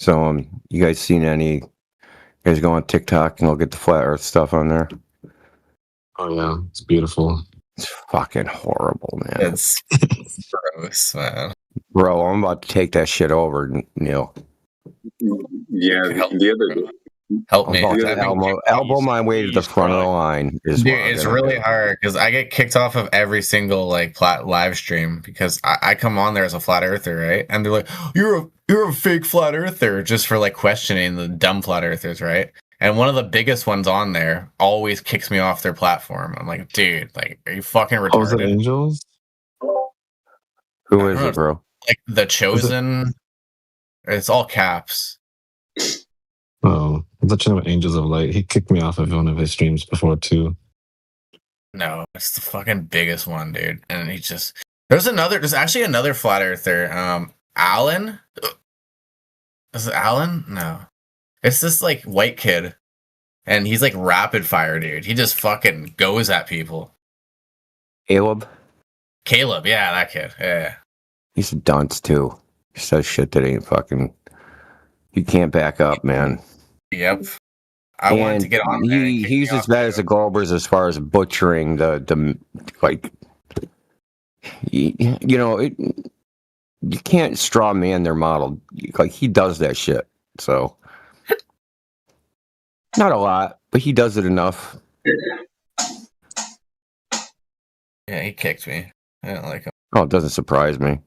So, you guys seen any? You guys go on TikTok and look at the flat Earth stuff on there. Oh yeah, it's beautiful. It's fucking horrible, man. It's gross, man. Bro, I'm about to take that shit over, Neil. Yeah, the other Help I'm me. about to elbow my way to the front of the line. Dude, it's really hard because I get kicked off of every single like live stream because I come on there as a flat earther, right? And they're like, "You're a fake flat earther," just for like questioning the dumb flat earthers, right? And one of the biggest ones on there always kicks me off their platform. I'm like, dude, like, are you fucking retarded? Oh, is it Angels? Who is it, bro? Like The Chosen. It's all caps. Oh, I thought you know Angels of Light. He kicked me off of one of his streams before too. No, it's the fucking biggest one, dude. And he just there's actually another flat earther. Alan? Is it Alan? No. It's this like white kid. And he's like rapid fire, dude. He just fucking goes at people. Caleb, yeah, that kid. Yeah. he's a dunce too. He says shit that ain't fucking. You can't back up, man. Yep. I wanted to get on there. He's as bad as the Goldbergs as far as butchering the like. You know, you can't straw man their model. Like, he does that shit. So, not a lot, but he does it enough. Yeah, he kicked me. I didn't like him. Oh, it doesn't surprise me.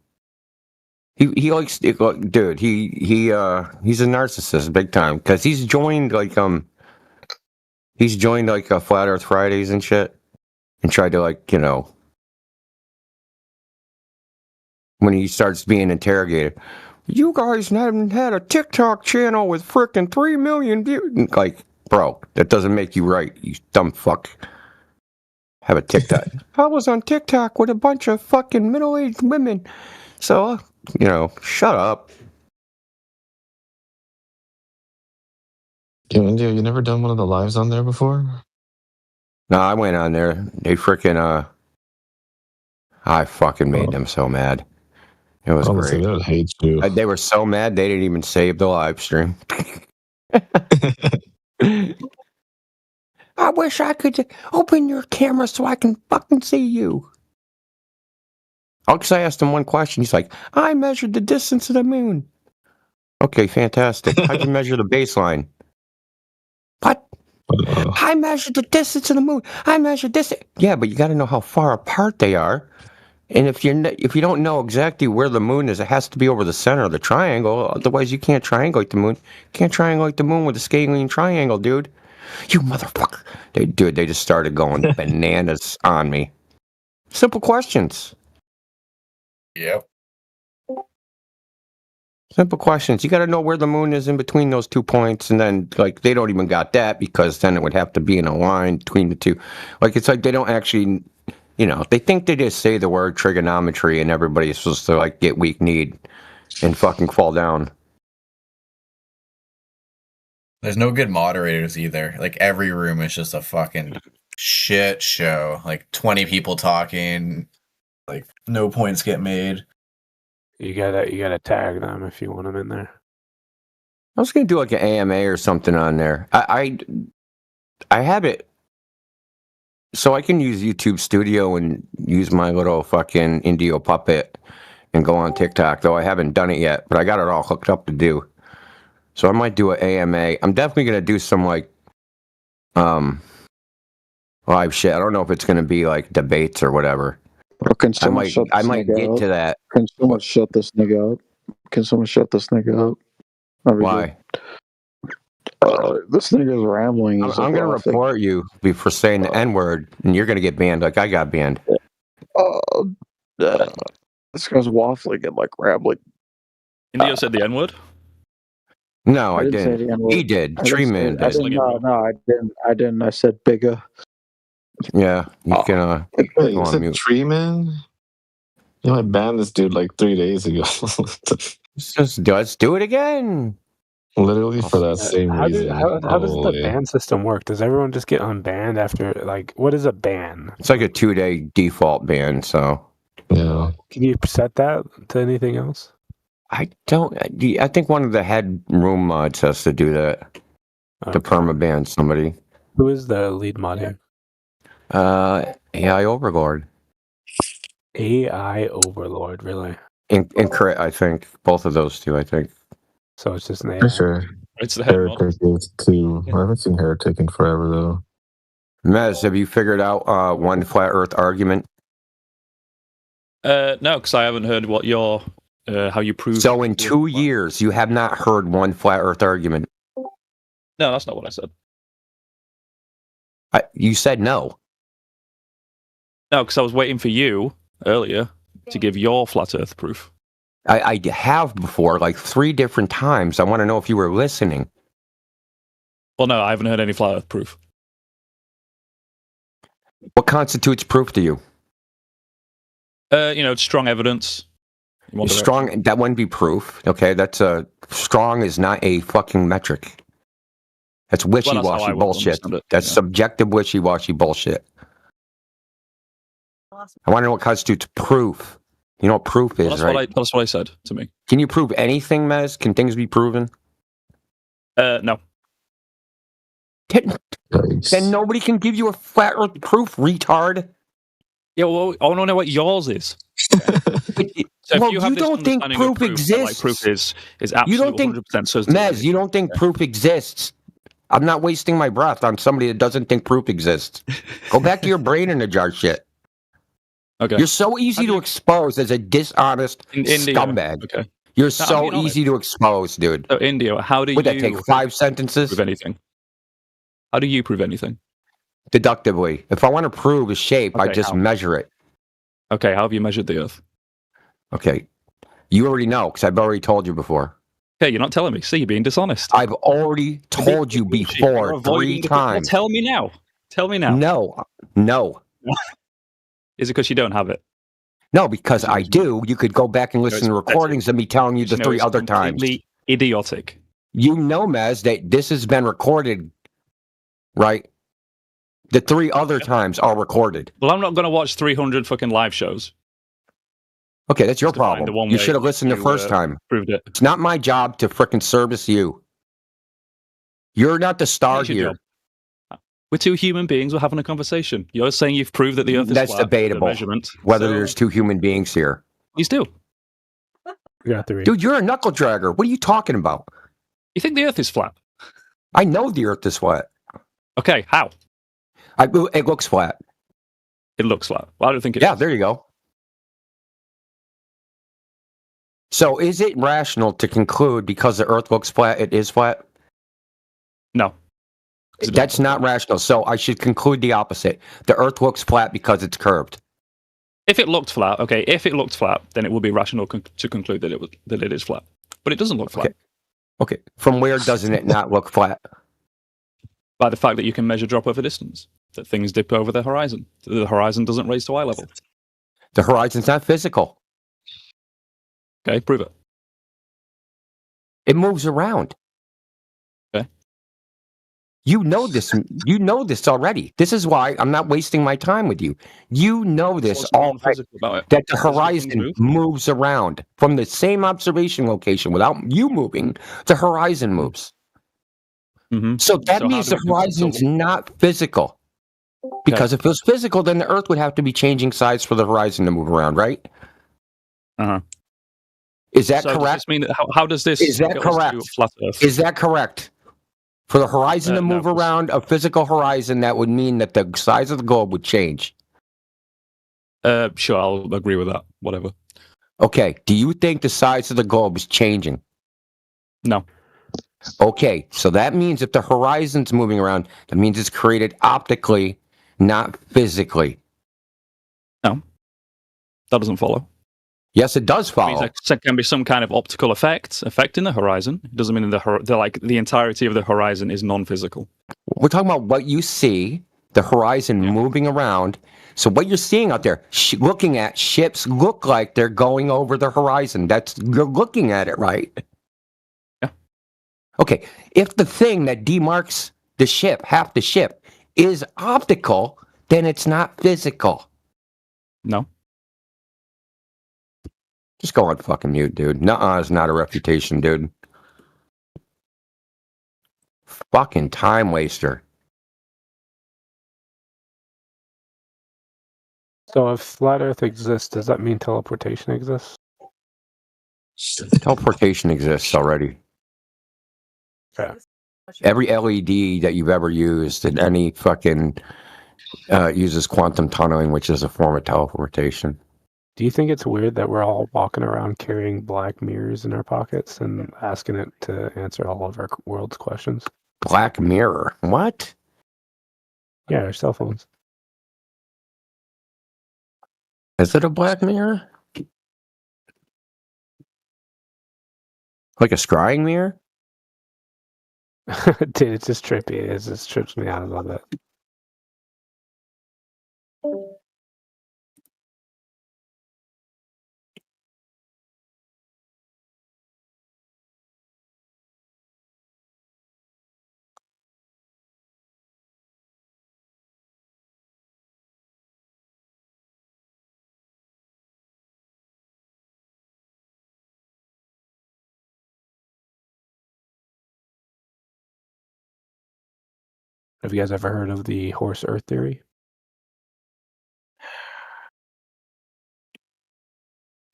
He likes, dude. He's a narcissist, big time, because he's joined like Flat Earth Fridays and shit, and tried to when he starts being interrogated. You guys haven't had a TikTok channel with frickin' 3 million views. Like, bro, that doesn't make you right, you dumb fuck. Have a TikTok. I was on TikTok with a bunch of fucking middle-aged women. So, shut up. Yo, India, you never done one of the lives on there before? No, I went on there. They frickin' I fucking made them so mad. It was great. They would hate you. They were so mad they didn't even save the live stream. I wish I could open your camera so I can fucking see you. Because I asked him one question. He's like, I measured the distance of the moon. Okay, fantastic. How'd you measure the baseline? What? I measured the distance of the moon. I measured this. Yeah, but you got to know how far apart they are. And if you don't know exactly where the moon is, it has to be over the center of the triangle. Otherwise, you can't triangulate the moon. You can't triangulate the moon with a scalene triangle, dude. You motherfucker. They just started going bananas on me. Simple questions. Yep. Simple questions. You got to know where the moon is in between those 2 points, and then they don't even got that because then it would have to be in a line between the two. It's like they don't actually, they think they just say the word trigonometry and everybody's supposed to get weak-kneed and fucking fall down. There's no good moderators either. Every room is just a fucking shit show. 20 people talking. No points get made. You gotta tag them if you want them in there. I was gonna do an AMA or something on there. I have it so I can use YouTube Studio and use my little fucking Indio puppet and go on TikTok. Though I haven't done it yet, but I got it all hooked up to do. So I might do an AMA. I'm definitely gonna do some live shit. I don't know if it's gonna be debates or whatever. I might get to that. Can someone shut this nigga up? Why? This nigga's rambling. I'm going to report you for saying the N-word, and you're going to get banned like I got banned. This guy's waffling and rambling. Indio said the N-word? No, I didn't. He did. Treeman did. No, I didn't. I said bigger. Yeah, you can. You said Treeman? I banned this dude 3 days ago. Let's do it again. Literally for that same reason. How does the ban system work? Does everyone just get unbanned after, what is a ban? It's a 2-day default ban, so. Yeah. Can you set that to anything else? I don't. I think one of the head room mods has to do that to Okay. permaban somebody. Who is the lead mod here? AI Overlord AI Overlord, really? and Crit. I think both of those two. I think. So it's just an AI. For sure. It's the head mod. Heretic is too. I haven't seen Heretic in forever though. Mez, have you figured out one flat Earth argument? No, because I haven't heard what your how you prove. So in 2 years, you have not heard one flat Earth argument. No, that's not what I said. You said no. No, because I was waiting for you earlier to give your flat Earth proof. I have before, like 3 different times. I want to know if you were listening. Well, no, I haven't heard any flat Earth proof. What constitutes proof to you? Strong evidence. in one direction. Strong. That wouldn't be proof. Okay, that's strong is not a fucking metric. That's Well, that's how wishy-washy I would bullshit. understand it, That's yeah. subjective wishy-washy bullshit. I want to know what constitutes proof. You know what proof is, Well, right? that's what I said to me. Can you prove anything, Mez? Can things be proven? No. Then nobody can give you a flat Earth proof, retard. Yeah, well, I want to know what yours is. So Well, if you have you this don't think understanding proof of proof, that, like, exists. proof is absolutely You don't think 100% so. Mez, you don't think proof exists. I'm not wasting my breath on somebody that doesn't think proof exists. Go back to your brain in a jar shit. Okay. You're so easy to expose as a dishonest India. scumbag. Okay. You're I'm so being honest. easy to expose, dude. So India, how do Would you that take 5 sentences? prove anything? How do you prove anything? Deductively. If I want to prove a shape, I Okay, just how? measure it. Okay, how have you measured the Earth? Okay. You already know, because I've already told you before. Okay, you're not telling me. See, you're being dishonest. I've already told you You're before avoiding 3 the- Well, times. tell me now. Tell me now. No. Is it because you don't have it? No, because I do. You could go back and listen it's to recordings of me telling you the 3 it's other times. completely idiotic. You know, Mez, that this has been recorded, right? The 3 other times are recorded. Well, I'm not going to watch 300 fucking live shows. Okay, that's your Just to find the problem. one You way should have listened the you, first time. Proved it. It's not my job to frickin' service you. You're not the star It's your here. job. We're 2 human beings. We're having a conversation. You're saying you've proved that the Earth is That's flat. debatable, The measurement. Whether So, there's 2 human beings here. please do. We got 3. Dude, you're a knuckle dragger. What are you talking about? You think the Earth is flat? I know the Earth is flat. Okay, how? It looks flat. It looks flat. Well, I don't think it Yeah, is. there you go. So is it rational to conclude because the Earth looks flat, it is flat? No. 'Cause it That's doesn't look not flat. rational. So I should conclude the opposite. The Earth looks flat because it's curved. If it looked flat, okay, if it looked flat, then it would be rational to conclude that it is flat. But it doesn't look flat. Okay. Okay. From where doesn't it not look flat? By the fact that you can measure drop over distance, that things dip over the horizon. The horizon doesn't raise to eye level. The horizon's not physical. Okay, prove it. It moves around. Okay. You know this. You know this already. This is why I'm not wasting my time with you. You know this What's already. non-physical about it? That the Physical horizon things move? moves around from the same observation location without you moving. The horizon moves. Mhm. So that So how means do the we conclude horizon's it's all- not physical. Because if it was physical, then the Earth would have to be changing size for the horizon to move around, right? Uh-huh. Is that So does correct? this mean that how does this Is that get us to correct? a flat Earth? Is that correct? For the horizon to No, move 'cause- around a physical horizon, that would mean that the size of the globe would change. Sure, I'll agree with that. Whatever. Okay. Do you think the size of the globe is changing? No. Okay. So that means if the horizon's moving around, that means it's created optically, not physically. That doesn't follow. Yes, it does It means follow. there can be some kind of optical effect affecting the horizon. It doesn't mean the entirety of the horizon is non-physical. We're talking about what you see, the horizon Yeah. moving around. So what you're seeing out there, looking at ships look like they're going over the horizon. You're looking at it, right? Yeah. Okay. If the thing that demarks the ship, half the ship, is optical, then it's not physical. No. Just go on fucking mute, dude. Nuh-uh is not a reputation, dude. Fucking time waster. So if flat Earth exists, does that mean teleportation exists? Teleportation exists already. Okay. Every LED that you've ever used in any fucking uses quantum tunneling, which is a form of teleportation. Do you think it's weird that we're all walking around carrying black mirrors in our pockets and asking it to answer all of our world's questions? Black Mirror. What? Yeah, our cell phones. Is it a black mirror? Like a scrying mirror? Dude, it's just trippy. It just trips me out a little bit. Have you guys ever heard of the horse Earth theory?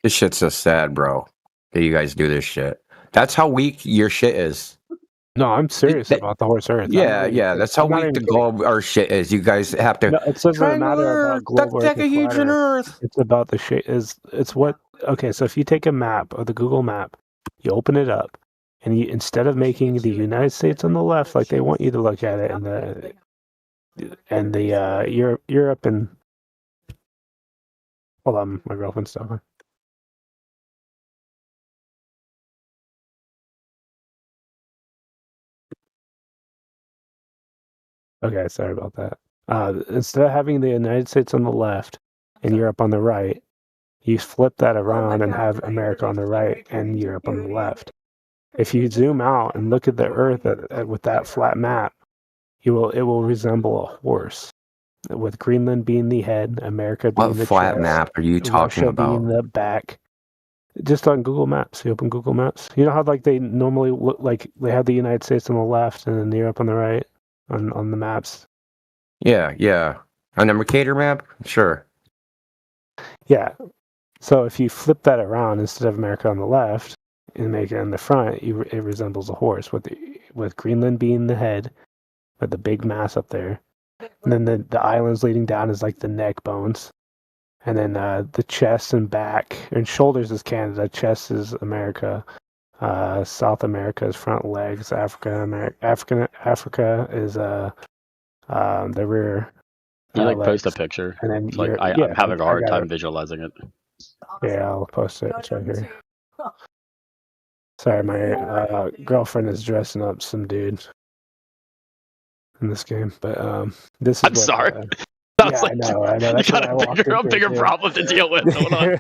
This shit's so sad, bro. That you guys do this shit. That's how weak your shit is. No, I'm serious That- about the horse Earth. Yeah, yeah. That's how I'm not weak even the kidding. globe our shit is. You guys have to. No, it doesn't matter about global Earth or flat Earth. Earth. It's about the shape. It's what? Okay, so if you take a map or the Google map, you open it up, and you instead of making the United States on the left like they want you to look at it, and the Europe and hold on, my girlfriend's talking. Okay, sorry about that. Instead of having the United States on the left and Europe on the right, you flip that around and have America on the right and Europe on the left. If you zoom out and look at the Earth with that flat map, it will resemble a horse, with Greenland being the head, America being What the flat chest, map are you talking Russia being about? the back. Just on Google Maps, you open Google Maps. You know how like they normally look like they have the United States on the left and then Europe on the right on the maps. Yeah, yeah. On a Mercator map? Sure. Yeah. So if you flip that around instead of America on the left and make it on the front, it resembles a horse with Greenland being the head, with the big mass up there, and then the islands leading down is like the neck bones, and then the chest and back and shoulders is Canada, chest is America, South America is front legs, Africa is the rear. You like legs. post a picture. And then It's like yeah, I'm having a hard I got time it. visualizing it. Yeah, I'll post it. It's right here. Sorry, my girlfriend is dressing up some dude in this game, but this is. I'm sorry. I was Yeah, like, I know. you That's what I got walked a into, bigger too. problem to deal with. Hold on.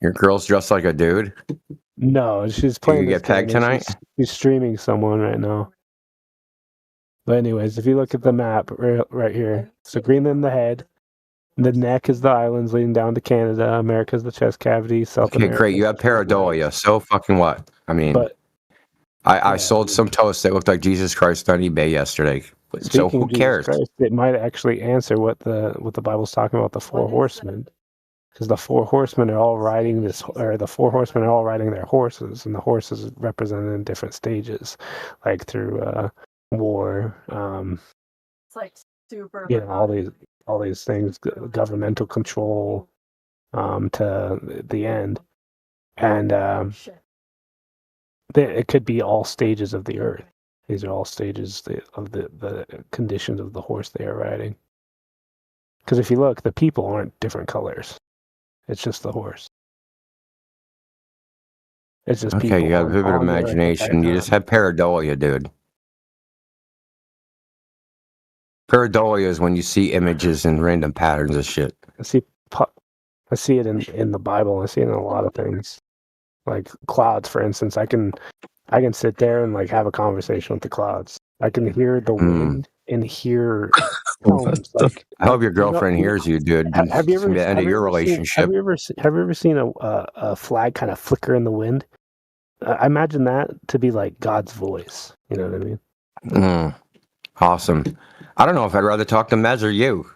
Your girl's dressed like a dude? No, she's playing. you this get tagged game and tonight? She's streaming someone right now. But anyways, if you look at the map right here, so Greenland the head, the neck is the islands leading down to Canada. America's the chest cavity. South Okay, America. great. You have pareidolia. So fucking what? I mean, But I yeah, sold some toast that looked like Jesus Christ on eBay yesterday. So speaking who of Jesus cares? Christ, it might actually answer what the Bible's talking about, the four horsemen. Because the four horsemen are all riding the four horsemen are all riding their horses, and the horses represented in different stages, like through war, It's like super. all these things, governmental control, to the end, and it could be all stages of the earth. These are all stages of the conditions of the horse they are riding. Because if you look, the people aren't different colors. It's just the horse. It's just people. Okay, you got a on- vivid on the earth at that imagination. You time. just have pareidolia, dude. Pareidolia is when you see images and random patterns of shit. I see it in the Bible. I see it in a lot of things, like clouds, for instance. I can sit there and like have a conversation with the clouds. I can hear the wind and hear Well, poems that's- like. I hope your you know- girlfriend hears you, dude. Have you ever? It's the end have of you your ever seen- relationship. have you ever seen a flag kind of flicker in the wind? I imagine that to be like God's voice. You know what I mean? Awesome. I don't know if I'd rather talk to Mez or you.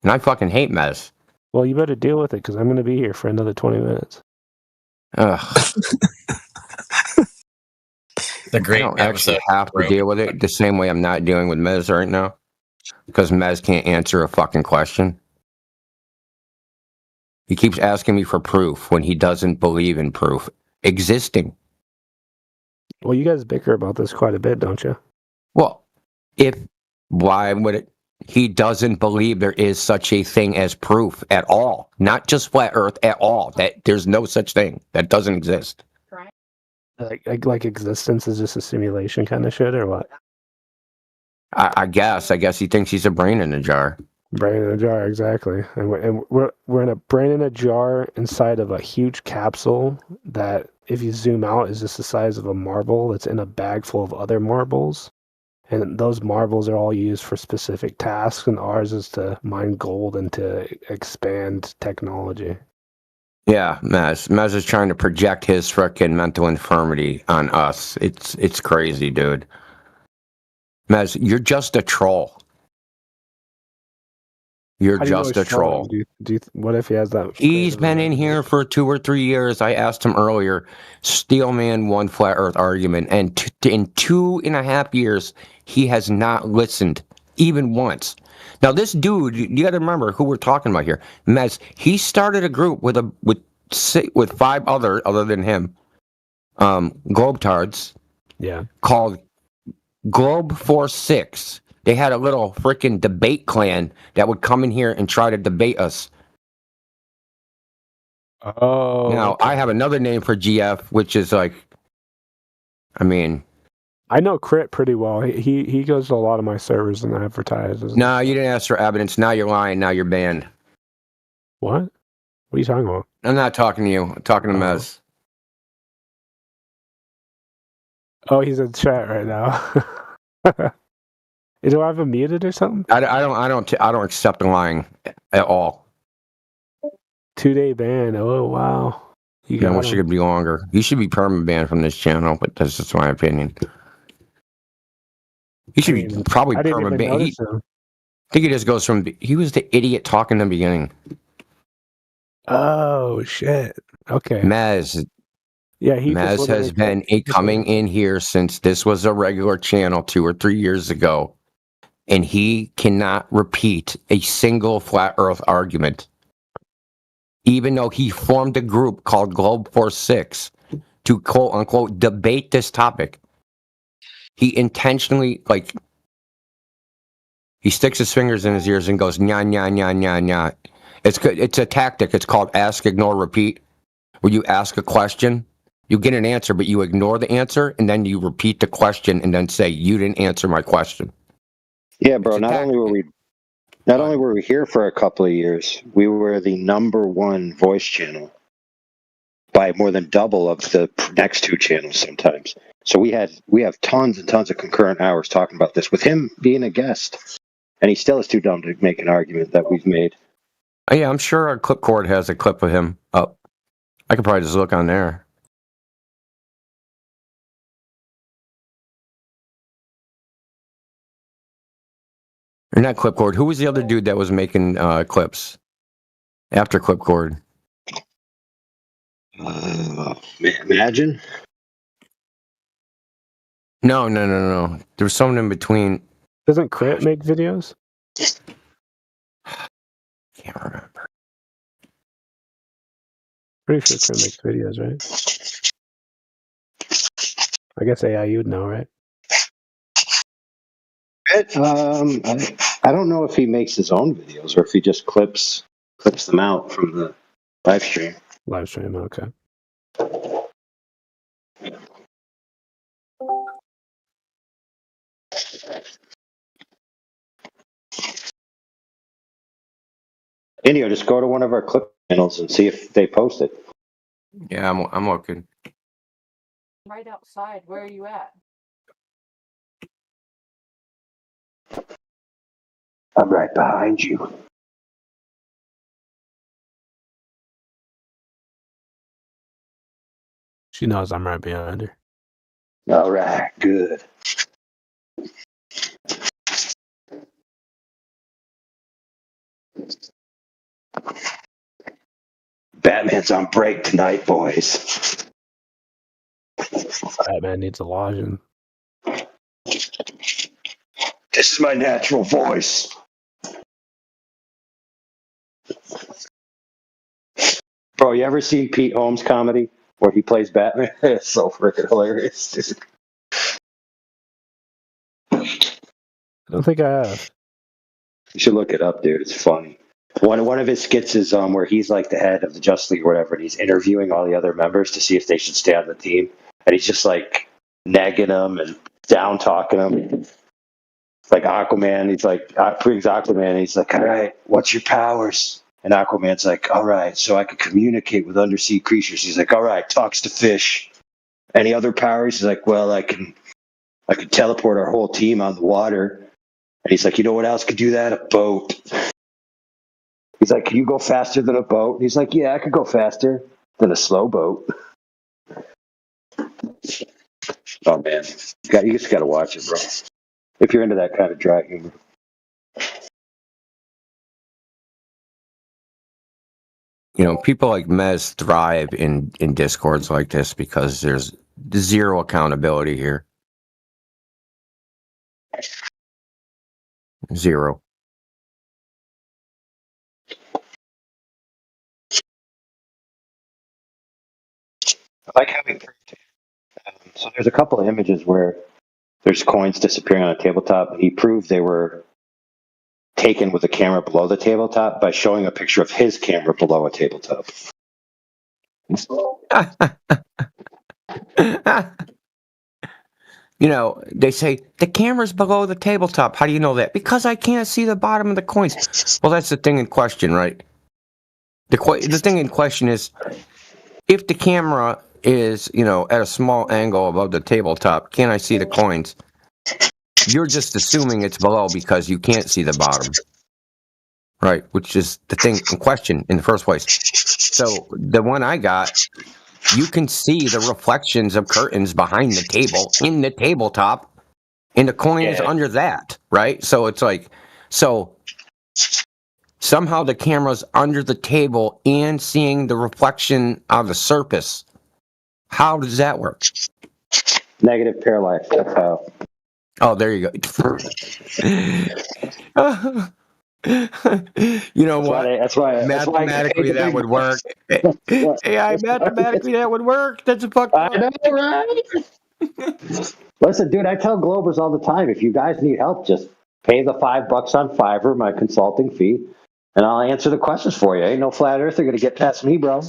And I fucking hate Mez. Well, you better deal with it because I'm going to be here for another 20 minutes. Ugh. The I great don't actually episode. have to deal with it the same way I'm not dealing with Mez right now. Because Mez can't answer a fucking question. He keeps asking me for proof when he doesn't believe in proof existing. Well, you guys bicker about this quite a bit, don't you? Well, why would it? He doesn't believe there is such a thing as proof at all. Not just flat Earth at all. That there's no such thing. That doesn't exist. Like existence is just a simulation kind of shit, or what? I guess he thinks he's a brain in a jar. Brain in a jar, exactly. And we're in a brain in a jar inside of a huge capsule that, if you zoom out, is just the size of a marble that's in a bag full of other marbles. And those marbles are all used for specific tasks, and ours is to mine gold and to expand technology. Yeah, Mez. Mez is trying to project his frickin' mental infirmity on us. It's crazy, dude. Mez, you're just a troll. You're How do you know just he's a troll. trolling? What if he has that? He's been in here for 2 or 3 years. I asked him earlier, Steelman won Flat Earth argument, and in 2.5 years, he has not listened, even once. Now, this dude, you got to remember who we're talking about here. Mez, he started a group with 5 other than him, Globetards, Yeah. called Globe 46. They had a little freaking debate clan that would come in here and try to debate us. Oh. Now, I have another name for GF, which is like, I mean... I know Crit pretty well. He goes to a lot of my servers and advertises. No, you didn't ask for evidence. Now you're lying. Now you're banned. What? What are you talking about? I'm not talking to you. I'm talking to Mez. Oh, he's in chat right now. Do I have him muted or something? I don't accept lying at all. 2-day ban. Oh wow. I wish it could be longer. You should be permanent banned from this channel, but that's just my opinion. He should be probably I didn't even permanent banned. notice him. I think he just goes from he was the idiot talking in the beginning. Oh shit. Okay. Mez. Yeah, he Mez has been coming in here since this was a regular channel 2 or 3 years ago, and he cannot repeat a single flat Earth argument, even though he formed a group called Globe 46 to quote unquote debate this topic. He intentionally he sticks his fingers in his ears and goes nya nya nya nya nya. It's a tactic. It's called ask, ignore, repeat. Where you ask a question, you get an answer, but you ignore the answer, and then you repeat the question, and then say you didn't answer my question. Yeah, bro. Not only were we here for a couple of years, we were the #1 voice channel by more than double of the next 2 channels sometimes. So we have tons and tons of concurrent hours talking about this with him being a guest, and he still is too dumb to make an argument that we've made. Yeah, I'm sure our Clipcord has a clip of him up. I could probably just look on there. Or not Clipcord. Who was the other dude that was making clips after Clipcord? Imagine? No. There was someone in between. Doesn't Crit make videos? Can't remember. Pretty sure Crit makes videos, right? I guess AI you'd know, right? I don't know if he makes his own videos or if he just clips them out from the live stream. Live stream, okay. Indio, just go to one of our clip channels and see if they post it. Yeah, I'm looking. Right outside. Where are you at? I'm right behind you. She knows I'm right behind her. All right, good. Batman's on break tonight, boys. Batman needs a lodging. This is my natural voice. Bro, you ever seen Pete Holmes' comedy where he plays Batman? It's so freaking hilarious. Dude. I don't think I have. You should look it up, dude. It's funny. One of his skits is where he's like the head of the Justice League or whatever, and he's interviewing all the other members to see if they should stay on the team, and he's just like nagging them and down talking them. Like Aquaman, he's like brings Aquaman, and he's like, "All right, what's your powers?" And Aquaman's like, "All right, so I can communicate with undersea creatures." He's like, "All right, talks to fish." Any other powers? He's like, "Well, I can teleport our whole team on the water." And he's like, "You know what else could do that? A boat." He's like, "Can you go faster than a boat?" And he's like, "Yeah, I could go faster than a slow boat." Oh man, you just got to watch it, bro. If you're into that kind of dry humor. You know, people like Mez thrive in discords like this because there's zero accountability here. Zero. I like how he proved. So there's a couple of images where there's coins disappearing on a tabletop, and he proved they were taken with a camera below the tabletop by showing a picture of his camera below a tabletop. You know, they say the camera's below the tabletop. How do you know that? Because I can't see the bottom of the coins. Well, that's the thing in question, right? The thing in question is, if the camera is, you know, at a small angle above the tabletop, can I see the coins? You're just assuming it's below because you can't see the bottom. Right, which is the thing in question in the first place. So the one I got, you can see the reflections of curtains behind the table in the tabletop, and the coin is under that, right? So it's like, so somehow the camera's under the table and seeing the reflection of the surface. How does that work? Negative parallax. That's how. Oh, there you go. You know what? That's why Mathematically, that would work. AI, mathematically, that would work. That's a fucked up. I know, right? Listen, dude, I tell Globers all the time, if you guys need help, just pay the $5 on Fiverr, my consulting fee, and I'll answer the questions for you. Ain't no flat earther gonna get past me, bro.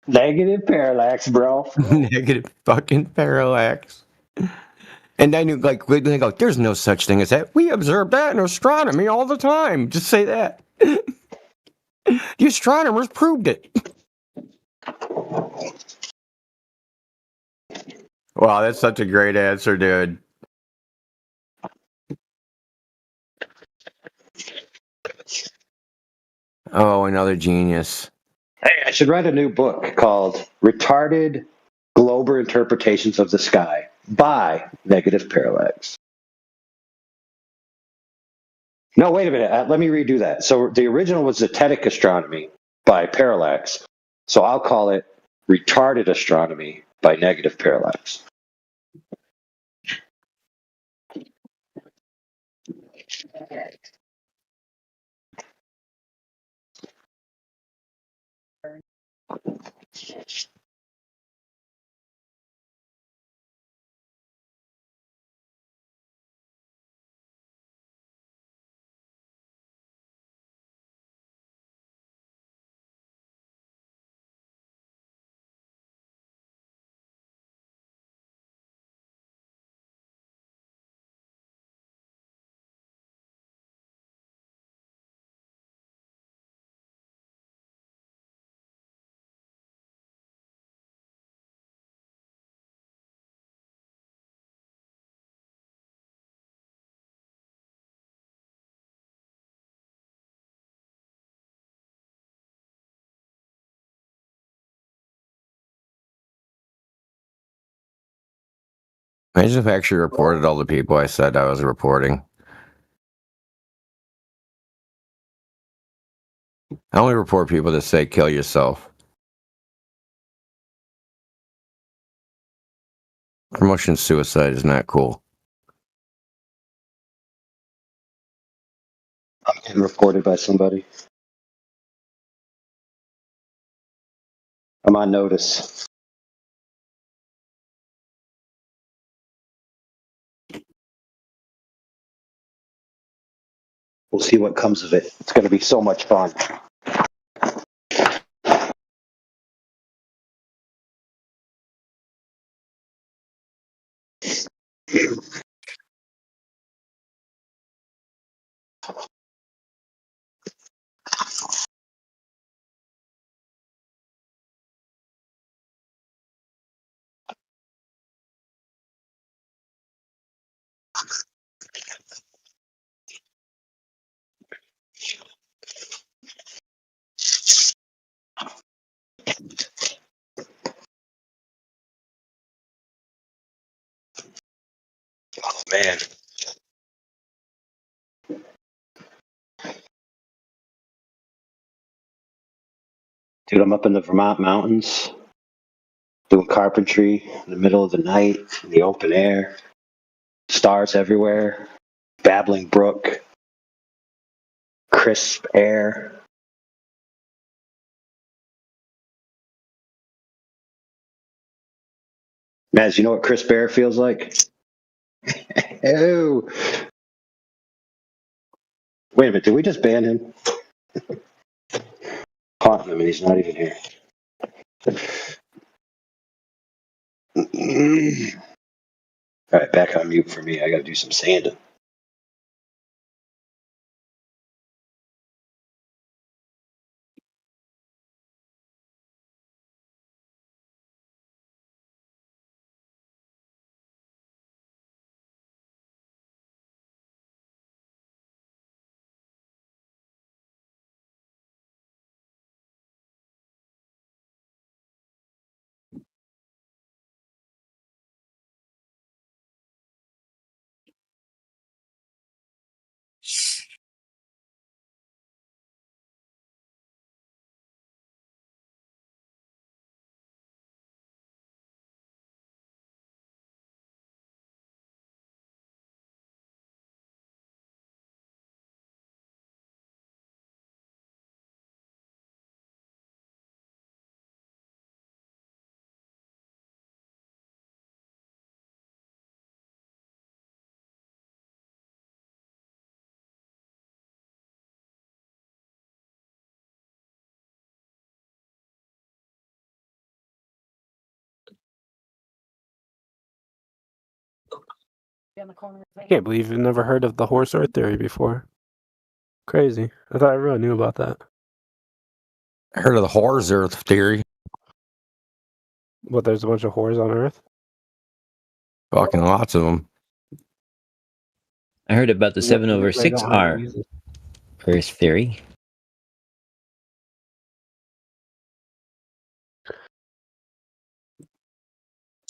Negative parallax, bro. Negative fucking parallax. And then you like they go, there's no such thing as that. We observe that in astronomy all the time. Just say that. The astronomers proved it. Wow, that's such a great answer, dude. Oh, another genius. Hey, I should write a new book called Retarded Glober Interpretations of the Sky by Negative Parallax. No, wait a minute. Let me redo that. So the original was Zetetic Astronomy by Parallax. So I'll call it Retarded Astronomy by Negative Parallax. Imagine if I actually reported all the people I said I was reporting. I only report people that say kill yourself. Promotion suicide is not cool. I'm getting reported by somebody. I'm on notice. We'll see what comes of it. It's going to be so much fun. Oh, man. Dude, I'm up in the Vermont mountains doing carpentry in the middle of the night in the open air. Stars everywhere. Babbling brook. Crisp air. Maz, you know what crisp air feels like? Oh. Wait a minute, did we just ban him? Caught him and he's not even here. All right, back on mute for me. I got to do some sanding. I can't believe you've never heard of the horse Earth theory before. Crazy. I thought everyone knew about that. I heard of the Horrors Earth theory. What, there's a bunch of whores on Earth? Fucking lots of them. I heard about the 7 over They don't 6R use it. Earth theory.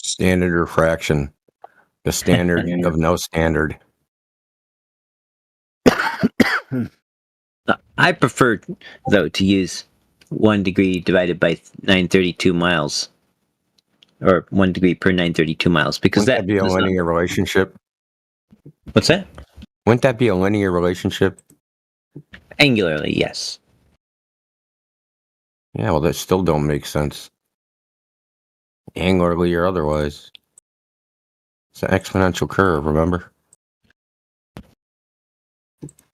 Standard refraction. The standard of no standard. I prefer, though, to use 1 degree divided by 932 miles. Or 1 degree per 932 miles. Because Wouldn't that be a does not- linear relationship? What's that? Wouldn't that be a linear relationship? Angularly, yes. Yeah, well, that still don't make sense. Angularly or otherwise. It's an exponential curve, remember?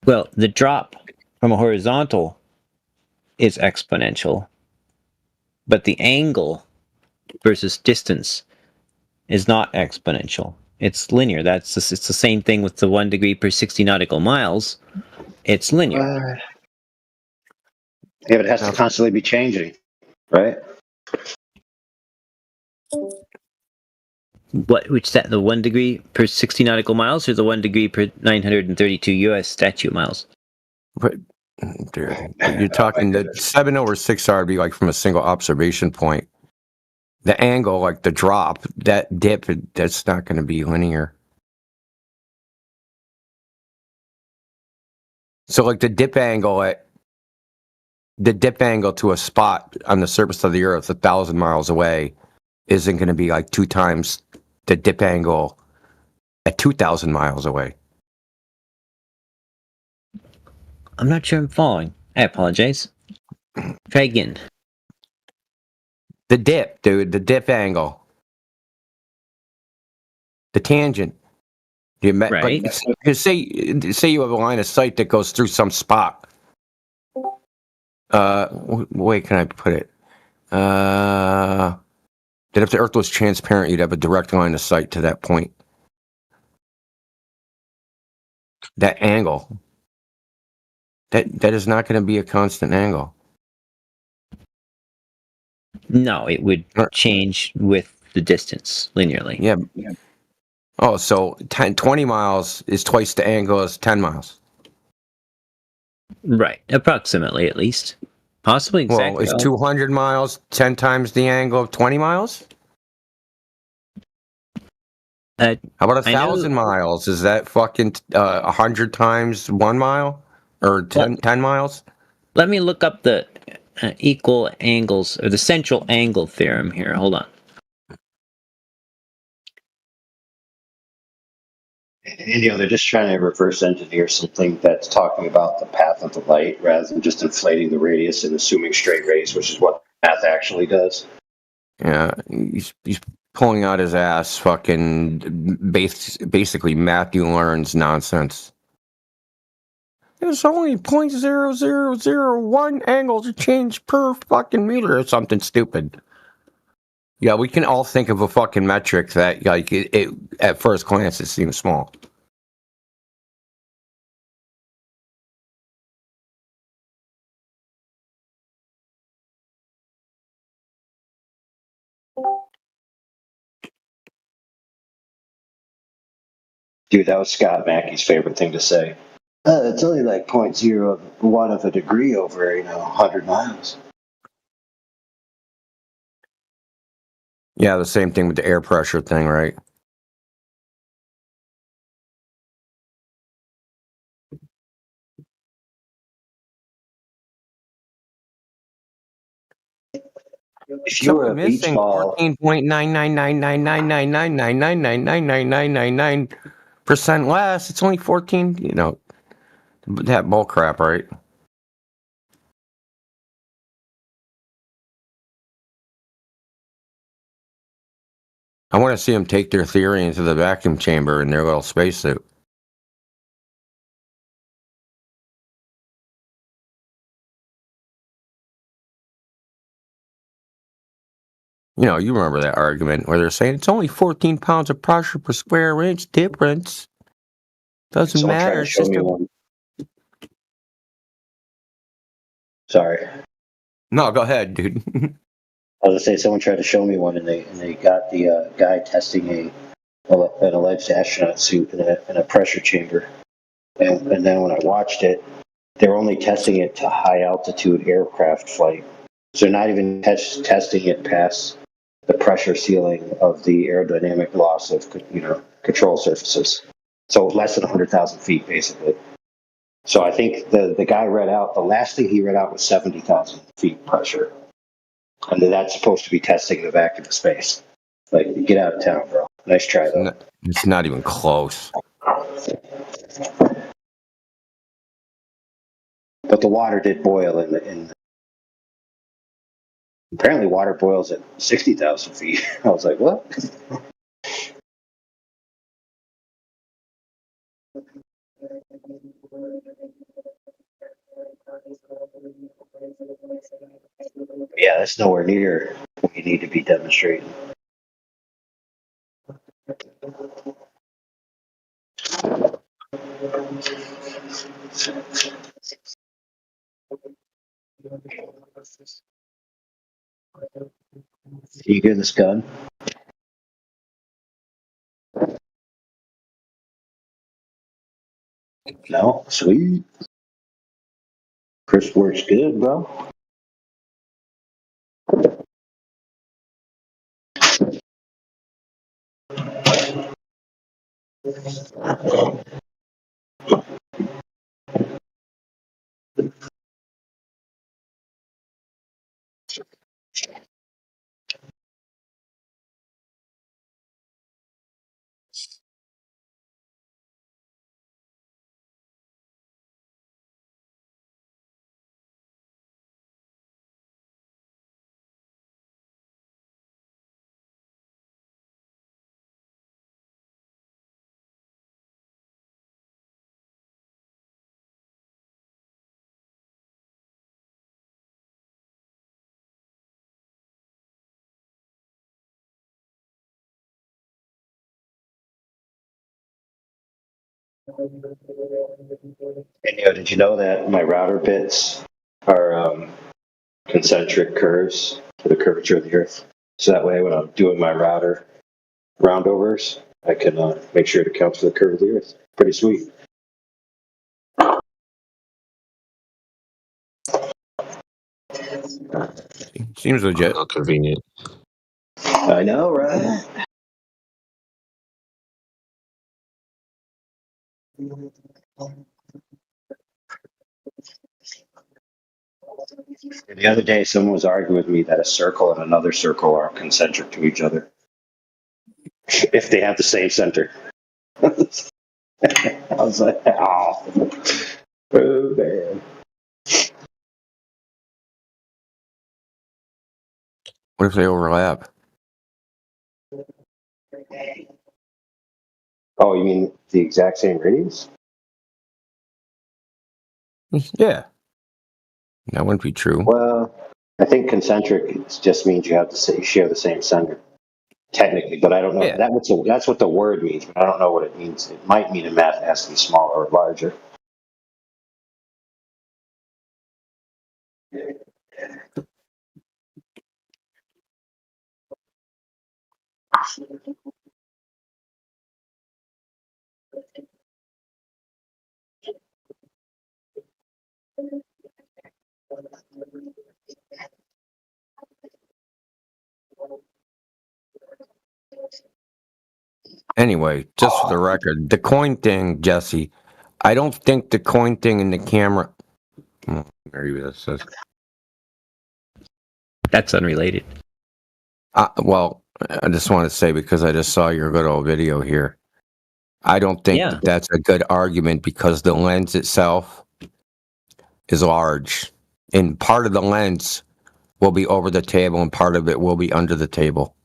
Well, the drop from a horizontal is exponential, but the angle versus distance is not exponential. It's linear. It's the same thing with the 1 degree per 60 nautical miles. It's linear. Yeah, but it has to constantly be changing, right? Which that the 1 degree per 60 nautical miles or the 1 degree per 932 U.S. statute miles? But you're talking that 7 over 6R would be like from a single observation point. The angle, like the drop, that dip, that's not going to be linear. So like the dip angle to a spot on the surface of the Earth 1,000 miles away isn't going to be like 2 times the dip angle at 2,000 miles away. I'm not sure I'm following. I apologize. Try again. The dip, dude, the dip angle. The tangent. Right. Like, say you have a line of sight that goes through some spot. Way can I put it? That if the Earth was transparent, you'd have a direct line of sight to that point. That angle. That is not going to be a constant angle. No, it would change with the distance linearly. Yeah. Oh, so 20 miles is twice the angle as 10 miles. Right. Approximately, at least. Possibly exactly. Well, is 200 miles 10 times the angle of 20 miles? How about 1,000 miles? Is that fucking 100 times 1 mile? Or 10 miles? Let me look up the equal angles, or the central angle theorem here. Hold on. And, they're just trying to reverse engineer something that's talking about the path of the light rather than just inflating the radius and assuming straight rays, which is what math actually does. Yeah, he's pulling out his ass, fucking basically Matthew Learns nonsense. There's only 0.0001 angle to change per fucking meter or something stupid. Yeah, we can all think of a fucking metric that, like, it at first glance, it seems small. Dude, that was Scott Mackey's favorite thing to say. It's only like 0.01 of a degree over, 100 miles. Yeah, the same thing with the air pressure thing, right? If you were a beach ball, 14.9999999999999% less. It's only 14. That bull crap, right? I want to see them take their theory into the vacuum chamber in their little spacesuit. You remember that argument where they're saying it's only 14 pounds of pressure per square inch difference. Doesn't matter. It's just one. Sorry. No, go ahead, dude. I was gonna say someone tried to show me one, and they got the guy testing an alleged astronaut suit in a pressure chamber, and then when I watched it, they're only testing it to high altitude aircraft flight, so they're not even testing it past the pressure ceiling of the aerodynamic loss of control surfaces. So less than 100,000 feet, basically. So I think the guy the last thing he read out was 70,000 feet pressure. And then that's supposed to be testing the vacuum of space. Like, get out of town, bro. Nice try, though. It's not even close. But the water did boil apparently water boils at 60,000 feet. I was like, what? Yeah, that's nowhere near what you need to be demonstrating. You hear this gun? No? Sweet. Chris works good, bro. And did you know that my router bits are concentric curves to the curvature of the Earth? So that way, when I'm doing my router roundovers, I can make sure it accounts for the curve of the Earth. Pretty sweet. Seems legit. How convenient. I know, right? The other day, someone was arguing with me that a circle and another circle are concentric to each other if they have the same center. I was like, oh man. What if they overlap? Oh, you mean the exact same radius? Yeah. That wouldn't be true. Well, I think concentric just means you have to share the same center, technically. But I don't know. Yeah. That's what the word means, but I don't know what it means. It might mean a math has to be smaller or larger. Anyway, just for the record, the coin thing, Jesse, I don't think the coin thing in the camera. Well, maybe that says. That's unrelated. Well, I just want to say, because I just saw your good old video here, I don't think Yeah. that's a good argument because the lens itself is large. And part of the lens will be over the table and part of it will be under the table.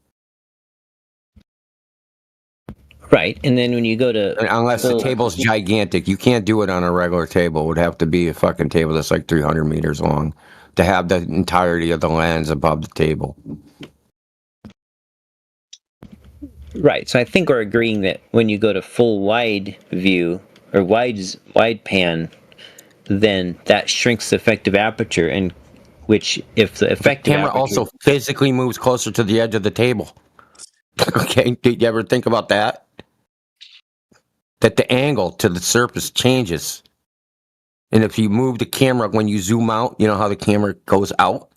Right. And then when you go to Unless the table's gigantic. You can't do it on a regular table. It would have to be a fucking table that's like 300 meters long to have the entirety of the lens above the table. Right. So I think we're agreeing that when you go to full wide view or wide pan, then that shrinks the effective aperture, and which if the effective camera aperture also physically moves closer to the edge of the table. Okay, did you ever think about that? That the angle to the surface changes. And if you move the camera, when you zoom out, you know how the camera goes out?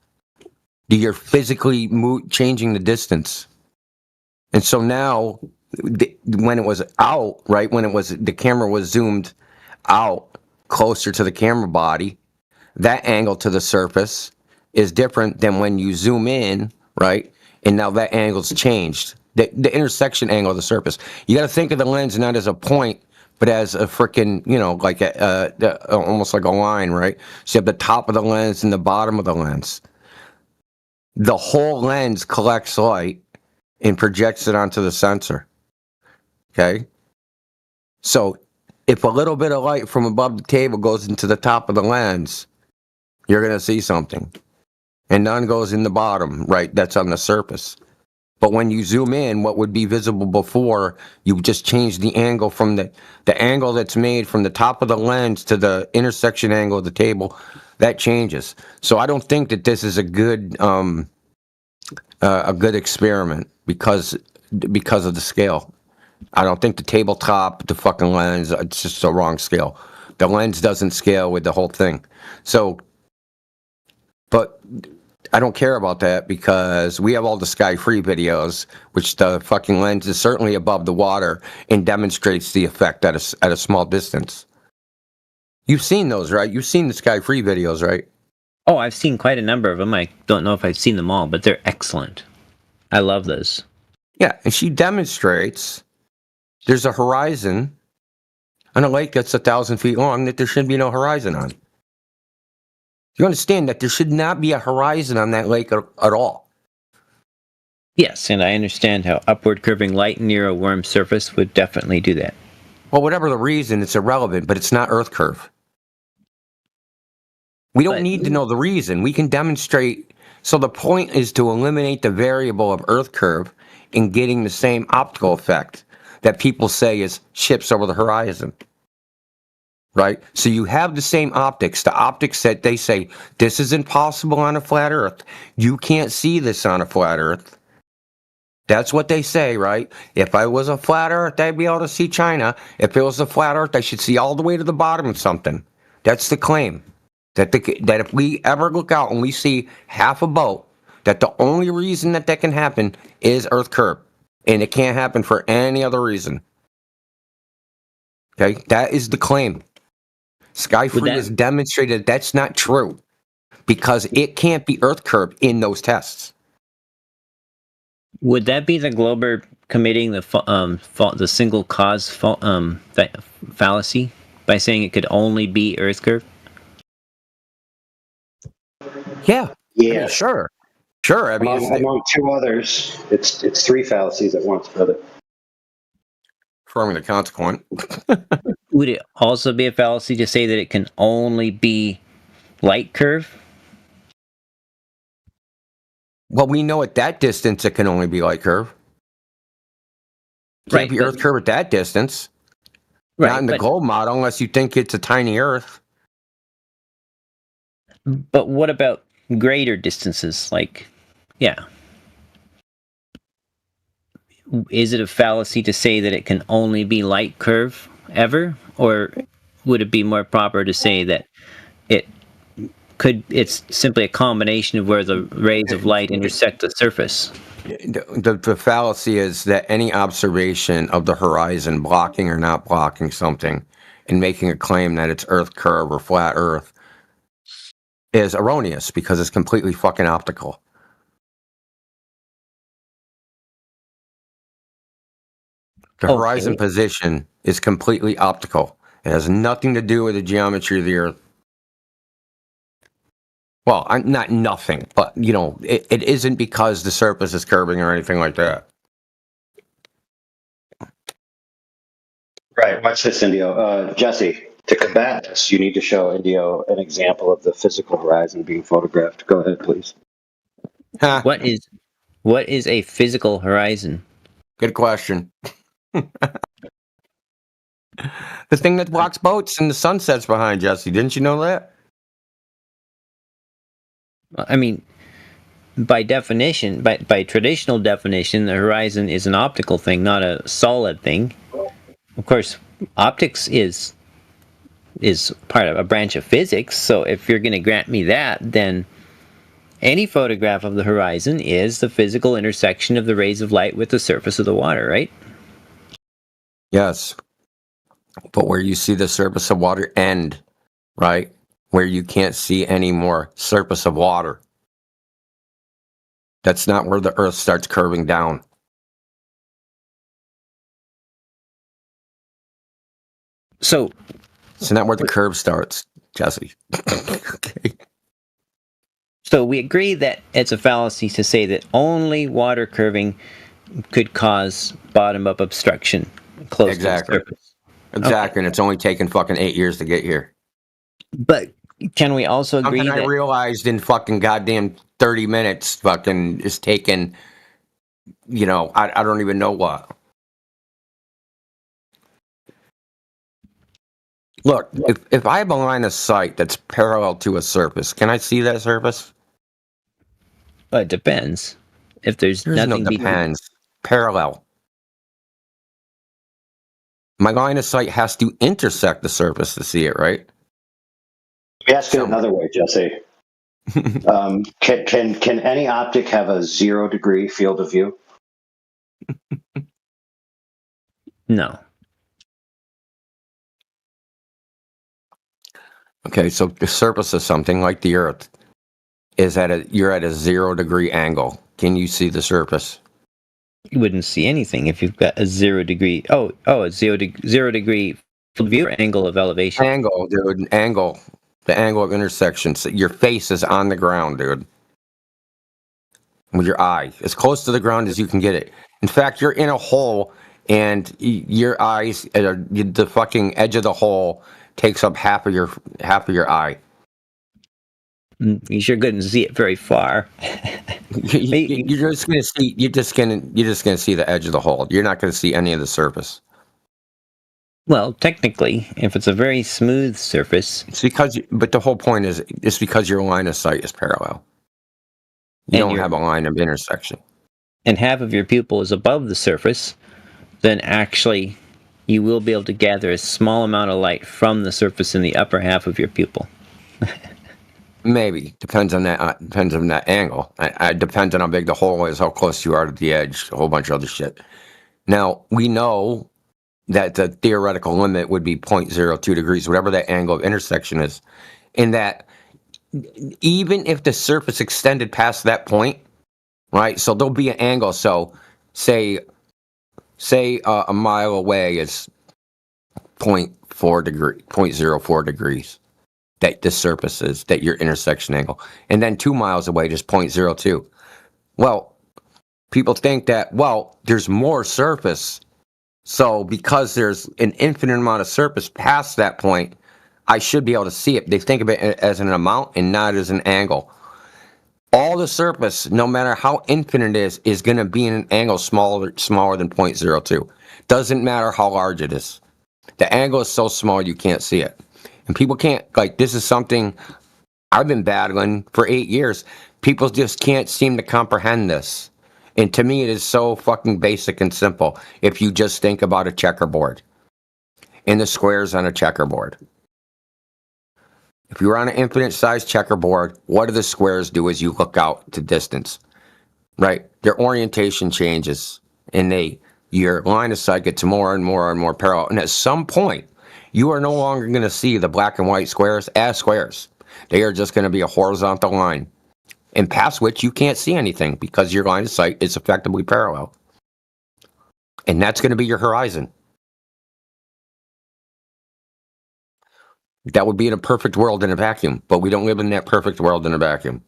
You're physically changing the distance. And so now, when it was out, right, when the camera was zoomed out closer to the camera body, that angle to the surface is different than when you zoom in, right? And now that angle's changed. The intersection angle of the surface. You got to think of the lens not as a point, but as a freaking, like almost like a line, right? So you have the top of the lens and the bottom of the lens. The whole lens collects light and projects it onto the sensor. Okay? So if a little bit of light from above the table goes into the top of the lens, you're going to see something. And none goes in the bottom, right? That's on the surface. But when you zoom in, what would be visible before, you just change the angle from the angle that's made from the top of the lens to the intersection angle of the table. That changes. So I don't think that this is a good experiment because of the scale. I don't think the tabletop, the fucking lens, it's just the wrong scale. The lens doesn't scale with the whole thing. So, but I don't care about that because we have all the Sky Free videos, which the fucking lens is certainly above the water and demonstrates the effect at a small distance. You've seen those, right? You've seen the Sky Free videos, right? Oh, I've seen quite a number of them. I don't know if I've seen them all, but they're excellent. I love those. Yeah, and she demonstrates there's a horizon on a lake that's 1,000 feet long that there should be no horizon on. You understand that there should not be a horizon on that lake at all. Yes, and I understand how upward curving light near a worm surface would definitely do that. Well, whatever the reason, it's irrelevant, but it's not Earth curve. We don't need to know the reason. We can demonstrate. So the point is to eliminate the variable of Earth curve and getting the same optical effect that people say is ships over the horizon. Right? So you have the same optics. The optics that they say, this is impossible on a flat Earth. You can't see this on a flat Earth. That's what they say, right? If I was a flat Earth, I'd be able to see China. If it was a flat Earth, I should see all the way to the bottom of something. That's the claim. That if we ever look out and we see half a boat, that the only reason that can happen is Earth curve. And it can't happen for any other reason. Okay? That is the claim. Sky Free has demonstrated that's not true. Because it can't be Earth curve in those tests. Would that be the Glober committing the single cause fallacy by saying it could only be Earth curve? Yeah. Yeah. I mean, sure. Sure. I mean, among two others, it's three fallacies at once, brother. Affirming the consequent. Would it also be a fallacy to say that it can only be light curve? Well, we know at that distance it can only be light curve. Can't be Earth curve at that distance. Right, not in the gold model unless you think it's a tiny Earth. But what about greater distances? Like, yeah. Is it a fallacy to say that it can only be light curve ever? Or would it be more proper to say that it's simply a combination of where the rays of light intersect the surface? The fallacy is that any observation of the horizon blocking or not blocking something and making a claim that it's Earth curve or flat Earth is erroneous because it's completely fucking optical. The horizon position is completely optical. It has nothing to do with the geometry of the Earth. Well, not nothing, but, you know, it isn't because the surface is curving or anything like that. Right. Watch this, Indio. Jesse, to combat this, you need to show Indio an example of the physical horizon being photographed. Go ahead, please. What is a physical horizon? Good question. The thing that blocks boats and the sun sets behind, Jesse. Didn't you know that? I mean, by definition, by traditional definition, the horizon is an optical thing, not a solid thing. Of course, optics is part of a branch of physics, so if you're going to grant me that, then any photograph of the horizon is the physical intersection of the rays of light with the surface of the water, right? Yes. But where you see the surface of water end, right? Where you can't see any more surface of water. That's not where the Earth starts curving down. So it's not where the curve starts, Jesse. Okay. So we agree that it's a fallacy to say that only water curving could cause bottom-up obstruction close to the surface. Exactly, and it's only taken fucking 8 years to get here. But can we also agree Something that I realized in fucking goddamn 30 minutes fucking is taken, you know, I don't even know what. Look, if I have a line of sight that's parallel to a surface, can I see that surface? It depends. If there's nothing no depends. Parallel. My line of sight has to intersect the surface to see it, right? Let me ask it another way, Jesse. Can any optic have a 0 degree field of view? No. Okay, so the surface of something like the Earth is you're at a 0 degree angle. Can you see the surface? You wouldn't see anything if you've got a 0 degree. A 0 degree field of view or angle of elevation. Angle, dude. Angle. The angle of intersection. So your face is on the ground, dude. With your eye. As close to the ground as you can get it. In fact, you're in a hole and your eyes, the fucking edge of the hole takes up half of your eye. You sure couldn't see it very far. You're just gonna see the edge of the hole. You're not gonna see any of the surface. Well, technically, if it's a very smooth surface, but the whole point is, it's because your line of sight is parallel. You don't have a line of intersection. And half of your pupil is above the surface, then actually you will be able to gather a small amount of light from the surface in the upper half of your pupil. Maybe. Depends on that angle. It depends on how big the hole is, how close you are to the edge, a whole bunch of other shit. Now, we know that the theoretical limit would be 0.02 degrees, whatever that angle of intersection is. In that, even if the surface extended past that point, right? So there'll be an angle. So say a mile away is 0.04 degrees. That the surface is, that your intersection angle. And then 2 miles away, just 0.02. Well, people think that, well, there's more surface. So because there's an infinite amount of surface past that point, I should be able to see it. They think of it as an amount and not as an angle. All the surface, no matter how infinite it is going to be in an angle smaller than 0.02. Doesn't matter how large it is. The angle is so small you can't see it. And people can't, this is something I've been battling for 8 years. People just can't seem to comprehend this. And to me, it is so fucking basic and simple if you just think about a checkerboard and the squares on a checkerboard. If you're on an infinite size checkerboard, what do the squares do as you look out to distance? Right? Their orientation changes and your line of sight gets more and more and more parallel. And at some point, you are no longer going to see the black and white squares as squares. They are just going to be a horizontal line, and past which you can't see anything because your line of sight is effectively parallel. And that's going to be your horizon. That would be in a perfect world in a vacuum, but we don't live in that perfect world in a vacuum.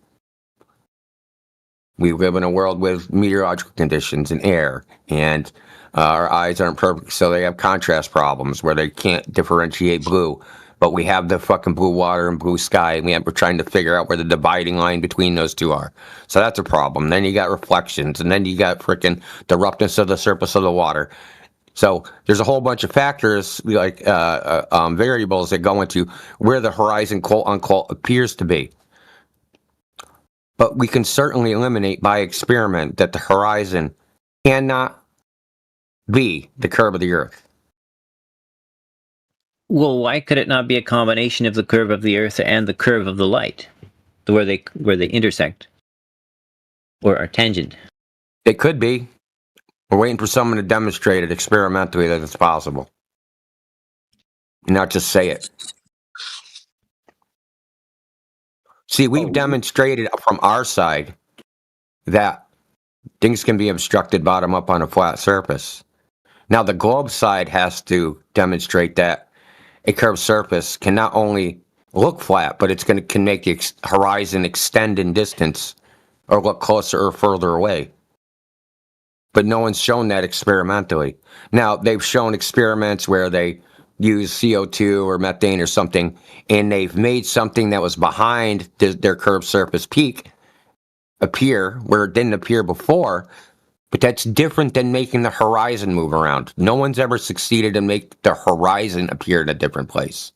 We live in a world with meteorological conditions and air, and our eyes aren't perfect, so they have contrast problems where they can't differentiate blue. But we have the fucking blue water and blue sky, and we're trying to figure out where the dividing line between those two are. So that's a problem. Then you got reflections, and then you got frickin' the roughness of the surface of the water. So there's a whole bunch of factors, variables that go into where the horizon, quote unquote, appears to be. But we can certainly eliminate by experiment that the horizon cannot be the curve of the Earth. Well, why could it not be a combination of the curve of the Earth and the curve of the light, where they intersect or are tangent? It could be. We're waiting for someone to demonstrate it experimentally that it's possible, not just say it. See, we've demonstrated from our side that things can be obstructed bottom up on a flat surface. Now, the globe side has to demonstrate that a curved surface can not only look flat, but can make the horizon extend in distance or look closer or further away. But no one's shown that experimentally. Now, they've shown experiments where they use CO2 or methane or something, and they've made something that was behind their curved surface peak appear where it didn't appear before. But that's different than making the horizon move around. No one's ever succeeded in make the horizon appear in a different place.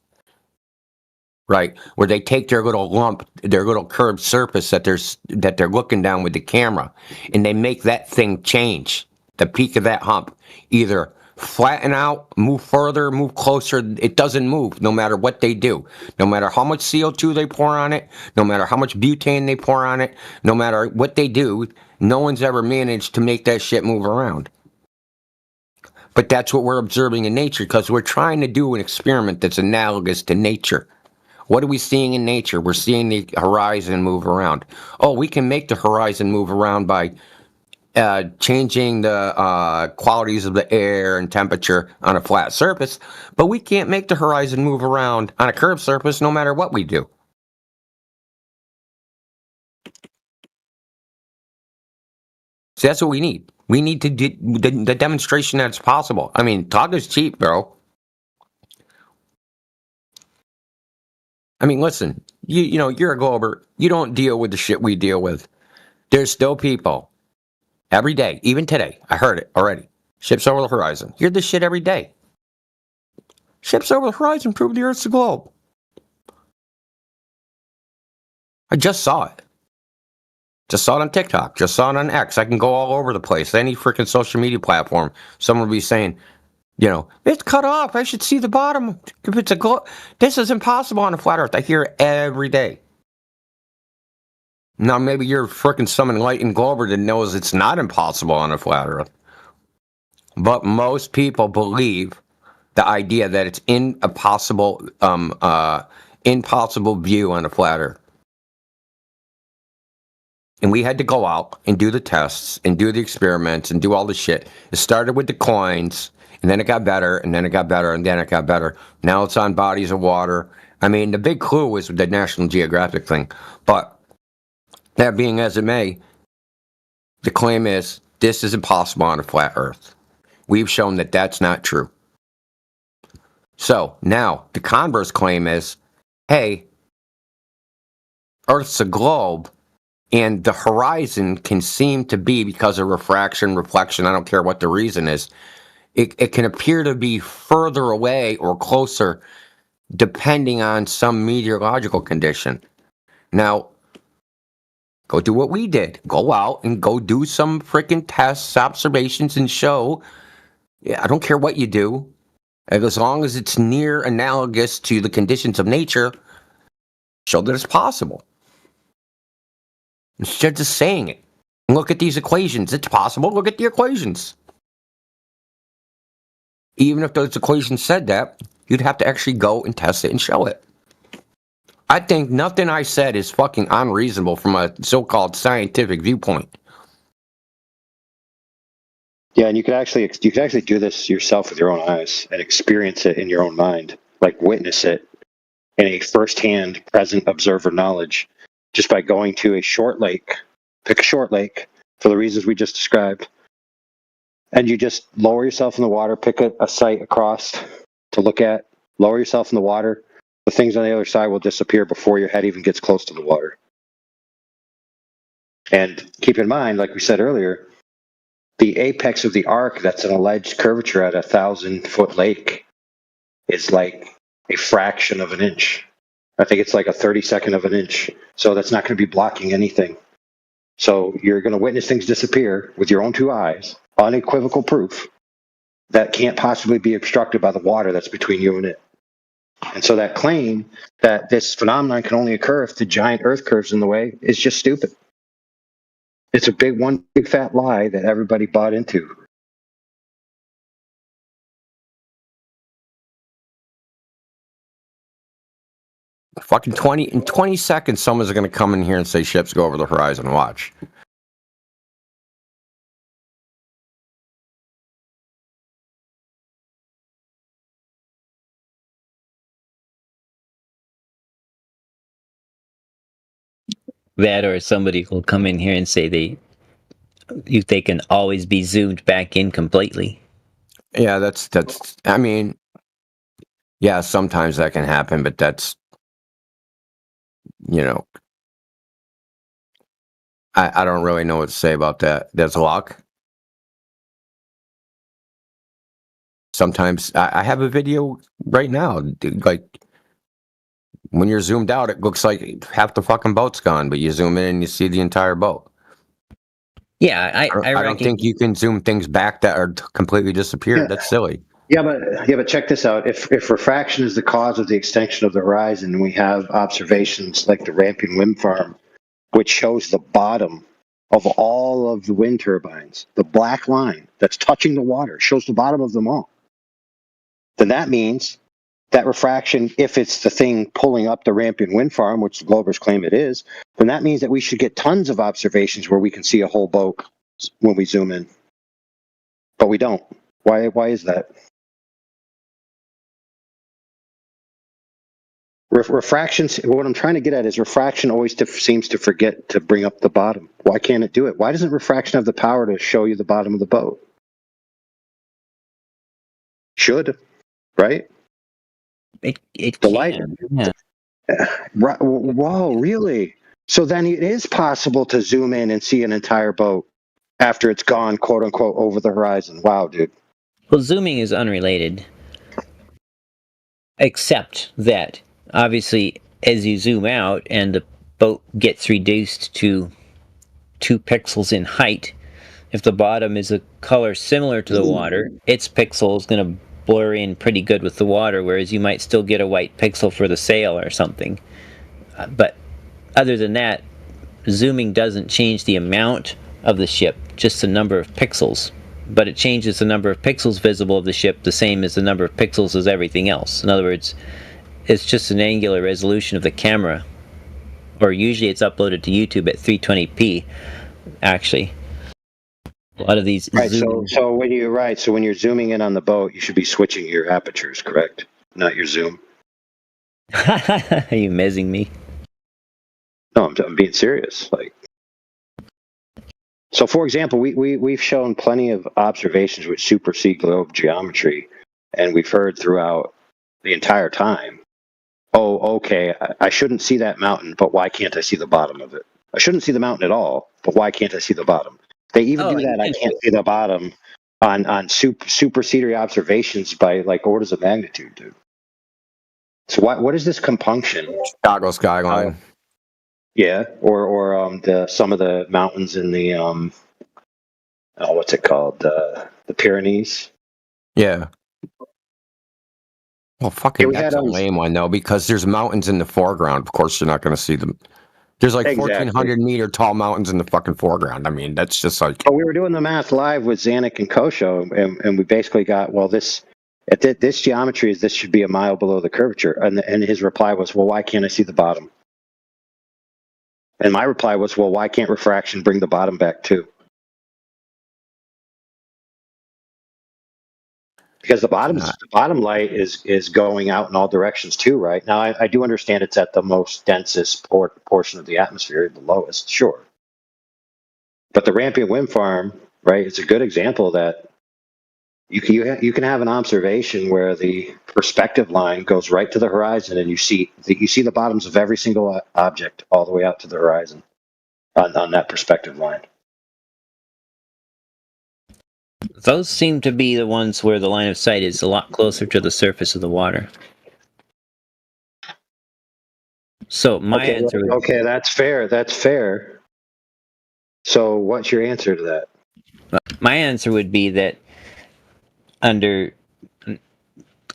Right? Where they take their little lump, their little curved surface that they're looking down with the camera, and they make that thing change. The peak of that hump either flatten out, move further, move closer. It doesn't move no matter what they do. No matter how much CO2 they pour on it, no matter how much butane they pour on it, no matter what they do, no one's ever managed to make that shit move around. But that's what we're observing in nature because we're trying to do an experiment that's analogous to nature. What are we seeing in nature? We're seeing the horizon move around. Oh, we can make the horizon move around by changing the qualities of the air and temperature on a flat surface, but we can't make the horizon move around on a curved surface no matter what we do. So that's what we need. We need to do the demonstration that it's possible. I mean, talk is cheap, bro. I mean, listen, you know, you're a Glober. You don't deal with the shit we deal with. There's still people every day, even today. I heard it already. Ships over the horizon. Hear this shit every day. Ships over the horizon prove the Earth's a globe. I just saw it. Just saw it on TikTok. Just saw it on X. I can go all over the place. Any freaking social media platform. Someone will be saying, you know, it's cut off. I should see the bottom. If it's a globe, this is impossible on a flat Earth. I hear it every day. Now, maybe you're freaking some enlightened Glober that knows it's not impossible on a flat Earth. But most people believe the idea that it's impossible view on a flat Earth. And we had to go out and do the tests and do the experiments and do all the shit. It started with the coins, and then it got better, and then it got better, and then it got better. Now it's on bodies of water. I mean, the big clue was the National Geographic thing. But that being as it may, the claim is this is impossible on a flat Earth. We've shown that that's not true. So now the converse claim is, hey, Earth's a globe, and the horizon can seem to be, because of refraction, reflection, I don't care what the reason is, it can appear to be further away or closer depending on some meteorological condition. Now, go do what we did. Go out and go do some freaking tests, observations, and show. Yeah, I don't care what you do. As long as it's near analogous to the conditions of nature, show that it's possible. Instead of just saying it. Look at these equations. It's possible. Look at the equations. Even if those equations said that, you'd have to actually go and test it and show it. I think nothing I said is fucking unreasonable from a so-called scientific viewpoint. Yeah, and you could actually do this yourself with your own eyes and experience it in your own mind, like witness it in a first-hand, present observer knowledge, just by going to a short lake. Pick a short lake for the reasons we just described, and you just lower yourself in the water. Pick a site across to look at. Lower yourself in the water. The things on the other side will disappear before your head even gets close to the water. And keep in mind, like we said earlier, the apex of the arc that's an alleged curvature at 1,000-foot lake is like a fraction of an inch. I think it's like a 32nd of an inch. So that's not going to be blocking anything. So you're going to witness things disappear with your own two eyes, unequivocal proof that can't possibly be obstructed by the water that's between you and it. And so that claim that this phenomenon can only occur if the giant earth curves in the way is just stupid. It's one big fat lie that everybody bought into. Fucking 20 seconds, someone's going to come in here and say ships go over the horizon. Watch. That or somebody will come in here and say they can always be zoomed back in completely. Yeah, that's. I mean, yeah, sometimes that can happen, but that's, you know, I don't really know what to say about that. That's luck. Sometimes I have a video right now, like when you're zoomed out, it looks like half the fucking boat's gone, but you zoom in and you see the entire boat. Yeah, I I don't reckon. think you can zoom things back that are completely disappeared. Yeah. That's silly. Yeah, but check this out. If refraction is the cause of the extension of the horizon, and we have observations like the Rampion Wind Farm, which shows the bottom of all of the wind turbines, the black line that's touching the water shows the bottom of them all. Then that means that refraction, if it's the thing pulling up the Rampion Wind Farm, which the Globers claim it is, then that means that we should get tons of observations where we can see a whole boat when we zoom in. But we don't. Why is that? Refraction, what I'm trying to get at is refraction always seems to forget to bring up the bottom. Why can't it do it? Why doesn't refraction have the power to show you the bottom of the boat? Should, right? It The can. light. Yeah. Right, whoa, really? So then it is possible to zoom in and see an entire boat after it's gone, quote unquote, over the horizon. Wow, dude. Well, zooming is unrelated, except that obviously as you zoom out and the boat gets reduced to 2 pixels in height, if the bottom is a color similar to the water, its pixel is going to blur in pretty good with the water, whereas you might still get a white pixel for the sail or something. But other than that, zooming doesn't change the amount of the ship, just the number of pixels. But it changes the number of pixels visible of the ship the same as the number of pixels as everything else. In other words, it's just an angular resolution of the camera. Or usually it's uploaded to YouTube at 320p, actually. A lot of these Right. So when you're zooming in on the boat, you should be switching your apertures, correct? Not your zoom. Are you mezzing me? No, I'm being serious. Like, so for example, we've shown plenty of observations which supersede globe geometry, and we've heard throughout the entire time, oh, okay, I shouldn't see that mountain, but why can't I see the bottom of it? I shouldn't see the mountain at all, but why can't I see the bottom? They even do that. I can't see the bottom on supersedery observations by like orders of magnitude, dude. So what is this compunction? Chicago skyline. Yeah, or some of the mountains in the what's it called? The Pyrenees. Yeah. Well, fucking, Yeah, that's a lame one though, because there's mountains in the foreground. Of course, you're not going to see them. There's like Exactly. 1,400-meter tall mountains in the fucking foreground. I mean, that's just like. But we were doing the math live with Zanuck and Kosho, and we basically got, well, this geometry is this should be a mile below the curvature, and his reply was, well, why can't I see the bottom? And my reply was, well, why can't refraction bring the bottom back too? Because the bottom light is going out in all directions too, right? Now I do understand it's at the most densest portion of the atmosphere, the lowest, sure. But the Rampion Wind Farm, right? It's a good example that you can have an observation where the perspective line goes right to the horizon, and you see the bottoms of every single object all the way out to the horizon on that perspective line. Those seem to be the ones where the line of sight is a lot closer to the surface of the water. So my answer would... Okay, that's fair. That's fair. So what's your answer to that? My answer would be that under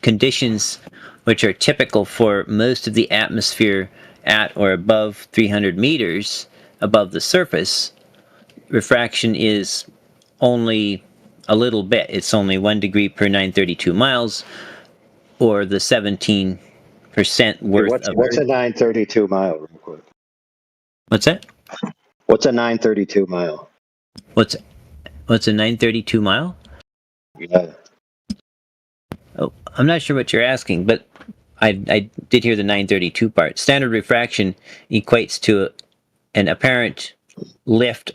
conditions which are typical for most of the atmosphere at or above 300 meters above the surface, refraction is only a little bit. It's only 1 degree per 932 miles, or the 17% worth of... What's a 932 mile, real quick? What's that? What's a 932 mile? What's a 932 mile? Yeah. Oh, I'm not sure what you're asking, but I did hear the 932 part. Standard refraction equates to an apparent lift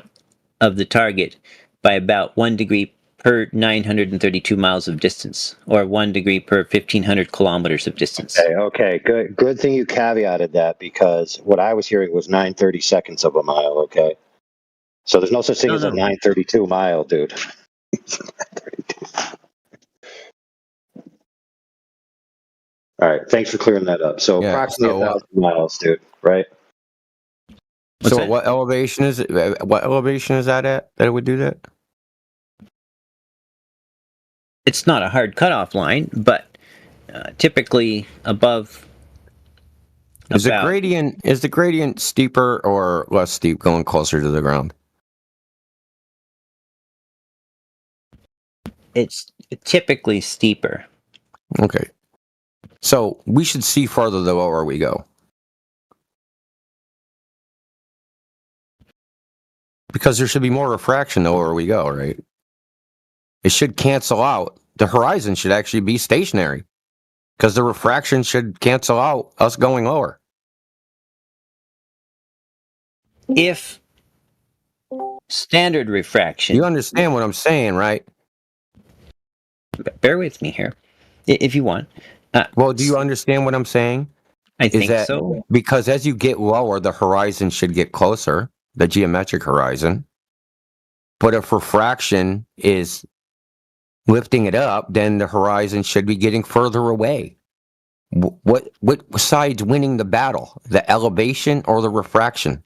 of the target by about 1 degree per 932 miles of distance, or 1 degree per 1,500 kilometers of distance. Okay, good thing you caveated that, because what I was hearing was 930 seconds of a mile, okay? So there's no such thing as a 932 mile, dude. All right, thanks for clearing that up. So approximately 1,000 miles, dude, right? What's So that? what elevation is it? What elevation is that at? That it would do that? It's not a hard cutoff line, but typically above Is the about gradient steeper or less steep going closer to the ground? it's typically steeper. Okay. So we should see farther the lower we go. Because there should be more refraction the lower we go, right? It should cancel out. The horizon should actually be stationary. Because the refraction should cancel out us going lower. If standard refraction, You understand what I'm saying, right? bear with me here, if you want. Well, do you understand what I'm saying? I think that so. Because as you get lower, the horizon should get closer, the geometric horizon. But if refraction is lifting it up, then the horizon should be getting further away. What side's winning the battle? The elevation or the refraction?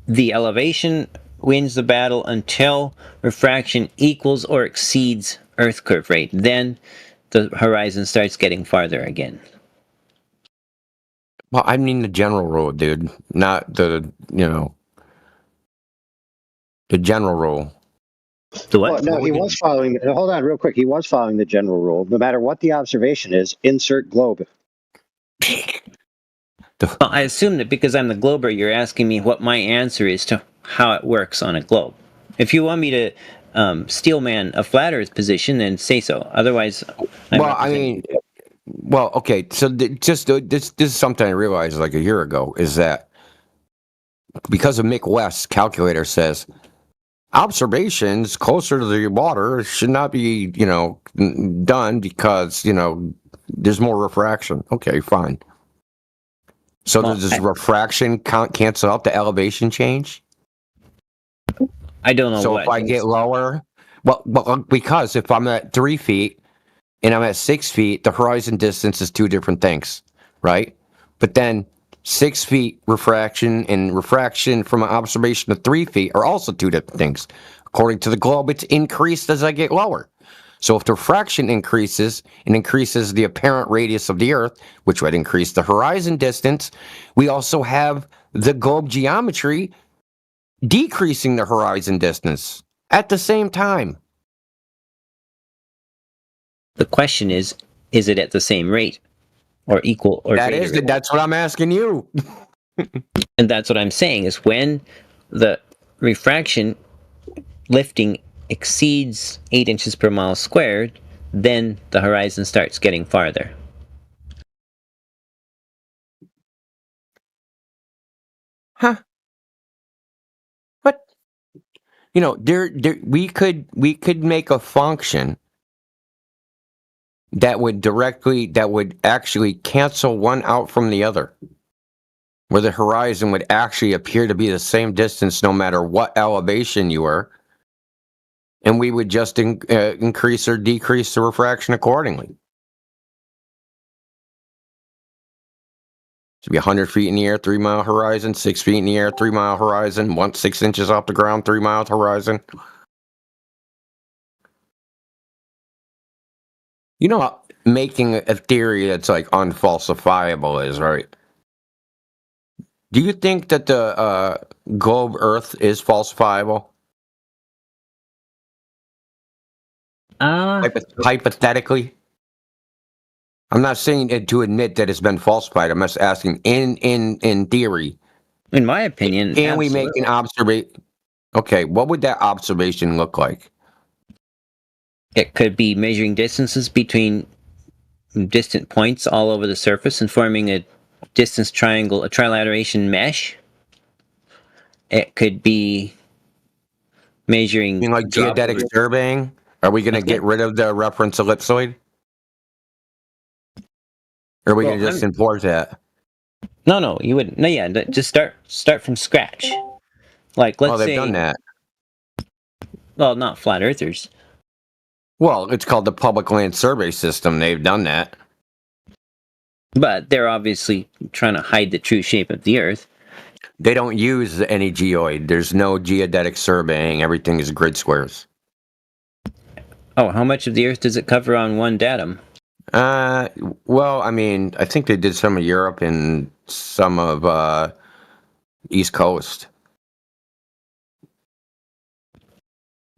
The elevation wins the battle until refraction equals or exceeds Earth curve rate. Then the horizon starts getting farther again. Well, I mean the general rule, dude, not the general rule. The what? Well, no, he was following. Hold on, real quick. He was following the general rule. No matter what the observation is, insert globe. Well, I assume that because I'm the glober, you're asking me what my answer is to how it works on a globe. If you want me to steelman a flat Earth position, then say so. Otherwise, okay. So this is something I realized like a year ago is that because of Mick West's calculator says observations closer to the water should not be done because there's more refraction. Okay, fine. So does refraction cancel out the elevation change? I don't know. So if I get lower, well, because if I'm at 3 feet and I'm at 6 feet, the horizon distance is two different things, right? But then 6 feet refraction and refraction from an observation of 3 feet are also two different things. According to the globe, it's increased as I get lower. So if the refraction increases and increases the apparent radius of the Earth, which would increase the horizon distance, we also have the globe geometry decreasing the horizon distance at the same time. The question is it at the same rate or equal or greater? That's what I'm asking you. And that's what I'm saying is when the refraction lifting exceeds 8 inches per mile squared, then the horizon starts getting farther. Huh? But we could make a function that would actually cancel one out from the other, where the horizon would actually appear to be the same distance no matter what elevation you were, and we would just increase or decrease the refraction accordingly. Should be 100 feet in the air, 3 mile horizon, 6 feet in the air, 3 mile horizon, 6 inches off the ground, 3 mile horizon. Making a theory that's like unfalsifiable is right. Do you think that the globe Earth is falsifiable? Hypothetically, I'm not saying it to admit that it's been falsified. I'm just asking, in theory. In my opinion, can we make an observation? Okay, what would that observation look like? It could be measuring distances between distant points all over the surface and forming a distance triangle, a trilateration mesh. It could be measuring. You mean like geodetic surveying? Are we going to get rid of the reference ellipsoid? Or are we going to just import that? No, you wouldn't. No, yeah, just start from scratch. Like, let's say. They've done that. Well, not flat earthers. Well, it's called the Public Land Survey System. They've done that. But they're obviously trying to hide the true shape of the Earth. They don't use any geoid. There's no geodetic surveying. Everything is grid squares. Oh, how much of the Earth does it cover on one datum? Well, I mean, I think they did some of Europe and some of East Coast.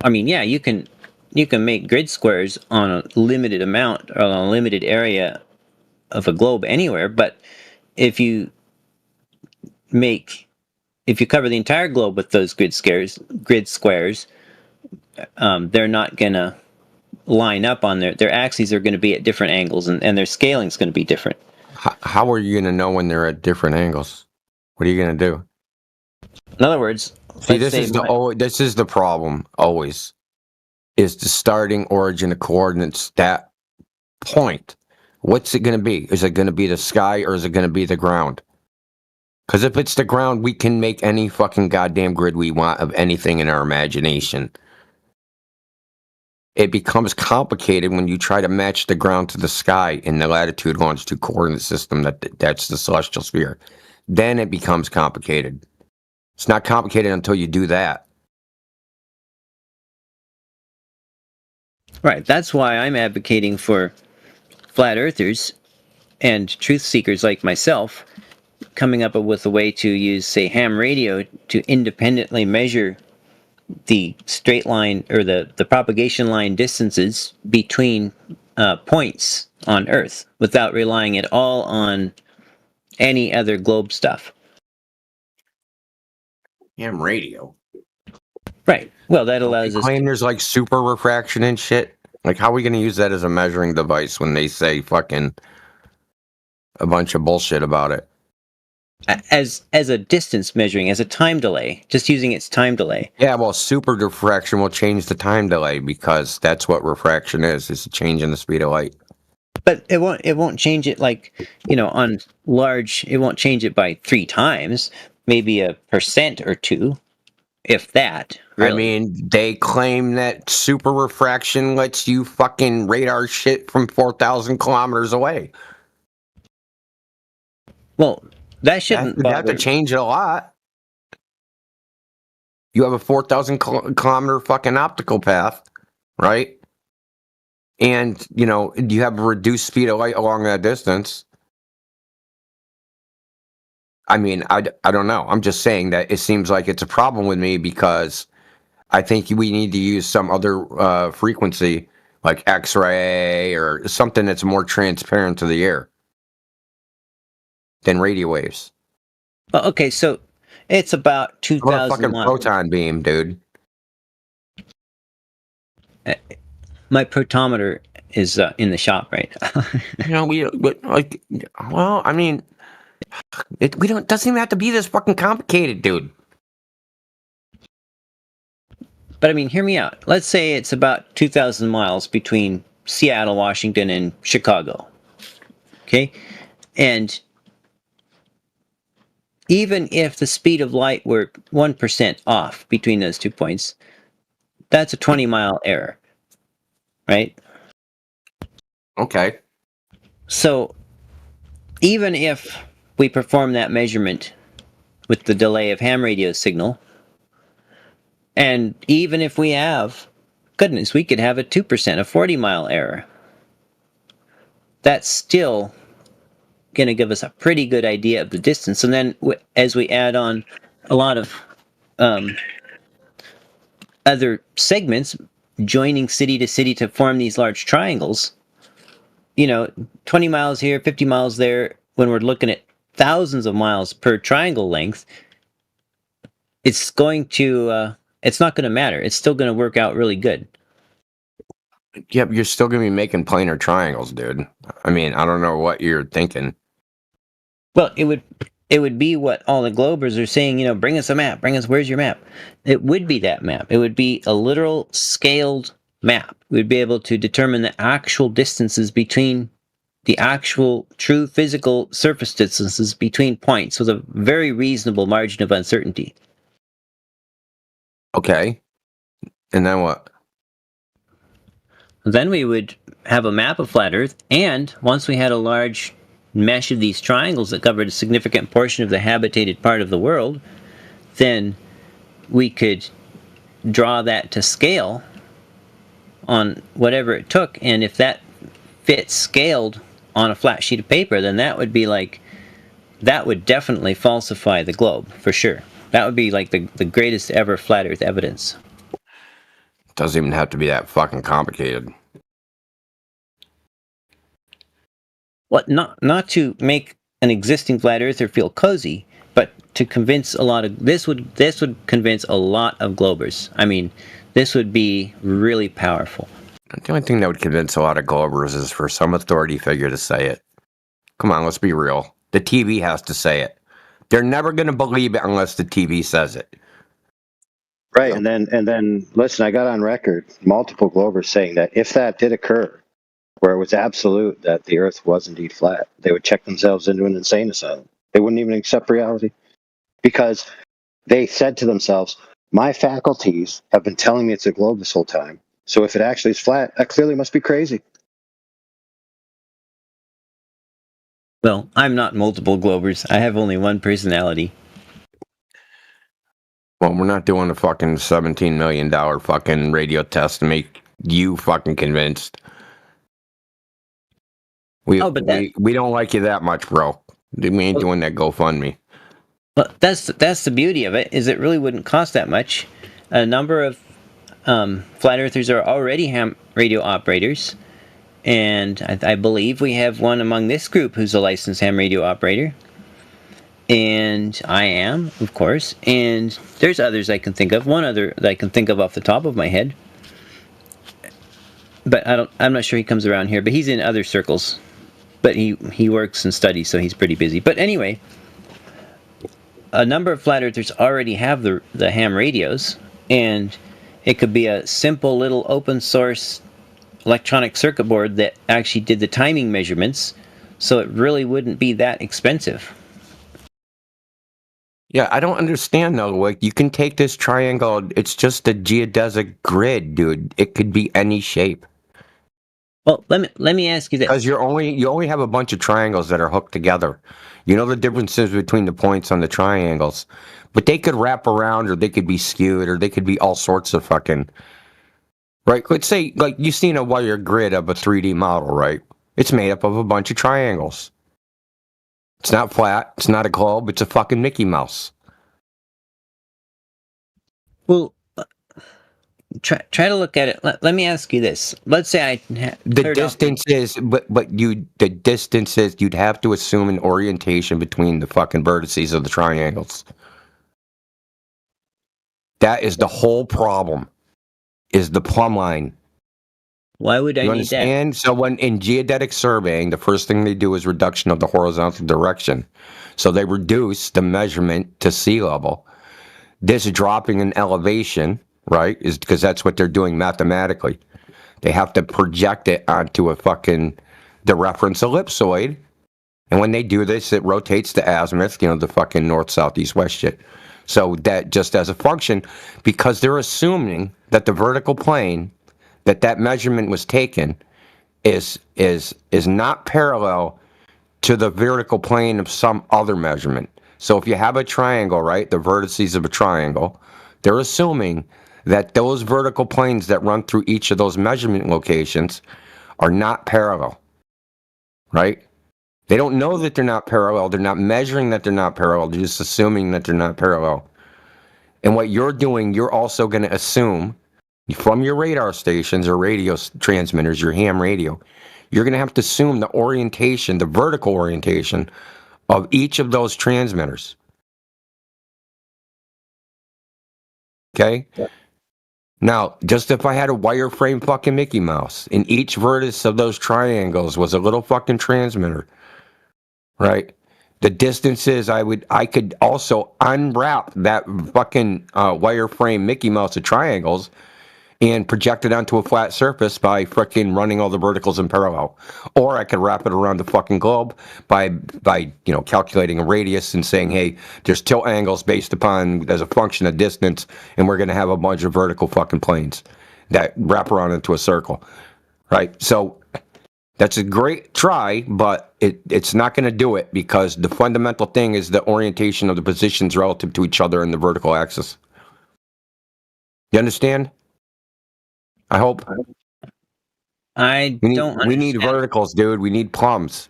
I mean, yeah, you can make grid squares on a limited amount or on a limited area of a globe anywhere, but if you cover the entire globe with those grid squares, they're not gonna line up on their axes are going to be at different angles, and their scaling is going to be different. How are you going to know when they're at different angles? What are you going to do? In other words, see, this is the problem. Always is the starting origin of coordinates. That point. What's it going to be? Is it going to be the sky or is it going to be the ground? Because if it's the ground, we can make any fucking goddamn grid we want of anything in our imagination. It becomes complicated when you try to match the ground to the sky in the latitude, longitude coordinate system that's the celestial sphere. Then it becomes complicated. It's not complicated until you do that. Right. That's why I'm advocating for flat earthers and truth seekers like myself coming up with a way to use, say, ham radio to independently measure the straight line or the propagation line distances between points on Earth without relying at all on any other globe stuff. Ham radio. Right. Well, that allows us. Claim there's like super refraction and shit. Like, how are we going to use that as a measuring device when they say fucking a bunch of bullshit about it? As a distance measuring, as a time delay, just using its time delay. Yeah, well, super refraction will change the time delay because that's what refraction is a change in the speed of light. But it won't change it like, on large, it won't change it by 3 times, maybe 1% or 2, if that. Really. I mean, they claim that super refraction lets you fucking radar shit from 4,000 kilometers away. Well, that shouldn't bother. Have to change it a lot. You have a 4,000 kilometer fucking optical path, right? And, you have a reduced speed of light along that distance. I mean, I don't know. I'm just saying that it seems like it's a problem with me because I think we need to use some other frequency, like X-ray or something that's more transparent to the air than radio waves. Well, okay, so it's about 2,000 fucking miles. Proton beam, dude. My protometer is in the shop right now. Well, I mean, it doesn't even have to be this fucking complicated, dude. But I mean, hear me out. Let's say it's about 2,000 miles between Seattle, Washington, and Chicago. Okay? And even if the speed of light were 1% off between those 2 points, that's a 20-mile error. Right? Okay. So, even if we perform that measurement with the delay of ham radio signal, and even if we have, goodness, we could have a 2%, a 40-mile error. That's still going to give us a pretty good idea of the distance. And then as we add on a lot of other segments, joining city to city to form these large triangles, 20 miles here, 50 miles there, when we're looking at thousands of miles per triangle length, it's not going to matter. It's still going to work out really good. Yep, you're still going to be making planar triangles, dude. I mean, I don't know what you're thinking. Well, it would be what all the globers are saying, bring us a map, where's your map? It would be that map. It would be a literal scaled map. We'd be able to determine the actual distances between the actual true physical surface distances between points with a very reasonable margin of uncertainty. Okay. And then what? Then we would have a map of flat Earth, and once we had a large mesh of these triangles that covered a significant portion of the habitated part of the world, then we could draw that to scale on whatever it took, and if that fits scaled on a flat sheet of paper, then that would be like, that would definitely falsify the globe, for sure. That would be like the greatest ever flat earth evidence. Doesn't even have to be that fucking complicated. What, not to make an existing flat earther feel cozy, but to convince a lot of, this would convince a lot of globers. I mean, this would be really powerful. The only thing that would convince a lot of globers is for some authority figure to say it. Come on, let's be real. The TV has to say it. They're never going to believe it unless the TV says it. Right, and then listen, I got on record multiple globers saying that if that did occur, where it was absolute that the Earth was indeed flat, they would check themselves into an insane asylum. They wouldn't even accept reality because they said to themselves, "My faculties have been telling me it's a globe this whole time. So if it actually is flat, that clearly must be crazy." Well, I'm not multiple globers. I have only one personality. Well, we're not doing a fucking $17 million fucking radio test to make you fucking convinced. We don't like you that much, bro. We ain't doing that GoFundMe. Well, that's the beauty of it, is it really wouldn't cost that much. A number of flat earthers are already ham radio operators, and I believe we have one among this group who's a licensed ham radio operator. And I am, of course, and there's others I can think of. One other that I can think of off the top of my head, but I'm not sure he comes around here. But he's in other circles. But he works and studies, so he's pretty busy. But anyway, a number of flat earthers already have the ham radios, and it could be a simple little open source electronic circuit board that actually did the timing measurements, so it really wouldn't be that expensive. Yeah, I don't understand though. Like, you can take this triangle, it's just a geodesic grid, dude. It could be any shape. Well, let me ask you this. Because you only have a bunch of triangles that are hooked together. You know the differences between the points on the triangles. But they could wrap around, or they could be skewed, or they could be all sorts of fucking... Right? Let's say, like, you've seen a wire grid of a 3D model, right? It's made up of a bunch of triangles. It's not flat. It's not a globe. It's a fucking Mickey Mouse. Well, try to look at it. Let me ask you this. Let's say the distance is, the distance is, you'd have to assume an orientation between the fucking vertices of the triangles. That is the whole problem. Is the plumb line. Why would I you need understand? that? So when in geodetic surveying, the first thing they do is reduction of the horizontal direction. So they reduce the measurement to sea level. This dropping in elevation, right, is because that's what they're doing mathematically. They have to project it onto the reference ellipsoid. And when they do this, it rotates the azimuth, the fucking north, south, east, west shit. So that just as a function, because they're assuming that the vertical plane that measurement was taken is not parallel to the vertical plane of some other measurement. So if you have a triangle, right, the vertices of a triangle, they're assuming that those vertical planes that run through each of those measurement locations are not parallel, right? They don't know that they're not parallel. They're not measuring that they're not parallel. They're just assuming that they're not parallel. And what you're doing, you're also going to assume from your radar stations or radio transmitters, your ham radio, you're going to have to assume the orientation, the vertical orientation of each of those transmitters. Okay? Yeah. Now, just if I had a wireframe fucking Mickey Mouse, and each vertex of those triangles was a little fucking transmitter, right? The distances, I could also unwrap that fucking wireframe Mickey Mouse of triangles and project it onto a flat surface by frickin' running all the verticals in parallel. Or I could wrap it around the fucking globe by calculating a radius and saying, hey, there's tilt angles based upon, as a function of distance, and we're going to have a bunch of vertical fucking planes that wrap around into a circle, right? So That's a great try, but it's not going to do it because the fundamental thing is the orientation of the positions relative to each other in the vertical axis. You understand? I hope. I We don't understand. we need verticals, dude. We need plums.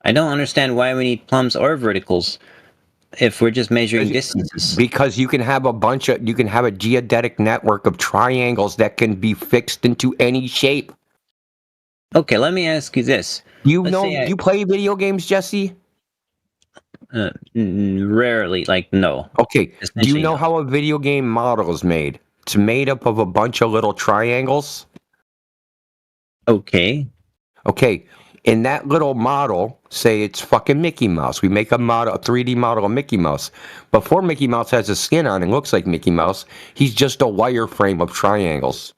I don't understand why we need plums or verticals if we're just measuring distances. Because you can have a geodetic network of triangles that can be fixed into any shape. Okay, let me ask you this. Let's say You play video games, Jesse? Rarely, no. Okay. Do you know how a video game model is made? It's made up of a bunch of little triangles. Okay. Okay. In that little model, say it's fucking Mickey Mouse. We make a 3D model of Mickey Mouse. Before Mickey Mouse has a skin on and looks like Mickey Mouse, he's just a wireframe of triangles.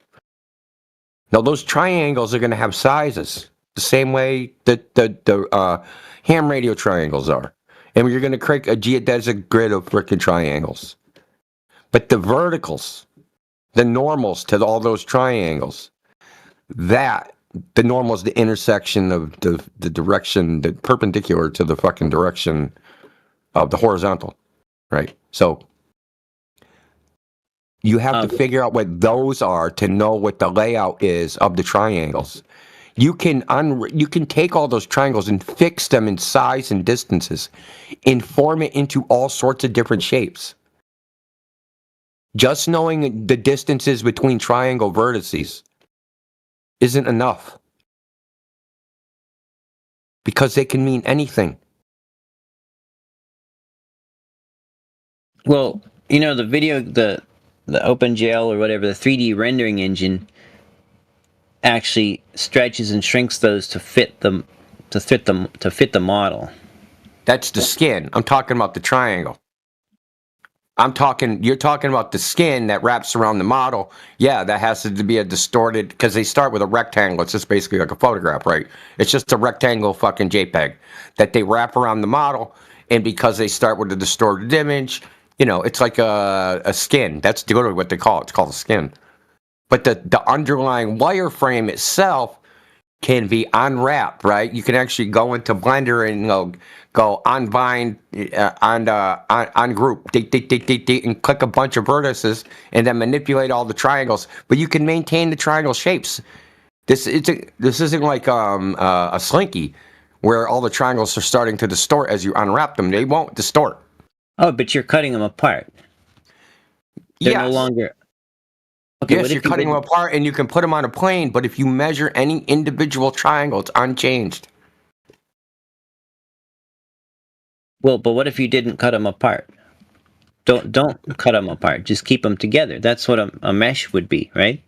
Now, those triangles are going to have sizes the same way that the ham radio triangles are. And you're going to create a geodesic grid of freaking triangles. But the verticals, the normals to all those triangles, the normal is the intersection of the direction, the perpendicular to the fucking direction of the horizontal, right? So you have to figure out what those are to know what the layout is of the triangles. You can take all those triangles and fix them in size and distances and form it into all sorts of different shapes. Just knowing the distances between triangle vertices isn't enough. Because they can mean anything. Well, the OpenGL or whatever, the 3D rendering engine actually stretches and shrinks those to fit the model. That's the skin. I'm talking about the triangle. You're talking about the skin that wraps around the model. Yeah, that has to be a distorted, because they start with a rectangle. It's just basically like a photograph, right? It's just a rectangle fucking JPEG that they wrap around the model. And because they start with a distorted image, it's like a skin. That's literally what they call it. It's called a skin. But the underlying wireframe itself can be unwrapped, right? You can actually go into Blender and go unbind, ungroup, and click a bunch of vertices, and then manipulate all the triangles. But you can maintain the triangle shapes. This isn't like a Slinky, where all the triangles are starting to distort as you unwrap them. They won't distort. Oh, but you're cutting them apart. They're no longer. Okay, yes, you're cutting them apart, and you can put them on a plane. But if you measure any individual triangle, it's unchanged. Well, but what if you didn't cut them apart? Don't cut them apart. Just keep them together. That's what a mesh would be, right?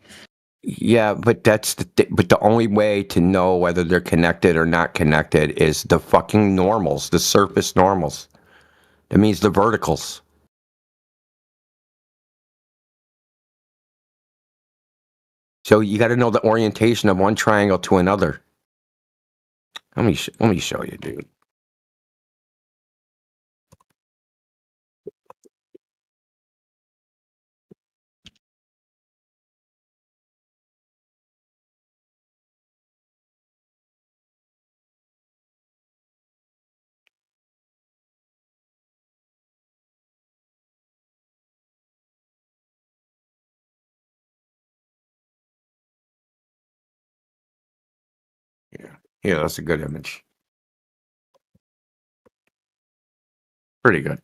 Yeah, but but the only way to know whether they're connected or not connected is the fucking normals, the surface normals. That means the verticals. So you got to know the orientation of one triangle to another. Let me show you, dude. Yeah, that's a good image. Pretty good.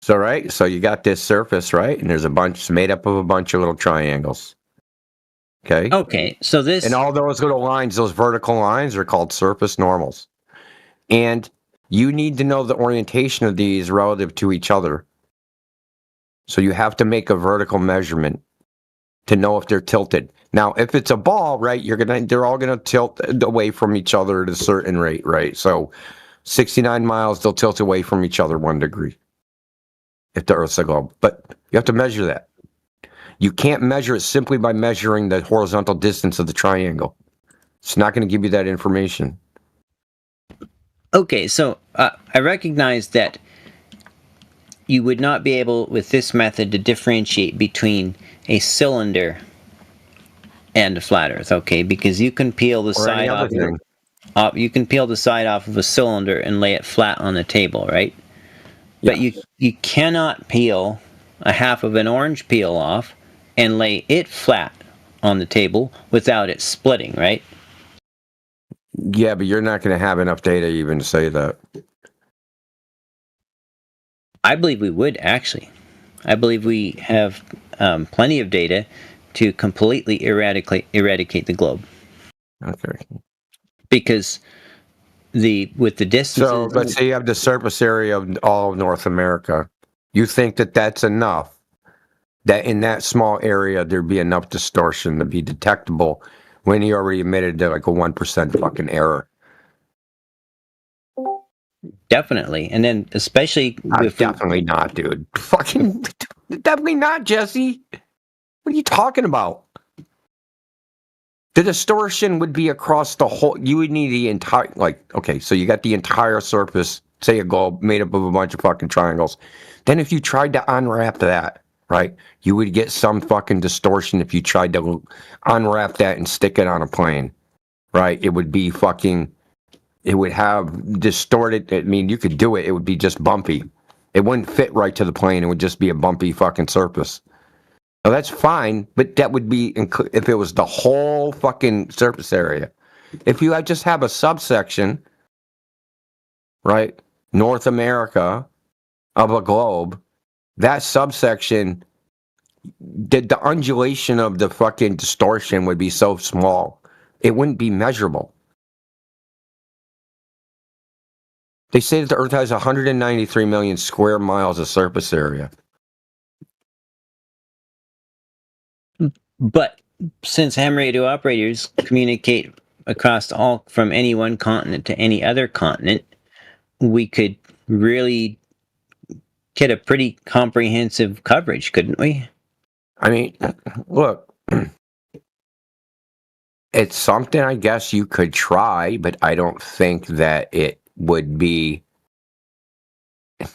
So, right, so you got this surface, right? And there's it's made up of a bunch of little triangles. Okay? Okay, so this... And all those little lines, those vertical lines are called surface normals. And you need to know the orientation of these relative to each other. So you have to make a vertical measurement to know if they're tilted. Now, if it's a ball, right, they're all gonna tilt away from each other at a certain rate, right? So 69 miles, they'll tilt away from each other 1 degree if the Earth's a globe. But you have to measure that. You can't measure it simply by measuring the horizontal distance of the triangle. It's not going to give you that information. Okay, so I recognize that you would not be able, with this method, to differentiate between a cylinder and a flat Earth, okay? Because you can peel the Or any side other off. thing. You can peel the side off of a cylinder and lay it flat on the table, right? But you cannot peel a half of an orange peel off and lay it flat on the table without it splitting, right? Yeah, but you're not going to have enough data even to say that. I believe we would, actually. I believe we have plenty of data to completely eradicate the globe. Okay. Because with the distances... So let's say you have the surface area of all of North America. You think that that's enough? That in that small area there'd be enough distortion to be detectable when you already admitted to like a 1% fucking error? Definitely. And then especially... Definitely not, dude. Fucking... Definitely not, Jesse. What are you talking about? The distortion would be across the whole... You would need the entire... Like, okay, so you got the entire surface, say a globe, made up of a bunch of fucking triangles. Then if you tried to unwrap that, right, you would get some fucking distortion if you tried to unwrap that and stick it on a plane, right? It would be fucking... It would have distorted... I mean, you could do it. It would be just bumpy. It wouldn't fit right to the plane. It would just be a bumpy fucking surface. Now, that's fine, but that would be if it was the whole fucking surface area. If you just have a subsection, right, North America of a globe, that subsection, the undulation of the fucking distortion would be so small, it wouldn't be measurable. They say that the Earth has 193 million square miles of surface area. But since ham radio operators communicate across all from any one continent to any other continent, we could really get a pretty comprehensive coverage, couldn't we? I mean, look, it's something I guess you could try, but I don't think that it would be...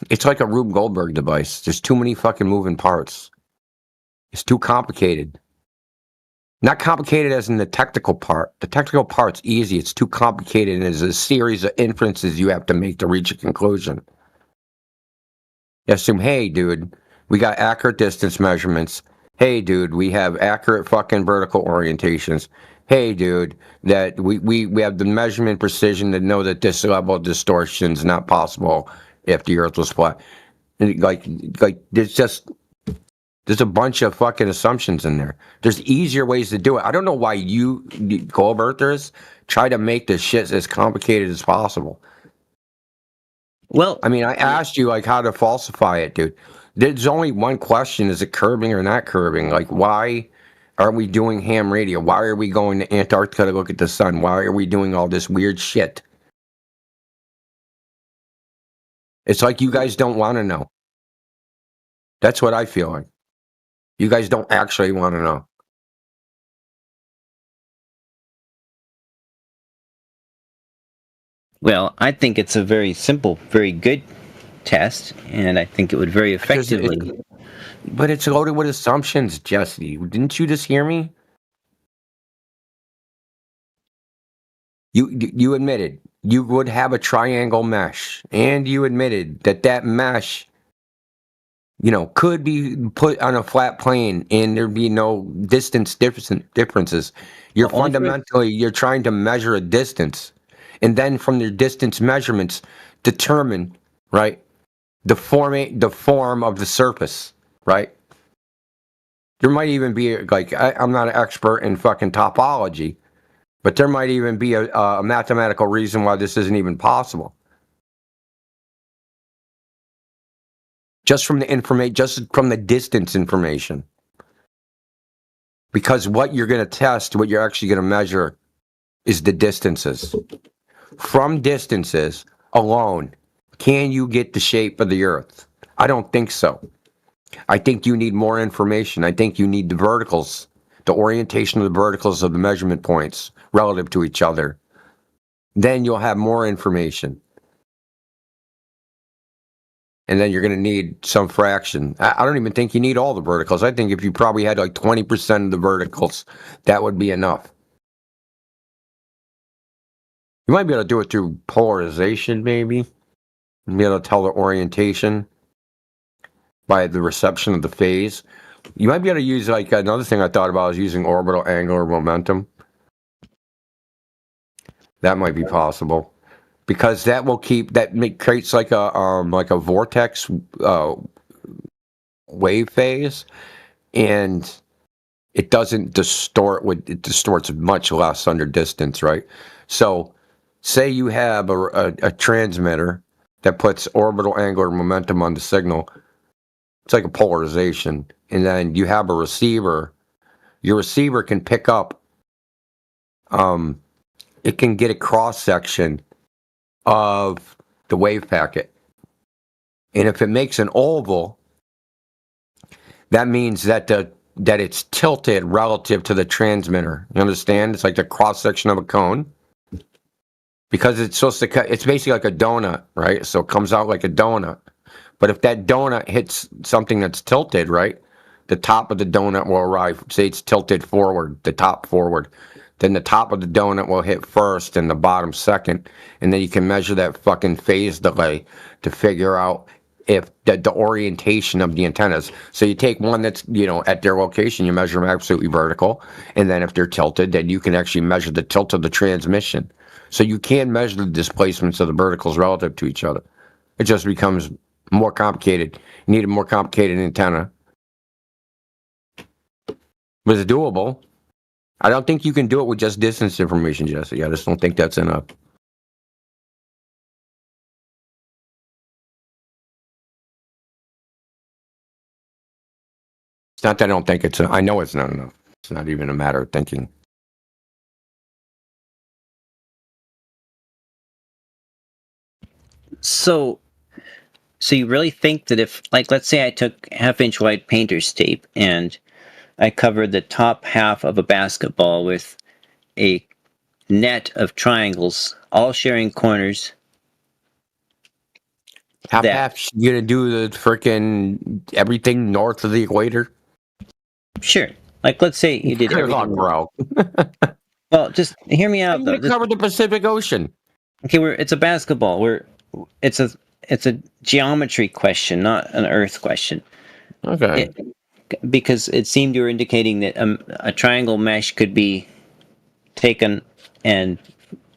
It's like a Rube Goldberg device. There's too many fucking moving parts. It's too complicated. Not complicated as in the technical part. The technical part's easy. It's too complicated, and there's a series of inferences you have to make to reach a conclusion. You assume, hey, dude, we got accurate distance measurements. Hey, dude, we have accurate fucking vertical orientations. Hey, dude, that we have the measurement precision to know that this level of distortion is not possible if the Earth was flat. Like there's a bunch of fucking assumptions in there. There's easier ways to do it. I don't know why you globe earthers try to make this shit as complicated as possible. Well, I mean, I asked you like how to falsify it, dude. There's only one question: is it curving or not curving? Like, why are we doing ham radio? Why are we going to Antarctica to look at the sun? Why are we doing all this weird shit? It's like you guys don't want to know. That's what I feel like. You guys don't actually want to know. Well, I think it's a very simple, very good test, and I think it would very effectively... But it's loaded with assumptions, Jesse. Didn't you just hear me? You admitted you would have a triangle mesh, and you admitted that mesh, you know, could be put on a flat plane and there'd be no distance differences. You're fundamentally, you're trying to measure a distance, and then from your distance measurements, determine, right, the form of the surface, right? There might even be, like, I'm not an expert in fucking topology, but there might even be a mathematical reason why this isn't even possible. Just from the information, just from the distance information. Because what you're going to test, what you're actually going to measure, is the distances. From distances alone, can you get the shape of the Earth? I don't think so. I think you need more information. I think you need the verticals, the orientation of the verticals of the measurement points relative to each other. Then you'll have more information. and then you're going to need some fraction. I don't even think you need all the verticals. I think if you probably had like 20% of the verticals, that would be enough. You might be able to do it through polarization, maybe. Be able to tell the orientation by the reception of the phase. You might be able to use, like, another thing I thought about is using orbital angular momentum. That might be possible, because that will creates like a vortex wave phase, and it doesn't distort. It distorts much less under distance, right? So, say you have a transmitter that puts orbital angular momentum on the signal. It's like a polarization. And then you have a receiver. Your receiver can pick up, it can get a cross-section of the wave packet. And if it makes an oval, that means that it's tilted relative to the transmitter. You understand? It's like the cross-section of a cone. Because it's supposed to cut, it's basically like a donut, right? So it comes out like a donut. But if that donut hits something that's tilted, right, the top of the donut will arrive. Say it's tilted forward, the top forward. Then the top of the donut will hit first and the bottom second. And then you can measure that fucking phase delay to figure out if the orientation of the antennas. So you take one that's, at their location, you measure them absolutely vertical. And then if they're tilted, then you can actually measure the tilt of the transmission. So you can measure the displacements of the verticals relative to each other. It just becomes more complicated. You need a more complicated antenna. But it's doable. I don't think you can do it with just distance information, Jesse. I just don't think that's enough. It's not that I don't think it's. I know it's not enough. It's not even a matter of thinking. So you really think that if, like, let's say I took half-inch wide painter's tape and I covered the top half of a basketball with a net of triangles, all sharing corners. Half, you gonna do the frickin' everything north of the equator? Sure. Like, let's say you did Good everything. luck, bro. Well, just hear me out, though. You cover the Pacific Ocean. Okay, it's a basketball. It's a geometry question, not an Earth question. Okay. Because it seemed you were indicating that a triangle mesh could be taken and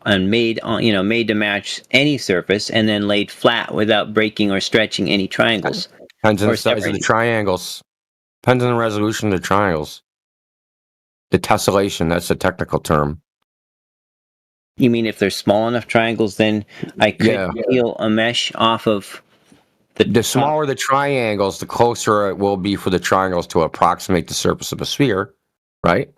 made to match any surface and then laid flat without breaking or stretching any triangles. Depends on the size of the triangles. Depends on the resolution of the triangles. The tessellation, that's a technical term. You mean if they're small enough triangles, then I could peel a mesh off of the smaller the triangles, the closer it will be for the triangles to approximate the surface of a sphere, right?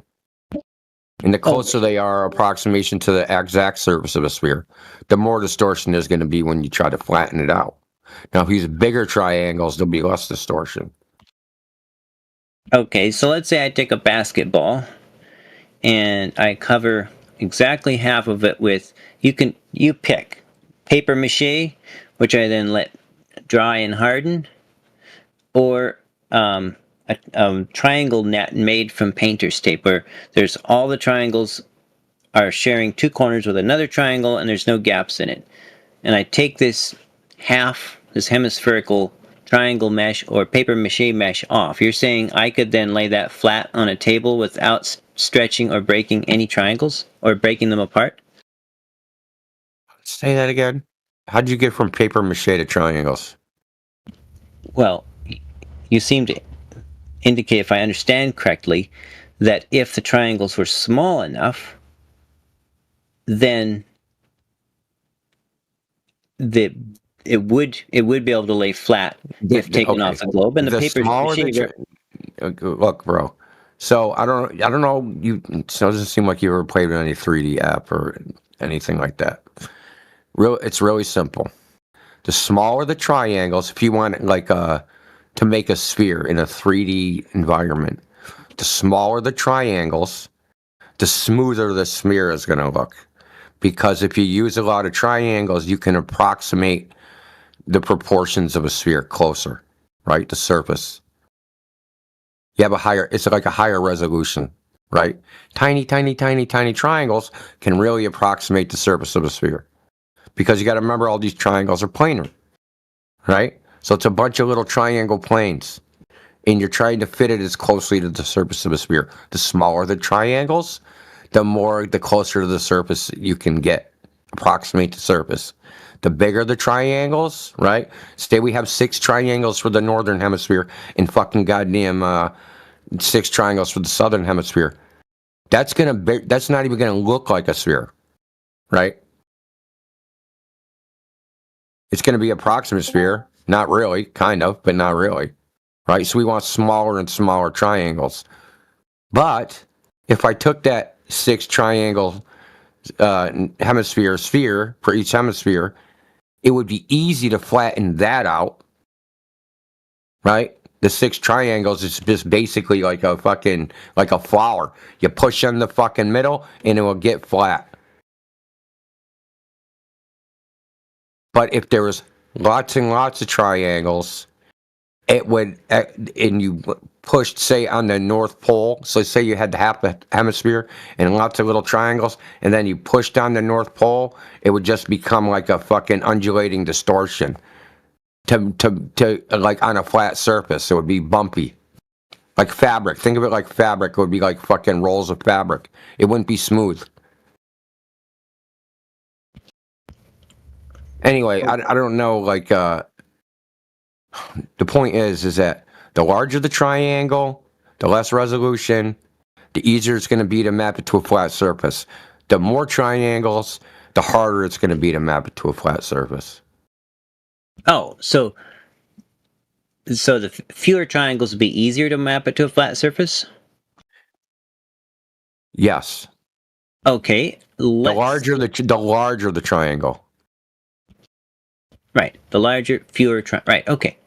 And the closer they are approximation to the exact surface of a sphere, the more distortion there's going to be when you try to flatten it out. Now, if you use bigger triangles, there'll be less distortion. Okay, so let's say I take a basketball and I cover exactly half of it with, you pick paper mache, which I then let dry and harden, or a triangle net made from painter's tape, where there's all the triangles are sharing two corners with another triangle and there's no gaps in it. And I take this hemispherical triangle mesh or paper mache mesh off. You're saying I could then lay that flat on a table without stretching or breaking any triangles or breaking them apart? Say that again. How did you get from paper mache to triangles? Well, you seem to indicate, if I understand correctly, that if the triangles were small enough, then it would be able to lay flat if taken off the globe, and the paper mache. Look, bro. So I don't know. It doesn't seem like you ever played with any 3D app or anything like that. It's really simple. The smaller the triangles, if you want to make a sphere in a 3D environment, the smaller the triangles, the smoother the sphere is going to look. Because if you use a lot of triangles, you can approximate the proportions of a sphere closer, right? The surface. You have a higher, it's like a higher resolution, right? Tiny, tiny, tiny, tiny triangles can really approximate the surface of a sphere. Because you got to remember all these triangles are planar, right? So it's a bunch of little triangle planes. And you're trying to fit it as closely to the surface of a sphere. The smaller the triangles, the closer to the surface you can get. Approximate the surface. The bigger the triangles, right? Say we have 6 triangles for the northern hemisphere and fucking goddamn 6 triangles for the southern hemisphere. That's not even gonna look like a sphere, right? It's gonna be approximate sphere. Not really, kind of, but not really. Right? So we want smaller and smaller triangles. But if I took that 6 triangle sphere for each hemisphere, it would be easy to flatten that out. Right? The 6 triangles is just basically like a flower. You push in the fucking middle and it will get flat. But if there was lots and lots of triangles, it would, and you pushed, say, on the North Pole, so say you had the half hemisphere and lots of little triangles, and then you pushed on the North Pole, it would just become like a fucking undulating distortion to like on a flat surface. It would be bumpy. Like fabric. Think of it like fabric. It would be like fucking rolls of fabric. It wouldn't be smooth. Anyway, I don't know, like, the point is that the larger the triangle, the less resolution, the easier it's going to be to map it to a flat surface. The more triangles, the harder it's going to be to map it to a flat surface. Oh, so the fewer triangles would be easier to map it to a flat surface? Yes. Okay. The larger the triangle. Right. The larger, fewer right. Okay.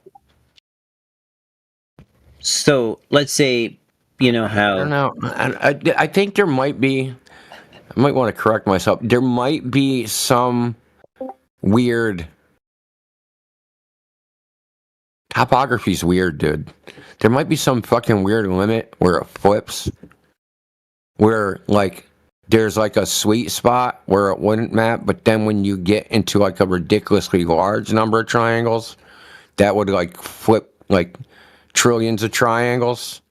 So let's say, you know how. I don't know. I think there might be. I might want to correct myself. There might be some weird. Topography's weird, dude. There might be some fucking weird limit where it flips. Where, like, there's like a sweet spot where it wouldn't map, but then when you get into like a ridiculously large number of triangles, that would like flip like trillions of triangles,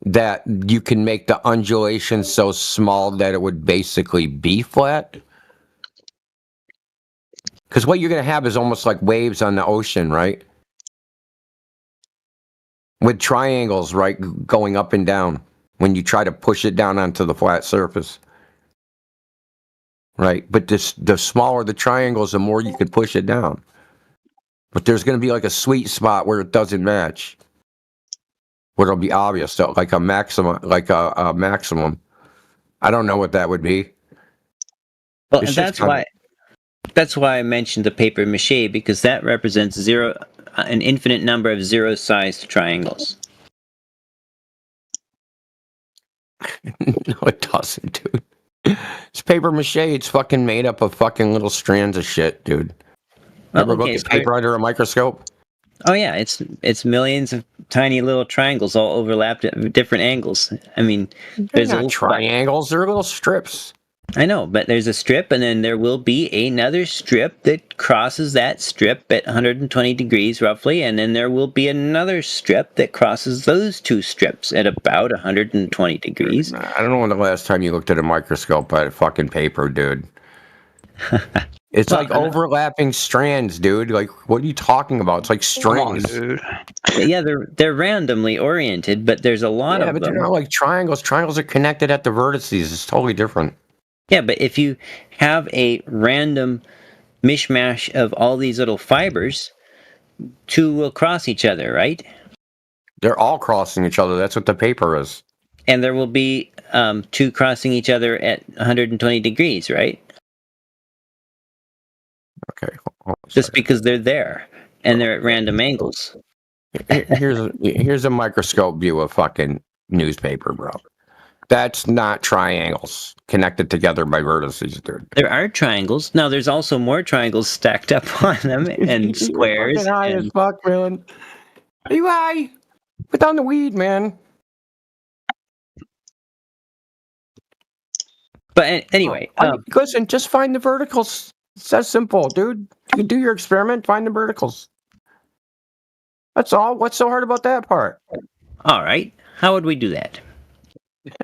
that you can make the undulation so small that it would basically be flat. Because what you're going to have is almost like waves on the ocean, right? With triangles, right, going up and down when you try to push it down onto the flat surface. Right? But the smaller the triangles, the more you can push it down. But there's going to be like a sweet spot where it doesn't match. Where it'll be obvious, so like a maximum, I don't know what that would be. Well, and that's why I mentioned the paper mache, because that represents an infinite number of zero-sized triangles. No, it doesn't, dude. It's paper mache. It's fucking made up of fucking little strands of shit, dude. Ever look at paper under a microscope? Oh yeah, it's millions of tiny little triangles all overlapped at different angles. I mean, there's not triangles; they're little strips. I know, but there's a strip, and then there will be another strip that crosses that strip at 120 degrees roughly, and then there will be another strip that crosses those two strips at about 120 degrees. I don't know when the last time you looked at a microscope at fucking paper, dude. It's like overlapping strands, dude. Like, what are you talking about? It's like strings. Yeah, they're randomly oriented, but there's a lot of them. Yeah, but they're not like triangles. Triangles are connected at the vertices. It's totally different. Yeah, but if you have a random mishmash of all these little fibers, two will cross each other, right? They're all crossing each other. That's what the paper is. And there will be two crossing each other at 120 degrees, right? Okay. Just because they're there and they're at random angles. Here's a microscope view of fucking newspaper, bro. That's not triangles connected together by vertices, dude. There are triangles. Now, there's also more triangles stacked up on them and squares. You're fucking high and- as fuck, man. Are you high? Put down the weed, man. But anyway, Listen, just find the verticals. It's that simple, dude. You do your experiment, find the verticals. That's all. What's so hard about that part? all right. How would we do that?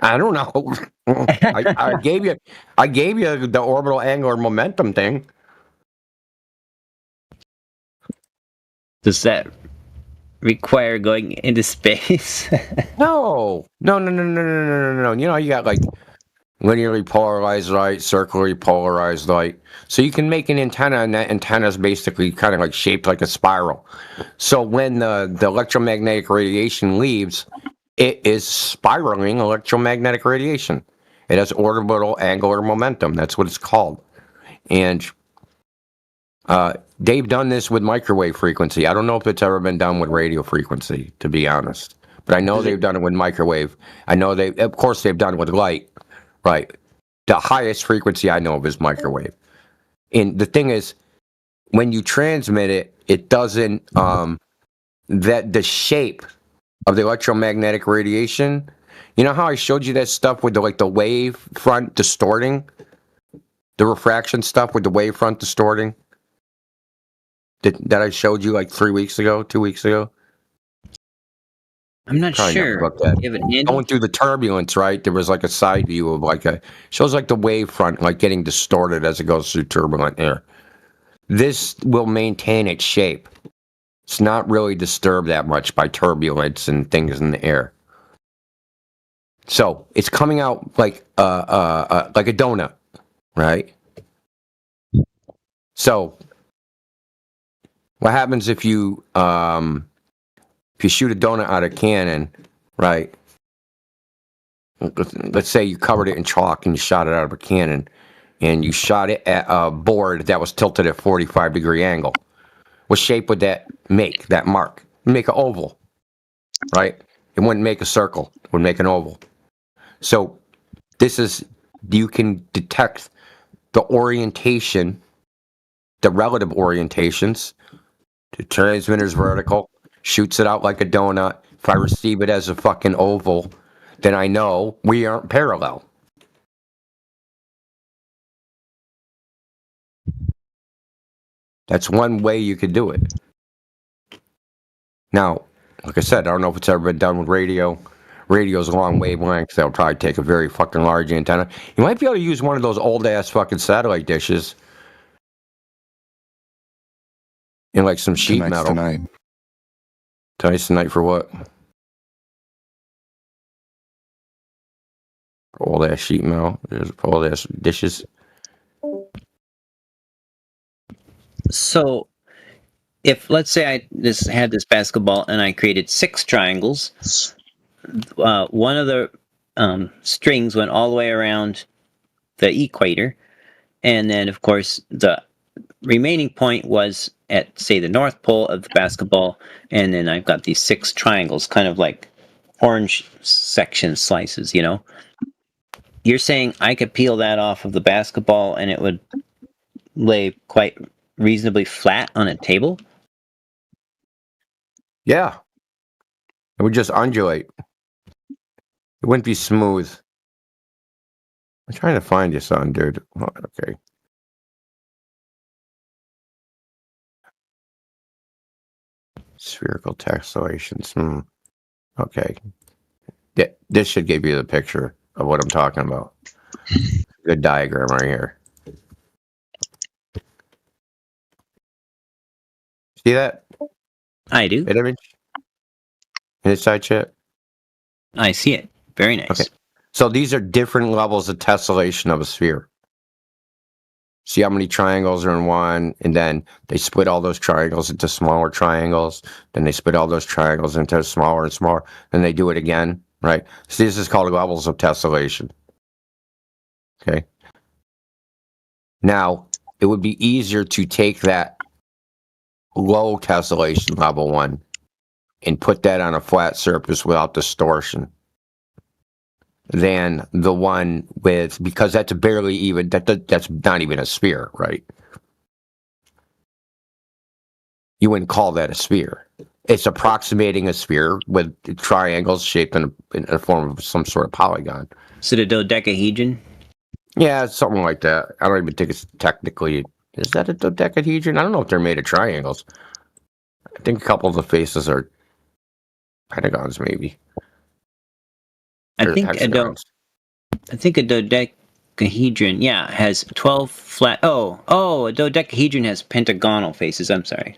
I don't know. I gave you the orbital angular momentum thing. Does that require going into space? No. You know, you got like linearly polarized light, circularly polarized light. So you can make an antenna, and that antenna is basically kind of like shaped like a spiral. So when the electromagnetic radiation leaves, it is spiraling electromagnetic radiation. It has orbital angular momentum. That's what it's called. And they've done this with microwave frequency. I don't know if it's ever been done with radio frequency, to be honest. But I know they've done it with microwave. I know of course, they've done it with light. Right. The highest frequency I know of is microwave. And the thing is, when you transmit it, it doesn't, that the shape of the electromagnetic radiation, you know how I showed you that stuff with the wave front distorting? The refraction stuff with the wave front distorting? That I showed you like 2 weeks ago? I'm not Probably never sure. looked at it. You have it handy? Going through the turbulence, right? There was like a side view of shows like the wave front like getting distorted as it goes through turbulent air. This will maintain its shape. It's not really disturbed that much by turbulence and things in the air. So it's coming out like a donut, right? So what happens if you shoot a donut out of a cannon, right? Let's say you covered it in chalk and you shot it out of a cannon, and you shot it at a board that was tilted at 45-degree angle. What shape would that make, that mark? Make an oval, right? It wouldn't make a circle. It would make an oval. So you can detect the orientation, the relative orientations. The transmitter's vertical, shoots it out like a donut. If I receive it as a fucking oval, then I know we aren't parallel. That's one way you could do it. Now, like I said, I don't know if it's ever been done with radio. Radio's a long wavelength. That'll probably take a very fucking large antenna. You might be able to use one of those old-ass fucking satellite dishes in like some sheet metal. Tonight's tonight for what? Old-ass sheet metal. There's old-ass dishes. So, if let's say I had this basketball and I created 6 triangles, one of the strings went all the way around the equator, and then of course the remaining point was at, say, the North Pole of the basketball, and then I've got these 6 triangles, kind of like orange section slices, you know? You're saying I could peel that off of the basketball and it would lay quite reasonably flat on a table? Yeah. It would just undulate. It wouldn't be smooth. I'm trying to find you something, dude. Oh, okay. Spherical tessellations. Okay. This should give you the picture of what I'm talking about. Good diagram right here. See that? I do. That image? In the side chat? I see it. Very nice. Okay. So these are different levels of tessellation of a sphere. See how many triangles are in one, and then they split all those triangles into smaller triangles. Then they split all those triangles into smaller and smaller. Then they do it again, right? So this is called levels of tessellation. Okay. Now, it would be easier to take that low tessellation level one and put that on a flat surface without distortion. than the one with, because that's barely even, that's not even a sphere, right? You wouldn't call that a sphere. It's approximating a sphere with triangles shaped in a form of some sort of polygon. Is it a dodecahedron? Yeah, it's something like that. I don't even think it's technically, is that a dodecahedron? I don't know if they're made of triangles. I think a couple of the faces are pentagons, maybe. I Or think hexagons. a dodecahedron, yeah, has 12 flat. Oh, a dodecahedron has pentagonal faces. I'm sorry,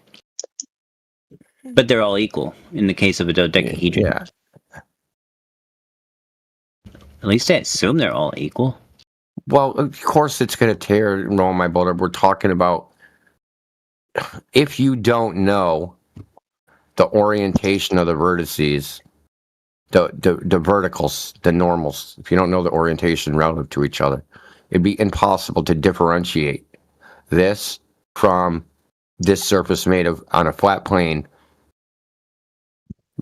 but they're all equal in the case of a dodecahedron. Yeah. At least I assume they're all equal. Well, of course it's going to tear and roll my boat up. We're talking about, if you don't know the orientation of the vertices, the verticals, the normals, if you don't know the orientation relative to each other, it'd be impossible to differentiate this from this surface made of on a flat plane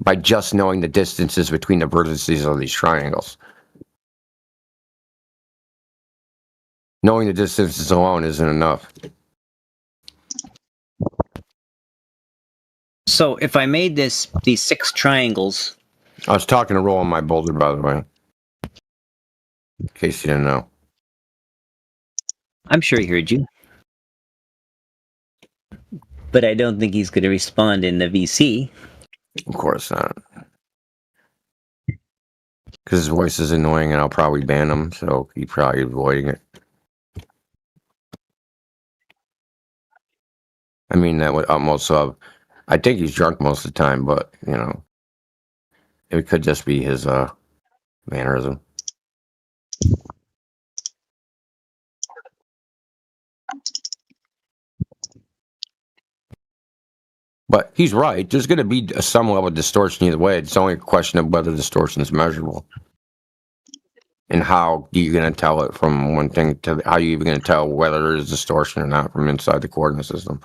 by just knowing the distances between the vertices of these triangles. Knowing the distances alone isn't enough. So if I made these 6 triangles, I was talking to Roll on my boulder, by the way, in case you didn't know. I'm sure he heard you. But I don't think he's going to respond in the VC. Of course not. Because his voice is annoying and I'll probably ban him, so he's probably avoiding it. I mean, that would almost I think he's drunk most of the time, but, you know, it could just be his mannerism. But he's right. There's going to be some level of distortion either way. It's only a question of whether distortion is measurable. And how you're going to tell it from one thing to how you even going to tell whether there's distortion or not from inside the coordinate system.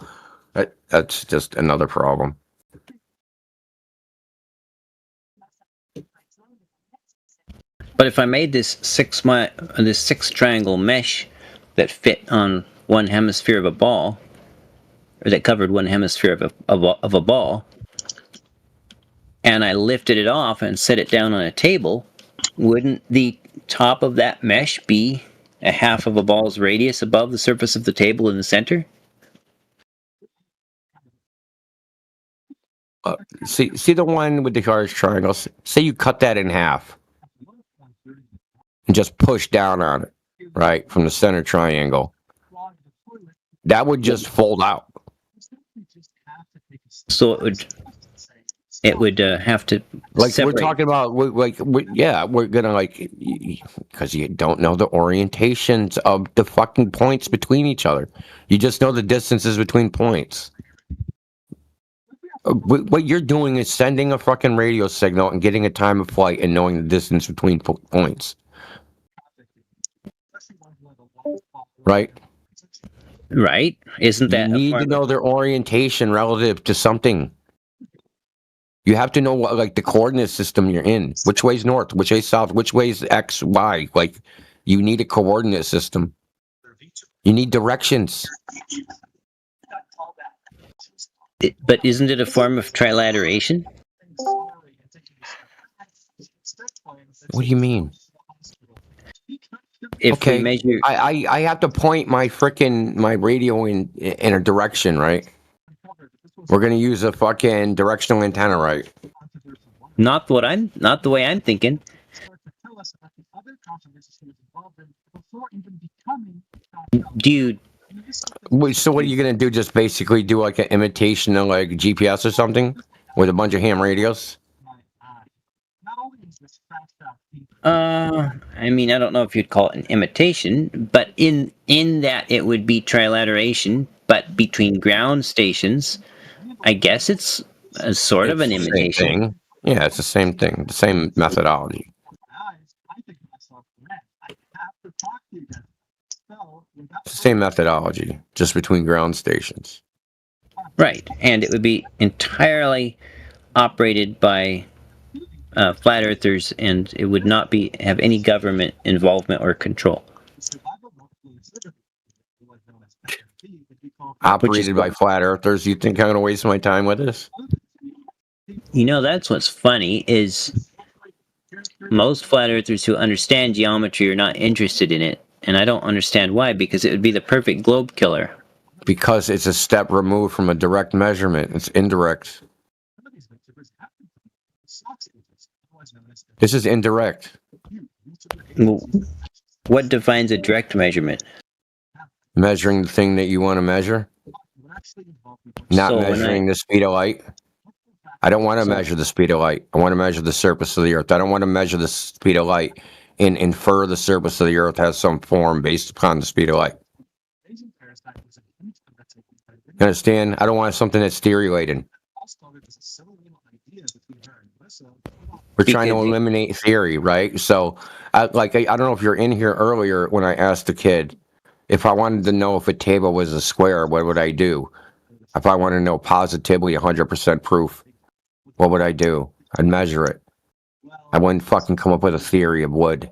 That's just another problem. But if I made this 6 triangle mesh that fit on one hemisphere of a ball, or that covered one hemisphere of a ball, and I lifted it off and set it down on a table, wouldn't the top of that mesh be a half of a ball's radius above the surface of the table in the center? See the one with the large triangles? Say you cut that in half and just push down on it, right, from the center triangle. That would just fold out. So it would have to like separate. We're talking about we're gonna because you don't know the orientations of the fucking points between each other. You just know the distances between points. What you're doing is sending a fucking radio signal and getting a time of flight and knowing the distance between points. Right? Right? Isn't that you need to know their orientation relative to something? You have to know what, like, the coordinate system you're in. Which way's north? Which way's south? Which way's X, Y? Like, you need a coordinate system. You need directions. But isn't it a form of trilateration? What do you mean? If we measure, I have to point my radio in a direction, right? We're gonna use a fucking directional antenna, right? not the way I'm thinking. Do you? So what are you gonna do? Just basically do like an imitation of like GPS or something with a bunch of ham radios? I mean, I don't know if you'd call it an imitation, but in that it would be trilateration, but between ground stations, I guess it's a sort of an imitation. Yeah, it's the same thing, the same methodology. It's the same methodology, just between ground stations. Right, and it would be entirely operated by flat earthers, and it would not have any government involvement or control. Operated by flat earthers. You think I'm going to waste my time with this? You know, that's what's funny is most flat earthers who understand geometry are not interested in it, and I don't understand why, because it would be the perfect globe killer. Because it's a step removed from a direct measurement. It's indirect. This is indirect. Well, what defines a direct measurement? Measuring the thing that you want to measure. Not So when measuring the speed of light. I don't want to measure the speed of light. I want to measure the surface of the earth. I don't want to measure the speed of light and infer the surface of the earth has some form based upon the speed of light. You understand? I don't want something that's theory-laden. We're trying to eliminate theory, right? So, I don't know if you're in here earlier when I asked the kid, if I wanted to know if a table was a square, what would I do? If I want to know positively 100% proof, what would I do? I'd measure it. I wouldn't fucking come up with a theory of wood.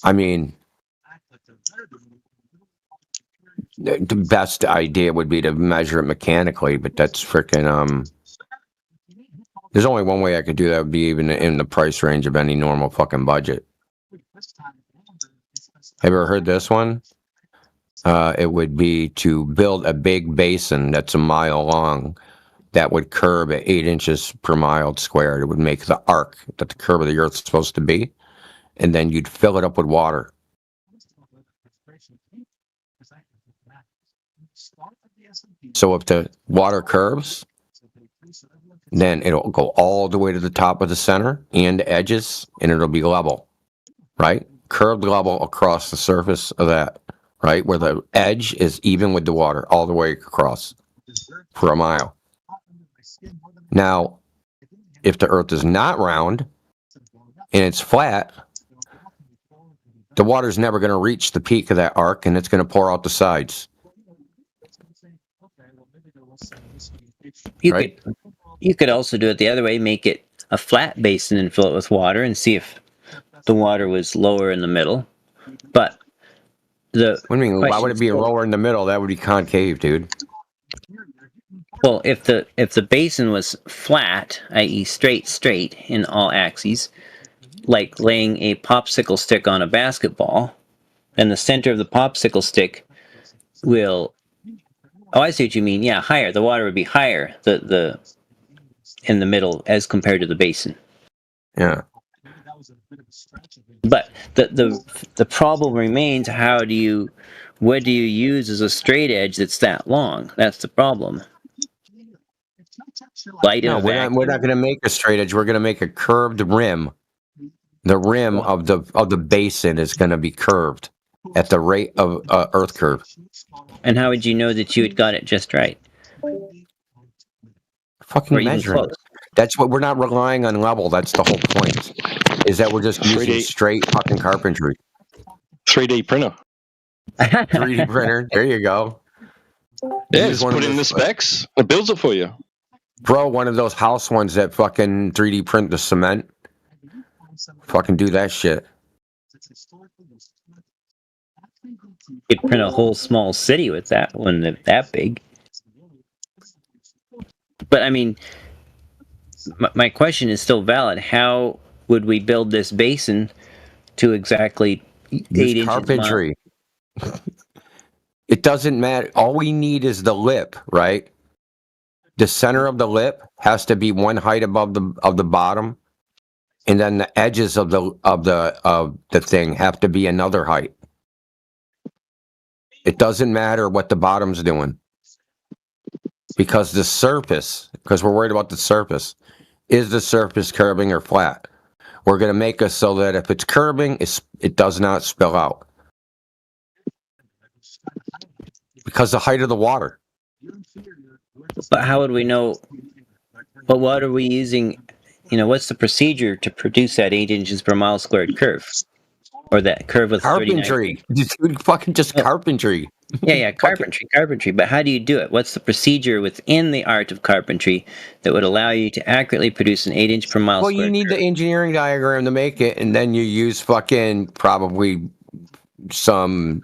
I mean, the best idea would be to measure it mechanically, but that's freaking, there's only one way I could do that, would be even in the price range of any normal fucking budget. Have you ever heard this one? It would be to build a big basin that's a mile long that would curve at 8 inches per mile squared. It would make the arc that the curve of the earth is supposed to be. And then you'd fill it up with water. So if the water curves, then it'll go all the way to the top of the center and the edges, and it'll be level, right? Curved level across the surface of that, right? Where the edge is even with the water all the way across for a mile. Now, if the earth is not round and it's flat, the water's never going to reach the peak of that arc, and it's going to pour out the sides. You could also do it the other way, make it a flat basin and fill it with water and see if the water was lower in the middle. But what do you mean? Why would it be lower in the middle? That would be concave, dude. Well, if the basin was flat, i.e. straight in all axes, like laying a popsicle stick on a basketball, then the center of the popsicle stick will... Oh, I see what you mean. Yeah, higher. The water would be higher the in the middle as compared to the basin. Yeah. But the problem remains, what do you use as a straight edge that's that long? That's the problem. No, we're not going to make a straight edge. We're going to make a curved rim. The rim of the basin is going to be curved at the rate of earth curve. And how would you know that you had got it just right? Fucking measuring. That's what we're not relying on level. That's the whole point. Is that we're just using straight fucking carpentry. 3D printer. 3D printer. There you go. Yeah, just put in the specs. It builds it for you. Bro, one of those house ones that fucking 3D print the cement. Fucking do that shit. You'd print a whole small city with that one that big. But I mean, my question is still valid. How would we build this basin to exactly 8 inches? Carpentry. It doesn't matter. All we need is the lip, right? The center of the lip has to be one height above the bottom, and then the edges of the thing have to be another height. It doesn't matter what the bottom's doing, because the surface, because we're worried about the surface, is the surface curving or flat? We're going to make it so that if it's curving, it does not spill out. Because the height of the water. But how would we know? But what are we using? What's the procedure to produce that 8 inches per mile squared curve? or that curve with 39. Carpentry. Dude, fucking just carpentry. Yeah, carpentry. But how do you do it? What's the procedure within the art of carpentry that would allow you to accurately produce an 8-inch per mile Well, square? you need the engineering diagram to make it, and then you use fucking probably some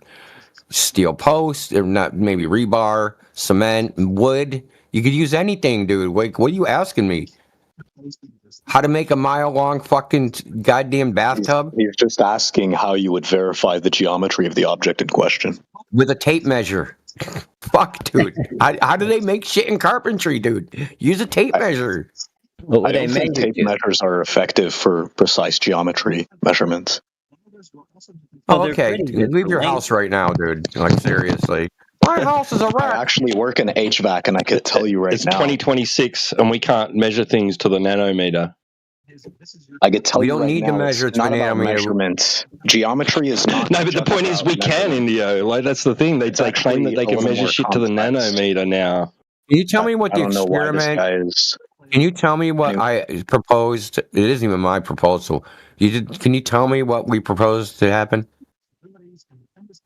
steel post, or not, maybe rebar, cement, wood. You could use anything, dude. Like, what are you asking me? How to make a mile-long fucking goddamn bathtub? He's just asking how you would verify the geometry of the object in question. With a tape measure. Fuck, dude. How do they make shit in carpentry, dude? Use a tape measure. I don't think tape measures are effective for precise geometry measurements. Oh, okay. Leave your house right now, dude. Like, seriously. My house is a wreck. I actually work in HVAC, and I could tell you right it's now. It's 2026, and we can't measure things to the nanometer. I could tell we you don't right need now, to measure it's not to about nanometer. Measurements. Geometry is not. No, but the point is we can, Indio. Like, that's the thing. They claim that they can measure shit to the nanometer now. Can you tell me what I the don't know why this experiment... guy is... Can you tell me what I proposed? It isn't even my proposal. Can you tell me what we proposed to happen?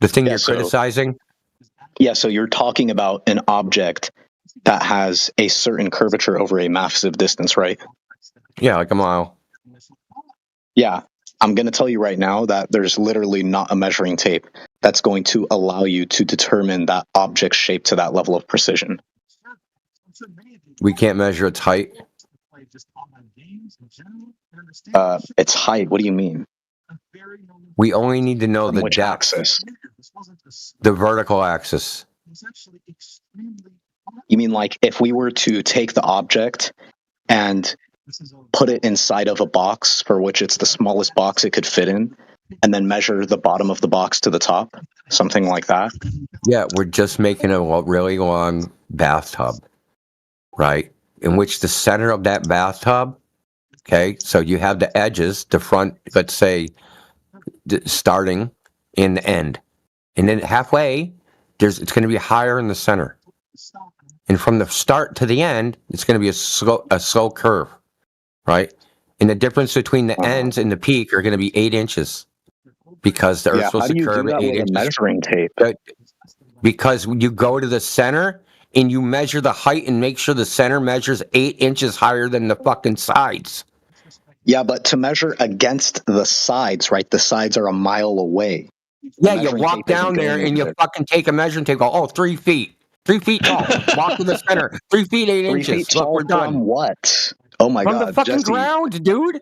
The thing you're criticizing? Yeah, so you're talking about an object that has a certain curvature over a massive distance, right? Yeah, like a mile. Yeah, I'm going to tell you right now that there's literally not a measuring tape that's going to allow you to determine that object's shape to that level of precision. We can't measure its height? Its height, what do you mean? We only need to know the which depth. Axis? The vertical axis. You mean like if we were to take the object and put it inside of a box for which it's the smallest box it could fit in, and then measure the bottom of the box to the top? Something like that? Yeah, we're just making a really long bathtub, right? In which the center of that bathtub, okay, so you have the edges, the front, let's say, starting in the end. And then halfway, it's going to be higher in the center. And from the start to the end, it's going to be a slow curve, right? And the difference between the ends and the peak are going to be 8 inches. Because the Earth's supposed to curve at 8 inches. Measuring tape? Because you go to the center and you measure the height and make sure the center measures 8 inches higher than the fucking sides. Yeah, but to measure against the sides, right? The sides are a mile away. Yeah, you walk down there and you fucking take a measuring tape. Go, 3 feet. 3 feet tall. Walk to the center. 3 feet, 8 inches. 3 feet tall. Look, we're done. From what? Oh my God. From the fucking Jesse. ground, dude.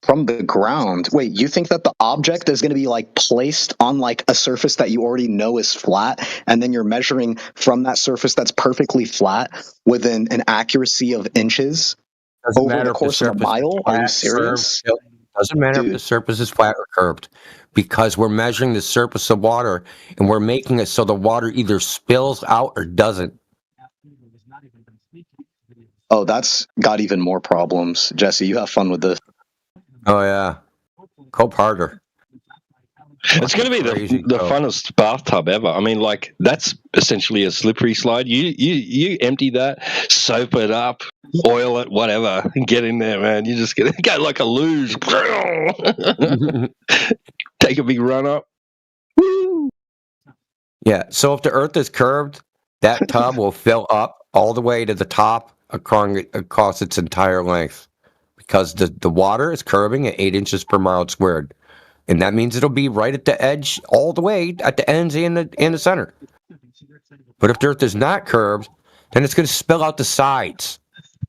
From the ground. Wait, you think that the object is going to be like placed on like a surface that you already know is flat, and then you're measuring from that surface that's perfectly flat within an accuracy of inches over the course of a mile? Are you serious? Doesn't matter if the surface is flat or curved, because we're measuring the surface of water and we're making it so the water either spills out or doesn't. Oh, that's got even more problems. Jesse, you have fun with this. Oh, yeah. Cope harder. It's going to be the funnest bathtub ever. I mean, like, that's essentially a slippery slide. You empty that, soap it up, oil it, whatever, and get in there, man. You're just going to go like a luge. Take a big run up. Woo! Yeah, so if the Earth is curved, that tub will fill up all the way to the top across its entire length, because the water is curving at 8 inches per mile squared. And that means it'll be right at the edge all the way at the ends and the center. But if the Earth is not curved, then it's going to spill out the sides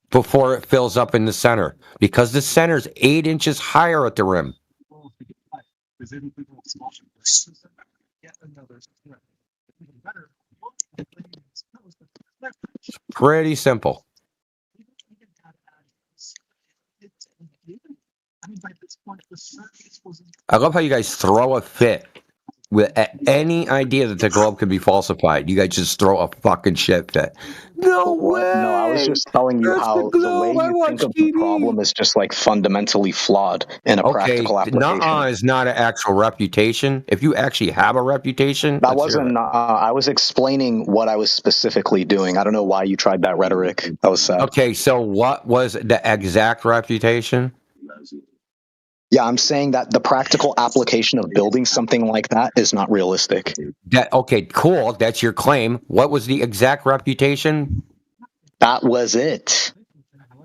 before it fills up in the center, because the center is 8 inches higher at the rim. It's pretty simple. I love how you guys throw a fit with any idea that the globe could be falsified. You guys just throw a fucking shit fit. No way! No, I was just telling you how the way you think of the problem is just like fundamentally flawed in a practical application. Nuh-uh is not an actual reputation. If you actually have a reputation, that wasn't. I was explaining what I was specifically doing. I don't know why you tried that rhetoric. That was sad. Okay, so what was the exact reputation? Yeah, I'm saying that the practical application of building something like that is not realistic. Okay, cool. That's your claim. What was the exact reputation? That was it.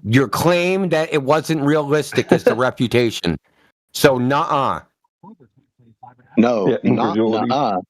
Your claim that it wasn't realistic is the reputation. So, nuh-uh. No, not nuh-uh.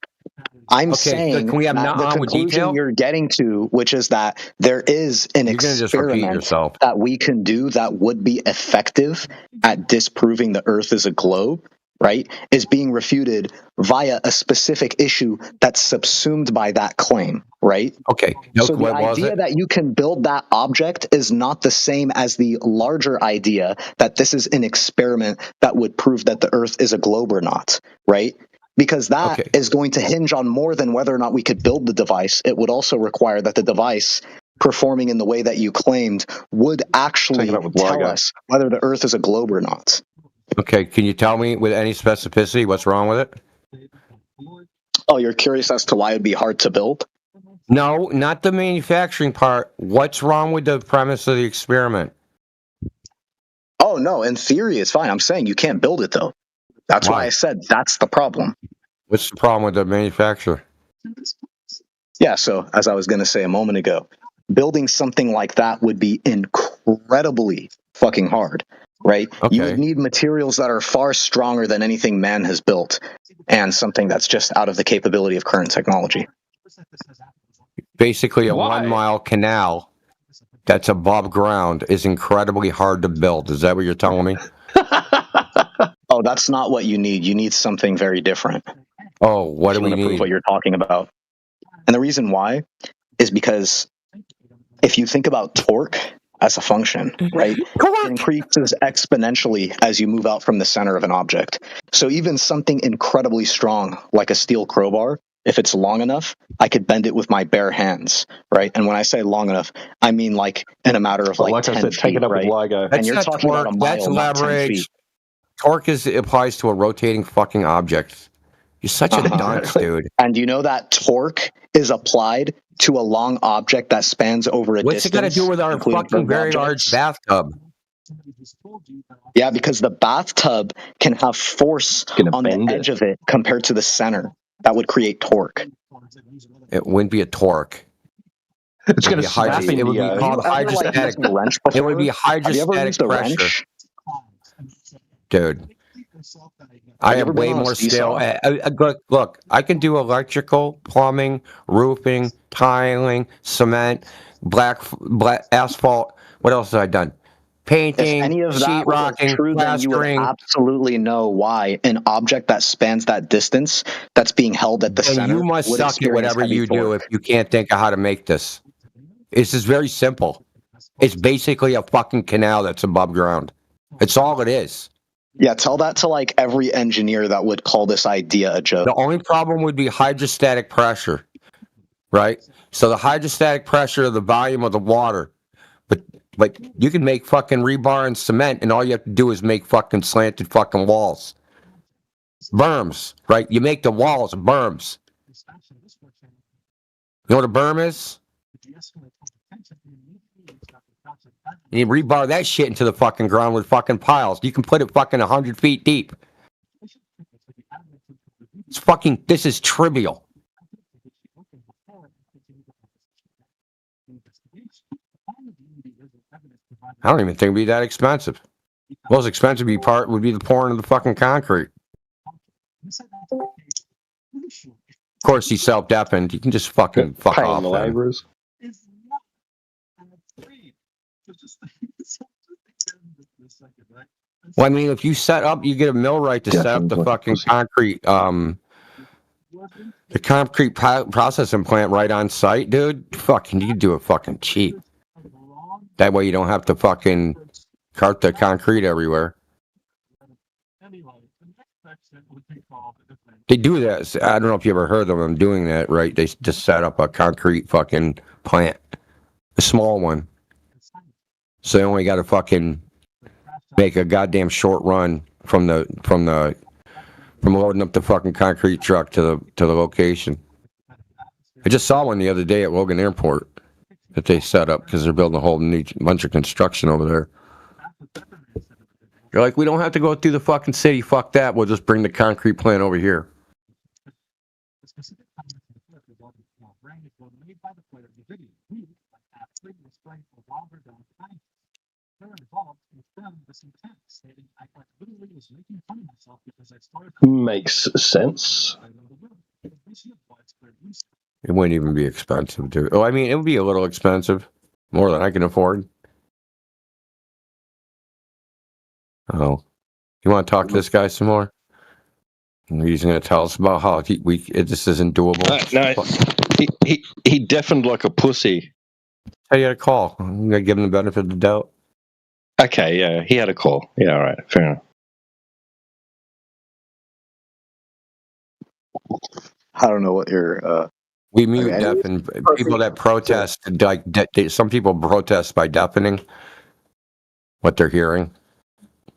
I'm saying can we have that the nuh-uh with conclusion detail? you're getting to, which is that there is an You're gonna just repeat experiment yourself. that we can do that would be effective at disproving the Earth is a globe, right, is being refuted via a specific issue that's subsumed by that claim, right? Okay. No, So the what was idea it? that you can build that object is not the same as the larger idea that this is an experiment that would prove that the Earth is a globe or not, right? Because that is going to hinge on more than whether or not we could build the device. It would also require that the device performing in the way that you claimed would actually tell us whether the Earth is a globe or not. Okay, can you tell me with any specificity what's wrong with it? Oh, you're curious as to why it'd be hard to build? No, not the manufacturing part. What's wrong with the premise of the experiment? Oh, no, in theory it's fine. I'm saying you can't build it, though. That's why I said that's the problem. What's the problem with the manufacturer? Yeah, so as I was going to say a moment ago, building something like that would be incredibly fucking hard, right? You would need materials that are far stronger than anything man has built, and something that's just out of the capability of current technology. Basically, a 1 mile canal that's above ground is incredibly hard to build. Is that what you're telling me? Oh, that's not what you need. You need something very different. Oh, what do we To prove need? what you're talking about. And the reason why is because if you think about torque as a function, right, it increases exponentially as you move out from the center of an object. So even something incredibly strong like a steel crowbar, if it's long enough, I could bend it with my bare hands, right? And when I say long enough, I mean like in a matter of like 10 feet, right? And you're talking about a mile, That's not 10 leverage. feet. Torque applies to a rotating fucking object. You're such a dunce, dude. And you know that torque is applied to a long object that spans over a What's distance. it got to do with our including fucking curved very objects? large bathtub? Yeah, because the bathtub can have force on the edge of it compared to the center. That would create torque. It wouldn't be a torque. It's gonna snap in It would the be called hydrostatic. It would be Have you ever hydrostatic used a pressure, wrench? dude. I you have ever been way on a more skill. seesaw? Look, I can do electrical, plumbing, roofing, tiling, cement, black asphalt. What else have I done? Painting, If any of that was sheetrocking, true, then you would plastering. absolutely know why an object that spans that distance, that's being held at the And center, you must would suck at experience whatever heavy you do torque. if you can't think of how to make this. This is very simple. It's basically a fucking canal that's above ground. It's all it is. Yeah, tell that to like every engineer that would call this idea a joke. The only problem would be hydrostatic pressure, right? So the hydrostatic pressure of the volume of the water. But you can make fucking rebar and cement, and all you have to do is make fucking slanted fucking walls. Berms, right? You make the walls berms. You know what a berm is? And you rebar that shit into the fucking ground with fucking piles. You can put it fucking 100 feet deep. It's fucking, this is trivial. I don't even think it'd be that expensive. Most expensive would be the pouring of the fucking concrete. Of course, he's self-deafened. You can just fucking fuck Paying off. the then. laborers. Well, I mean, if you set up, you get a millwright to set up the fucking concrete, the concrete processing plant right on site, dude. Fucking, you can do it fucking cheap. That way, you don't have to fucking cart the concrete everywhere. They do that. I don't know if you ever heard of them doing that, right? They just set up a concrete fucking plant, a small one. So they only got to fucking make a goddamn short run from loading up the fucking concrete truck to the location. I just saw one the other day at Logan Airport that they set up because they're building a whole new bunch of construction over there. You're like, we don't have to go through the fucking city. Fuck that. We'll just bring the concrete plant over here. Makes sense. It wouldn't even be expensive, dude. Oh, I mean, it would be a little expensive. More than I can afford. Oh. You want to talk to this guy some more? He's going to tell us about how this isn't doable. No, he deafened like a pussy. How you had a call? I'm going to give him the benefit of the doubt. Okay, yeah, he had a call. Yeah, all right, fair enough. I don't know what your. We mute deafen people that protest. Like some people protest by deafening what they're hearing,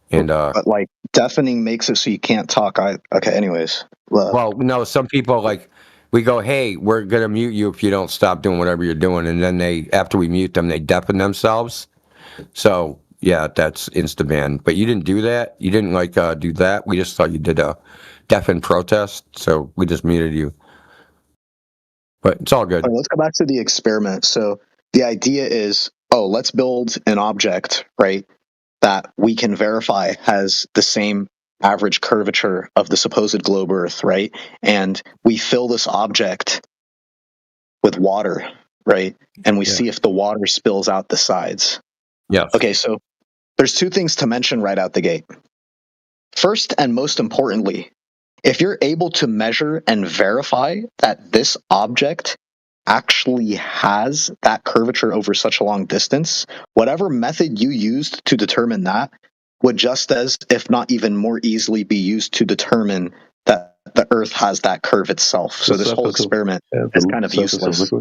and but like deafening makes it so you can't talk. Okay. Anyways, well, no, some people like we go, hey, we're gonna mute you if you don't stop doing whatever you're doing, and then after we mute them, they deafen themselves. So yeah, that's insta ban. But you didn't do that. You didn't do that. We just thought you did a deafen protest, so we just muted you. But it's all good. All right, let's go back to the experiment. So the idea is, let's build an object, right, that we can verify has the same average curvature of the supposed globe Earth, right? And we fill this object with water, right? And we see if the water spills out the sides. Yeah. Okay, so there's two things to mention right out the gate. First and most importantly, if you're able to measure and verify that this object actually has that curvature over such a long distance, whatever method you used to determine that would just as, if not even more easily, be used to determine that the Earth has that curve itself. So this whole experiment is kind of useless.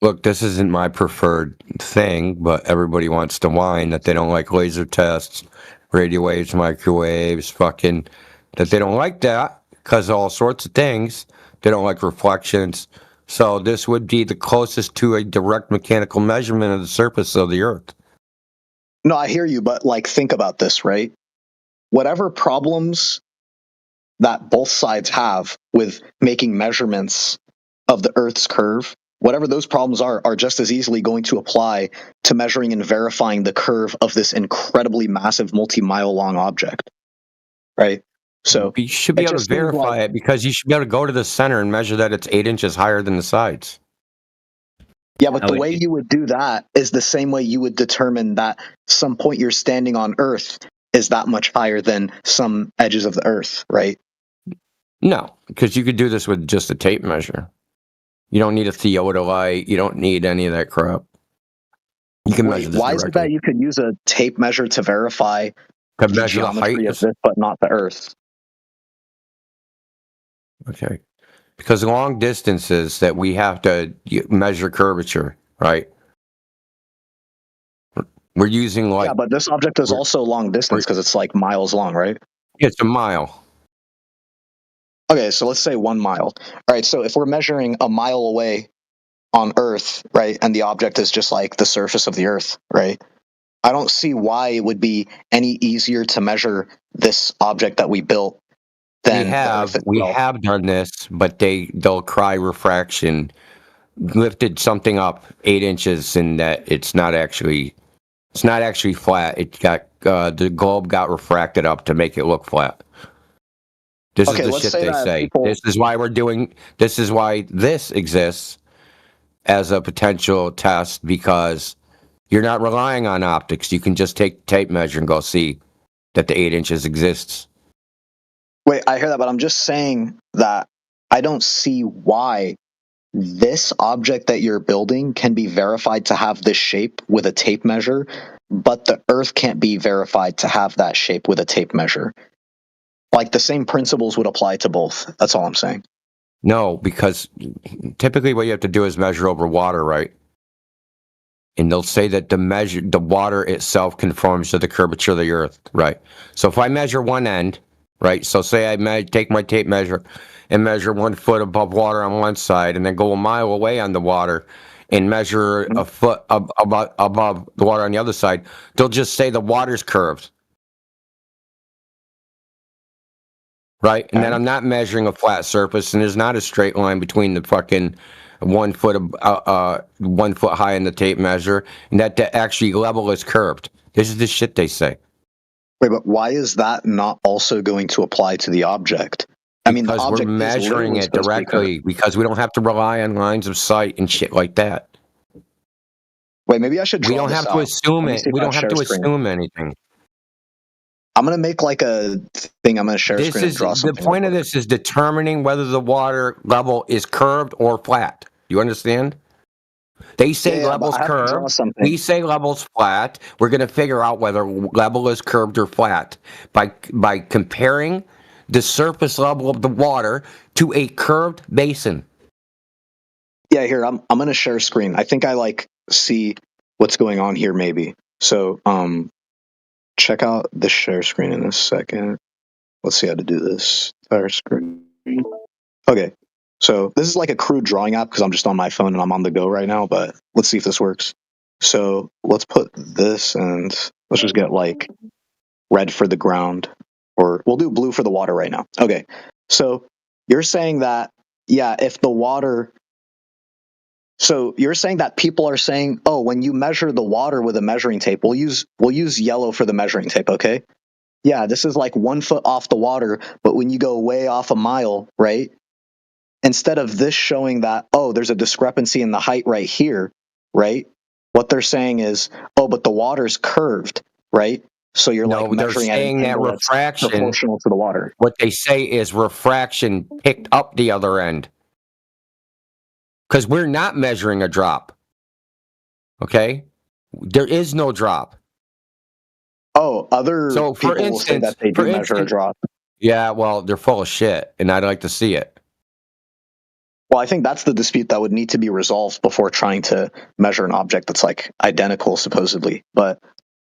Look, this isn't my preferred thing, but everybody wants to whine that they don't like laser tests, radio waves, microwaves, that they don't like that because of all sorts of things. They don't like reflections. So this would be the closest to a direct mechanical measurement of the surface of the Earth. No, I hear you, but think about this, right? Whatever problems that both sides have with making measurements of the Earth's curve, whatever those problems are just as easily going to apply to measuring and verifying the curve of this incredibly massive, multi-mile long object, right? So you should be able to verify it because you should be able to go to the center and measure that it's 8 inches higher than the sides. Yeah, but the way you would do that is the same way you would determine that some point you're standing on Earth is that much higher than some edges of the Earth, right? No, because you could do this with just a tape measure. You don't need a theodolite. You don't need any of that crap. You can measure this Why is it that you could use a tape measure to verify the geometry of this, but not the Earth? Okay. Because long distances that we have to measure curvature, right? We're using Yeah, but this object is also long distance because it's like miles long, right? It's a mile. Okay, so let's say 1 mile. All right, so if we're measuring a mile away on Earth, right, and the object is just like the surface of the Earth, right? I don't see why it would be any easier to measure this object that we built than we have done this, but they'll cry refraction. Lifted something up 8 inches, and that it's not actually flat. It got the globe got refracted up to make it look flat. This is the shit they say. This is why this is why this exists as a potential test, because you're not relying on optics. You can just take tape measure and go see that the 8 inches exists. Wait, I hear that, but I'm just saying that I don't see why this object that you're building can be verified to have this shape with a tape measure, but the Earth can't be verified to have that shape with a tape measure. Like the same principles would apply to both. That's all I'm saying. No, because typically what you have to do is measure over water, right? And they'll say that the water itself conforms to the curvature of the Earth, right? So if I measure one end, right? So say I take my tape measure and measure 1 foot above water on one side and then go a mile away on the water and measure a foot above the water on the other side, they'll just say the water's curved. Right? And then I'm not measuring a flat surface, and there's not a straight line between the fucking 1 foot 1 foot high in the tape measure, and that actually level is curved. This is the shit they say. Wait, but why is that not also going to apply to the object? I mean, the Because object we're is measuring literally it supposed to be directly, because we don't have to rely on lines of sight and shit like that. Wait, maybe I should draw We don't this have to out. assume Let me it. see if We I don't have share to screen. assume anything. I'm going to make like a thing. I'm going to share This screen and is draw the something. point of this is determining whether the water level is curved or flat. You understand? They say level's but I have to draw curved. something. We say level's flat. We're going to figure out whether level is curved or flat by comparing the surface level of the water to a curved basin. Yeah, here, I'm going to share screen. I think I like see what's going on here maybe. So, check out the share screen in a second. Let's see how to do this. Share screen. Okay. So, this is like a crude drawing app because I'm just on my phone and I'm on the go right now, but let's see if this works. So, let's put this and let's just get like red for the ground, or we'll do blue for the water right now. Okay. So, you're saying that, yeah, if the water. So you're saying that people are saying, oh, when you measure the water with a measuring tape, we'll use yellow for the measuring tape, okay? Yeah, this is like 1 foot off the water, but when you go way off a mile, right? Instead of this showing that, oh, there's a discrepancy in the height right here, right? What they're saying is, oh, but the water's curved, right? So you're like measuring at an angle that's proportional to the water. What they say is refraction picked up the other end. Because we're not measuring a drop. Okay? There is no drop. Oh, other so for people will say that they do measure a drop. Yeah, well, they're full of shit, and I'd like to see it. Well, I think that's the dispute that would need to be resolved before trying to measure an object that's like identical, supposedly. But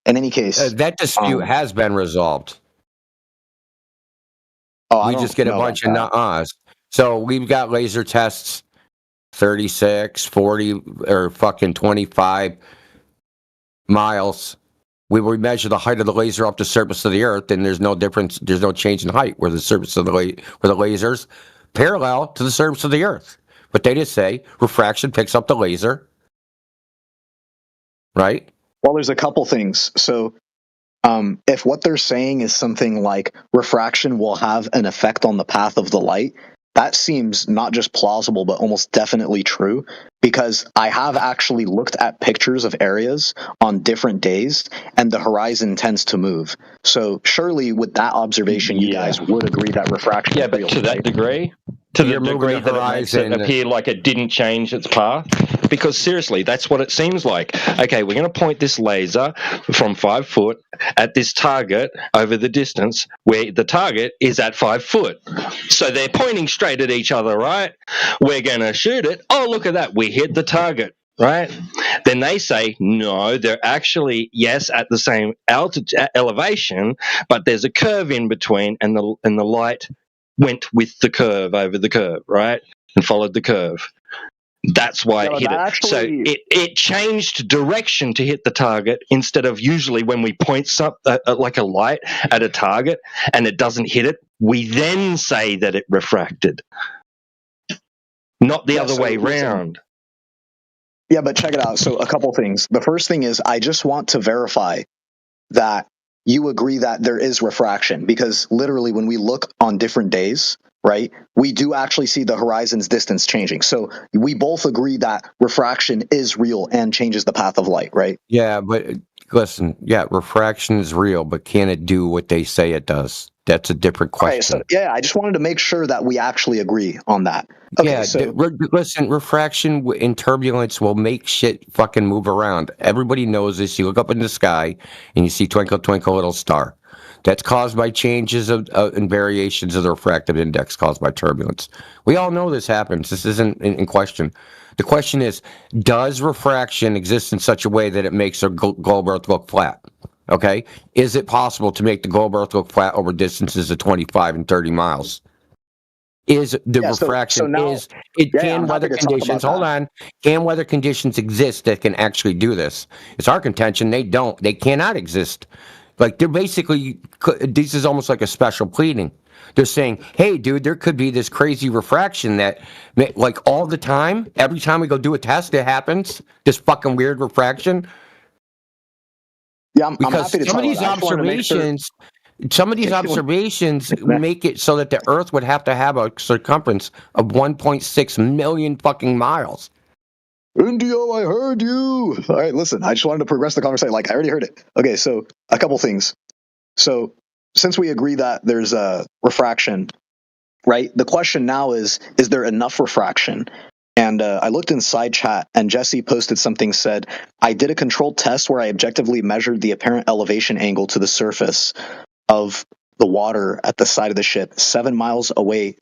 in any case, that dispute has been resolved. Oh, we just get a bunch of nuh-ahs. So we've got laser tests, 36, 40, or fucking 25 miles. We measure the height of the laser up the surface of the Earth, and there's no difference. There's no change in height where the surface of where the laser's parallel to the surface of the Earth. But they just say refraction picks up the laser, right? Well, there's a couple things. So, if what they're saying is something like refraction will have an effect on the path of the light, that seems not just plausible, but almost definitely true, because I have actually looked at pictures of areas on different days, and the horizon tends to move. So surely with that observation, you guys would agree that refraction is real, to that right? degree, to You're the degree that it makes it appear like it didn't change its path. Because seriously, that's what it seems like. Okay, we're going to point this laser from 5 foot at this target over the distance where the target is at 5 foot. So they're pointing straight at each other, right? We're going to shoot it. Oh, look at that. We hit the target, right? Then they say, no, they're actually, yes, at the same elevation, but there's a curve in between, and the light went with the curve over the curve, right? And followed the curve. That's why it hit it. So it changed direction to hit the target instead of usually when we point like a light at a target and it doesn't hit it, we then say that it refracted. Not the other way round. Yeah, but check it out. So a couple things. The first thing is I just want to verify that you agree that there is refraction, because literally when we look on different days, right, we do actually see the horizon's distance changing. So we both agree that refraction is real and changes the path of light, right? Yeah, but listen, yeah, refraction is real, but can it do what they say it does? That's a different question. Okay, so yeah, I just wanted to make sure that we actually agree on that. Okay, yeah, so listen, refraction and turbulence will make shit fucking move around. Everybody knows this. You look up in the sky and you see twinkle, twinkle, little star. That's caused by changes and variations of the refractive index caused by turbulence. We all know this happens. This isn't in question. The question is, does refraction exist in such a way that it makes a globe Earth look flat? Okay? Is it possible to make the globe Earth look flat over distances of 25 and 30 miles? is the Yeah, so refraction now, is it yeah, can I'm weather happy to talk conditions. about Hold that. on. Can weather conditions exist that can actually do this? It's our contention they don't. They cannot exist. Like they're basically this is almost like a special pleading. They're saying, "Hey, dude, there could be this crazy refraction that, like, all the time, every time we go do a test, it happens. This fucking weird refraction." Yeah, I'm Because happy to some talk of these about that. I just wanted to make sure. observations, some of these observations make it so that the Earth would have to have a circumference of 1.6 million fucking miles. Indio, I heard you. All right, listen, I just wanted to progress the conversation. Like, I already heard it. Okay, so a couple things. So, since we agree that there's a refraction, right? The question now is there enough refraction? And I looked in side chat, and Jesse posted something, said, I did a controlled test where I objectively measured the apparent elevation angle to the surface of the water at the side of the ship 7 miles away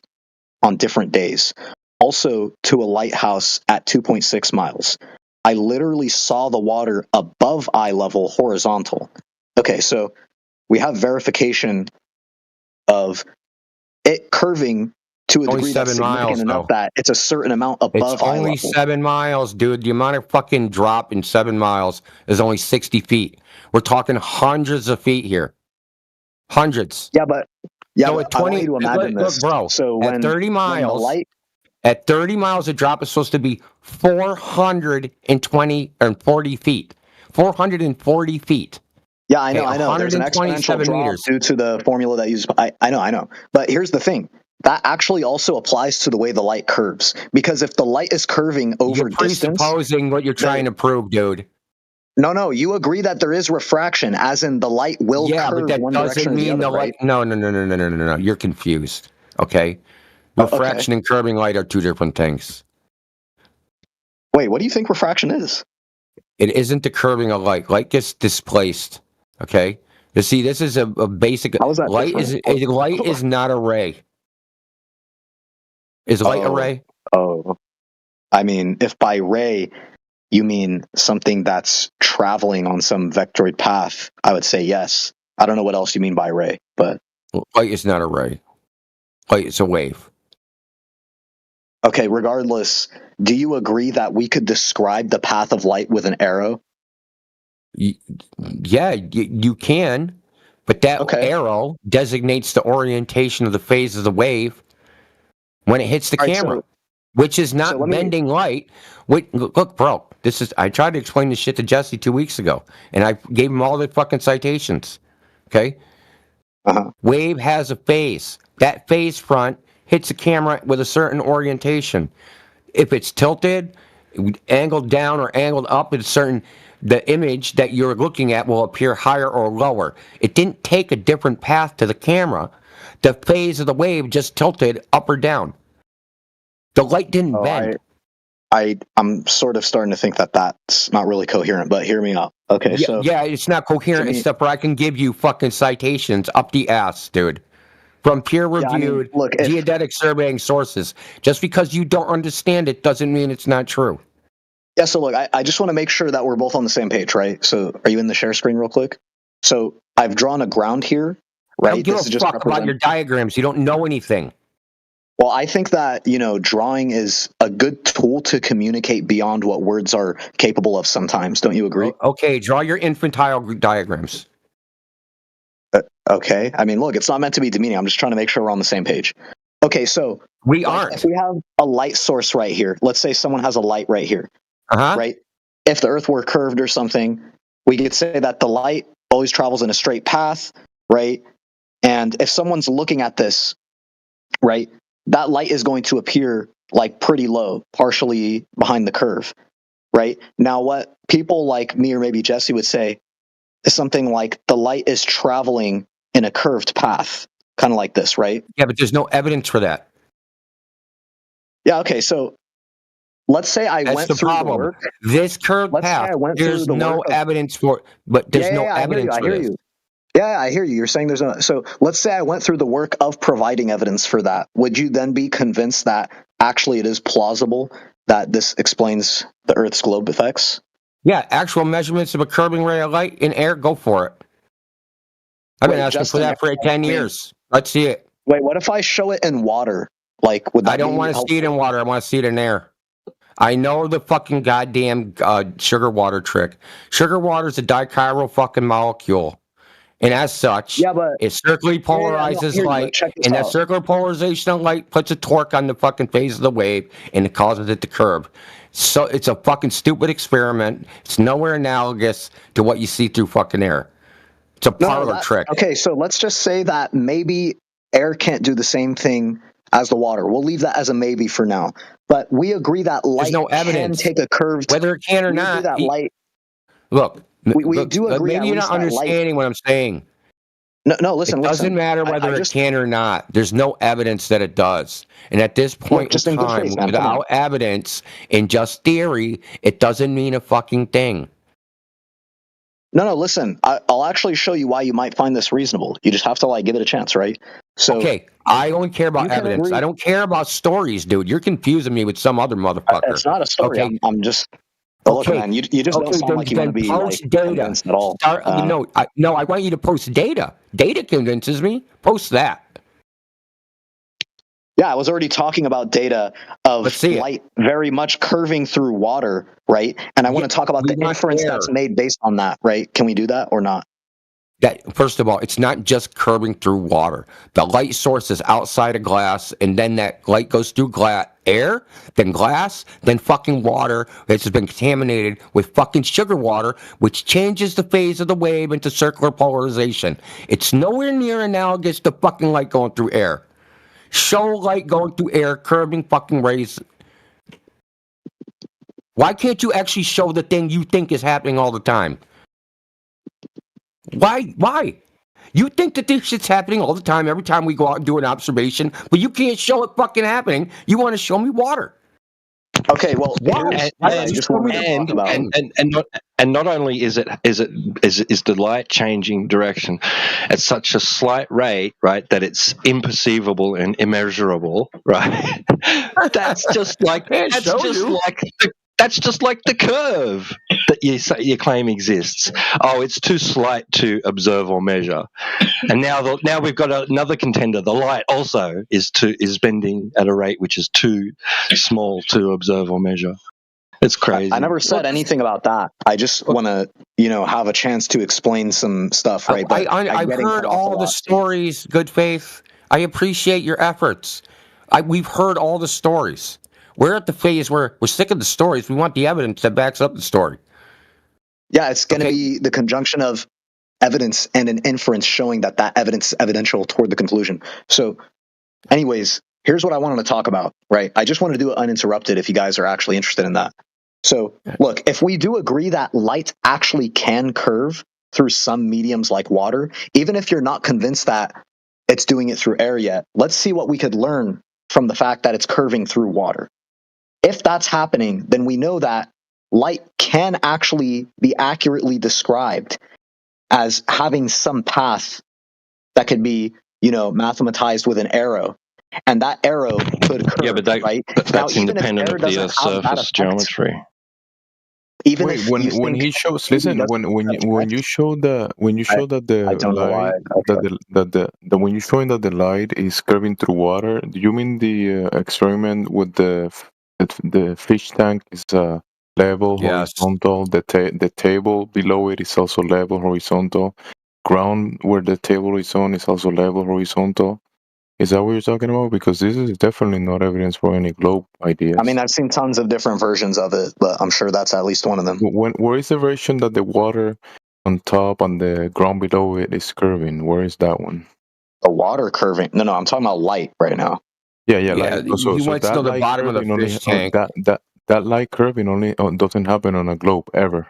on different days. Also to a lighthouse at 2.6 miles. I literally saw the water above eye level horizontal. Okay, so we have verification of it curving to a Only degree that's 7 miles, significant enough though. that it's a certain amount above It's eye only level. 7 miles, dude. The amount of fucking drop in 7 miles is only 60 feet. We're talking hundreds of feet here. Hundreds. Yeah, but So at I want 20, you to imagine look, this. bro, So at 30 when the miles, light, at 30 miles, the drop is supposed to be 420 and 40 feet. 440 feet. yeah, I know, Okay, I know. There's an exponential 127 drop meters. due to the formula that uses. I know. But here's the thing. That actually also applies to the way the light curves. Because if the light is curving over You're distance, presupposing what you're trying to prove, dude. no, you agree that there is refraction, as in the light will Yeah, but curve that one direction doesn't or the mean other, the right? light. No. You're confused. Okay. Refraction and curving light are two different things. Wait, what do you think refraction is? It isn't the curving of light. Light gets displaced. Okay. You see, this is a basic. How is that light different? light is not a ray. Is light a ray? Oh, I mean, if by ray you mean something that's traveling on some vectoid path, I would say yes. I don't know what else you mean by ray, but Light is not a ray. Light is a wave. okay, regardless, do you agree that we could describe the path of light with an arrow? Yeah, you can, but that arrow designates the orientation of the phase of the wave when it hits the camera, which is not bending light. Wait, look, bro, I tried to explain this shit to Jesse 2 weeks ago, and I gave him all the fucking citations. Okay? Wave has a phase. That phase front hits the camera with a certain orientation. If it's tilted, angled down or angled up, the image that you're looking at will appear higher or lower. It didn't take a different path to the camera. The phase of the wave just tilted up or down. The light didn't bend. I'm sort of starting to think that that's not really coherent, but hear me out. Okay, yeah, it's not coherent except for I can give you fucking citations up the ass, dude. From peer-reviewed geodetic surveying sources. Just because you don't understand it doesn't mean it's not true. Yeah, so look, I just want to make sure that we're both on the same page, right? So are you in the share screen real quick? So I've drawn a ground here, right? I don't give a fuck about your diagrams. You don't know anything. Well, I think that, drawing is a good tool to communicate beyond what words are capable of sometimes. Don't you agree? Okay, draw your infantile diagrams. Okay. I mean, look, it's not meant to be demeaning. I'm just trying to make sure we're on the same page. Okay, so we aren't. If we have a light source right here, let's say someone has a light right here, right? If the Earth were curved or something, we could say that the light always travels in a straight path, right? And if someone's looking at this, right, that light is going to appear like pretty low, partially behind the curve, right? Now, what people like me or maybe Jesse would say is something like the light is traveling in a curved path, kind of like this, right? Yeah, but there's no evidence for that. Yeah, okay, so let's say I went through the work. This curved path, there's no evidence for, but there's no evidence for this. Yeah, I hear you. You're saying there's no. So let's say I went through the work of providing evidence for that. Would you then be convinced that actually it is plausible that this explains the Earth's globe effects? Yeah, actual measurements of a curving ray of light in air, go for it. I've been asking for that for 10 years. Let's see it. Wait, what if I show it in water? Like, would that I don't be want to helpful? see it in water. I want to see it in air. I know the fucking goddamn sugar water trick. Sugar water is a dichiral fucking molecule. And as such, Yeah, but it circularly polarizes light, and that circular polarization of light puts a torque on the fucking phase of the wave, and it causes it to curve. So it's a fucking stupid experiment. It's nowhere analogous to what you see through fucking air. It's a parlor trick. Okay, so let's just say that maybe air can't do the same thing as the water. We'll leave that as a maybe for now. But we agree that light no evidence. can take a curved... Whether it can or we not. agree that light... Look, we do agree maybe at you're least not that understanding what I'm saying. No, listen. It doesn't matter whether it can or not. There's no evidence that it does. And at this point in time, without evidence and just theory, it doesn't mean a fucking thing. No, listen. I'll actually show you why you might find this reasonable. You just have to give it a chance, right? So okay, I only care about evidence. I don't care about stories, dude. You're confusing me with some other motherfucker. It's not a story. Okay. I'm just... But look, man, you just don't sound like you want to be convinced at all. No, I want you to post data. Data convinces me. Post that. Yeah, I was already talking about data of light very much curving through water, right? And I want to talk about the inference that's made based on that, right? Can we do that or not? That first of all, it's not just curving through water. The light source is outside of glass, and then that light goes through air, then glass, then fucking water, which has been contaminated with fucking sugar water, which changes the phase of the wave into circular polarization. It's nowhere near analogous to fucking light going through air. Show light going through air, curving fucking rays. Why can't you actually show the thing you think is happening all the time? Why? You think that this shit's happening all the time, every time we go out and do an observation, but you can't show it fucking happening. You want to show me water. Okay, well, and not only is the light changing direction at such a slight rate, right, that it's imperceivable and immeasurable, right? That's just like the curve that you claim exists. Oh, it's too slight to observe or measure. And now we've got another contender. The light also is bending at a rate which is too small to observe or measure. It's crazy. I never said anything about that. I just want to, have a chance to explain some stuff, right? But I've heard all the stories, Good Faith. I appreciate your efforts. We've heard all the stories. We're at the phase where we're sick of the stories. We want the evidence that backs up the story. Yeah, it's going to be the conjunction of evidence and an inference showing that evidence is evidential toward the conclusion. So, anyways, here's what I wanted to talk about, right? I just wanted to do it uninterrupted if you guys are actually interested in that. So, look, if we do agree that light actually can curve through some mediums like water, even if you're not convinced that it's doing it through air yet, let's see what we could learn from the fact that it's curving through water. If that's happening, then we know that light can actually be accurately described as having some path that could be, mathematized with an arrow. And that arrow could curve, yeah, but that's independent of the surface geometry. Even Wait, when you show that when you're showing that the light is curving through water, do you mean the experiment with the fish tank is level, horizontal, the table below it is also level, horizontal, ground where the table is on is also level, horizontal? Is that what you're talking about? Because this is definitely not evidence for any globe ideas. I mean, I've seen tons of different versions of it, but I'm sure that's at least one of them. Where is the version that the water on top and the ground below it is curving? Where is that one? The water curving? No, I'm talking about light right now. Yeah. So wants to know the bottom of the fish tank. That light curving only doesn't happen on a globe ever.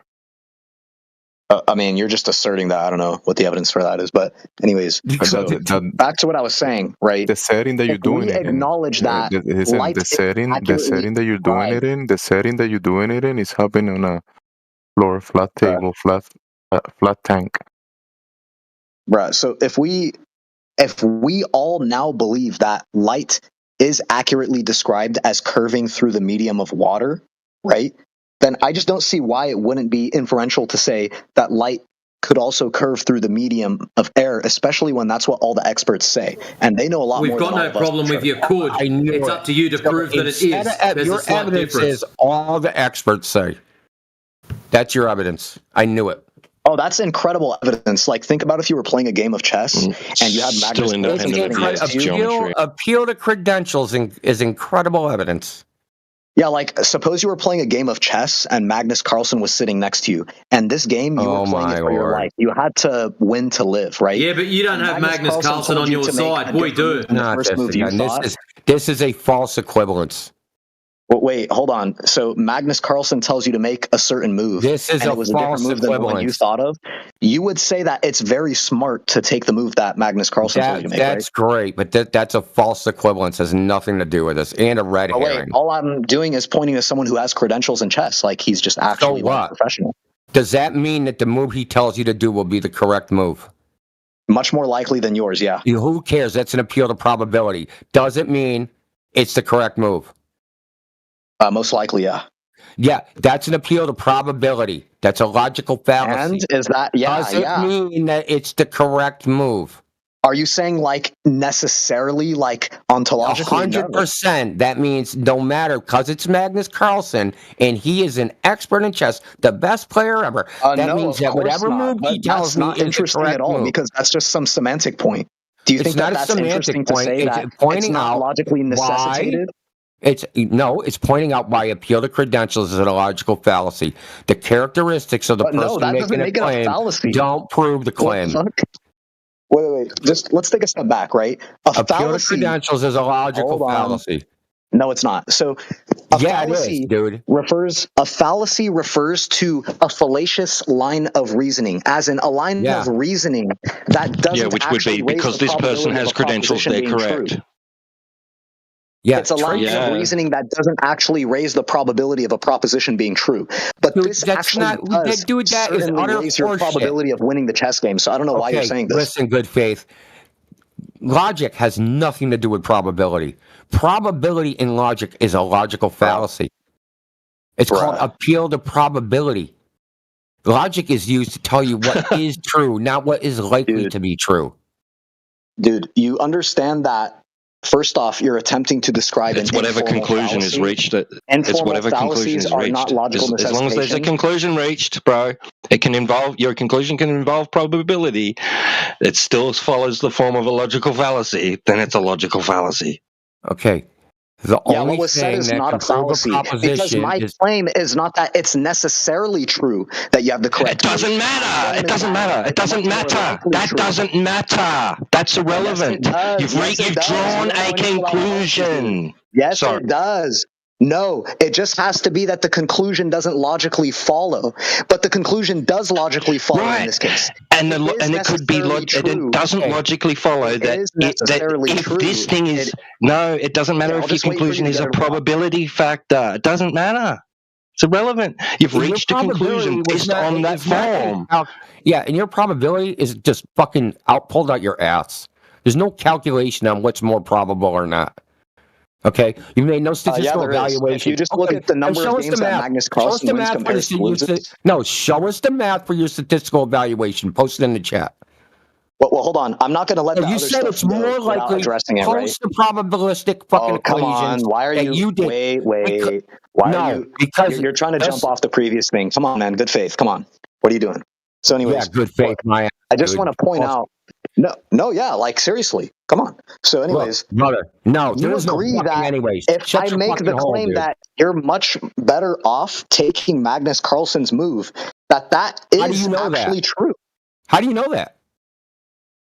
I mean, you're just asserting that. I don't know what the evidence for that is, but anyways, back to what I was saying, right? The setting that you're doing it in. Acknowledge that the setting that you're doing it in. The setting that you're doing it in is happening on a floor, flat table, flat tank. Right. So if we all now believe that light is accurately described as curving through the medium of water, right? Then I just don't see why it wouldn't be inferential to say that light could also curve through the medium of air, especially when that's what all the experts say, and they know a lot We've more. got than all no of us, problem with sure. your could. I knew It's it. up to you to prove that it is. Instead of- There's your a slight evidence difference. is all the experts say. That's your evidence. I knew it. Oh, that's incredible evidence. Like, think about if you were playing a game of chess and you had Still Magnus independent Carlsen of sitting next to you. geometry. Appeal to credentials is incredible evidence. Yeah, like suppose you were playing a game of chess and Magnus Carlsen was sitting next to you, and this game you were playing it for your life. You had to win to live, right? Yeah, but you don't have Magnus Carlsen told on you your to make side. a We do. different move than the first move you thought. This is a false equivalence. Well, wait, hold on. So Magnus Carlsen tells you to make a certain move. This is and a it was a different false move than the one you equivalence. thought of. You would say that it's very smart to take the move that Magnus Carlsen told you to make, That's great, but that's a false equivalence. Has nothing to do with this, and a red right? Oh, herring. wait, all I'm doing is pointing to someone who has credentials in chess. Like he's just actually So what? professional. Does that mean that the move he tells you to do will be the correct move? Much more likely than yours, yeah. Who cares? That's an appeal to probability. Does it mean it's the correct move? Most likely, yeah. Yeah, that's an appeal to probability. That's a logical fallacy. And is that, yeah, Does it yeah. mean that it's the correct move? Are you saying like necessarily, like ontologically? 100%. That means no matter, because it's Magnus Carlsen and he is an expert in chess, the best player ever. That No, means of that course whatever not. move he But tells that's me not is the interesting correct at all move. because that's just some semantic point. Do you It's think not that a that's semantic interesting to point. say It's that pointing it's not out logically necessitated? It's pointing out why appeal to credentials is a logical fallacy. The characteristics of the But no, person that making doesn't make a it a claim fallacy. don't prove the claim. What the fuck? Wait. Just let's take a step back, right? Appeal to credentials is a logical fallacy. No, it's not. So a fallacy refers to a fallacious line of reasoning, as in a line of reasoning that doesn't which would actually be raise because the this person probability has of a credentials, proposition they're being correct. true. Yeah, it's a line of reasoning that doesn't actually raise the probability of a proposition being true. But this actually does certainly raise your probability of winning the chess game. So I don't know why you're saying this. Listen, good faith. Logic has nothing to do with probability. Probability in logic is a logical fallacy. It's called appeal to probability. Logic is used to tell you what is true, not what is likely to be true. Dude, you understand that. First off, you're attempting to describe It's whatever conclusion is reached. It's whatever conclusion is reached. As long as there's a conclusion reached, bro, it can involve your conclusion can involve probability. It still follows the form of a logical fallacy. Then it's a logical fallacy. Okay. What was said is not a fallacy because my claim is not that it's necessarily true that you have the correct. It doesn't matter. It doesn't matter. It doesn't matter. That doesn't matter. That's irrelevant. You've drawn a conclusion. Yes, it does. No, it just has to be that the conclusion doesn't logically follow, but the conclusion does logically follow in this case. And it could be it doesn't logically follow that if this thing is it doesn't matter if your conclusion is a probability factor. It doesn't matter. It's irrelevant. You've reached a conclusion based on that form. Yeah, and your probability is just fucking pulled out your ass. There's no calculation on what's more probable or not. Okay, you made no statistical evaluation. If you just look at the number of games that Magnus Carlsen wins compared to loses. No, show us the math for your statistical evaluation. Post it in the chat. Well, hold on. I'm not going to let you said it's more likely. Addressing it, post the probabilistic fucking equations. Come on. Why are you? Wait. Why are you? Because you're trying to jump off the previous thing. Come on, man. Good faith. Come on. What are you doing? So, anyways, yeah, good faith. I just want to point out. No, yeah, like seriously, come on. So, anyways, brother, no, you agree that anyways. If I make the claim that you're much better off taking Magnus Carlsen's move, that is actually true. How do you know that?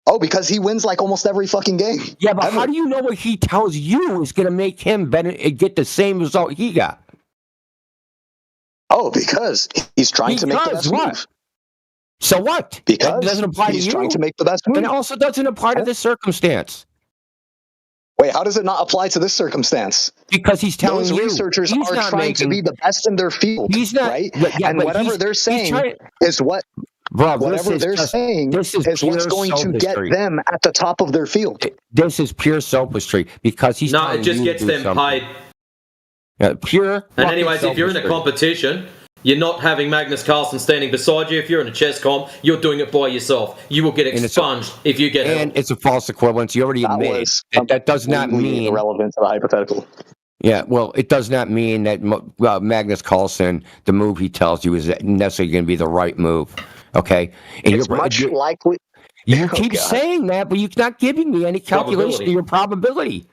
Oh, because he wins like almost every fucking game. Yeah, but how do you know what he tells you is going to make him better, get the same result he got? Oh, because he's trying to make the best move. So what? Because it doesn't apply he's to you. Trying to make the best move. And it also doesn't apply to this circumstance. Wait, how does it not apply to this circumstance? Because he's telling those researchers are trying to be the best in their field. He's not, right? And whatever they're saying is what. Bro, whatever they're saying is what's going to get them at the top of their field. This is pure sophistry because he's it just gets them paid. Pure. And anyways, if you're in a competition You're not having Magnus Carlsen standing beside you. If you're in a chess comp, you're doing it by yourself. You will get expunged if you get And it's a false equivalence. You already admitted it. That does not mean irrelevant to the hypothetical. Yeah, well, it does not mean that Magnus Carlsen, the move he tells you, is necessarily going to be the right move. Okay, and it's much likely. You keep saying that, but you're not giving me any calculation of your probability.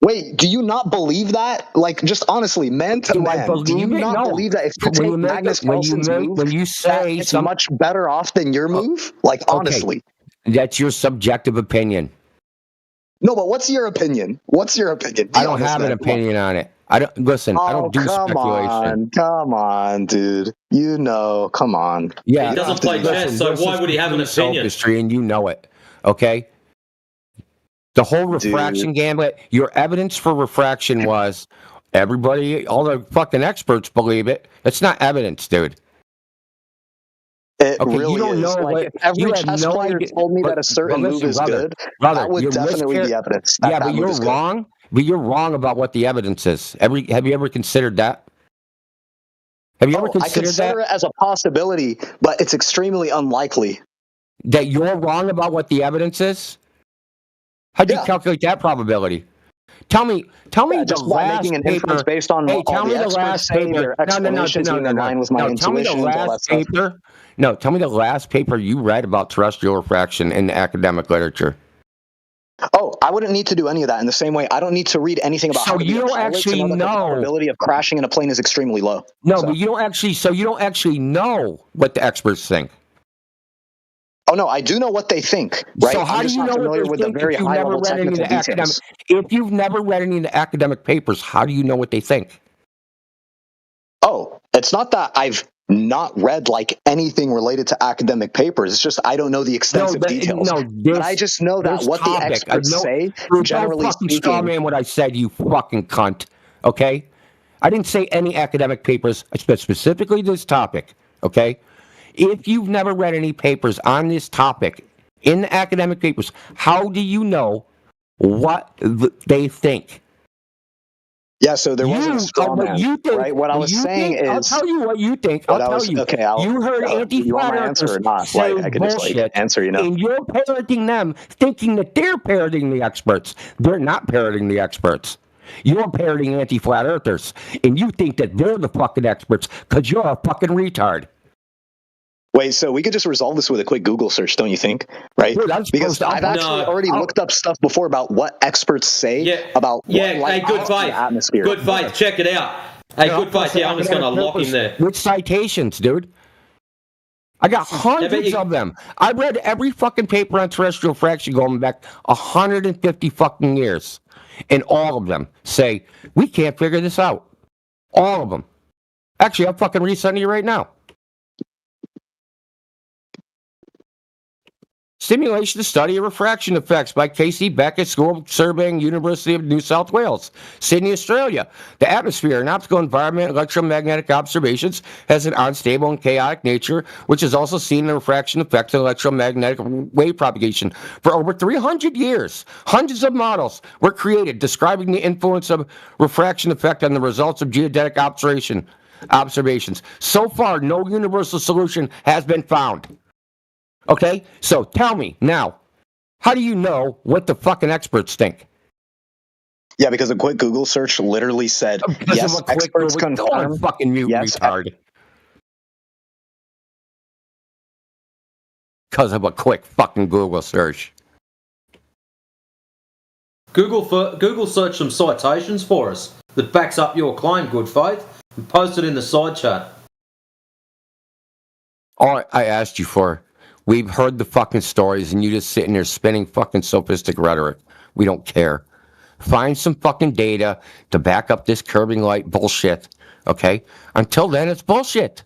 Wait, do you not believe that? Like, just honestly, man to man, do you not believe that if you take Magnus Carlsen's move, when you say it's much better off than your move? Like, honestly. That's your subjective opinion. No, but what's your opinion? What's your opinion? I don't have an opinion on it. I don't listen. I don't do speculation. Come on, dude. You know, come on. Yeah, he doesn't play chess, so why would he have an opinion? History, and you know it. Okay. The whole refraction gambit. Your evidence for refraction was everybody, all the fucking experts believe it. It's not evidence, dude. It really you don't is. Know like, if every chess player told me that a certain move is good, that would definitely be evidence. Yeah, but you're wrong. But you're wrong about what the evidence is. Have you ever considered that? Have you ever considered that? I consider it as a possibility, but it's extremely unlikely. That you're wrong about what the evidence is? How do you calculate that probability? Tell me just by making an inference based on all the experts saying their explanations in line with my intuition. Tell me the last paper you read about terrestrial refraction in the academic literature. Oh, I wouldn't need to do any of that. In the same way, I don't need to read anything about how you don't actually know the probability of crashing in a plane is extremely low. No, but you don't actually. So you don't actually know what the experts think. Oh no, I do know what they think. Right? So how do you know what they think if you've never read any of the academic? If you've never read any of the academic papers, how do you know what they think? Oh, it's not that I've not read like anything related to academic papers. It's just I don't know the extensive details. But I just know that what the experts say, generally speaking. Straw man what I said, you fucking cunt. Okay? I didn't say any academic papers. I said specifically this topic. Okay? If you've never read any papers on this topic in the academic papers, how do you know what they think? Yeah, so there wasn't a straw man, right? What I was saying is... I'll tell you what you think. I'll tell you. Okay, you heard anti-flat earthers say bullshit, and you're parroting them, thinking that they're parroting the experts. They're not parroting the experts. You're parroting anti-flat earthers, and you think that they're the fucking experts because you're a fucking retard. Wait, so we could just resolve this with a quick Google search, don't you think? Right? Dude, because I've actually already looked up stuff before about what experts say about what light good faith. Atmosphere. Good faith, check it out. Hey, good faith, I'm just going to lock him there. With citations, dude. I got hundreds of them. I read every fucking paper on terrestrial refraction going back 150 fucking years. And all of them say, we can't figure this out. All of them. Actually, I'll fucking read something to you right now. Stimulation Study of Refraction Effects by Casey Beckett, School of Surveying, University of New South Wales, Sydney, Australia. The atmosphere, an optical environment, electromagnetic observations, has an unstable and chaotic nature, which is also seen in the refraction effects and electromagnetic wave propagation. For over 300 years, hundreds of models were created describing the influence of refraction effect on the results of geodetic observations. So far, no universal solution has been found. Okay, so tell me now, how do you know what the fucking experts think? Yeah, because a quick Google search literally said, yes, experts confirm. Fucking mute, retard. Because of a quick fucking Google search. Google searched some citations for us that backs up your claim, good faith, and post it in the side chat. All I asked you for. We've heard the fucking stories and you just sitting there spinning fucking sophistic rhetoric. We don't care. Find some fucking data to back up this curbing light bullshit, okay? Until then, it's bullshit.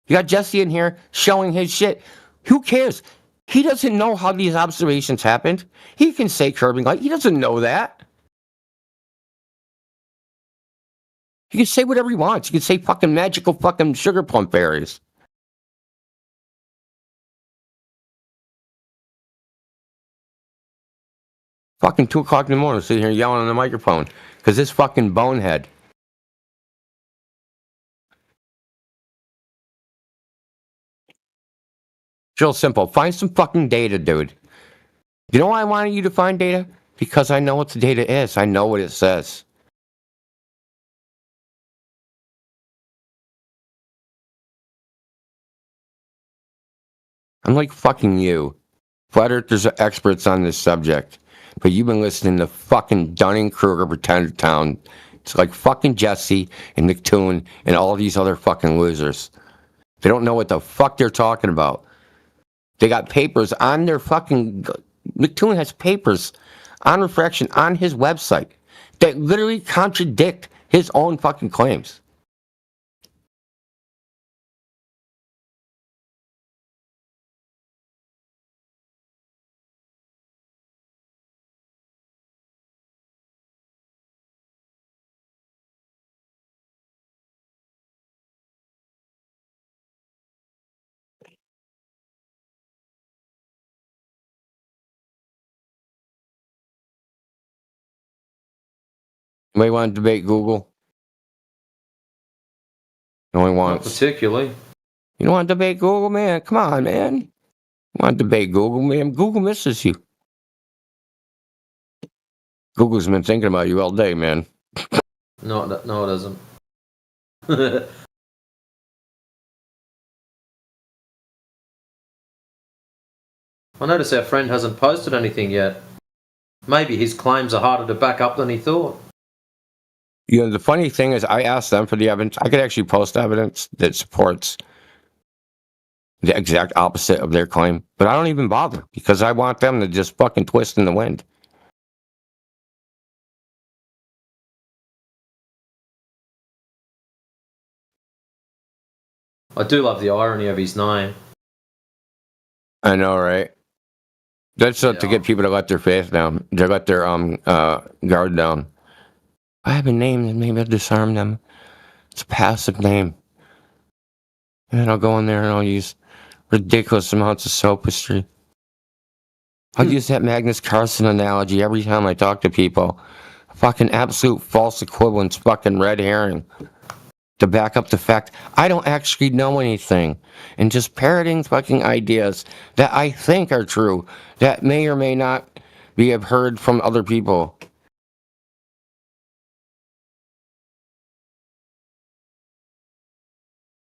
You got Jesse in here showing his shit. Who cares? He doesn't know how these observations happened. He can say curbing light. He doesn't know that. He can say whatever he wants. He can say fucking magical fucking sugar plum fairies. Fucking 2 o'clock in the morning, sitting here yelling on the microphone. Because this fucking bonehead It's real simple. Find some fucking data, dude. You know why I wanted you to find data? Because I know what the data is. I know what it says. I'm like fucking you. Flat Earthers are experts on this subject. But you've been listening to fucking Dunning-Kruger Pretender Town. It's like fucking Jesse and Nicktoon and all these other fucking losers. They don't know what the fuck they're talking about. They got papers on their fucking... Nicktoon has papers on refraction on his website that literally contradict his own fucking claims. You may want to debate Google. Only Not once. particularly. You don't want to debate Google, man? Come on, man. You want to debate Google, man? Google misses you. Google's been thinking about you all day, man. No, it doesn't. I notice our friend hasn't posted anything yet. Maybe his claims are harder to back up than he thought. You know, the funny thing is, I asked them for the evidence. I could actually post evidence that supports the exact opposite of their claim, but I don't even bother because I want them to just fucking twist in the wind. I do love the irony of his name. I know, right? That's to get people to let their faith down. To let their guard down. I have a name that maybe I'll disarm them. It's a passive name. And I'll go in there and I'll use ridiculous amounts of sophistry. I'll use that Magnus Carlsen analogy every time I talk to people. Fucking absolute false equivalence, fucking red herring. To back up the fact I don't actually know anything. And just parroting fucking ideas that I think are true. That may or may not be have heard from other people.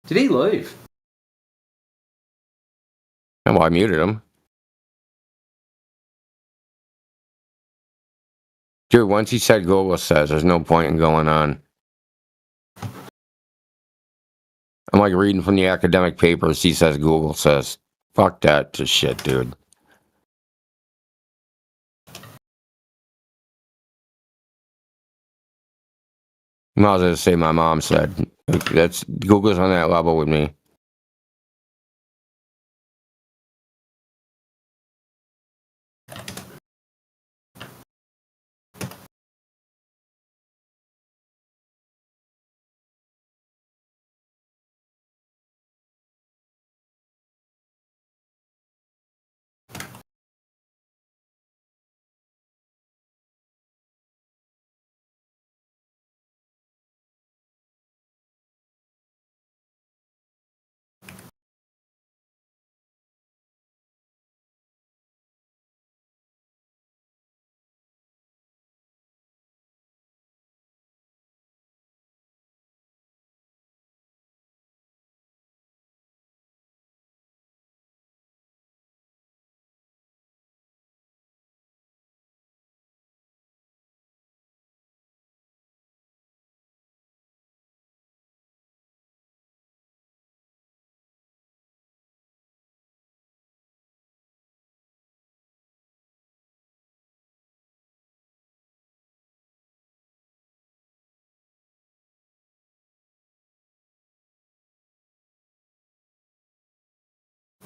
Did he leave? Well, I muted him. Dude, once he said Google says, there's no point in going on. I'm like reading from the academic papers. He says Google says. Fuck that shit, dude. Might as well say my mom said. That's Google's on that level with me.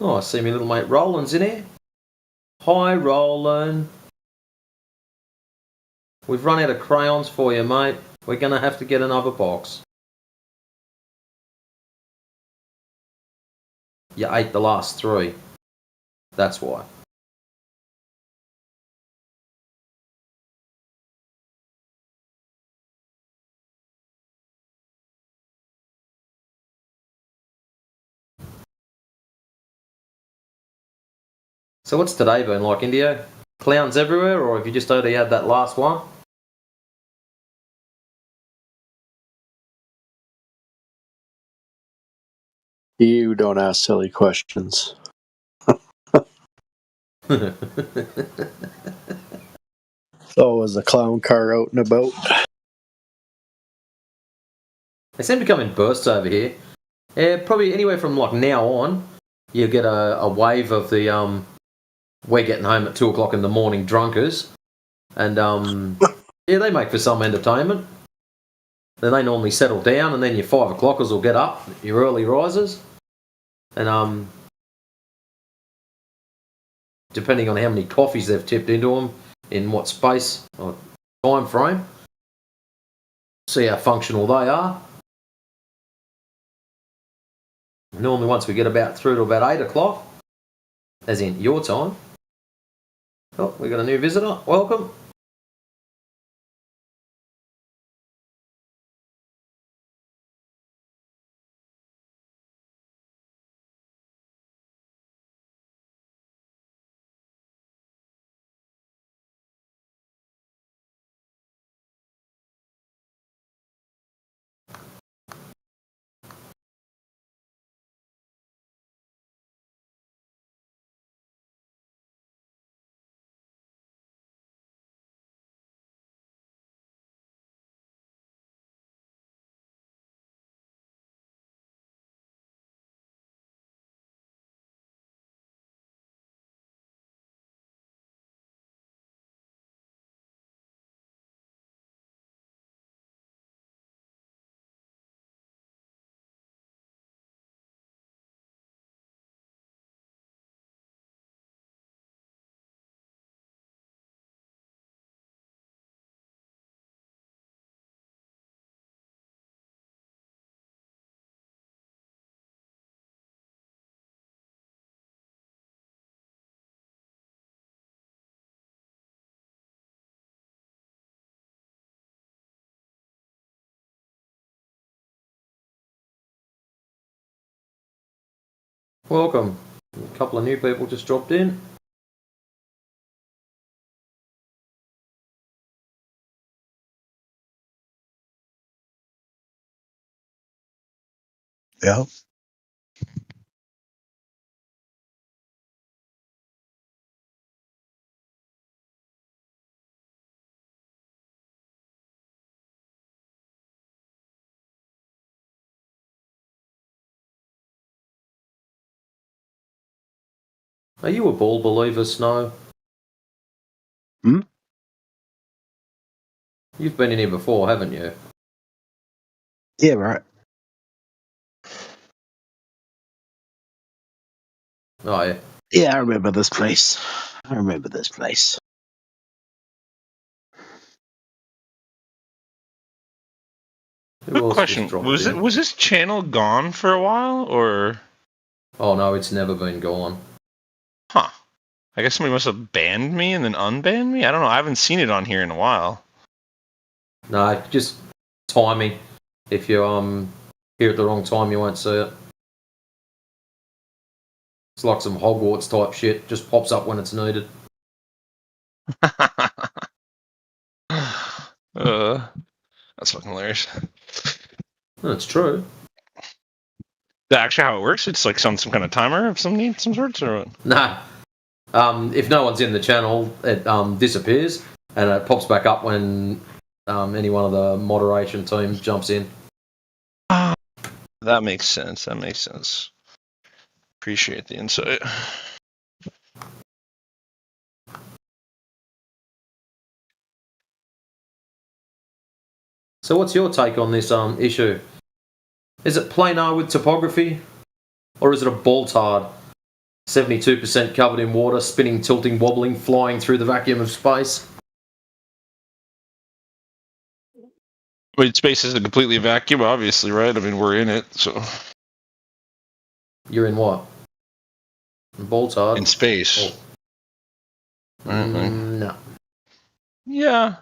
Oh, I see my little mate Roland's in here. Hi, Roland. We've run out of crayons for you, mate. We're going to have to get another box. You ate the last 3. That's why. So what's today been like, Indio? Clowns everywhere, or have you just only had that last one? You don't ask silly questions. So was the clown car out and about? They seem to come in bursts over here. Yeah, probably anywhere from like now on, you get a wave of the we're getting home at 2 o'clock in the morning drunkers, and yeah, they make for some entertainment. Then they normally settle down, and then your 5 o'clockers will get up, your early risers, and depending on how many coffees they've tipped into them, in what space or time frame, see how functional they are. Normally, once we get about through to about 8 o'clock, as in your time. Oh, we got a new visitor. Welcome. Welcome. A couple of new people just dropped in. Yeah. Are you a ball believer, Snow? Hmm? You've been in here before, haven't you? Yeah, right. Oh, yeah. Yeah, I remember this place. I remember this place. Who else Question: just dropped Was in? this channel gone for a while, or? Oh no, it's never been gone. Huh. I guess somebody must have banned me and then unbanned me. I don't know. I haven't seen it on here in a while. No, just timing. If you here at the wrong time, you won't see it. It's like some Hogwarts type shit. Just pops up when it's needed. That's fucking hilarious. That's true. That actually how it works? It's like some kind of timer of some sorts, or what? Nah. If no one's in the channel, it disappears and it pops back up when any one of the moderation team jumps in. That makes sense. That makes sense. Appreciate the insight. So what's your take on this issue? Is it planar with topography? Or is it a Baltard? 72% covered in water, spinning, tilting, wobbling, flying through the vacuum of space? Wait, space isn't completely a vacuum, obviously, right? I mean, we're in it, so. You're in what? Baltard? In space. Oh. No. Yeah.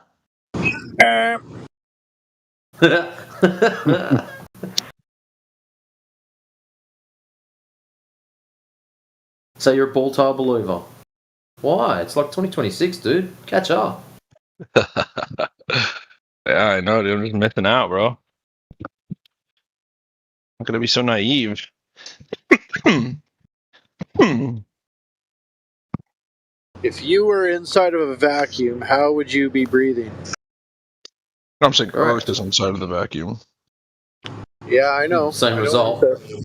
So you're a Baltar believer? Why? It's like 2026, dude. Catch up. Yeah, I know, dude. I'm just missing out, bro. I'm gonna be so naive. If you were inside of a vacuum, how would you be breathing? I'm saying Earth is inside of the vacuum. Yeah, I know. Same I know result. what you said.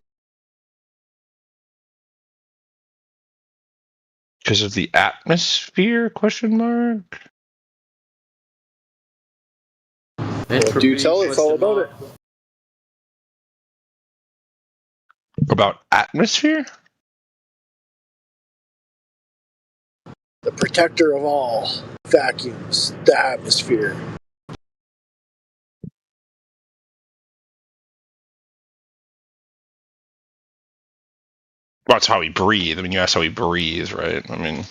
Because of the atmosphere? Question mark. Well, do tell us all about it. About atmosphere? The protector of all vacuums, the atmosphere. Well, that's how we breathe. I mean, you asked how we breathe, right? I mean,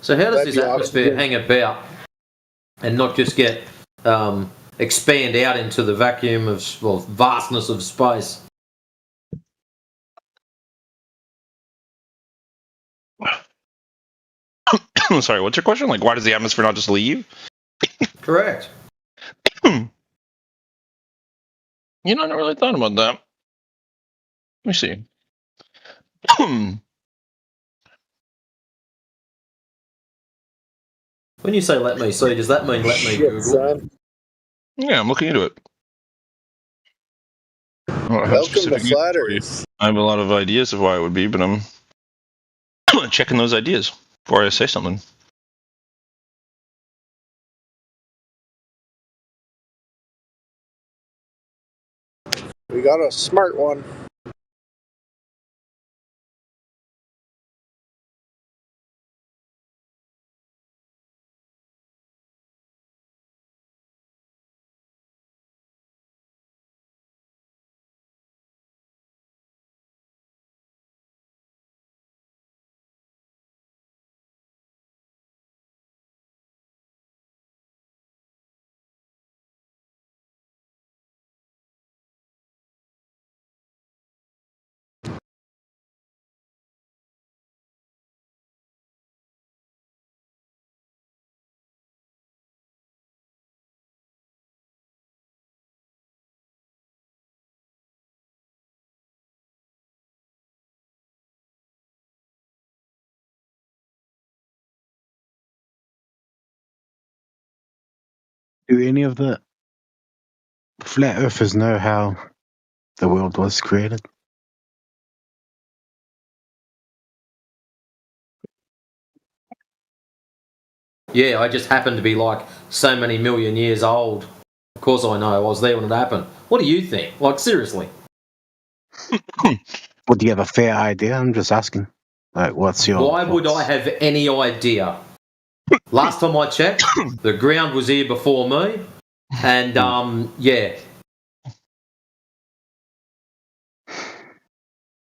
So how does this atmosphere hang about and not just get expand out into the vacuum of vastness of space? sorry, what's your question? Like, why does the atmosphere not just leave? Correct. You know, I never really thought about that. Let me see. When you say let me see, does that mean let me Google? Yeah, I'm looking into it. I don't have Welcome specific to Flat reasons for you. I have a lot of ideas of why it would be, but I'm checking those ideas before I say something. We got a smart one. Do any of the flat earthers know how the world was created? Yeah, I just happen to be like so many million years old. Of course I know. I was there when it happened. What do you think? Like, seriously? Well, do you have a fair idea? I'm just asking. Like, what's your... Why would I have any idea? Last time I checked, the ground was here before me. And, yeah.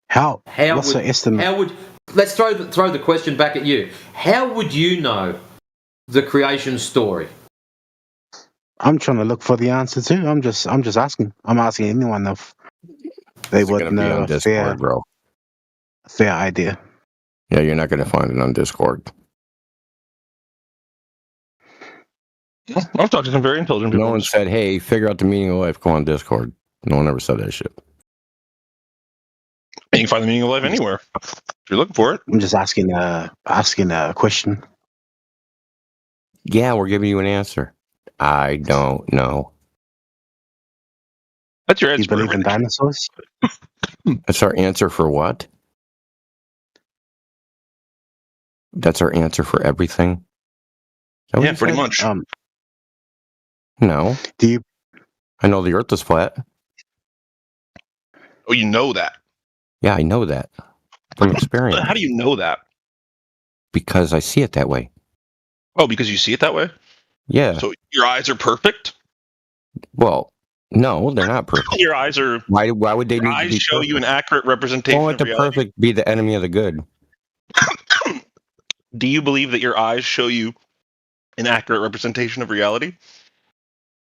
How what's would, the estimate? How would... Let's throw the question back at you. How would you know the creation story? I'm trying to look for the answer too. I'm just asking. I'm asking anyone if they would know a fair, bro. fair idea. Yeah, you're not going to find it on Discord. I've talked to some very intelligent people. No one said, hey, figure out the meaning of life, go on Discord. No one ever said that shit. You can find the meaning of life anywhere if you're looking for it. I'm just asking a question. Yeah, we're giving you an answer. I don't know. That's your answer. You believe in dinosaurs? That's our answer for what? That's our answer for everything? Yeah, pretty much. No. Do you? I know the Earth is flat. Oh, you know that? Yeah, I know that from experience. How do you know that? Because I see it that way. Oh, because you see it that way? Yeah. So your eyes are perfect? Well, no, they're not perfect. Your eyes are... Why would they your need to eyes be show perfect? you an accurate representation Don't let of the reality? perfect be the enemy of the good. Do you believe that your eyes show you an accurate representation of reality?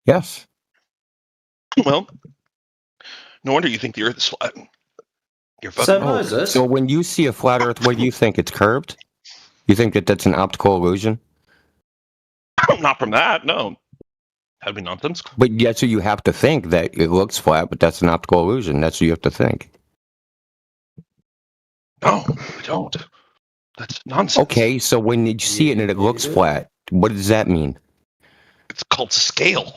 Yes. Well, no wonder you think the Earth is flat. You're fucking So Moses, So when you see a flat Earth, what do you think? It's curved? You think that that's an optical illusion? Not from that, no. That'd be nonsense. But yeah, so you have to think that it looks flat, but that's an optical illusion. That's what you have to think. No, I don't. That's nonsense. Okay, so when you see it and it looks flat, what does that mean? It's called scale.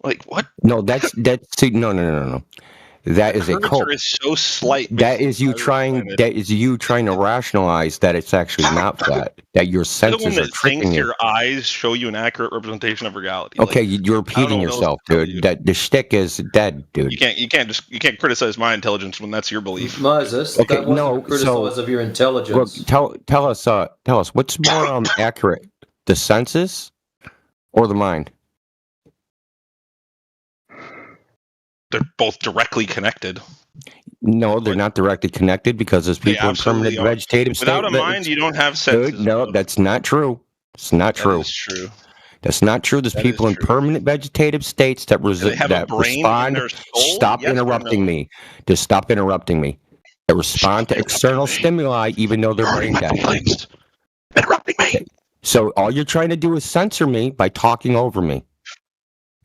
Like what? No, see, no. That is a Curvature cult. is so slight. That is you trying to rationalize that it's actually not flat. That your You're the one senses are that tricking thinks you. your eyes show you an accurate representation of reality. Okay, Like, you're repeating yourself, dude. That the shtick is dead, dude. you can't criticize my intelligence when that's your belief. Moses, Okay, that wasn't no, a criticize so- of your intelligence. Look, tell us what's more accurate, the senses or the mind? They're both directly connected. No, they're not directly connected because there's They people in permanent absolutely are. vegetative state. Without a mind, you don't have senses. Dude, no, that's not true. It's not true. That is true. That's not true. There's That people is in true. permanent vegetative states that, they have a brain in respond. their skull? Stop Yes or interrupting no? me. Just stop interrupting me. That respond to external stimuli even though they're brain dead. Interrupting me. So all you're trying to do is censor me by talking over me.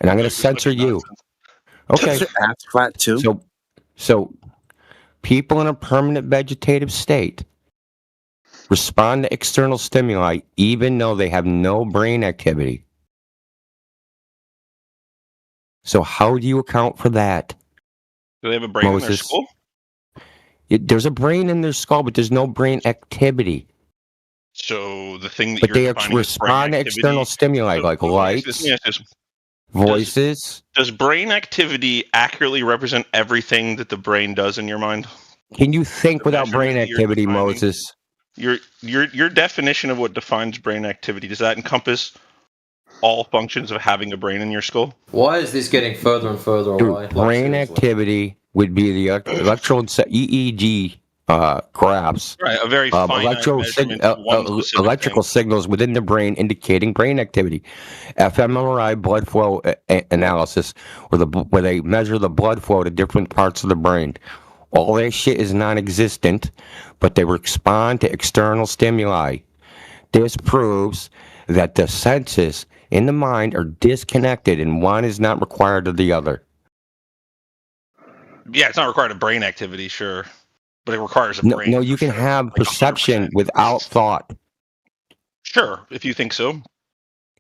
And I'm going to censor you. Okay. Ass flat too. So people in a permanent vegetative state respond to external stimuli even though they have no brain activity. So how do you account for that? Do they have a brain in their Moses? skull? There's a brain in their skull, but there's no brain activity. So the thing that But you're they defining as brain respond to activity- external stimuli So, like let me ask lights, this, let me ask this. voices. Does brain activity accurately represent everything that the brain does in your mind? Can you think without brain measurement that you're activity, defining? Moses? Your definition of what defines brain activity, does that encompass all functions of having a brain in your skull? Why is this getting further and further away? Dude, brain activity would be the electro EEG graphs Right, a very finite measurement of one specific electrical signals within the brain indicating brain activity. fMRI blood flow analysis, where they measure the blood flow to different parts of the brain. All that shit is non-existent, but they respond to external stimuli. This proves that the senses in the mind are disconnected and one is not required of the other. Yeah, it's not required of brain activity, sure, but it requires a No, brain. no, you can have perception without thought. Sure, if you think so.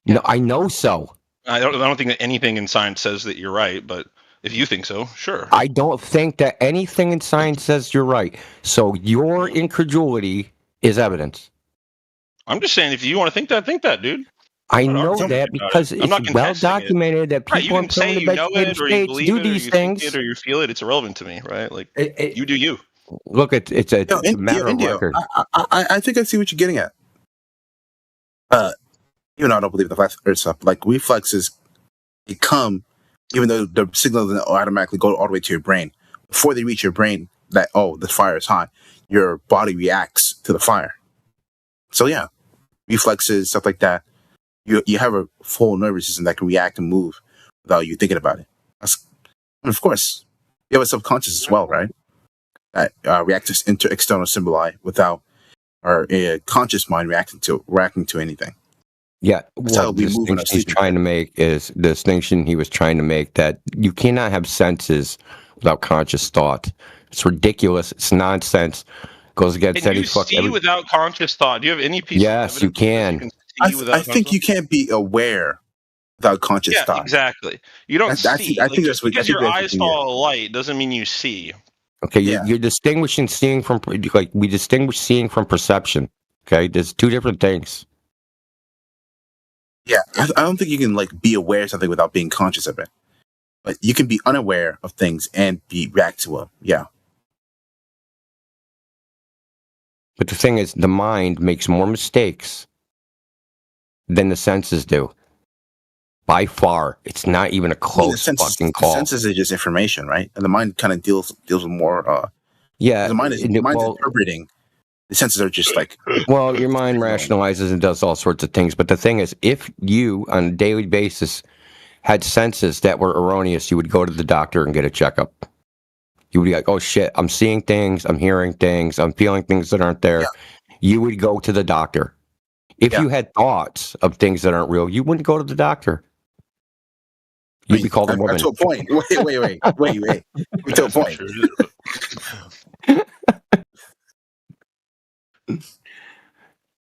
No, I know so. I don't think that anything in science says that you're right, but if you think so, sure. I don't think that anything in science says you're right. So your incredulity is evidence. I'm just saying, if you want to think that, dude. I know that because I'm not it's well contesting it. documented that Right, you people in can say permanent you know vegetative it, or you states believe do it, or these you things. think it, or you feel it. It's irrelevant to me, right? Like you do you. Look, it's a matter of Indio, record. I think I see what you're getting at. Even though I don't believe the flat earth stuff, like reflexes, they come, even though the signal doesn't automatically go all the way to your brain. Before they reach your brain, that, oh, the fire is hot, your body reacts to the fire. So yeah, reflexes, stuff like that. You have a full nervous system that can react and move without you thinking about it. And of course, you have a subconscious as well, right? That reacts to external stimuli without our conscious mind reacting to anything. Yeah, That's how well, we the move in our distinction he's sleep. trying to make is the distinction he was trying to make that you cannot have senses without conscious thought. It's ridiculous. It's nonsense. Goes against Can any you fuck. see without conscious thought? Do you have any piece Yes, of you evidence can. I think you can't be aware without conscious Yeah, thought. exactly. You don't I see. think Like, that's just what- I because think your that's eyes what you saw a light doesn't mean you see. Okay, you're distinguishing seeing from like we distinguish seeing from perception. Okay, there's two different things. Yeah, I don't think you can like be aware of something without being conscious of it. But you can be unaware of things and react to them. Yeah. But the thing is, the mind makes more mistakes than the senses do. By far, it's not even a close fucking call. The senses is just information, right? And the mind kind of deals with more. Yeah, the mind is interpreting. The senses are just like. Well, your mind rationalizes and does all sorts of things. But the thing is, if you, on a daily basis, had senses that were erroneous, you would go to the doctor and get a checkup. You would be like, oh shit, I'm seeing things, I'm hearing things, I'm feeling things that aren't there. Yeah. You would go to the doctor. If you had thoughts of things that aren't real, you wouldn't go to the doctor. You'd be called a woman. To a point. Wait. To a point.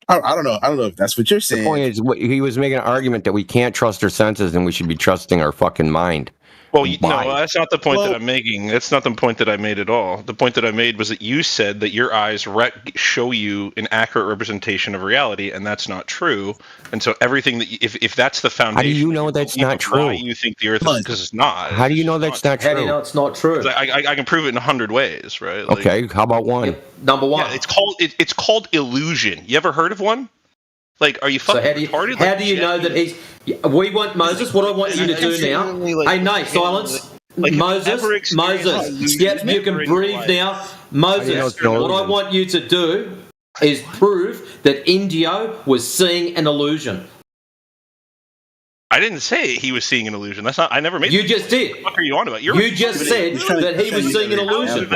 I don't know. I don't know if that's what you're saying. The point is, he was making an argument that we can't trust our senses and we should be trusting our fucking mind. Well, no, that's not the point that I'm making. That's not the point that I made at all. The point that I made was that you said that your eyes show you an accurate representation of reality, and that's not true. And so everything that if that's the foundation, how do you know that's not true? Why you think the Earth is, because it's not. How do you know that's not true? How do you know it's not true? I can prove it in 100 ways, right? Like, okay, how about one? Number one. Yeah, it's called illusion. You ever heard of one? Like, are you fucking retarded? How do you know that he's... We want Moses, what I want you to do now... Hey, Nate, silence. Moses, yep, you can breathe now. Moses, what I want you to do is prove that Indio was seeing an illusion. I didn't say he was seeing an illusion. That's not. I never made. You just did. What the fuck are you on about? You just said that he was seeing an illusion.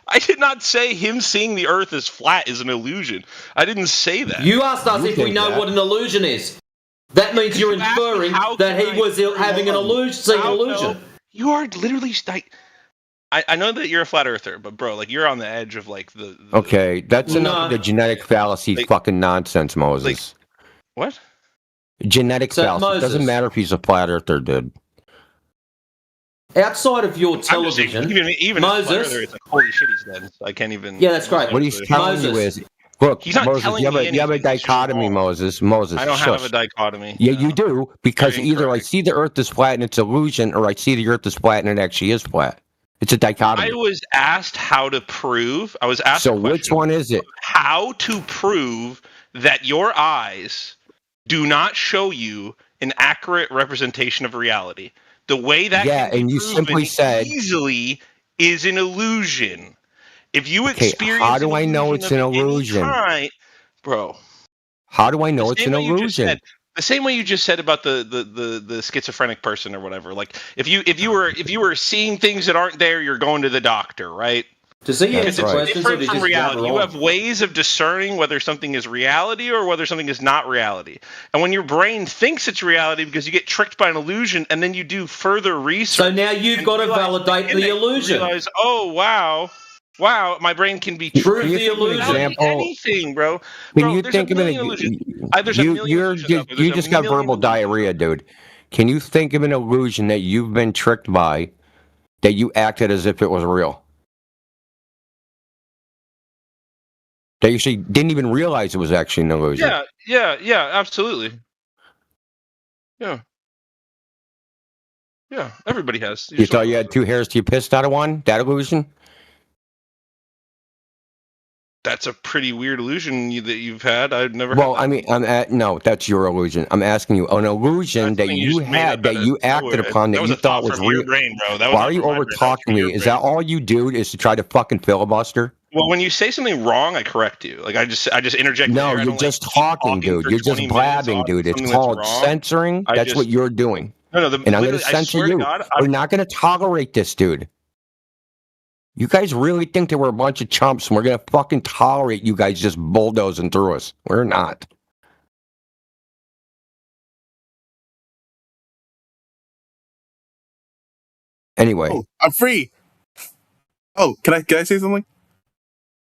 I did not say him seeing the Earth as flat is an illusion. I didn't say that. You asked us if we know what an illusion is. That means you're inferring that he was having an illusion, seeing an illusion. You are literally like. I know that you're a flat earther, but bro, like you're on the edge of like the okay, that's enough of the genetic fallacy fucking nonsense, Moses. What? Genetic fallacy. It doesn't matter if he's a flat earther, dude. Outside of your television, even Moses. It's like, holy shit, he's dead. So I can't even. Yeah, that's great. What he's telling you is, look, he's not Moses, telling you have a dichotomy, Moses. I don't have a dichotomy. Yeah, you do, because either I see the Earth is flat and it's illusion, or I see the Earth is flat and it actually is flat. It's a dichotomy. I was asked how to prove. I was asked. So which one is it? How to prove that your eyes do not show you an accurate representation of reality. The way that and you simply said easily is an illusion. If you experience, how do I know it's an illusion, bro? How do I know it's an illusion? The same way you just said about the schizophrenic person or whatever. Like if you were seeing things that aren't there, you're going to the doctor, right? Does he answer questions or from reality? You have ways of discerning whether something is reality or whether something is not reality. And when your brain thinks it's reality because you get tricked by an illusion, and then you do further research. So now you've got to validate the illusion. Realize, oh wow, my brain can be prove the illusion. Anything, bro. Can you think of an illusion? You just got verbal diarrhea, dude. Can you think of an illusion that you've been tricked by, that you acted as if it was real? That you actually didn't even realize it was actually an illusion. Yeah, absolutely. Yeah, everybody has. You thought you had two hairs till you pissed out of one? That illusion? That's a pretty weird illusion that you've had. I've never. Well, I mean, no, that's your illusion. I'm asking you an illusion that you had, that you acted upon, that you thought was real. Brain, bro. Why are you over talking me? Is that all you do? Is to try to fucking filibuster? Well, when you say something wrong, I correct you. Like I just interject. No, you're just talking, dude. You're just blabbing, dude. It's called censoring. That's what you're doing. No, and I'm going to censor you. We're not going to tolerate this, dude. You guys really think that we're a bunch of chumps and we're going to fucking tolerate you guys just bulldozing through us? We're not. Anyway. Oh, I'm free. Oh, can I say something?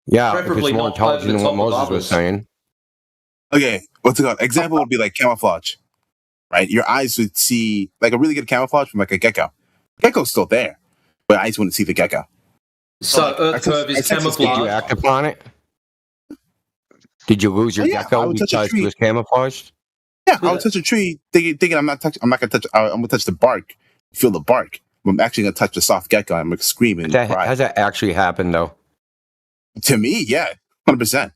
Yeah, if it's more intelligent than what Moses was saying. Okay, what's it called? Example would be like camouflage, right? Your eyes would see like a really good camouflage from like a gecko. Gecko's still there, but eyes wouldn't see the gecko. So Earth curve is camouflage. Did you act upon it? Did you lose your gecko because it was camouflaged? Yeah, I would touch a tree thinking I'm not gonna touch. I'm gonna touch the bark, feel the bark. I'm actually gonna touch the soft gecko. I'm gonna scream and cry. Has that actually happened though? To me, yeah, 100%.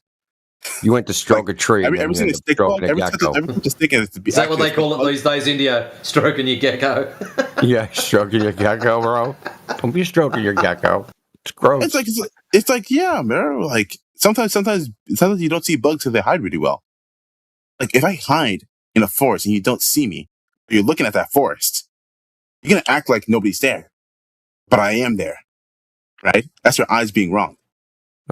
You went to stroke a tree. Everything is stick. Everything just thinking to be. Is that what they call it these days, India? Stroking your gecko. Yeah, stroking your gecko, bro. Don't be stroking your gecko. It's gross. It's like yeah, man. Like sometimes you don't see bugs because they hide really well. Like if I hide in a forest and you don't see me, or you're looking at that forest, you're gonna act like nobody's there, but I am there, right? That's your eyes being wrong.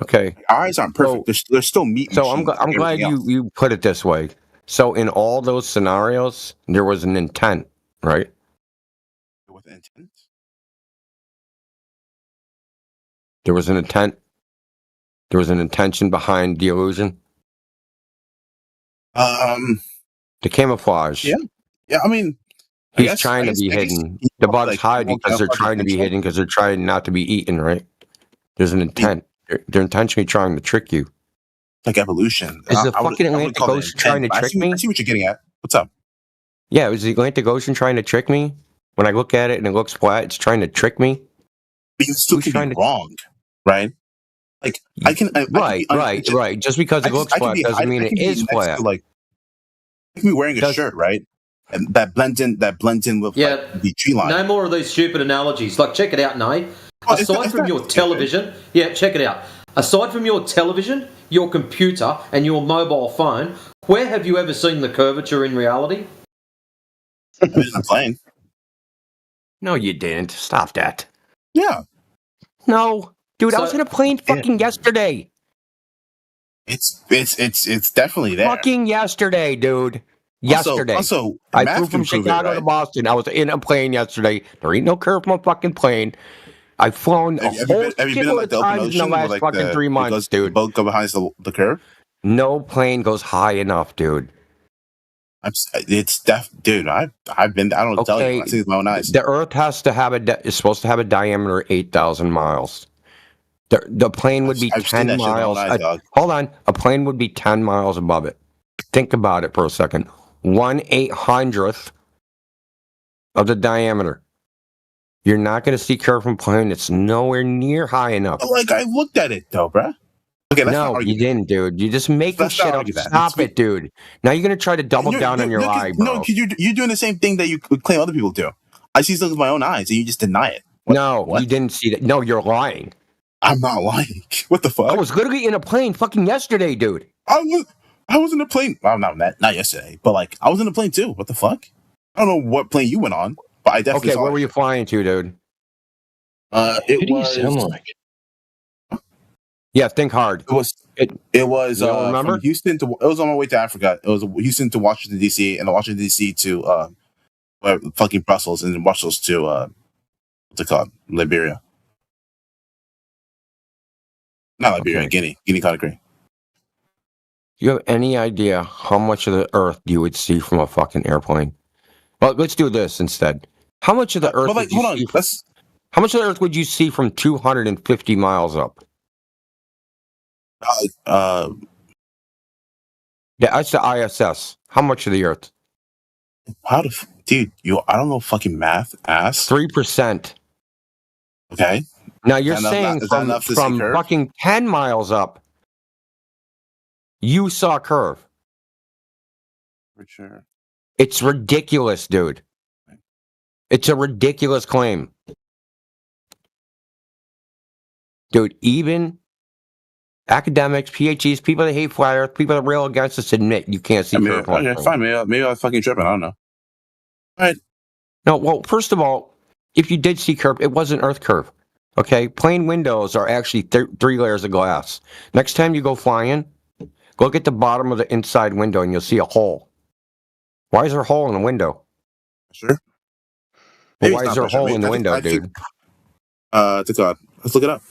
Okay. Our eyes aren't perfect. There's still meat. So I'm glad you put it this way. So in all those scenarios, there was an intent, right? With intent. There was an intent. There was an intention behind the illusion. The camouflage. Yeah. I mean, he's trying to be hidden. The bugs hide because they're trying to be hidden because they're trying not to be eaten, right? There's an intent. They're intentionally trying to trick you. Like evolution. Is the fucking Atlantic Ocean trying to trick me? I see what you're getting at. What's up? Yeah, is the Atlantic Ocean trying to trick me? When I look at it and it looks flat, it's trying to trick me. But you still can be wrong, right? Like I can. Right. Just because it looks flat doesn't mean it is flat. Like I can be wearing a shirt, right? And that blends in with like, the tree line. No more of these stupid analogies. Like, check it out, Nay. Aside from your television, check it out. Aside from your television, your computer, and your mobile phone, where have you ever seen the curvature in reality? I was in a plane. No, you didn't. Stop that. Yeah. No, dude, I was in a plane fucking yesterday. It's definitely there. Fucking yesterday, dude. Yesterday. Also, I flew from Chicago to Boston. I was in a plane yesterday. There ain't no curve on my fucking plane. I've flown a whole shitload of times in the last fucking 3 months, dude. The boat go behind the curve? No plane goes high enough, dude. Dude. I've been. I don't tell you. I see with my own eyes. The Earth has to have is supposed to have a diameter of 8,000 miles. The plane would be 10 miles. Hold on, a plane would be 10 miles above it. Think about it for a second. 1/800th of the diameter. You're not going to see curve from plane. It's nowhere near high enough. Like I looked at it though, bruh. Okay, no, you didn't, dude. You're just making shit up. Stop it, dude. Now you're going to try to double down on your lie, bro. No, you're doing the same thing that you claim other people do. I see something with my own eyes, and you just deny it. You didn't see that. No, you're lying. I'm not lying. What the fuck? I was literally in a plane fucking yesterday, dude. I was in a plane. Well, not yesterday, but like I was in a plane too. What the fuck? I don't know what plane you went on, but I definitely. Okay, where were you flying to, dude? Who do you sound like? Yeah, think hard. It was from Houston to. It was on my way to Africa. It was Houston to Washington D.C. and Washington D.C. to fucking Brussels, and then Brussels to what's it called? Liberia. Not Liberia, Guinea, Conakry. Do you have any idea how much of the Earth you would see from a fucking airplane? Well, let's do this instead. How much of the Earth? How much of the Earth would you see from 250 miles up? Yeah, that's the ISS. How much of the Earth? Dude, I don't know fucking math, ass. 3%. Okay. Now you're saying from fucking 10 miles up, you saw a curve. For sure. It's ridiculous, dude. It's a ridiculous claim. Dude, even academics, PhDs, people that hate flat Earth, people that rail against us admit you can't see curve. Okay, fine. Maybe I was fucking tripping. I don't know. All right. No, well, first of all, if you did see curve, it wasn't Earth curve. Okay? Plane windows are actually 3 layers of glass. Next time you go flying, look at the bottom of the inside window and you'll see a hole. Why is there a hole in the window? Sure. Well, why is there a hole in the window, dude? Let's look it up.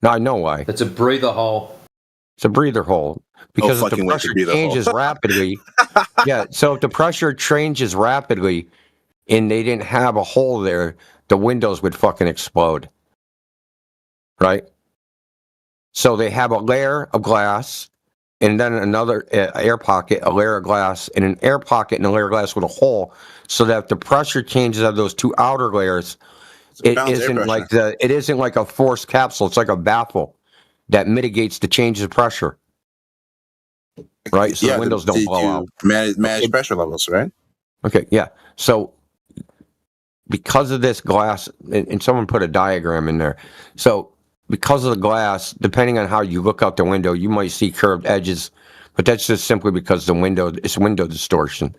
No, I know why. It's a breather hole. It's a breather hole. Because if the pressure changes rapidly, so if the pressure changes rapidly and they didn't have a hole there, the windows would fucking explode. Right? So they have a layer of glass and then another air pocket, a layer of glass, and an air pocket and a layer of glass with a hole, so that if the pressure changes of those two outer layers, it isn't like a forced capsule. It's like a baffle that mitigates the changes of pressure. Right? So the windows don't blow out. Manage pressure levels, right? Okay, yeah. So because of this glass, and someone put a diagram in there. So because of the glass, depending on how you look out the window, you might see curved edges, but that's just simply because it's window distortion.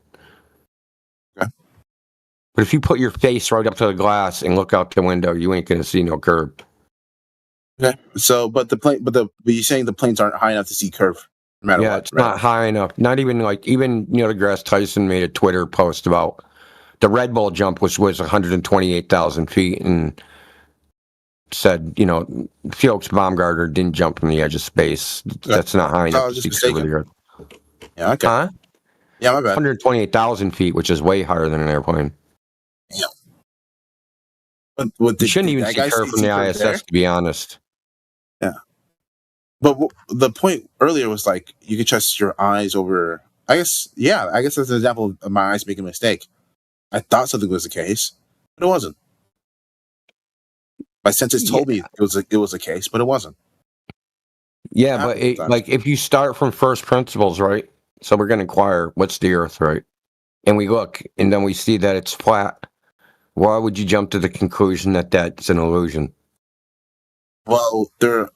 Okay. But if you put your face right up to the glass and look out the window, you ain't going to see no curve. Okay. So, but you're saying the planes aren't high enough to see curve, no matter Yeah, what. it's not high enough. Not even even Neil deGrasse Tyson made a Twitter post about the Red Bull jump, which was 128,000 feet, and said, Felix Baumgartner didn't jump from the edge of space. That's not high enough to see curve of the Earth. Yeah. Okay. Huh? Yeah, my bad. 128,000 feet, which is way higher than an airplane. Yeah. You shouldn't even see curve from the ISS, there? To be honest. Yeah. But the point earlier was like you could trust your eyes over. I guess that's an example of my eyes making a mistake. I thought something was the case, but it wasn't. My senses told me it was the case, but it wasn't. Yeah, but if you start from first principles, right? So we're going to inquire what's the Earth, right? And we look, and then we see that it's flat. Why would you jump to the conclusion that that's an illusion? Well, hold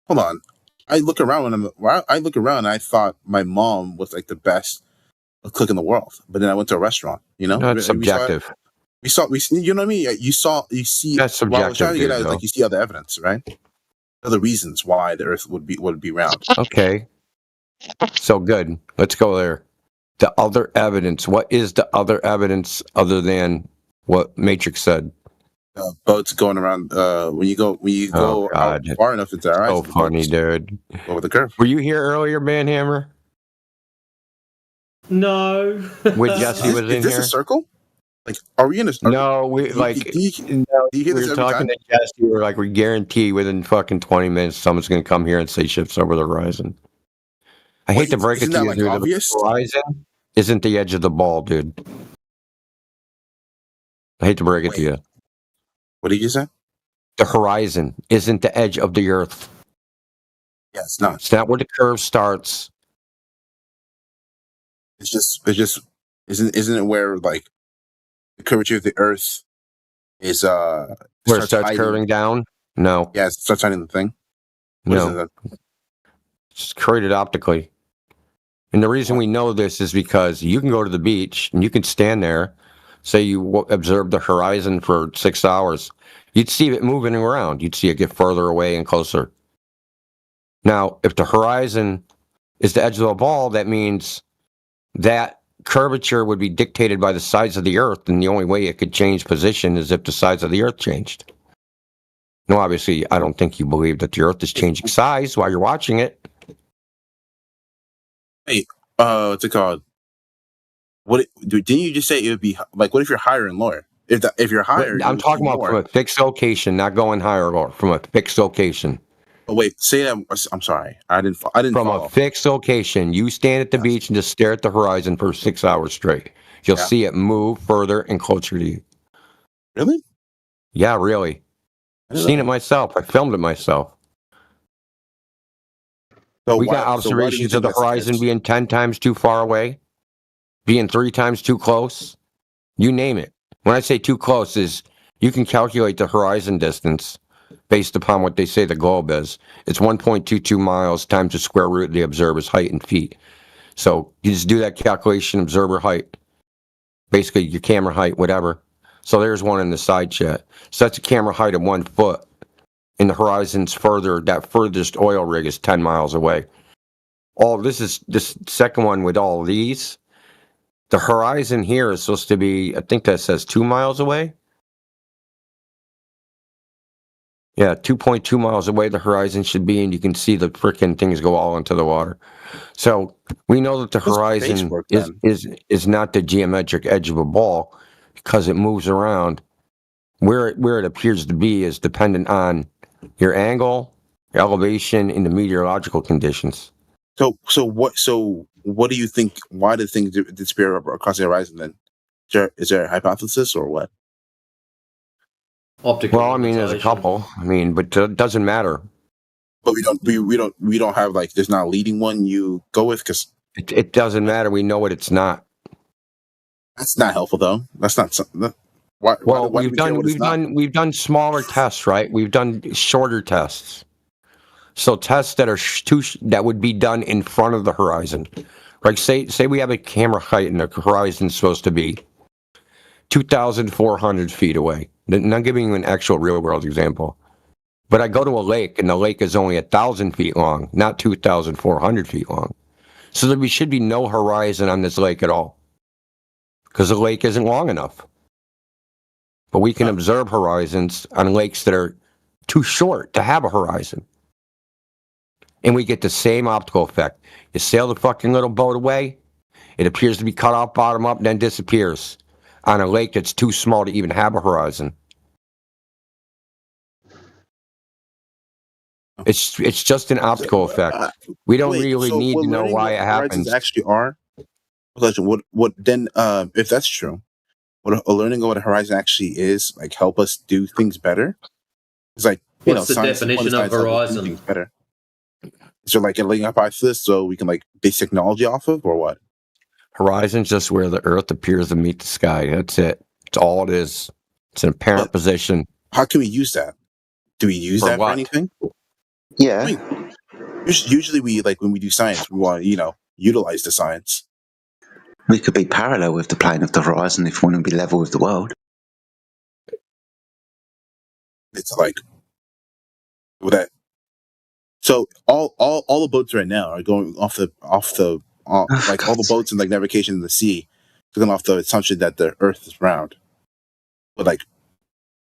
on. I look around and I thought my mom was like the best cook in the world. But then I went to a restaurant, No, it's subjective. We you know what I mean? You see that's subjective. Well, trying to get at, you see other evidence, right? Other reasons why the Earth would be round. Okay. So good. Let's go there. The other evidence. What is the other evidence other than what Matrix said? Boats going around. When you go out far enough into our eyes. So funny, dude. Over the curve. Were you here earlier, Banhammer? No. With Jesse was in here. Is this a circle? Like, are we in a circle? No, we were talking to Jesse. We guarantee within fucking 20 minutes someone's going to come here and say ships over the horizon. I hate to break it to you, dude. The horizon isn't the edge of the ball, dude. I hate to break it to you. What did you say? The horizon isn't the edge of the Earth. Yeah, it's not. It's not where the curve starts. It's just isn't it where like the curvature of the Earth is where it starts curving down? No. Yeah, it starts hiding the thing. No. It's created optically. And the reason we know this is because you can go to the beach and you can stand there, say you observe the horizon for 6 hours. You'd see it moving around. You'd see it get further away and closer. Now, if the horizon is the edge of the ball, that means that curvature would be dictated by the size of the Earth, and the only way it could change position is if the size of the Earth changed. No, obviously, I don't think you believe that the Earth is changing size while you're watching it. Hey, what's it called? Didn't you just say it would be like? What if you're higher and lower? If you're higher, I'm talking about from a fixed location, not going higher or lower. From a fixed location. Oh wait, say that. I'm sorry, I didn't. From follow. A fixed location, you stand at the beach and just stare at the horizon for 6 hours straight. You'll see it move further and closer to you. Really? Yeah, really. I've seen it myself. I filmed it myself. So we got observations of the horizon being 10 times too far away, being 3 times too close. You name it. When I say too close, is you can calculate the horizon distance based upon what they say the globe is. It's 1.22 miles times the square root of the observer's height in feet. So you just do that calculation, observer height, basically your camera height, whatever. So there's one in the side chat. So that's a camera height of 1 foot. And the horizon's further, that furthest oil rig is 10 miles away. This second one with all these, the horizon here is supposed to be, I think that says 2 miles away. Yeah, 2.2 miles away the horizon should be, and you can see the frickin' things go all into the water. So we know that the horizon is not the geometric edge of a ball because it moves around. Where it appears to be is dependent on your angle, your elevation, and the meteorological conditions. So what do you think? Why did things disappear across the horizon then? Is there a hypothesis or what? Optical. Well, I mean, there's a couple. I mean, but it doesn't matter. But we don't have like there's not a leading one you go with because it doesn't matter. We know what it's not. That's not helpful though. That's not something. Why we've done smaller tests, right? We've done shorter tests. So tests that are that would be done in front of the horizon. Like say we have a camera height and the horizon's supposed to be 2,400 feet away. Not giving you an actual real world example. But I go to a lake, and the lake is only 1,000 feet long, not 2,400 feet long. So there should be no horizon on this lake at all, because the lake isn't long enough. But we can observe horizons on lakes that are too short to have a horizon. And we get the same optical effect. You sail the fucking little boat away, it appears to be cut off bottom up, and then disappears on a lake that's too small to even have a horizon. It's just an optical effect. We don't really need to know why it happens. Actually are. What then? If that's true, what learning what a horizon actually is like help us do things better? It's like what's the definition of horizon? Better. Is there like a laying hypothesis so we can like base technology off of, or what? Horizon's just where the Earth appears to meet the sky. That's it. It's all it is. It's an apparent position. How can we use that? Do we use that for anything? Yeah. I mean, usually we like when we do science, we want to utilize the science. We could be parallel with the plane of the horizon if we want to be level with the world. It's like with that. So all the boats right now are going off the like all the boats and like navigation in the sea, going off the assumption that the Earth is round. But like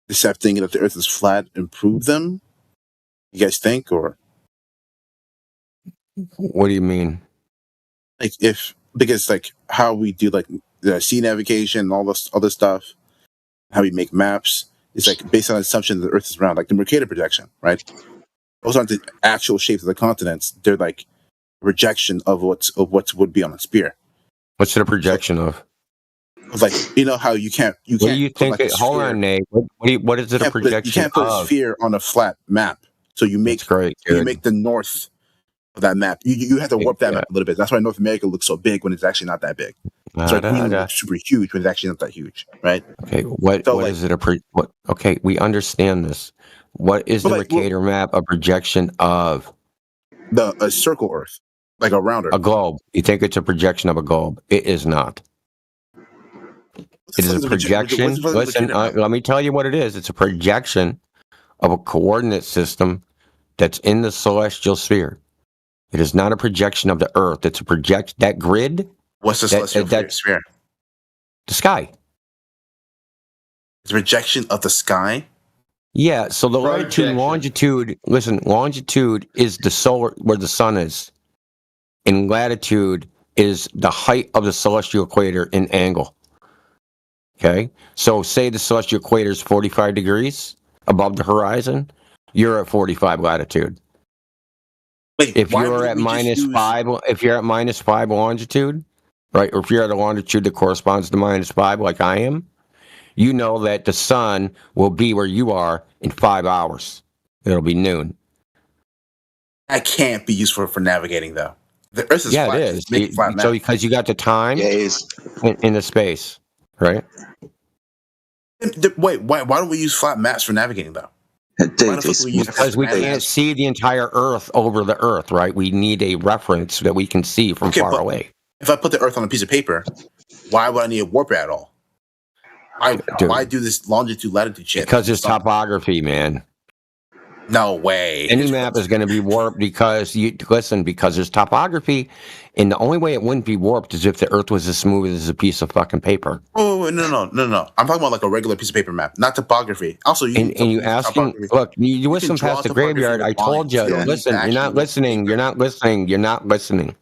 accepting that the Earth is flat improve them. You guys think, or what do you mean? Like because like how we do like the sea navigation and all this other stuff, how we make maps is like based on the assumption that the Earth is round, like the Mercator projection, right? Those aren't the actual shapes of the continents; they're like a projection of what would be on a sphere. What's it a projection of? Like how you can't. What do you think? Hold on, Nate. What is it a projection of? You can't put a sphere on a flat map. So you make you make the north of that map. You have to warp that map a little bit. That's why North America looks so big when it's actually not that big. So Greenland looks super huge when it's actually not that huge, right? Okay, what is it okay, we understand this. What is the Mercator map a projection of? A circle Earth, like a round Earth. A globe. You think it's a projection of a globe? It is not. It is a projection. Listen, let me tell you what it is. It's a projection of a coordinate system that's in the celestial sphere. It is not a projection of the Earth. It's a that grid. What's the celestial sphere? The sky. It's a projection of the sky? Yeah, so the longitude, longitude is the solar, where the sun is. And latitude is the height of the celestial equator in angle. Okay? So say the celestial equator is 45 degrees above the horizon, you're at 45 latitude. Wait, if you're at -5 longitude, right, or if you're at a longitude that corresponds to -5 like I am, you know that the sun will be where you are in 5 hours. It'll be noon. That can't be useful for navigating, though. The Earth is flat. It is. So because you got the time in the space, right? Wait, why don't we use flat maps for navigating, though? Because we can't see the entire Earth over the Earth, right? We need a reference that we can see from far away. If I put the Earth on a piece of paper, why would I need a warp at all? Why do this longitude latitude shit? Because it's topography, man. No way. Any map is going to be warped because there's topography, and the only way it wouldn't be warped is if the Earth was as smooth as a piece of fucking paper. Oh no! I'm talking about like a regular piece of paper map, not topography. Also, you asking? Look, you listen past the graveyard. I told you. Listen, you're not listening. You're not listening. You're not listening.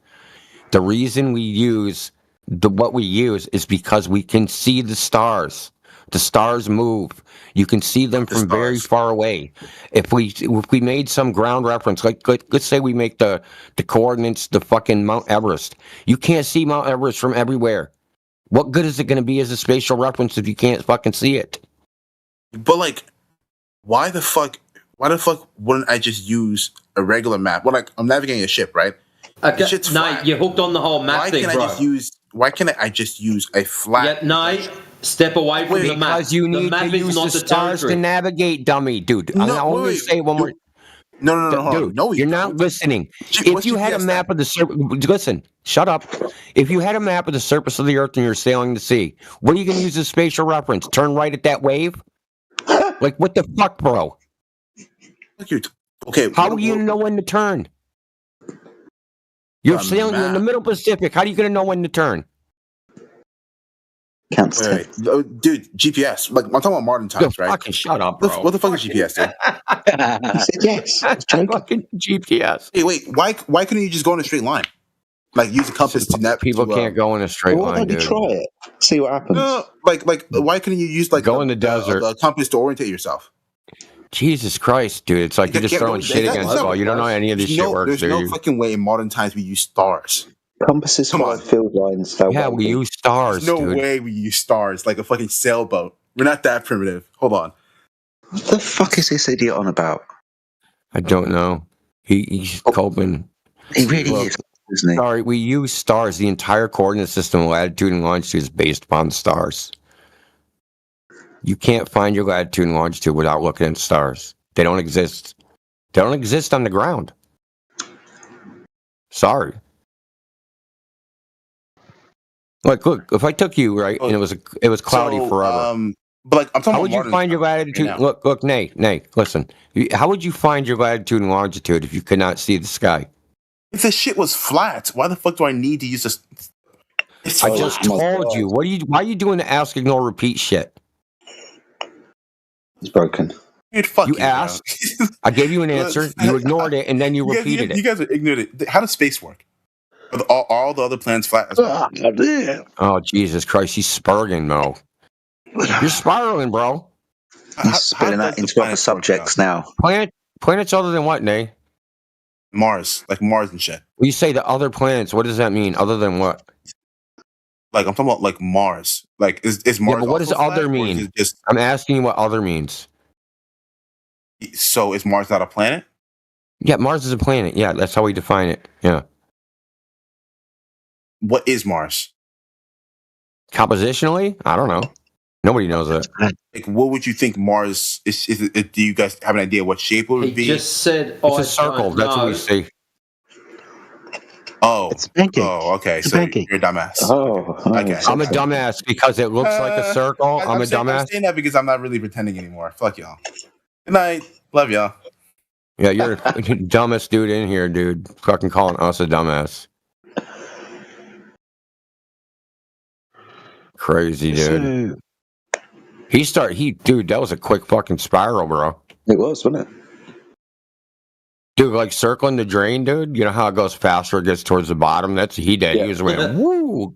The reason we use what we use is because we can see the stars. The stars move. You can see them from very far away. If we made some ground reference, like let's say we make the coordinates the fucking Mount Everest. You can't see Mount Everest from everywhere. What good is it going to be as a spatial reference if you can't fucking see it? But like, why the fuck wouldn't I just use a regular map? Well, like I'm navigating a ship, right? No, you're hooked on the whole map thing, bro. Why can't I just use a flat? Yeah, no. Step away from the map. Because you need to use the stars to navigate, dummy, dude. I'm going to say one more. No, dude. No, you're not listening. If you had a map of the surface, listen. Shut up. If you had a map of the surface of the Earth and you're sailing the sea, what are you going to use as spatial reference? Turn right at that wave? Like what the fuck, bro? Okay. How are you going to know when to turn? You're sailing in the middle Pacific. How are you going to know when to turn? Wait. Oh, dude, GPS. Like I'm talking about modern times, right? Fucking shut up, bro. What the fuck is GPS, dude? He said yes. Fucking GPS. Hey, wait. Why couldn't you just go in a straight line? Like use a compass to net. People can't go in a straight line, dude. Try it. See what happens. No, like why couldn't you use go in the desert a compass to orientate yourself? Jesus Christ, dude! It's like you're just throwing shit against the wall. You don't know any of this shit works, There's do no you? fucking way in modern times we use stars. Compasses follow field lines. Yeah, we use stars, There's no dude. way we use stars like a fucking sailboat. We're not that primitive. Hold on. What the fuck is this idiot on about? I don't know. He's coping. He really is, isn't he? Sorry, we use stars. The entire coordinate system, latitude and longitude, is based upon stars. You can't find your latitude and longitude without looking at stars. They don't exist. They don't exist on the ground. Sorry. Like, look, if I took you, right, and it was cloudy forever. But like, I'm talking how would you find your latitude? Look, Nate, listen. How would you find your latitude and longitude if you could not see the sky? If the shit was flat, why the fuck do I need to use this? I just told you. Why are you doing the ask, ignore, repeat shit? It's broken. Dude, fuck you asked. I gave you an answer. You ignored it, and then you repeated it. You guys are ignorant. How does space work? Are all the other planets flat as well? Oh, Jesus Christ. He's spurging, Mo. You're spiraling, bro. He's spinning that into other subjects now. Planets other than what, Nay? Mars. Like Mars and shit. When you say the other planets, what does that mean? Other than what? Like, I'm talking about, like, Mars. Like, is Mars... Yeah, but what does other mean? I'm asking you what other means. So, is Mars not a planet? Yeah, Mars is a planet. Yeah, that's how we define it. Yeah. What is Mars? Compositionally? I don't know. Nobody knows that. Like, what would you think Mars is? Do you guys have an idea what shape it would be? He just said, it's a circle. That's what we say. Oh, it's pancake. Oh, okay. So you're a dumbass. Oh, okay. I'm a dumbass because it looks like a circle. I'm a dumbass. I'm saying that because I'm not really pretending anymore. Fuck y'all. Good night. Love y'all. Yeah, you're the dumbest dude in here, dude. Fucking calling us a dumbass. Crazy, dude. Dude, that was a quick fucking spiral, bro. It was, wasn't it? Dude, like circling the drain, dude. You know how it goes faster, it gets towards the bottom? That's what he did. He was went, woo!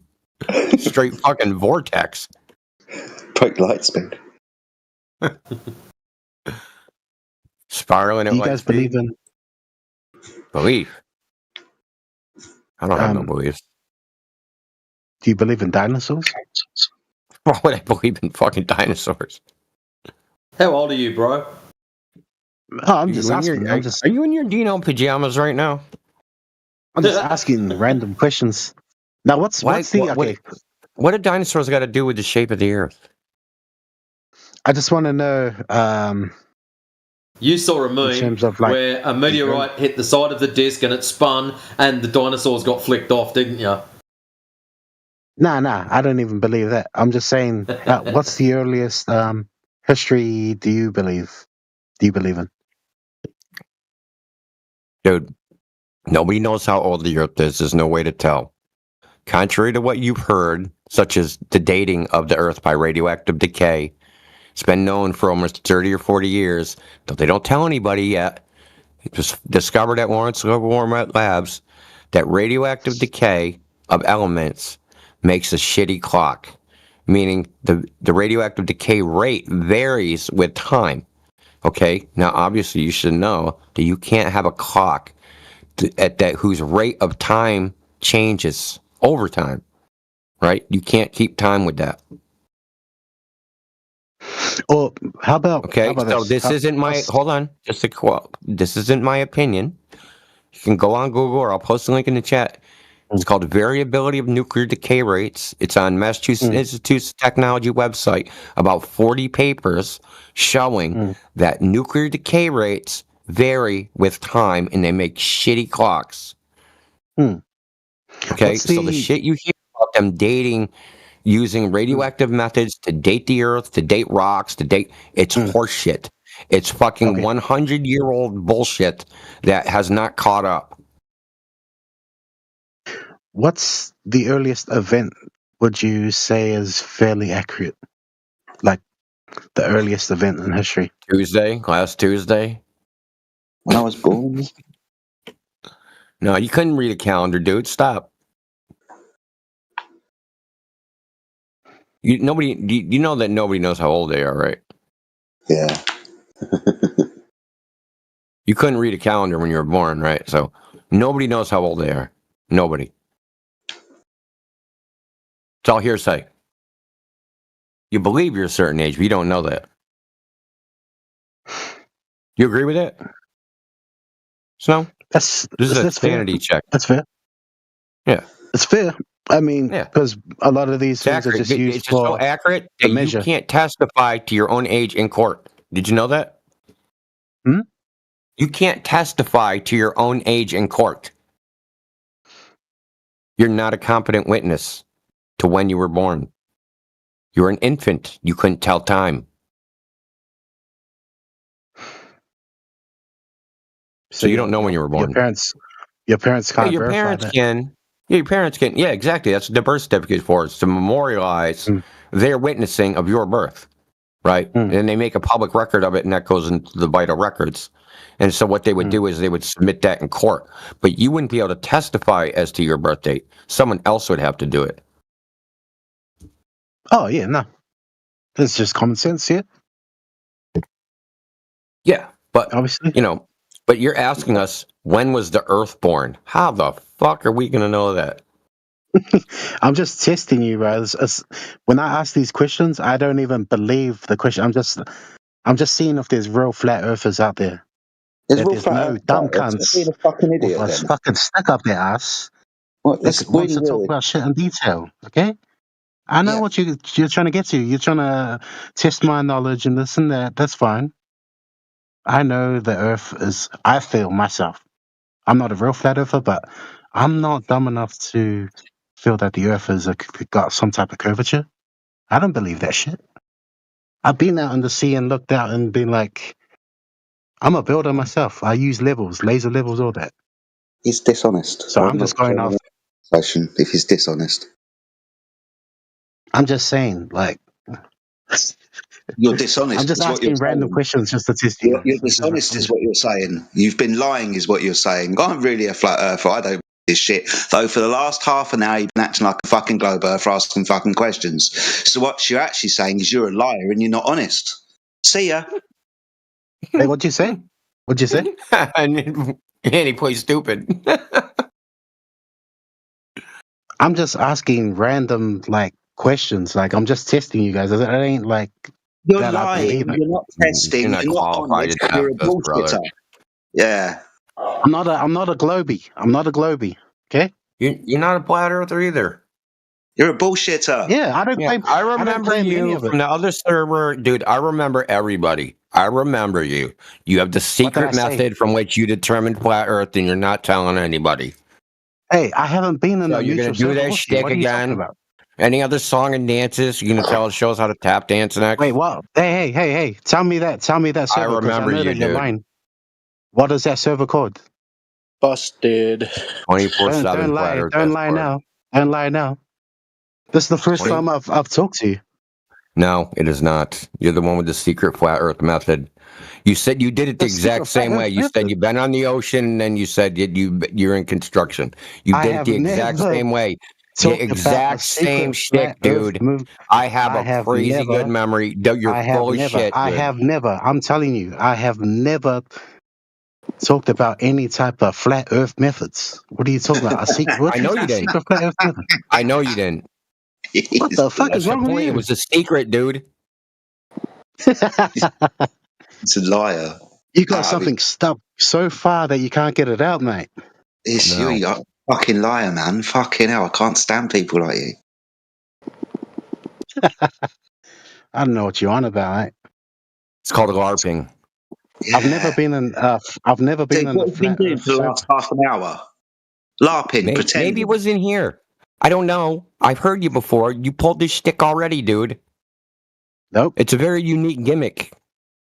Straight fucking vortex. Quick light speed. Spiraling it. Do you guys believe in belief? I don't have no beliefs. Do you believe in dinosaurs? Why would I believe in fucking dinosaurs? How old are you, bro? Oh, I'm just asking. Are you in your Dino pajamas right now? I'm just asking random questions. Now, what do dinosaurs got to do with the shape of the Earth? I just want to know. You saw a meme where a meteorite hit the side of the disc and it spun, and the dinosaurs got flicked off, didn't you? Nah, I don't even believe that. I'm just saying, what's the earliest history do you believe in? Dude, nobody knows how old the Earth is. There's no way to tell. Contrary to what you've heard, such as the dating of the Earth by radioactive decay, it's been known for almost 30 or 40 years, though they don't tell anybody yet. It was discovered at Lawrence Livermore Labs that radioactive decay of elements makes a shitty clock, meaning the radioactive decay rate varies with time. Okay, now obviously you should know that you can't have a clock whose rate of time changes over time, right? You can't keep time with that. Or how about this isn't my hold on, just a quote. This isn't my opinion. You can go on Google or I'll post a link in the chat. It's called Variability of Nuclear Decay Rates. It's on Massachusetts Institute of Technology website. About 40 papers showing that nuclear decay rates vary with time and they make shitty clocks. Okay, so the shit you hear about them dating using radioactive methods to date the Earth, to date rocks, to date, it's horseshit. It's fucking 100-year-old bullshit that has not caught up. What's the earliest event would you say is fairly accurate? Like the earliest event in history? Last Tuesday. When I was born. No, you couldn't read a calendar, dude. Stop. You know that nobody knows how old they are, right? Yeah. You couldn't read a calendar when you were born, right? So nobody knows how old they are. Nobody. It's all hearsay. You believe you're a certain age, but you don't know that. You agree with that? So this is a sanity check. That's fair. Yeah, it's fair. I mean, because a lot of these things are just used it's so accurate that you can't testify to your own age in court. Did you know that? You can't testify to your own age in court. You're not a competent witness to when you were born. You were an infant. You couldn't tell time. So you don't know when you were born. Your parents can't your verify parents that. can. Yeah, your parents can. Yeah, exactly. That's what the birth certificate for. It's to memorialize their witnessing of your birth, right? And they make a public record of it, and that goes into the vital records. And so what they would do is they would submit that in court. But you wouldn't be able to testify as to your birth date. Someone else would have to do it. Oh, yeah, no. It's just common sense, yeah. Yeah, but obviously, but you're asking us, when was the Earth born? How the fuck are we going to know that? I'm just testing you, bro. When I ask these questions, I don't even believe the question. I'm just seeing if there's real flat earthers out there. There's no dumb cunts Being a fucking with idiot, a then. fucking stick up their ass. What? That wants to talk about shit in detail. Okay, I know what you're trying to get to. You're trying to test my knowledge and this and that. That's fine. I know the Earth is. I feel myself. I'm not a real flat earther, but I'm not dumb enough to feel that the Earth has got some type of curvature. I don't believe that shit. I've been out in the sea and looked out and been like, I'm a builder myself. I use levels, laser levels, all that. He's dishonest. So I'm just going off. If he's dishonest. I'm just saying, like. You're dishonest. I'm just asking random questions just to test you. You're dishonest is what you're saying. You've been lying is what you're saying. I'm really a flat earther. I don't this shit. Though for the last half an hour you've been acting like a fucking globe earther asking fucking questions. So what you're actually saying is you're a liar and you're not honest. See ya. Hey, what'd you say? What'd you say? And he plays stupid. I'm just asking random questions. I'm just testing you guys. It ain't like you're lying. You're not testing. You're not honest. You're a bullshitter. Yeah. I'm not a globie. I'm not a globie. Okay. You're not a flat earther either. You're a bullshitter. Yeah, I don't claim. I remember you from the other server, dude. I remember everybody. I remember you. You have the secret method from which you determined flat Earth, and you're not telling anybody. Hey, I haven't been in. So you're gonna do that shtick again? Any other song and dances? You're gonna show us how to tap dance next? Wait, what? Hey! Tell me that. Server, I remember you, dude. Lying. What is that server called? Busted. 24/7. Don't lie. Don't lie now. Don't lie now. This is the first time I've talked to you. No, it is not. You're the one with the secret flat Earth method. You said you did it the exact same way. You said you've been on the ocean, and then you said you're in construction. You did it the exact same way. The exact same shit, dude. I have a crazy good memory. You're full of shit. I have never. I'm telling you, I have never talked about any type of flat Earth methods. What are you talking about? A secret? I know you didn't. Secret flat Earth method. I know you didn't. What the fuck is wrong with you? It was a secret, dude. It's a liar. You got something stuck so far that you can't get it out, mate. It's you. You're a fucking liar, man. Fucking hell. I can't stand people like you. I don't know what you're on about, mate. It's called LARPing. Yeah. I've never been in. I've never been in. What have you been doing for the last half an hour? LARPing, pretending. Maybe it was in here. I don't know. I've heard you before. You pulled this shtick already, dude. Nope. It's a very unique gimmick.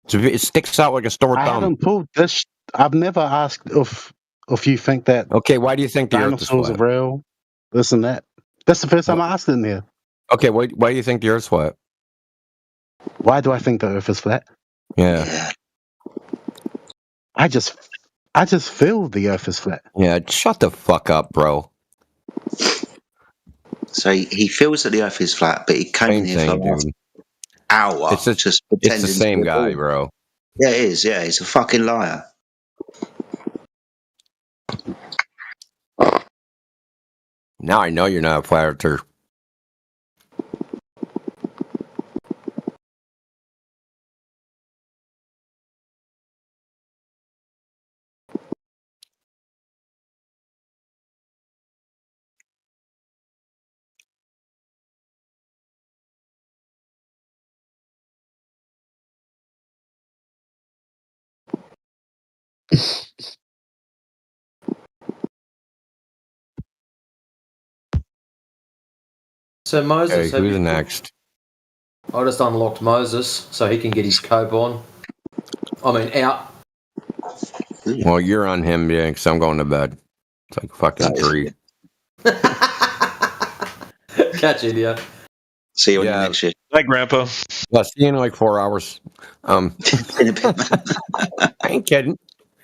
So it sticks out like a store I thumb. haven't pulled this. I've never asked if you think that Okay, why do you think the Earth is dinosaurs are flat? real, this and that. That's the first time I asked it in here. Okay, why do you think the Earth's flat? Why do I think the Earth is flat? Yeah. I just feel the Earth is flat. Yeah, shut the fuck up, bro. So he feels that the Earth is flat, but he came in here for the last hour just pretending. It's the same guy, bro. Yeah, it is. Yeah, he's a fucking liar. Now I know you're not a flat earther. So Moses, Okay, who's next? I just unlocked Moses so he can get his cope on. I mean, out. Well, you're on him, yeah, because I'm going to bed. It's like fucking 3. Catch you, yeah. See you on your next shift. Hi, Grandpa. Yeah, see you in like 4 hours. I ain't kidding.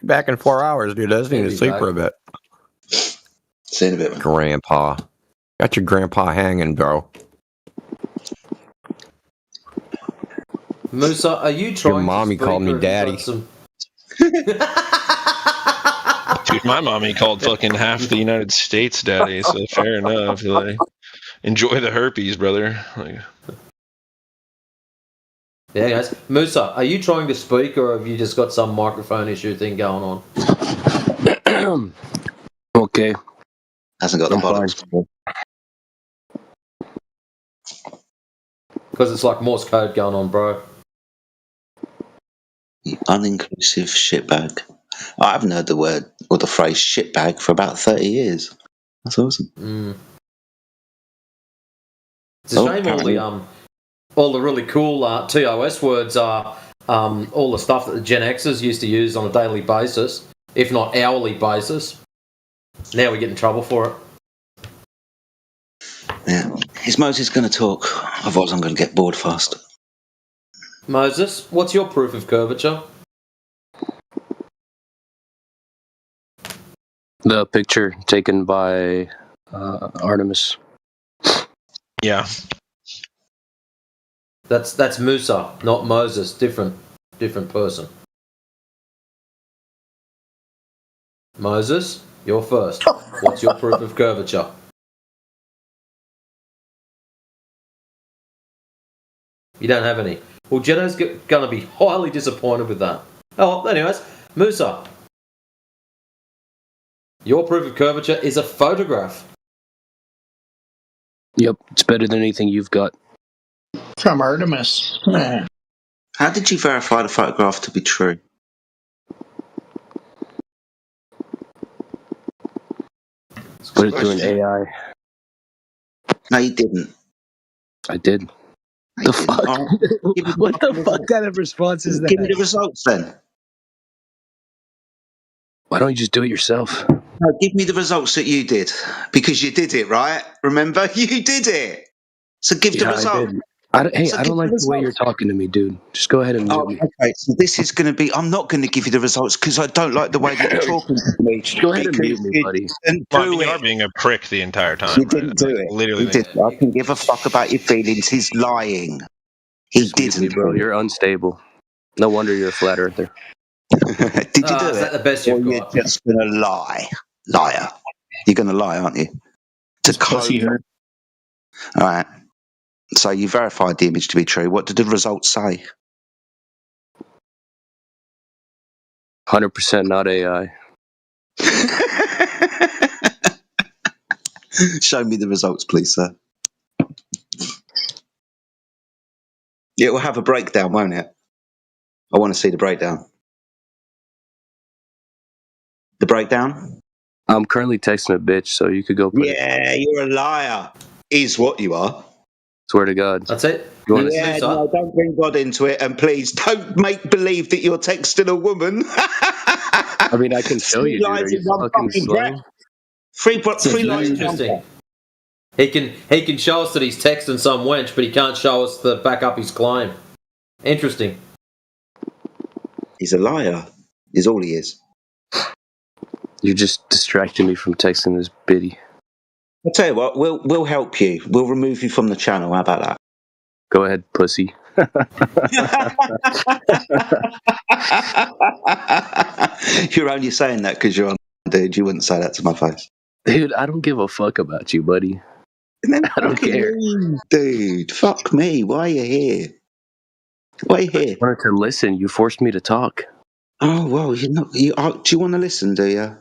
Back in 4 hours, dude. I just need to sleep for a bit. See you in a bit, man. Grandpa. Got your grandpa hanging, bro. Musa, are you trying? Your mommy to called me daddy. Dude, my mommy called fucking half the United States daddy, so fair enough. Like, enjoy the herpes, brother. Like, Yeah, guys. Musa, are you trying to speak, or have you just got some microphone issue thing going on? Okay. Hasn't got the bollocks. Because it's like Morse code going on, bro. You uninclusive shitbag. I haven't heard the word or the phrase shitbag for about 30 years. That's awesome. It's a shame all the really cool TOS words are all the stuff that the Gen Xers used to use on a daily basis, if not hourly basis. Now we get in trouble for it. Yeah. Is Moses going to talk? Otherwise I'm going to get bored fast. Moses, what's your proof of curvature? The picture taken by Artemis. Yeah. That's Musa, not Moses. Different person. Moses, you're first. What's your proof of curvature? You don't have any. Well, Jedi's going to be highly disappointed with that. Oh, anyways, Musa, your proof of curvature is a photograph. Yep, it's better than anything you've got. From Artemis. Yeah. How did you verify the photograph to be true? Put it through an AI. No, you didn't. I did. The fuck? What the fuck kind of response is that? Give me the results then. Why don't you just do it yourself? No, give me the results that you did. Because you did it, right? Remember? You did it. So give the results. I don't like the way you're talking to me, dude. Just go ahead and mute me. Okay, so this is going to be... I'm not going to give you the results because I don't like the way that you're talking to me. Just go ahead and mute me, buddy. Mom, you are being a prick the entire time. You didn't do it. Literally. He didn't. I can give a fuck about your feelings. He's lying. He didn't. Bro, you're unstable. No wonder you're a flat earther. Did you do Is that the best you've got? You're just going to lie. Liar. You're going to lie, aren't you? To close her. All right. So you verified the image to be true. What did the results say? 100% not AI. Show me the results, please, sir. It will have a breakdown, won't it? I want to see the breakdown. The breakdown? I'm currently texting a bitch, so you could go put it. Yeah, you're a liar. Is what you are. Swear to God. That's it. You want to Yeah, no, don't bring God into it, and please don't make believe that you're texting a woman. I mean, I can show you, Three dude. Are lies you in one fucking fucking slow? breath. Three That's lies in one interesting. breath. He can show us that he's texting some wench, but he can't show us the back up his claim. Interesting. He's a liar. Is all he is. You're just distracting me from texting this biddy. I'll tell you what. We'll help you. We'll remove you from the channel. How about that? Go ahead, pussy. You're only saying that because you're on, dude. You wouldn't say that to my face. Dude, I don't give a fuck about you, buddy. I don't care. Dude, fuck me. Why are you here? Why are you here? I wanted to listen. You forced me to talk. Oh, well, you're not. Do you want to listen, do you?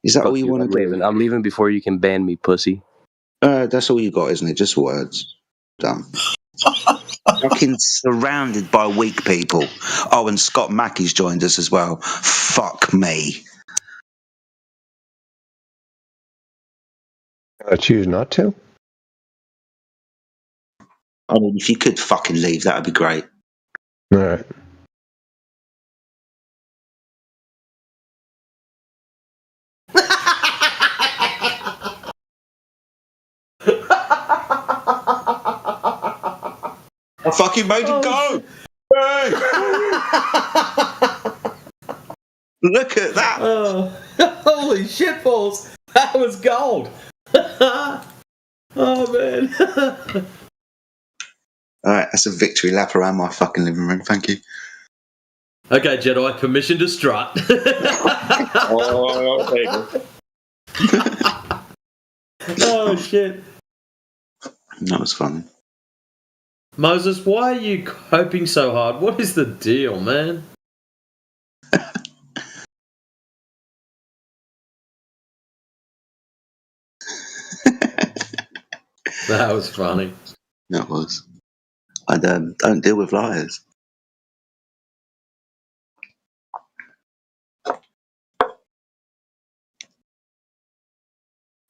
Is that Fuck all you want to do? leaving. I'm leaving before you can ban me, pussy. That's all you got, isn't it? Just words. Done. Fucking surrounded by weak people. Oh, and Scott Mackey's joined us as well. Fuck me. I choose not to. I mean, if you could fucking leave, that would be great. All right. I fucking made him go. Hey! Look at that. Oh, holy shitballs. That was gold. Oh, man. All right, that's a victory lap around my fucking living room. Thank you. Okay, Jedi, permission to strut. Oh, Oh, shit. That was fun. Moses, why are you coping so hard? What is the deal, man? That was funny. That was. I don't deal with liars.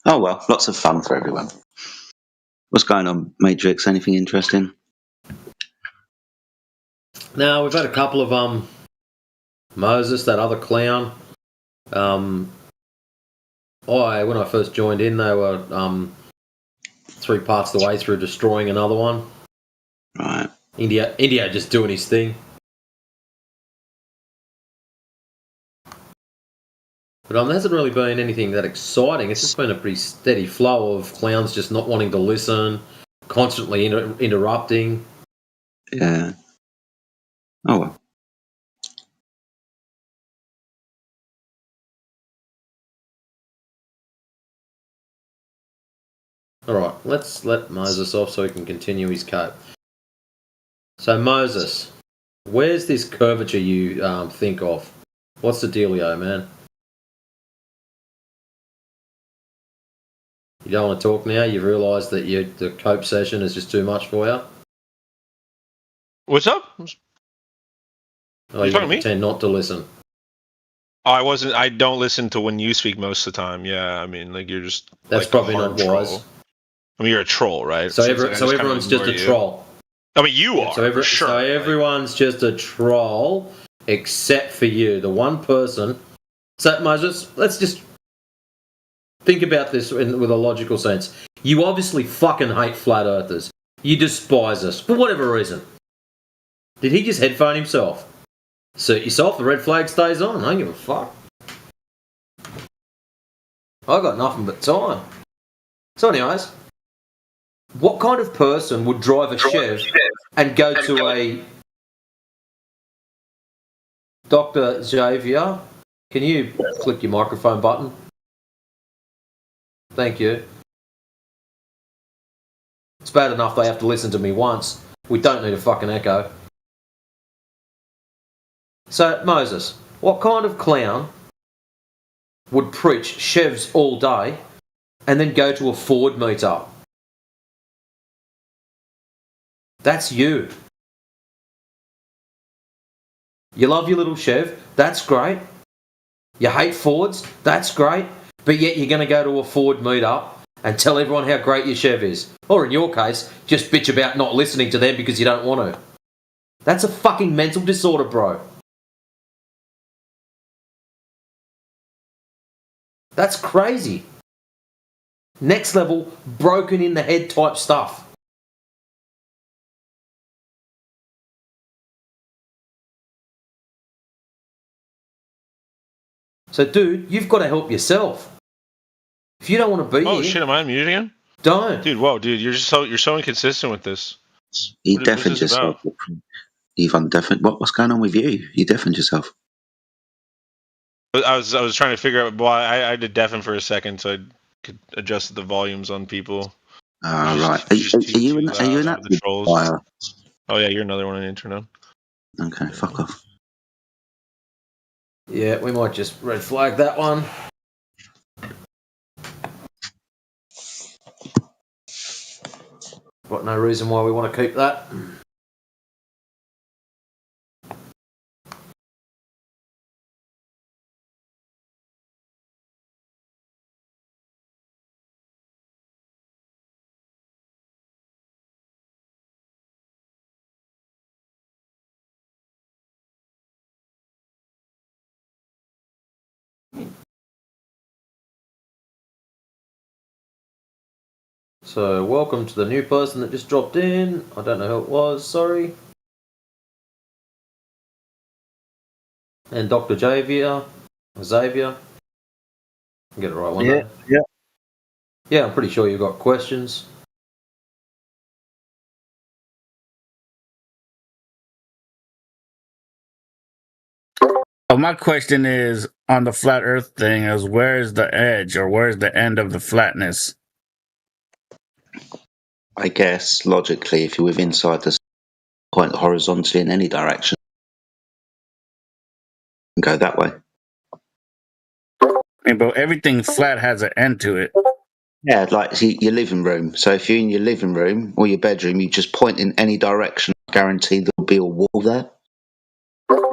Oh well, lots of fun for everyone. What's going on, Matrix? Anything interesting? Now, we've had a couple of, Moses, that other clown. When I first joined in, they were, 3 parts of the way through destroying another one. Right. India just doing his thing. But there hasn't really been anything that exciting. It's just been a pretty steady flow of clowns just not wanting to listen, constantly interrupting. Yeah. Oh well. Alright, let's let Moses off so he can continue his cope. So Moses, where's this curvature you think of? What's the dealio, man? You don't want to talk now? You've realised that the cope session is just too much for you? What's up? Oh, you talking to me? pretend not to listen. I don't listen to when you speak most of the time. Yeah, I mean, like, you're just... That's like, probably a not hard wise. troll. I mean, you're a troll, right? So, it's like I just kinda everyone's just a ignore you. troll. I mean, you are, So, for sure. so everyone's just a troll, except for you, the one person. So, Moses, let's just think about this with a logical sense. You obviously fucking hate flat earthers. You despise us, for whatever reason. Did he just headphone himself? Suit yourself, the red flag stays on. I don't give a fuck. I got nothing but time. So anyways, what kind of person would drive a Chev and go to a... Dr. Xavier, can you click your microphone button? Thank you. It's bad enough they have to listen to me once. We don't need a fucking echo. So, Moses, what kind of clown would preach Chevs all day and then go to a Ford meetup? That's you. You love your little Chev, that's great. You hate Fords, that's great. But yet you're going to go to a Ford meetup and tell everyone how great your Chev is. Or in your case, just bitch about not listening to them because you don't want to. That's a fucking mental disorder, bro. That's crazy. Next level, broken in the head type stuff. So, dude, you've got to help yourself. If you don't want to be here... Shit, am I muted again? Don't. Dude, whoa, dude, you're so inconsistent with this. You What deafened is this yourself. about? You've undeafened. What's going on with you? You deafened yourself. I was trying to figure out why I did deafen for a second so I could adjust the volumes on people. Right. Are you an The active trolls. fire? Oh yeah, you're another one on the internet. Okay, fuck off. Yeah, we might just red flag that one. Got no reason why we want to keep that. So, welcome to the new person that just dropped in. I don't know who it was, sorry. And Dr. Xavier. Xavier. Get it right one day. Yeah. Yeah, I'm pretty sure you've got questions. Oh, my question is on the flat Earth thing: is where's the edge or where's the end of the flatness? I guess logically, if you're within inside the point horizontally in any direction, and go that way. But everything flat has an end to it. Yeah, like your living room. So if you're in your living room or your bedroom, you just point in any direction. I guarantee there'll be a wall there.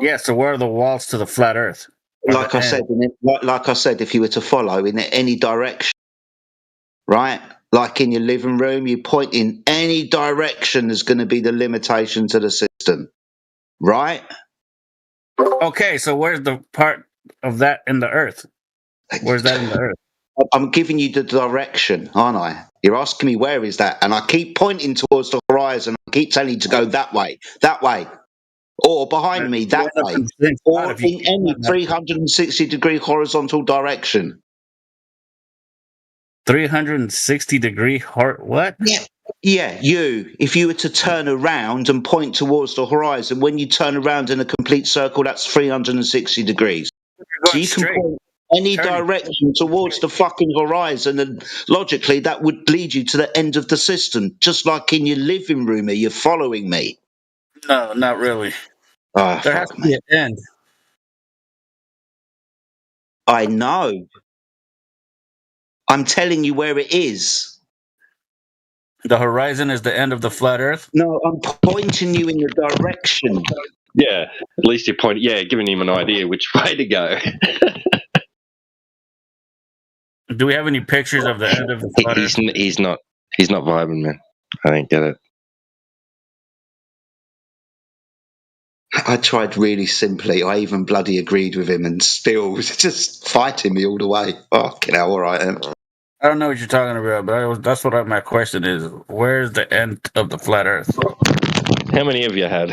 Yeah. So where are the walls to the flat Earth? Like I said, if you were to follow in any direction, right? Like in your living room, you point in any direction. There's going to be the limitation to the system, right? Okay, so where's the part of that in the Earth? Where's that in the Earth? I'm giving you the direction, aren't I? You're asking me where is that, and I keep pointing towards the horizon. I keep telling you to go that way, or behind me, that way, or in any 360-degree horizontal direction. 360-degree what? Yeah, if you were to turn around and point towards the horizon, when you turn around in a complete circle, that's 360 degrees. So you can point any direction towards the fucking horizon, and logically that would lead you to the end of the system, just like in your living room. Are you following me? No, not really. Oh, there has to be an end. I know. I'm telling you where it is. The horizon is the end of the flat Earth? No, I'm pointing you in the direction. Yeah, at least you're pointing. Yeah, giving him an idea which way to go. Do we have any pictures of the end of the flat Earth? He's not vibing, man. I don't get it. I tried really simply. I even bloody agreed with him, and still was just fighting me all the way. Fucking hell, all right then. I don't know what you're talking about, but that's what my question is. Where's the end of the flat Earth? How many have you had?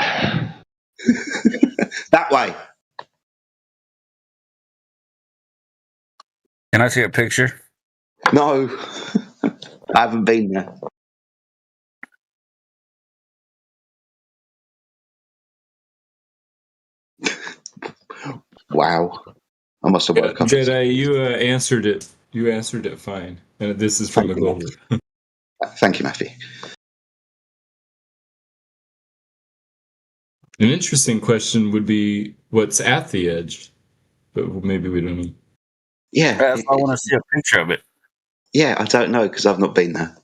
That way. Can I see a picture? No, I haven't been there. Wow. I must have woke up. Jedi, you answered it. You answered it fine. And this is from a Glover. Thank you, Matthew. An interesting question would be what's at the edge, but maybe we don't know. Yeah. I want to see a picture of it. Yeah, I don't know because I've not been there.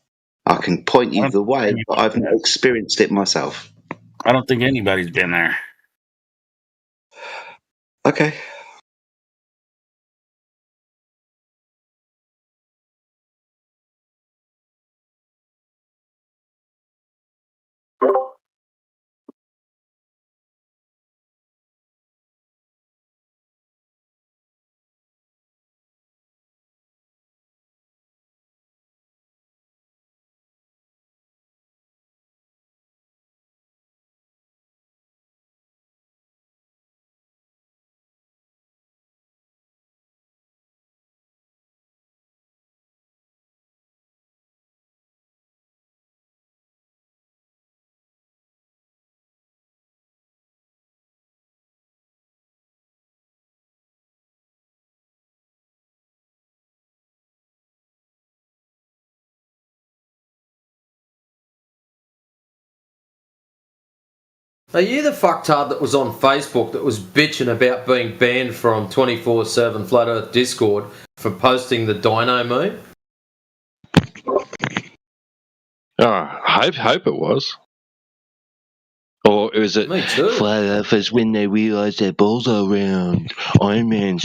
I can point you the way, but I've not experienced it myself. I don't think anybody's been there. Okay. Are you the fucktard that was on Facebook that was bitching about being banned from 24/7 Flat Earth Discord for posting the dino meme? I hope it was. Or is it Flat Earthers when they realise their balls are round? Iron Man's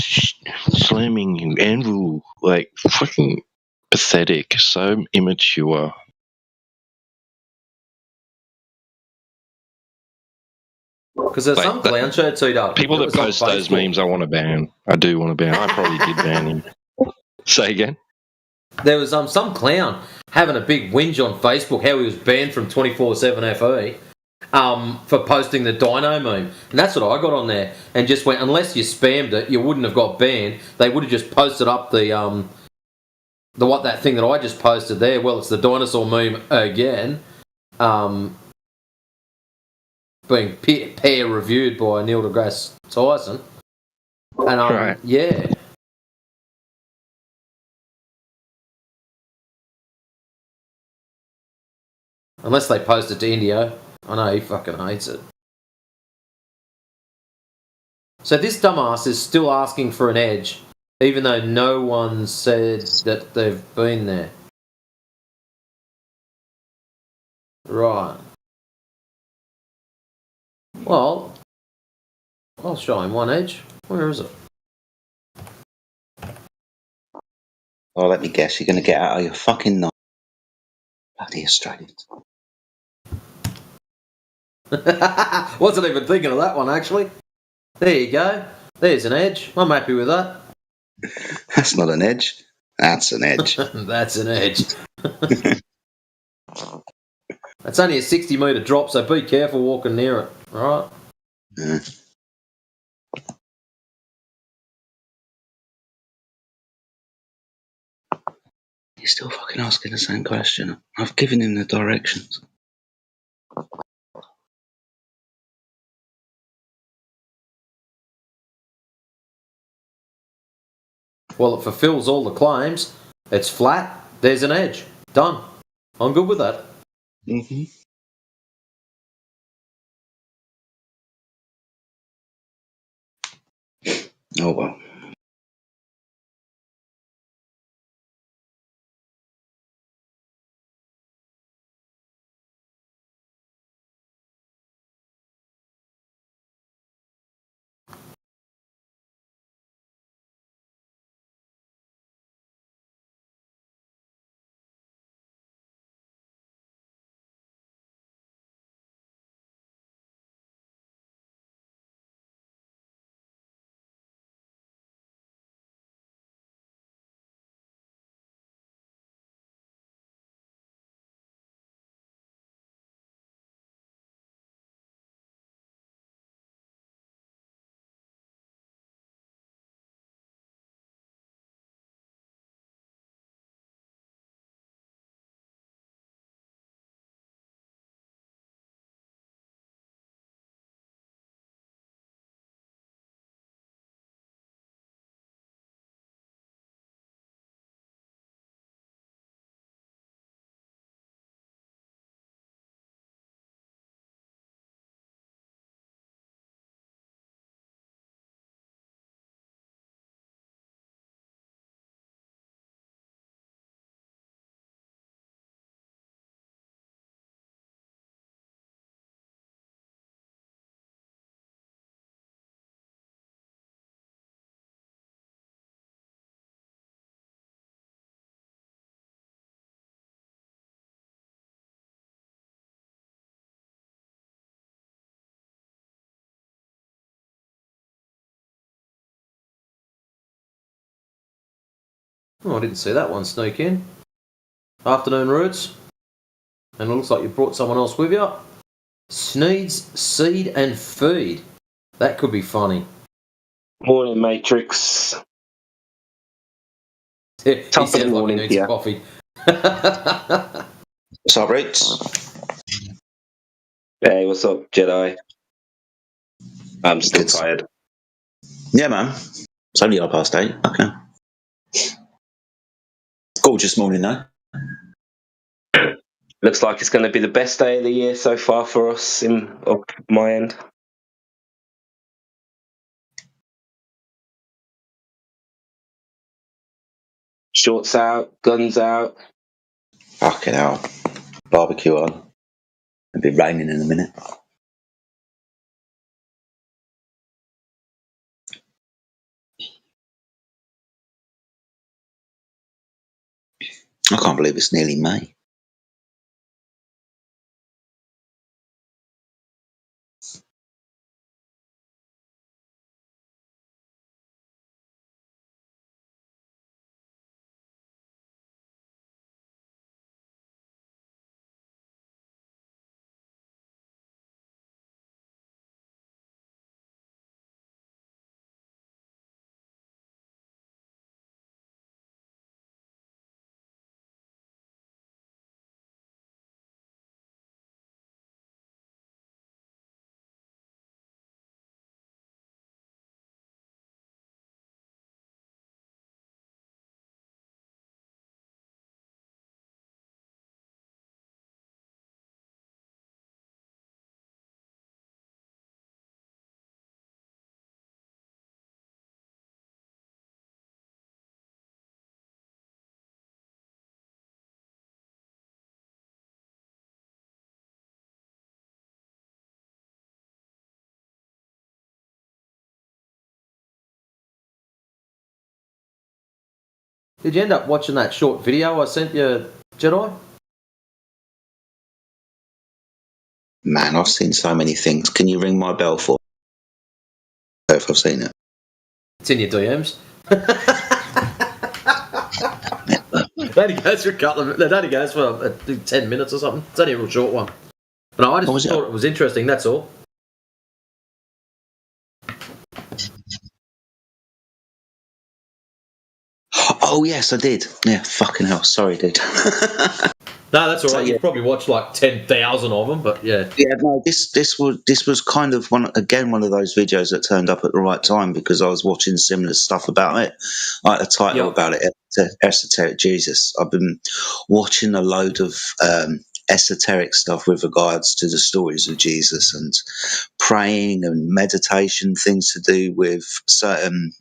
slamming an anvil. Like, fucking pathetic. So immature. Because there's some clown show T-Dub. People that post those memes, I want to ban. I do want to ban. I probably did ban him. Say again? There was some clown having a big whinge on Facebook how he was banned from 24/7 FE for posting the dino meme. And that's what I got on there. And just went, unless you spammed it, you wouldn't have got banned. They would have just posted up that thing that I just posted there. Well, it's the dinosaur meme again. Being peer reviewed by Neil deGrasse Tyson. And right. Yeah. Unless they post it to Indio. I know, he fucking hates it. So this dumbass is still asking for an edge, even though no one said that they've been there. Right. Well, I'll show him one edge. Where is it? Oh, let me guess, you're going to get out of your fucking nut. Bloody Australians. Wasn't even thinking of that one, actually. There you go. There's an edge. I'm happy with that. That's not an edge. That's an edge. That's an edge. It's only a 60-metre drop, so be careful walking near it. All right? Yeah. He's still fucking asking the same question. I've given him the directions. Well, it fulfills all the claims. It's flat. There's an edge. Done. I'm good with that. Mm-hmm. Oh, well. Oh, I didn't see that one sneak in. Afternoon, Roots. And it looks like you brought someone else with you. Sneed's Seed and Feed. That could be funny. Morning, Matrix. He sounds like he needs coffee. What's up, Roots? Hey, what's up, Jedi? I'm still tired. Yeah, man. It's only 8:30. Okay. Gorgeous morning, though. Looks like it's going to be the best day of the year so far for us on my end. Shorts out, guns out. Fucking hell. Barbecue on. It'll be raining in a minute. I can't believe it's nearly May. Did you end up watching that short video I sent you, Jedi? Man, I've seen so many things. Can you ring my bell for me if I've seen it? It's in your DMs. It only goes for a couple of. It only goes for 10 minutes or something. It's only a real short one. But no, I just thought it was interesting. That's all. Oh yes, I did. Yeah, fucking hell. Sorry, dude. No, that's all right. You've probably watched like 10,000 of them, but yeah. Yeah, no, this was kind of one of those videos that turned up at the right time because I was watching similar stuff about it, like the title about it, Esoteric Jesus. I've been watching a load of esoteric stuff with regards to the stories of Jesus and praying and meditation, things to do with certain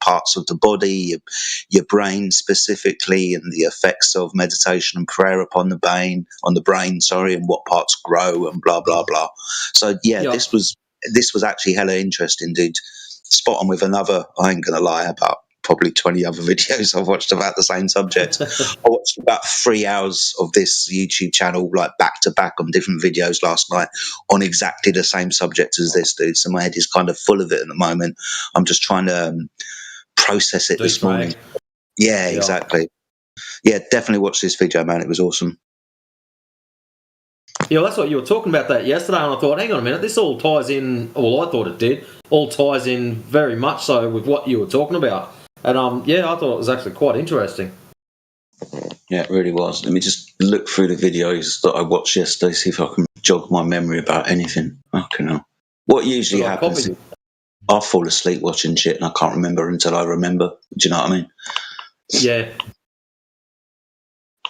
parts of the body, your brain specifically, and the effects of meditation and prayer upon the brain, and what parts grow and blah blah blah. So this was actually hella interesting, dude. Spot on with another. I ain't gonna lie, about probably 20 other videos I've watched about the same subject. I watched about 3 hours of this YouTube channel, like back to back on different videos last night on exactly the same subject as this, dude. So my head is kind of full of it at the moment. I'm just trying to process it this morning. Yeah, exactly. Yeah, definitely watch this video, man. It was awesome. Yeah, well, that's what you were talking about that yesterday, and I thought, hang on a minute, this all ties in, well, I thought it did, all ties in very much so with what you were talking about. And I thought it was actually quite interesting. Yeah, it really was. Let me just look through the videos that I watched yesterday, see if I can jog my memory about anything. Okay, no. What usually happens is I'll fall asleep watching shit and I can't remember until I remember. Do you know what I mean? Yeah.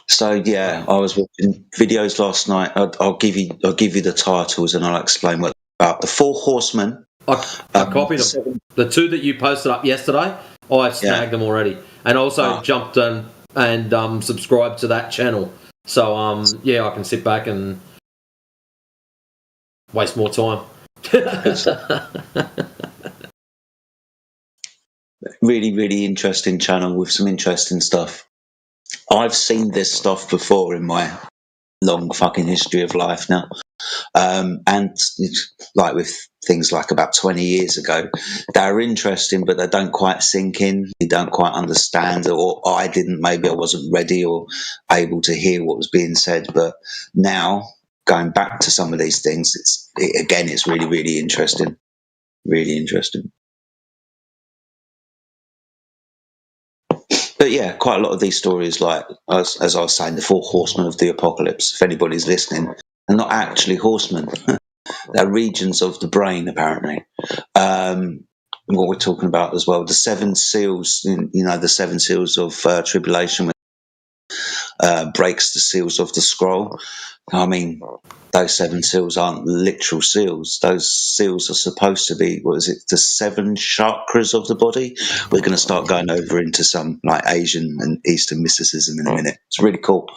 So yeah, I was watching videos last night. I'll give you the titles and I'll explain what about the 4 Horsemen. I copied them. The 2 that you posted up yesterday, I've snagged them already, and also jumped in and subscribed to that channel. So I can sit back and waste more time. Really, really interesting channel with some interesting stuff. I've seen this stuff before in my long fucking history of life now. And like with things like about 20 years ago, they're interesting, but they don't quite sink in. You don't quite understand, or I didn't. Maybe I wasn't ready or able to hear what was being said. But now, going back to some of these things, it's really, really interesting. Really interesting. But yeah, quite a lot of these stories, like as I was saying, the 4 Horsemen of the Apocalypse, if anybody's listening, are not actually horsemen. They're regions of the brain, apparently. What we're talking about as well, the 7 seals, the 7 seals of tribulation. breaks the seals of the scroll. I mean, those 7 seals aren't literal seals. Those seals are supposed to be, what is it, the 7 chakras of the body? We're going to start going over into some like Asian and Eastern mysticism in a minute. It's really cool.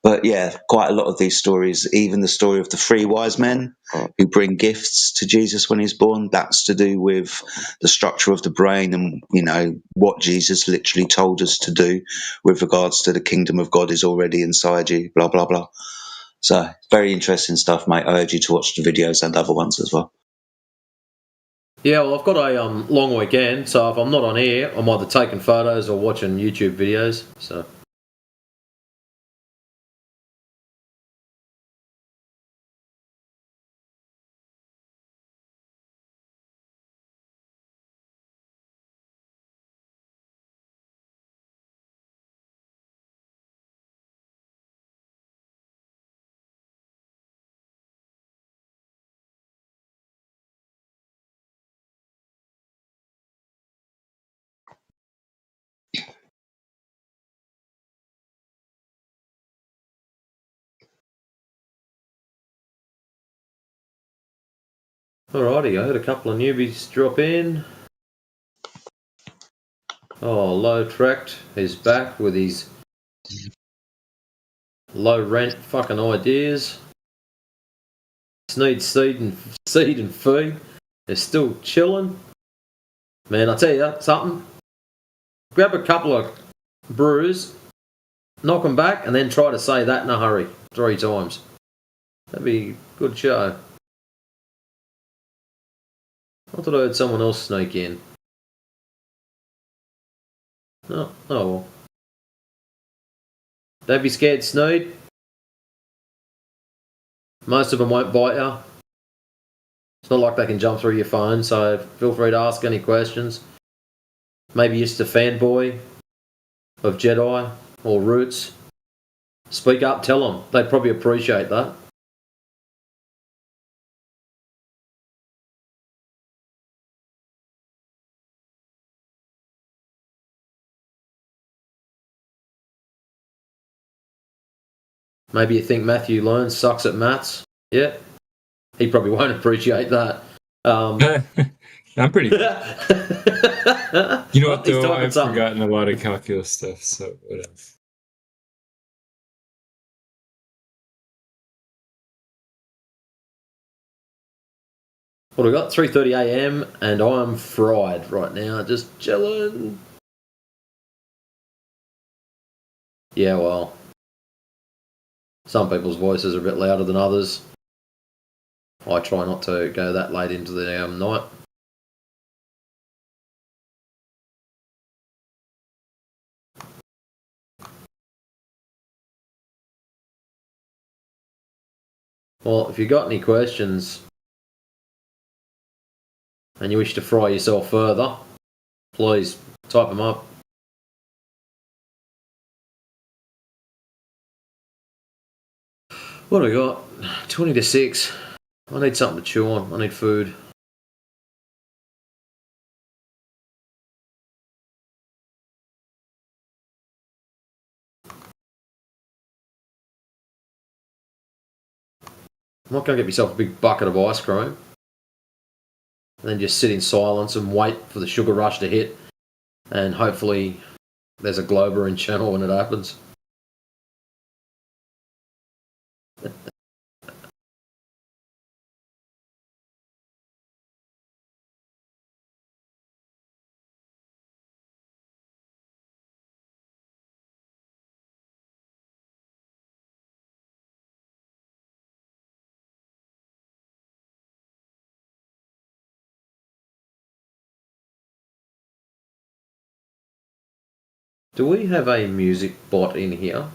But yeah, quite a lot of these stories, even the story of the 3 wise men who bring gifts to Jesus when he's born, that's to do with the structure of the brain and, you know, what Jesus literally told us to do with regards to the kingdom of God is already inside you, blah, blah, blah. So very interesting stuff, mate. I urge you to watch the videos and other ones as well. Yeah, well, I've got a long weekend, so if I'm not on air, I'm either taking photos or watching YouTube videos. So. Alrighty, I heard a couple of newbies drop in. Oh, Low Tract is back with his low rent fucking ideas. Sneed seed and feed. They're still chilling. Man, I tell you something. Grab a couple of brews, knock them back, and then try to say that in a hurry 3 times. That'd be a good show. I thought I heard someone else sneak in. Oh well. Don't be scared, Sneed. Most of them won't bite you. It's not like they can jump through your phone, so feel free to ask any questions. Maybe you're just a fanboy of Jedi or Roots. Speak up, tell them. They'd probably appreciate that. Maybe you think Matthew Learn sucks at maths. Yeah. He probably won't appreciate that. I'm pretty good. You know what, though? I've forgotten a lot of calculus stuff, so whatever. What have we got? 3:30 a.m. and I'm fried right now, just chilling. Yeah, well, some people's voices are a bit louder than others. I try not to go that late into the night. Well, if you've got any questions and you wish to fry yourself further, please type them up. What do we got? 20 to 6. I need something to chew on. I need food. I'm not going to get myself a big bucket of ice cream and then just sit in silence and wait for the sugar rush to hit, and hopefully there's a Glober in channel when it happens. Do we have a music bot in here?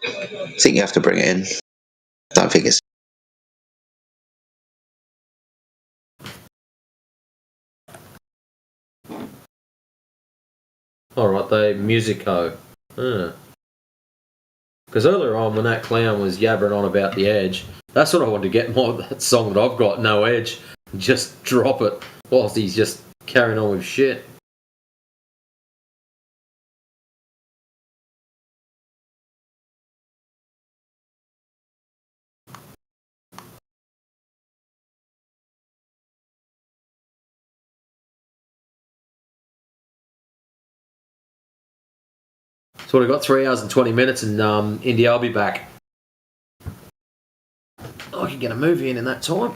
I think you have to bring it in. Don't think it's. Alright, they Musico. Because earlier on, when that clown was yabbering on about the Edge, that's what I wanted to get more of that song that I've got, No Edge. Just drop it whilst he's just carrying on with shit. So we've got 3 hours and 20 minutes, and India, I'll be back. I can get a movie in that time.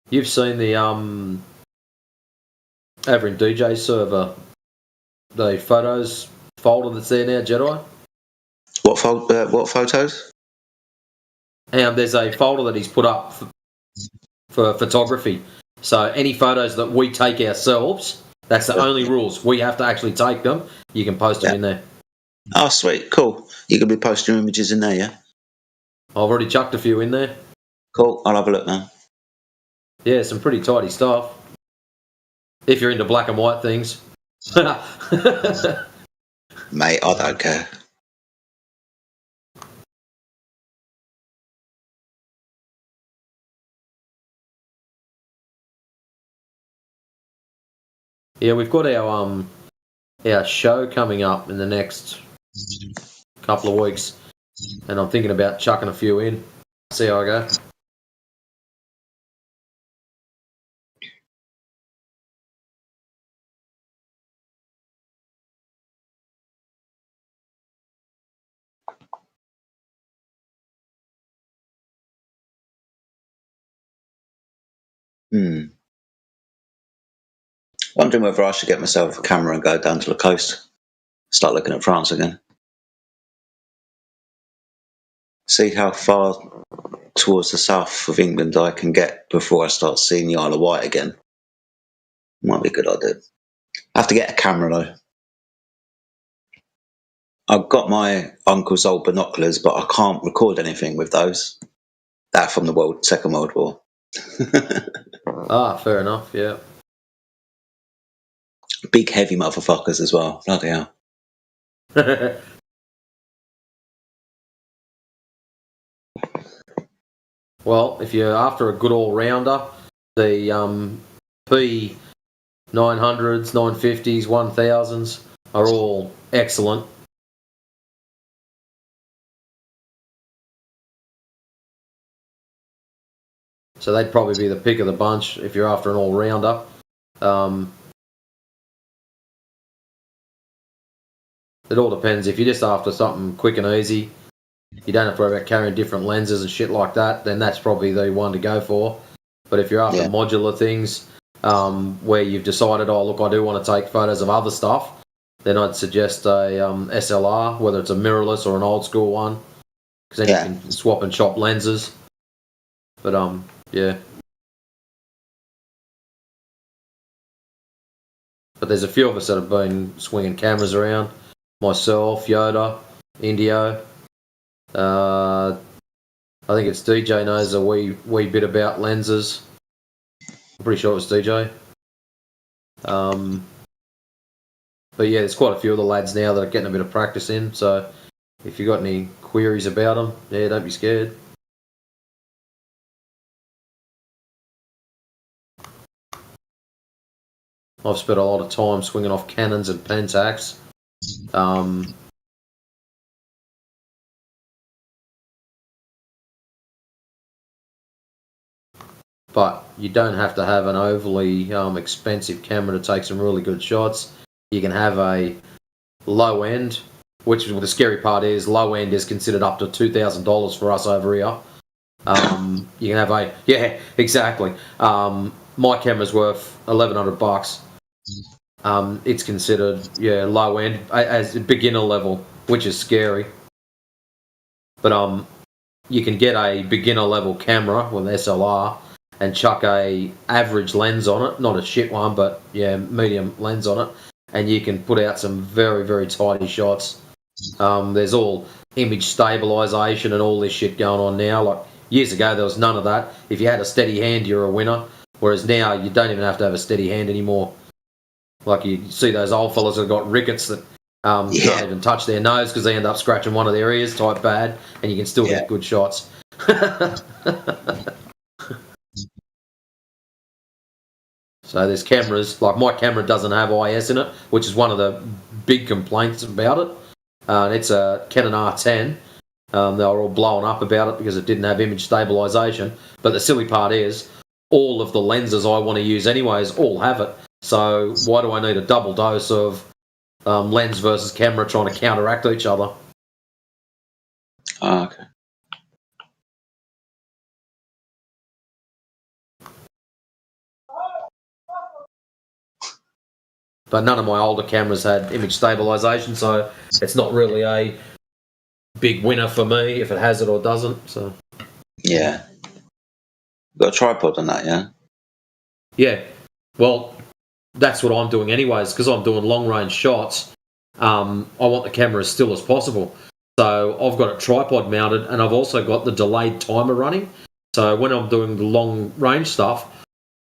You've seen the over in DJ server, the photos folder that's there now, Jedi. What photos? There's a folder that he's put up for photography. So any photos that we take ourselves, that's the only rules. We have to actually take them. You can post them in there. Oh, sweet, cool. You can be posting images in there, yeah. I've already chucked a few in there. Cool. I'll have a look now. Yeah, some pretty tidy stuff. If you're into black and white things. Mate, I don't care. Yeah, we've got our show coming up in the next couple of weeks, and I'm thinking about chucking a few in. See how I go. Wondering whether I should get myself a camera and go down to the coast. Start looking at France again. See how far towards the south of England I can get before I start seeing the Isle of Wight again. Might be a good idea. I have to get a camera though. I've got my uncle's old binoculars, but I can't record anything with those. That from the Second World War. Fair enough, yeah. Big heavy motherfuckers as well. Bloody hell. Well, if you're after a good all-rounder, the P900s, 950s, 1000s are all excellent. So they'd probably be the pick of the bunch if you're after an all-rounder. It all depends. If you're just after something quick and easy, you don't have to worry about carrying different lenses and shit like that, then that's probably the one to go for. But if you're after modular things, where you've decided, oh, look, I do want to take photos of other stuff, then I'd suggest a SLR, whether it's a mirrorless or an old school one, because then you can swap and chop lenses. But, yeah. But there's a few of us that have been swinging cameras around. Myself, Yoda, Indio. I think it's DJ knows a wee bit about lenses. I'm pretty sure it was DJ. But yeah, there's quite a few of the lads now that are getting a bit of practice in. So if you've got any queries about them, yeah, don't be scared. I've spent a lot of time swinging off Canons and Pentax. But you don't have to have an overly expensive camera to take some really good shots. You can have a low end, which is what the scary part is. Low end is considered up to $2,000 for us over here. You can have exactly. My camera's worth $1,100. It's considered low end as a beginner level, which is scary. But you can get a beginner level camera with an SLR and chuck a average lens on it, not a shit one, but medium lens on it, and you can put out some very, very tidy shots. There's all image stabilization and all this shit going on now. Like years ago, there was none of that. If you had a steady hand, you're a winner. Whereas now, you don't even have to have a steady hand anymore. Like you see those old fellas that have got rickets that can't even touch their nose because they end up scratching one of their ears type bad, and you can still get good shots. So there's cameras, like my camera doesn't have IS in it, which is one of the big complaints about it. It's a Canon R10. They were all blowing up about it because it didn't have image stabilization. But the silly part is, all of the lenses I want to use anyways all have it. So why do I need a double dose of lens versus camera trying to counteract each other? Oh, okay. But none of my older cameras had image stabilization, so it's not really a big winner for me if it has it or doesn't. So Yeah. Got a tripod on that, yeah? yeah, well, that's what I'm doing anyways, because I'm doing long range shots. I want the camera as still as possible. So I've got it tripod mounted, and I've also got the delayed timer running. So when I'm doing the long range stuff,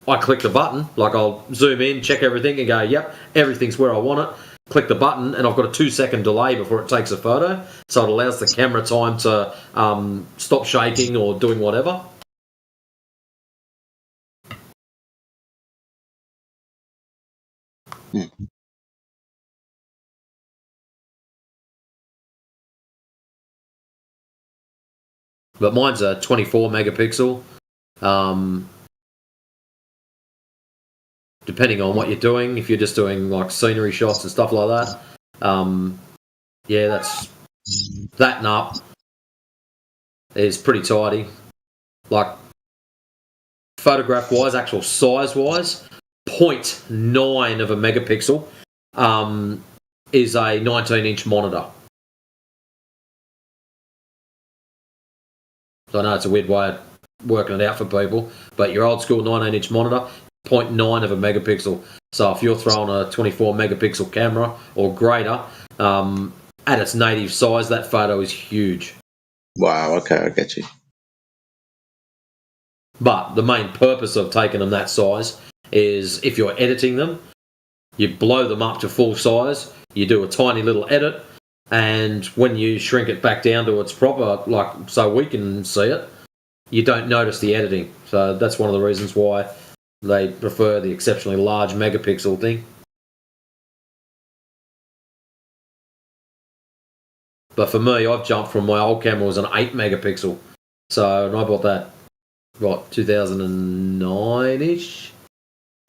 I click the button, like I'll zoom in, check everything, and go, yep, everything's where I want it. Click the button, and I've got a 2-second delay before it takes a photo. So it allows the camera time to stop shaking or doing whatever. But mine's a 24 megapixel. Depending on what you're doing, if you're just doing like scenery shots and stuff like that, yeah, that and up is pretty tidy. Like photograph wise, actual size wise, 0.9 of a megapixel is a 19-inch monitor. So I know it's a weird way of working it out for people, but your old school 19-inch monitor, 0.9 of a megapixel. So if you're throwing a 24 megapixel camera or greater, at its native size, that photo is huge. Wow, okay, I get you. But the main purpose of taking them that size is if you're editing them, you blow them up to full size, you do a tiny little edit, and when you shrink it back down to its proper, like so we can see it, you don't notice the editing. So that's one of the reasons why they prefer the exceptionally large megapixel thing. But for me, I've jumped from my old camera was an 8 megapixel. So and I bought that, what, 2009-ish?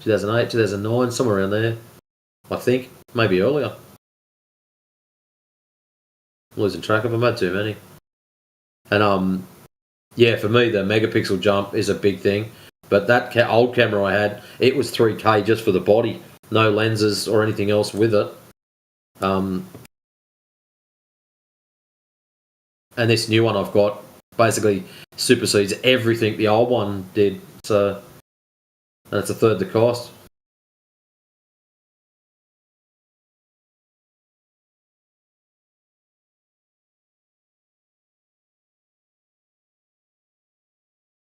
2008, 2009, somewhere around there. I think. Maybe earlier. I'm losing track of them. I've had too many. And yeah, for me, the megapixel jump is a big thing. But that old camera I had, it was 3K just for the body. No lenses or anything else with it. And this new one I've got basically supersedes everything the old one did. So that's a third the cost.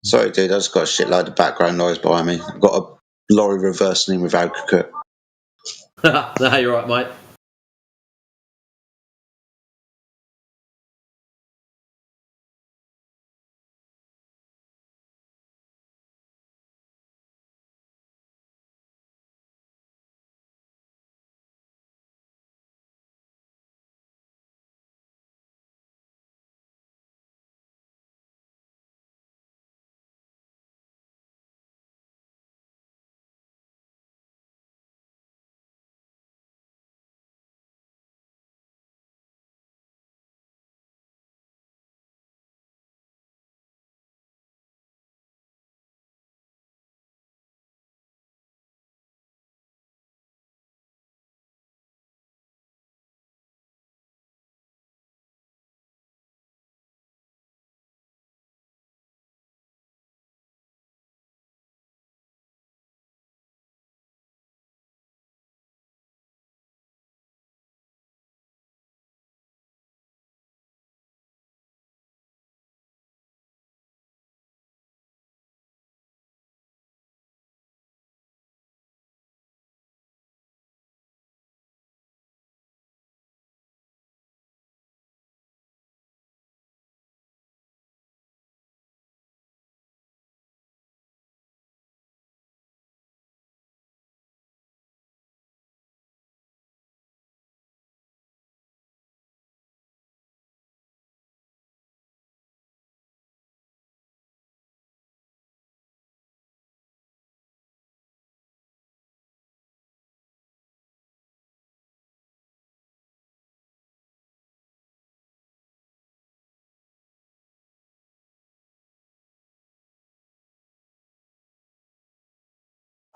Sorry, dude, I just got a shitload of background noise behind me. I've got a lorry reversing in with Alcacurt. No, you're right, mate.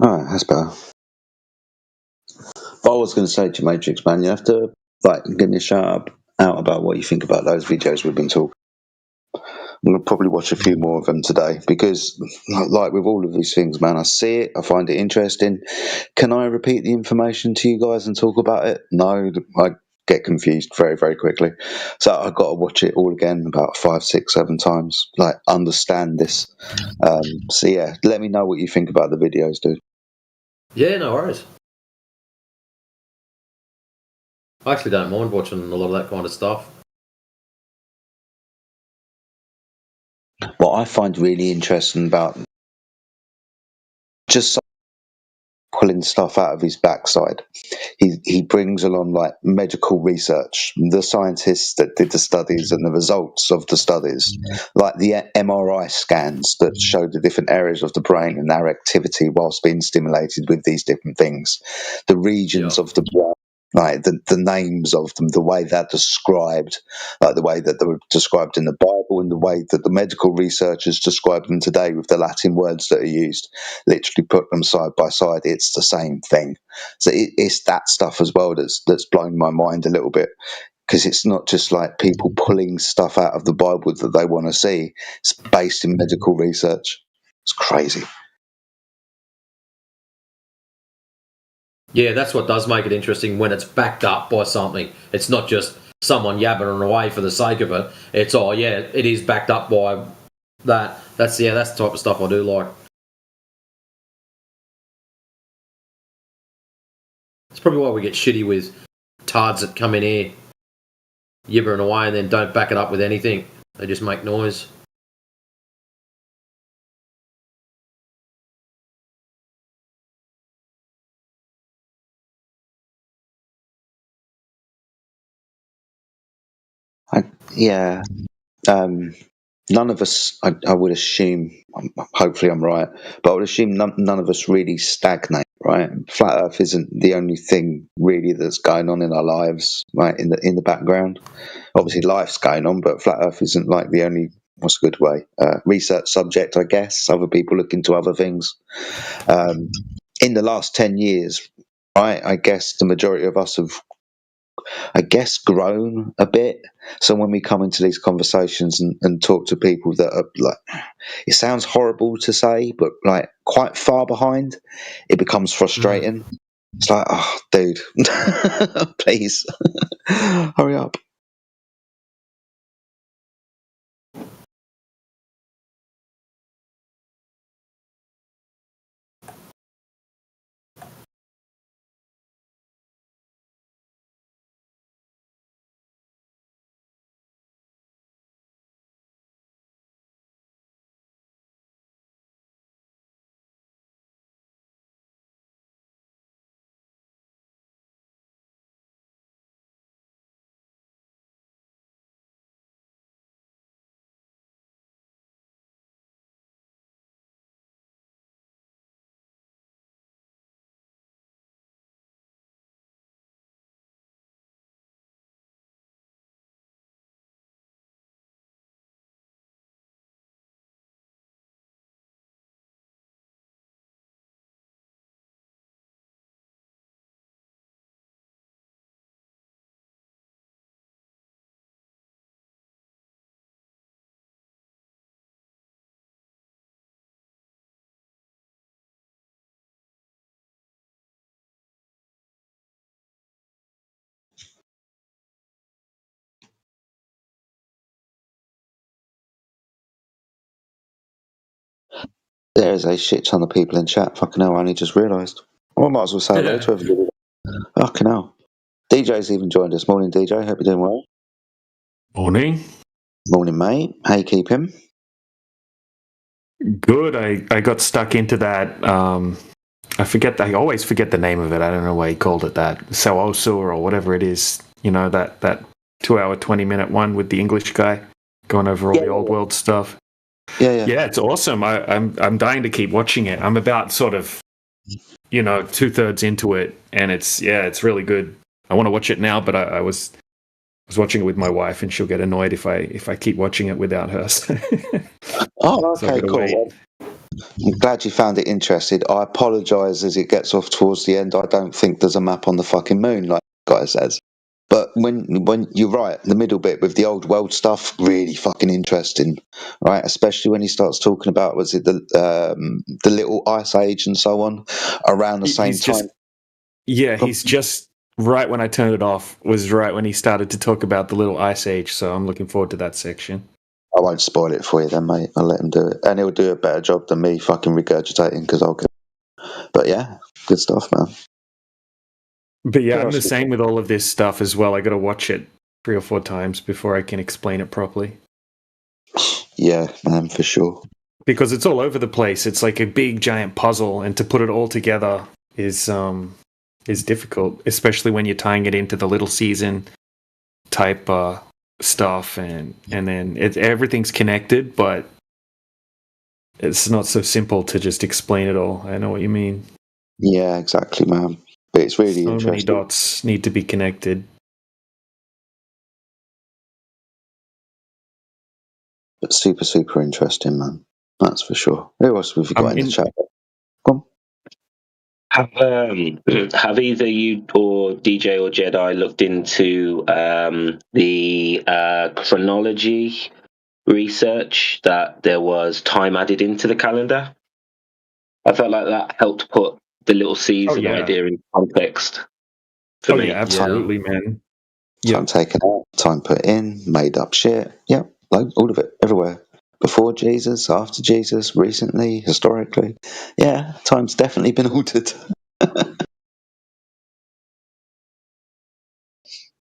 Alright, that's better. But I was going to say to Matrix, man, you have to give me a shout out about what you think about those videos we've been talking. I'm going to probably watch a few more of them today because, like with all of these things, man, I see it, I find it interesting. Can I repeat the information to you guys and talk about it? No, I get confused very, very quickly. So I've got to watch it all again about 5, 6, 7 times, understand this. So yeah, let me know what you think about the videos, dude. Yeah, no worries. I actually don't mind watching a lot of that kind of stuff. What I find really interesting about just pulling stuff out of his backside, he brings along medical research, the scientists that did the studies and the results of the studies, like the MRI scans that show the different areas of the brain and their activity whilst being stimulated with these different things, the regions of the brain, like the names of them, the way they're described, like the way that they were described in the Bible and the way that the medical researchers describe them today with the Latin words that are used, literally put them side by side, it's the same thing. So it's that stuff as well that's blown my mind a little bit, because it's not just like people pulling stuff out of the Bible that they want to see. It's based in medical research. It's crazy. Yeah, that's what does make it interesting when it's backed up by something. It's not just someone yabbering away for the sake of it. It's, it is backed up by that. That's the type of stuff I do like. It's probably why we get shitty with tards that come in here yibbering away and then don't back it up with anything. They just make noise. None of us, I would assume, hopefully I'm right, but I would assume none of us really stagnate, right? Flat Earth isn't the only thing really that's going on in our lives, right? In the background, obviously life's going on, but Flat Earth isn't like the only. What's a good way? Research subject, I guess. Other people look into other things. In the last 10 years, right? I guess the majority of us have, grown a bit. So when we come into these conversations and talk to people that are it sounds horrible to say, but quite far behind, it becomes frustrating. It's like, oh, dude, please, hurry up. There's a shit ton of people in chat. Fucking hell, I only just realised. I might as well say hello to everybody. Fucking hell. DJ's even joined us. Morning, DJ. Hope you're doing well. Morning. Morning, mate. How you keeping? Good. I got stuck into that. I always forget the name of it. I don't know why he called it that. Saosu or whatever it is. You know, that 2-hour, 20-minute one with the English guy going over all the old world stuff. Yeah, it's awesome. I'm dying to keep watching it. I'm about sort of, 2/3 into it, and it's really good. I want to watch it now, but I was watching it with my wife, and she'll get annoyed if I keep watching it without her. So. Oh, okay, cool. I'm glad you found it interesting. I apologise as it gets off towards the end. I don't think there's a map on the fucking moon, like the guy says. But when you're right, the middle bit with the old world stuff, really fucking interesting, right? Especially when he starts talking about the little ice age and so on around the same time. He's just right when I turned it off. Was right when he started to talk about the little ice age. So I'm looking forward to that section. I won't spoil it for you then, mate. I'll let him do it, and he'll do a better job than me fucking regurgitating because I'll get. But yeah, good stuff, man. But yeah, I'm the same with all of this stuff as well. I got to watch it 3 or 4 times before I can explain it properly. Yeah, man, for sure. Because it's all over the place. It's like a big giant puzzle, and to put it all together is difficult, especially when you're tying it into the little season type stuff, and then everything's connected, but it's not so simple to just explain it all. I know what you mean. Yeah, exactly, man. But it's really so interesting. Many dots need to be connected. But super, super interesting, man. That's for sure. Who else have we got in the chat? Go on. Have either you or DJ or Jedi looked into the chronology research that there was time added into the calendar? I felt like that helped put the little season idea in context for me. Yeah, absolutely, man. Time taken out, time put in, made up shit. Yep, like all of it, everywhere. Before Jesus, after Jesus, recently, historically. Yeah, time's definitely been altered.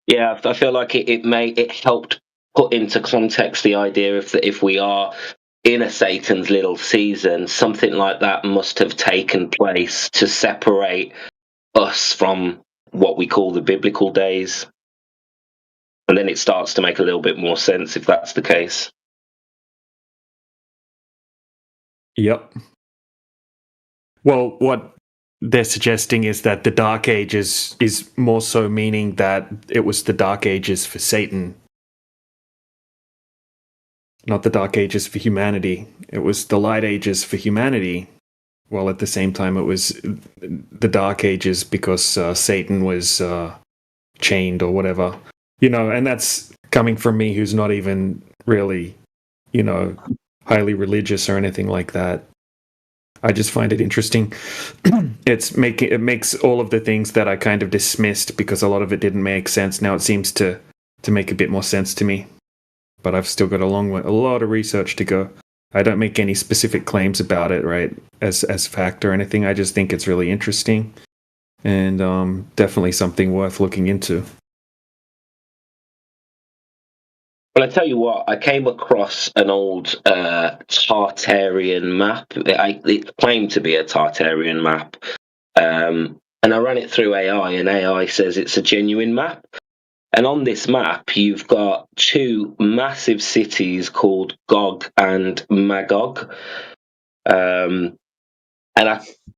Yeah, I feel like it helped put into context the idea if we are in a Satan's little season, something like that must have taken place to separate us from what we call the biblical days. And then it starts to make a little bit more sense if that's the case. Yep. Well, what they're suggesting is that the Dark Ages is more so meaning that it was the Dark Ages for Satan, not the Dark Ages for humanity. It was the Light Ages for humanity, while at the same time it was the Dark Ages because Satan was chained or whatever. And that's coming from me who's not even really, highly religious or anything like that. I just find it interesting. It makes all of the things that I kind of dismissed because a lot of it didn't make sense. Now it seems to make a bit more sense to me. But I've still got a lot of research to go. I don't make any specific claims about it, right, as fact or anything. I just think it's really interesting and definitely something worth looking into. Well, I tell you what, I came across an old Tartarian map. It claimed to be a Tartarian map. And I ran it through AI, and AI says it's a genuine map. And on this map, you've got 2 massive cities called Gog and Magog.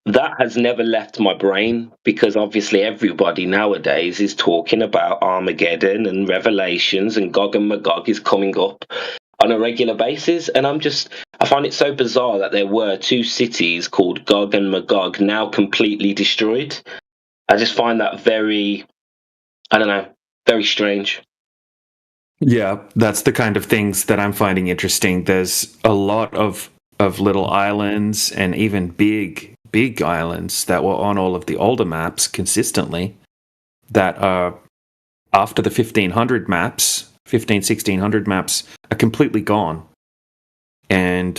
That has never left my brain because obviously everybody nowadays is talking about Armageddon and Revelations, and Gog and Magog is coming up on a regular basis. And I find it so bizarre that there were 2 cities called Gog and Magog now completely destroyed. I just find that very strange. Yeah, that's the kind of things that I'm finding interesting. There's a lot of little islands and even big islands that were on all of the older maps consistently that are after the 1600 maps are completely gone. And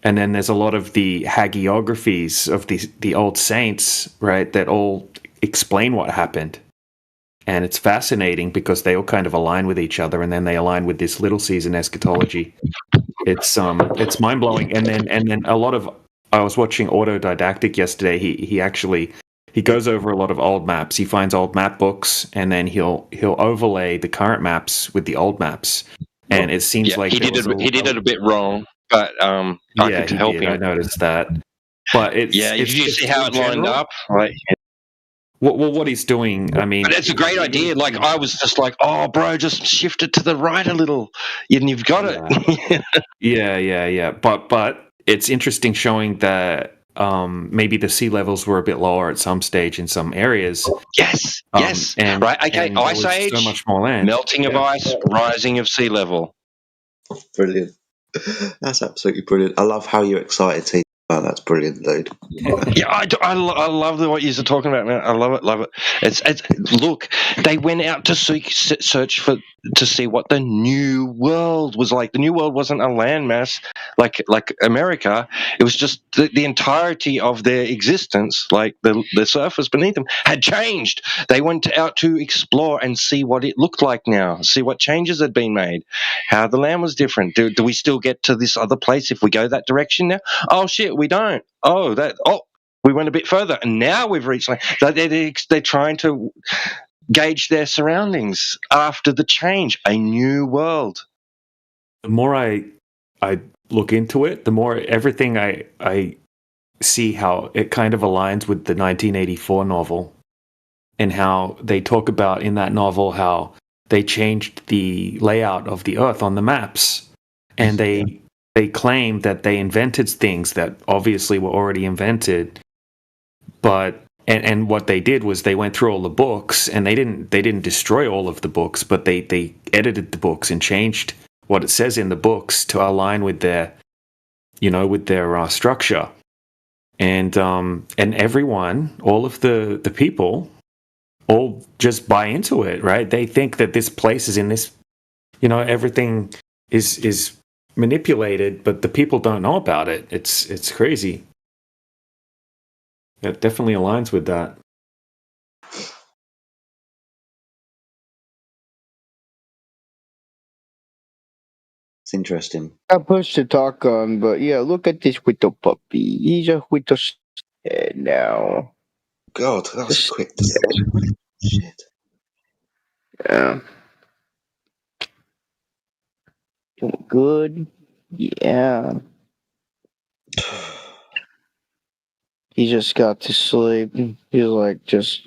then there's a lot of the hagiographies of the old saints, right, that all explain what happened. And it's fascinating because they all kind of align with each other, and then they align with this little season eschatology. It's mind-blowing. And then a lot of, I was watching Autodidactic yesterday. He goes over a lot of old maps. He finds old map books, and then he'll overlay the current maps with the old maps. And it seems like he did it a bit wrong, but I could help him. I noticed that. But did you see how it lined up? Right. What he's doing, I mean... But it's a great idea. Like, I was just like, oh, bro, just shift it to the right a little. And you've got it. Yeah. But it's interesting showing that maybe the sea levels were a bit lower at some stage in some areas. Yes, yes. And, right, okay, and there Ice was Age, so much more land. melting of ice, rising of sea level. Brilliant. That's absolutely brilliant. I love how you're excited, T. Oh, that's brilliant, dude. Yeah, I love what you're talking about, man. I love it. It's look, they went out to search to see what the new world was like. The new world wasn't a landmass like America. It was just the entirety of their existence, like the surface beneath them, had changed. They went out to explore and see what it looked like now, see what changes had been made, how the land was different. Do we still get to this other place if we go that direction now? Oh shit, we don't. We went a bit further, and now we've reached. They're trying to gauge their surroundings after the change, a new world. The more I look into it, the more everything I see how it kind of aligns with the 1984 novel, and how they talk about in that novel how they changed the layout of the Earth on the maps, and they claim that they invented things that obviously were already invented, but and what they did was they went through all the books, and they didn't destroy all of the books, but they edited the books and changed what it says in the books to align with their structure, and everyone, all of the people, all just buy into it, right? They think that this place is in this, everything is manipulated, but the people don't know about it. It's crazy. It definitely aligns with that. It's interesting. I pushed to talk on, but yeah, look at this little puppy. He's a little head now. God, that was a quick decision. Shit. Yeah. Doing good. Yeah. He just got to sleep. He's like just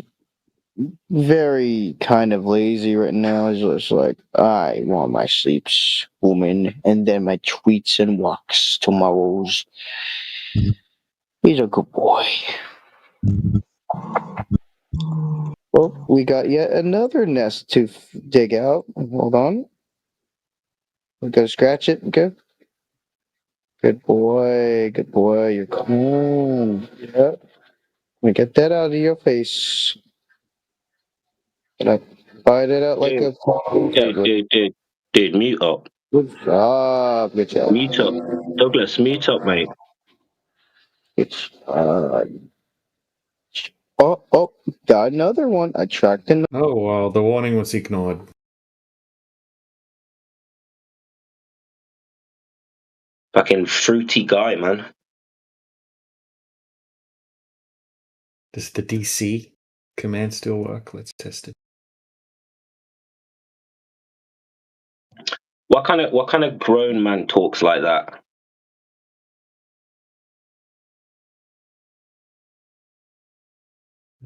very kind of lazy right now. He's just like, I want my sleeps, woman, and then my tweets and walks tomorrows. He's a good boy. Well, we got yet another nest to dig out. Hold on. We gotta scratch it. Okay. Good boy. Good boy. You're cool. Yeah. We get that out of your face. Can I bite it out like a... Dude, mute up. Good job. Good job. Mute up. Douglas, mute up, mate. It's Oh, got another one. I tracked another. Oh, wow. The warning was ignored. Fucking fruity guy, man. Does the DC command still work? Let's test it. What kind of grown man talks like that?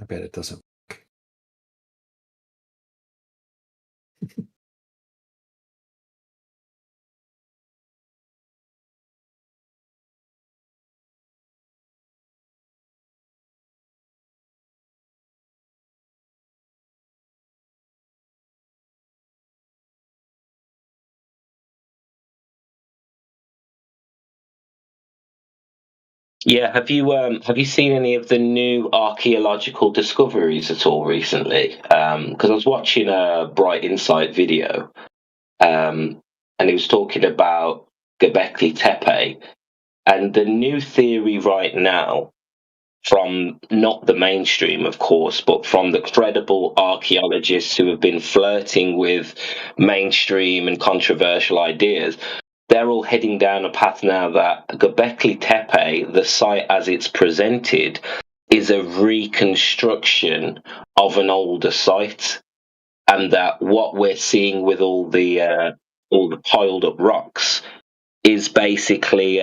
I bet it doesn't work. Yeah, have you seen any of the new archaeological discoveries at all recently? Because I was watching a Bright Insight video, and he was talking about Göbekli Tepe, and the new theory right now, from not the mainstream, of course, but from the credible archaeologists who have been flirting with mainstream and controversial ideas, they're all heading down a path now that Göbekli Tepe, the site as it's presented, is a reconstruction of an older site, and that what we're seeing with all the piled up rocks is basically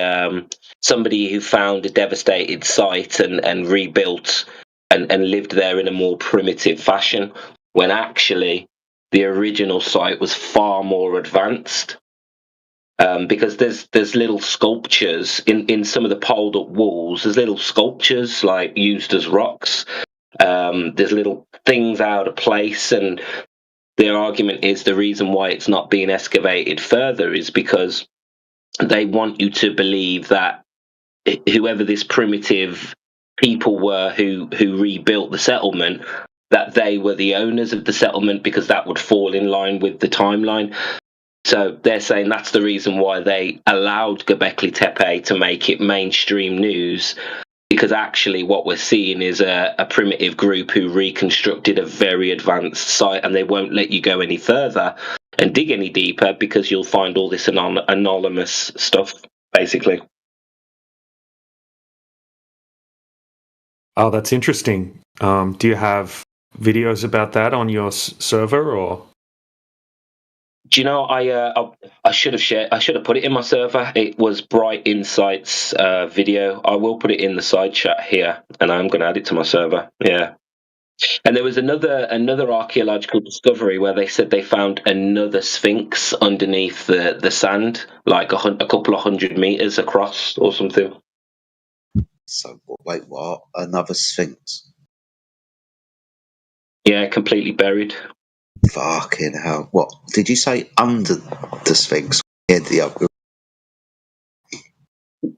somebody who found a devastated site and rebuilt and lived there in a more primitive fashion, when actually the original site was far more advanced. because there's little sculptures in some of the poled up walls. There's little sculptures like used as rocks. There's little things out of place, and their argument is the reason why it's not being excavated further is because they want you to believe that whoever this primitive people were who rebuilt the settlement, that they were the owners of the settlement, because that would fall in line with the timeline. So they're saying that's the reason why they allowed Göbekli Tepe to make it mainstream news, because actually what we're seeing is a primitive group who reconstructed a very advanced site, and they won't let you go any further and dig any deeper because you'll find all this anonymous stuff, basically. Oh, that's interesting. Do you have videos about that on your server, or? Do you know, I should have shared. I should have put it in my server. It was Bright Insights video. I will put it in the side chat here, and I'm going to add it to my server. Yeah. And there was another archaeological discovery where they said they found another sphinx underneath the sand, like a couple of 100 meters across or something. So wait, what? Another sphinx? Yeah, completely buried. Fucking hell! What did you say? Under the sphinx? Yeah, the upper.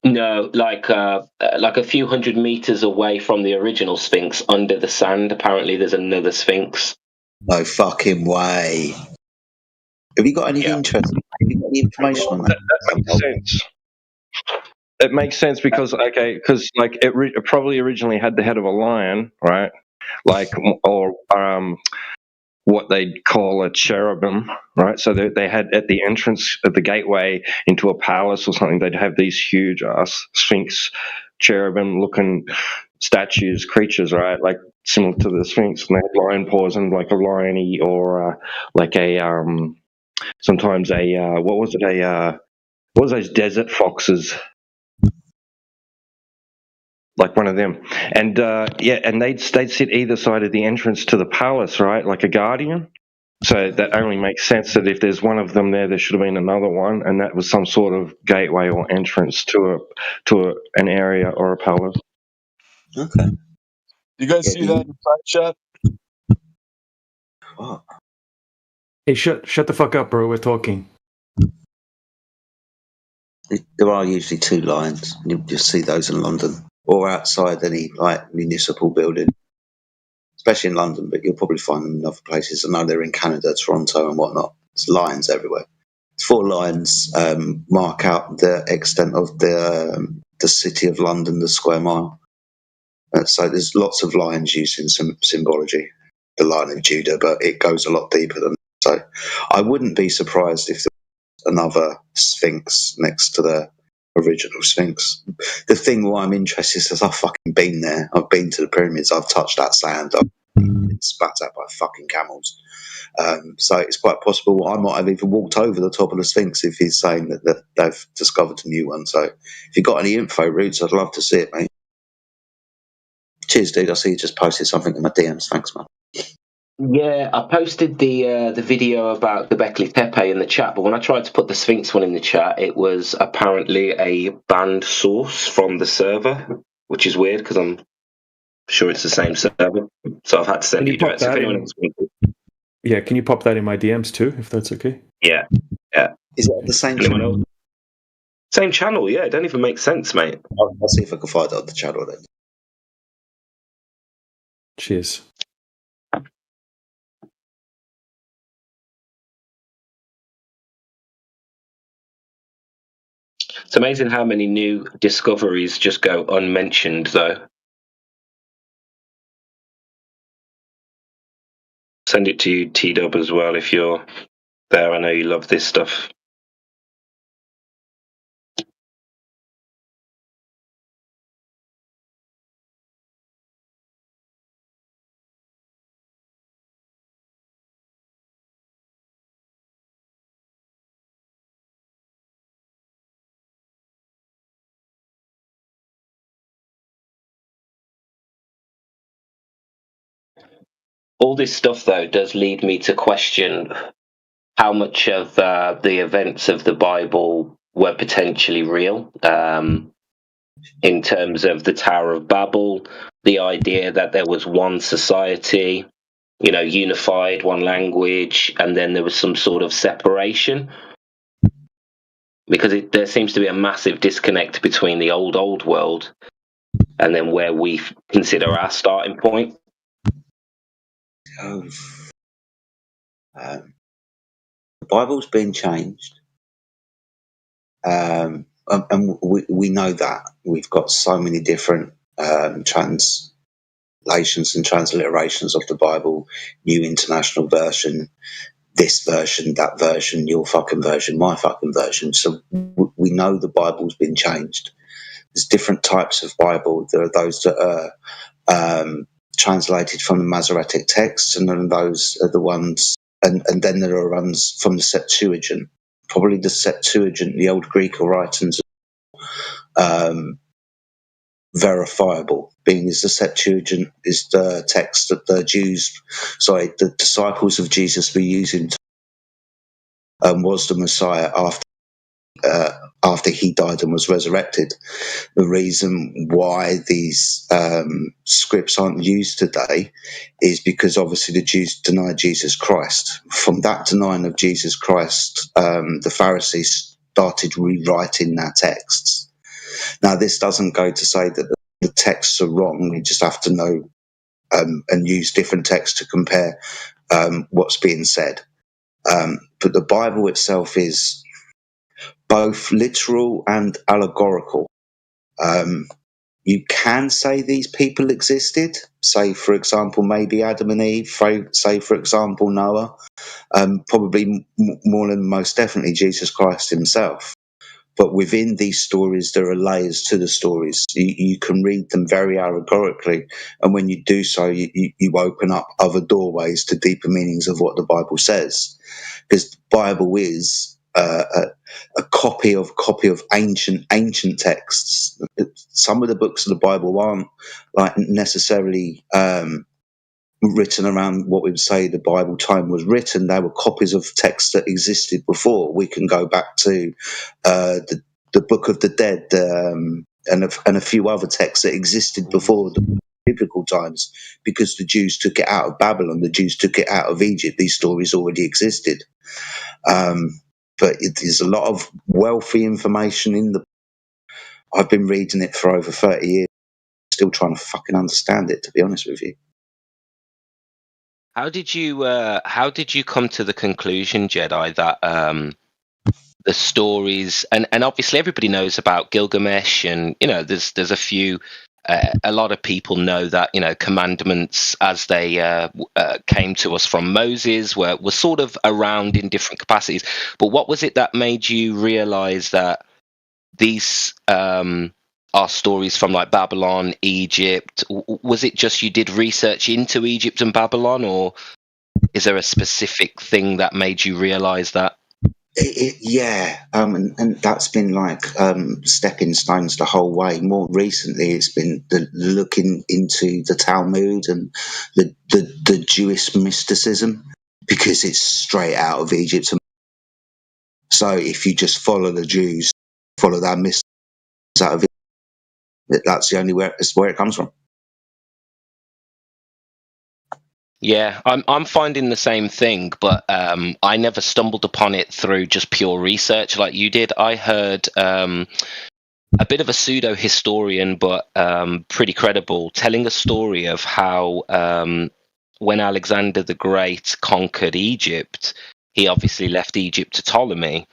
No, like a few hundred meters away from the original sphinx, under the sand. Apparently, there's another sphinx. No fucking way. Have you got any interest? Have you got any information on that? That makes sense. It makes sense because like it probably originally had the head of a lion, right? Like or what they'd call a cherubim, right? So they had at the entrance of the gateway into a palace or something, they'd have these huge sphinx cherubim looking statues, creatures, right? Like similar to the sphinx, and they had lion paws and like a liony or like a sometimes a what was those desert foxes? Like one of them, and and they'd sit either side of the entrance to the palace, right, like a guardian. So that only makes sense that if there's one of them there should have been another one, and that was some sort of gateway or entrance to an area or a palace. Okay. You guys see that in the side chat? What? Hey, shut the fuck up, bro. We're talking. There are usually two lions. You'll see those in London or outside any like municipal building, especially in London. But you'll probably find them in other places. I know they're in Canada, Toronto, and whatnot. There's lions everywhere. 4 lions mark out the extent of the city of London, the square mile. So there's lots of lions used in some symbology. The Lion of Judah, but it goes a lot deeper than that. So I wouldn't be surprised if there was another sphinx next to the original sphinx. The thing why I'm interested is I've fucking been there. I've been to the pyramids. I've touched that sand. I've been spat at by fucking camels. So it's quite possible I might have even walked over the top of the sphinx if he's saying that they've discovered a new one. So if you've got any info, Roots, I'd love to see it, mate. Cheers, dude. I see you just posted something in my DMs. Thanks, man. Yeah, I posted the video about Göbekli Tepe in the chat, but when I tried to put the Sphinx one in the chat, it was apparently a banned source from the server, which is weird because I'm sure it's the same server. So I've had to send you direct. So if anyone else wants it. Yeah, can you pop that in my DMs too, if that's okay? Yeah. Is it the same channel? Same channel, yeah. It don't even make sense, mate. I'll see if I can find it on the channel then. Cheers. It's amazing how many new discoveries just go unmentioned, though. Send it to you, T-Dub, as well, if you're there. I know you love this stuff. All this stuff, though, does lead me to question how much of the events of the Bible were potentially real. In terms of the Tower of Babel, the idea that there was one society, unified, one language, and then there was some sort of separation. Because there seems to be a massive disconnect between the old world and then where we consider our starting point. The Bible's been changed. And we know that. We've got so many different translations and transliterations of the Bible, New International Version, this version, that version, your fucking version, my fucking version. So we know the Bible's been changed. There's different types of Bible. There are those that are translated from the Masoretic texts, and then those are the ones, and then there are ones from the Septuagint. Probably the Septuagint, the old Greek writings, verifiable, being as the Septuagint is the text that the disciples of Jesus were using was the Messiah after he died and was resurrected. The reason why these scripts aren't used today is because obviously the Jews denied Jesus Christ. From that denying of Jesus Christ, the Pharisees started rewriting their texts. Now, this doesn't go to say that the texts are wrong. We just have to know and use different texts to compare what's being said. But the Bible itself is both literal and allegorical. You can say these people existed. Say, for example, maybe Adam and Eve. Say, for example, Noah. Probably more than most definitely Jesus Christ himself. But within these stories, there are layers to the stories. You can read them very allegorically, and when you do so, you open up other doorways to deeper meanings of what the Bible says. Because the Bible is a copy of ancient texts. Some of the books of the Bible aren't like necessarily written around what we would say the Bible time was written. They were copies of texts that existed before. We can go back to the Book of the Dead and a few other texts that existed before the biblical times, because the Jews took it out of Babylon, the Jews took it out of Egypt. These stories already existed. But there's a lot of wealthy information in the. I've been reading it for over 30 years, still trying to fucking understand it, to be honest with you. How did you come to the conclusion, Jedi, that the stories and obviously everybody knows about Gilgamesh, and there's a lot of people know that commandments as they came to us from Moses were sort of around in different capacities. But what was it that made you realize that these are stories from like Babylon, Egypt? Was it just you did research into Egypt and Babylon, or is there a specific thing that made you realize that? And that's been like stepping stones the whole way. More recently, it's been the looking into the Talmud and the Jewish mysticism, because it's straight out of Egypt. So if you just follow the Jews, follow that mysticism out of Egypt, that's the only where it comes from. Yeah, I'm finding the same thing, but I never stumbled upon it through just pure research like you did. I heard a bit of a pseudo historian, but pretty credible, telling a story of how when Alexander the Great conquered Egypt, he obviously left Egypt to Ptolemy,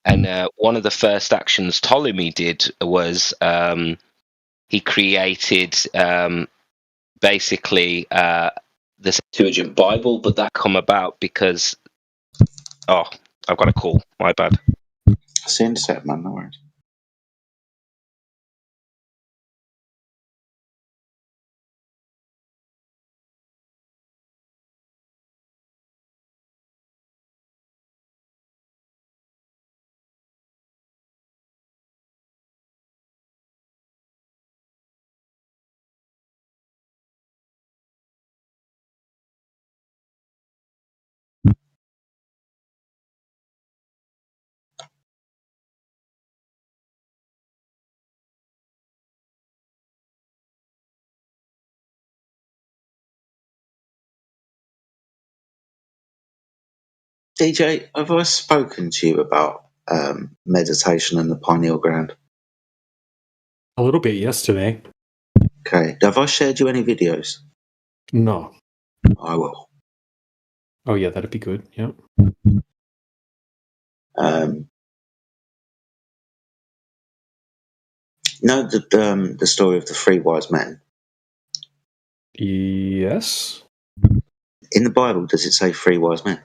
and one of the first actions Ptolemy did was he created basically the Septuagint Bible, but that come about because I've got a call. My bad. Send set, man. No worries. DJ, have I spoken to you about meditation and the pineal gland? A little bit yesterday. Okay. Have I shared you any videos? No. I will. Oh yeah, that'd be good. Yeah. Know the story of the three wise men? Yes. In the Bible, does it say three wise men?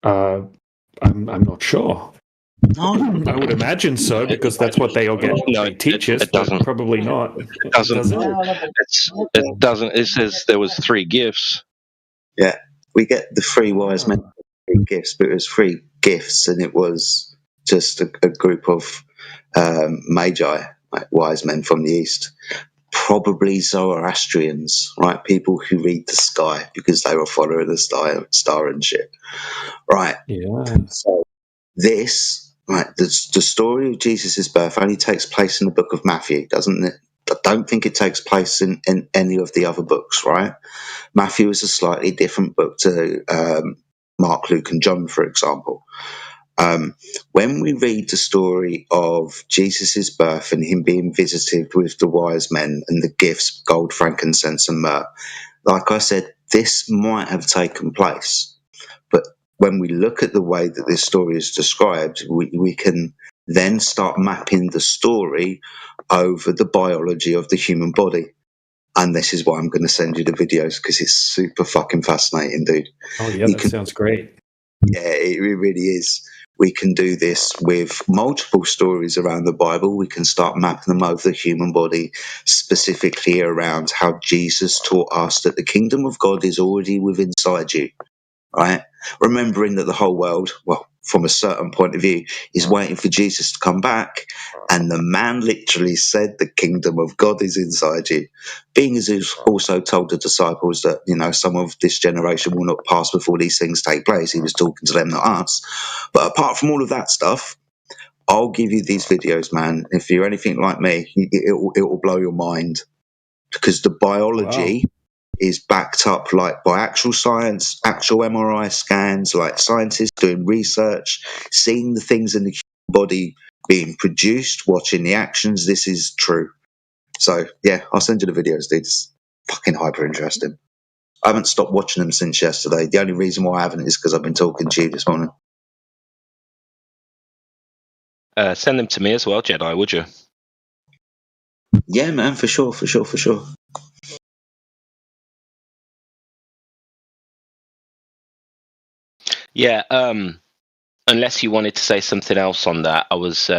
I'm not sure. No, I would imagine so because that's what they all get. No, they teach us. it doesn't. But probably not. It doesn't. It doesn't. It says there was 3 gifts. Yeah, we get the three wise men, 3 gifts, but it was 3 gifts, and it was just a group of magi, like wise men from the east, probably Zoroastrians, right? People who read the sky because they were following the star and shit, right? Yeah. So this, right, the story of Jesus' birth only takes place in the book of Matthew, doesn't it? I don't think it takes place in any of the other books, right? Matthew is a slightly different book to Mark, Luke, and John, for example. When we read the story of Jesus' birth and him being visited with the wise men and the gifts, gold, frankincense, and myrrh, like I said, this might have taken place. But when we look at the way that this story is described, we can then start mapping the story over the biology of the human body. And this is why I'm going to send you the videos, because it's super fucking fascinating, dude. Oh yeah, that sounds great. Yeah, it really is. We can do this with multiple stories around the Bible. We can start mapping them over the human body, specifically around how Jesus taught us that the kingdom of God is already within inside you, right? Remembering that the whole world, well, from a certain point of view, is waiting for Jesus to come back. And the man literally said the kingdom of God is inside you. Being as he's also told the disciples that, you know, some of this generation will not pass before these things take place. He was talking to them, not us. But apart from all of that stuff, I'll give you these videos, man. If you're anything like me, it will blow your mind, because the biology is backed up like by actual science, actual MRI scans, like scientists doing research, seeing the things in the human body being produced, watching the actions. This is true. So yeah, I'll send you the videos, dude. It's fucking hyper interesting. I haven't stopped watching them since yesterday. The only reason why I haven't is because I've been talking to you this morning. Send them to me as well, Jedi, would you? Yeah, man, for sure. Yeah, unless you wanted to say something else on that, I was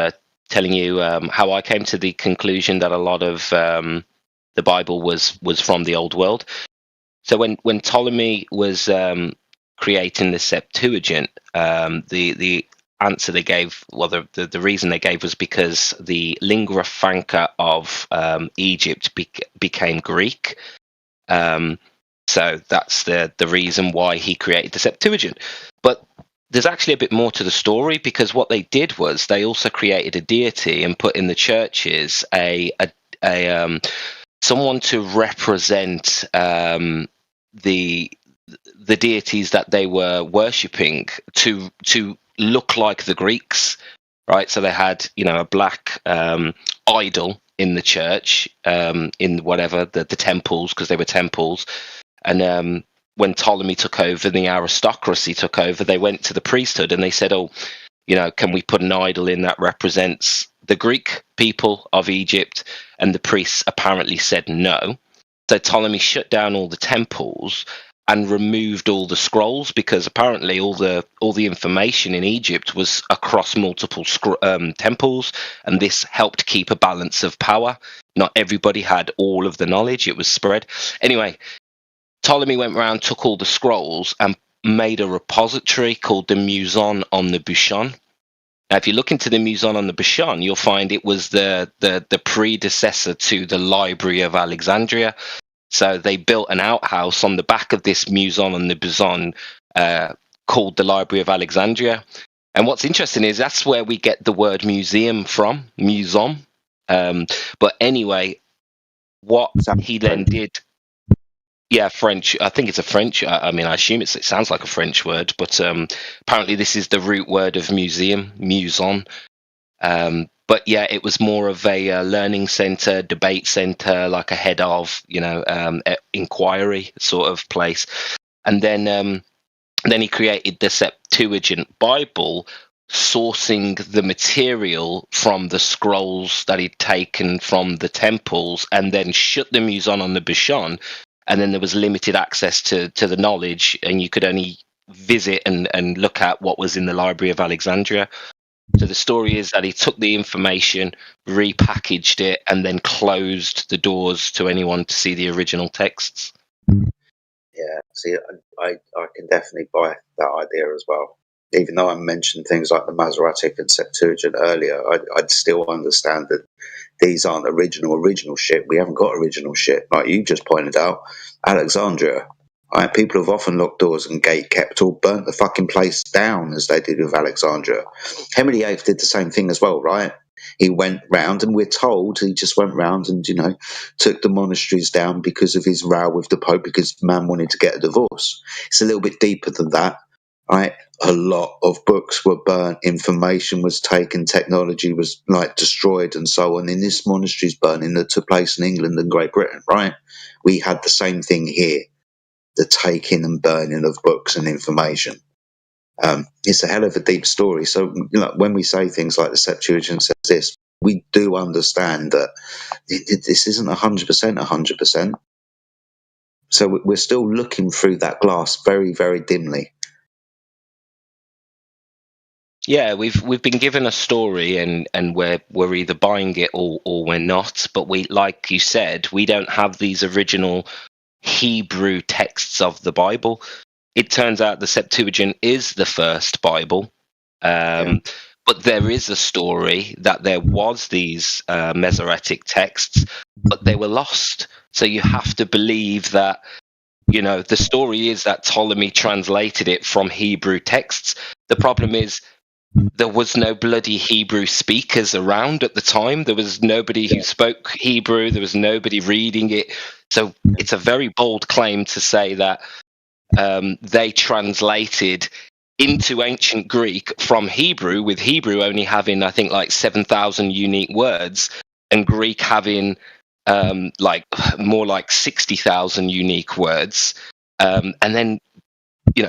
telling you how I came to the conclusion that a lot of the Bible was from the Old World. So when Ptolemy was creating the Septuagint, the answer they gave, well, the reason they gave was because the lingua franca of Egypt became Greek. So that's the reason why he created the Septuagint. But there's actually a bit more to the story, because what they did was they also created a deity and put in the churches a someone to represent the deities that they were worshipping to look like the Greeks, right? So they had, you know, a black idol in the church, in whatever the temples, because they were temples. And when Ptolemy took over and the aristocracy took over, they went to the priesthood and they said, oh, you know, can we put an idol in that represents the Greek people of Egypt? And the priests apparently said no. So Ptolemy shut down all the temples and removed all the scrolls, because apparently all the information in Egypt was across multiple temples, and this helped keep a balance of power. Not everybody had all of the knowledge; it was spread. Anyway, Ptolemy went around, took all the scrolls, and made a repository called the Muson on the Bouchon. Now, if you look into the Muson on the Bouchon, you'll find it was the predecessor to the Library of Alexandria. So they built an outhouse on the back of this Muson on the Bouchon called the Library of Alexandria. And what's interesting is that's where we get the word museum from, muson. But anyway, what he then did... Yeah, French. I think it's a French. I mean, I assume it sounds like a French word, but apparently this is the root word of museum, muson. But yeah, it was more of a learning center, debate center, like a head of, inquiry sort of place. And then he created the Septuagint Bible, sourcing the material from the scrolls that he'd taken from the temples, and then shut the muson on the Bishon. And then there was limited access to the knowledge, and you could only visit and look at what was in the Library of Alexandria. So the story is that he took the information, repackaged it, and then closed the doors to anyone to see the original texts. Yeah, see, I can definitely buy that idea as well. Even though I mentioned things like the Masoretic and Septuagint earlier, I'd still understand that these aren't original shit. We haven't got original shit. Like you just pointed out, Alexandria. Right? People have often locked doors and gate kept or burnt the fucking place down as they did with Alexandria. Henry VIII did the same thing as well, right? He went round, and we're told he just went round and, took the monasteries down because of his row with the Pope, because man wanted to get a divorce. It's a little bit deeper than that, right? A lot of books were burnt, information was taken, technology was destroyed, and so on. In this monasteries burning that took place in England and Great Britain, right? We had the same thing here, the taking and burning of books and information. It's a hell of a deep story. So when we say things like the Septuagint says this, we do understand that this isn't 100%. So we're still looking through that glass very, very dimly. Yeah, we've been given a story, and we're either buying it or we're not. But we, like you said, we don't have these original Hebrew texts of the Bible. It turns out the Septuagint is the first Bible, but there is a story that there was these Masoretic texts, but they were lost. So you have to believe that, the story is that Ptolemy translated it from Hebrew texts. The problem is there was no bloody Hebrew speakers around at the time. There was nobody who spoke Hebrew. There was nobody reading it. So it's a very bold claim to say that they translated into ancient Greek from Hebrew, with Hebrew only having, I think, 7,000 unique words, and Greek having more like 60,000 unique words, and then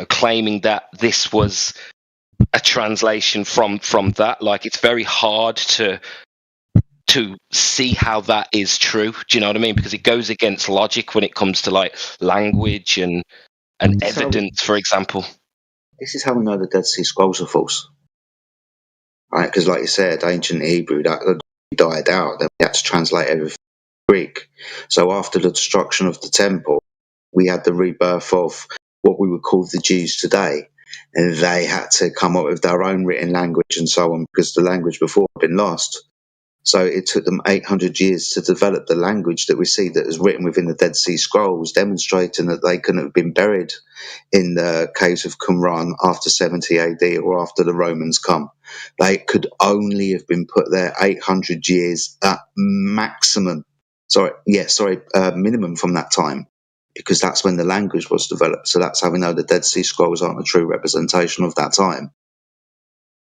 claiming that this was a translation from that. It's very hard to see how that is true. Do you know what I mean? Because it goes against logic when it comes to language and evidence, for example. This is how we know the Dead Sea Scrolls are false, right? Because, like you said, ancient Hebrew that died out. Then we had to translate everything to Greek. So after the destruction of the temple, we had the rebirth of what we would call the Jews today, and they had to come up with their own written language and so on, because the language before had been lost. So it took them 800 years to develop the language that we see that is written within the Dead Sea Scrolls, demonstrating that they couldn't have been buried in the caves of Qumran after 70 AD or after the Romans come. They could only have been put there 800 years at minimum from that time, because that's when the language was developed. So that's how we know the Dead Sea Scrolls aren't a true representation of that time.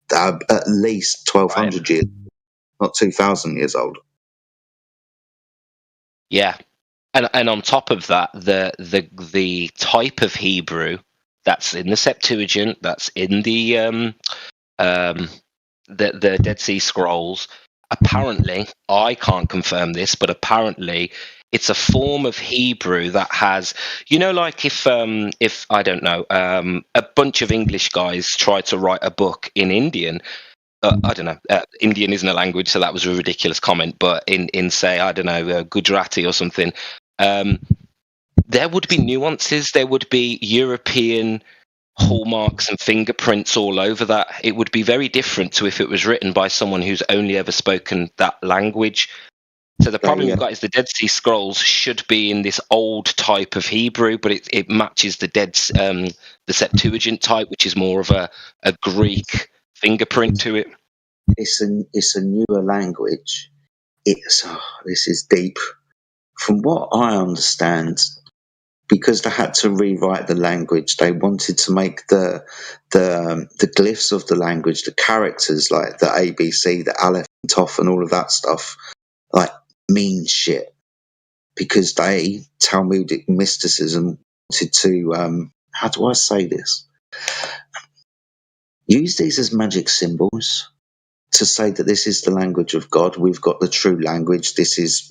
They're at least 1,200 years. Not 2,000 years old. Yeah, and on top of that, the type of Hebrew that's in the Septuagint, that's in the Dead Sea Scrolls. Apparently, I can't confirm this, but apparently, it's a form of Hebrew that has, if I don't know, a bunch of English guys try to write a book in Indian. I don't know. Indian isn't a language, so that was a ridiculous comment. But in say, I don't know, Gujarati or something, there would be nuances. There would be European hallmarks and fingerprints all over that. It would be very different to if it was written by someone who's only ever spoken that language. So the problem you've got is the Dead Sea Scrolls should be in this old type of Hebrew, but it matches the Septuagint type, which is more of a Greek fingerprint to it. It's a newer language. This is deep. From what I understand, because they had to rewrite the language, they wanted to make the glyphs of the language, the characters like the ABC, the Aleph and Toph and all of that stuff, like mean shit. Because they, Talmudic mysticism, wanted to, how do I say this? Use these as magic symbols to say that this is the language of God. We've got the true language. This is,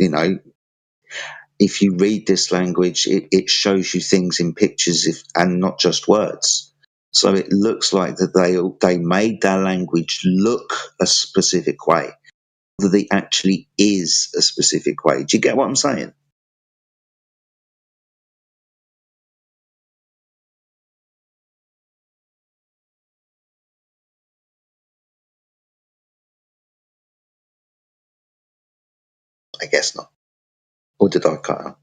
if you read this language, it shows you things in pictures and not just words. So it looks like that they made their language look a specific way, that it actually is a specific way. Do you get what I'm saying? I guess not. Or did I cut out?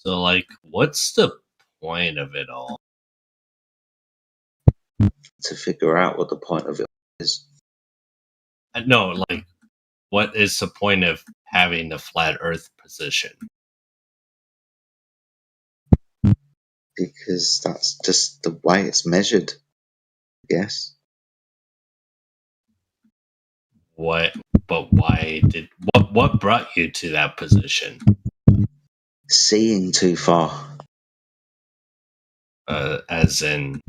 So, like, what's the point of it all? To figure out what the point of it is. No, like, what is the point of having the flat Earth position? Because that's just the way it's measured, I guess. What brought you to that position? Seeing too far. As in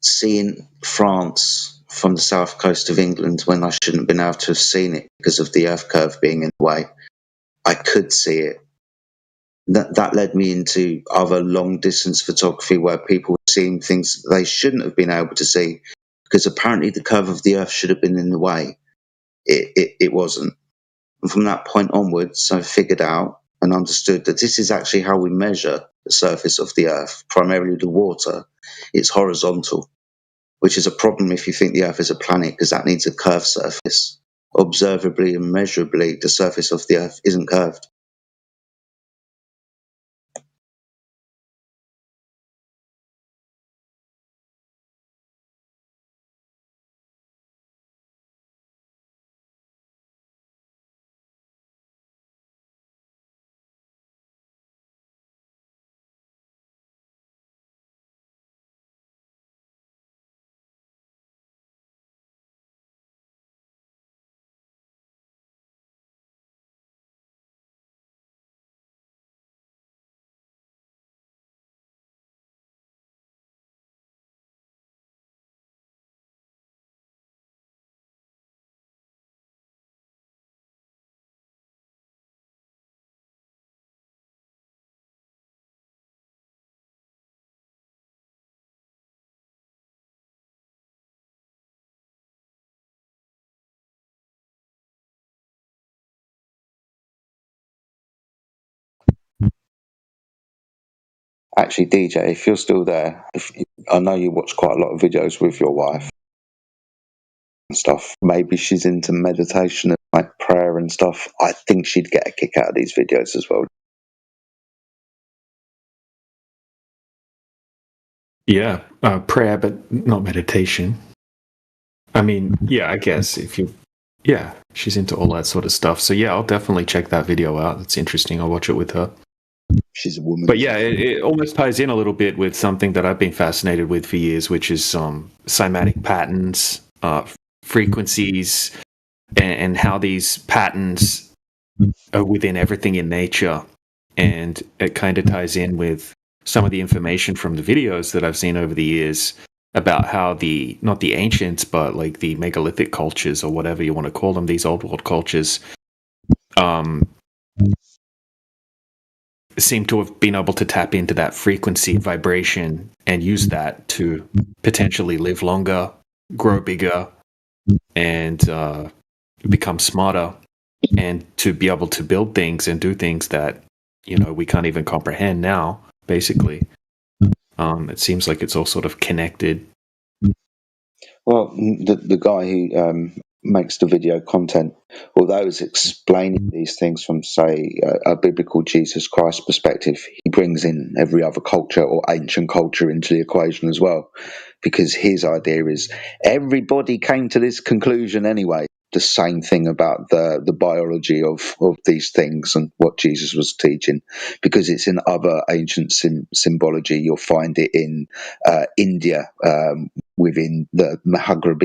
seeing France from the south coast of England when I shouldn't have been able to have seen it because of the Earth curve being in the way. I could see it. That led me into other long distance photography where people were seeing things they shouldn't have been able to see because apparently the curve of the Earth should have been in the way. It wasn't. And from that point onwards, I figured out and understood that this is actually how we measure the surface of the Earth, primarily the water. It's horizontal, which is a problem if you think the Earth is a planet because that needs a curved surface. Observably and measurably, the surface of the Earth isn't curved. Actually, DJ, if you're still there, I know you watch quite a lot of videos with your wife and stuff. Maybe she's into meditation and like prayer and stuff. I think she'd get a kick out of these videos as well. Yeah, prayer, but not meditation. I mean, yeah, I guess yeah, she's into all that sort of stuff. So yeah, I'll definitely check that video out. That's interesting. I'll watch it with her. She's a woman. But yeah, it almost ties in a little bit with something that I've been fascinated with for years, which is cymatic patterns, frequencies, and how these patterns are within everything in nature. And it kind of ties in with some of the information from the videos that I've seen over the years about how not the ancients, but like the megalithic cultures or whatever you want to call them, these old world cultures, seem to have been able to tap into that frequency vibration and use that to potentially live longer, grow bigger, and become smarter, and to be able to build things and do things that we can't even comprehend now, basically. It seems like it's all sort of connected. Well, the guy who makes the video content, although he's explaining these things from, say, a biblical Jesus Christ perspective, he brings in every other culture or ancient culture into the equation as well, because his idea is everybody came to this conclusion anyway. The same thing about the biology of these things and what Jesus was teaching, because it's in other ancient symbology. You'll find it in India, within the Bhagavad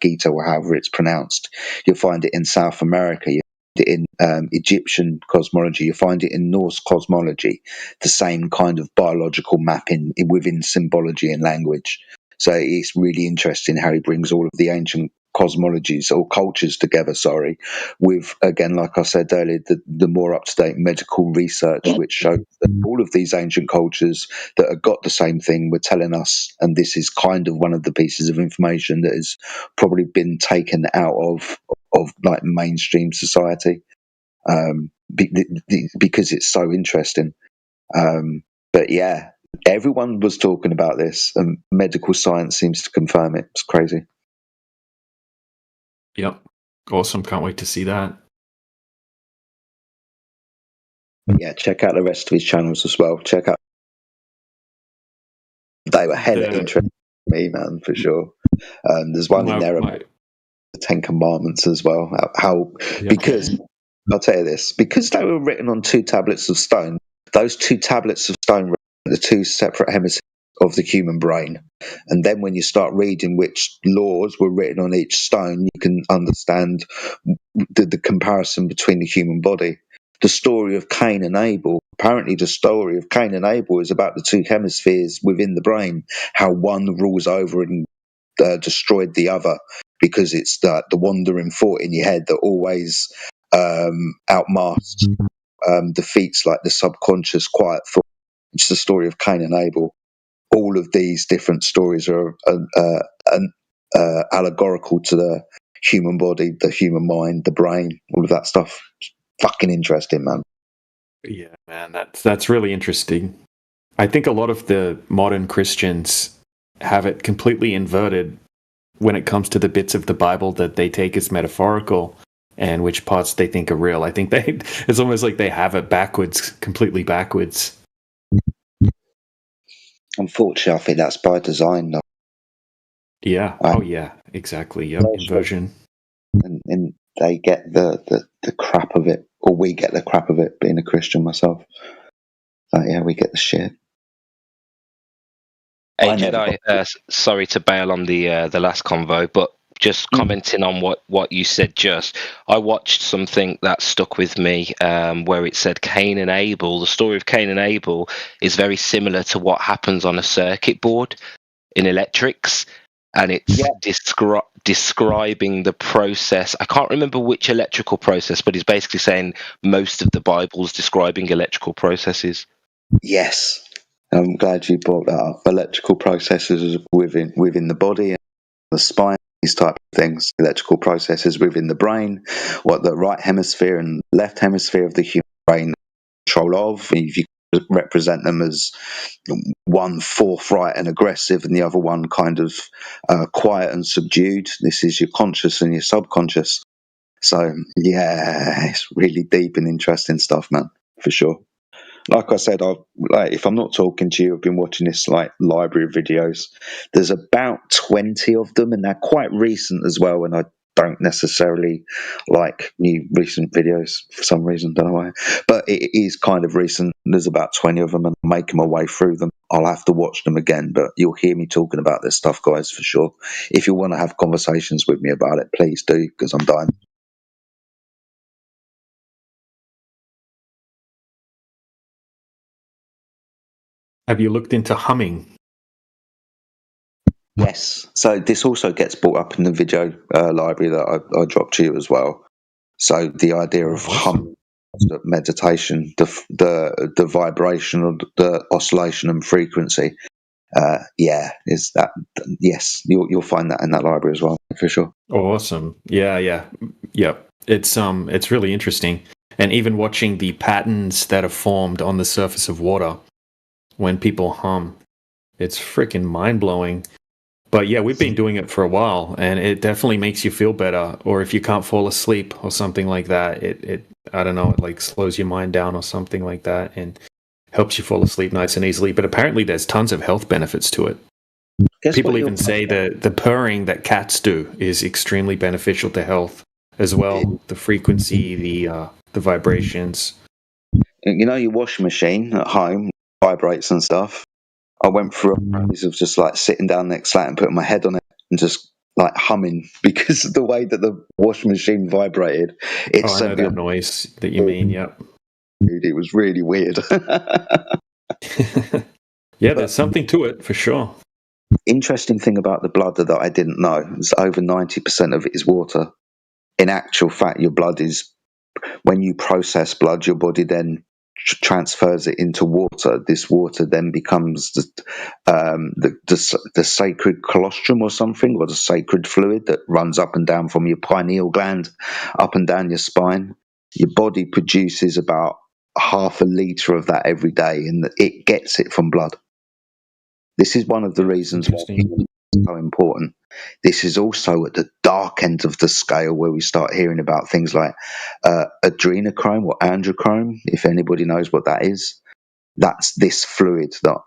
Gita, or however it's pronounced. You'll find it in South America. You find it in Egyptian cosmology. You find it in Norse cosmology. The same kind of biological mapping within symbology and language. So it's really interesting how he brings all of the ancient cosmologies or cultures together, with, again, like I said earlier, the more up-to-date medical research, which shows that all of these ancient cultures that have got the same thing were telling us, and this is kind of one of the pieces of information that has probably been taken out of like mainstream society, because it's so interesting. But yeah, everyone was talking about this, and medical science seems to confirm it. It's crazy. Yep. Awesome. Can't wait to see that. Yeah, check out the rest of his channels as well. Check out. They were hella interesting to me, man, for sure. There's one in there about the Ten Commandments as well. Because I'll tell you this, because they were written on 2 tablets of stone, those 2 tablets of stone represent the 2 separate hemispheres of the human brain. And then when you start reading which laws were written on each stone, you can understand the comparison between the human body. The story of Cain and Abel, apparently the story of Cain and Abel is about the 2 hemispheres within the brain, how one rules over and destroyed the other, because it's the wandering thought in your head that always outmasks, defeats like the subconscious quiet thought. It's the story of Cain and Abel. All of these different stories are allegorical to the human body, the human mind, the brain, all of that stuff. It's fucking interesting, man. Yeah, man, that's really interesting. I think a lot of the modern Christians have it completely inverted when it comes to the bits of the Bible that they take as metaphorical and which parts they think are real. I think it's almost like they have it backwards, completely backwards. Unfortunately, I think that's by design, though. Yeah. Yeah. Exactly. Yep. Inversion. And they get the crap of it, or we get the crap of it, being a Christian myself. So yeah, we get the shit. Hey, Jedi, sorry to bail on the last convo, but just commenting on what you said just, I watched something that stuck with me where it said Cain and Abel. The story of Cain and Abel is very similar to what happens on a circuit board in electrics, and it's describing the process. I can't remember which electrical process, but he's basically saying most of the Bible's describing electrical processes. Yes. I'm glad you brought that up. Electrical processes within the body and the spine, these type of things. Electrical processes within the brain, what the right hemisphere and left hemisphere of the human brain control of. If you represent them as one forthright and aggressive and the other one kind of quiet and subdued, this is your conscious and your subconscious. So yeah, it's really deep and interesting stuff, man, for sure. Like I said, if I'm not talking to you, I've been watching this library of videos. There's about 20 of them, and they're quite recent as well. And I don't necessarily like new recent videos for some reason, don't know why. But it is kind of recent. There's about 20 of them, and I'm making my way through them. I'll have to watch them again, but you'll hear me talking about this stuff, guys, for sure. If you want to have conversations with me about it, please do, because I'm dying. Have you looked into humming? Yes. So this also gets brought up in the video library that I dropped to you as well. So the idea of hum, meditation, the vibration, or the oscillation and frequency. Is that? Yes, you'll find that in that library as well, for sure. Awesome. Yeah. Yep. It's really interesting. And even watching the patterns that are formed on the surface of water when people hum, it's freaking mind-blowing. But yeah, we've been doing it for a while, and it definitely makes you feel better. Or if you can't fall asleep or something like that, it I don't know, it like slows your mind down or something like that, and helps you fall asleep nice and easily. But apparently there's tons of health benefits to it. People even say that the purring that cats do is extremely beneficial to health as well. The frequency, the vibrations. You know, your washing machine at home vibrates and stuff. I went through a phase of just like sitting down next to that and putting my head on it and just like humming because of the way that the washing machine vibrated. It I know that noise that you mean. Yep. It was really weird. Yeah, there's something to it for sure. Interesting thing about the blood that I didn't know is over 90% of it is water. In actual fact, your blood is, when you process blood, your body then transfers it into water. This water then becomes the sacred colostrum or something, or the sacred fluid that runs up and down from your pineal gland, up and down your spine. Your body produces about half a litre of that every day, and it gets it from blood. This is one of the reasons why it's so important. This is also at the dark end of the scale where we start hearing about things like adrenochrome or androchrome, if anybody knows what that is. That's this fluid that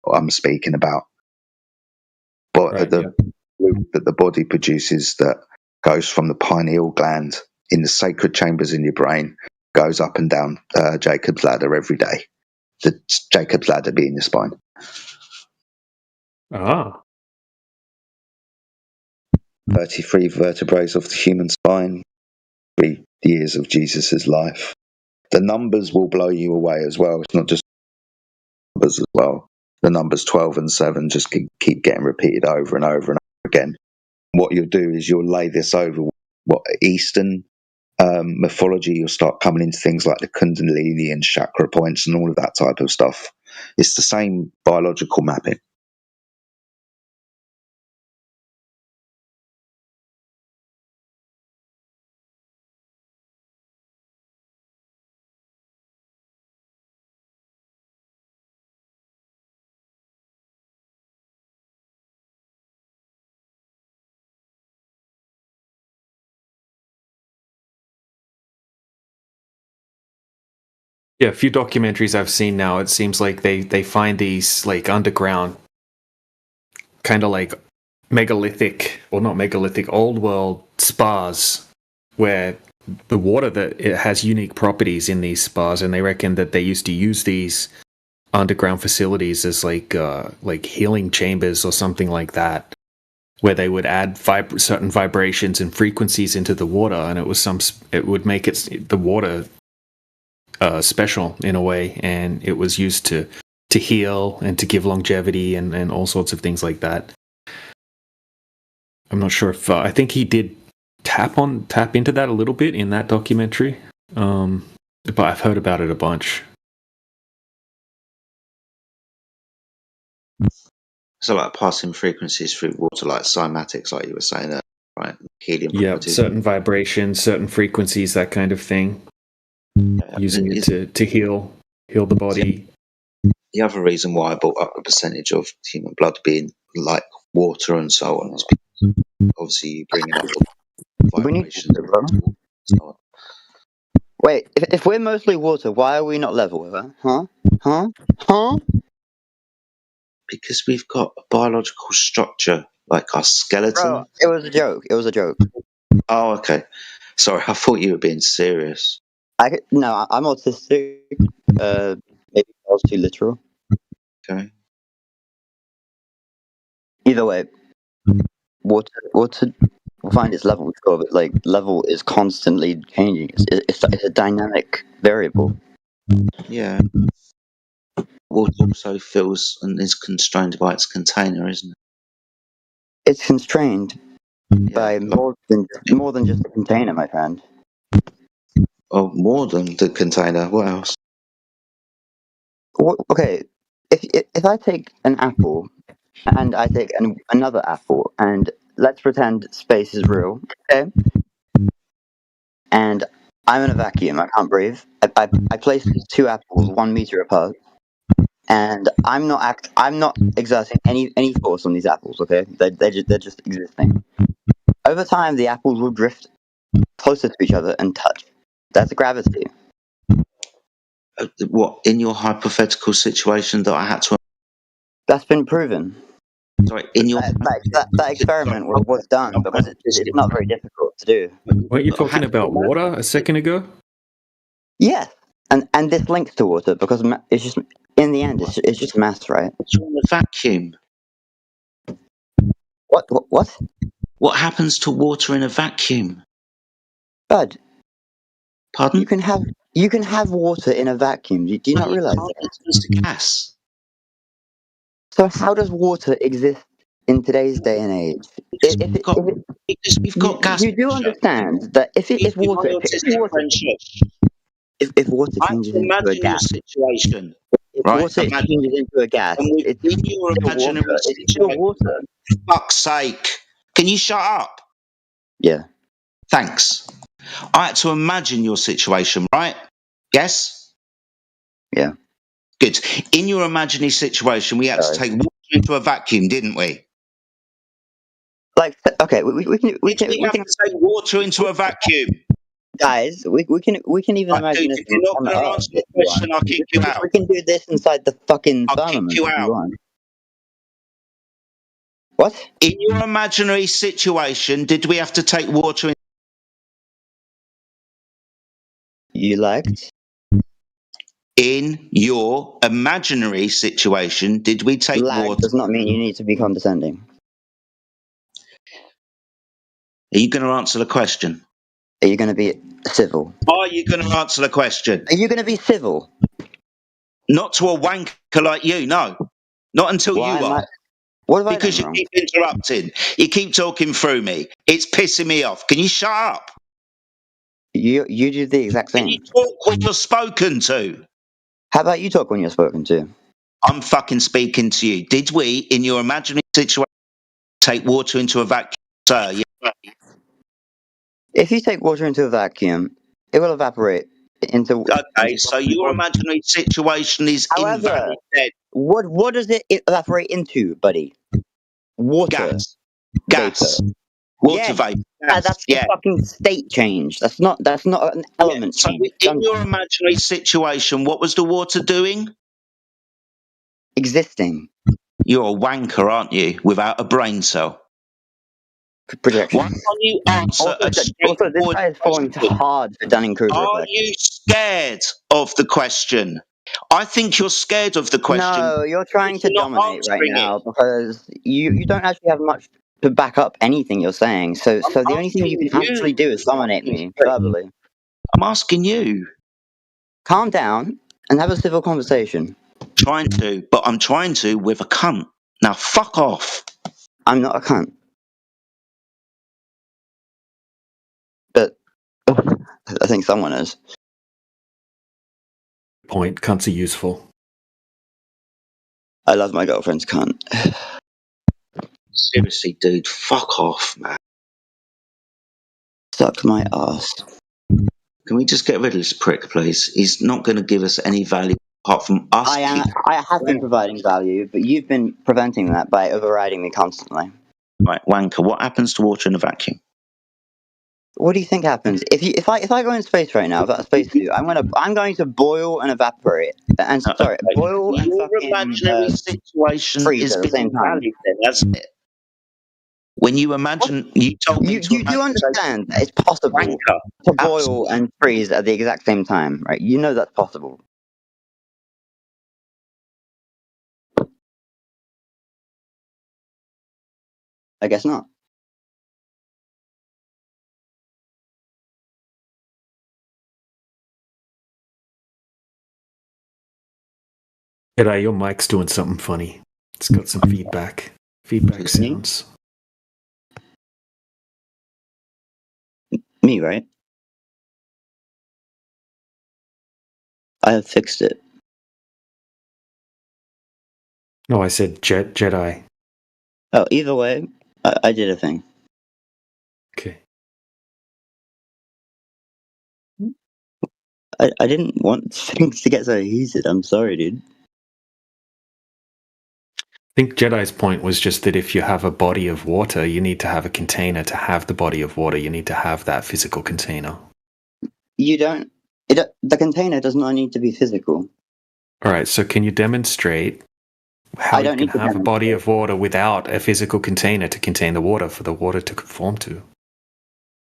I'm speaking about. But fluid that the body produces that goes from the pineal gland in the sacred chambers in your brain, goes up and down Jacob's ladder every day. The Jacob's ladder being your spine. Ah. 33 vertebrae of the human spine, 3 years of Jesus' life. The numbers will blow you away as well. It's not just numbers as well. The numbers 12 and 7 just keep getting repeated over and over and over again. What you'll do is you'll lay this over what Eastern mythology. You'll start coming into things like the Kundalini and chakra points and all of that type of stuff. It's the same biological mapping. Yeah, a few documentaries I've seen now, it seems like they find these like underground, kind of like megalithic, or not megalithic, old world spas where the water, that it has unique properties in these spas, and they reckon that they used to use these underground facilities as like healing chambers or something like that, where they would add certain vibrations and frequencies into the water, and it would make the water special in a way, and it was used to heal and to give longevity and all sorts of things like that. I'm not sure if I think he did tap into that a little bit in that documentary, but I've heard about it a bunch. So like passing frequencies through water, like cymatics, like you were saying, right? Helium. Yeah, certain vibrations, certain frequencies, that kind of thing. Using it to heal the body. The other reason why I brought up the percentage of human blood being like water and so on is because obviously you bringing up the vibrations. Wait, if we're mostly water, why are we not level? Huh? Because we've got a biological structure, like our skeleton. Bro, it was a joke. Oh, okay. Sorry, I thought you were being serious. No, I'm autistic. Maybe I was too literal. Okay. Either way, water will find its level. But like level is constantly changing. It's a dynamic variable. Yeah. Water also feels and is constrained by its container, isn't it? It's constrained by more than just a container, my friend. Oh, more than the container. What else? Okay, if I take an apple and I take another apple, and let's pretend space is real, okay? And I'm in a vacuum. I can't breathe. I placed 2 apples 1 meter apart, and I'm not exerting any force on these apples. Okay, they're just existing. Over time, the apples will drift closer to each other and touch. That's gravity. What, in your hypothetical situation that I had to... That's been proven. Sorry, in your... That experiment was done because it's not very difficult to do. Weren't you talking about water a second ago? Yeah, and this links to water because it's just, in the end, it's just mass, right? What's wrong with vacuum? What? What happens to water in a vacuum? Bud. Pardon? You can have water in a vacuum. Do you not realize that? It turns to gas. So how does water exist in today's day and age? Because we've got gas. You do understand that if water changes into a gas, situation. If water changes into a gas, it's still water. For fuck's sake. Can you shut up? Yeah. Thanks. I had to imagine your situation, right? Yes? Yeah. Good. In your imaginary situation, we had to take water into a vacuum, didn't we? Like, okay, we can have to take water into a vacuum. Guys, we can even imagine this. If you're not going to answer the question, I'll kick you out. We can do this inside the fucking I'll firmament kick you if you out. want. What? In your imaginary situation, did we have to take water in? You liked? In your imaginary situation, did we take water? Does not mean you need to be condescending. Are you going to answer the question? Are you going to be civil? Are you going to answer the question? Are you going to be civil? Not to a wanker like you, no. Not until you are. What have I because done wrong? keep interrupting. You keep talking through me. It's pissing me off. Can you shut up? You do the exact same. Can you talk when you're spoken to? How about you talk when you're spoken to? I'm fucking speaking to you. Did we, in your imaginary situation, take water into a vacuum, sir? Yeah. If you take water into a vacuum, it will evaporate into... Okay, so your imaginary situation is invalid then. What does it evaporate into, buddy? Water. Gas. Vapor. Water vapor. That's the fucking state change. That's not an element change. So in your imaginary situation, what was the water doing? Existing. You're a wanker, aren't you? Without a brain cell. Projection. Why can't you answer a straightforward this guy is falling hard for Dunning-Kruger Are effect. you scared of the question? I think you're scared of the question. No, you're trying to dominate right now because you don't actually have much to back up anything you're saying. So the only thing you can actually do is dominate me verbally. I'm asking you. Calm down and have a civil conversation. Trying to, but I'm trying to with a cunt. Now fuck off. I'm not a cunt. But I think someone is. Point. Cunts are useful. I love my girlfriend's cunt. Seriously, dude, fuck off, man. Suck my ass. Can we just get rid of this prick, please? He's not going to give us any value apart from us. I have been providing value, but you've been preventing that by overriding me constantly. Right, wanker. What happens to water in a vacuum? What do you think happens if I go in space right now without a spacesuit? I'm going to boil and evaporate. And boil and imaginary situation freeze at the same time. That's it. When you imagine, you told me you do understand that it's possible to boil and freeze at the exact same time, right? You know that's possible. I guess not. G'day, your mic's doing something funny. It's got some feedback. Feedback sounds. Me, right? I have fixed it. No, I said Jedi. Oh, either way, I did a thing. Okay. I didn't want things to get so heated. I'm sorry, dude. I think Jedi's point was just that if you have a body of water, you need to have a container to have the body of water. You need to have that physical container. You don't. The container does not need to be physical. All right, so can you demonstrate how you can have a body of water without a physical container to contain the water for the water to conform to?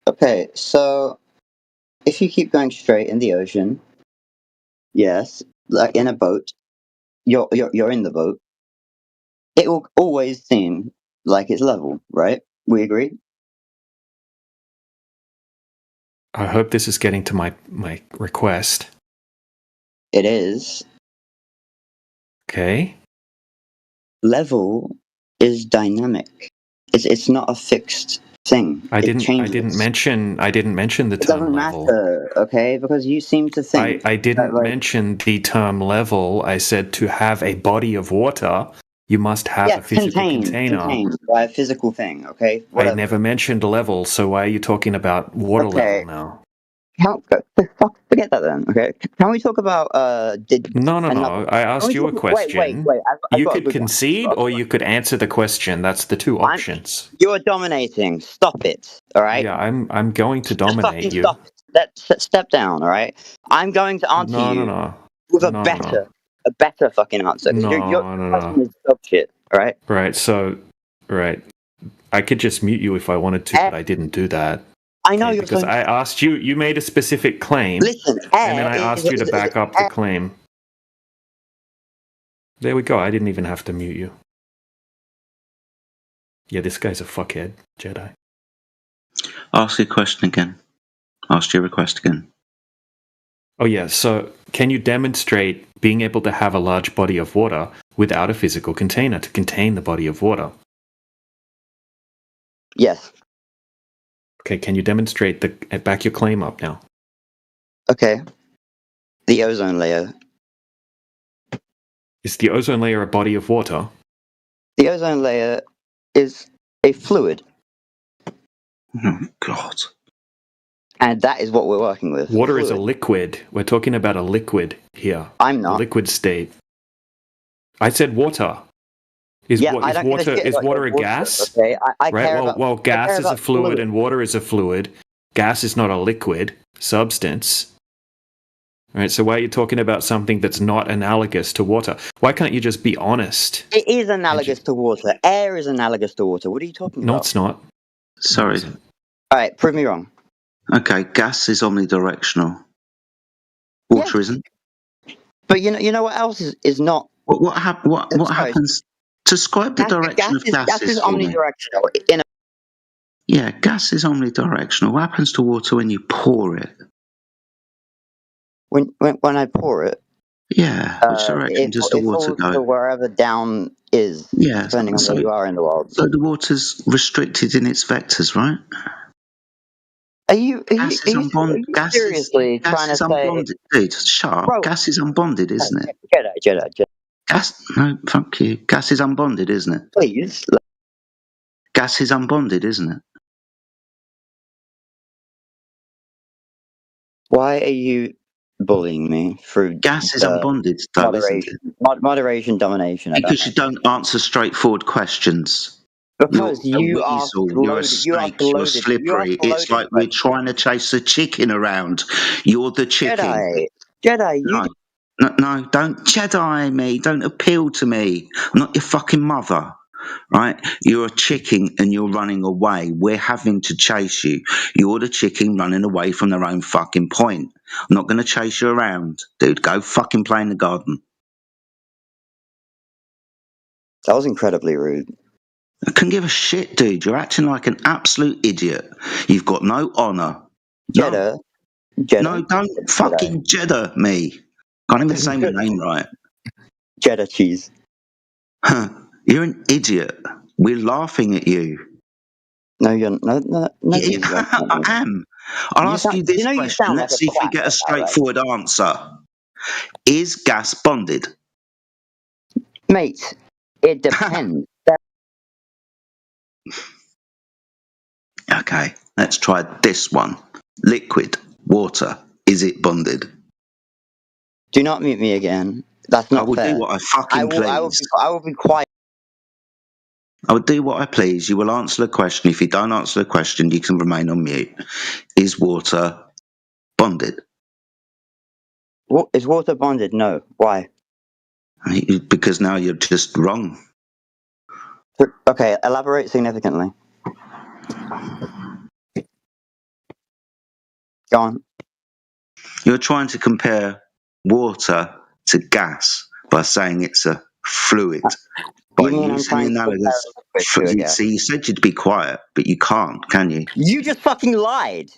Okay, so if you keep going straight in the ocean, yes, like in a boat, you're in the boat. It will always seem like it's level, right? We agree? I hope this is getting to my request. It is. Okay. Level is dynamic. It's not a fixed thing. I didn't mention the term level. It doesn't matter, okay? Because you seem to think I didn't mention the term level. I said to have a body of water, you must have a physical container. Contained by a physical thing, okay? Whatever. I never mentioned level, so why are you talking about water level now? Forget that then, okay? Can we talk about No. I asked you a question. Wait. You could concede or you could answer the question. That's the two options. You're dominating. Stop it, all right? Yeah, I'm going to dominate you. Stop it. Step down, all right? I'm going to answer you with a better fucking answer. Your question is dog shit, all right? Right. I could just mute you if I wanted to, but I didn't do that. I know you're because I asked you. You made a specific claim. Listen, and then I asked you to back up the claim. There we go. I didn't even have to mute you. Yeah, this guy's a fuckhead, Jedi. Ask your question again. Ask your request again. Oh yeah. So, can you demonstrate being able to have a large body of water without a physical container to contain the body of water? Yes. Okay, can you demonstrate back your claim up now? Okay. The ozone layer. Is the ozone layer a body of water? The ozone layer is a fluid. Oh, God. And that is what we're working with. Water is a liquid. We're talking about a liquid here. I'm not. A liquid state. I said water. Is water a gas? Okay, I right. Care well, about, gas is a fluid and water is a fluid. Gas is not a liquid substance. All right. So why are you talking about something that's not analogous to water? Why can't you just be honest? It is analogous to water. Air is analogous to water. What are you talking about? No, it's not. Sorry. All right, prove me wrong. Okay, gas is omnidirectional. Water isn't. But you know what else is not? What happens? Describe the direction of gases. Gas is omnidirectional. Yeah, gas is omnidirectional. What happens to water when you pour it? When I pour it. Yeah, which direction does the water go? To wherever down is. Yeah, depending on where you are in the world. So the water's restricted in its vectors, right? Are you seriously trying to say? Unbonded. Dude, shut up. Bro, gas is unbonded, isn't it? Jedi. Gas? No, fuck you. Gas is unbonded, isn't it? Please. Gas is unbonded, isn't it? Why are you bullying me through gas is unbonded, though, moderation, isn't it? Moderation, domination. Because you don't answer straightforward questions. Because you're a snake, you're slippery. It's like we're trying to chase a chicken around. You're the chicken. Jedi, No, don't Jedi me. Don't appeal to me. I'm not your fucking mother. Right? You're a chicken and you're running away. We're having to chase you. You're the chicken running away from their own fucking point. I'm not going to chase you around. Dude, go fucking play in the garden. That was incredibly rude. I couldn't give a shit, dude. You're acting like an absolute idiot. You've got no honour. Jeddah? No, don't fucking Jeddah me. Can't even say my name right. Jeddah cheese. Huh. You're an idiot. We're laughing at you. No, you're no. I am. I'll ask you this question. Let's see if you get a straightforward answer. Is gas bonded? Mate, it depends. Okay, let's try this one. Liquid, water, is it bonded? Do not mute me again. That's not I will fair. do what I fucking please. I will be quiet. I will do what I please. You will answer the question. If you don't answer the question, you can remain on mute. Is water bonded? Is water bonded? No. Why? Because now you're just wrong. Okay, elaborate significantly. Go on. You're trying to compare water to gas by saying it's a fluid. By You mean I'm using trying the to compare analogous. a liquid to a gas? See, you said you'd be quiet, but you can't, can you? You just fucking lied.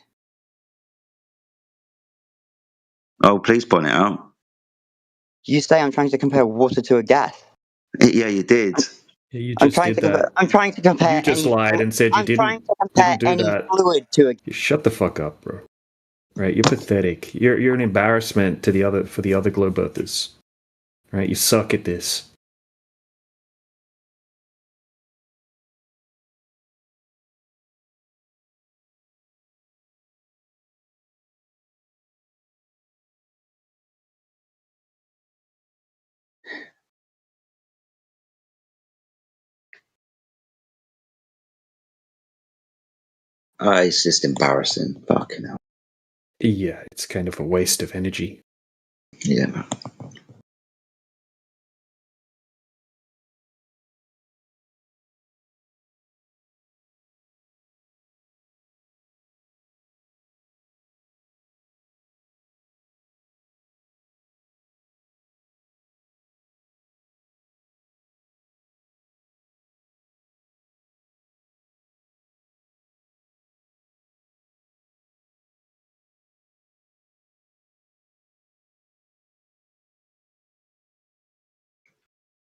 Oh, please point it out. You say I'm trying to compare water to a gas. Yeah, you did. Yeah, you I'm just trying did to that. I'm trying to compare. You just any lied and said you I'm trying didn't. to compare Didn't do any that. fluid to a. You shut the fuck up, bro. Right? You're pathetic. You're an embarrassment to the other globe earthers. Right? You suck at this. It's just embarrassing. Fucking hell. Yeah, it's kind of a waste of energy. Yeah, man.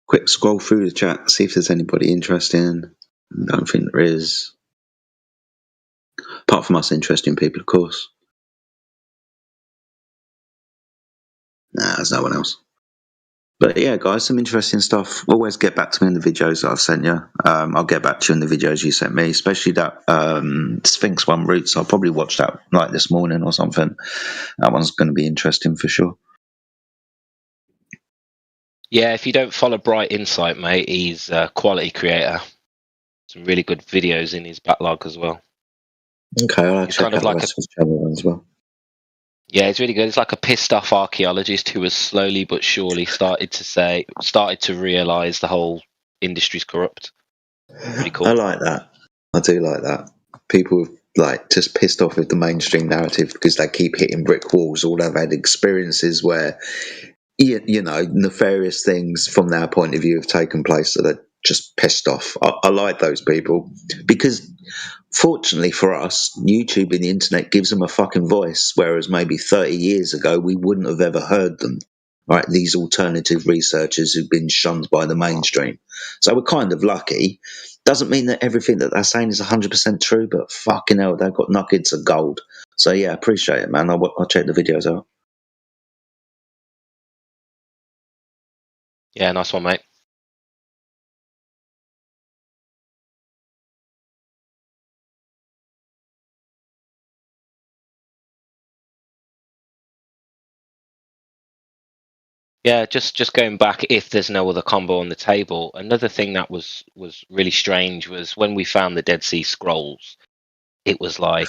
Quick scroll through the chat, see if there's anybody interesting. I don't think there is. Apart from us interesting people, of course. Nah, there's no one else. But yeah, guys, some interesting stuff. Always get back to me in the videos that I've sent you. I'll get back to you in the videos you sent me, especially that Sphinx one, Roots. I'll probably watch that like this morning or something. That one's going to be interesting for sure. Yeah, if you don't follow Bright Insight, mate, he's a quality creator. Some really good videos in his backlog as well. Okay, I'll He's check kind out of the like rest of his channel as well. Yeah, it's really good. It's like a pissed off archaeologist who has slowly but surely started to realise the whole industry's corrupt. Pretty cool. I like that. I do like that. People like just pissed off with the mainstream narrative because they keep hitting brick walls. All they've had experiences where, you know, nefarious things from their point of view have taken place, so they're just pissed off. I like those people because, fortunately for us, YouTube and the internet gives them a fucking voice, whereas maybe 30 years ago we wouldn't have ever heard them. Right, these alternative researchers who've been shunned by the mainstream. So we're kind of lucky. Doesn't mean that everything that they're saying is 100% true, but fucking hell, they've got nuggets of gold. So yeah, appreciate it, man. I'll check the videos out. Yeah, nice one, mate. Yeah, just going back, if there's no other combo on the table, another thing that was really strange was when we found the Dead Sea Scrolls. It was like,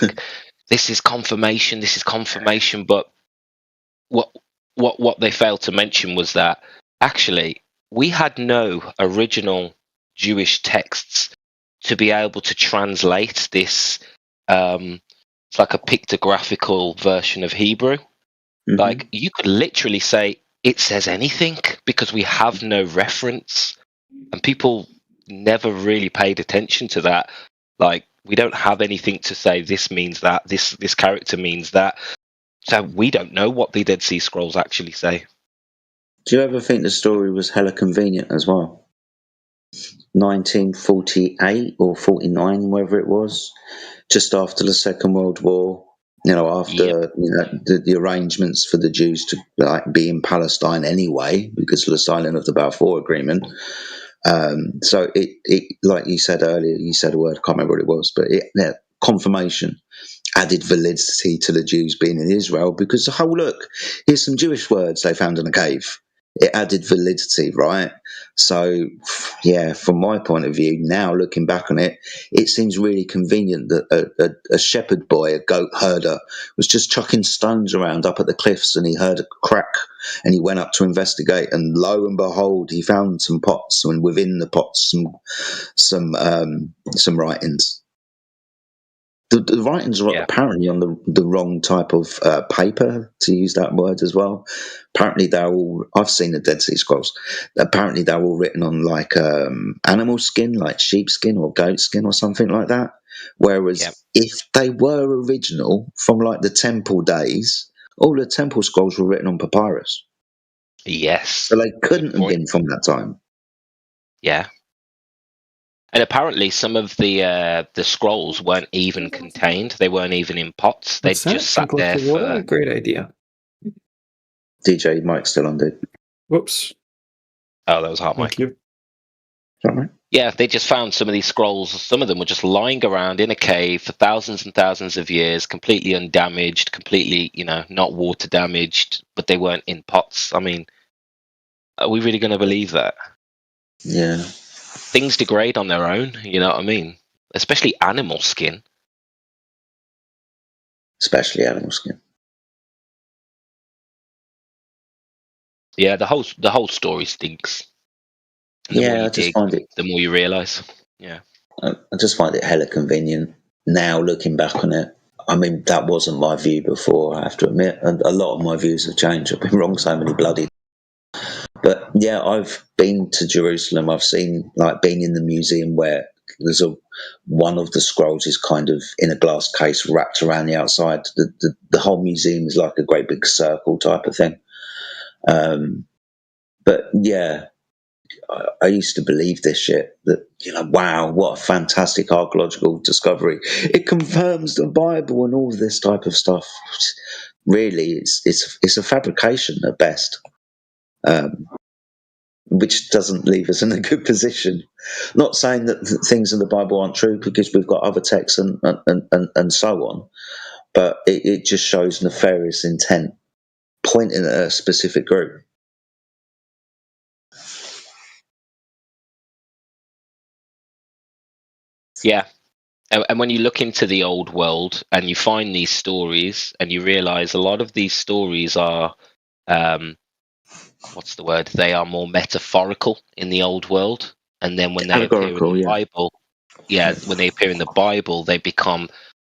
this is confirmation, but what they failed to mention was that actually we had no original Jewish texts to be able to translate this. It's like a pictographical version of Hebrew. Like you could literally say it says anything because we have no reference, and people never really paid attention to that. Like we don't have anything to say this means that, this character means that, so we don't know what the Dead Sea Scrolls actually say. Do you ever think the story was hella convenient as well? 1948 or 49, whether it was, just after the Second World War. You know, after the arrangements for the Jews to be in Palestine anyway, because of the signing of the Balfour Agreement. So it like you said earlier, you said a word, I can't remember what it was, but confirmation. added validity to the Jews being in Israel because, oh, look, here's some Jewish words they found in a cave. It added validity, right? So, yeah, from my point of view, now looking back on it, it seems really convenient that a shepherd boy, a goat herder, was just chucking stones around up at the cliffs, and he heard a crack, and he went up to investigate, and lo and behold, he found some pots, and within the pots, some writings. The writings are apparently on the wrong type of paper, to use that word as well. Apparently, they're all. I've seen the Dead Sea Scrolls. Apparently, they're all written on like animal skin, like sheepskin or goat skin or something like that. Whereas, if they were original from like the temple days, all the temple scrolls were written on papyrus. Yes. So they couldn't have been from that time. Yeah. And apparently, some of the scrolls weren't even contained. They weren't even in pots. They just sat there for. Great idea. DJ Mike's still on, dude. Whoops. Oh, that was hot, Mike. You. Right. Yeah, they just found some of these scrolls. Some of them were just lying around in a cave for thousands and thousands of years, completely undamaged, completely, not water damaged, but they weren't in pots. I mean, are we really going to believe that? Yeah. Things degrade on their own, you know what I mean? Especially animal skin. Especially animal skin. Yeah, the whole story stinks. And the more you dig, the more you realise. Yeah. I just find it hella convenient now looking back on it. I mean, that wasn't my view before, I have to admit. And a lot of my views have changed. I've been wrong so many bloody. But yeah, I've been to Jerusalem. I've seen, been in the museum where there's one of the scrolls is kind of in a glass case wrapped around the outside. The whole museum is like a great big circle type of thing. But yeah, I used to believe this shit that, wow, what a fantastic archaeological discovery. It confirms the Bible and all this type of stuff. Really, it's a fabrication at best. Which doesn't leave us in a good position. Not saying that things in the Bible aren't true, because we've got other texts and so on, but it just shows nefarious intent pointing at a specific group. Yeah. And when you look into the old world and you find these stories and you realize a lot of these stories are, what's the word? They are more metaphorical in the old world. And then when they appear in the Bible, when they appear in the Bible, they become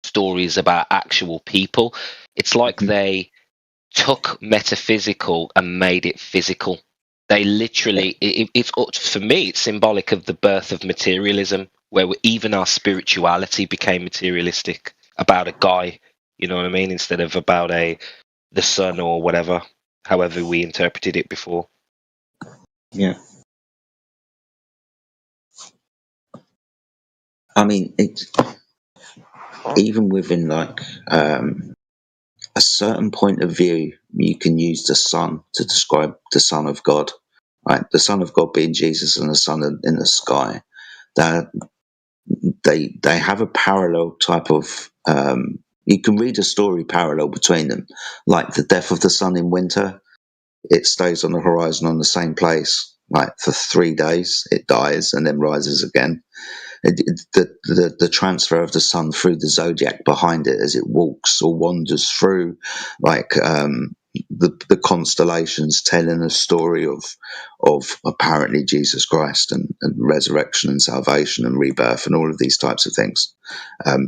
stories about actual people. It's like they took metaphysical and made it physical. They literally, it's for me, it's symbolic of the birth of materialism, where even our spirituality became materialistic about a guy, you know what I mean, instead of about the sun or whatever, however we interpreted it before. Yeah. I mean, even within a certain point of view, you can use the sun to describe the Son of God, right? The Son of God being Jesus and the sun in the sky. That they have a parallel type of. You can read a story parallel between them, like the death of the sun in winter. It stays on the horizon on the same place, for 3 days. It dies and then rises again. The transfer of the sun through the zodiac behind it as it walks or wanders through, the constellations, telling a story of apparently Jesus Christ and resurrection and salvation and rebirth and all of these types of things,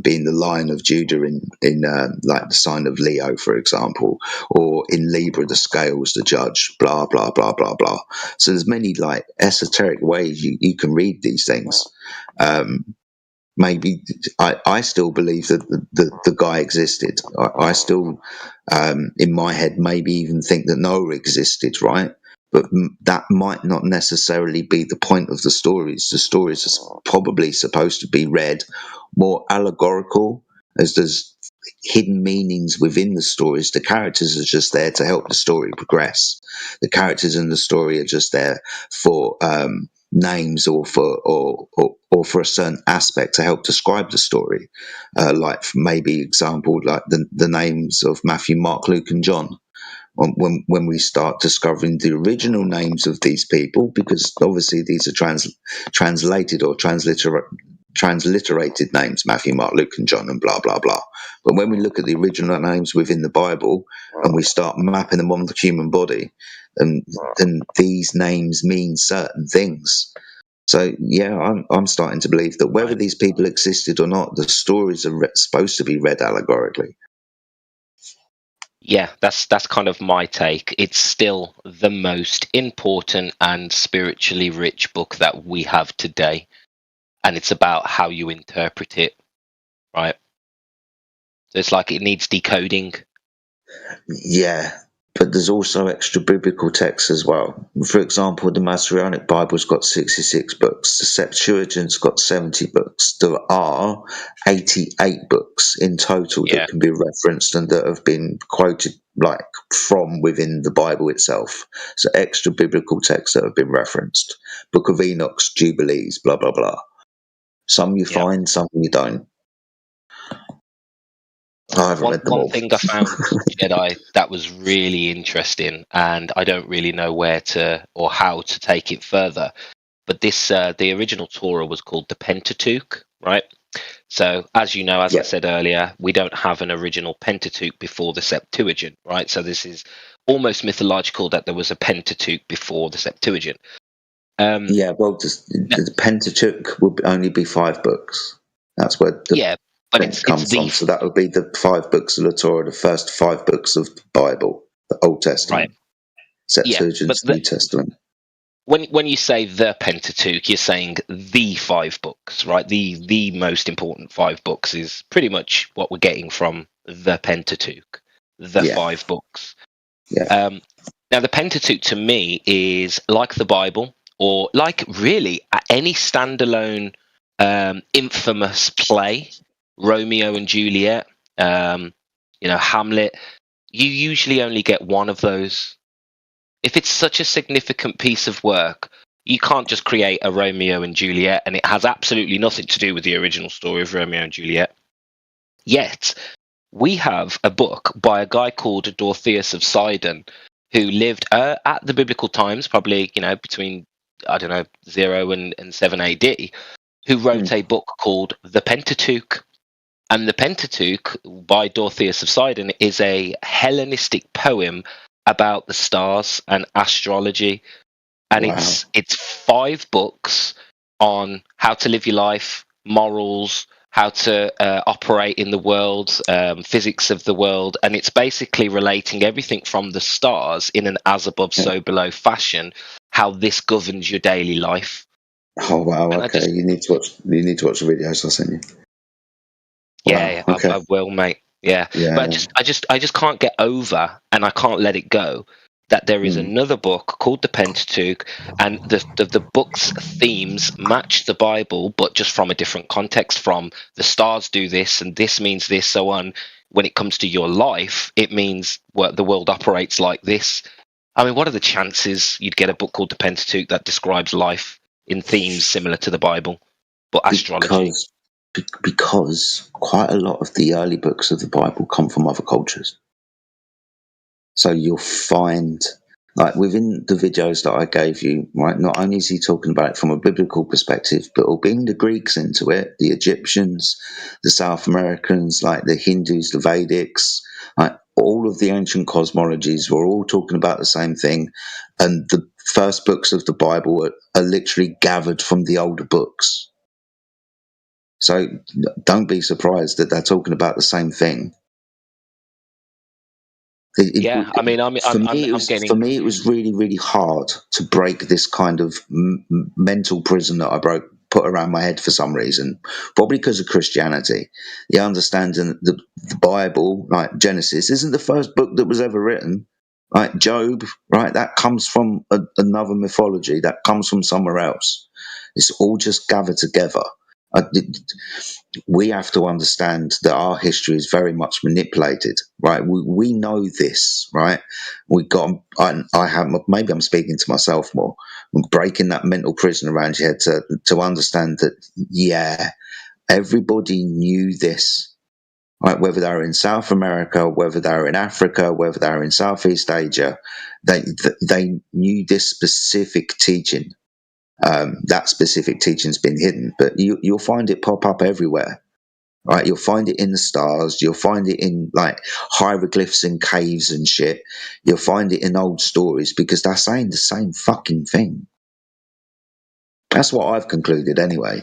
being the Lion of Judah in the sign of Leo, for example, or in Libra the scales, the judge, blah blah blah blah blah. So there's many esoteric ways you can read these things. Maybe I still believe that the guy existed. I still, in my head, maybe even think that Noah existed, right? But that might not necessarily be the point of the stories. The stories are probably supposed to be read more allegorical, as there's hidden meanings within the stories. The characters are just there to help the story progress. The characters in the story are just there for names or for a certain aspect to help describe the story. Like maybe example, like the names of Matthew, Mark, Luke, and John. When we start discovering the original names of these people, because obviously these are translated or transliterated names, Matthew, Mark, Luke, and John, and blah blah blah. But when we look at the original names within the Bible and we start mapping them on the human body, then these names mean certain things. So yeah, I'm starting to believe that whether these people existed or not, the stories are supposed to be read allegorically. Yeah, that's kind of my take. It's still the most important and spiritually rich book that we have today, and it's about how you interpret it, right? So it's like it needs decoding. Yeah, but there's also extra biblical texts as well. For example, the Masoretic Bible's got 66 books. The Septuagint's got 70 books. There are 88 books in total that can be referenced and that have been quoted like from within the Bible itself. So extra biblical texts that have been referenced. Book of Enoch's Jubilees, blah, blah, blah. Some you find, some you don't. I haven't read them all. One thing I found, Jedi, that was really interesting, and I don't really know where to or how to take it further. But this, the original Torah was called the Pentateuch, right? So, as you know, as I said earlier, we don't have an original Pentateuch before the Septuagint, right? So this is almost mythological that there was a Pentateuch before the Septuagint. Yeah, well, the Pentateuch would only be 5 books. That's where the comes from. So that would be the 5 books of the Torah, the first 5 books of the Bible, the Old Testament, Septuagint's New Testament. When you say the Pentateuch, you're saying the 5 books, right? The most important 5 books is pretty much what we're getting from the Pentateuch, the 5 books. Yeah. Now, the Pentateuch to me is like the Bible, or like really any standalone infamous play, Romeo and Juliet, Hamlet. You usually only get one of those. If it's such a significant piece of work, you can't just create a Romeo and Juliet, and it has absolutely nothing to do with the original story of Romeo and Juliet. Yet, we have a book by a guy called Dorotheus of Sidon, who lived at the biblical times, probably between 0 and 7 AD, who wrote a book called the Pentateuch. And the Pentateuch by Dorotheus of Sidon is a Hellenistic poem about the stars and astrology, and it's 5 books on how to live your life, morals, how to operate in the world, physics of the world, and it's basically relating everything from the stars in an as above so below fashion, how this governs your daily life. Oh wow! And okay, you need to watch the videos I'll send you. Yeah, I will, mate. Yeah, but I just can't get over, and I can't let it go, that there is another book called the Pentateuch, and the book's themes match the Bible, but just from a different context. From the stars do this, and this means this, so on. When it comes to your life, it means the world operates like this. I mean, what are the chances you'd get a book called the Pentateuch that describes life in themes similar to the Bible, but astrology? Because quite a lot of the early books of the Bible come from other cultures. So you'll find, like within the videos that I gave you, right, not only is he talking about it from a biblical perspective, but will bring the Greeks into it, the Egyptians, the South Americans, like the Hindus, the Vedics, like all of the ancient cosmologies were all talking about the same thing. And the first books of the Bible are literally gathered from the older books. So don't be surprised that they're talking about the same thing. For me, it was really, really hard to break this kind of mental prison that I put around my head for some reason, probably because of Christianity. The understanding that the Bible, like Genesis, isn't the first book that was ever written. Right, Job, right, that comes from another mythology, that comes from somewhere else. It's all just gathered together. We have to understand that our history is very much manipulated, right? We know this, right? I have, maybe I'm speaking to myself more. I'm breaking that mental prison around your head to understand that, yeah, everybody knew this, right? Whether they were in South America, whether they were in Africa, whether they were in Southeast Asia, they knew this specific teaching. That specific teaching's been hidden, but you'll find it pop up everywhere, right? You'll find it in the stars. You'll find it in like hieroglyphs and caves and shit. You'll find it in old stories because they're saying the same fucking thing. That's what I've concluded anyway.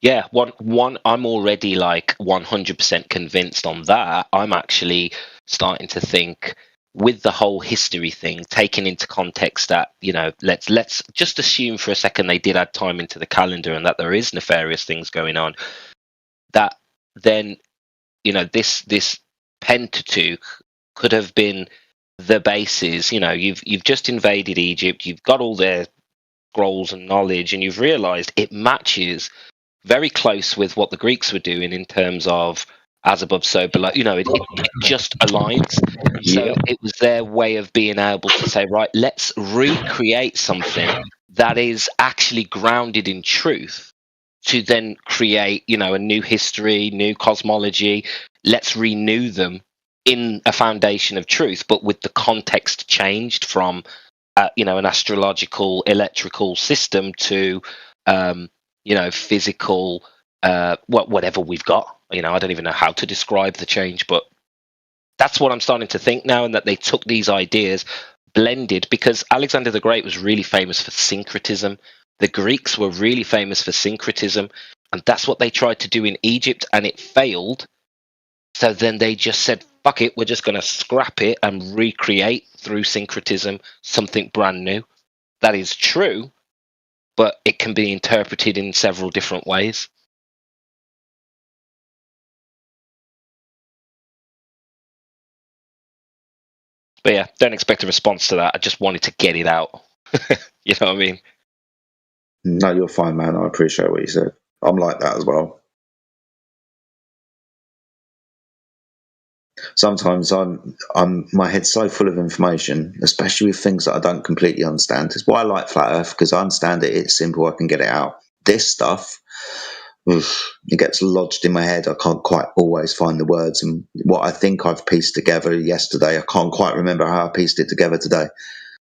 Yeah, one. I'm already like 100% convinced on that. I'm actually starting to think, with the whole history thing, taking into context that, you know, let's just assume for a second they did add time into the calendar and that there is nefarious things going on. That then, you know, this Pentateuch could have been the basis. You know, you've just invaded Egypt. You've got all their scrolls and knowledge, and you've realised it matches very close with what the Greeks were doing in terms of as above, so below. You know, it just aligns. So it was their way of being able to say, right, let's recreate something that is actually grounded in truth to then create, you know, a new history, new cosmology. Let's renew them in a foundation of truth, but with the context changed from, you know, an astrological, electrical system to, you know, physical, whatever we've got. You know, I don't even know how to describe the change, but that's what I'm starting to think now, and that they took these ideas, blended, because Alexander the Great was really famous for syncretism. The Greeks were really famous for syncretism, and that's what they tried to do in Egypt, and it failed. So then they just said, fuck it, we're just going to scrap it and recreate through syncretism something brand new. That is true, but it can be interpreted in several different ways. But yeah, don't expect a response to that. I just wanted to get it out. You know what I mean? No, you're fine, man. I appreciate what you said. I'm like that as well. Sometimes I'm my head's so full of information, especially with things that I don't completely understand. It's why I like Flat Earth, because I understand it. It's simple. I can get it out. This stuff, it gets lodged in my head. I can't quite always find the words, and what I think I've pieced together yesterday, I can't quite remember how I pieced it together today.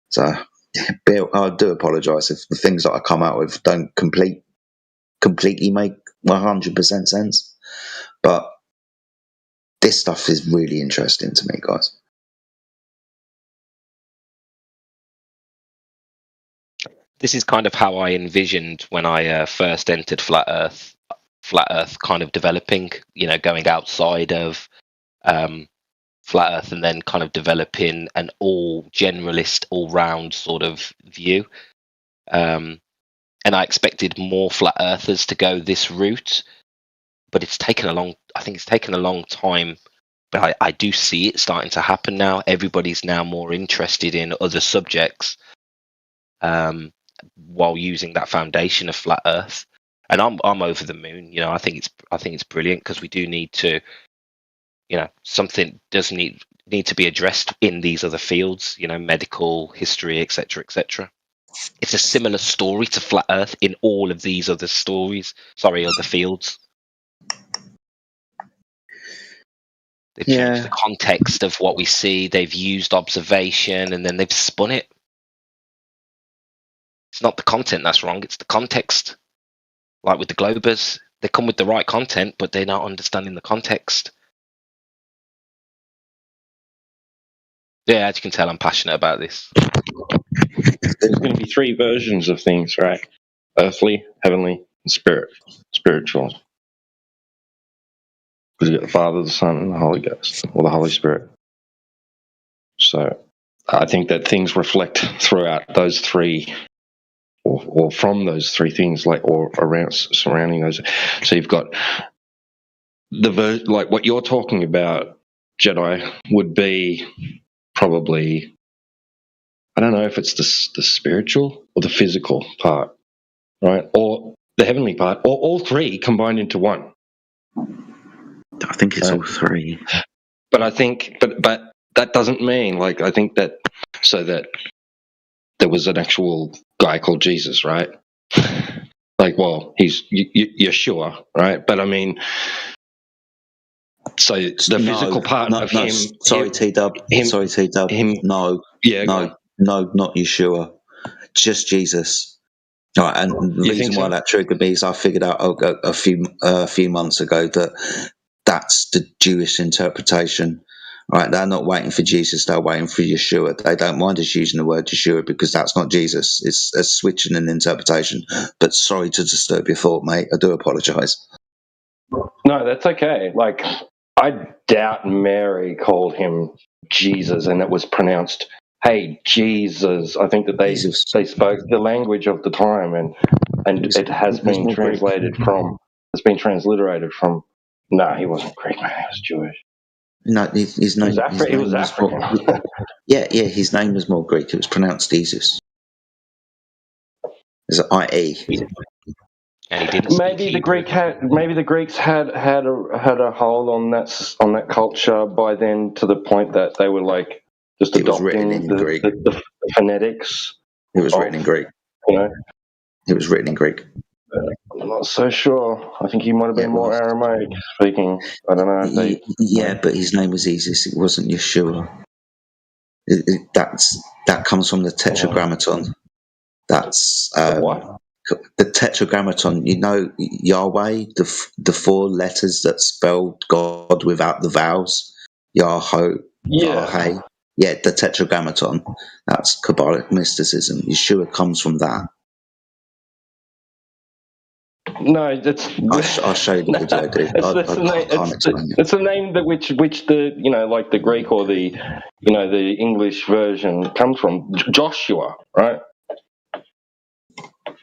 So I do apologise if the things that I come out with don't completely make 100% sense, but this stuff is really interesting to me, guys. This is kind of how I envisioned when I first entered Flat Earth kind of developing, you know, going outside of Flat Earth and then kind of developing an all generalist, all round sort of view. And I expected more Flat Earthers to go this route, but it's taken a long time. But I do see it starting to happen now. Everybody's now more interested in other subjects, while using that foundation of Flat Earth. And I'm over the moon. You know, I think it's brilliant, because we do need to, you know, something does need to be addressed in these other fields. You know, medical, history, etc., etc. It's a similar story to Flat Earth in all of these other other fields. They've changed the context of what we see. They've used observation, and then they've spun it. It's not the content that's wrong, it's the context. Like with the Globers, they come with the right content, but they're not understanding the context. Yeah, as you can tell, I'm passionate about this. There's going to be three versions of things, right? Earthly, heavenly, and spiritual. Because you've got the Father, the Son, and the Holy Ghost, or the Holy Spirit. So I think that things reflect throughout those three, or from those three things, like, or around, surrounding those. So you've got like what you're talking about, Jedi, would be probably, I don't know if it's the spiritual or the physical part. right? Or the heavenly part, or all three combined into one. I think it's all three. But I think, but that doesn't mean, like, I think that so that there was an actual guy called Jesus, right? Like, well, he's Yeshua, right? But I mean, so the physical part of him. Sorry, T-Dub. Sorry, T-Dub. No. Yeah. No, not Yeshua. Just Jesus. Right, and the reason why that triggered me is I figured out a few months ago that that's the Jewish interpretation. Right, they're not waiting for Jesus; they're waiting for Yeshua. They don't mind us using the word Yeshua because that's not Jesus. It's a switch in an interpretation. But sorry to disturb your thought, mate. I do apologise. No, that's okay. Like, I doubt Mary called him Jesus, and it was pronounced, "Hey, Jesus." I think that they spoke the language of the time, and it has been translated from. It's been transliterated from. No, he wasn't Greek, man. He was Jewish. No, his name. He was African. Yeah, His name was more Greek. It was pronounced Jesus. It's I-E. And he didn't. Maybe the Greeks had a hold on that culture by then, to the point that they were like just adopting the phonetics. It was written in Greek. You know, it was written in Greek. I'm not so sure. I think he might have been more Aramaic speaking. I don't know. But his name was Jesus. It wasn't Yeshua. That comes from the Tetragrammaton. That's what? The Tetragrammaton. You know, Yahweh, the four letters that spell God without the vowels. Yahweh. Yahweh. Yeah, the Tetragrammaton. That's Kabbalic mysticism. Yeshua comes from that. No, that's. I'll show you the video, dude. It's a name that which the like the Greek or the the English version comes from. Joshua, right?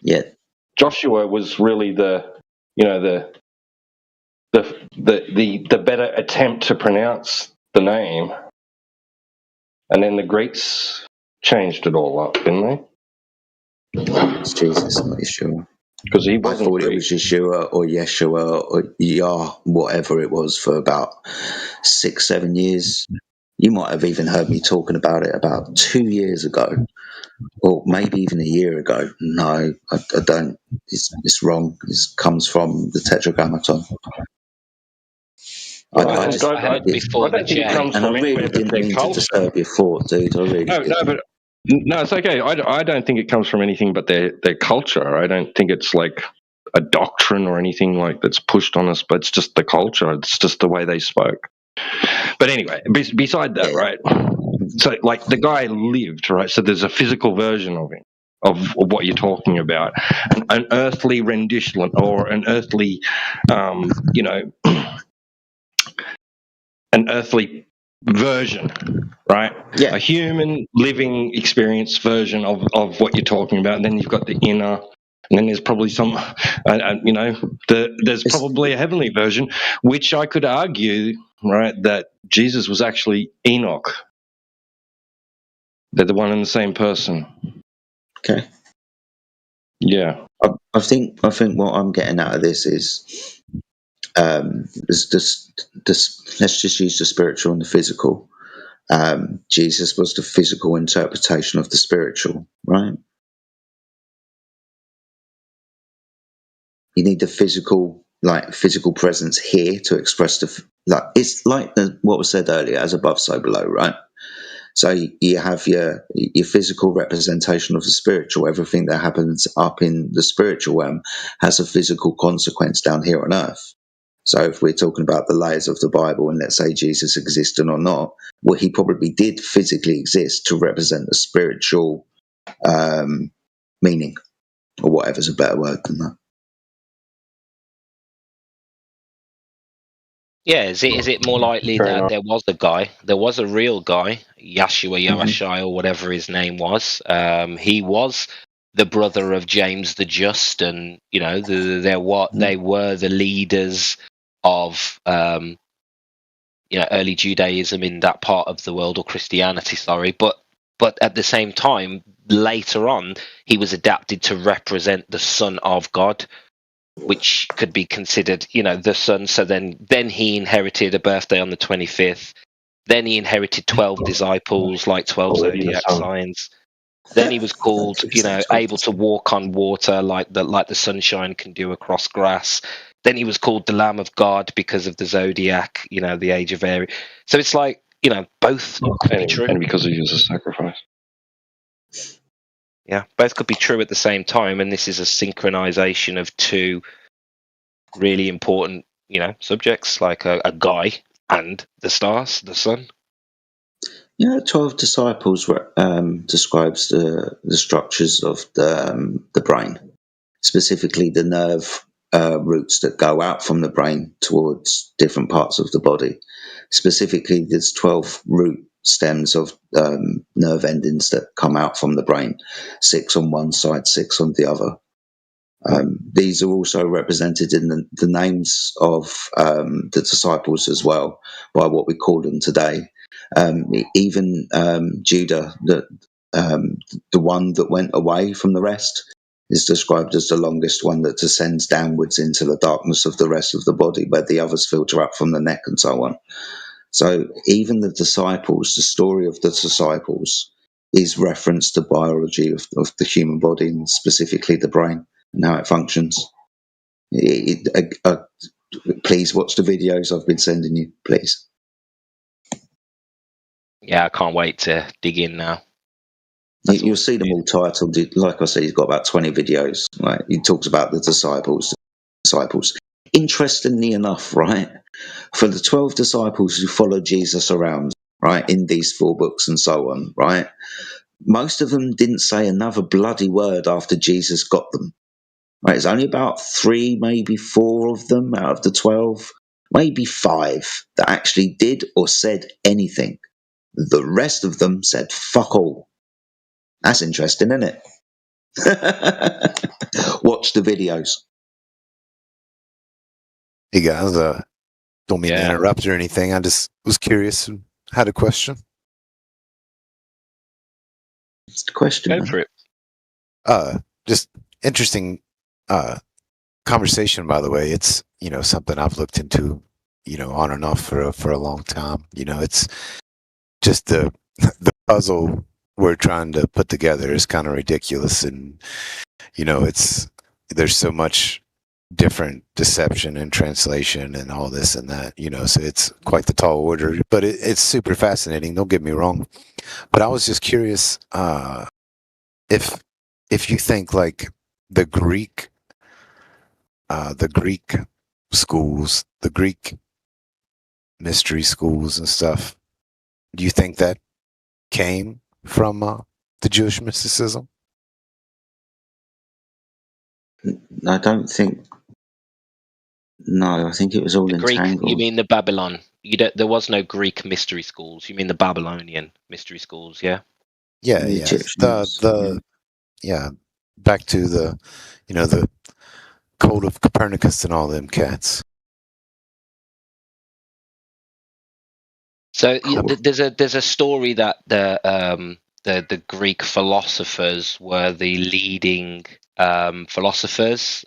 Yeah. Joshua was really the better attempt to pronounce the name, and then the Greeks changed it all up, didn't they? It's Jesus, not Yeshua. Because he wasn't. I thought it was Yeshua or Yeshua or Yah, whatever it was, for about 6-7 years. You might have even heard me talking about it about 2 years ago, or maybe even a year ago. No, I don't. It's wrong. It comes from the Tetragrammaton. I heard before the J. And I really didn't mean to disturb your thought, dude. I really didn't. No, it's okay. I don't think it comes from anything but their culture. I don't think it's like a doctrine or anything like that's pushed on us, but it's just the culture. It's just the way they spoke. But anyway, beside that, right? So, like, the guy lived, right? So there's a physical version of him, of what you're talking about, an earthly rendition or an earthly, an earthly version, right? Yeah. A human living experience version of what you're talking about. And then you've got the inner, and then there's probably some, there's probably a heavenly version, which I could argue, right, that Jesus was actually Enoch. They're the one and the same person. Okay. Yeah. I think what I'm getting out of this is let's just use the spiritual and the physical. Jesus was the physical interpretation of the spiritual, right? You need the physical presence here to express it's like what was said earlier, as above, so below, right? So you have your physical representation of the spiritual. Everything that happens up in the spiritual realm has a physical consequence down here on earth. So if we're talking about the layers of the Bible, and let's say Jesus existed or not, well, he probably did physically exist to represent the spiritual meaning, or whatever's a better word than that. Yeah, is it more likely that there was a real guy, Yahshua, or whatever his name was? He was the brother of James the Just, and they were the leaders of early Judaism in that part of the world, or Christianity, sorry. But at the same time, later on, he was adapted to represent the Son of God, which could be considered, the Son. So then he inherited a birthday on the 25th. Then he inherited 12 disciples, like 12 zodiac signs. Then he was called, able to walk on water like the sunshine can do across grass. Then he was called the Lamb of God because of the zodiac, the age of Aries. So it's like, both could be true. And because he was a sacrifice. Yeah, both could be true at the same time, and this is a synchronization of two really important, subjects, like a guy and the stars, the sun. 12 disciples describes the structures of the brain, specifically the nerve roots that go out from the brain towards different parts of the body. Specifically, there's 12 root stems of nerve endings that come out from the brain, 6 on one side, 6 on the other. These are also represented in the names of the disciples as well, by what we call them today. Even Judah, the one that went away from the rest, is described as the longest one that descends downwards into the darkness of the rest of the body, where the others filter up from the neck and so on. So even the disciples, the story of the disciples, is reference to biology of the human body, and specifically the brain and how it functions. Please watch the videos I've been sending you, please. Yeah, I can't wait to dig in now. You'll see them all titled. Like I said, he's got about 20 videos. Right? He talks about the disciples. Interestingly enough, right, for the 12 disciples who followed Jesus around, right, in these 4 books and so on, right, most of them didn't say another bloody word after Jesus got them. Right, it's only about 3, maybe 4 of them out of the 12, maybe 5 that actually did or said anything. The rest of them said fuck all. That's interesting, isn't it? Watch the videos. Hey guys, don't mean to interrupt or anything. I just was curious and had a question. It's the question. Go for it. Just interesting conversation, by the way. It's something I've looked into, on and off for a long time. It's just the puzzle we're trying to put together is kind of ridiculous, and there's so much different deception and translation and all this and that, so it's quite the tall order, but it's super fascinating, don't get me wrong. But I was just curious if you think like the Greek schools, the Greek mystery schools and stuff, do you think that came from the Jewish mysticism? I don't think. No, I think it was all entangled. Greek, you mean the Babylon? There was no Greek mystery schools. You mean the Babylonian mystery schools? Yeah. Yeah, back to the the Code of Copernicus and all them cats. So there's a story that the Greek philosophers were the leading philosophers,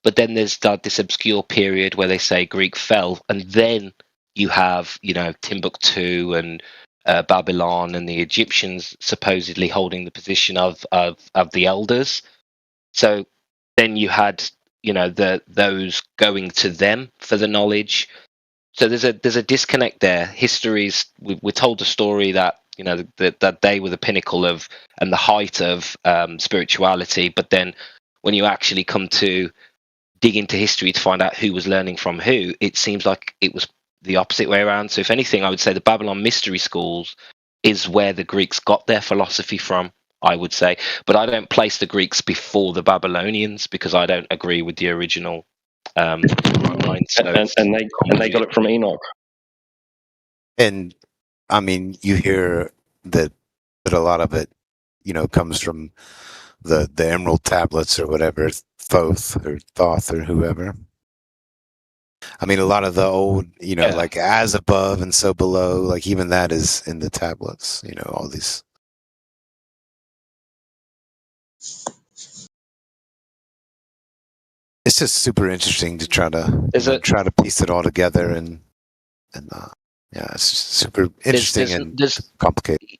but then there's this obscure period where they say Greek fell, and then you have Timbuktu and Babylon and the Egyptians supposedly holding the position of the elders. So then you had those going to them for the knowledge. So there's a disconnect there. We're told the story that that they were the pinnacle of and the height of spirituality, but then when you actually come to dig into history to find out who was learning from who, it seems like it was the opposite way around. So if anything, I would say the Babylon mystery schools is where the Greeks got their philosophy from, I would say. But I don't place the Greeks before the Babylonians because I don't agree with the original minds. And they got it from Enoch. And I mean, you hear that a lot of it, comes from the Emerald Tablets or whatever, Thoth or whoever. I mean, a lot of the old, like as above and so below, like even that is in the tablets. All these. It's just super interesting to try to piece it all together and yeah, it's super interesting and complicated.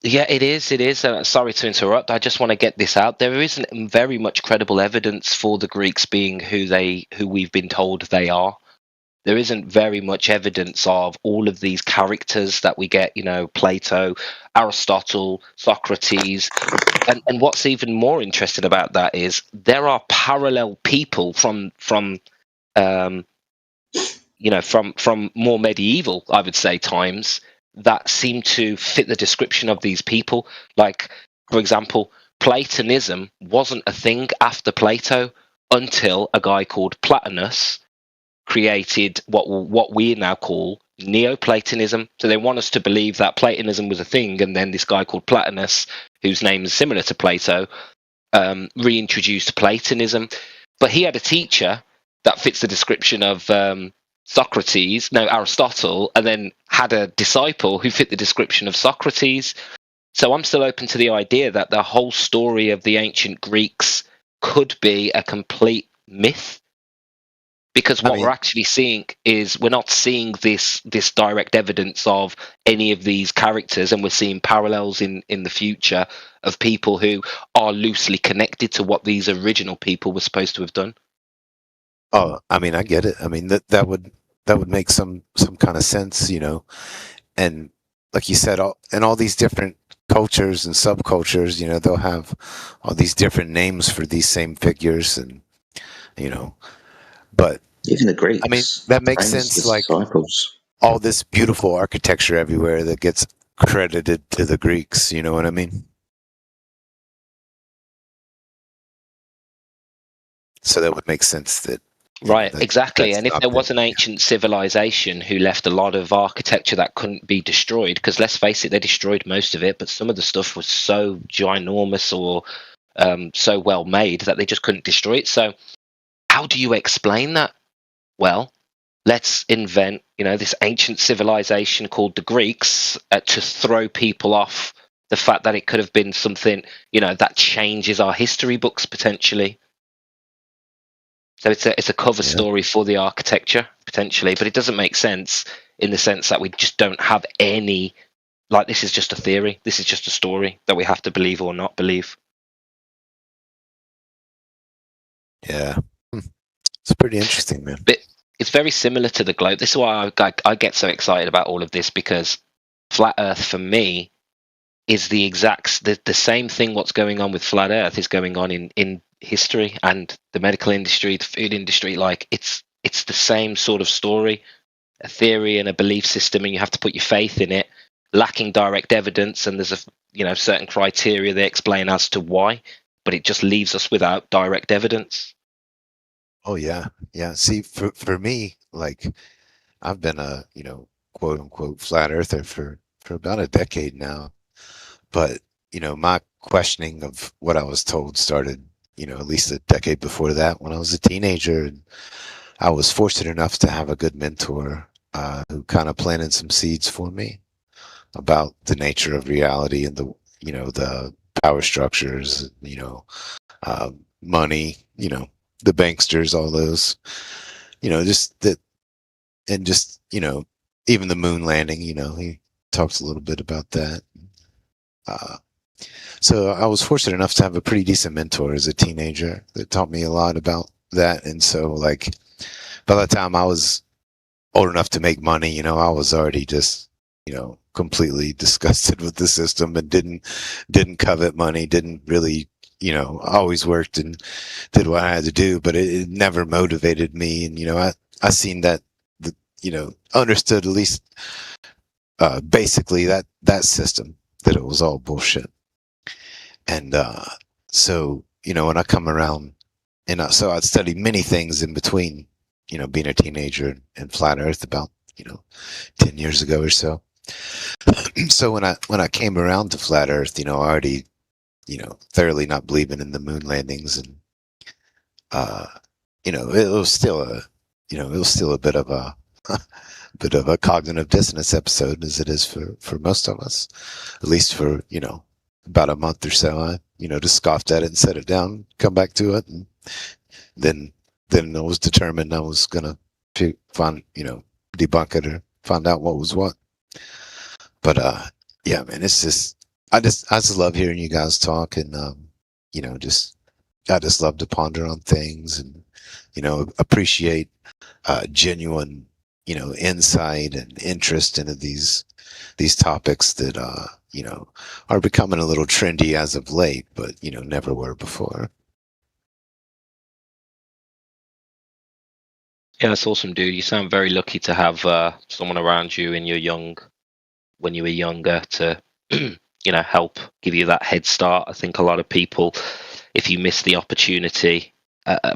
Yeah, it is. It is. Sorry to interrupt. I just want to get this out. There isn't very much credible evidence for the Greeks being who we've been told they are. There isn't very much evidence of all of these characters that we get. You know, Plato, Aristotle, Socrates, and what's even more interesting about that is there are parallel people from more medieval, I would say, times that seem to fit the description of these people. Like, for example, Platonism wasn't a thing after Plato until a guy called Plotinus created what we now call Neoplatonism. So they want us to believe that Platonism was a thing, and then this guy called Plotinus, whose name is similar to Plato, reintroduced Platonism. But he had a teacher that fits the description of Aristotle, and then had a disciple who fit the description of Socrates. So I'm still open to the idea that the whole story of the ancient Greeks could be a complete myth, because what we're actually seeing is we're not seeing this direct evidence of any of these characters, and we're seeing parallels in the future of people who are loosely connected to what these original people were supposed to have done. Oh, I mean, I get it. I mean, that would make some kind of sense, you know. And like you said, all these different cultures and subcultures, you know, they'll have all these different names for these same figures, and you know, but even the Greeks. I mean, that makes sense. Like all this beautiful architecture everywhere that gets credited to the Greeks. You know what I mean? So that would make sense that. Right, exactly. And if there was an ancient civilization who left a lot of architecture that couldn't be destroyed, because let's face it, they destroyed most of it, but some of the stuff was so ginormous or so well made that they just couldn't destroy it. So how do you explain that? Well, let's invent, you know, this ancient civilization called the Greeks to throw people off the fact that it could have been something, you know, that changes our history books potentially. So it's a cover story for the architecture potentially, but it doesn't make sense in the sense that we just don't have any, like, this is just a theory. This is just a story that we have to believe or not believe. Yeah. It's pretty interesting, man. But it's very similar to the globe. This is why I get so excited about all of this, because Flat Earth for me is the same thing. What's going on with Flat Earth is going on in history and the medical industry, the food industry. Like it's the same sort of story, a theory and a belief system, and you have to put your faith in it, lacking direct evidence. And there's certain criteria they explain as to why, but it just leaves us without direct evidence. Oh yeah. See, for me, like I've been a quote unquote flat earther for about a decade now, but my questioning of what I was told started at least a decade before that, when I was a teenager, and I was fortunate enough to have a good mentor who kind of planted some seeds for me about the nature of reality and the power structures, money, the banksters, all those, just that, and just even the moon landing. He talks a little bit about that. So I was fortunate enough to have a pretty decent mentor as a teenager that taught me a lot about that. And so, like, by the time I was old enough to make money, I was already just, completely disgusted with the system and didn't covet money, didn't really, always worked and did what I had to do, but it never motivated me. And, I seen that, understood at least basically that system, that it was all bullshit. And so, when I come around, and so I'd studied many things in between, being a teenager and Flat Earth about, 10 years ago or so. So when I came around to Flat Earth, already, thoroughly not believing in the moon landings, and it was still a bit of a cognitive dissonance episode, as it is for most of us, at least for about a month or so. just scoffed at it and set it down, come back to it, and then I was determined I was gonna find, debunk it or find out what was what. But yeah, man, it's just I just love hearing you guys talk, and I just love to ponder on things, and appreciate genuine insight and interest into these topics that are becoming a little trendy as of late, but never were before. Yeah, that's awesome, dude. You sound very lucky to have someone around you when you were younger to help give you that head start. I think a lot of people, if you miss the opportunity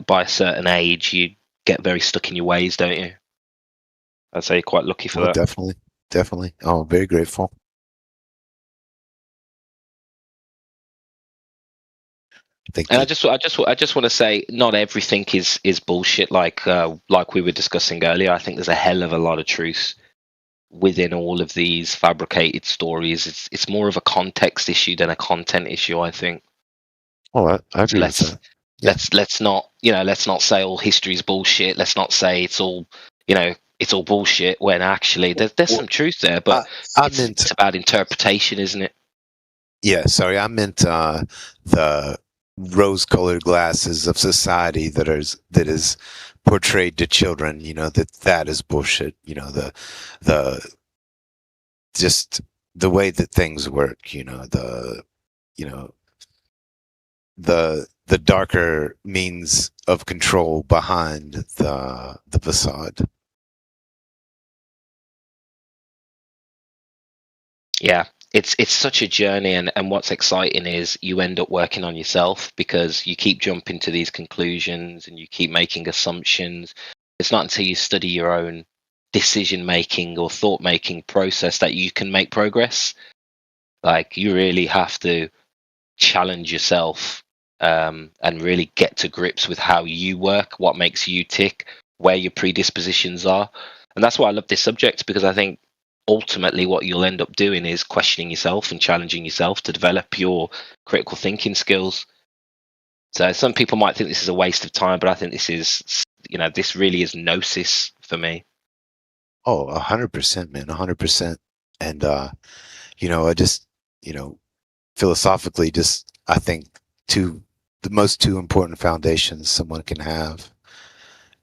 by a certain age, you get very stuck in your ways, don't you? I'd say you're quite lucky for that. Definitely. Oh, very grateful. And I just want to say, not everything is bullshit. Like we were discussing earlier, I think there's a hell of a lot of truth within all of these fabricated stories. It's more of a context issue than a content issue, I think. Oh, I agree with that. Yeah. Let's not say all history is bullshit. Let's not say it's all bullshit, when actually there's some truth there, but it's about interpretation, isn't it? Yeah, sorry, I meant the rose-colored glasses of society that is portrayed to children. That is bullshit. Just the way that things work. The darker means of control behind the facade. Yeah, it's such a journey, and what's exciting is you end up working on yourself, because you keep jumping to these conclusions and you keep making assumptions. It's not until you study your own decision making or thought making process that you can make progress. Like, you really have to challenge yourself and really get to grips with how you work, what makes you tick, where your predispositions are. And that's why I love this subject, because I think ultimately what you'll end up doing is questioning yourself and challenging yourself to develop your critical thinking skills. So some people might think this is a waste of time, but I think this is, this really is gnosis for me. Oh, 100%, man, 100%. And I just, philosophically, just I think the most two important foundations someone can have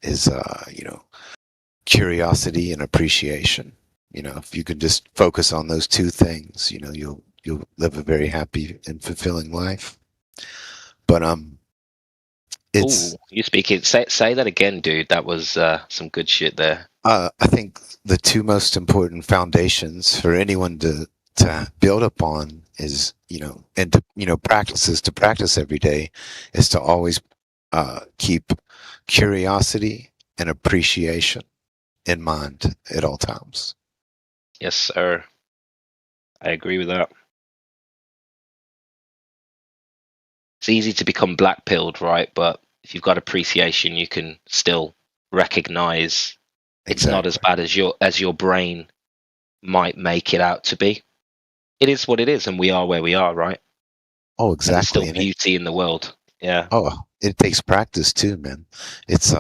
is curiosity and appreciation. If you can just focus on those two things, you'll live a very happy and fulfilling life. But it's you speak it. Say that again, dude. That was some good shit there. I think the two most important foundations for anyone to build upon is, and to practice every day, is to always keep curiosity and appreciation in mind at all times. Yes, sir. I agree with that. It's easy to become black-pilled, right? But if you've got appreciation, you can still recognize it's not as bad as your brain might make it out to be. It is what it is, and we are where we are, right? Oh, exactly. And there's still beauty in the world. Yeah. Oh, it takes practice too, man. It's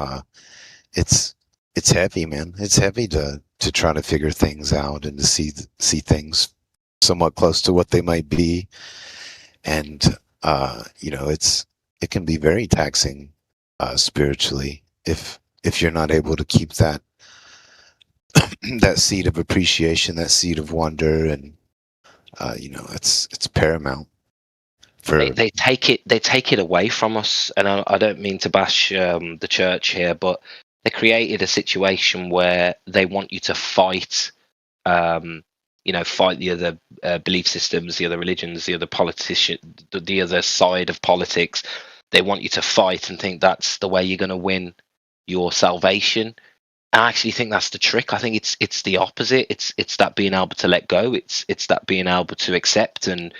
heavy, man. It's heavy to try to figure things out and to see things somewhat close to what they might be. And it can be very taxing spiritually if you're not able to keep that that seed of appreciation, that seed of wonder, and it's paramount. They take it away from us, and I don't mean to bash the church here, but they created a situation where they want you to fight, fight the other belief systems, the other religions, the other politician, the other side of politics. They want you to fight and think that's the way you're going to win your salvation. I actually think that's the trick. I think it's the opposite. It's that being able to let go. It's that being able to accept and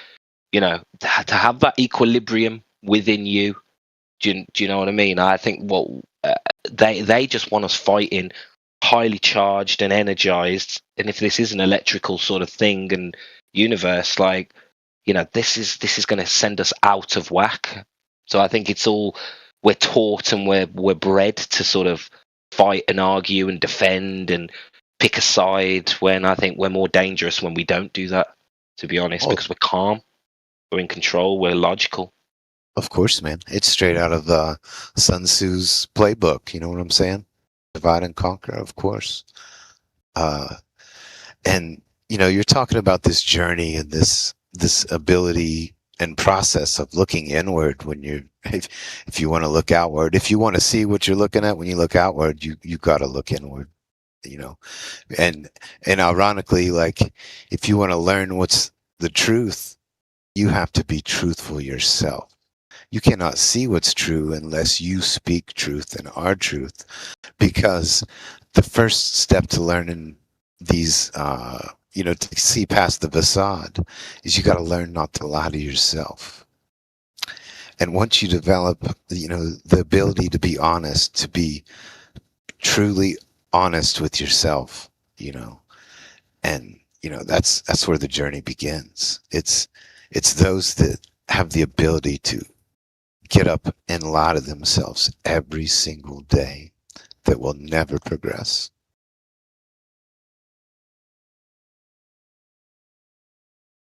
to have that equilibrium within you. Do you know what I mean? I think they just want us fighting, highly charged and energized. And if this is an electrical sort of thing and universe, like, this is going to send us out of whack. So I think it's all, we're taught and we're bred to sort of fight and argue and defend and pick a side, when I think we're more dangerous when we don't do that, to be honest, because we're calm, we're in control, we're logical. Of course, man. It's straight out of Sun Tzu's playbook. You know what I'm saying? Divide and conquer, of course. And you're talking about this journey and this ability and process of looking inward when if you want to look outward. If you want to see what you're looking at when you look outward, you got to look inward. And ironically, like, if you want to learn what's the truth, you have to be truthful yourself. You cannot see what's true unless you speak truth and are truth, because the first step to learning these, to see past the facade is you got to learn not to lie to yourself. And once you develop, the ability to be honest, to be truly honest with yourself, and that's where the journey begins. It's those that have the ability to get up and lie to themselves every single day that will never progress.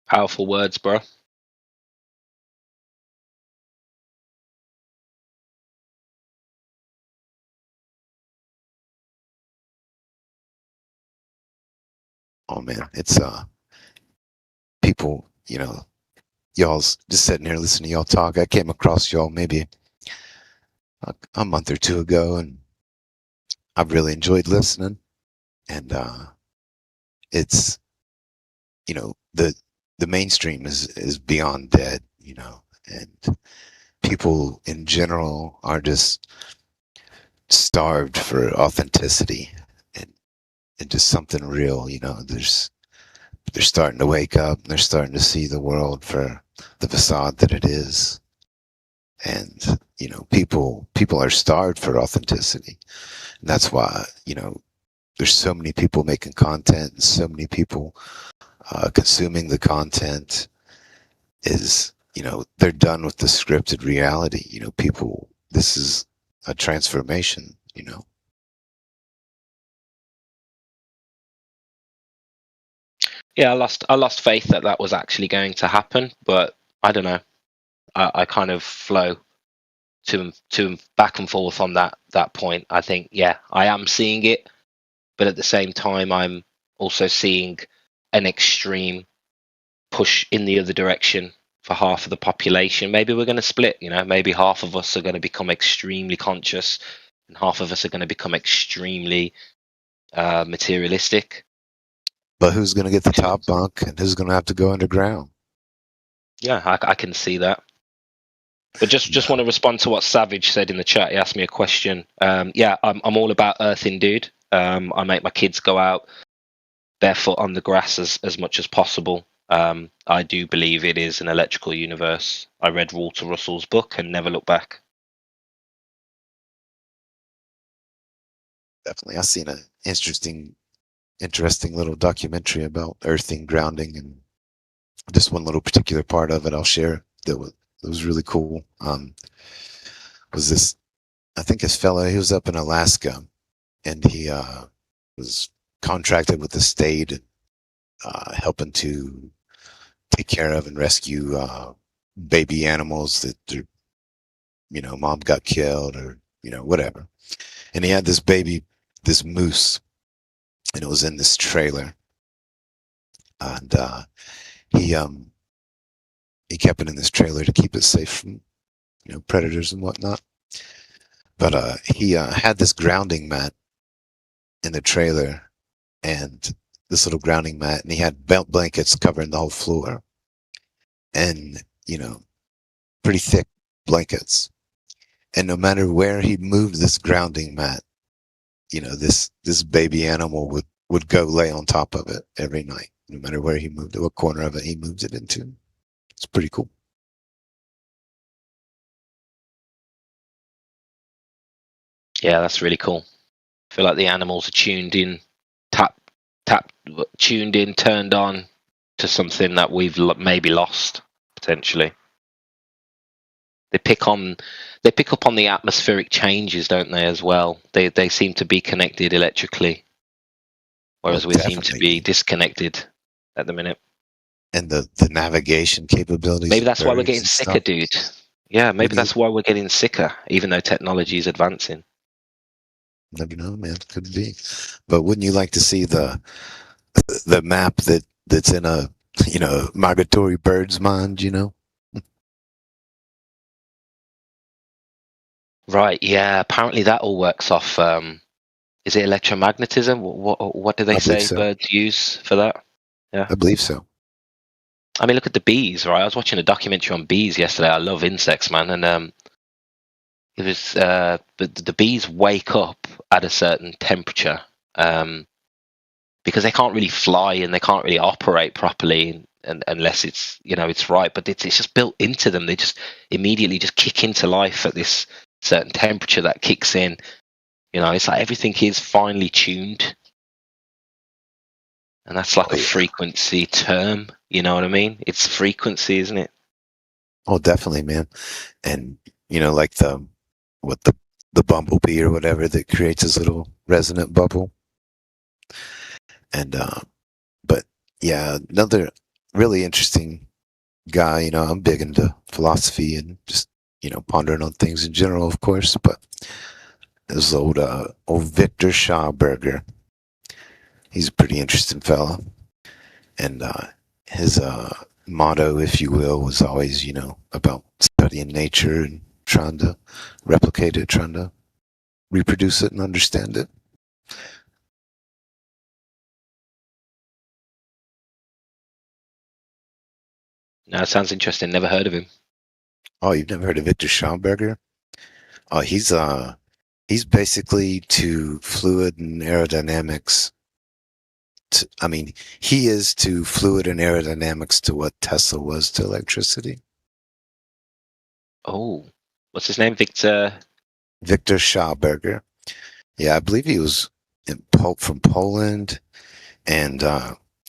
Powerful words, bro. Oh man, it's people, y'all's just sitting here listening to y'all talk. I came across y'all maybe a month or two ago, and I've really enjoyed listening. And it's, the mainstream is beyond dead, and people in general are just starved for authenticity and just something real. They're starting to wake up, and they're starting to see the world for the facade that it is. And, people are starved for authenticity. And that's why, there's so many people making content, and so many people consuming the content is, they're done with the scripted reality. This is a transformation, Yeah, I lost faith that was actually going to happen, but I don't know. I kind of flow to back and forth on that point. I think, yeah, I am seeing it, but at the same time, I'm also seeing an extreme push in the other direction for half of the population. Maybe we're going to split. Maybe half of us are going to become extremely conscious, and half of us are going to become extremely materialistic. But who's going to get the top bunk, and who's going to have to go underground? Yeah, I can see that. But just want to respond to what Savage said in the chat. He asked me a question. Yeah, I'm all about earthing, dude. I make my kids go out barefoot on the grass as much as possible. I do believe it is an electrical universe. I read Walter Russell's book and never looked back. Definitely. I've seen an interesting little documentary about earthing, grounding, and just one little particular part of it I'll share that was really cool. Was this, I think this fella, he was up in Alaska, and he was contracted with the state, helping to take care of and rescue baby animals that their, mom got killed or, whatever. And he had this moose, and it was in this trailer. And he kept it in this trailer to keep it safe from, predators and whatnot. But he had this grounding mat in the trailer, and this little grounding mat, and he had belt blankets covering the whole floor, and pretty thick blankets. And no matter where he moved this grounding mat, this baby animal would go lay on top of it every night, no matter where he moved it, what corner of it he moved it into. It's pretty cool. Yeah, that's really cool. I feel like the animals are tuned in, tuned in, turned on to something that we've maybe lost. essentially. They pick up on the atmospheric changes, don't they? As well, they seem to be connected electrically, whereas we seem to be disconnected at the minute. And the navigation capabilities. Maybe that's why we're birds getting and sicker, stuff. dude. Yeah, maybe Maybe- that's why we're getting sicker, even though technology is advancing. Never know, man. Could be. But wouldn't you like to see the map that's in a migratory bird's mind? Right? Yeah. Apparently, that all works off. Is it electromagnetism? What do they I believe say so. birds use for that? Yeah. I believe so. I mean, look at the bees, right? I was watching a documentary on bees yesterday. I love insects, man, and it was the bees wake up at a certain temperature because they can't really fly and they can't really operate properly unless it's it's right. But it's just built into them. They just immediately just kick into life at this certain temperature that kicks in. It's like everything is finely tuned. And that's like a frequency term, you know what I mean? It's frequency, isn't it? Oh, definitely, man. And like the bumblebee or whatever that creates this little resonant bubble. And but yeah, another really interesting guy. I'm big into philosophy and just pondering on things in general, of course. But this old Victor Schauberger. He's a pretty interesting fella, and his motto, if you will, was always, about studying nature and trying to replicate it, trying to reproduce it and understand it. No, it sounds interesting. Never heard of him. Oh, you've never heard of Victor Schauberger? Oh, he's basically to fluid and aerodynamics. He is to fluid and aerodynamics to what Tesla was to electricity. Oh, what's his name? Victor Schauberger. Yeah, I believe he was from Poland, and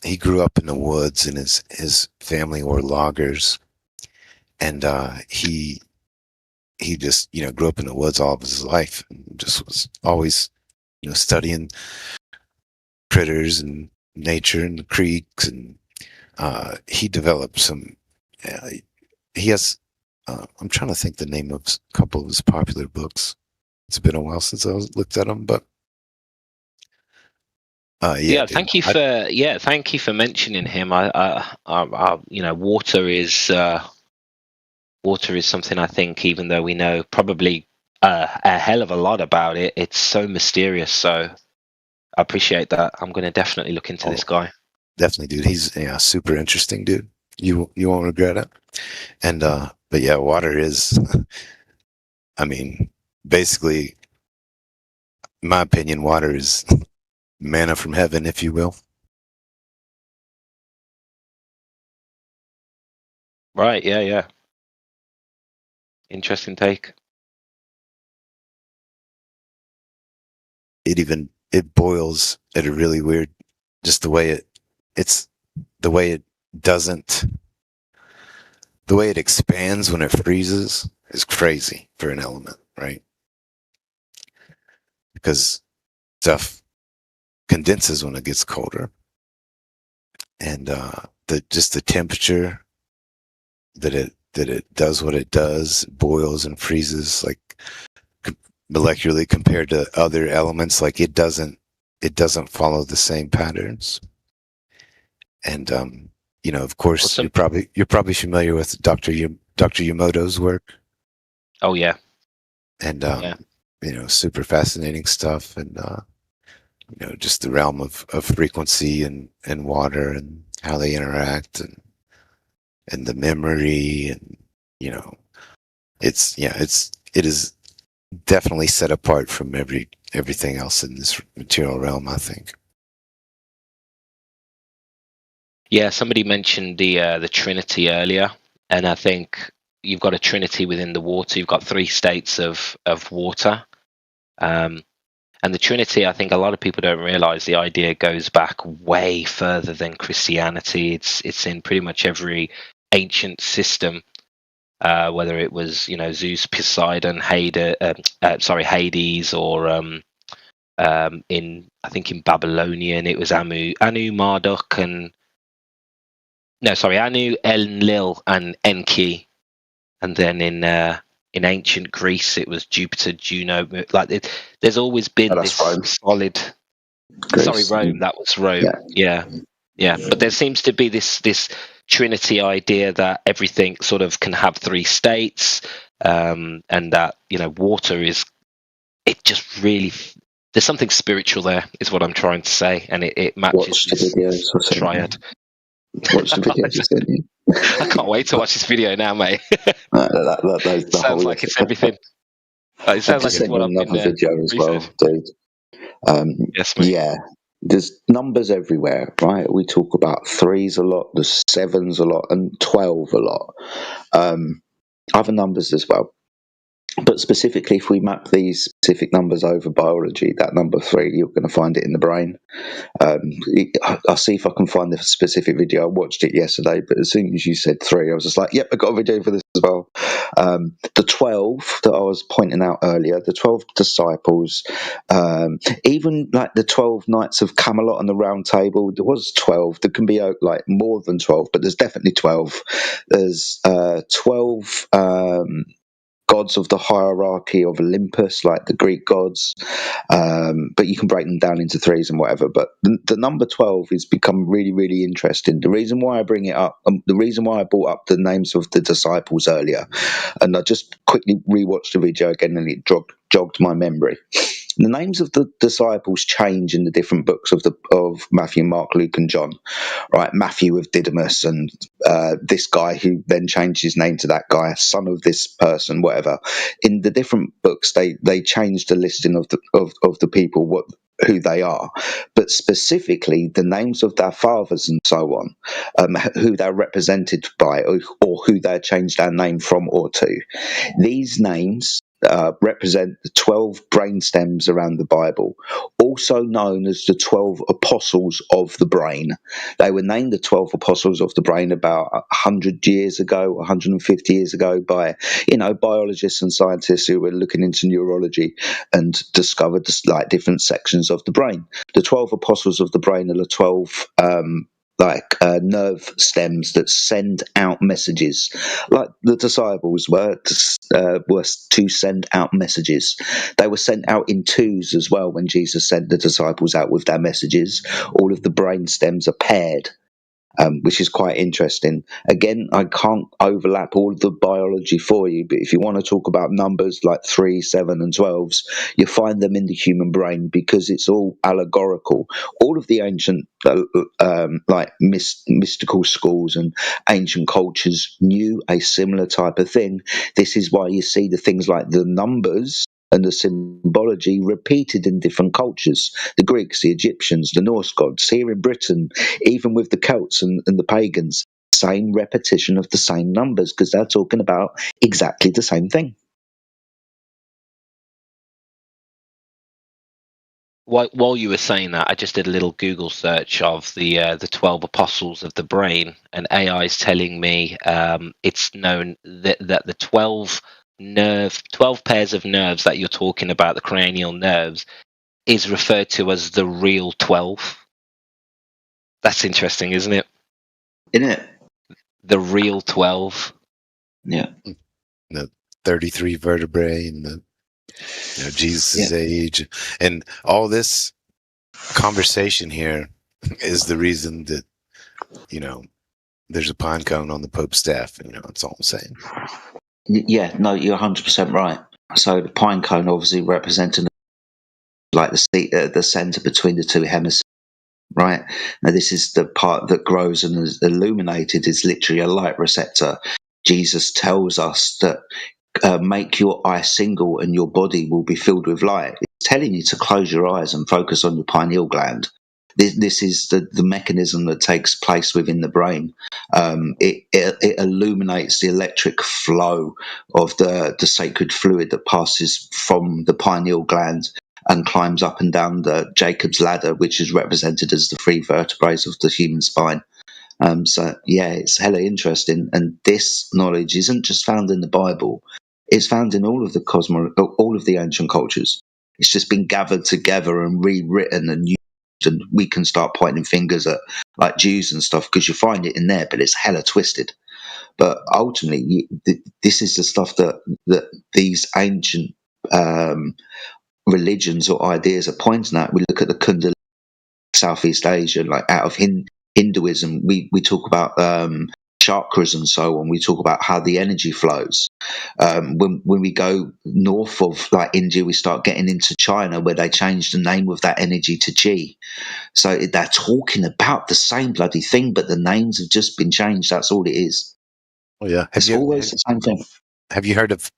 he grew up in the woods, and his family were loggers, and he just grew up in the woods all of his life, and just was always studying critters and nature and the creeks, and he developed some. He has. I'm trying to think the name of a couple of his popular books. It's been a while since I looked at them, but yeah. Dude, thank you for mentioning him. Water is something I think, even though we know probably a hell of a lot about it, it's so mysterious. So I appreciate that. I'm going to definitely look into this guy. Definitely, dude. He's super interesting, dude. You won't regret it. And but yeah, water is. Basically, in my opinion, water is manna from heaven, if you will. Right. Yeah. Interesting take. It boils at a really weird, just the way the way it expands when it freezes is crazy for an element, right? Because stuff condenses when it gets colder, and the temperature that it does what it does, boils and freezes like molecularly compared to other elements, like it doesn't follow the same patterns. And of course, you're probably familiar with Dr. Yamamoto's work. Oh yeah. And super fascinating stuff, and just the realm of frequency and water and how they interact, and the memory, and it is definitely set apart from everything else in this material realm, I think. Yeah, somebody mentioned the Trinity earlier, and I think you've got a Trinity within the water. You've got three states of water, and the Trinity. I think a lot of people don't realize the idea goes back way further than Christianity. It's in pretty much every ancient system, whether it was Zeus, Poseidon, Hades, or in Babylonian it was Anu, Marduk, and Anu, Enlil, and Enki, and then in ancient Greece it was Jupiter, Juno. There's always been this solid. Greece. Rome. That was Rome. Yeah. But there seems to be this Trinity idea that everything sort of can have three states, and that water is. It just really. There's something spiritual there, is what I'm trying to say, and it matches this triad. Watch the videos. I can't wait to watch this video now, mate. Sounds like it's everything. It sounds like it's what I've been video as well, dude. Yes, mate. Yeah, there's numbers everywhere, right? We talk about 3s a lot, there's 7s a lot, and 12 a lot. Other numbers as well. But specifically, if we map these specific numbers over biology, that number 3, you're going to find it in the brain. I'll see if I can find the specific video. I watched it yesterday, but as soon as you said 3, I was just like, yep, I got a video for this as well. The 12 that I was pointing out earlier, the 12 disciples, even like the 12 Knights of Camelot and the Round Table, there was 12. There can be like more than 12, but there's definitely 12. There's 12 gods of the hierarchy of Olympus, like the Greek gods, but you can break them down into 3s and whatever. But the number 12 has become really, really interesting. The reason why I bring it up, the reason why I brought up the names of the disciples earlier, and I just quickly rewatched the video again, and it jogged my memory. The names of the disciples change in the different books of Matthew, Mark, Luke, and John. Right, Matthew with Didymus, and this guy who then changed his name to that guy, son of this person, whatever. In the different books, they changed the listing of the people, who they are, but specifically the names of their fathers and so on, who they're represented by, or who they're changed their name from or to. These names represent the 12 brain stems around the Bible, also known as the 12 apostles of the brain. They were named the 12 apostles of the brain about 100 years ago, 150 years ago by, biologists and scientists who were looking into neurology and discovered different sections of the brain. The 12 apostles of the brain are the 12 nerve stems that send out messages, like the disciples were to send out messages. They were sent out in 2s as well. When Jesus sent the disciples out with their messages, all of the brain stems are paired, which is quite interesting. Again, I can't overlap all of the biology for you, but if you want to talk about numbers like 3, 7, and 12s, you find them in the human brain because it's all allegorical. All of the ancient mystical schools and ancient cultures knew a similar type of thing. This is why you see the things like the numbers and the symbology repeated in different cultures. The Greeks, the Egyptians, the Norse gods, here in Britain, even with the Celts and the pagans, same repetition of the same numbers, because they're talking about exactly the same thing. While you were saying that, I just did a little Google search of the 12 apostles of the brain, and AI is telling me it's known that the 12 pairs of nerves that you're talking about, the cranial nerves, is referred to as the real 12. That's interesting, isn't it? Isn't it? The real 12. Yeah. The 33 vertebrae and the Jesus' age, and all this conversation here is the reason that there's a pine cone on the Pope's staff. That's all I'm saying. Yeah, no, you're 100% right. So the pine cone obviously representing like the center between the two hemispheres, right? Now this is the part that grows and is illuminated. Is literally a light receptor. Jesus tells us that make your eye single and your body will be filled with light. It's telling you to close your eyes and focus on your pineal gland. This is the mechanism that takes place within the brain. It illuminates the electric flow of the sacred fluid that passes from the pineal gland and climbs up and down the Jacob's ladder, which is represented as the 3 vertebrae of the human spine. So yeah, it's hella interesting, and this knowledge isn't just found in the Bible; it's found in all of the ancient cultures. It's just been gathered together and rewritten and used, and we can start pointing fingers at like Jews and stuff because you find it in there, but it's hella twisted. But ultimately, this is the stuff that these ancient religions or ideas are pointing at. We look at the Kundalini, Southeast Asia, like out of Hinduism, we talk about chakras and so on. We talk about how the energy flows. When we go north of like India, we start getting into China, where they changed the name of that energy to Qi. So they're talking about the same bloody thing, but the names have just been changed. That's all it is. Oh yeah, It's always the same thing. Have you heard of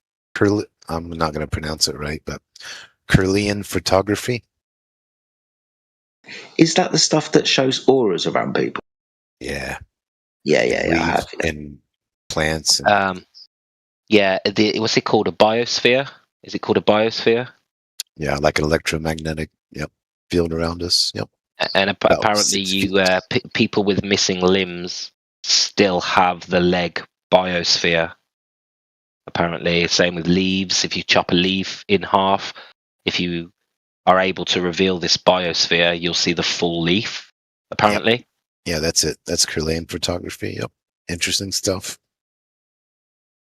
I'm not going to pronounce it right, but Kirlian photography? Is that the stuff that shows auras around people? Yeah. Yeah, I have. And plants. Yeah, what's it called? A biosphere? Is it called a biosphere? Yeah, like an electromagnetic field around us. Yep. And apparently, people with missing limbs still have the leg biosphere. Apparently, same with leaves. If you chop a leaf in half, if you are able to reveal this biosphere, you'll see the full leaf. Apparently. Yep. Yeah, that's it. That's Kirlian photography. Yep. Interesting stuff.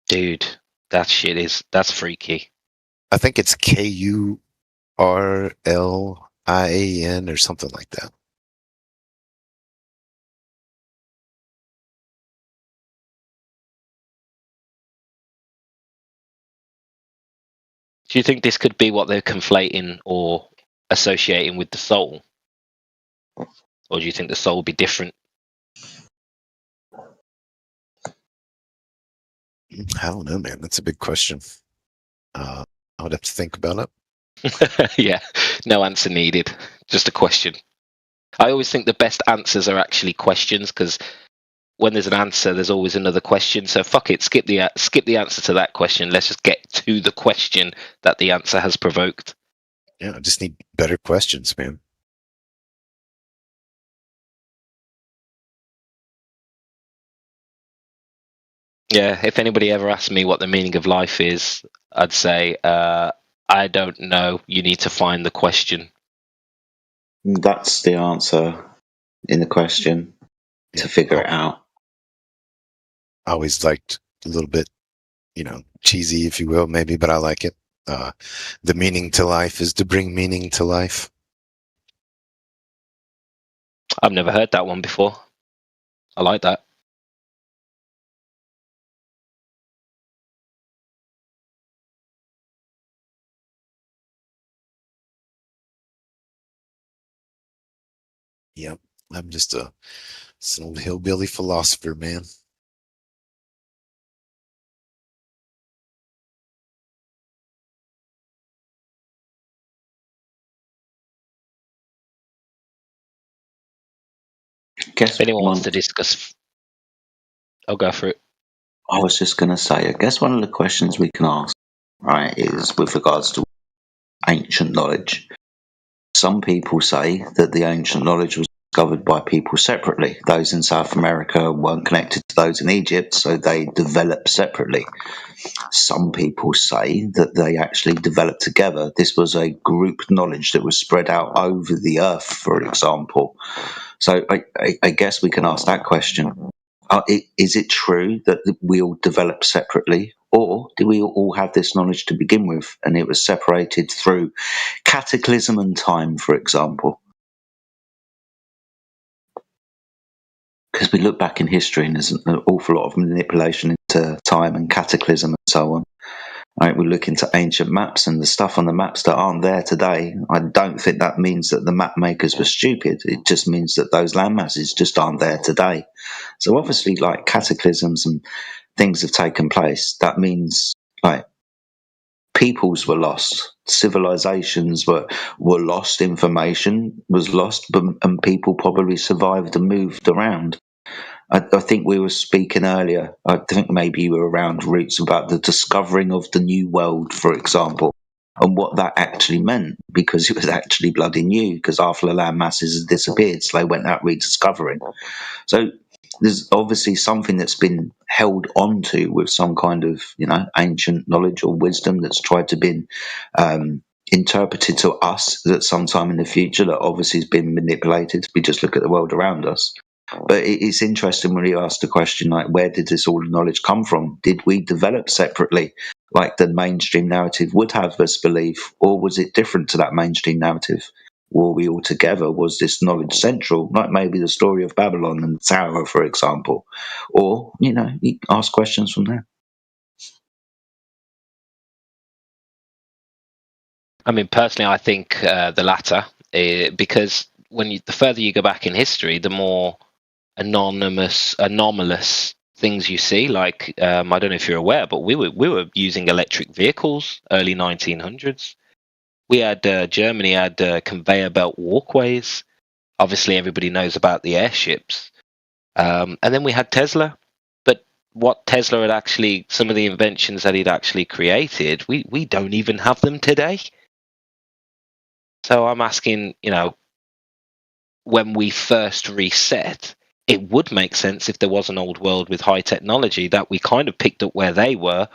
Dude, that's freaky. I think it's KURLIAN or something like that. Do you think this could be what they're conflating or associating with the soul? Or do you think the soul will be different? I don't know, man. That's a big question. I would have to think about it. Yeah, no answer needed. Just a question. I always think the best answers are actually questions, because when there's an answer, there's always another question. So fuck it, skip the answer to that question. Let's just get to the question that the answer has provoked. Yeah, I just need better questions, man. Yeah, if anybody ever asked me what the meaning of life is, I'd say, I don't know. You need to find the question. That's the answer in the question to figure it out. I always liked a little bit, cheesy, if you will, maybe, but I like it. The meaning to life is to bring meaning to life. I've never heard that one before. I like that. Yep. I'm just an old hillbilly philosopher, man. If anyone wants to discuss, I'll go for it. I was just going to say, I guess one of the questions we can ask, right, is with regards to ancient knowledge. Some people say that the ancient knowledge was discovered by people separately. Those in South America weren't connected to those in Egypt, so they developed separately. Some people say that they actually developed together. This was a group knowledge that was spread out over the earth, for example. So I guess we can ask that question. Is it true that we all developed separately, or do we all have this knowledge to begin with and it was separated through cataclysm and time, for example? Because we look back in history and there's an awful lot of manipulation into time and cataclysm and so on. Right, we look into ancient maps and the stuff on the maps that aren't there today. I don't think that means that the map makers were stupid. It just means that those land masses just aren't there today. So obviously, like, cataclysms and things have taken place. That means, like, peoples were lost, civilizations were lost, information was lost, and people probably survived and moved around. I think we were speaking earlier, I think maybe you were around, Roots, about the discovering of the New World, for example, and what that actually meant, because it was actually bloody new, because half the land masses had disappeared, so they went out rediscovering. So there's obviously something that's been held onto with some kind of ancient knowledge or wisdom that's tried to be interpreted to us at some time in the future that obviously has been manipulated. We just look at the world around us. But it's interesting when you ask the question, like, where did this all knowledge come from? Did we develop separately, like the mainstream narrative would have us believe, or was it different to that mainstream narrative? Were we all together? Was this knowledge central, like maybe the story of Babylon and the Tower, for example? Or, you ask questions from there. I mean, personally, I think the latter, because the further you go back in history, the more anomalous things you see. Like, I don't know if you're aware, but we were using electric vehicles early 1900s. We had Germany had conveyor belt walkways. Obviously, everybody knows about the airships, and then we had Tesla. But what Tesla had actually, some of the inventions that he'd actually created, we don't even have them today. So I'm asking, when we first reset, it would make sense if there was an old world with high technology that we kind of picked up where they were,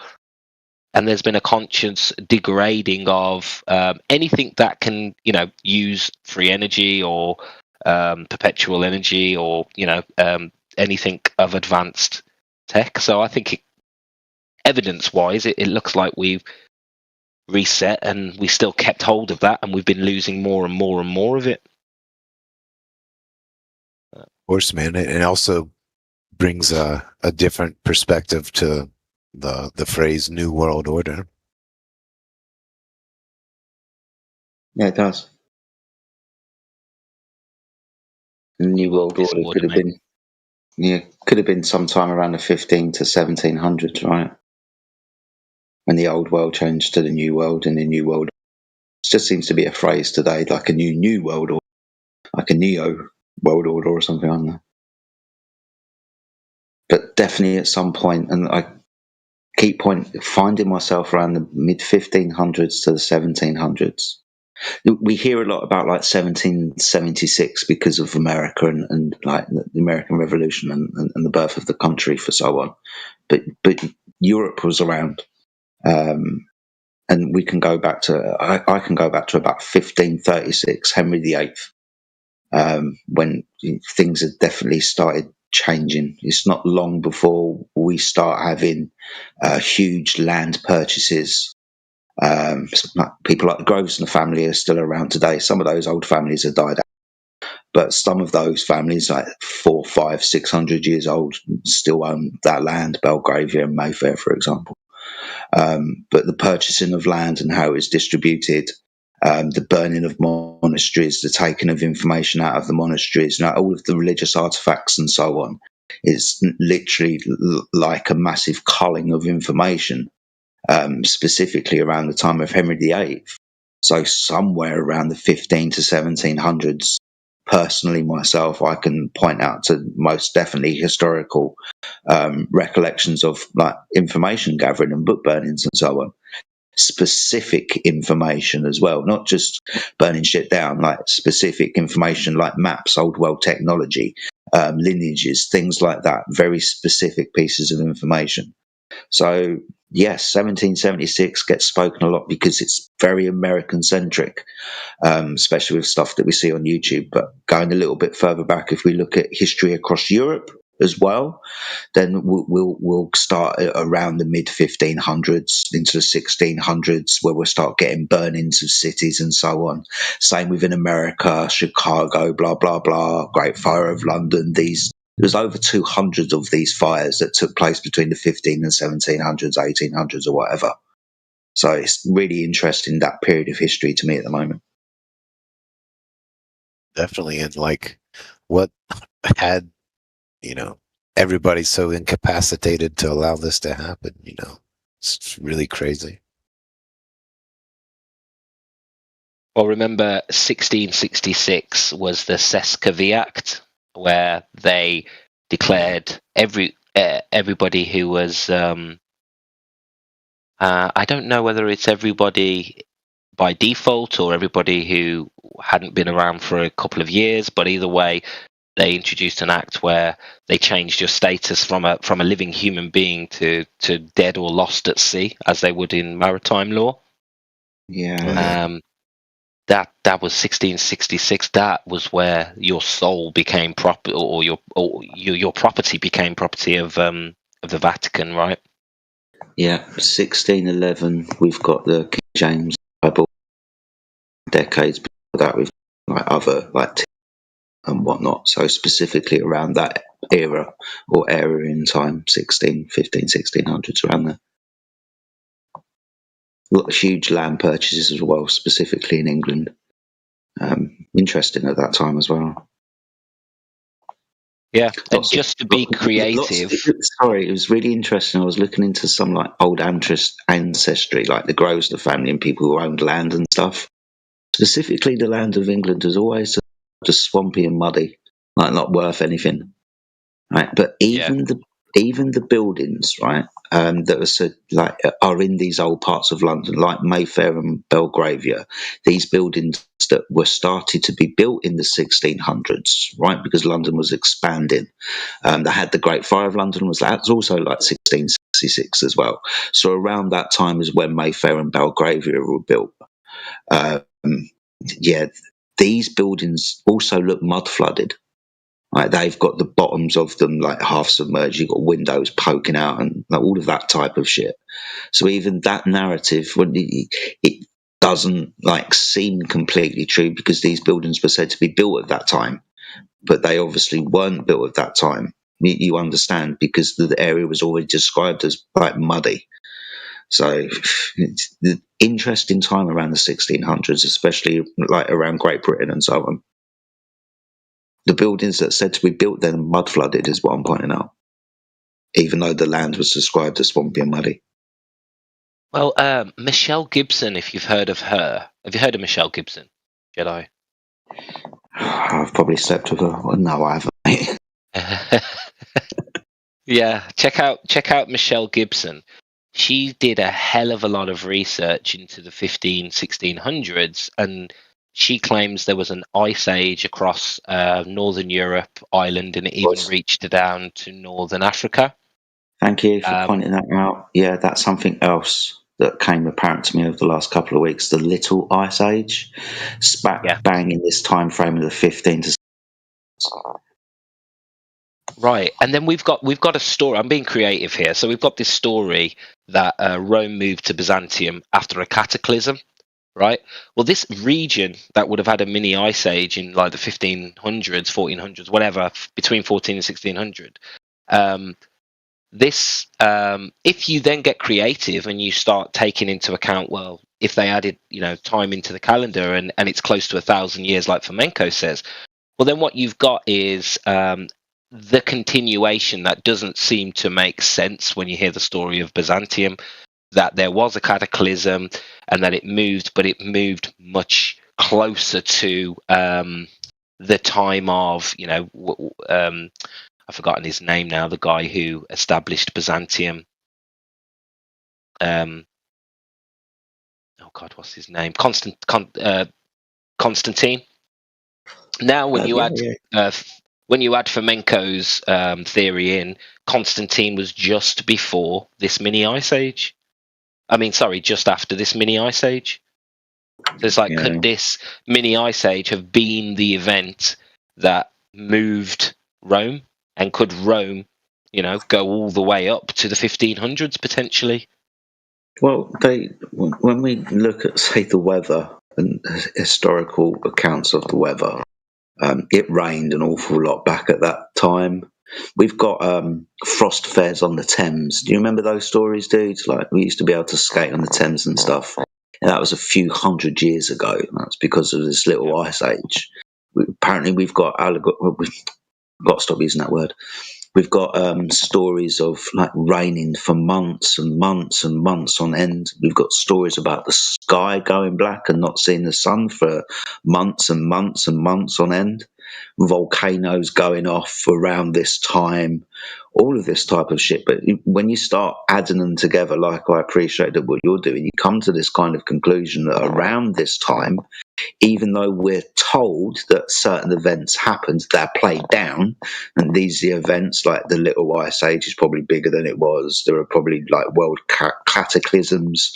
and there's been a conscious degrading of anything that can, use free energy or perpetual energy or, anything of advanced tech. So I think evidence-wise, it looks like we've reset and we still kept hold of that, and we've been losing more and more and more of it. Of course, man. It also brings a different perspective to the phrase New World Order. Yeah, it does. The New World Order could have been sometime around the 15 to 1700s, right? When the old world changed to the new world, and the new world, it just seems to be a phrase today, like a new world order, like a neo world order or something on there. But definitely at some point, and I keep finding myself around the mid 1500s to the 1700s. We hear a lot about like 1776 because of America and like the American Revolution and the birth of the country for so on. But Europe was around. And we can go back to, I can go back to about 1536, Henry VIII, when things had definitely started changing. It's not long before we start having huge land purchases. People like the Grosvenor family are still around today. Some of those old families have died out, but some of those families, like 400, 500, 600 years old, still own that land, Belgravia and Mayfair, for example. But the purchasing of land and how it's distributed, the burning of monasteries, the taking of information out of the monasteries, all of the religious artifacts and so on, is literally like a massive culling of information, specifically around the time of Henry VIII. So somewhere around the 15 to 1700s, personally myself, I can point out to most definitely historical recollections of like information gathering and book burnings and so on. Specific information as well, not just burning shit down, like specific information like maps, old world technology, lineages, things like that, very specific pieces of information. So yes, 1776 gets spoken a lot because it's very American centric, especially with stuff that we see on YouTube. But going a little bit further back, if we look at history across Europe as well, then we'll start around the mid 1500s into the 1600s, where we'll start getting burn-ins of cities and so on. Same within America, Chicago, blah blah blah, Great Fire of London. There's over 200 of these fires that took place between the 15 and 1700s, 1800s, or whatever. So it's really interesting, that period of history to me at the moment. Definitely, and like what had everybody so incapacitated to allow this to happen, it's really crazy. Well, remember 1666 was the Sescovy Act, where they declared everybody who was I don't know whether it's everybody by default or everybody who hadn't been around for a couple of years, but either way, they introduced an act where they changed your status from a living human being to dead or lost at sea, as they would in maritime law. Yeah. That was 1666. That was where your soul became property, or your property became property of the Vatican, right? Yeah, 1611. We've got the King James Bible. Decades before that, we've like other like and whatnot. So specifically around that era or area in time, 1600s, around there. Huge land purchases as well, specifically in England. Interesting at that time as well. Yeah, and just to be creative. Sorry, it was really interesting. I was looking into some like old ancestry, like the Grosvenor family and people who owned land and stuff. Specifically, the land of England is always just swampy and muddy, like not worth anything, right? But even the buildings, right, that are in these old parts of London, like Mayfair and Belgravia, these buildings that were started to be built in the 1600s, right, because London was expanding. They had the Great Fire of London that's also like 1666 as well. So around that time is when Mayfair and Belgravia were built. These buildings also look mud flooded. Like they've got the bottoms of them like half submerged. You've got windows poking out and like, all of that type of shit. So even that narrative, when it doesn't like seem completely true because these buildings were said to be built at that time, but they obviously weren't built at that time. You understand, because the area was already described as like muddy. So it's the interesting time around the 1600s, especially like around Great Britain and so on. The buildings that said to be built then mud flooded is what I'm pointing out, even though the land was described as swampy and muddy. Well, Michelle Gibson, if you've heard of her. Have you heard of Michelle Gibson, Jedi? I've probably slept with her. No, I haven't. Yeah, check out Michelle Gibson. She did a hell of a lot of research into the 1600s, and she claims there was an ice age across northern Europe, Ireland, and it even reached down to northern Africa. Thank you for pointing that out. Yeah, that's something else that came apparent to me over the last couple of weeks. The Little Ice Age, bang in this time frame of the 15 to. Right, and then we've got a story. I'm being creative here. So we've got this story that Rome moved to Byzantium after a cataclysm, right? Well, this region that would have had a mini ice age in like the 1500s, 1400s, whatever, between 14 and 1600. If you then get creative and you start taking into account, well, if they added, time into the calendar and it's close to 1,000 years, like Fomenko says, well, then what you've got is the continuation that doesn't seem to make sense when you hear the story of Byzantium, that there was a cataclysm and that it moved, but it moved much closer to the time of, I've forgotten his name now, the guy who established Byzantium. Oh God, what's his name? Constantine. Now, when you add Fomenko's theory in, Constantine was just before this mini ice age. Just after this mini ice age. So it's like, could this mini ice age have been the event that moved Rome? And could Rome, go all the way up to the 1500s potentially? Well, when we look at, say, the weather and historical accounts of the weather, it rained an awful lot back at that time. We've got frost fairs on the Thames. Do you remember those stories, dudes? Like, we used to be able to skate on the Thames and stuff. And that was a few hundred years ago. That's because of this little ice age. Apparently, we've got got to stop using that word. We've got stories of like raining for months and months and months on end. We've got stories about the sky going black and not seeing the sun for months and months and months on end. Volcanoes going off around this time, all of this type of shit. But when you start adding them together, like I appreciate that what you're doing, you come to this kind of conclusion that around this time even though we're told that certain events happened, they're played down, and these are the events, like the Little Ice Age is probably bigger than it was. There are probably like world cataclysms.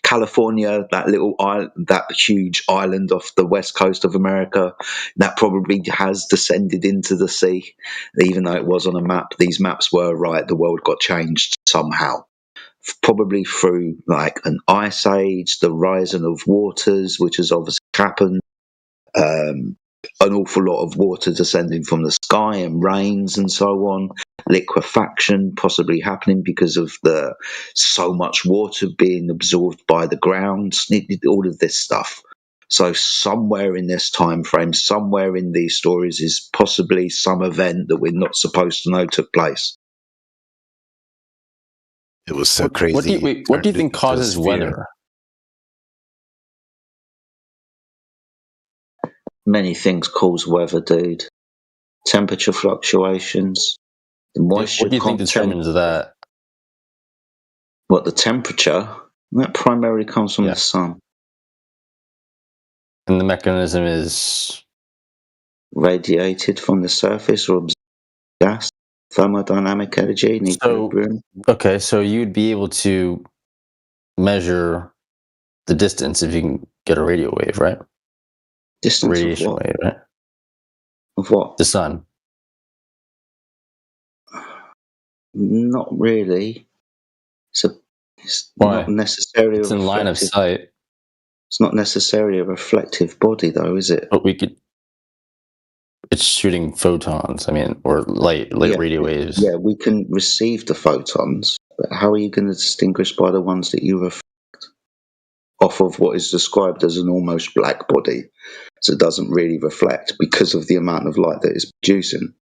California, that huge island off the west coast of America, that probably has descended into the sea. Even though it was on a map, these maps were right. The world got changed somehow, probably through like an ice age, the rising of waters, which has obviously happened. An awful lot of water descending from the sky and rains and so on. Liquefaction possibly happening because of the so much water being absorbed by the ground. All of this stuff. So somewhere in this time frame, somewhere in these stories is possibly some event that we're not supposed to know took place. It was so crazy. What do you think causes weather? Many things cause weather, dude. Temperature fluctuations, the moisture What do you think determines that? What, the temperature? That primarily comes from the sun. And the mechanism is radiated from the surface or gas, thermodynamic energy, equilibrium. Okay, so you'd be able to measure the distance if you can get a radio wave, right? Distance radiation of what? wave, right? Of what? The sun. Not really. It's Why? not necessarily. It's in line of sight. It's not necessarily a reflective body, though, is it? But we could. It's shooting photons. I mean, or light radio waves. Yeah, we can receive the photons, but how are you going to distinguish by the ones that you reflect off of what is described as an almost black body? So it doesn't really reflect because of the amount of light that it's producing.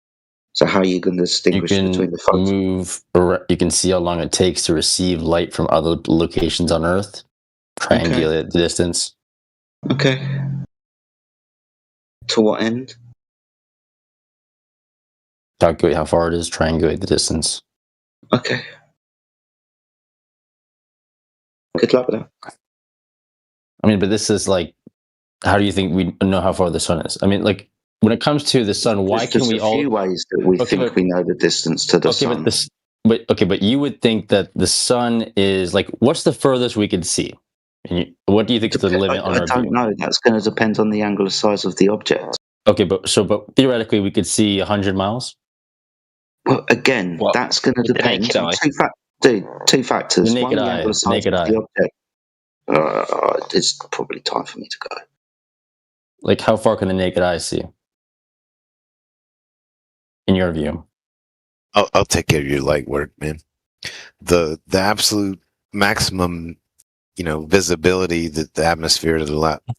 So how are you going to distinguish between the photons? You can see how long it takes to receive light from other locations on Earth. Triangulate the distance. Okay. To what end? Calculate how far it is, triangulate the distance. Okay. Good luck with that. I mean, but this is like, how do you think we know how far the sun is? I mean, like, when it comes to the sun, why can we all... There's a few ways that we think we know the distance to the sun. But you would think that the sun is, like, what's the furthest we could see? And what do you think is the limit on our view? I don't know. That's going to depend on the angular size of the object. Okay, but theoretically, we could see 100 miles? Well, again, that's going to depend. Two factors. The naked eye. The angular size of the object. It's probably time for me to go. Like, how far can the naked eye see? In your view? I'll take care of your light work, man. The absolute maximum, visibility that the atmosphere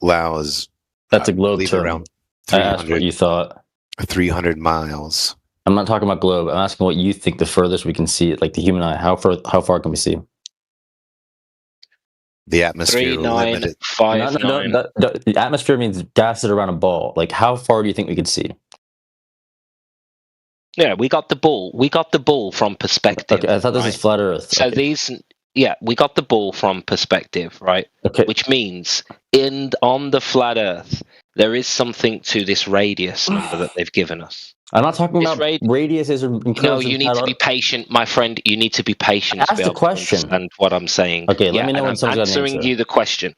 allows. That's a globe term. Around I asked what you thought. 300 miles. I'm not talking about globe. I'm asking what you think the furthest we can see it, like the human eye. How far can we see? The atmosphere will limit it. 3.959. The atmosphere means gases around a ball. Like, how far do you think we could see? Yeah, we got the ball. We got the ball from perspective. Okay, I thought this was flat Earth. So we got the ball from perspective, right? Okay. Which means on the flat Earth, there is something to this radius number that they've given us. I'm not talking about radiuses. No, you need to be patient, my friend. You need to be patient to be able to understand what I'm saying. Okay, let me know when someone's got an answer. I'm answering you the question.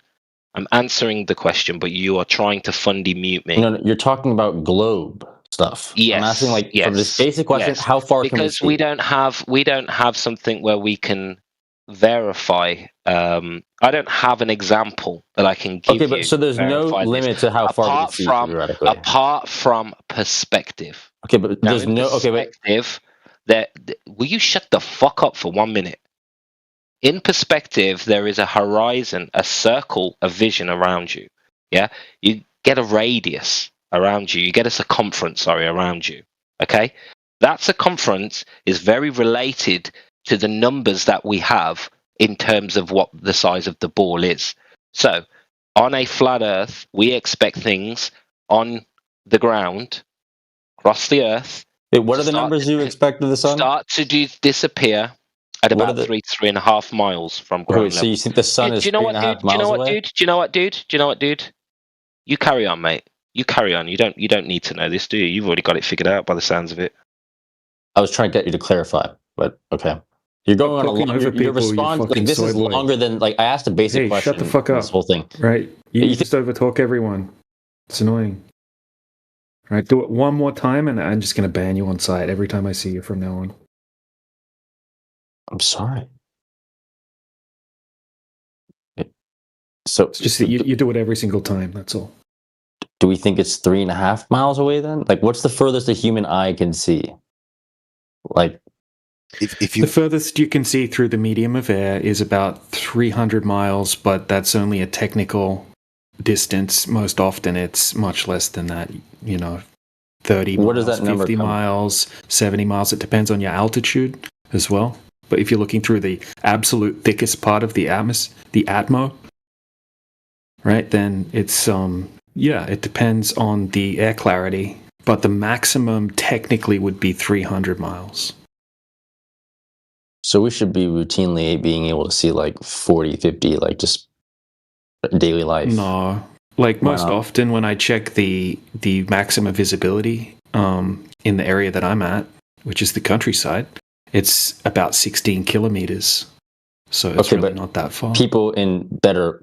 I'm answering the question, but you are trying to fundy mute me. No, you're talking about globe stuff. Yes. I'm asking from this basic question, how far can we see? Because we don't have something where we can verify. I don't have an example that I can give you. Okay, but so there's no limit to how far we can see theoretically. Apart from perspective. Okay, but there's no perspective. Will you shut the fuck up for 1 minute? In perspective, there is a horizon, a circle, a vision around you. Yeah, you get a radius around you. You get a circumference, around you. Okay, that circumference is very related to the numbers that we have in terms of what the size of the ball is. So, on a flat Earth, we expect things on the ground, across the Earth. What are the numbers you expect of the sun? Start to disappear at about 3.5 miles from ground level. So you think the sun is 3.5 miles away? Do you know what, dude? You carry on, mate. You carry on. You don't need to know this, do you? You've already got it figured out by the sounds of it. I was trying to get you to clarify, but okay. You're going on a Talking long. over Your people, you response, like fucking this is soy boy. longer than like I asked a basic Hey, question. shut the fuck up. This whole thing, Right? You just overtalk everyone. It's annoying. Right? Do it one more time, and I'm just gonna ban you on site every time I see you from now on. I'm sorry. So It's just that you do it every single time. That's all. do we think it's 3.5 miles away then? Like, what's the furthest a human eye can see? Like, if the furthest you can see through the medium of air is about 300 miles, but that's only a technical distance. Most often, it's much less than that. 30 What miles, does that number 50 come? miles, 70 miles. It depends on your altitude as well. But if you're looking through the absolute thickest part of the atmo, right, then it's it depends on the air clarity, but the maximum technically would be 300 miles. so we should be routinely being able to see like 40, 50, like just daily life. No, like Why most not? often when I check the maximum visibility in the area that I'm at, which is the countryside, it's about 16 kilometers. So it's Okay, really but not that far. People in better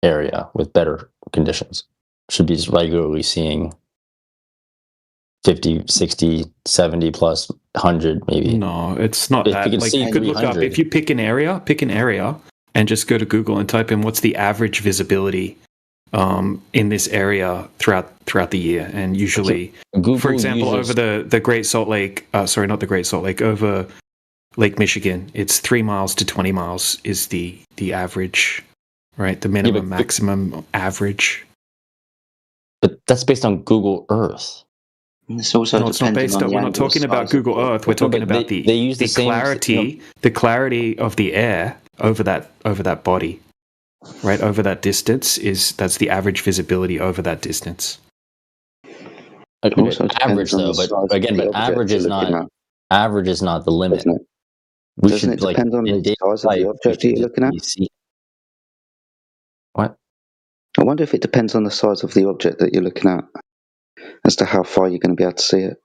area with better conditions should be just regularly seeing 50, 60, 70 plus 100 maybe. No, it's not If that. you can Like see you could look up 300. if you pick an area, and just go to Google and type in what's the average visibility in this area throughout the year. And usually, Google for example, uses- over the Great Salt Lake, sorry, not the Great Salt Lake, over Lake Michigan, it's 3 miles to 20 miles is the average, right? The minimum, maximum, average. But that's based on Google Earth. It's also No, it's not based on. We're not talking about Google Earth. We're talking about they use the same clarity, the clarity of the air over that body, right? Over that distance that's the average visibility over that distance. Okay, Also average depends on though, the but size of again, the but object average you're is looking not at. average is not the limit. Doesn't it? We Doesn't should it depend on the size of the object that you're looking at? What? I wonder if it depends on the size of the object that you're looking at as to how far you're going to be able to see it.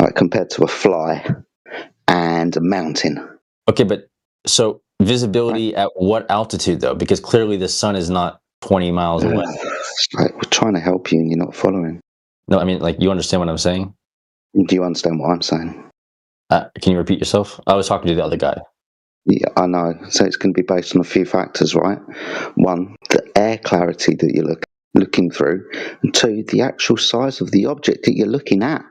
Like compared to a fly and a mountain. Okay, but so visibility at what altitude though? Because clearly the sun is not 20 miles away. It's like we're trying to help you and you're not following. No, I mean, like, you understand what I'm saying? Do you understand what I'm saying? Can you repeat yourself? I was talking to the other guy. Yeah, I know. So it's going to be based on a few factors, right? One, the air clarity that you're looking through, and two, the actual size of the object that you're looking at,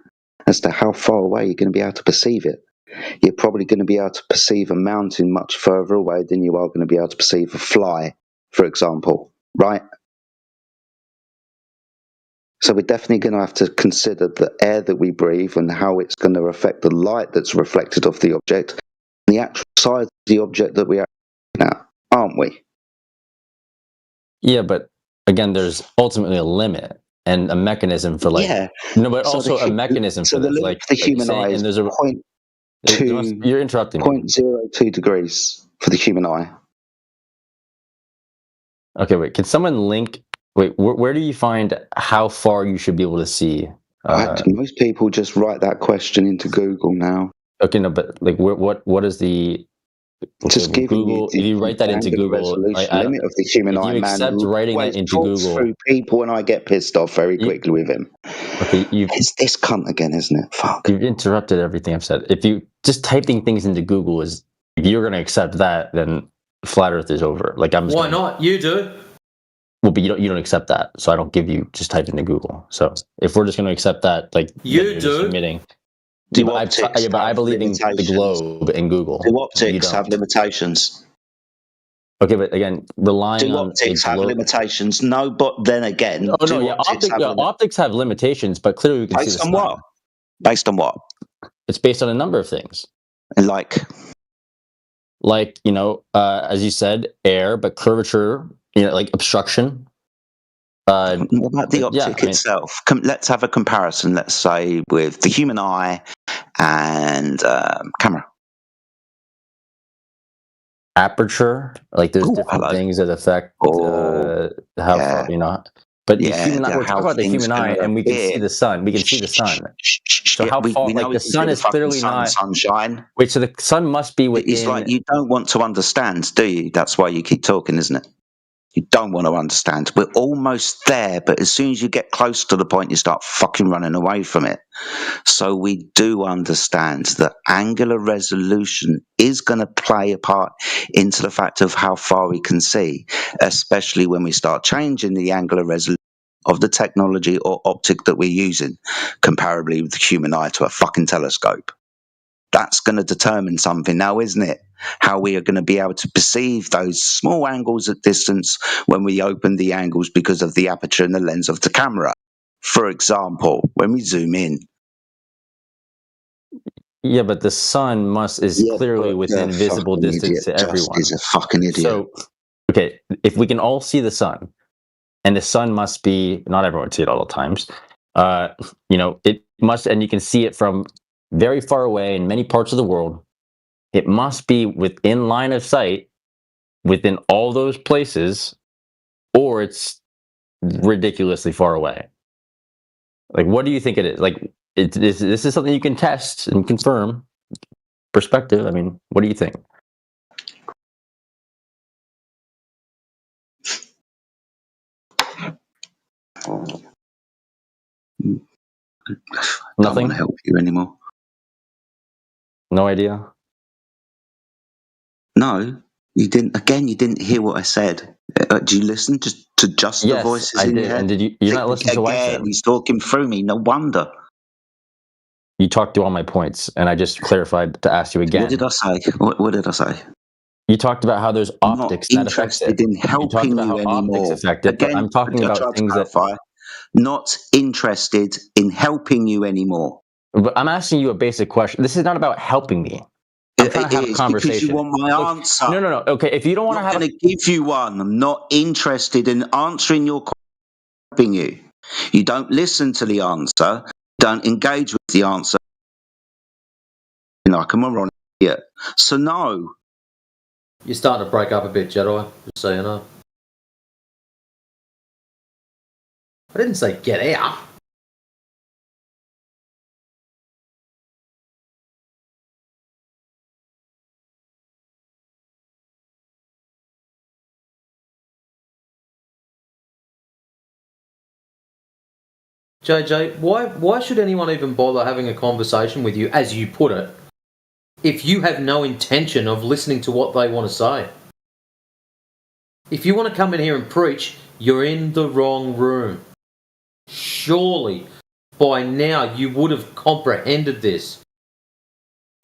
as to how far away you're going to be able to perceive it. You're probably going to be able to perceive a mountain much further away than you are going to be able to perceive a fly, for example, right? So we're definitely going to have to consider the air that we breathe and how it's going to affect the light that's reflected off the object, and the actual size of the object that we are looking at, aren't we? Yeah, but again, there's ultimately a limit and a mechanism for like. Yeah. No, but So also the a mechanism so for the this. limit Like for the human saying- eye and is there's a You're interrupting me. 0.02 degrees for the human eye. Okay, wait. Can someone link? Wait, where do you find how far you should be able to see? Most people just write that question into Google now. Okay, no, but like, what is the? Just giving Google. you If you write that into standard Google, resolution limit of the human if eye, you man. accept writing that always into talks Google, through people, and I get pissed off very quickly with him. Okay, it's this cunt again, isn't it? Fuck. You've interrupted everything I've said. If you just typing things into Google if you're going to accept that, then flat Earth is over. Like I'm. Why not? You do. Well, but you don't accept that, so I don't give you just type into Google. So if we're just going to accept that, like you then you're just do. admitting. Do but I believe in the globe in Google. Do You optics don't. have limitations? Okay, but again, relying Do on optics a have globe. limitations? No, but then again, Oh no, do yeah, optics have limitations? optics have limitations, but clearly we can see Based the on sun. what? Based on what? It's based on a number of things. Like, as you said, air, but curvature, like obstruction. What about the optic itself? Let's have a comparison, let's say, with the human eye and camera. aperture. Like there's different things that affect how far, you know. But the human eye, we're talking about the human eye, and we can see the sun. We can see the sun. So how far? Like the sun is clearly not sunshine. Wait, so the sun must be within. It's like you don't want to understand, do you? That's why you keep talking, isn't it? You don't want to understand. We're almost there, but as soon as you get close to the point, you start fucking running away from it. So we do understand that angular resolution is going to play a part into the fact of how far we can see, especially when we start changing the angular resolution of the technology or optic that we're using, comparably with the human eye to a fucking telescope. That's going to determine something now, isn't it? How we are going to be able to perceive those small angles at distance when we open the angles because of the aperture and the lens of the camera. For example, when we zoom in. Yeah, but the sun is clearly within visible distance to everyone. He's a fucking idiot. So, okay, if we can all see the sun, and the sun must be, not everyone see it all the times, you know, it must, and you can see it from very far away in many parts of the world. It must be within line of sight within all those places, or it's ridiculously far away. Like, what do you think it is? Like, this is something you can test and confirm. Perspective. I mean, what do you think? Don't want to help you anymore. No idea. No, you didn't. Again, you didn't hear what I said. Do you listen to just the voices in your head? And did you're not listening to what I said? He's talking through me. No wonder. You talked through all my points, and I just clarified to ask you again. What did I say? What did I say? You talked about how there's optics that affect it. Not interested in helping you anymore. Again, I'm talking about things that. Not interested in helping you anymore. But I'm asking you a basic question. This is not about helping me. I'm trying to have a conversation. Because you want my answer. No. Okay, if you don't want to have, I'm going to give you one. I'm not interested in answering your question. You. You don't listen to the answer. Don't engage with the answer. Like a moron. Yeah. So no. You're starting to break up a bit, Jedi. Just so you know. I didn't say get out. JJ, why should anyone even bother having a conversation with you, as you put it, if you have no intention of listening to what they want to say? If you want to come in here and preach, you're in the wrong room. Surely, by now, you would have comprehended this.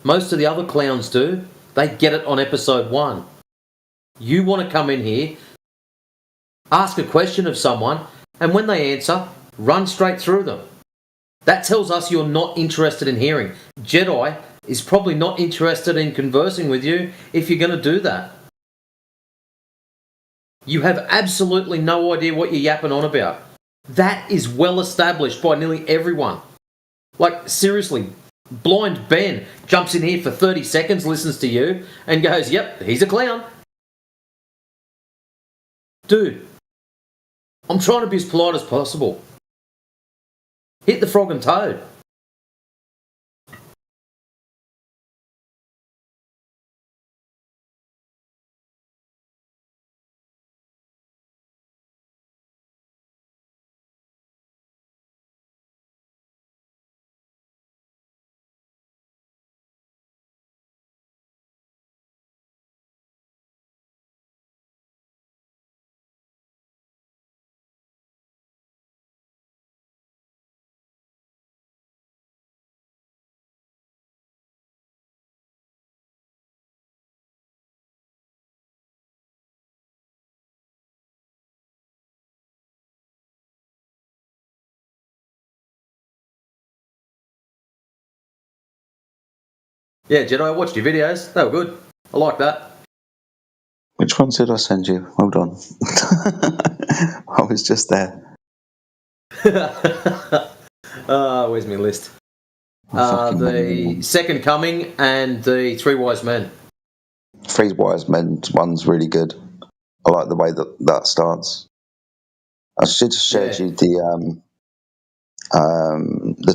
Most of the other clowns do. They get it on episode 1. You want to come in here, ask a question of someone, and when they answer, run straight through them. That tells us you're not interested in hearing. Jedi is probably not interested in conversing with you if you're going to do that. You have absolutely no idea what you're yapping on about. That is well established by nearly everyone. Like, seriously, Blind Ben jumps in here for 30 seconds, listens to you, and goes, yep, he's a clown. Dude, I'm trying to be as polite as possible. Hit the frog and toad. Yeah, Jedi, I watched your videos. They were good. I like that. Which ones did I send you? Hold on. I was just there. Where's my list? The Second Coming and the Three Wise Men. Three Wise Men one's really good. I like the way that starts. I should have shared you the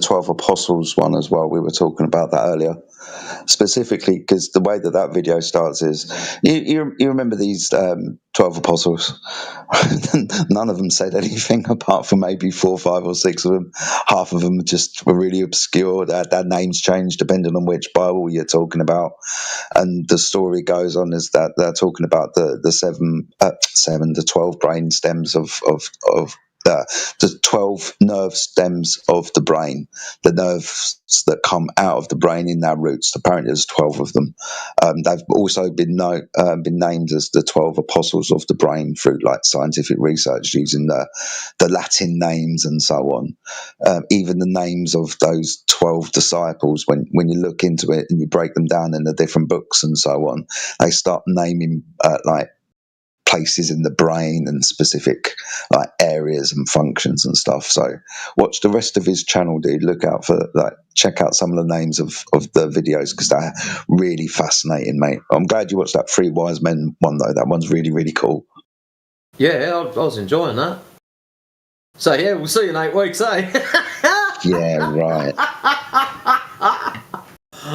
12 Apostles one as well. We were talking about that earlier, specifically because the way that video starts is you remember these 12 Apostles. None of them said anything apart from maybe 4, 5 or 6 of them. Half of them just were really obscure. Their names changed depending on which Bible you're talking about. And the story goes on is that they're talking about the 12 brain stems of the 12 nerve stems of the brain, the nerves that come out of the brain in their roots. Apparently, there's 12 of them. They've also been named as the 12 apostles of the brain through like scientific research using the Latin names and so on. Even the names of those 12 disciples, when you look into it and you break them down in the different books and so on, they start naming like places in the brain and specific like areas and functions and stuff. So watch the rest of his channel, dude. Look out for check out some of the names of the videos because they're really fascinating, mate. I'm glad you watched that Three Wise Men one though. That one's really, really cool. Yeah, I was enjoying that. So yeah, we'll see you in 8 weeks, eh? Yeah, right.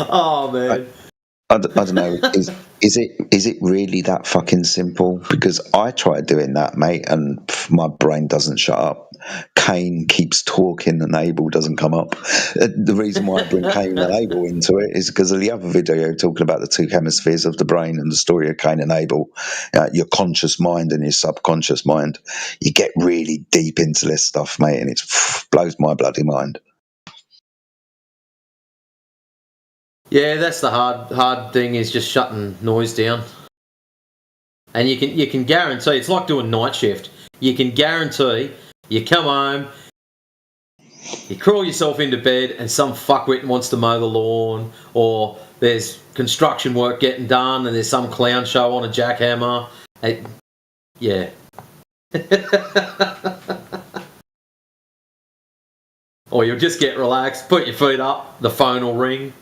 Oh man. I don't know. Is it really that fucking simple? Because I tried doing that, mate, and my brain doesn't shut up. Cain keeps talking and Abel doesn't come up. The reason why I bring Cain and Abel into it is because of the other video talking about the two hemispheres of the brain and the story of Cain and Abel. Your conscious mind and your subconscious mind. You get really deep into this stuff, mate, and it blows my bloody mind. Yeah, that's the hard thing is just shutting noise down. And you can guarantee it's like doing night shift. You can guarantee you come home, you crawl yourself into bed, and some fuckwit wants to mow the lawn, or there's construction work getting done, and there's some clown show on a jackhammer. Yeah. Or you'll just get relaxed, put your feet up, the phone will ring.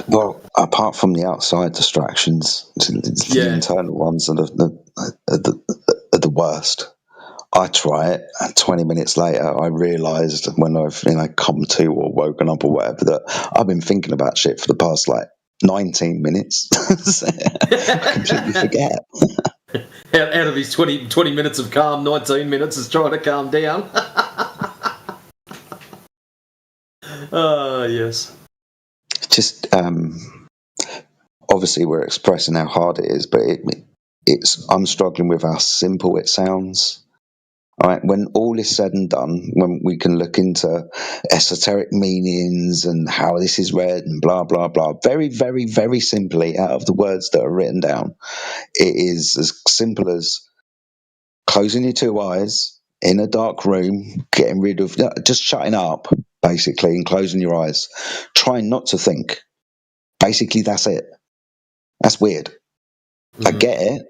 Well, apart from the outside distractions, the internal ones are the worst. I try it, and 20 minutes later, I realised when I've come to or woken up or whatever that I've been thinking about shit for the past 19 minutes. I completely forget. Out of his 20 minutes of calm, 19 minutes is trying to calm down. Yes. Just obviously we're expressing how hard it is, but I'm struggling with how simple it sounds. All right, when all is said and done, when we can look into esoteric meanings and how this is read and blah blah blah, very very very simply out of the words that are written down, it is as simple as closing your two eyes in a dark room, getting rid of, just shutting up basically and closing your eyes, trying not to think. Basically, that's it. That's weird. I get it.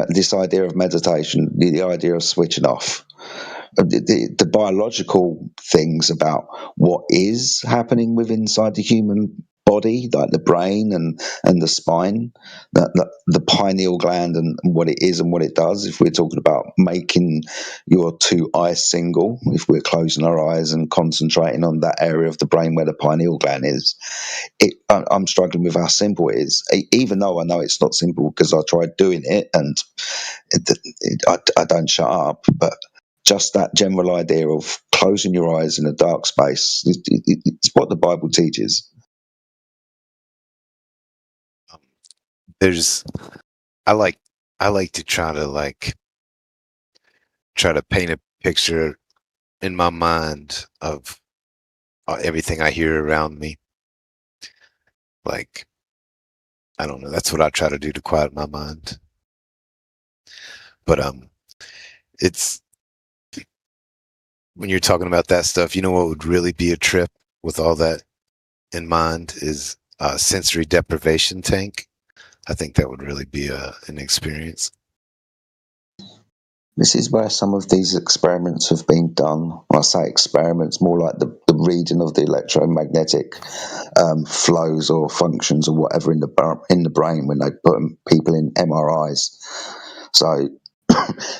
This idea of meditation, the idea of switching off, the biological things about what is happening within inside the human body, like the brain and the spine, the pineal gland and what it is and what it does. If we're talking about making your two eyes single, if we're closing our eyes and concentrating on that area of the brain where the pineal gland is, I'm struggling with how simple it is, even though I know it's not simple because I tried doing it and I don't shut up. But just that general idea of closing your eyes in a dark space, it's what the Bible teaches. I like to try to paint a picture in my mind of everything I hear around me. Like, I don't know, that's what I try to do to quiet my mind. But it's when you're talking about that stuff, you know what would really be a trip with all that in mind is a sensory deprivation tank. I think that would really be an experience. This is where some of these experiments have been done. When I say experiments, more like the reading of the electromagnetic flows or functions or whatever in the brain when they put people in MRIs. So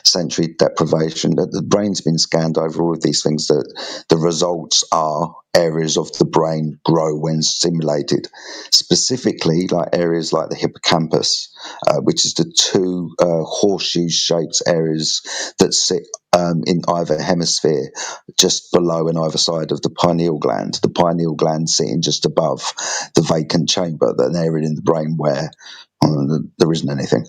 sensory deprivation, that the brain's been scanned over all of these things, that the results are areas of the brain grow when stimulated, specifically like areas like the hippocampus, which is the two horseshoe shaped areas that sit in either hemisphere, just below and either side of the pineal gland. The pineal gland sitting just above the vacant chamber, an area in the brain where there isn't anything.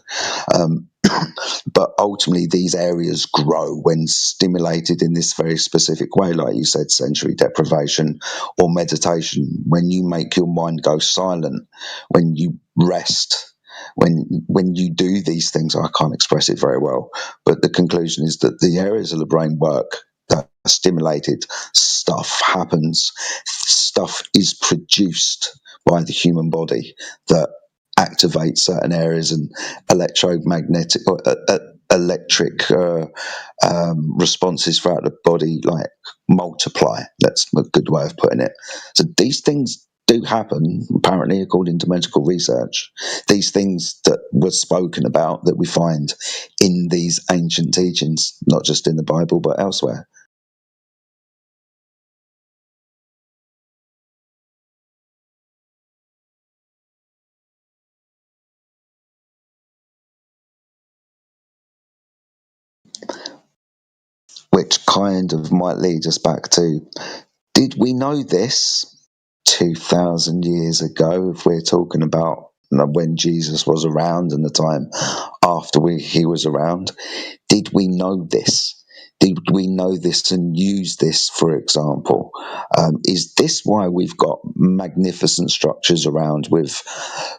But ultimately, these areas grow when stimulated in this very specific way, like you said, sensory deprivation or meditation. When you make your mind go silent, when you rest, when you do these things, I can't express it very well, but the conclusion is that the areas of the brain work that are stimulated, stuff happens, stuff is produced by the human body that activate certain areas, and electromagnetic or electric responses throughout the body like multiply. That's a good way of putting it. So these things do happen, apparently, according to medical research. These things that were spoken about, that we find in these ancient teachings, not just in the Bible but elsewhere. Which kind of might lead us back to, did we know this 2,000 years ago, if we're talking about when Jesus was around and the time after he was around? Did we know this? Did we know this and use this, for example? Is this why we've got magnificent structures around with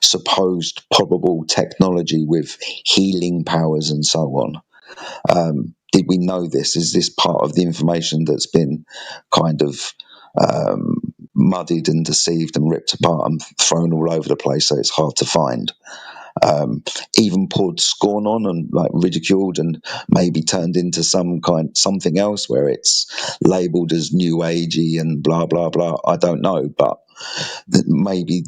supposed probable technology with healing powers and so on? Did we know this? Is this part of the information that's been kind of muddied and deceived and ripped apart and thrown all over the place, so it's hard to find? Even poured scorn on and like ridiculed and maybe turned into something else where it's labelled as new agey and blah blah blah. I don't know, but maybe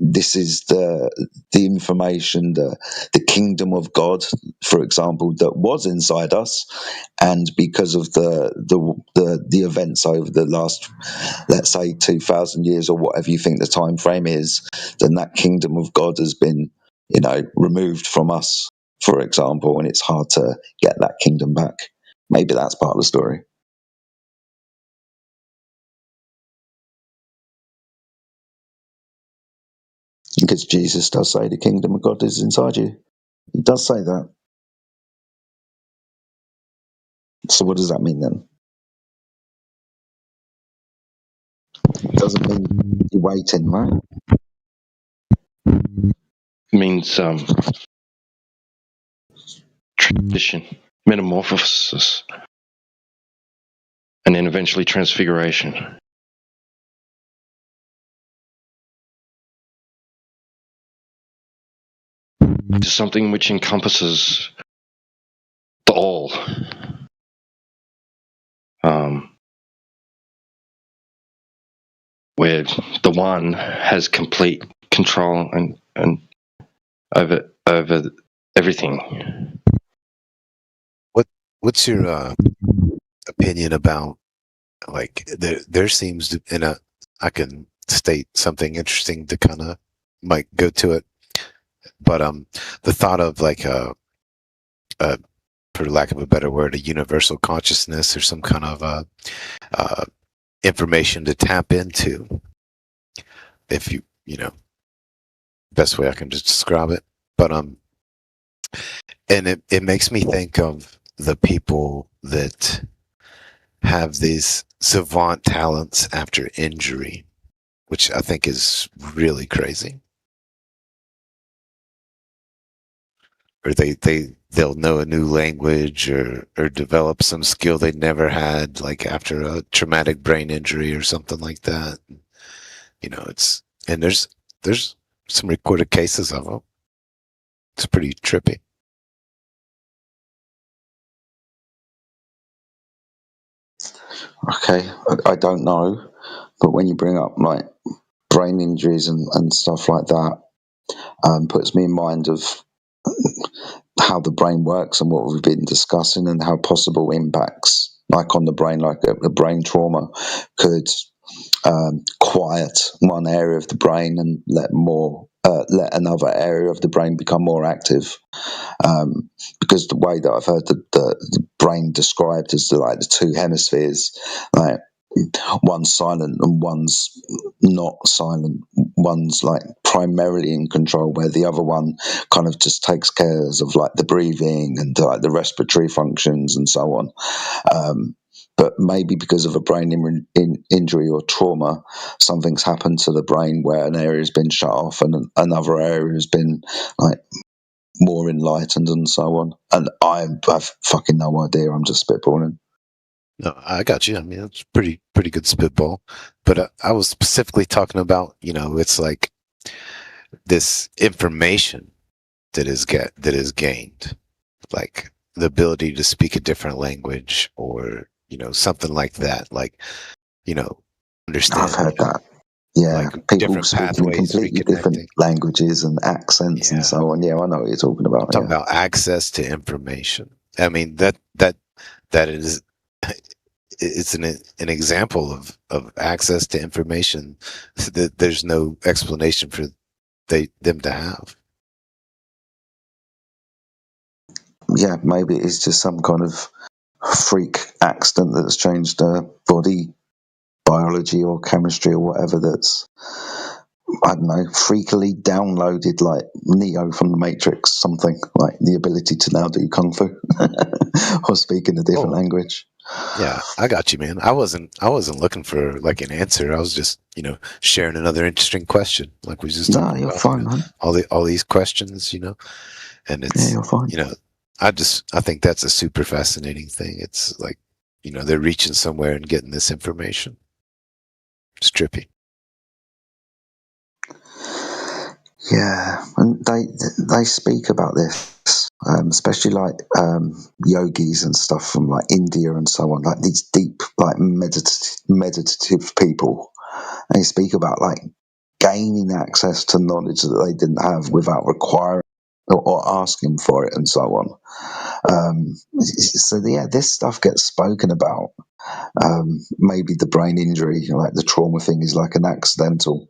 this is the information, the kingdom of God, for example, that was inside us, and because of the events over the last, let's say, 2,000 years or whatever you think the time frame is, then that kingdom of God has been, removed from us, for example, and it's hard to get that kingdom back. Maybe that's part of the story. Because Jesus does say the kingdom of God is inside you. He does say that. So what does that mean then? It doesn't mean you're waiting, right? Means transition, metamorphosis, and then eventually transfiguration. To something which encompasses the all. Where the one has complete control and over everything. What's your opinion about, like, there seems to, I can state something interesting to kind of might go to it, but the thought of like a for lack of a better word, a universal consciousness or some kind of information to tap into, if you best way I can just describe it. But and it makes me think of the people that have these savant talents after injury, which I think is really crazy. Or they'll know a new language or develop some skill they never had, like after a traumatic brain injury or something like that. It's, and there's some recorded cases of them. It's pretty trippy. Okay, I don't know, but when you bring up like brain injuries and stuff like that, puts me in mind of how the brain works and what we've been discussing and how possible impacts like on the brain, like a brain trauma could quiet one area of the brain and let another area of the brain become more active. Because the way that I've heard the brain described as the two hemispheres, like one's silent and one's not silent. One's like primarily in control, where the other one kind of just takes care of like the breathing and like the respiratory functions and so on. But maybe because of a brain injury or trauma, something's happened to the brain where an area has been shut off and another area has been like more enlightened and so on. And I have fucking no idea. I'm just spitballing. No, I got you. I mean, it's pretty good spitball. But I was specifically talking about, it's like this information that is gained, like the ability to speak a different language or something like that. Like, understand. I've heard that. Yeah, like people speaking completely different languages and accents and so on. Yeah, I know what you're talking about. I'm talking about access to information. I mean that is it's an example of access to information that there's no explanation for them to have. Yeah, maybe it's just some kind of freak accident that's changed body biology or chemistry or whatever that's, I don't know, freakily downloaded like Neo from the Matrix, something like the ability to now do kung fu or speak in a different language. Yeah, I got you, man. I wasn't looking for like an answer. I was just, sharing another interesting question. Like we just no, you're about, fine, man. All these questions, and it's you're fine. I think that's a super fascinating thing. It's like, they're reaching somewhere and getting this information. It's trippy. Yeah, and they speak about this, especially like yogis and stuff from like India and so on, like these deep, like meditative people. They speak about like gaining access to knowledge that they didn't have without requiring or asking for it and so on. So yeah, this stuff gets spoken about. Maybe the brain injury, like the trauma thing, is like an accidental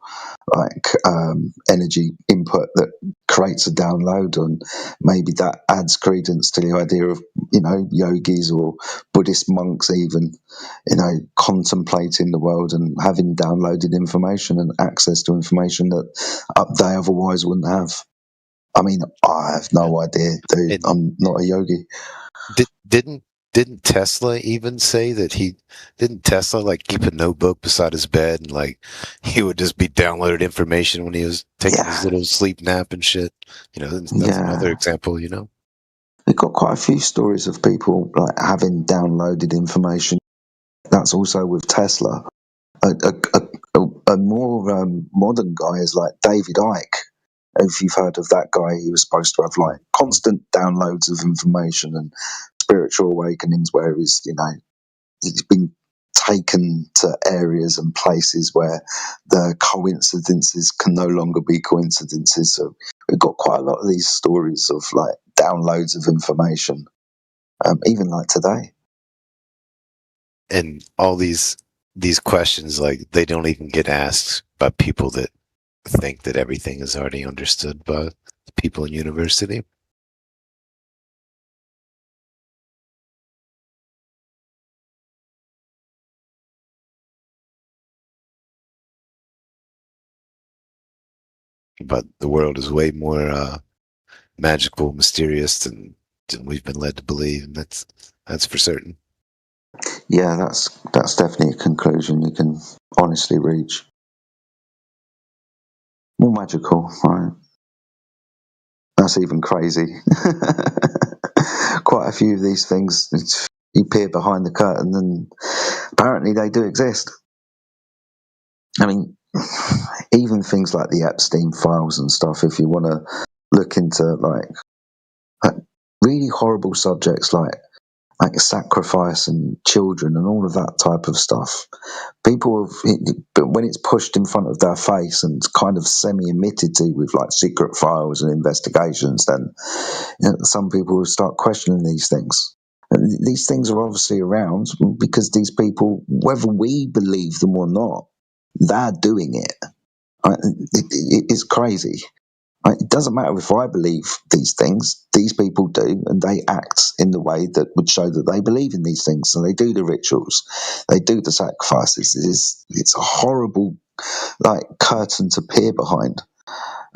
energy input that creates a download, and maybe that adds credence to the idea of yogis or Buddhist monks even contemplating the world and having downloaded information and access to information that they otherwise wouldn't have. I mean, I have no idea, dude. I'm not a yogi. Didn't Tesla even say that didn't Tesla like keep a notebook beside his bed and like he would just be downloaded information when he was taking his little sleep nap and shit? That's another example. We've got quite a few stories of people like having downloaded information. That's also with Tesla. A more modern guy is like David Icke. If you've heard of that guy, he was supposed to have like constant downloads of information and spiritual awakenings where he's been taken to areas and places where the coincidences can no longer be coincidences. So we've got quite a lot of these stories of like downloads of information, even like today. And all these questions, like they don't even get asked by people that think that everything is already understood by the people in university. But the world is way more magical, mysterious than we've been led to believe, and that's for certain. Yeah, that's definitely a conclusion you can honestly reach. More magical, right? That's even crazy. Quite a few of these things, you peer behind the curtain and apparently they do exist. I mean, even things like the Epstein files and stuff, if you want to look into like really horrible subjects like like sacrifice and children and all of that type of stuff. People have, but when it's pushed in front of their face and kind of semi-admitted to with like secret files and investigations, then some people will start questioning these things. And these things are obviously around because these people, whether we believe them or not, they're doing it. It's crazy. It doesn't matter if I believe these things, these people do, and they act in the way that would show that they believe in these things. So they do the rituals, they do the sacrifices. It's a horrible curtain to peer behind.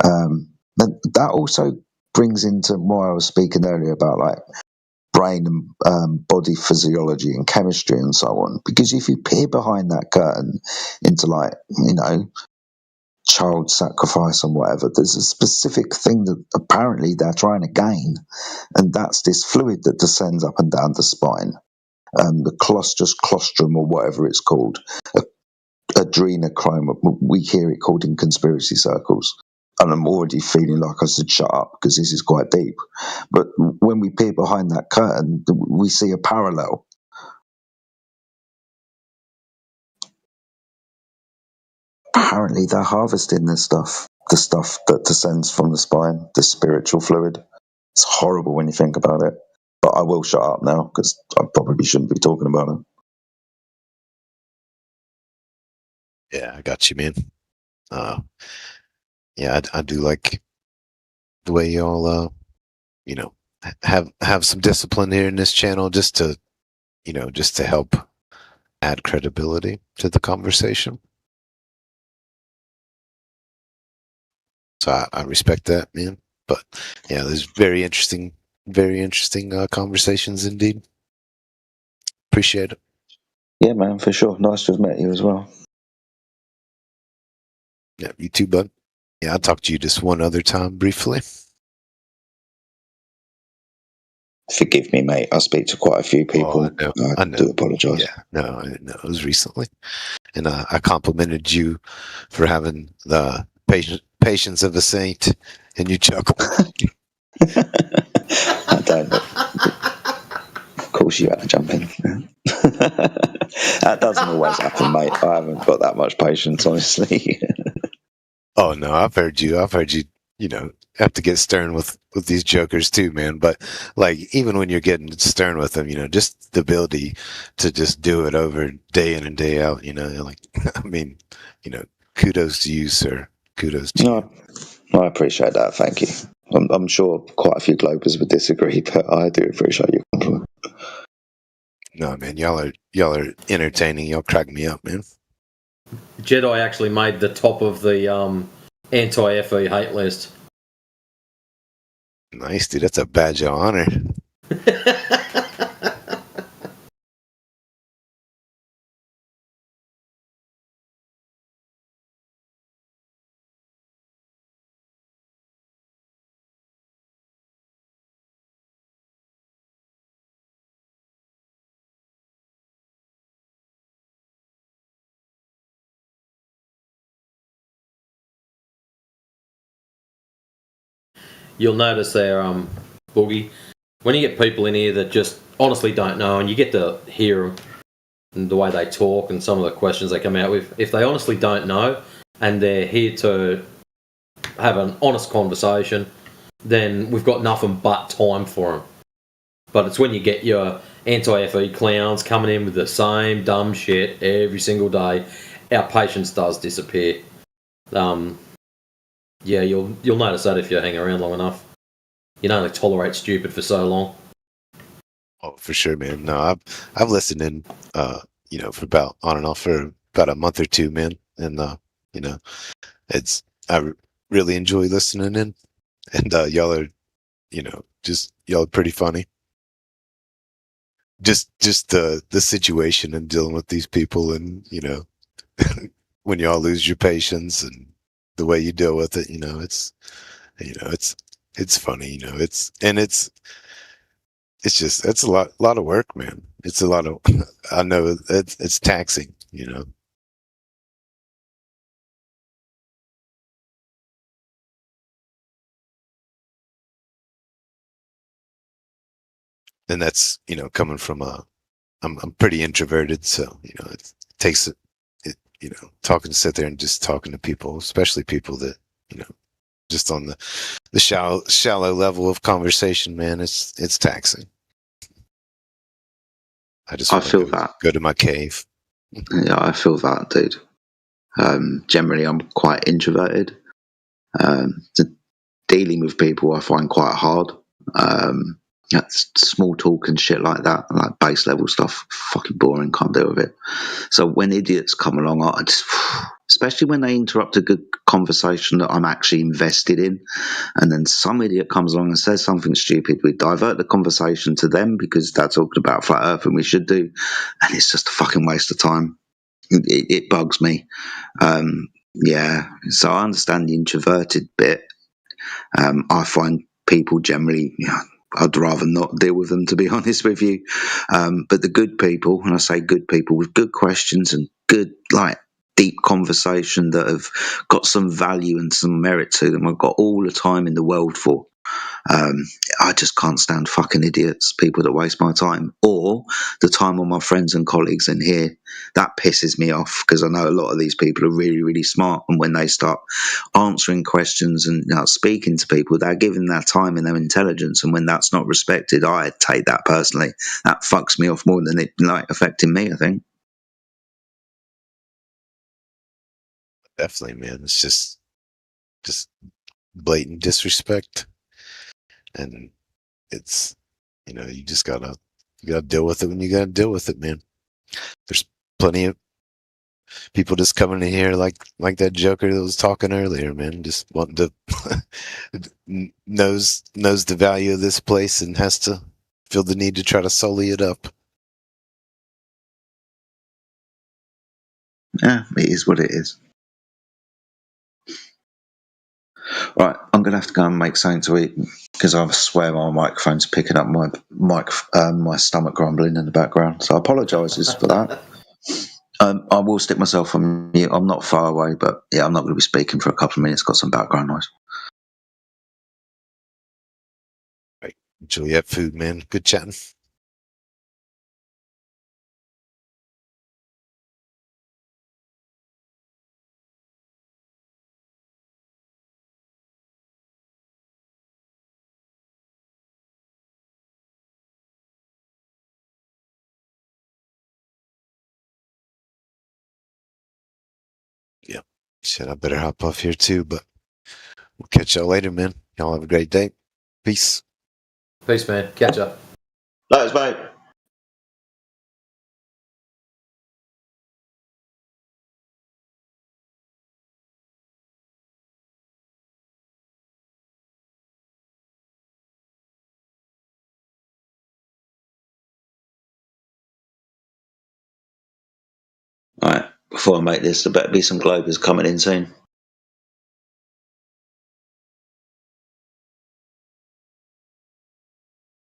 And that also brings into why I was speaking earlier about brain and body physiology and chemistry and so on. Because if you peer behind that curtain into child sacrifice and whatever, there's a specific thing that apparently they're trying to gain, and that's this fluid that descends up and down the spine, the colostrum or whatever it's called, adrenochrome. We hear it called in conspiracy circles, and I'm already feeling like I should shut up because this is quite deep. But when we peer behind that curtain, we see a parallel. Apparently they're harvesting this stuff, the stuff that descends from the spine, the spiritual fluid. It's horrible when you think about it. But I will shut up now because I probably shouldn't be talking about it. Yeah, I got you, man. Yeah, I do like the way y'all, have some discipline here in this channel, just to help add credibility to the conversation. So I respect that, man. But yeah, there's very interesting conversations indeed. Appreciate it. Yeah, man, for sure. Nice to have met you as well. Yeah, you too, bud. Yeah, I'll talk to you just one other time briefly. Forgive me, mate. I speak to quite a few people. I do apologise. Yeah, no, it was recently. And I complimented you for having the patience of a saint, and you chuckled. I don't know. Of course you had to jump in. That doesn't always happen, mate. I haven't got that much patience, honestly. Oh no, I've heard you, have to get stern with these jokers too, man. But even when you're getting stern with them, just the ability to just do it over day in and day out, kudos to you, sir. Kudos to you. I appreciate that. Thank you. I'm sure quite a few Globers would disagree, but I do appreciate your compliment. No, man, y'all are entertaining. Y'all crack me up, man. Jedi actually made the top of the anti-FE hate list. Nice, dude. That's a badge of honor. You'll notice there, Boogie, when you get people in here that just honestly don't know, and you get to hear them and the way they talk and some of the questions they come out with, if they honestly don't know and they're here to have an honest conversation, then we've got nothing but time for them. But it's when you get your anti-FE clowns coming in with the same dumb shit every single day, our patience does disappear. Yeah, you'll notice that if you hang around long enough. You can only tolerate stupid for so long. Oh, for sure, man. No, I've listened in, for about on and off for about a month or two, man. And I really enjoy listening in, and y'all are, y'all are pretty funny. Just the situation and dealing with these people, and when y'all lose your patience and the way you deal with it, it's funny, it's a lot of work, man. It's a lot of, I know it's taxing, and that's coming from I'm pretty introverted, so it takes it talking to sit there and just talking to people, especially people that just on the shallow level of conversation, man. It's taxing. I feel that. Go to my cave. Yeah, I feel that, dude. Generally, I'm quite introverted. Dealing with people, I find quite hard. Small talk and shit like that, like base level stuff, fucking boring. Can't deal with it. So when idiots come along, I just, especially when they interrupt a good conversation that I'm actually invested in, and then some idiot comes along and says something stupid, we divert the conversation to them because they're talking about flat Earth and we should do, and it's just a fucking waste of time. It bugs me. Yeah, so I understand the introverted bit. I find people generally, I'd rather not deal with them, to be honest with you. But the good people, and I say good people with good questions and good, like, deep conversation that have got some value and some merit to them, I've got all the time in the world for. I just can't stand fucking idiots, people that waste my time or the time of my friends and colleagues in here. That pisses me off because I know a lot of these people are really, really smart, and when they start answering questions and speaking to people, they're giving their time and their intelligence, and when that's not respected, I take that personally. That fucks me off more than it affecting me, I think. Definitely, man. It's just blatant disrespect, and it's you just gotta deal with it when you gotta deal with it, man. There's plenty of people just coming in here like that joker that was talking earlier, man, just wanting to knows the value of this place and has to feel the need to try to sully it up. Yeah, it is what it is. Right, I'm going to have to go and make something to eat because I swear my microphone's picking up my stomach grumbling in the background. So I apologise for that. I will stick myself on mute. I'm not far away, but yeah, I'm not going to be speaking for a couple of minutes. Got some background noise. Right. Enjoy your food, man. Good chatting. Yeah. Shit, I better hop off here too, but we'll catch y'all later, man. Y'all have a great day. Peace. Peace, man. Catch up. Thanks, mate. Alright, before I make this, there better be some Globers coming in soon.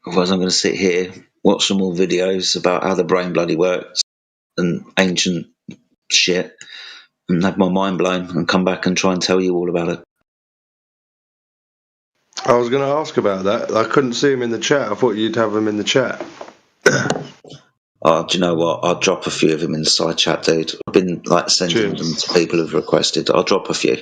Otherwise, I'm going to sit here, watch some more videos about how the brain bloody works and ancient shit, and have my mind blown, and come back and try and tell you all about it. I was going to ask about that. I couldn't see him in the chat. I thought you'd have him in the chat. Oh, do you know what? I'll drop a few of them in the side chat, dude. I've been sending them to people who've requested. I'll drop a few.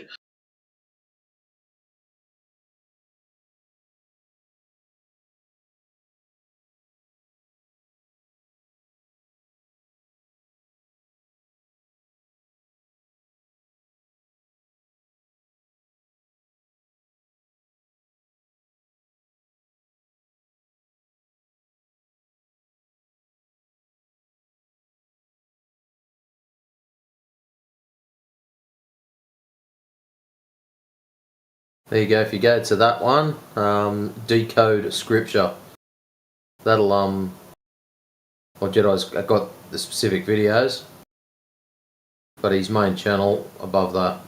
There you go. If you go to that one, decode scripture. That'll Well, Jedi's got the specific videos, but his main channel above that.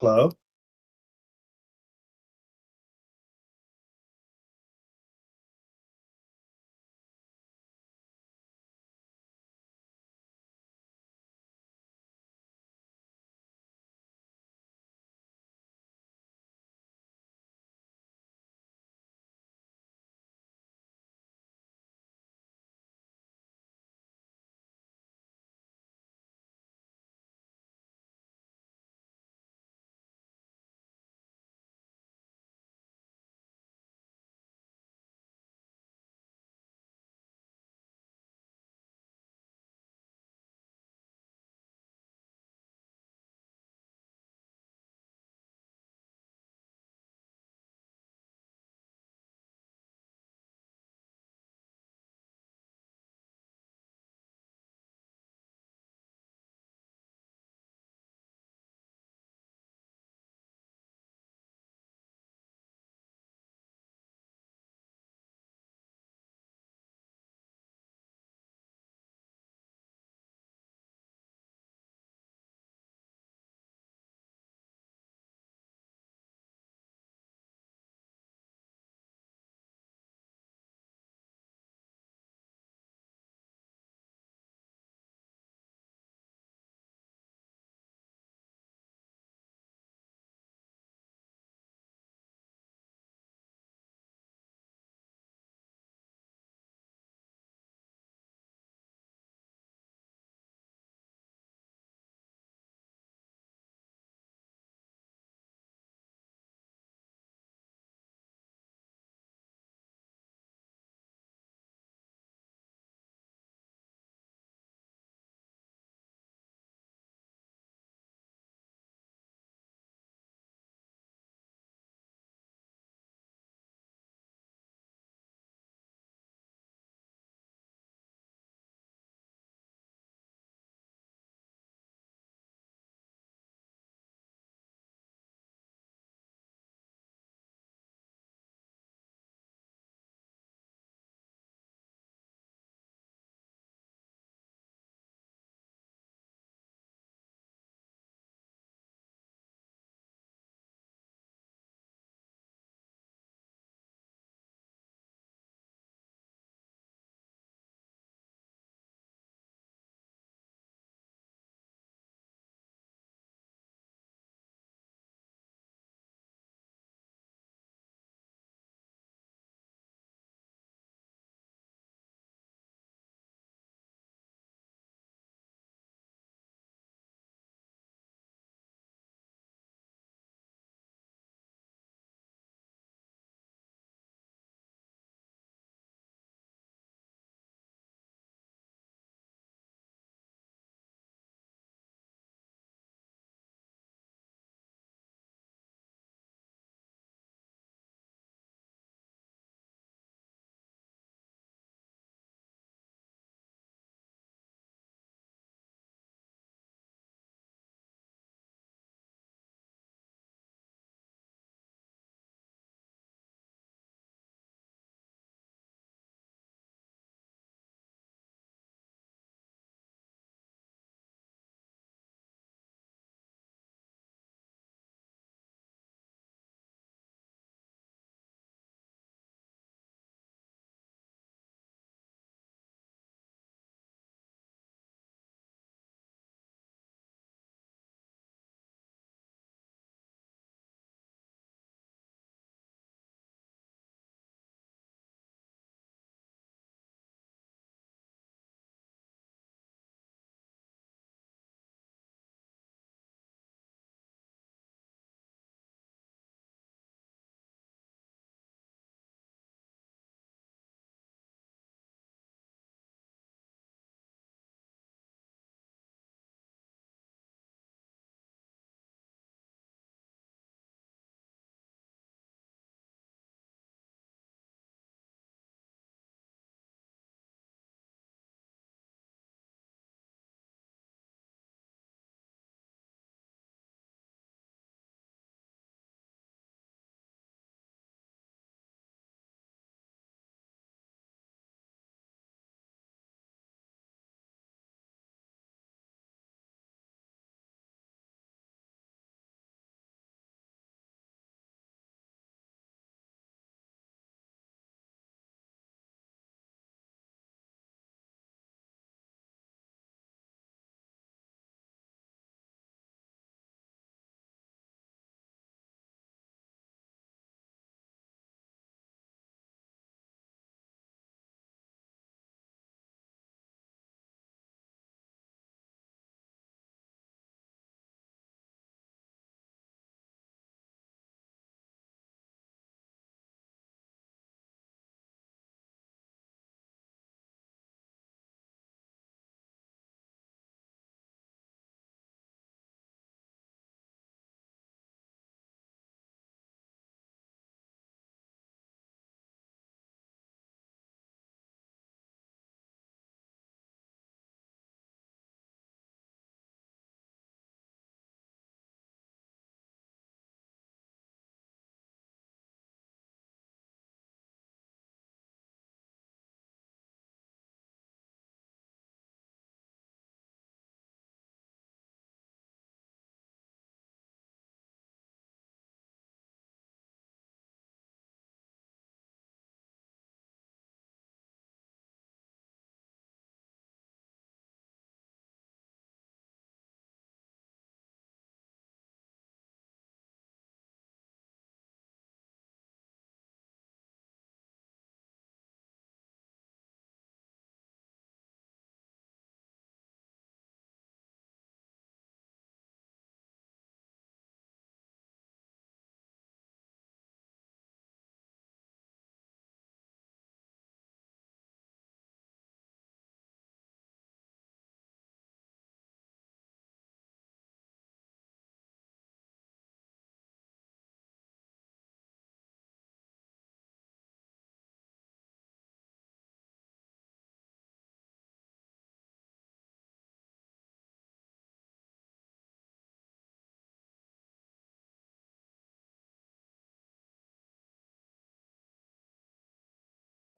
Hello?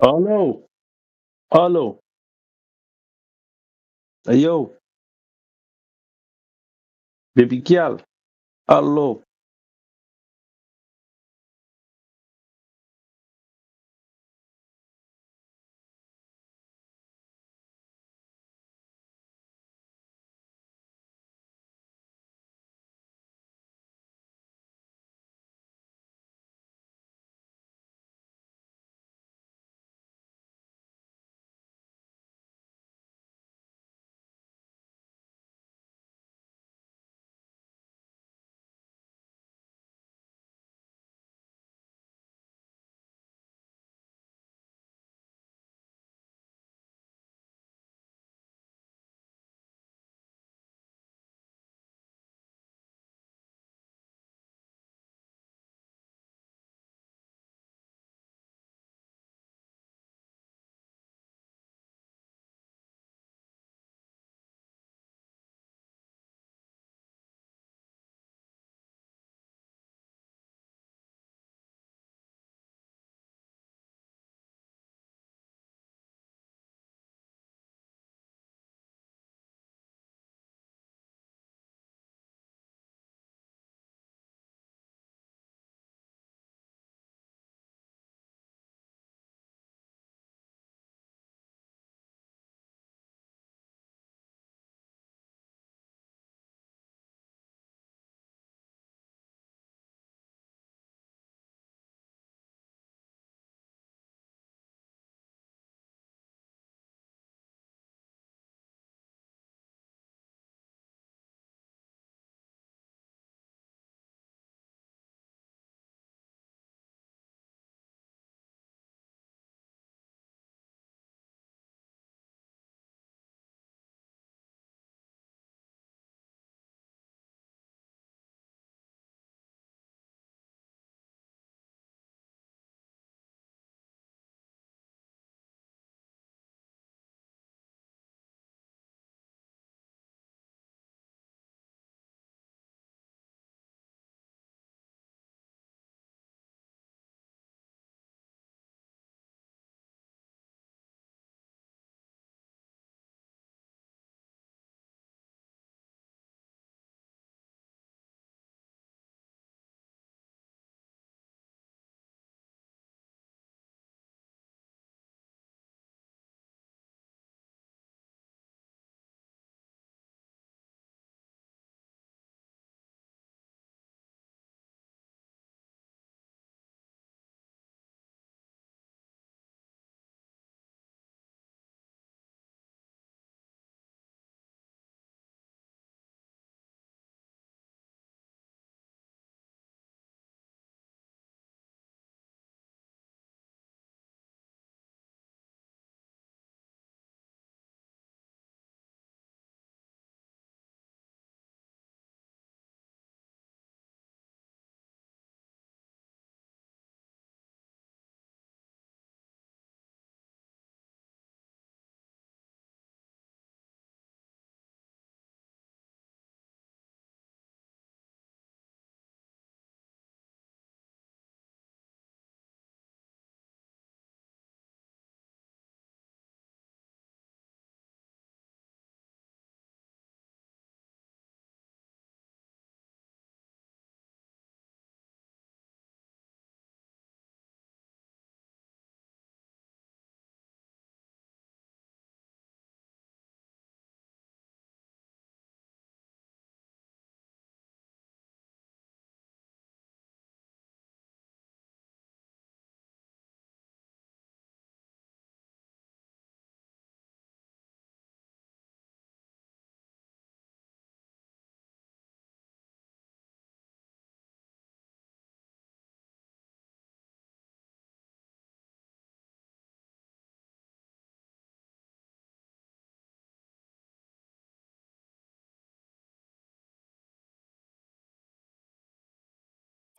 Hallo. Hallo. Hey, yo. Baby girl. Hallo.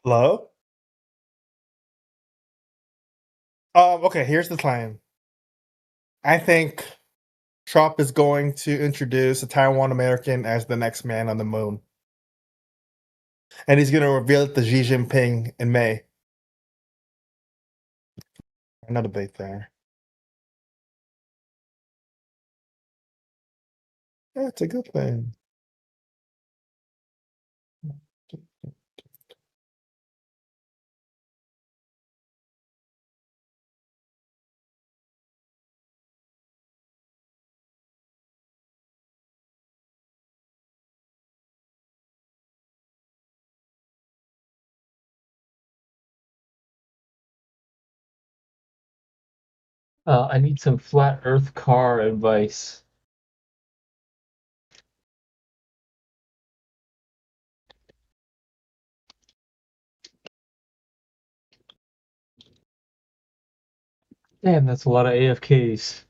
Hello? Okay, here's the plan. I think Trump is going to introduce a Taiwan American as the next man on the moon. And he's going to reveal it to Xi Jinping in May. No debate there. That's a good thing. I need some flat Earth car advice. Damn, that's a lot of AFKs.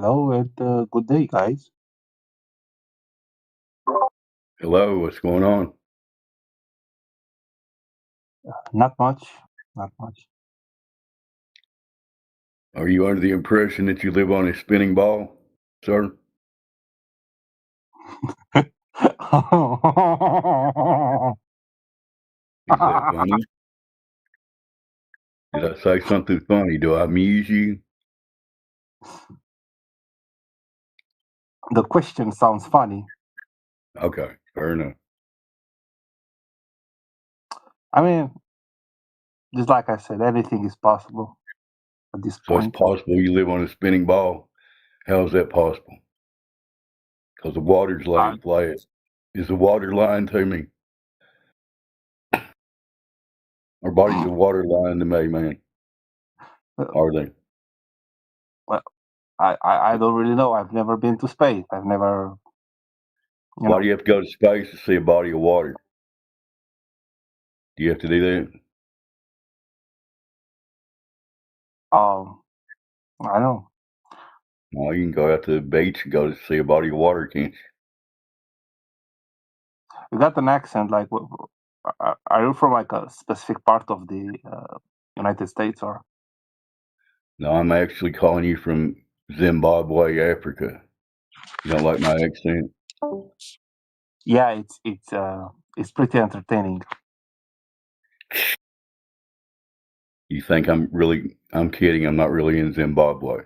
Hello and good day, guys. Hello, what's going on? Not much. Not much. Are you under the impression that you live on a spinning ball, sir? Is that funny? Did I say something funny? Do I amuse you? The question sounds funny. Okay, fair enough. I mean, just like I said, anything is possible at this So it's point. possible you live on a spinning ball. How is that possible? Because the water's laying flat. Is the water lying to me? Our bodies are water lying to me, man. Are they? Well, I don't really know. I've never been to space. I've never. Why do you have to go to space to see a body of water? Do you have to do that? I don't know. Well, you can go out to the beach and go to see a body of water, can't you? You got an accent. Like, are you from like a specific part of the United States, or? No, I'm actually calling you from Zimbabwe, Africa. You don't like my accent? Yeah, it's pretty entertaining. You think I'm kidding. I'm not really in Zimbabwe.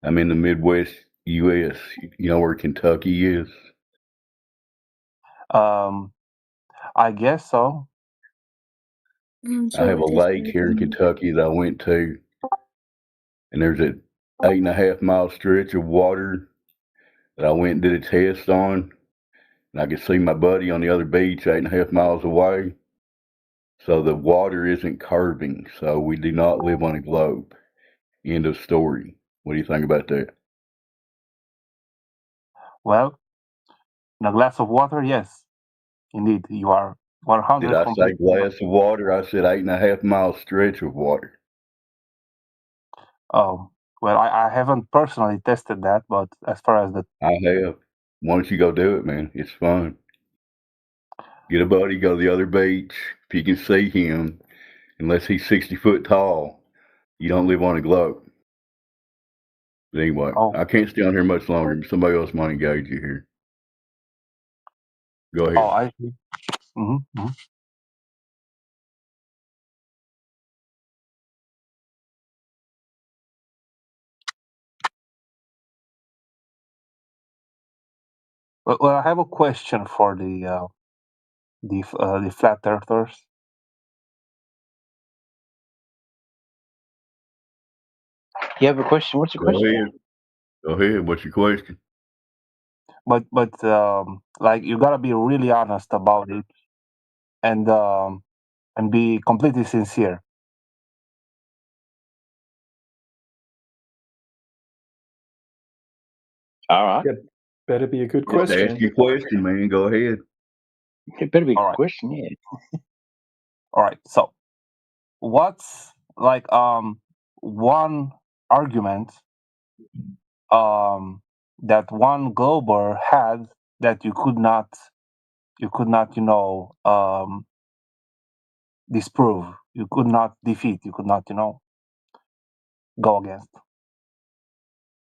I'm in the Midwest U.S. You know where Kentucky is? I guess so. I have a lake here in Kentucky that I went to, and there's an 8.5 mile stretch of water that I went and did a test on, and I could see my buddy on the other beach 8.5 miles away. So the water isn't curving, so we do not live on a globe. End of story. What do you think about that? Well, in a glass of water, yes, indeed, you are 100. Did I say glass of water? I said 8.5 mile stretch of water. Oh, well, I haven't personally tested that, but as far as the I have. Why don't you go do it, man? It's fun. Get a buddy, go to the other beach. If you can see him, unless he's 60 foot tall, you don't live on a globe. But anyway, I can't stay on here much longer. Somebody else might engage you here. Go ahead. Oh, I see. Mm-hmm. Well, I have a question for the flat earthers. You have a question? What's your question? Go ahead. What's your question? But like you gotta be really honest about it, and be completely sincere. All right. Better be a good Just question. ask your question, man. Go ahead. It better be a All good right. question, yeah. All right. So, what's like one argument that one glober had that you could not disprove, you could not defeat, you could not go against?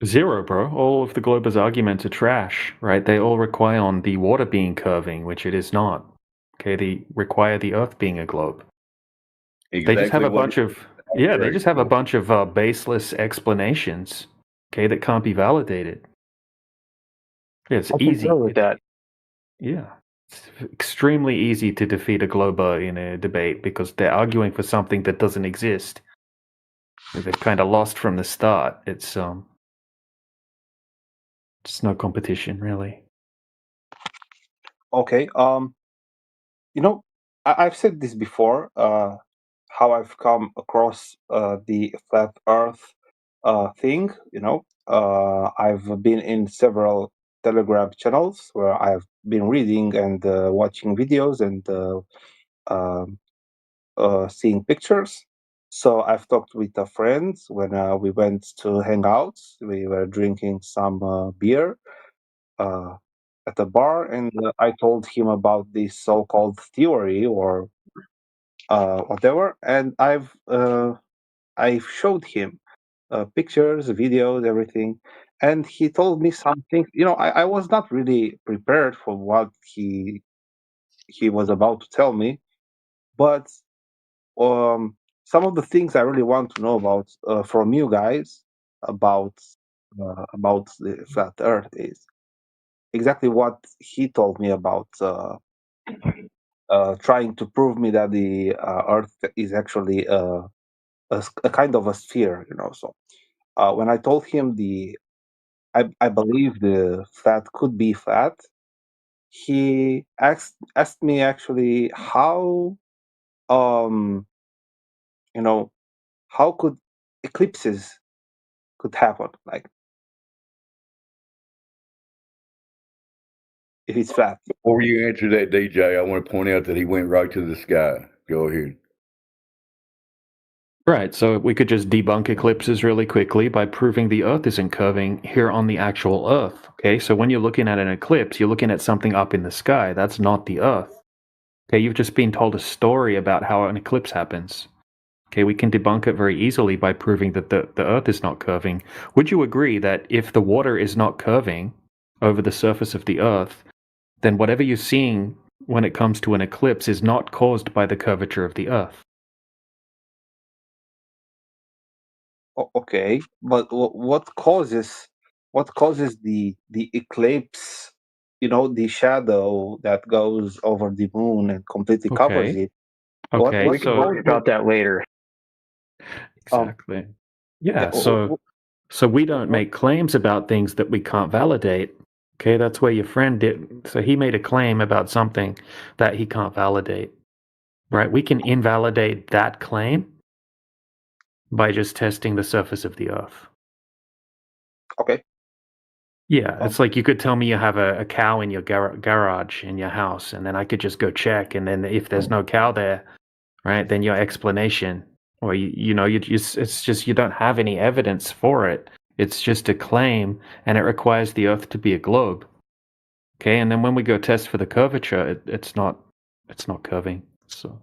Zero, bro. All of the Glober's arguments are trash, right? They all require on the water being curving, which it is not. Okay, they require the Earth being a globe. They just have a bunch of they just have a bunch of baseless explanations, okay, that can't be validated. Yeah, it's easy. With that. Yeah, it's extremely easy to defeat a glober in a debate because they're arguing for something that doesn't exist. They've kind of lost from the start. It's no competition really. Okay. I've said this before. How I've come across the flat Earth thing. I've been in several Telegram channels where I've been reading and watching videos and seeing pictures. So I've talked with a friend when we went to hang out. We were drinking some beer at a bar, and I told him about this so-called theory or whatever, and I've showed him pictures, videos, everything, and he told me something. I was not really prepared for what he was about to tell me, but some of the things I really want to know about from you guys about the flat Earth is exactly what he told me about trying to prove me that the Earth is actually a kind of a sphere. So when I told him I believe the flat could be flat, he asked me actually how how could eclipses could happen, like if it's flat. Before you answer that, DJ, I want to point out that he went right to the sky. Go ahead. Right, so we could just debunk eclipses really quickly by proving the Earth isn't curving here on the actual Earth. Okay, so when you're looking at an eclipse, you're looking at something up in the sky. That's not the Earth. Okay, you've just been told a story about how an eclipse happens. Okay, we can debunk it very easily by proving that the Earth is not curving. Would you agree that if the water is not curving over the surface of the Earth, then whatever you're seeing when it comes to an eclipse is not caused by the curvature of the Earth? Okay, but what causes the eclipse? The shadow that goes over the moon and completely covers Okay. it. Okay, we can talk about that later. Exactly. Yeah, yeah, so we don't make claims about things that we can't validate. Okay, that's where your friend did. So he made a claim about something that he can't validate. Right? We can invalidate that claim by just testing the surface of the Earth. Okay. Yeah, it's like you could tell me you have a cow in your garage in your house, and then I could just go check, and then if there's no cow there, right, then your explanation, or it's just you don't have any evidence for it. It's just a claim, and it requires the Earth to be a globe. Okay, and then when we go test for the curvature, it's not curving. So.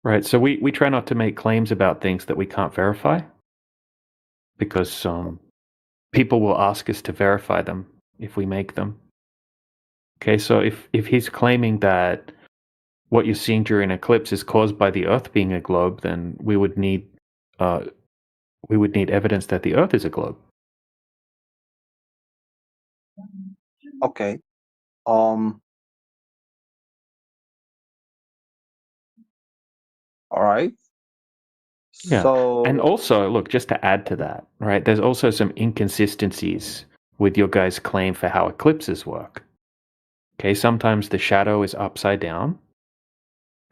Right, so we try not to make claims about things that we can't verify, because people will ask us to verify them if we make them. Okay, so if he's claiming that what you're seeing during an eclipse is caused by the Earth being a globe, then we would need evidence that the Earth is a globe. Okay. All right. Yeah. So, and also, look, just to add to that, right, there's also some inconsistencies with your guys' claim for how eclipses work. Okay, sometimes the shadow is upside down,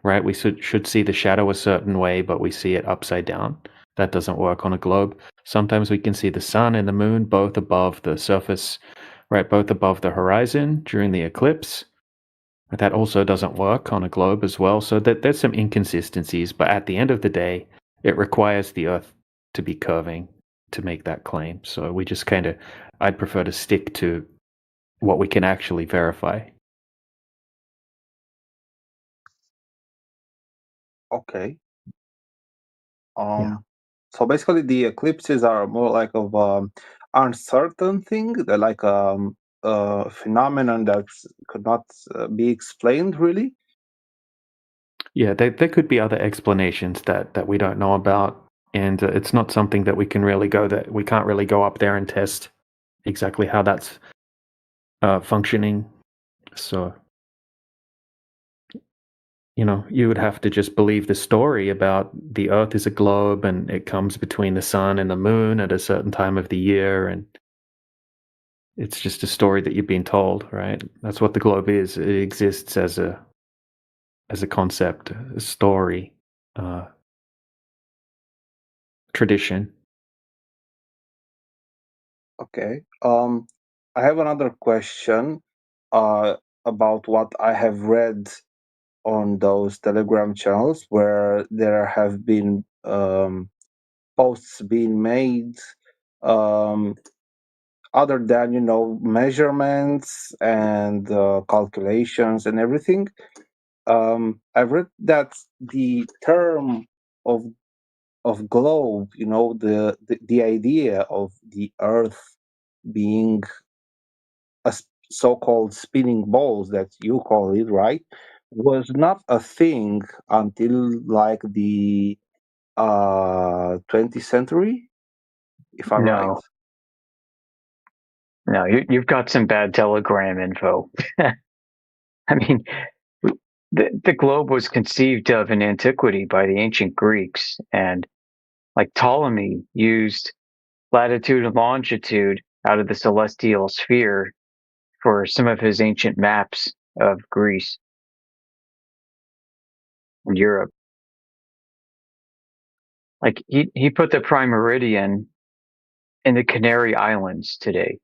right? We should see the shadow a certain way, but we see it upside down. That doesn't work on a globe. Sometimes we can see the sun and the moon both above the surface, right, both above the horizon during the eclipse. But that also doesn't work on a globe as well. So there's some inconsistencies, but at the end of the day, it requires the Earth to be curving to make that claim. So we just I'd prefer to stick to what we can actually verify. okay. So basically, the eclipses are more like of uncertain thing. They're like a phenomenon that could not be explained really. Yeah, there could be other explanations that we don't know about, and it's not something that we can't really go up there and test exactly how that's functioning. So, you would have to just believe the story about the Earth is a globe and it comes between the sun and the moon at a certain time of the year, and it's just a story that you've been told, right? That's what the globe is. It exists as a concept, a story, tradition. Okay. I have another question. about what I have read on those Telegram channels where there have been posts being made, other than measurements and calculations and everything. I've read that the term of globe, the idea of the Earth being a so-called spinning balls that you call it, right, was not a thing until like the 20th century, if I'm right. No, you've got some bad Telegram info. I mean, the globe was conceived of in antiquity by the ancient Greeks, and like Ptolemy used latitude and longitude out of the celestial sphere for some of his ancient maps of Greece and Europe. Like he put the prime meridian in the Canary Islands today.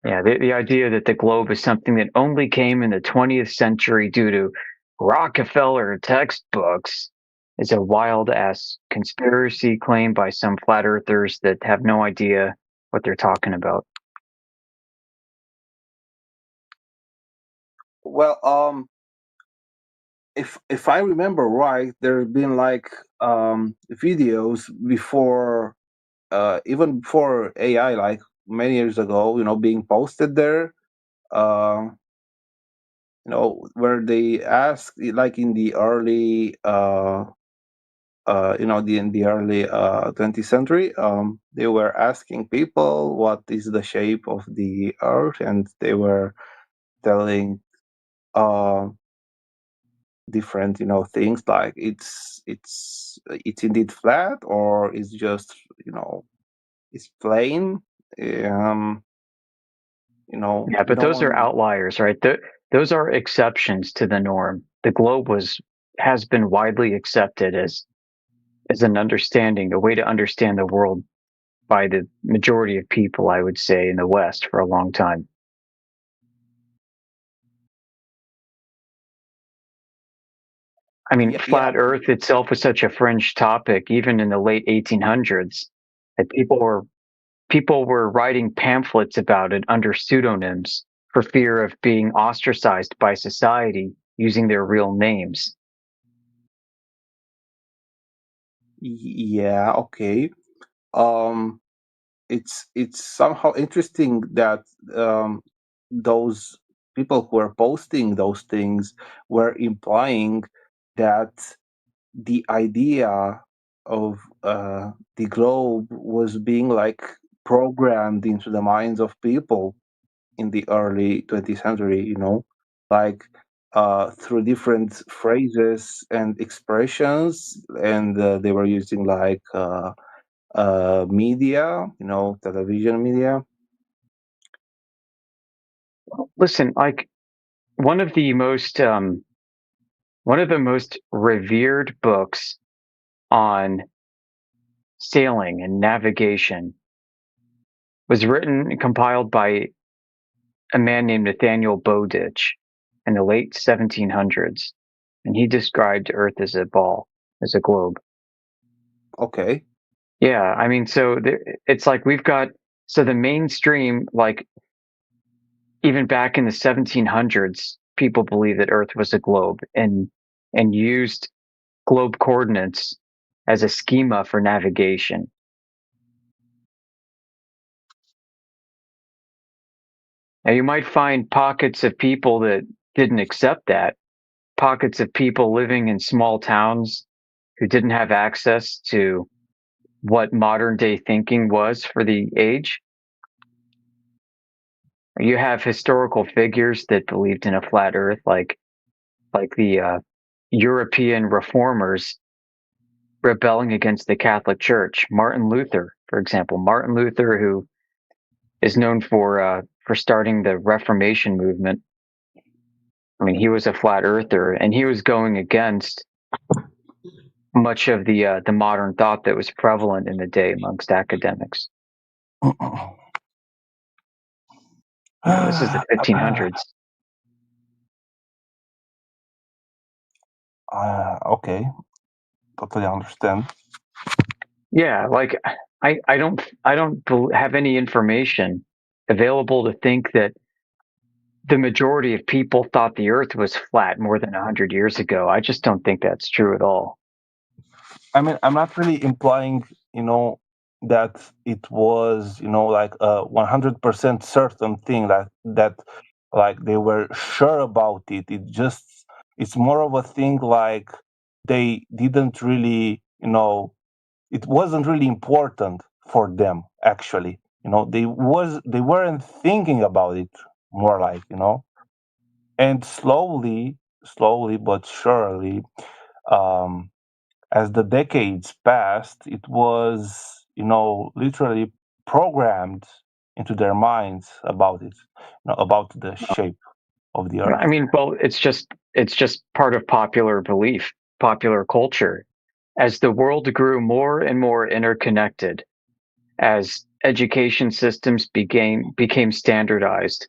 Yeah, the idea that the globe is something that only came in the 20th century due to Rockefeller textbooks is a wild-ass conspiracy claim by some flat earthers that have no idea what they're talking about. Well, if I remember right, there have been like videos before, even before AI, like many years ago, being posted there, where they ask, like in the early, in the early 20th century, they were asking people what is the shape of the Earth, and they were telling different things like it's indeed flat, or it's just it's plain. Yeah, but those are outliers, right? Those are exceptions to the norm. The globe has been widely accepted as an understanding, a way to understand the world by the majority of people, I would say, in the West for a long time. I mean, flat Earth itself was such a fringe topic, even in the late 1800s, that people were writing pamphlets about it under pseudonyms for fear of being ostracized by society using their real names. Yeah, okay. It's somehow interesting that those people who are posting those things were implying that the idea of the globe was being like programmed into the minds of people in the early 20th century, like through different phrases and expressions, and they were using like media, television media. Listen, like one of the most revered books on sailing and navigation was written and compiled by a man named Nathaniel Bowditch in the late 1700s, and he described Earth as a ball, as a globe. Okay. Yeah, I mean, so it's like we've got the mainstream, like even back in the 1700s, people believed that Earth was a globe and used globe coordinates as a schema for navigation. Now, you might find pockets of people that didn't accept that, pockets of people living in small towns who didn't have access to what modern day thinking was for the age. You have historical figures that believed in a flat earth, like the European reformers rebelling against the Catholic Church. Martin Luther, for example. Martin Luther, who is known for starting the Reformation movement. I mean, he was a flat earther, and he was going against much of the modern thought that was prevalent in the day amongst academics. This is the 1500s. Okay, totally understand. Yeah, like I don't have any information available to think that the majority of people thought the Earth was flat more than 100 years ago. I just don't think that's true at all. I mean, I'm not really implying, that it was, like a 100% certain thing that like they were sure about it. It's more of a thing like they didn't really, it wasn't really important for them actually. They weren't thinking about it more like, and slowly but surely, um, as the decades passed, it was, literally programmed into their minds about it, about the shape of the Earth. I mean, well, it's just part of popular belief, popular culture. As the world grew more and more interconnected, as education systems became standardized,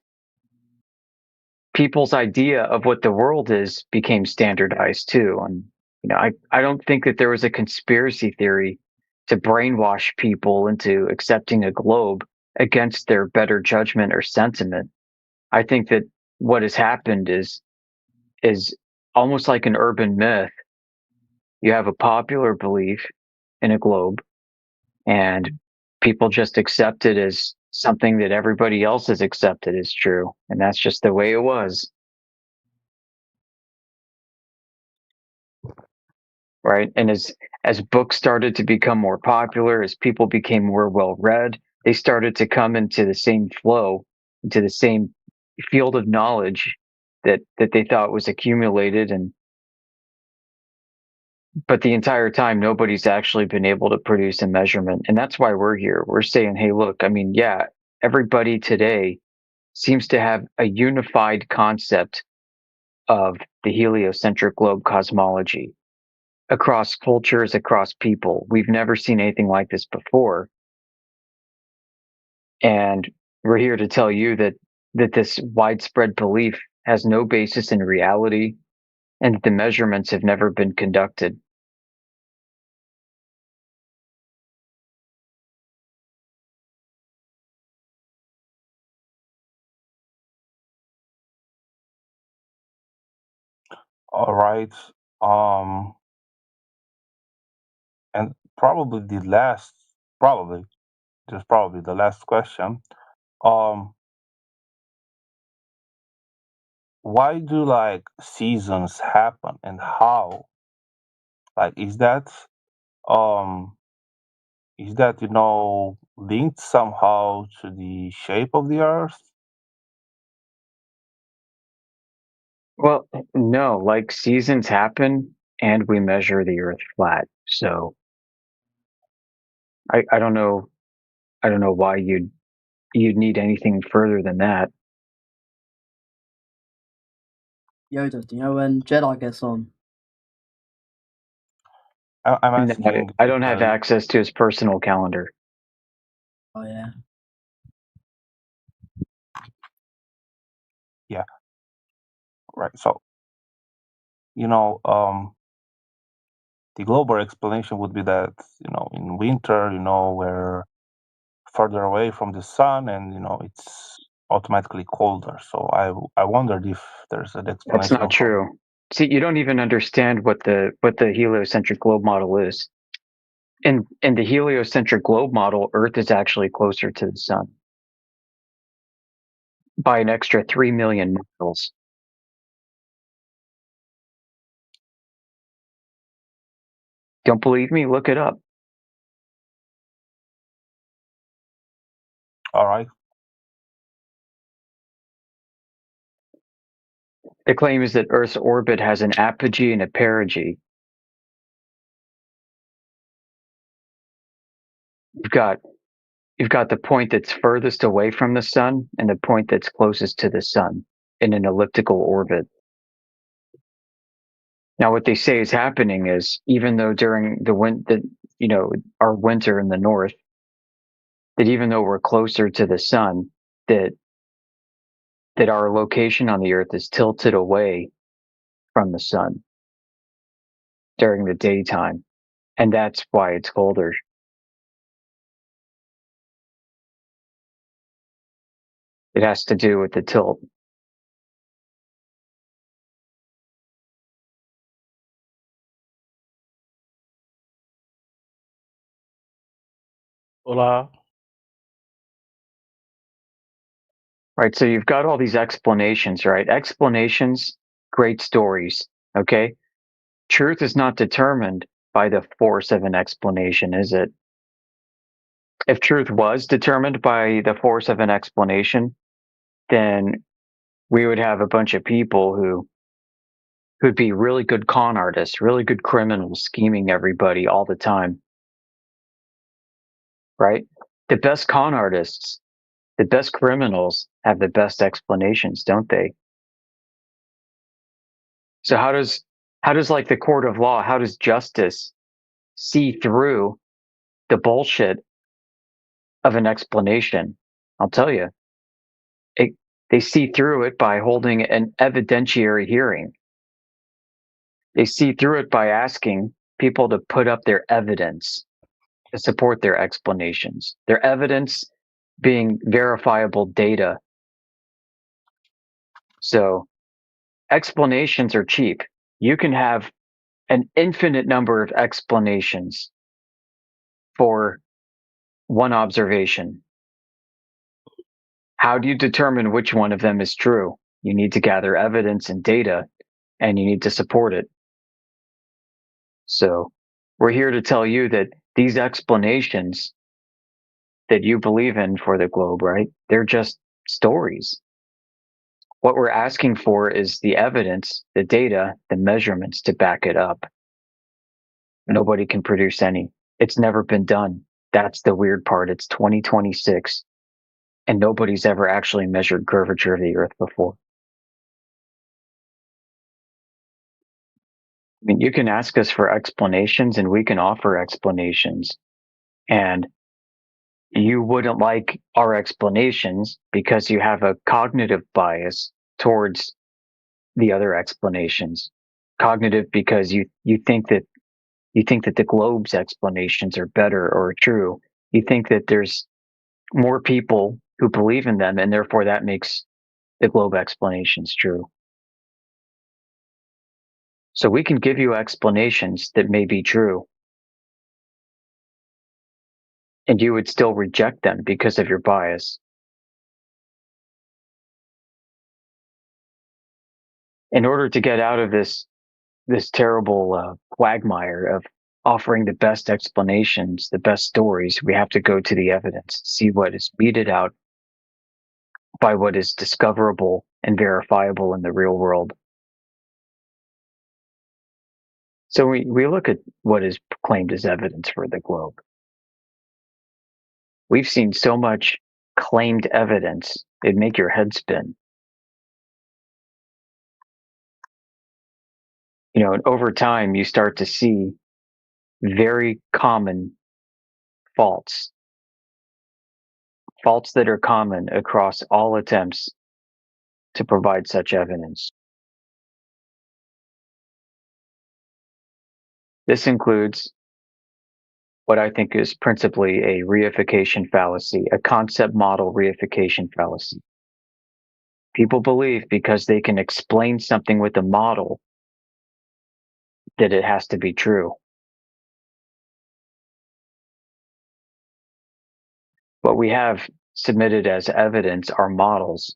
people's idea of what the world is became standardized too. And I don't think that there was a conspiracy theory to brainwash people into accepting a globe against their better judgment or sentiment. I think that what has happened is almost like an urban myth. You have a popular belief in a globe, and people just accept it as something that everybody else has accepted as true, and that's just the way it was. Right? And as books started to become more popular, as people became more well read, they started to come into the same flow, into the same field of knowledge that they thought was accumulated. But the entire time, nobody's actually been able to produce a measurement. And that's why we're here. We're saying, hey, look, I mean, yeah, everybody today seems to have a unified concept of the heliocentric globe cosmology across cultures, across people. We've never seen anything like this before. And we're here to tell you that this widespread belief has no basis in reality, and the measurements have never been conducted. All right. And probably the last question. Why do like seasons happen and how? Like is that linked somehow to the shape of the Earth? Well, no, like seasons happen and we measure the Earth flat. So I don't know why you'd need anything further than that. Yoda, do you know when Jedi gets on? I'm asking. I don't have access to his personal calendar. Oh yeah. Yeah. Right. So, the global explanation would be that, in winter, we're further away from the sun and, it's automatically colder. So I wondered if there's an explanation. That's not true. See, you don't even understand what the heliocentric globe model is. In the heliocentric globe model, Earth is actually closer to the sun by an extra 3 million miles. Don't believe me? Look it up. All right. The claim is that Earth's orbit has an apogee and a perigee. You've got the point that's furthest away from the sun and the point that's closest to the sun in an elliptical orbit. Now, what they say is happening is, even though during our winter in the north, that even though we're closer to the sun, that our location on the earth is tilted away from the sun during the daytime, and that's why it's colder. It has to do with the tilt. Hola. Right, so you've got all these explanations, right? Explanations, great stories, okay? Truth is not determined by the force of an explanation, is it? If truth was determined by the force of an explanation, then we would have a bunch of people who'd be really good con artists, really good criminals, scheming everybody all the time, right? The best con artists, the best criminals have the best explanations, don't they? So how does like the court of law, how does justice see through the bullshit of an explanation? I'll tell you. They see through it by holding an evidentiary hearing. They see through it by asking people to put up their evidence to support their explanations. Their evidence being verifiable data. So explanations are cheap. You can have an infinite number of explanations for one observation. How do you determine which one of them is true? You need to gather evidence and data, and you need to support it. So we're here to tell you that these explanations that you believe in for the globe, right? They're just stories. What we're asking for is the evidence, the data, the measurements to back it up. Nobody can produce any. It's never been done. That's the weird part. It's 2026, and nobody's ever actually measured curvature of the Earth before. I mean, you can ask us for explanations, and we can offer explanations. And you wouldn't like our explanations because you have a cognitive bias towards the other explanations. Cognitive because you think that the globe's explanations are better or true. You think that there's more people who believe in them, and therefore that makes the globe explanations true. So we can give you explanations that may be true, and you would still reject them because of your bias. In order to get out of this terrible quagmire of offering the best explanations, the best stories, we have to go to the evidence, see what is meted out by what is discoverable and verifiable in the real world. So we look at what is claimed as evidence for the globe. We've seen so much claimed evidence, it'd make your head spin. You know, and over time, you start to see very common faults that are common across all attempts to provide such evidence. This includes what I think is principally a reification fallacy, a concept model reification fallacy. People believe because they can explain something with a model that it has to be true. What we have submitted as evidence are models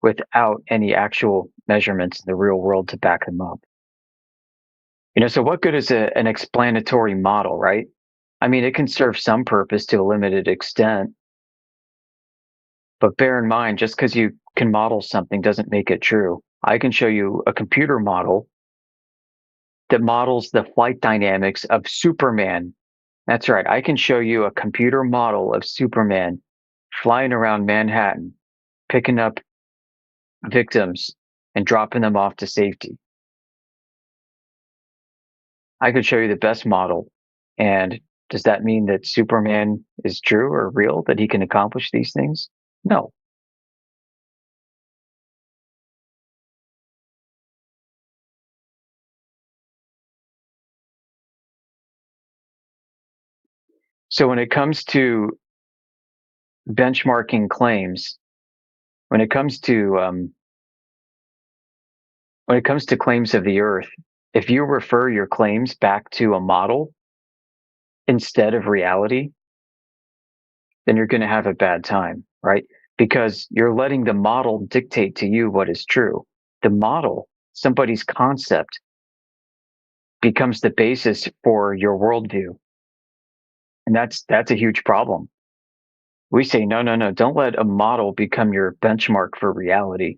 without any actual measurements in the real world to back them up. You know, so what good is an explanatory model, right? I mean, it can serve some purpose to a limited extent, but bear in mind, just because you can model something doesn't make it true. I can show you a computer model that models the flight dynamics of Superman. That's right. I can show you a computer model of Superman flying around Manhattan, picking up victims and dropping them off to safety. I could show you the best model. And does that mean that Superman is true or real, that he can accomplish these things? No. So when it comes to benchmarking claims, when it comes to claims of the Earth, if you refer your claims back to a model instead of reality, then you're going to have a bad time, right? Because you're letting the model dictate to you what is true. The model, somebody's concept, becomes the basis for your worldview. And that's a huge problem. We say, no, don't let a model become your benchmark for reality.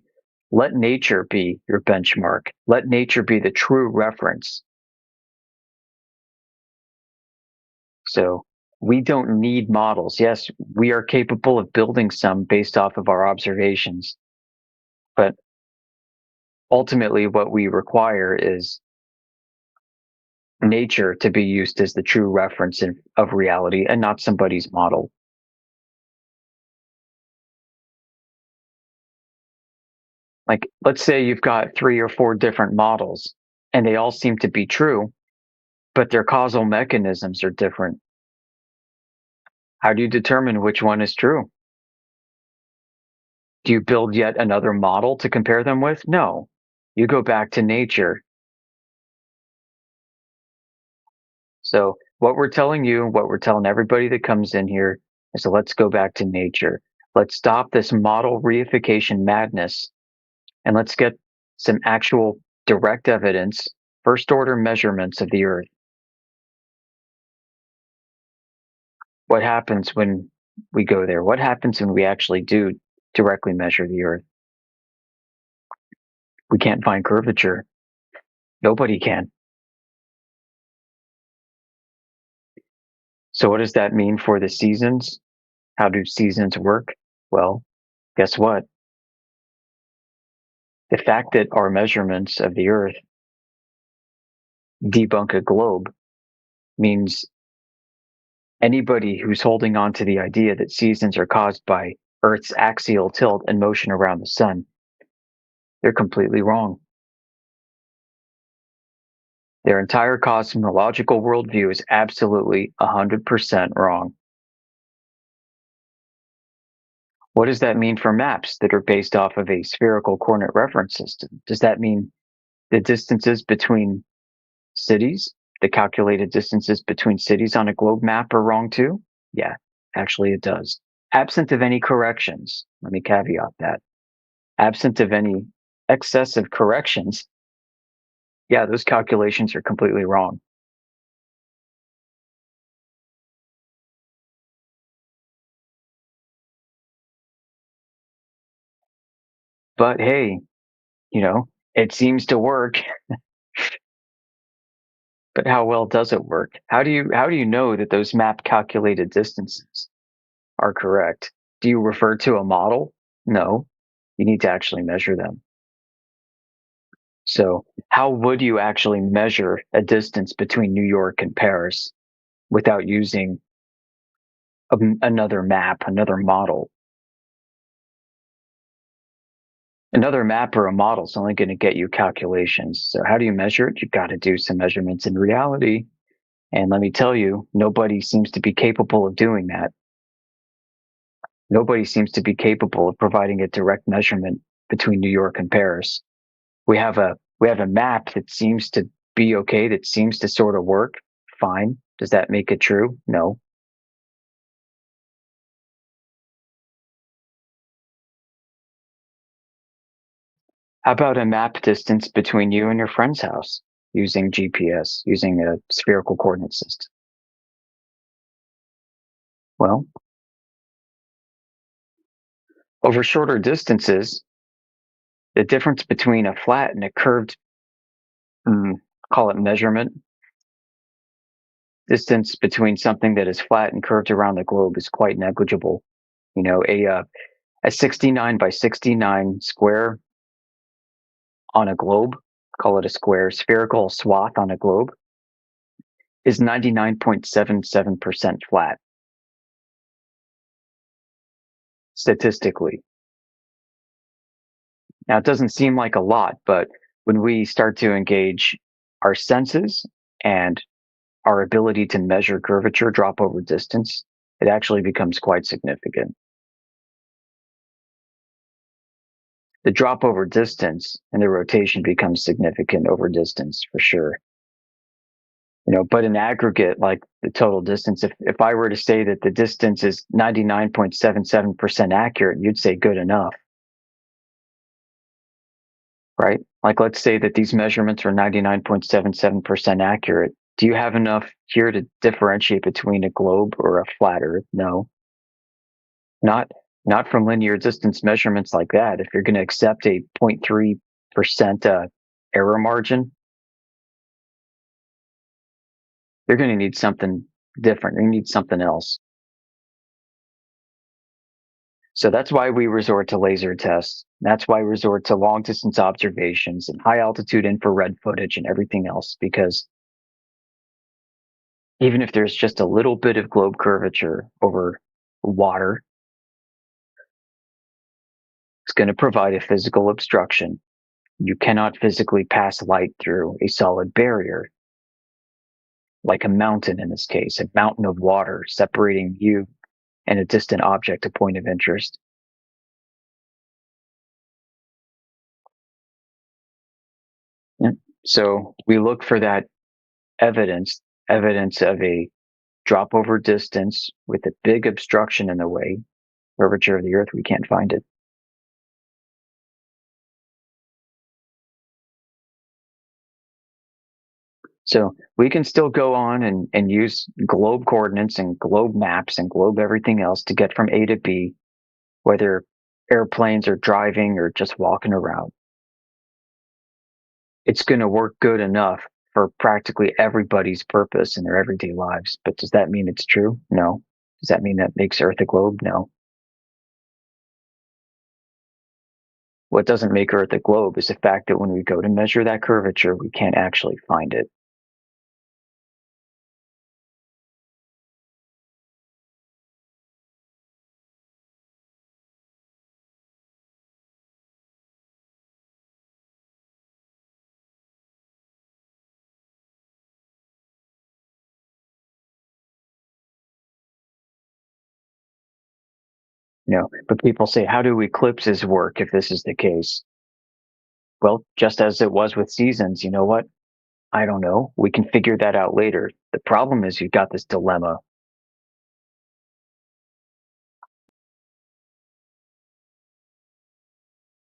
Let nature be your benchmark. Let nature be the true reference. So we don't need models. Yes, we are capable of building some based off of our observations. But ultimately, what we require is nature to be used as the true reference of reality and not somebody's model. Like, let's say you've got 3 or 4 different models and they all seem to be true, but their causal mechanisms are different. How do you determine which one is true? Do you build yet another model to compare them with? No. You go back to nature. So what we're telling you, what we're telling everybody that comes in here is, let's go back to nature. Let's stop this model reification madness, and let's get some actual direct evidence, first order measurements of the Earth. What happens when we go there? What happens when we actually do directly measure the Earth? We can't find curvature. Nobody can. So what does that mean for the seasons? How do seasons work? Well, guess what? The fact that our measurements of the Earth debunk a globe means anybody who's holding on to the idea that seasons are caused by Earth's axial tilt and motion around the sun, they're completely wrong. Their entire cosmological worldview is absolutely 100% wrong. What does that mean for maps that are based off of a spherical coordinate reference system? Does that mean the distances between cities, the calculated distances between cities on a globe map are wrong too? Yeah, actually it does. Absent of any corrections, let me caveat that. Absent of any excessive corrections, yeah, those calculations are completely wrong. But hey, it seems to work. But how well does it work? How do you know that those map calculated distances are correct? Do you refer to a model? No, you need to actually measure them. So how would you actually measure a distance between New York and Paris without using another map, another model? Another map or a model is only going to get you calculations. So how do you measure it? You've got to do some measurements in reality. And let me tell you, nobody seems to be capable of doing that. Nobody seems to be capable of providing a direct measurement between New York and Paris. We have a map that seems to be okay, that seems to sort of work. Fine. Does that make it true? No. How about a map distance between you and your friend's house using GPS, using a spherical coordinate system? Well, over shorter distances, the difference between a flat and a curved, call it measurement, distance between something that is flat and curved around the globe is quite negligible. A 69 by 69 square on a globe, call it a square, spherical swath on a globe, is 99.77% flat. Statistically. Now, it doesn't seem like a lot, but when we start to engage our senses and our ability to measure curvature drop over distance, it actually becomes quite significant. The drop over distance and the rotation becomes significant over distance for sure. But in aggregate, like the total distance, if I were to say that the distance is 99.77% accurate, you'd say good enough. Right? Like, let's say that these measurements are 99.77% accurate. Do you have enough here to differentiate between a globe or a flat Earth? No. Not from linear distance measurements like that. If you're going to accept a 0.3% error margin, you're going to need something different. You need something else. So that's why we resort to laser tests. That's why we resort to long distance observations and high altitude infrared footage and everything else, because even if there's just a little bit of globe curvature over water, it's going to provide a physical obstruction. You cannot physically pass light through a solid barrier, like a mountain in this case, a mountain of water separating you and a distant object, a point of interest. So we look for that evidence of a drop over distance with a big obstruction in the way, curvature of the Earth, we can't find it. So we can still go on and use globe coordinates and globe maps and globe everything else to get from A to B, whether airplanes are driving or just walking around. It's going to work good enough for practically everybody's purpose in their everyday lives. But does that mean it's true? No. Does that mean that makes Earth a globe? No. What doesn't make Earth a globe is the fact that when we go to measure that curvature, we can't actually find it. But people say, how do eclipses work if this is the case? Well, just as it was with seasons, you know what? I don't know. We can figure that out later. The problem is you've got this dilemma.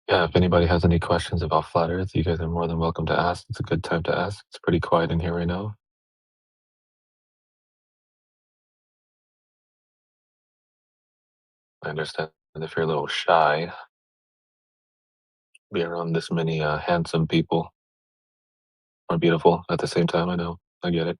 Yeah, if anybody has any questions about Flat Earth, you guys are more than welcome to ask. It's a good time to ask. It's pretty quiet in here right now. I understand if you're a little shy, be around this many handsome people are beautiful at the same time. I know. I get it.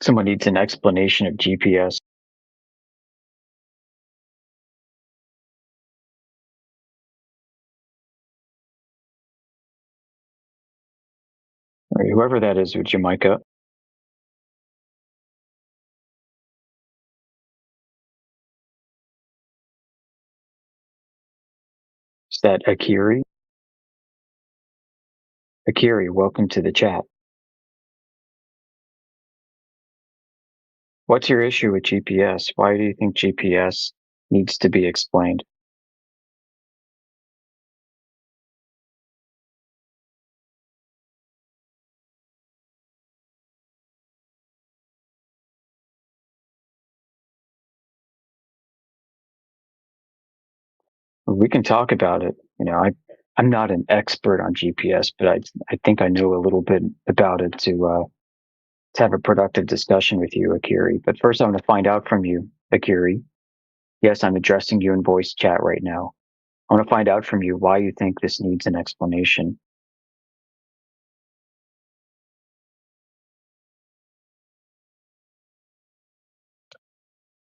Someone needs an explanation of GPS. Or whoever that is with Jamaica. Is that Akiri? Akiri, welcome to the chat. What's your issue with GPS? Why do you think GPS needs to be explained? We can talk about it. I'm not an expert on GPS, but I think I know a little bit about it to have a productive discussion with you, Akiri. But first, I want to find out from you, Akiri. Yes, I'm addressing you in voice chat right now. I want to find out from you why you think this needs an explanation.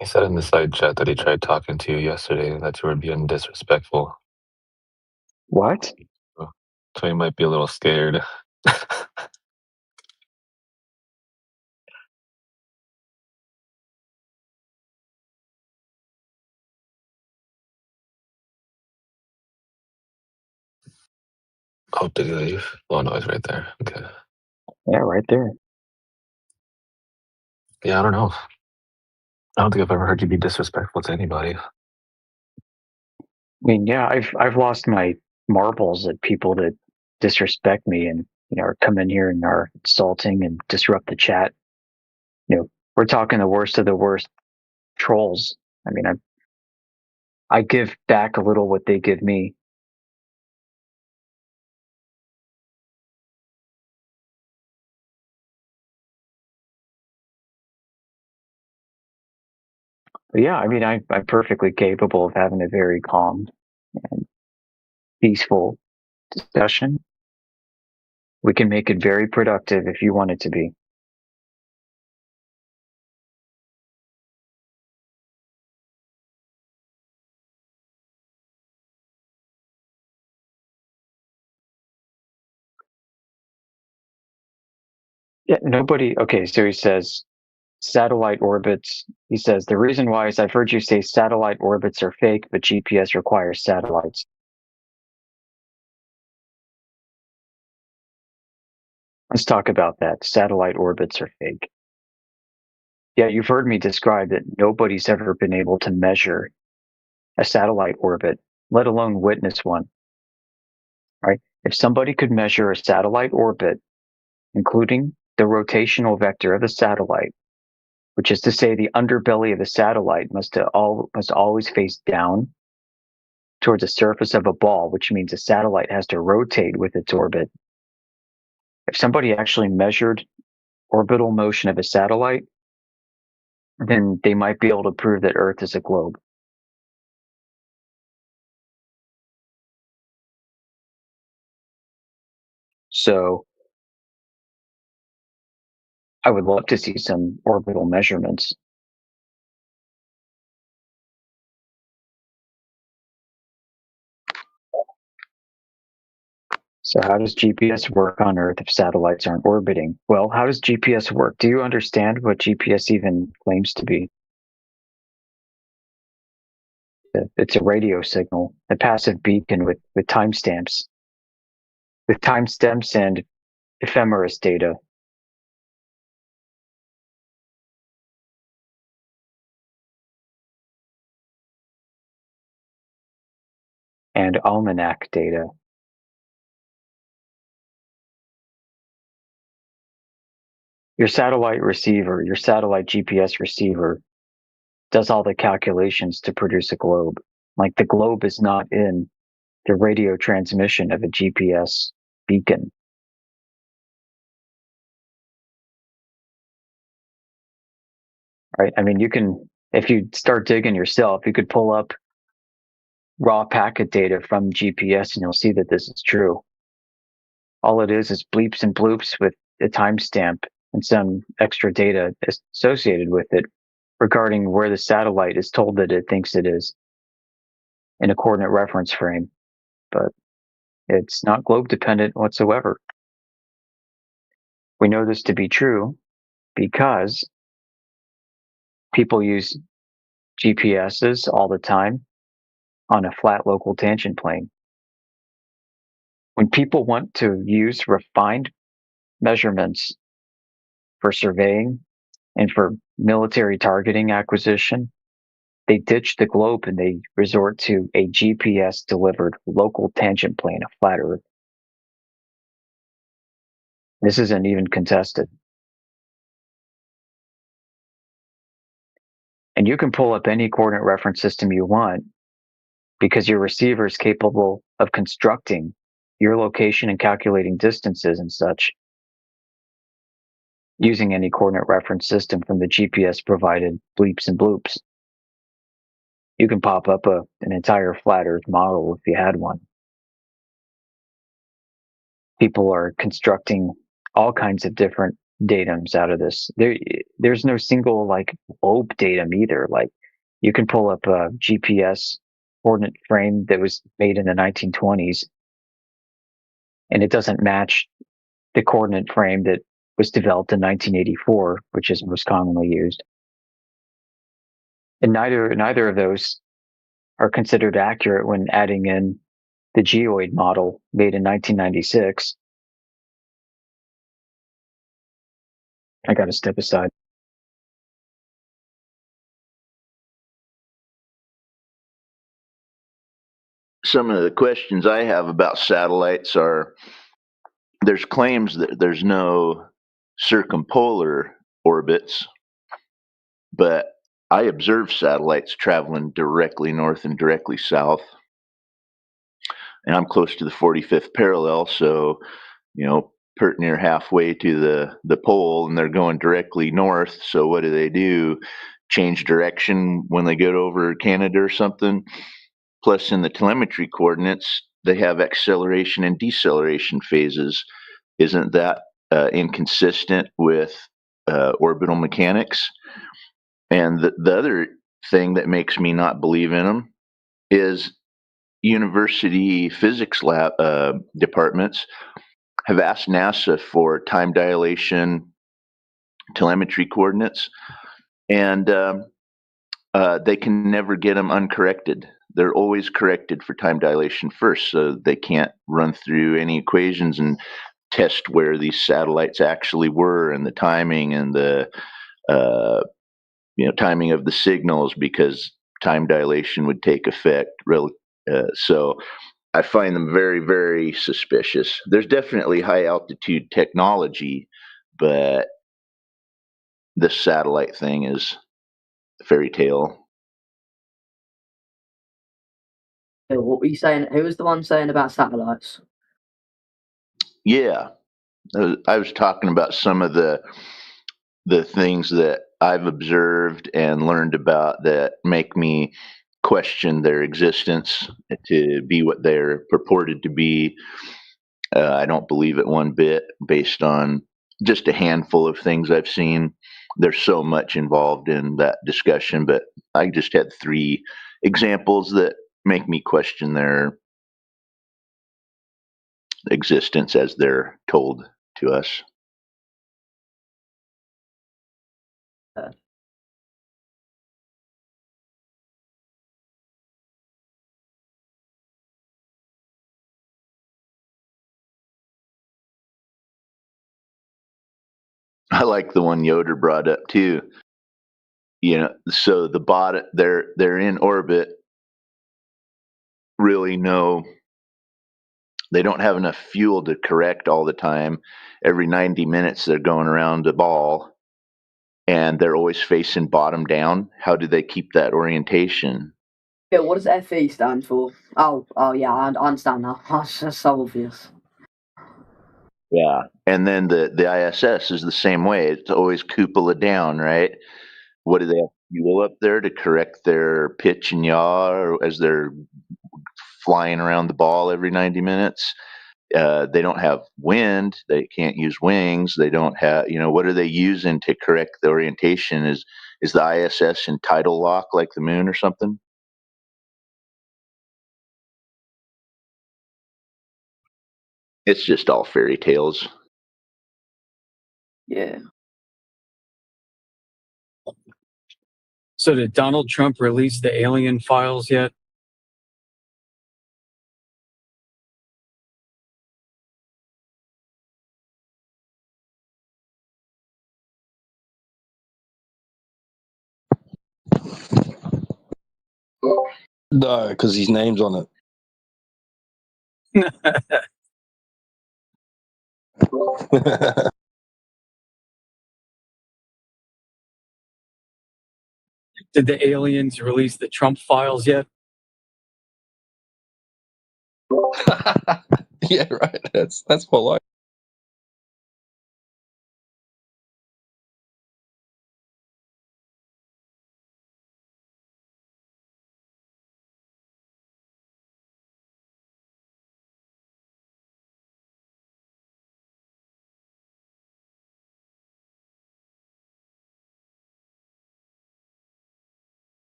He said in the side chat that he tried talking to you yesterday and that you were being disrespectful. What? So he might be a little scared. Oh, did he leave? Oh, no, he's right there. Okay. Yeah, right there. Yeah, I don't know. I don't think I've ever heard you be disrespectful to anybody. I mean, yeah, I've lost my marbles at people that disrespect me and or come in here and are insulting and disrupt the chat. We're talking the worst of the worst trolls. I mean, I give back a little what they give me. But yeah, I mean, I'm perfectly capable of having a very calm and peaceful discussion. We can make it very productive if you want it to be. Yeah, nobody. Okay, so he says satellite orbits. He says the reason why is I've heard you say satellite orbits are fake, but GPS requires satellites. Let's talk about that. Satellite orbits are fake. Yeah, you've heard me describe that nobody's ever been able to measure a satellite orbit, let alone witness one. Right? If somebody could measure a satellite orbit, including the rotational vector of the satellite, which is to say the underbelly of the satellite must always face down towards the surface of a ball, which means the satellite has to rotate with its orbit. If somebody actually measured orbital motion of a satellite, then they might be able to prove that Earth is a globe. So I would love to see some orbital measurements. So how does GPS work on Earth if satellites aren't orbiting? Well, how does GPS work? Do you understand what GPS even claims to be? It's a radio signal, a passive beacon with timestamps. With timestamps and ephemeris data. And almanac data. Your satellite receiver, your satellite GPS receiver, does all the calculations to produce a globe. Like the globe is not in the radio transmission of a GPS beacon. Right? I mean, you can, if you start digging yourself, you could pull up raw packet data from GPS and you'll see that this is true. All it is bleeps and bloops with a timestamp and some extra data associated with it regarding where the satellite is told that it thinks it is in a coordinate reference frame. But it's not globe dependent whatsoever. We know this to be true because people use GPSs all the time on a flat local tangent plane. When people want to use refined measurements for surveying and for military targeting acquisition, they ditch the globe and they resort to a GPS delivered local tangent plane, a flat Earth. This isn't even contested. And you can pull up any coordinate reference system you want because your receiver is capable of constructing your location and calculating distances and such using any coordinate reference system from the GPS provided bleeps and bloops. You can pop up an entire flat Earth model if you had one. People are constructing all kinds of different datums out of this. There's no single like globe datum either. Like you can pull up a GPS coordinate frame that was made in the 1920s, and it doesn't match the coordinate frame that was developed in 1984, which is most commonly used. And neither of those are considered accurate when adding in the geoid model made in 1996. I got to step aside. Some of the questions I have about satellites are there's claims that there's no circumpolar orbits, but I observe satellites traveling directly north and directly south. And I'm close to the 45th parallel, so, pert near halfway to the pole, and they're going directly north. So what do? Change direction when they get over Canada or something? Plus, in the telemetry coordinates, they have acceleration and deceleration phases. Isn't that inconsistent with orbital mechanics? And the other thing that makes me not believe in them is university physics lab departments have asked NASA for time dilation telemetry coordinates, and they can never get them uncorrected. They're always corrected for time dilation first, so they can't run through any equations and test where these satellites actually were and the timing and the timing of the signals, because time dilation would take effect. So I find them very, very suspicious. There's definitely high altitude technology, but this satellite thing is a fairy tale. What were you saying? Who was the one saying about satellites? Yeah, I was talking about some of the things that I've observed and learned about that make me question their existence to be what they're purported to be. I don't believe it one bit based on just a handful of things I've seen. There's so much involved in that discussion, but I just had 3 examples that make me question their existence as they're told to us. I like the one Yoder brought up too. So the bot they're in orbit. Really, they don't have enough fuel to correct all the time. Every 90 minutes, they're going around the ball, and they're always facing bottom down. How do they keep that orientation? Yeah, what does FE stand for? Oh, yeah, I understand now. That's so obvious. Yeah, and then the ISS is the same way. It's always cupola down, right? What do they have fuel up there to correct their pitch and yaw as they're flying around the ball every 90 minutes? They don't have wind. They can't use wings. They don't have, what are they using to correct the orientation? Is the ISS in tidal lock like the moon or something? It's just all fairy tales. Yeah. So did Donald Trump release the alien files yet? No, because his name's on it. Did the aliens release the Trump files yet? Yeah, right. That's polite.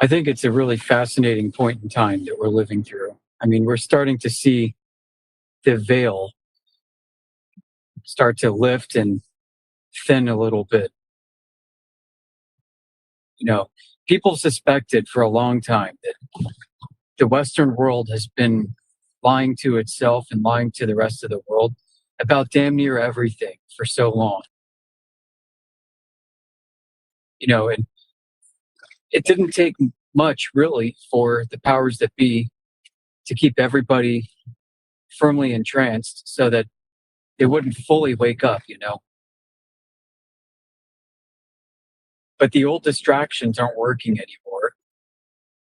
I think it's a really fascinating point in time that we're living through. I mean, we're starting to see the veil start to lift and thin a little bit. You know, people suspected for a long time that the Western world has been lying to itself and lying to the rest of the world about damn near everything for so long. You know, and it didn't take much really for the powers that be to keep everybody firmly entranced so that they wouldn't fully wake up, you know. But the old distractions aren't working anymore.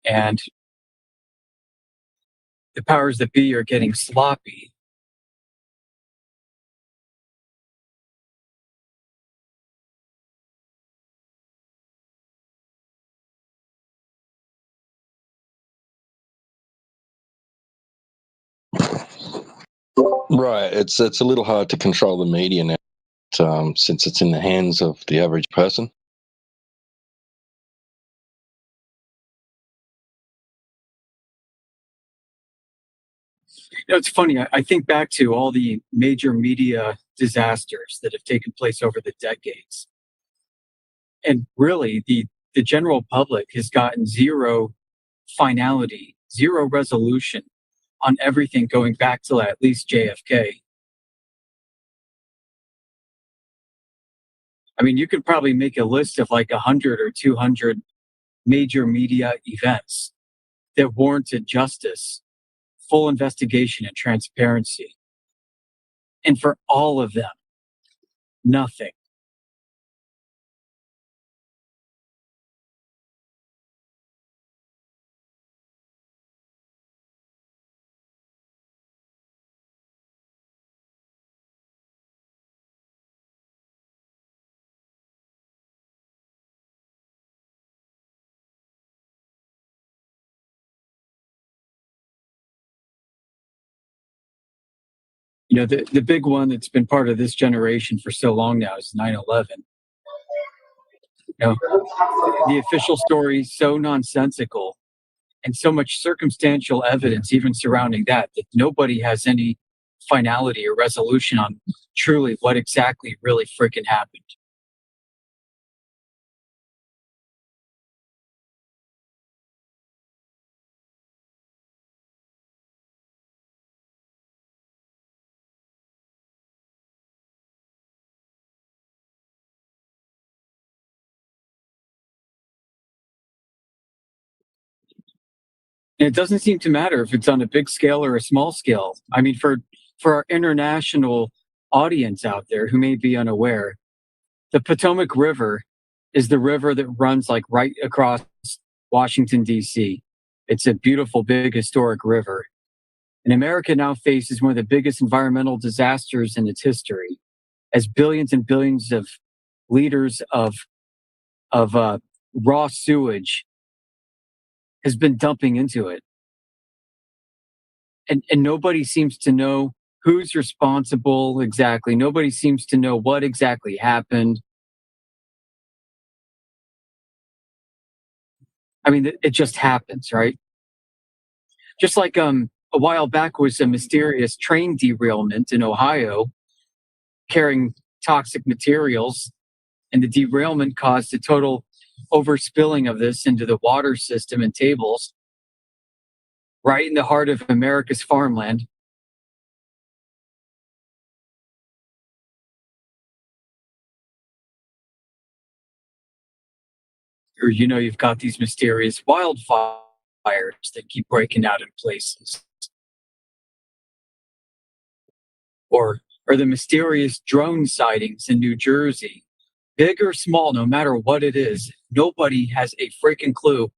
And the powers that be are getting sloppy. Right. It's a little hard to control the media now, since it's in the hands of the average person. You know, it's funny. I think back to all the major media disasters that have taken place over the decades. And really, the general public has gotten zero finality, zero resolution on everything going back to at least JFK. I mean, you could probably make a list of like 100 or 200 major media events that warranted justice, full investigation, and transparency. And for all of them, nothing. You know, the big one that's been part of this generation for so long now is 9/11. You know, the official story so nonsensical and so much circumstantial evidence even surrounding that nobody has any finality or resolution on truly what exactly really freaking happened. And it doesn't seem to matter if it's on a big scale or a small scale. I mean, for our international audience out there who may be unaware, the Potomac River is the river that runs like right across Washington, D.C. It's a beautiful, big, historic river. And America now faces one of the biggest environmental disasters in its history, as billions and billions of liters of raw sewage has been dumping into it. And nobody seems to know who's responsible exactly. Nobody seems to know what exactly happened. I mean, it just happens, right? Just like a while back was a mysterious train derailment in Ohio carrying toxic materials, and the derailment caused a total overspilling of this into the water system and tables right in the heart of America's farmland. Or, you know, you've got these mysterious wildfires that keep breaking out in places. Or the mysterious drone sightings in New Jersey. Big or small, no matter what it is, nobody has a freaking clue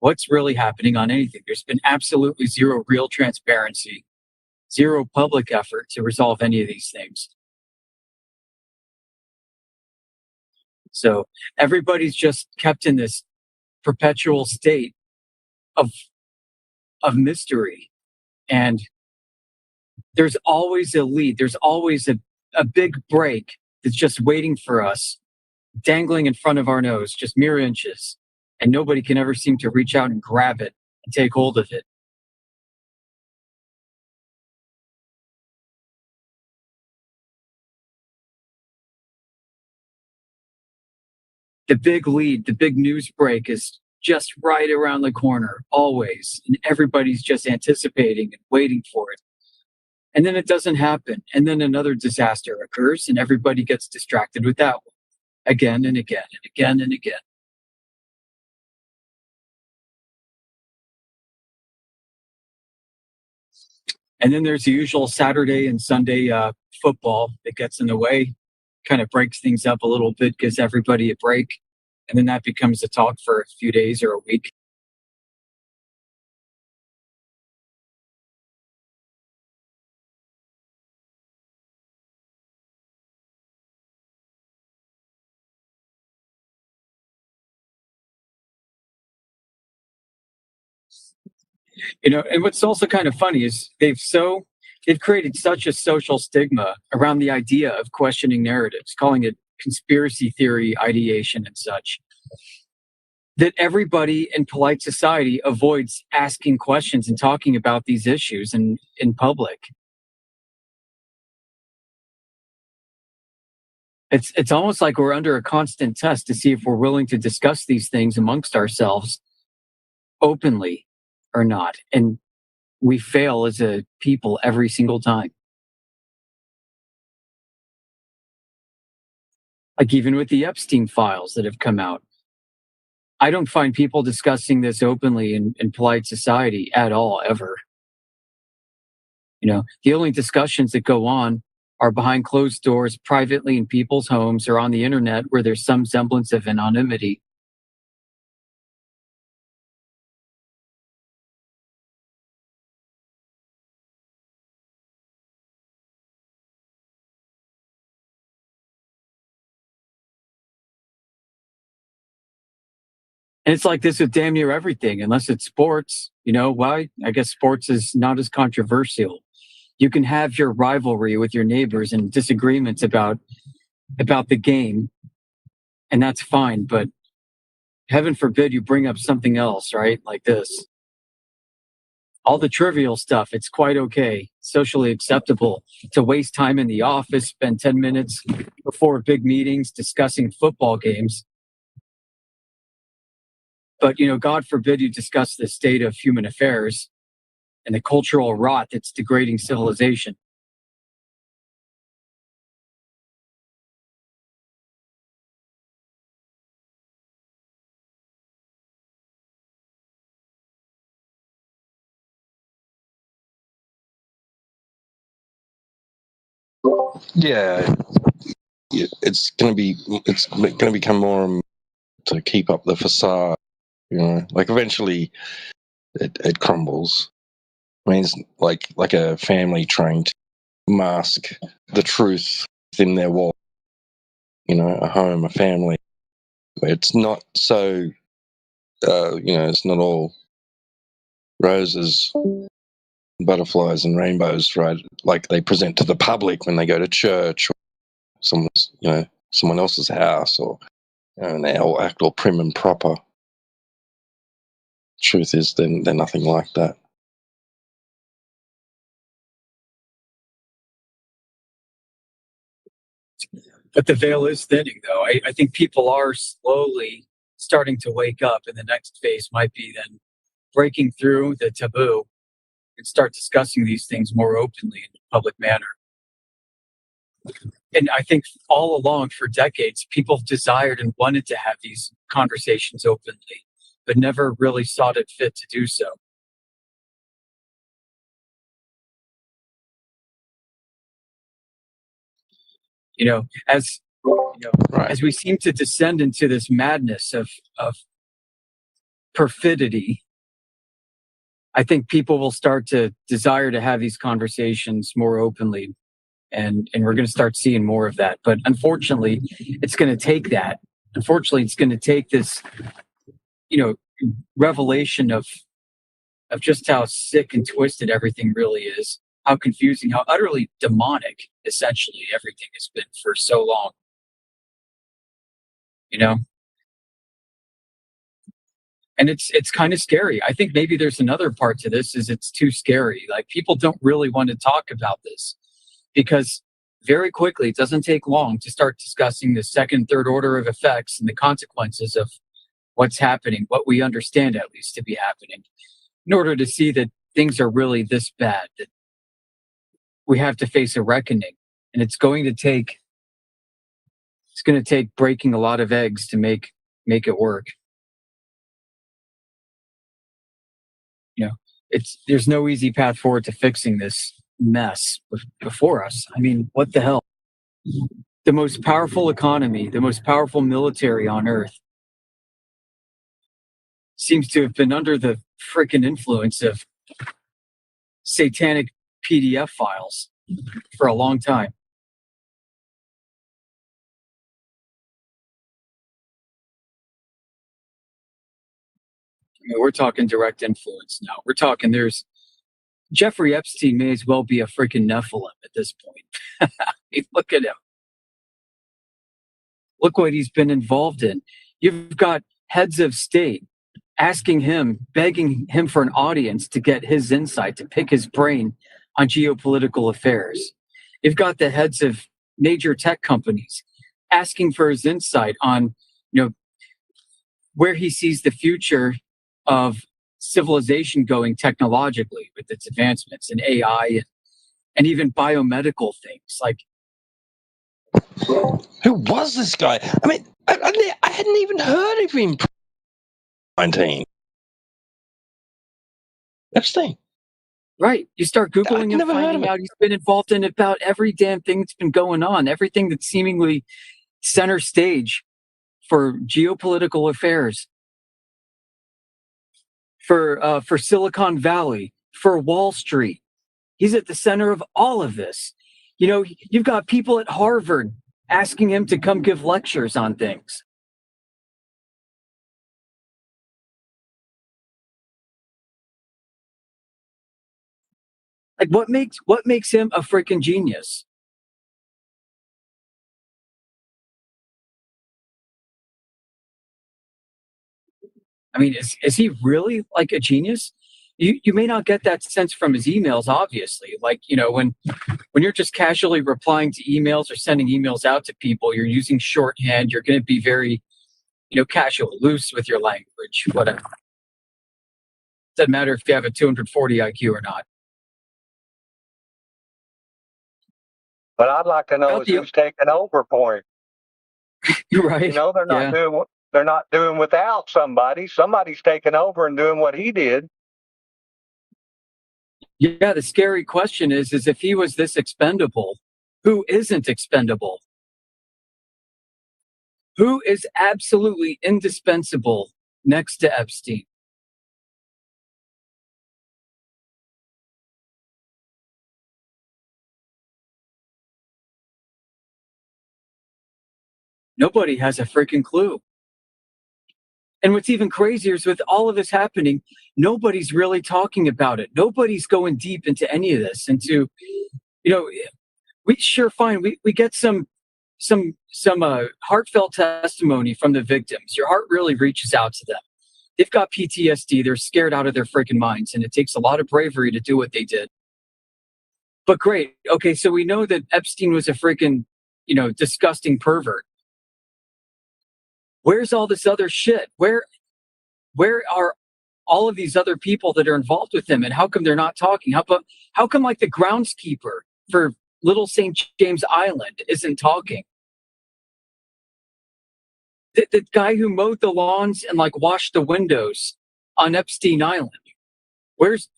what's really happening on anything. There's been absolutely zero real transparency, zero public effort to resolve any of these things. So everybody's just kept in this perpetual state of mystery. And there's always a lead. There's always a big break that's just waiting for us, dangling in front of our nose, just mere inches. and nobody can ever seem to reach out and grab it and take hold of it. The big lead, the big news break is just right around the corner, always. And everybody's just anticipating and waiting for it. And then it doesn't happen. And then another disaster occurs, and everybody gets distracted with that one again and again and again and again. And then there's the usual Saturday and Sunday football that gets in the way, kind of breaks things up a little bit, gives everybody a break. And then that becomes the talk for a few days or a week. You know, and what's also kind of funny is they've created such a social stigma around the idea of questioning narratives, calling it conspiracy theory ideation and such, that everybody in polite society avoids asking questions and talking about these issues in public. It's almost like we're under a constant test to see if we're willing to discuss these things amongst ourselves openly or not. And we fail as a people every single time. Like even with the Epstein files that have come out, I don't find people discussing this openly in polite society at all, ever. You know, the only discussions that go on are behind closed doors, privately in people's homes or on the internet where there's some semblance of anonymity. And it's like this with damn near everything, unless it's sports. You know, why? I guess sports is not as controversial. You can have your rivalry with your neighbors and disagreements about the game, and that's fine. But heaven forbid you bring up something else, right? Like this. All the trivial stuff, it's quite okay, socially acceptable to waste time in the office, spend 10 minutes before big meetings discussing football games. But, you know, God forbid you discuss the state of human affairs and the cultural rot that's degrading civilization. Yeah, it's going to become more to keep up the facade. You know, like eventually it crumbles. I mean, it's like a family trying to mask the truth within their wall. You know, a home, a family. It's not so. You know, it's not all roses, butterflies, and rainbows, right? Like they present to the public when they go to church or someone else's house, or and they all act all prim and proper. Truth is, they're nothing like that. But the veil is thinning, though. I think people are slowly starting to wake up, and the next phase might be then breaking through the taboo and start discussing these things more openly in a public manner. And I think all along for decades, people desired and wanted to have these conversations openly, but never really saw it fit to do so. You know, as we seem to descend into this madness of perfidy, I think people will start to desire to have these conversations more openly, and we're going to start seeing more of that. But unfortunately, it's going to take that. Unfortunately, it's going to take this, you know, revelation of just how sick and twisted everything really is, how confusing, how utterly demonic, essentially, everything has been for so long. You know? And it's kind of scary. I think maybe there's another part to this is it's too scary. Like people don't really want to talk about this because very quickly, it doesn't take long to start discussing the second, third order of effects and the consequences of what's happening, what we understand at least to be happening, in order to see that things are really this bad, that we have to face a reckoning. And it's going to take breaking a lot of eggs to make it work. You know, there's no easy path forward to fixing this mess before us. I mean, what the hell? The most powerful economy, the most powerful military on earth seems to have been under the frickin' influence of satanic PDF files for a long time. I mean, we're talking direct influence now. We're talking there's Jeffrey Epstein may as well be a freaking Nephilim at this point. Look at him. Look what he's been involved in. You've got heads of state asking him, begging him for an audience to get his insight, to pick his brain on geopolitical affairs. You've got the heads of major tech companies asking for his insight on, where he sees the future of civilization going technologically with its advancements in AI and even biomedical things. Like, who was this guy? I mean, I hadn't even heard of him. 19. Epstein. Right. You start Googling him, finding out he's been involved in about every damn thing that's been going on, everything that's seemingly center stage for geopolitical affairs, for Silicon Valley, for Wall Street. He's at the center of all of this. You've got people at Harvard asking him to come give lectures on things. Like, what makes him a freaking genius? I mean, is he really like a genius? You may not get that sense from his emails, obviously. Like, when you're just casually replying to emails or sending emails out to people, you're using shorthand, you're going to be very, casual, loose with your language, whatever. Doesn't matter if you have a 240 IQ or not. But I'd like to know who's taking over for him. You're right. They're not doing without somebody. Somebody's taking over and doing what he did. Yeah, the scary question is if he was this expendable, who isn't expendable? Who is absolutely indispensable next to Epstein? Nobody has a freaking clue. And what's even crazier is with all of this happening, nobody's really talking about it. Nobody's going deep into any of this. Into, we sure find we get some heartfelt testimony from the victims. Your heart really reaches out to them. They've got PTSD. They're scared out of their freaking minds, and it takes a lot of bravery to do what they did. But great. Okay, so we know that Epstein was a freaking, disgusting pervert. Where's all this other shit? Where are all of these other people that are involved with him, and how come they're not talking? How come like the groundskeeper for Little St. James Island isn't talking? The guy who mowed the lawns and like washed the windows on Epstein Island. Where's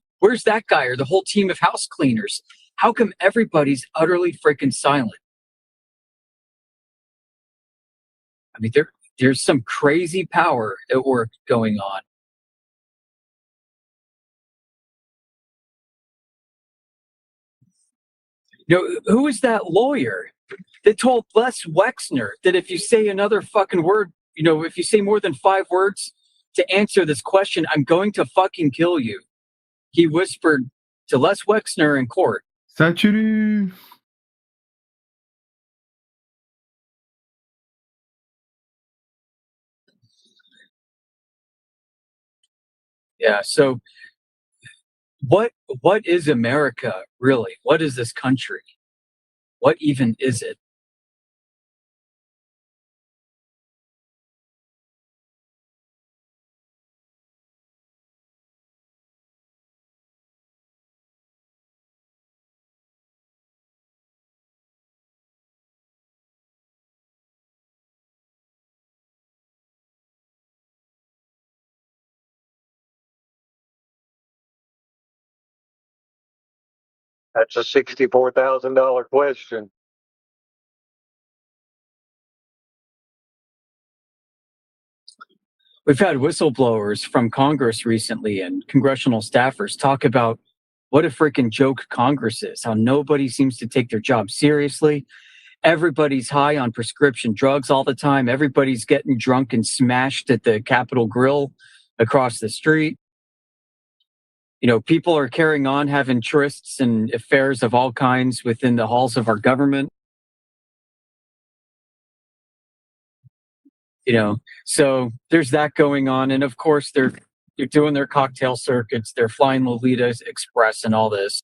that guy or the whole team of house cleaners? How come everybody's utterly freaking silent? I mean, there's some crazy power at work going on. Who is that lawyer that told Les Wexner that if you say another fucking word, if you say more than 5 words to answer this question, I'm going to fucking kill you? He whispered to Les Wexner in court. Saturday. Yeah. So what is America really? What is this country? What even is it? That's a $64,000 question. We've had whistleblowers from Congress recently and congressional staffers talk about what a freaking joke Congress is, how nobody seems to take their job seriously. Everybody's high on prescription drugs all the time. Everybody's getting drunk and smashed at the Capitol Grill across the street. You know, people are carrying on having trysts and affairs of all kinds within the halls of our government. You know, so there's that going on. And of course, they're doing their cocktail circuits. They're flying Lolita Express and all this.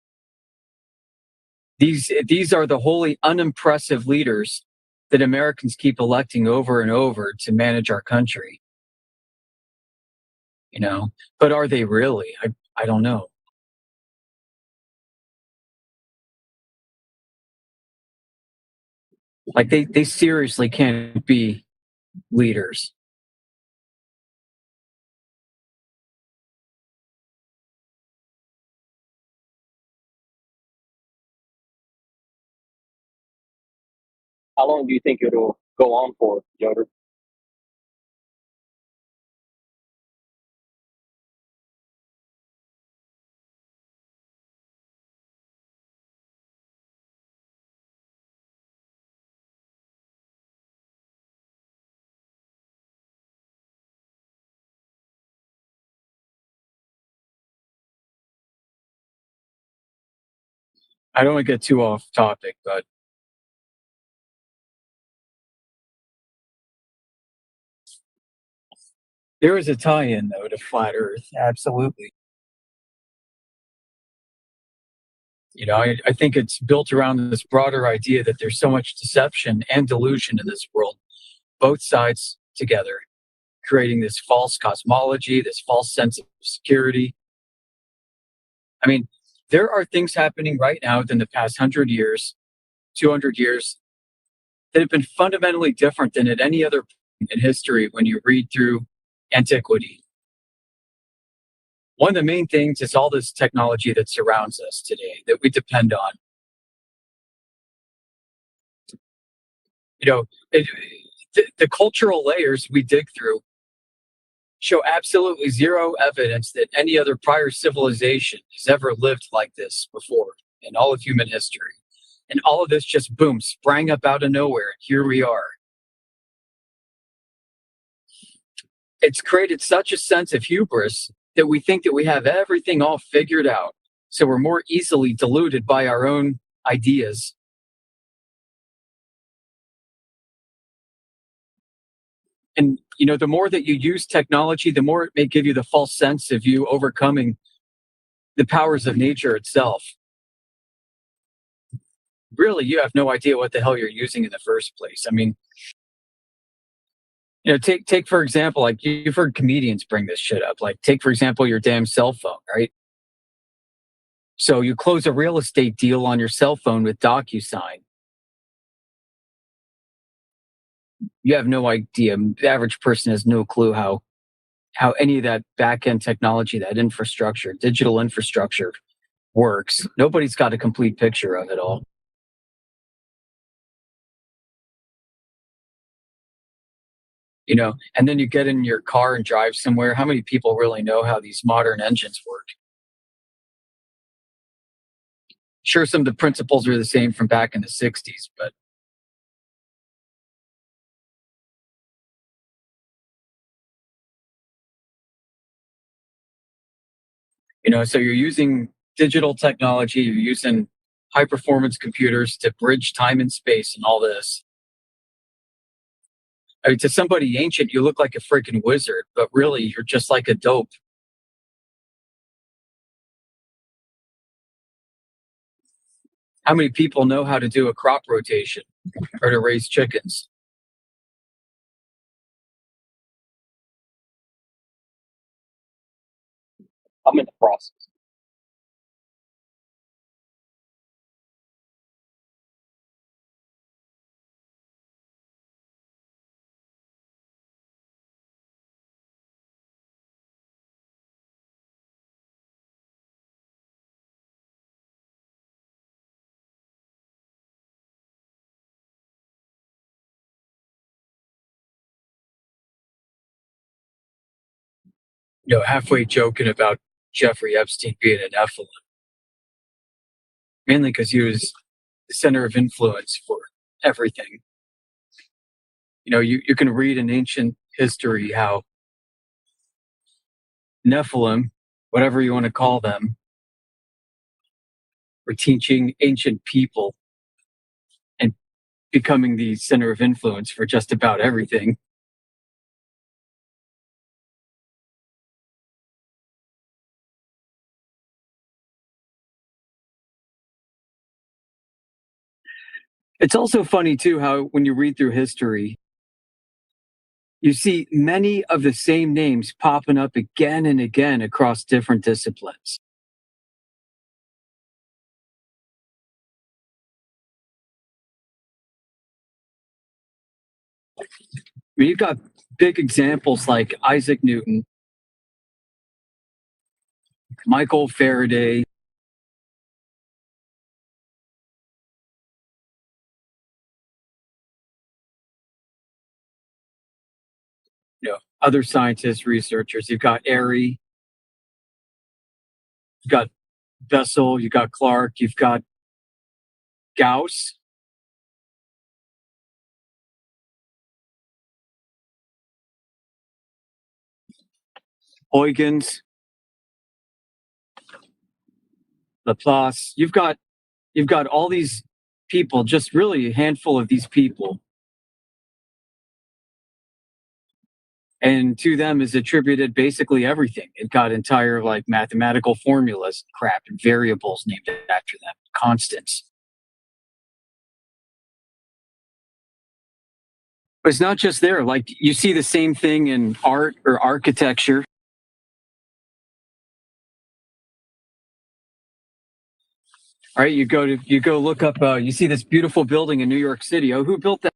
These are the wholly unimpressive leaders that Americans keep electing over and over to manage our country. You know, but are they really? I don't know. Like they seriously can't be leaders. How long do you think it'll go on for, Yoder? I don't want to get too off topic, but there is a tie-in though to flat Earth. Absolutely. You know, I think it's built around this broader idea that there's so much deception and delusion in this world, both sides together, creating this false cosmology, this false sense of security. I mean, there are things happening right now within the past 100 years, 200 years, that have been fundamentally different than at any other point in history when you read through antiquity. One of the main things is all this technology that surrounds us today that we depend on. You know, the cultural layers we dig through show absolutely zero evidence that any other prior civilization has ever lived like this before in all of human history. And all of this just, boom, sprang up out of nowhere. And here we are. It's created such a sense of hubris that we think that we have everything all figured out. So we're more easily deluded by our own ideas. And, you know, the more that you use technology, the more it may give you the false sense of you overcoming the powers of nature itself. Really, you have no idea what the hell you're using in the first place. I mean, you know, take for example, like you've heard comedians bring this shit up. Like, take for example your damn cell phone, right? So you close a real estate deal on your cell phone with DocuSign. You have no idea. The average person has no clue how any of that back-end technology, that infrastructure, digital infrastructure works. Nobody's got a complete picture of it all. You know, and then you get in your car and drive somewhere. How many people really know how these modern engines work? Sure, some of the principles are the same from back in the 60s, but you know, so you're using digital technology, you're using high performance computers to bridge time and space and all this. I mean, to somebody ancient, you look like a freaking wizard, but really you're just like a dope. How many people know how to do a crop rotation or to raise chickens? I'm in the process. Halfway joking about Jeffrey Epstein being an Nephilim, mainly because he was the center of influence for everything. You can read in ancient history how Nephilim, whatever you want to call them, were teaching ancient people and becoming the center of influence for just about everything. It's also funny, too, how when you read through history, you see many of the same names popping up again and again across different disciplines. You've got big examples like Isaac Newton, Michael Faraday, other scientists, researchers. You've got Airy, you've got Bessel, you've got Clark, you've got Gauss. Huygens, Laplace. You've got all these people, just really a handful of these people. And to them is attributed basically everything. It got entire mathematical formulas, crap, and variables named after them, constants. But it's not just there. You see the same thing in art or architecture. All right, you go look up. You see this beautiful building in New York City. Oh, who built that?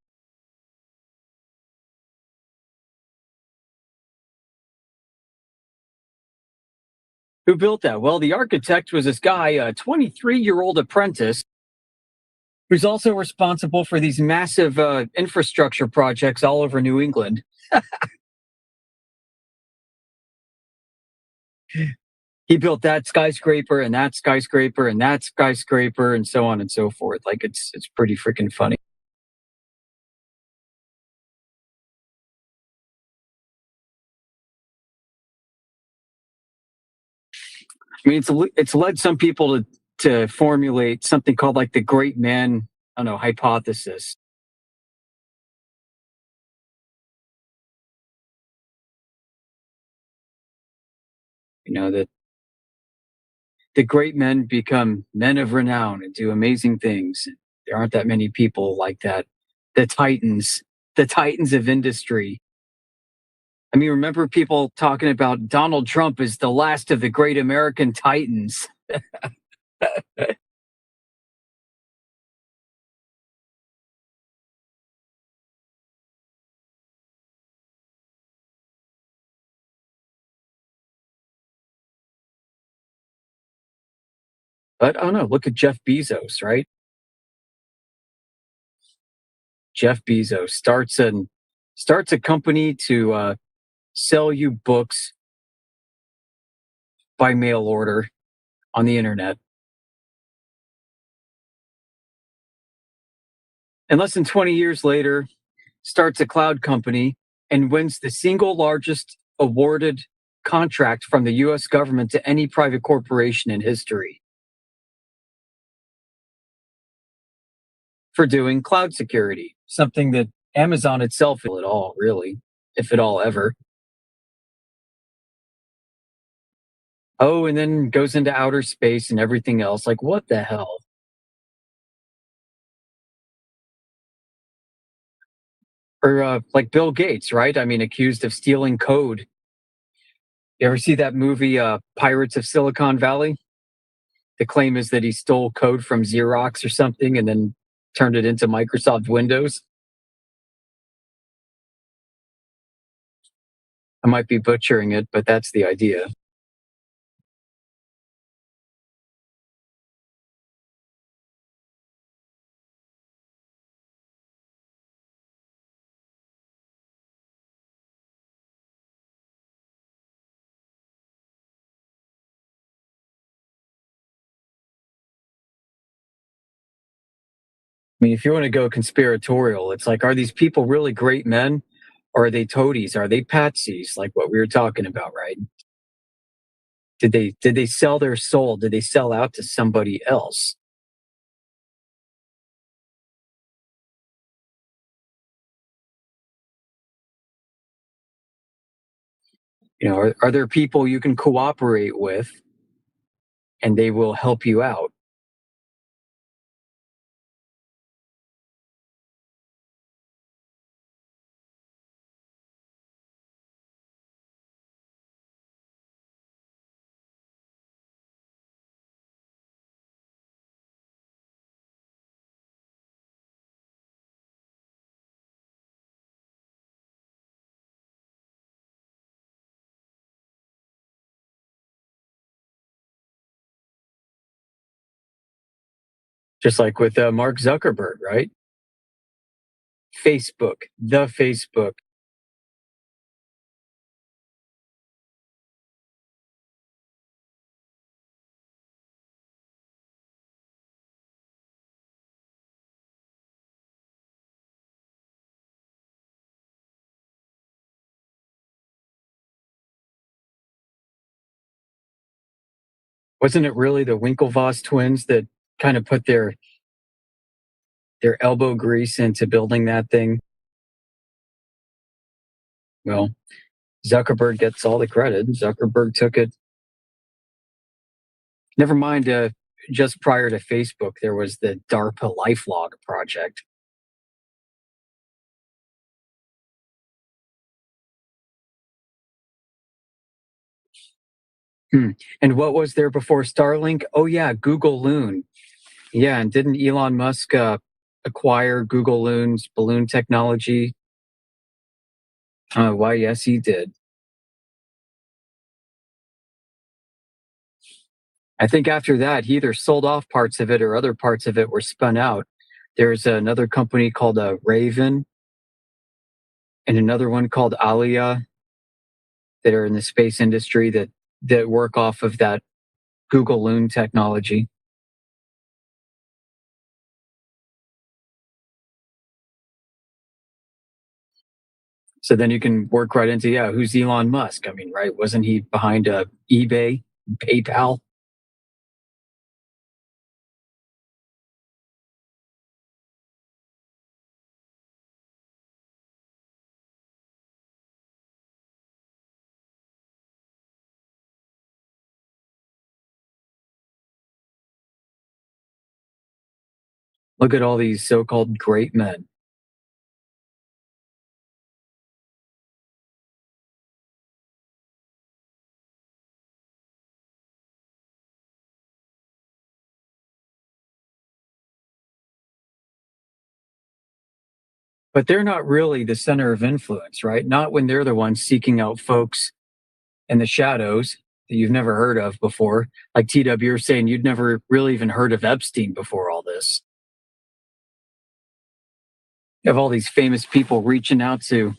Who built that? Well, the architect was this guy, a 23-year-old apprentice, who's also responsible for these massive infrastructure projects all over New England. He built that skyscraper and that skyscraper and that skyscraper and so on and so forth. It's pretty freaking funny. I mean, it's led some people to formulate something called the great man, hypothesis. That the great men become men of renown and do amazing things. There aren't that many people like that. The titans of industry. I mean, remember people talking about Donald Trump as the last of the great American titans. But I don't know. Look at Jeff Bezos, right? Jeff Bezos starts a company to sell you books by mail order on the internet. And less than 20 years later, starts a cloud company and wins the single largest awarded contract from the U.S. government to any private corporation in history for doing cloud security, something that Amazon itself at all, really, if at all ever. Oh, and then goes into outer space and everything else. What the hell? Or like Bill Gates, right? I mean, accused of stealing code. You ever see that movie, Pirates of Silicon Valley? The claim is that he stole code from Xerox or something and then turned it into Microsoft Windows. I might be butchering it, but that's the idea. I mean, if you want to go conspiratorial, it's like, are these people really great men? Or are they toadies? Are they patsies? Like what we were talking about, right? Did they sell their soul? Did they sell out to somebody else? You know, are there people you can cooperate with and they will help you out? Just like with Mark Zuckerberg, right? Facebook, the Facebook. Wasn't it really the Winklevoss twins that kind of put their elbow grease into building that thing? Well, Zuckerberg gets all the credit. Zuckerberg took it. Never mind, just prior to Facebook, there was the DARPA LifeLog project. And what was there before Starlink? Oh, yeah, Google Loon. Yeah, and didn't Elon Musk acquire Google Loon's balloon technology? Why, yes, he did. I think after that, he either sold off parts of it or other parts of it were spun out. There's another company called Raven and another one called Alia that are in the space industry that work off of that Google Loon technology. So then you can work right into, yeah, who's Elon Musk? I mean, right, wasn't he behind eBay, PayPal? Look at all these so-called great men. But they're not really the center of influence, right? Not when they're the ones seeking out folks in the shadows that you've never heard of before. Like TW, you're saying you'd never really even heard of Epstein before all this. You have all these famous people reaching out to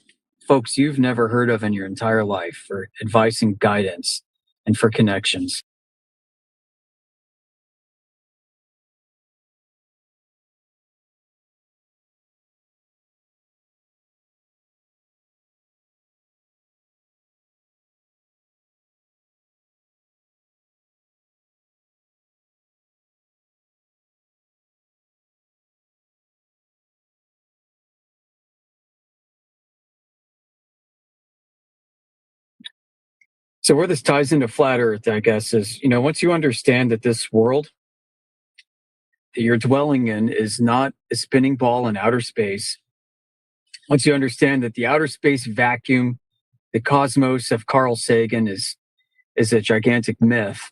folks you've never heard of in your entire life for advice and guidance and for connections. So where this ties into flat Earth, I guess, is, you know, once you understand that this world that you're dwelling in is not a spinning ball in outer space, once you understand that the outer space vacuum, the cosmos of Carl Sagan is a gigantic myth.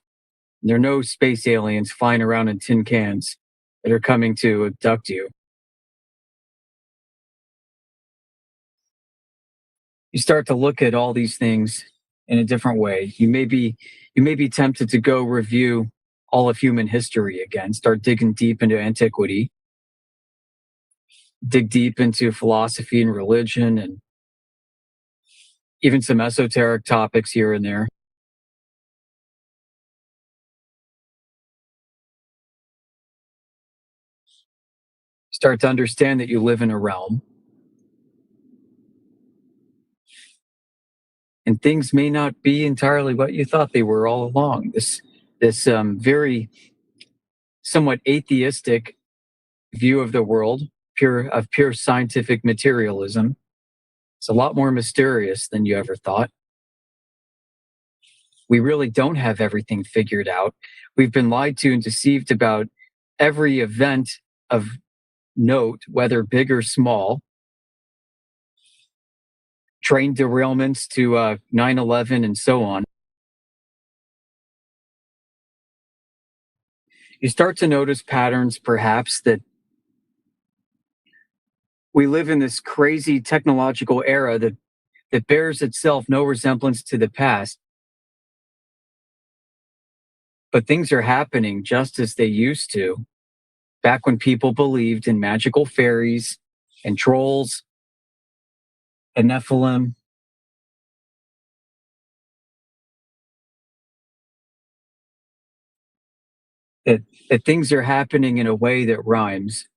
There are no space aliens flying around in tin cans that are coming to abduct you. You start to look at all these things in a different way. You may be tempted to go review all of human history again, start digging deep into antiquity, dig deep into philosophy and religion, and even some esoteric topics here and there. Start to understand that you live in a realm, and things may not be entirely what you thought they were all along. This very somewhat atheistic view of the world, pure scientific materialism, it's a lot more mysterious than you ever thought. We really don't have everything figured out. We've been lied to and deceived about every event of note, whether big or small. Train derailments to 9/11 and so on. You start to notice patterns, perhaps, that we live in this crazy technological era that bears itself no resemblance to the past. But things are happening just as they used to, back when people believed in magical fairies and trolls and Nephilim. That things are happening in a way that rhymes.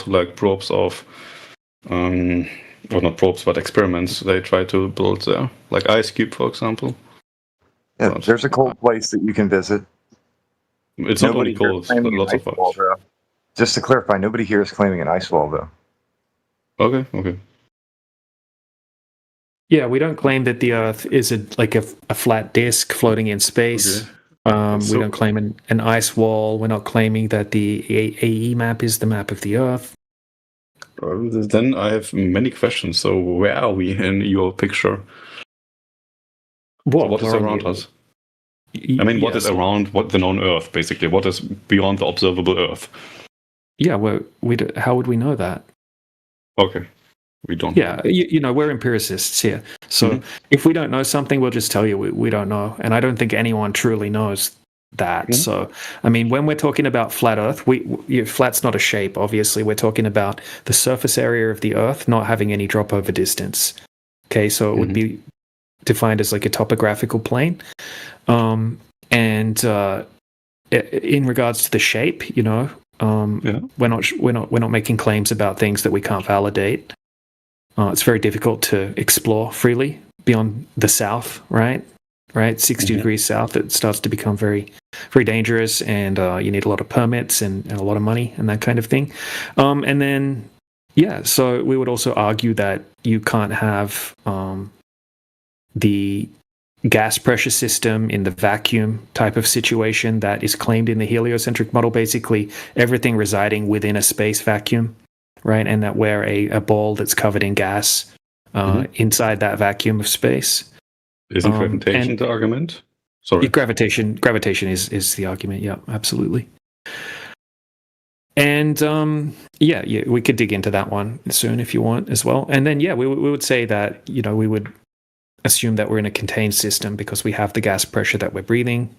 Like probes of, or not probes, but experiments they try to build there, like IceCube, for example. Yeah, there's a cold place that you can visit. It's not only cold, but lots of ice. Just to clarify, nobody here is claiming an ice wall, though. Okay. Yeah, we don't claim that the Earth is a flat disk floating in space. Okay. We don't claim an ice wall. We're not claiming that the AE map is the map of the Earth. Then I have many questions. So where are we in your picture? What is around us? I mean, what is around the known Earth, basically? What is beyond the observable Earth? Yeah, how would we know that? Okay. We don't. Yeah, we're empiricists here. So if we don't know something, we'll just tell you we don't know. And I don't think anyone truly knows that. So, I mean, when we're talking about flat Earth, flat's not a shape, obviously. We're talking about the surface area of the Earth not having any drop over distance. Okay, so it would be defined as like a topographical plane. And in regards to the shape, we're not making claims about things that we can't validate. It's very difficult to explore freely beyond the south, right? 60 degrees south, it starts to become very, very dangerous, and you need a lot of permits and a lot of money and that kind of thing. And then, so we would also argue that you can't have the gas pressure system in the vacuum type of situation that is claimed in the heliocentric model, basically everything residing within a space vacuum. Right, and that we're a ball that's covered in gas inside that vacuum of space. Isn't gravitation the argument? Sorry, gravitation is the argument. Yeah, absolutely. And we could dig into that one soon if you want as well. And then we would say that we would assume that we're in a contained system because we have the gas pressure that we're breathing.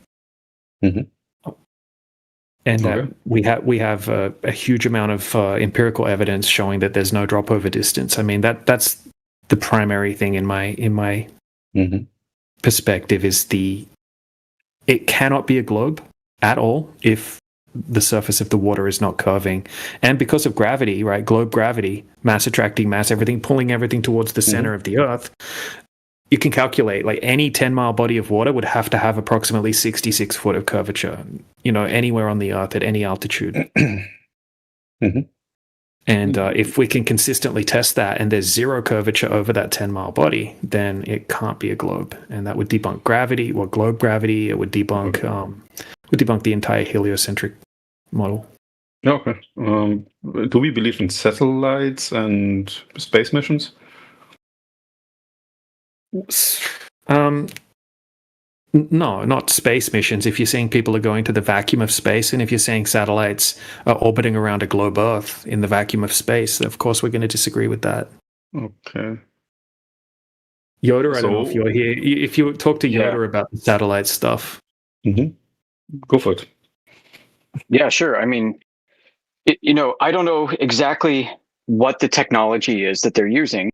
And that we have a huge amount of empirical evidence showing that there's no drop over distance. I mean, that's the primary thing in my perspective is it cannot be a globe at all if the surface of the water is not curving. And because of gravity, right, globe gravity, mass attracting mass, everything pulling everything towards the center of the Earth, you can calculate like any 10-mile body of water would have to have approximately 66 foot of curvature, anywhere on the Earth at any altitude. And if we can consistently test that and there's zero curvature over that 10-mile body, then it can't be a globe. And that would debunk gravity or globe gravity. It would debunk the entire heliocentric model. Okay. Do we believe in satellites and space missions? No, not space missions. If you're saying people are going to the vacuum of space, and if you're saying satellites are orbiting around a globe Earth in the vacuum of space, of course we're going to disagree with that. Okay. Yoda, I don't know if you're here. If you talk to Yoda about the satellite stuff. Go for it. Yeah, sure. I mean, I don't know exactly what the technology is that they're using,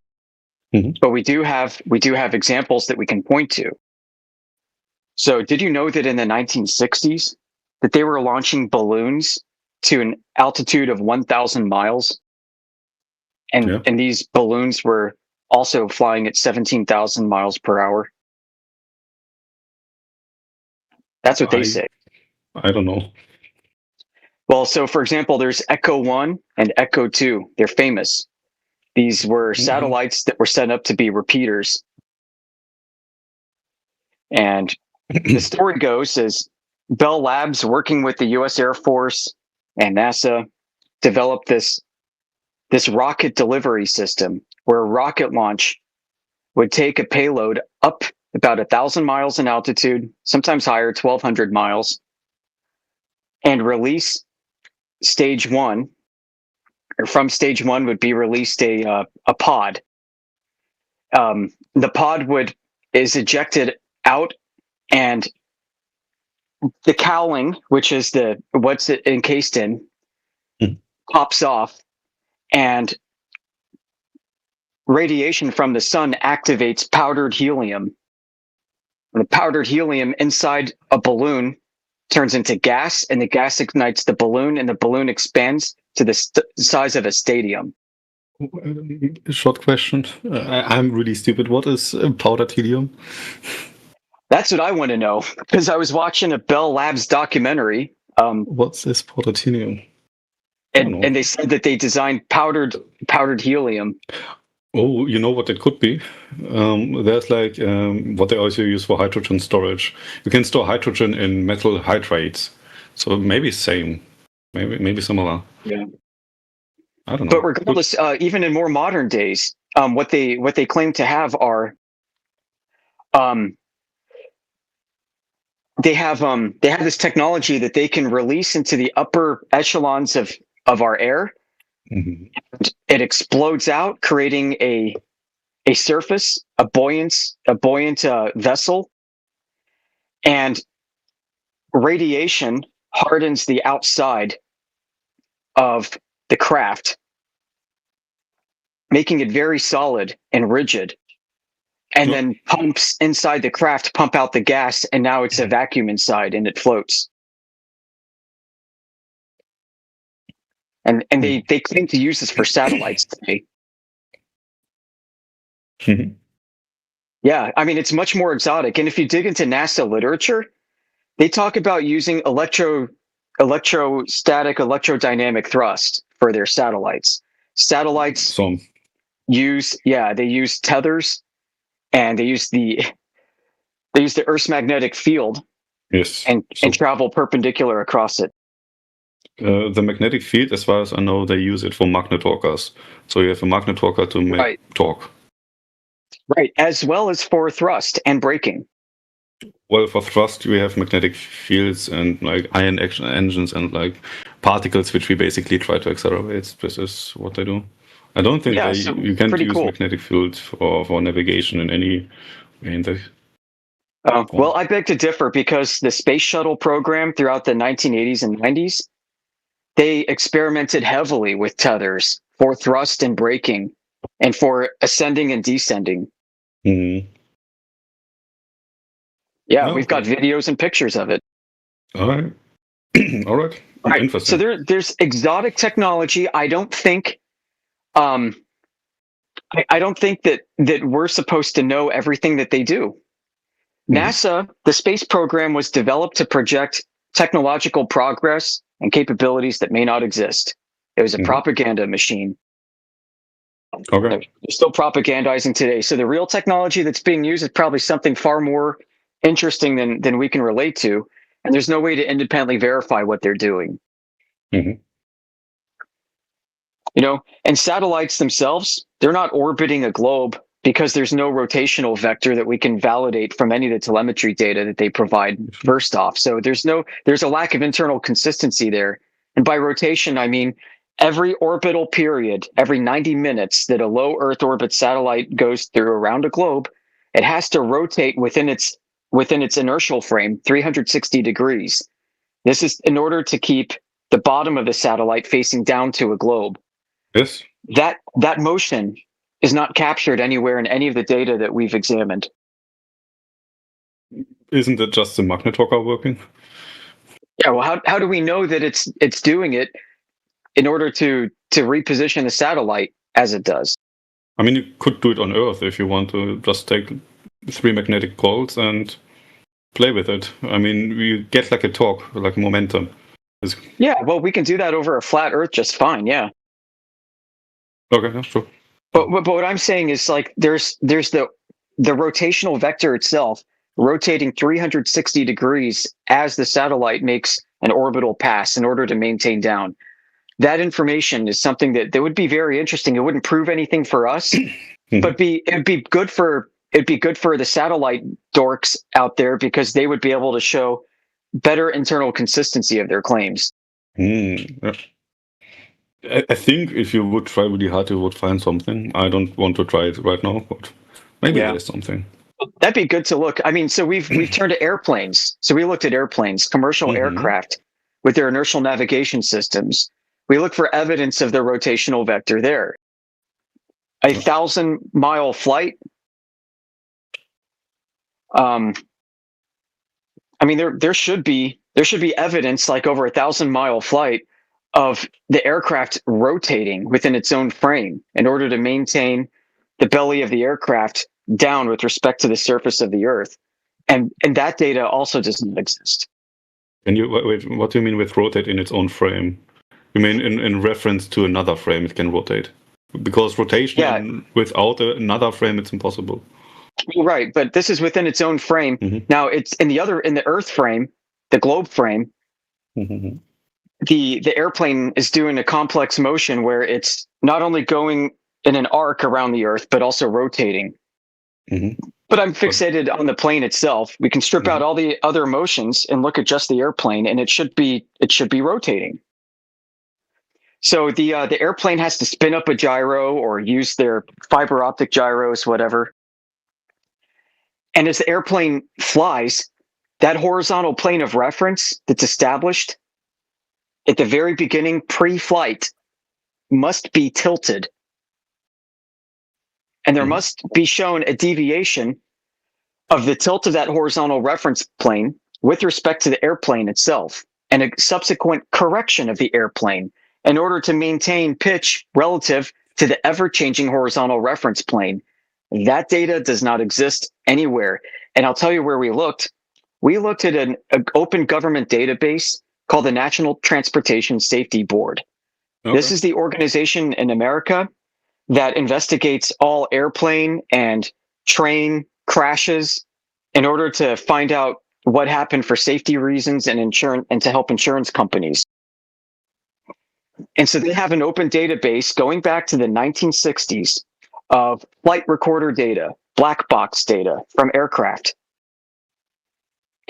but we do have examples that we can point to. So did you know that in the 1960s that they were launching balloons to an altitude of 1,000 miles? And these balloons were also flying at 17,000 miles per hour. That's what they say. I don't know. Well, so for example, there's Echo 1 and Echo 2. They're famous. These were satellites that were set up to be repeaters. And the story goes is Bell Labs, working with the U.S. Air Force and NASA, developed this rocket delivery system where a rocket launch would take a payload up about 1,000 miles in altitude, sometimes higher, 1,200 miles, and release stage 1. Or from stage 1 would be released a pod. The pod is ejected out, and the cowling, which is what's it encased in, pops off, and radiation from the sun activates powdered helium. And the powdered helium inside a balloon turns into gas, and the gas ignites the balloon, and the balloon expands to the size of a stadium. Short question. I'm really stupid. What is powdered helium? That's what I want to know, because I was watching a Bell Labs documentary. What's this powdered helium? And they said that they designed powdered helium. Oh, you know what it could be? There's like what they also use for hydrogen storage. You can store hydrogen in metal hydrates, so maybe same, maybe similar. Yeah, I don't know. But regardless, even in more modern days, what they claim to have are, they have this technology that they can release into the upper echelons of our air. And it explodes out, creating a surface, a buoyant vessel, and radiation hardens the outside of the craft, making it very solid and rigid. And then pumps inside the craft pump out the gas, and now it's a vacuum inside, and it floats. And they claim to use this for satellites today. Yeah, I mean, it's much more exotic. And if you dig into NASA literature, they talk about using electrostatic, electrodynamic thrust for their satellites. Satellites use tethers, and they use the Earth's magnetic field. Yes, and travel perpendicular across it. The magnetic field, as far as I know, they use it for magnet talkers. So you have a magnet talker to make talk. Right, as well as for thrust and braking. Well, for thrust, we have magnetic fields and like ion engines and like particles, which we basically try to accelerate. This is what they do. I don't think you can't use magnetic field for navigation in any way. Well, I beg to differ, because the space shuttle program throughout the 1980s and 90s, they experimented heavily with tethers for thrust and braking and for ascending and descending. Yeah, we've got videos and pictures of it. All right. All right. Interesting. So there's exotic technology. I don't think I don't think that we're supposed to know everything that they do. NASA, the space program, was developed to project technological progress and capabilities that may not exist. It was a propaganda machine. Okay. They're still propagandizing today. So the real technology that's being used is probably something far more interesting than we can relate to. And there's no way to independently verify what they're doing. You know, and satellites themselves, they're not orbiting a globe because there's no rotational vector that we can validate from any of the telemetry data that they provide first off. So there's a lack of internal consistency there. And by rotation, I mean every orbital period, every 90 minutes that a low Earth orbit satellite goes through around a globe, it has to rotate within its inertial frame 360 degrees. This is in order to keep the bottom of the satellite facing down to a globe. Yes. That motion is not captured anywhere in any of the data that we've examined. Isn't it just the magnetocker working? Yeah, well, how do we know that it's doing it in order to reposition the satellite as it does? I mean, you could do it on Earth if you want to just take 3 magnetic poles and play with it. I mean, you get like a torque, like momentum. Yeah, well, we can do that over a flat Earth just fine. Yeah. Okay, that's true. But what I'm saying is, like, there's the rotational vector itself rotating 360 degrees as the satellite makes an orbital pass in order to maintain down. That information is something that would be very interesting. It wouldn't prove anything for us, but it'd be good for the satellite dorks out there because they would be able to show better internal consistency of their claims. Yeah. I think if you would try really hard, you would find something. I don't want to try it right now, but maybe there's something. That'd be good to look. I mean, so we've turned to airplanes. So we looked at airplanes, commercial aircraft with their inertial navigation systems. We look for evidence of the rotational vector there. 1,000-mile flight. I mean, there should be evidence, like over 1,000-mile flight, of the aircraft rotating within its own frame in order to maintain the belly of the aircraft down with respect to the surface of the Earth, and that data also does not exist. And wait, what do you mean with rotate in its own frame? You mean in reference to another frame it can rotate? Because rotation without another frame, it's impossible. Right, but this is within its own frame. Now it's in the Earth frame, the globe frame. The airplane is doing a complex motion where it's not only going in an arc around the Earth, but also rotating. But I'm fixated on the plane itself. We can strip out all the other motions and look at just the airplane, and it should be rotating. So the airplane has to spin up a gyro or use their fiber optic gyros, whatever. And as the airplane flies, that horizontal plane of reference that's established at the very beginning, pre-flight, must be tilted. And there must be shown a deviation of the tilt of that horizontal reference plane with respect to the airplane itself, and a subsequent correction of the airplane in order to maintain pitch relative to the ever-changing horizontal reference plane. That data does not exist anywhere. And I'll tell you where we looked. We looked at an open government database called the National Transportation Safety Board. This is the organization in America that investigates all airplane and train crashes in order to find out what happened for safety reasons and to help insurance companies. And so they have an open database going back to the 1960s of flight recorder data, black box data from aircraft.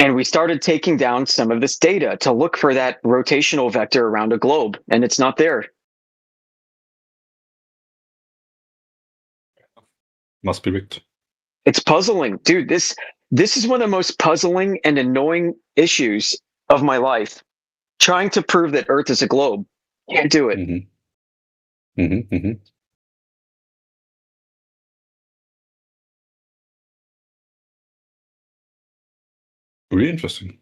And we started taking down some of this data to look for that rotational vector around a globe, and it's not there. Must be rigged. It's puzzling, dude. This is one of the most puzzling and annoying issues of my life. Trying to prove that Earth is a globe. Can't do it. Really interesting.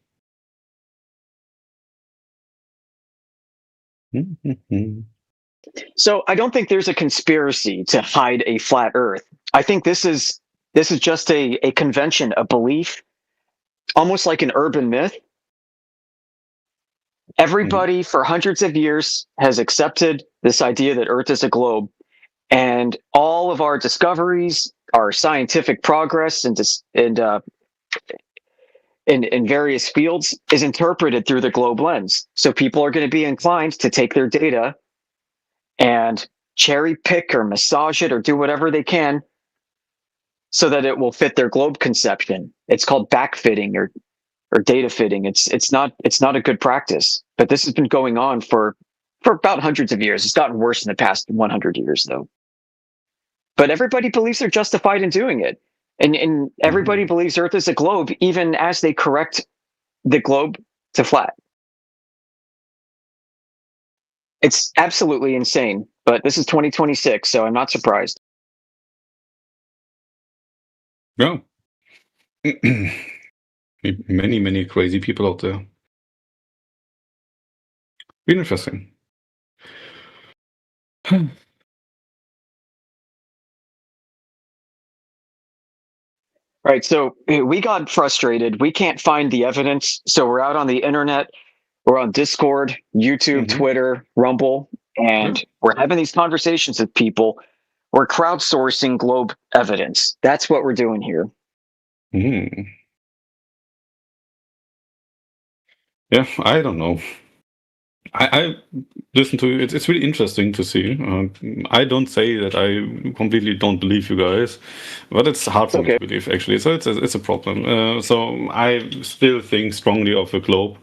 So I don't think there's a conspiracy to hide a flat Earth. I think this is just a convention, a belief, almost like an urban myth. Everybody for hundreds of years has accepted this idea that Earth is a globe, and all of our discoveries, our scientific progress, in various fields is interpreted through the globe lens. So people are going to be inclined to take their data and cherry pick or massage it or do whatever they can so that it will fit their globe conception. It's called backfitting or data fitting. It's not a good practice, but this has been going on for about hundreds of years. It's gotten worse in the past 100 years though. But everybody believes they're justified in doing it. And everybody believes Earth is a globe, even as they correct the globe to flat. It's absolutely insane, but this is 2026, so I'm not surprised. No. Many crazy people out there. Really interesting. Right, so we got frustrated. We can't find the evidence, so we're out on the internet. We're on Discord, YouTube, Twitter, Rumble, and we're having these conversations with people. We're crowdsourcing globe evidence. That's what we're doing here. Yeah, I don't know. I listen to it. It's really interesting to see. I don't say that I completely don't believe you guys, but it's hard for me to believe actually. So it's a problem. So I still think strongly of a globe.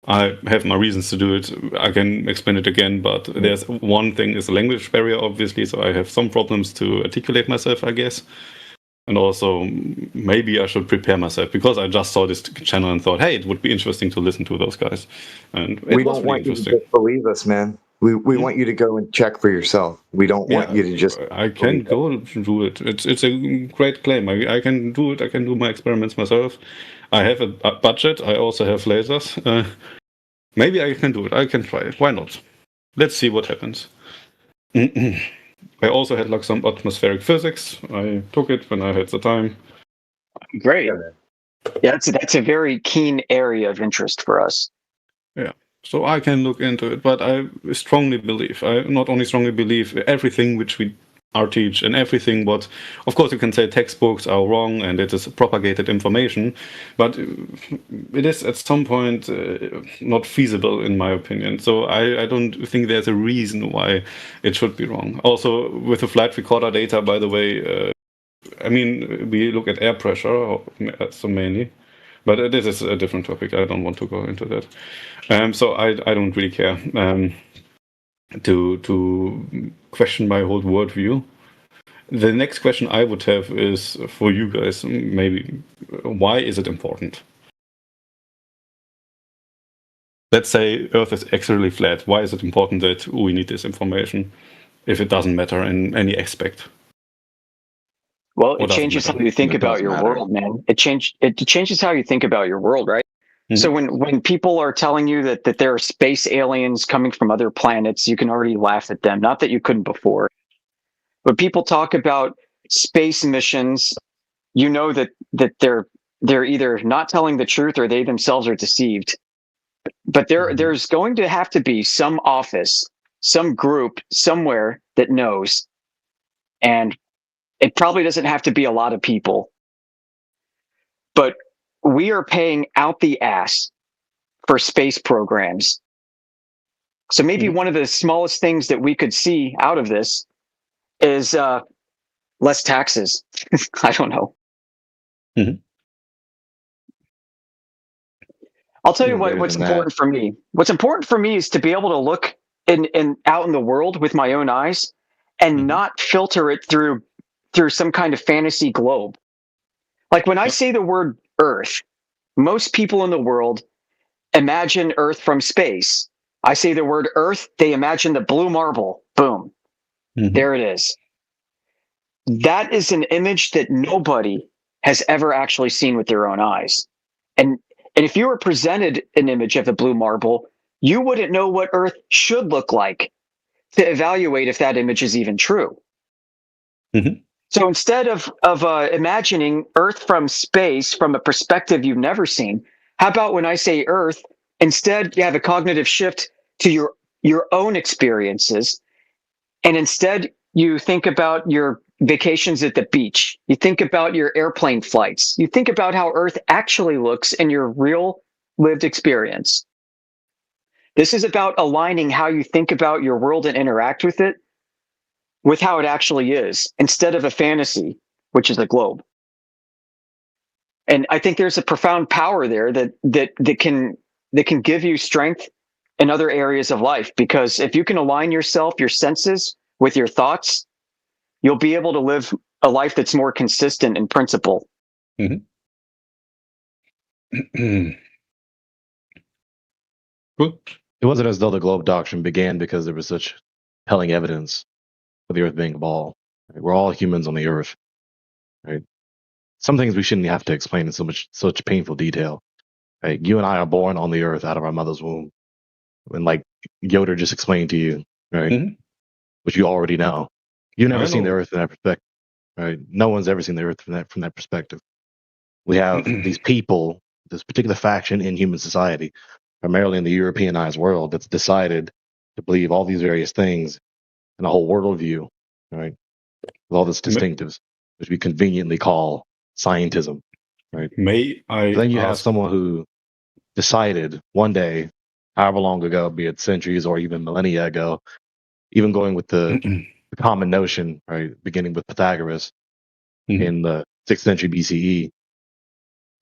I have my reasons to do it. I can explain it again, but there's one thing is a language barrier, obviously. So I have some problems to articulate myself, I guess. And also, maybe I should prepare myself because I just saw this channel and thought, hey, it would be interesting to listen to those guys. And we don't want you to just believe us, man. We want you to go and check for yourself. We don't want you to just. I can go and do it. It's a great claim. I can do it. I can do my experiments myself. I have a budget. I also have lasers. Maybe I can do it. I can try it. Why not? Let's see what happens. I also had like some atmospheric physics. I took it when I had the time. Great. Yeah, that's a very keen area of interest for us. Yeah. So I can look into it, but I strongly believe, I not only strongly believe everything which we are teach and everything what, of course you can say textbooks are wrong and it is propagated information, but it is at some point not feasible in my opinion. So I don't think there's a reason why it should be wrong. Also with the flight recorder data, by the way, I mean, we look at air pressure so mainly, but this is a different topic. I don't want to go into that. So I don't really care to question my whole worldview. The next question I would have is for you guys, maybe, why is it important? Let's say Earth is actually flat. Why is it important that we need this information if it doesn't matter in any aspect? Well, it changes how you think about your world, man. It changes how you think about your world, right? So when people are telling you that there are space aliens coming from other planets, you can already laugh at them. Not that you couldn't before. But people talk about space missions, you know that they're either not telling the truth or they themselves are deceived. But there's going to have to be some office, some group somewhere that knows. And it probably doesn't have to be a lot of people. But we are paying out the ass for space programs. So maybe one of the smallest things that we could see out of this is less taxes. I don't know. I'll tell you what's important for me. What's important for me is to be able to look out in the world with my own eyes and not filter it through some kind of fantasy globe. Like when I say the word Earth, most people in the world imagine Earth from space. I say the word Earth, they imagine the blue marble. Boom. There it is. That is an image that nobody has ever actually seen with their own eyes. And if you were presented an image of the blue marble, you wouldn't know what Earth should look like to evaluate if that image is even true. Mm-hmm. So instead of imagining Earth from space from a perspective you've never seen, how about when I say Earth, instead you have a cognitive shift to your own experiences, and instead you think about your vacations at the beach, you think about your airplane flights, you think about how Earth actually looks in your real lived experience. This is about aligning how you think about your world and interact with it with how it actually is, instead of a fantasy, which is a globe. And I think there's a profound power there that can give you strength in other areas of life, because if you can align yourself, your senses, with your thoughts, you'll be able to live a life that's more consistent in principle. Mm-hmm. It wasn't as though the globe doctrine began because there was such compelling evidence of the Earth being a ball. Right? We're all humans on the Earth. Right? Some things we shouldn't have to explain in such painful detail. Right? You and I are born on the Earth out of our mother's womb, and like Yoder just explained to you, right? Mm-hmm. Which you already know. You've never seen the Earth from that perspective, right? No one's ever seen the Earth from that perspective. We have these people, this particular faction in human society, primarily in the Europeanized world, that's decided to believe all these various things in a whole worldview, right? With all this distinctives, which we conveniently call scientism, right? Then you have someone who decided one day, however long ago, be it centuries or even millennia ago, even going with the common notion, right, beginning with Pythagoras in the 6th century BCE.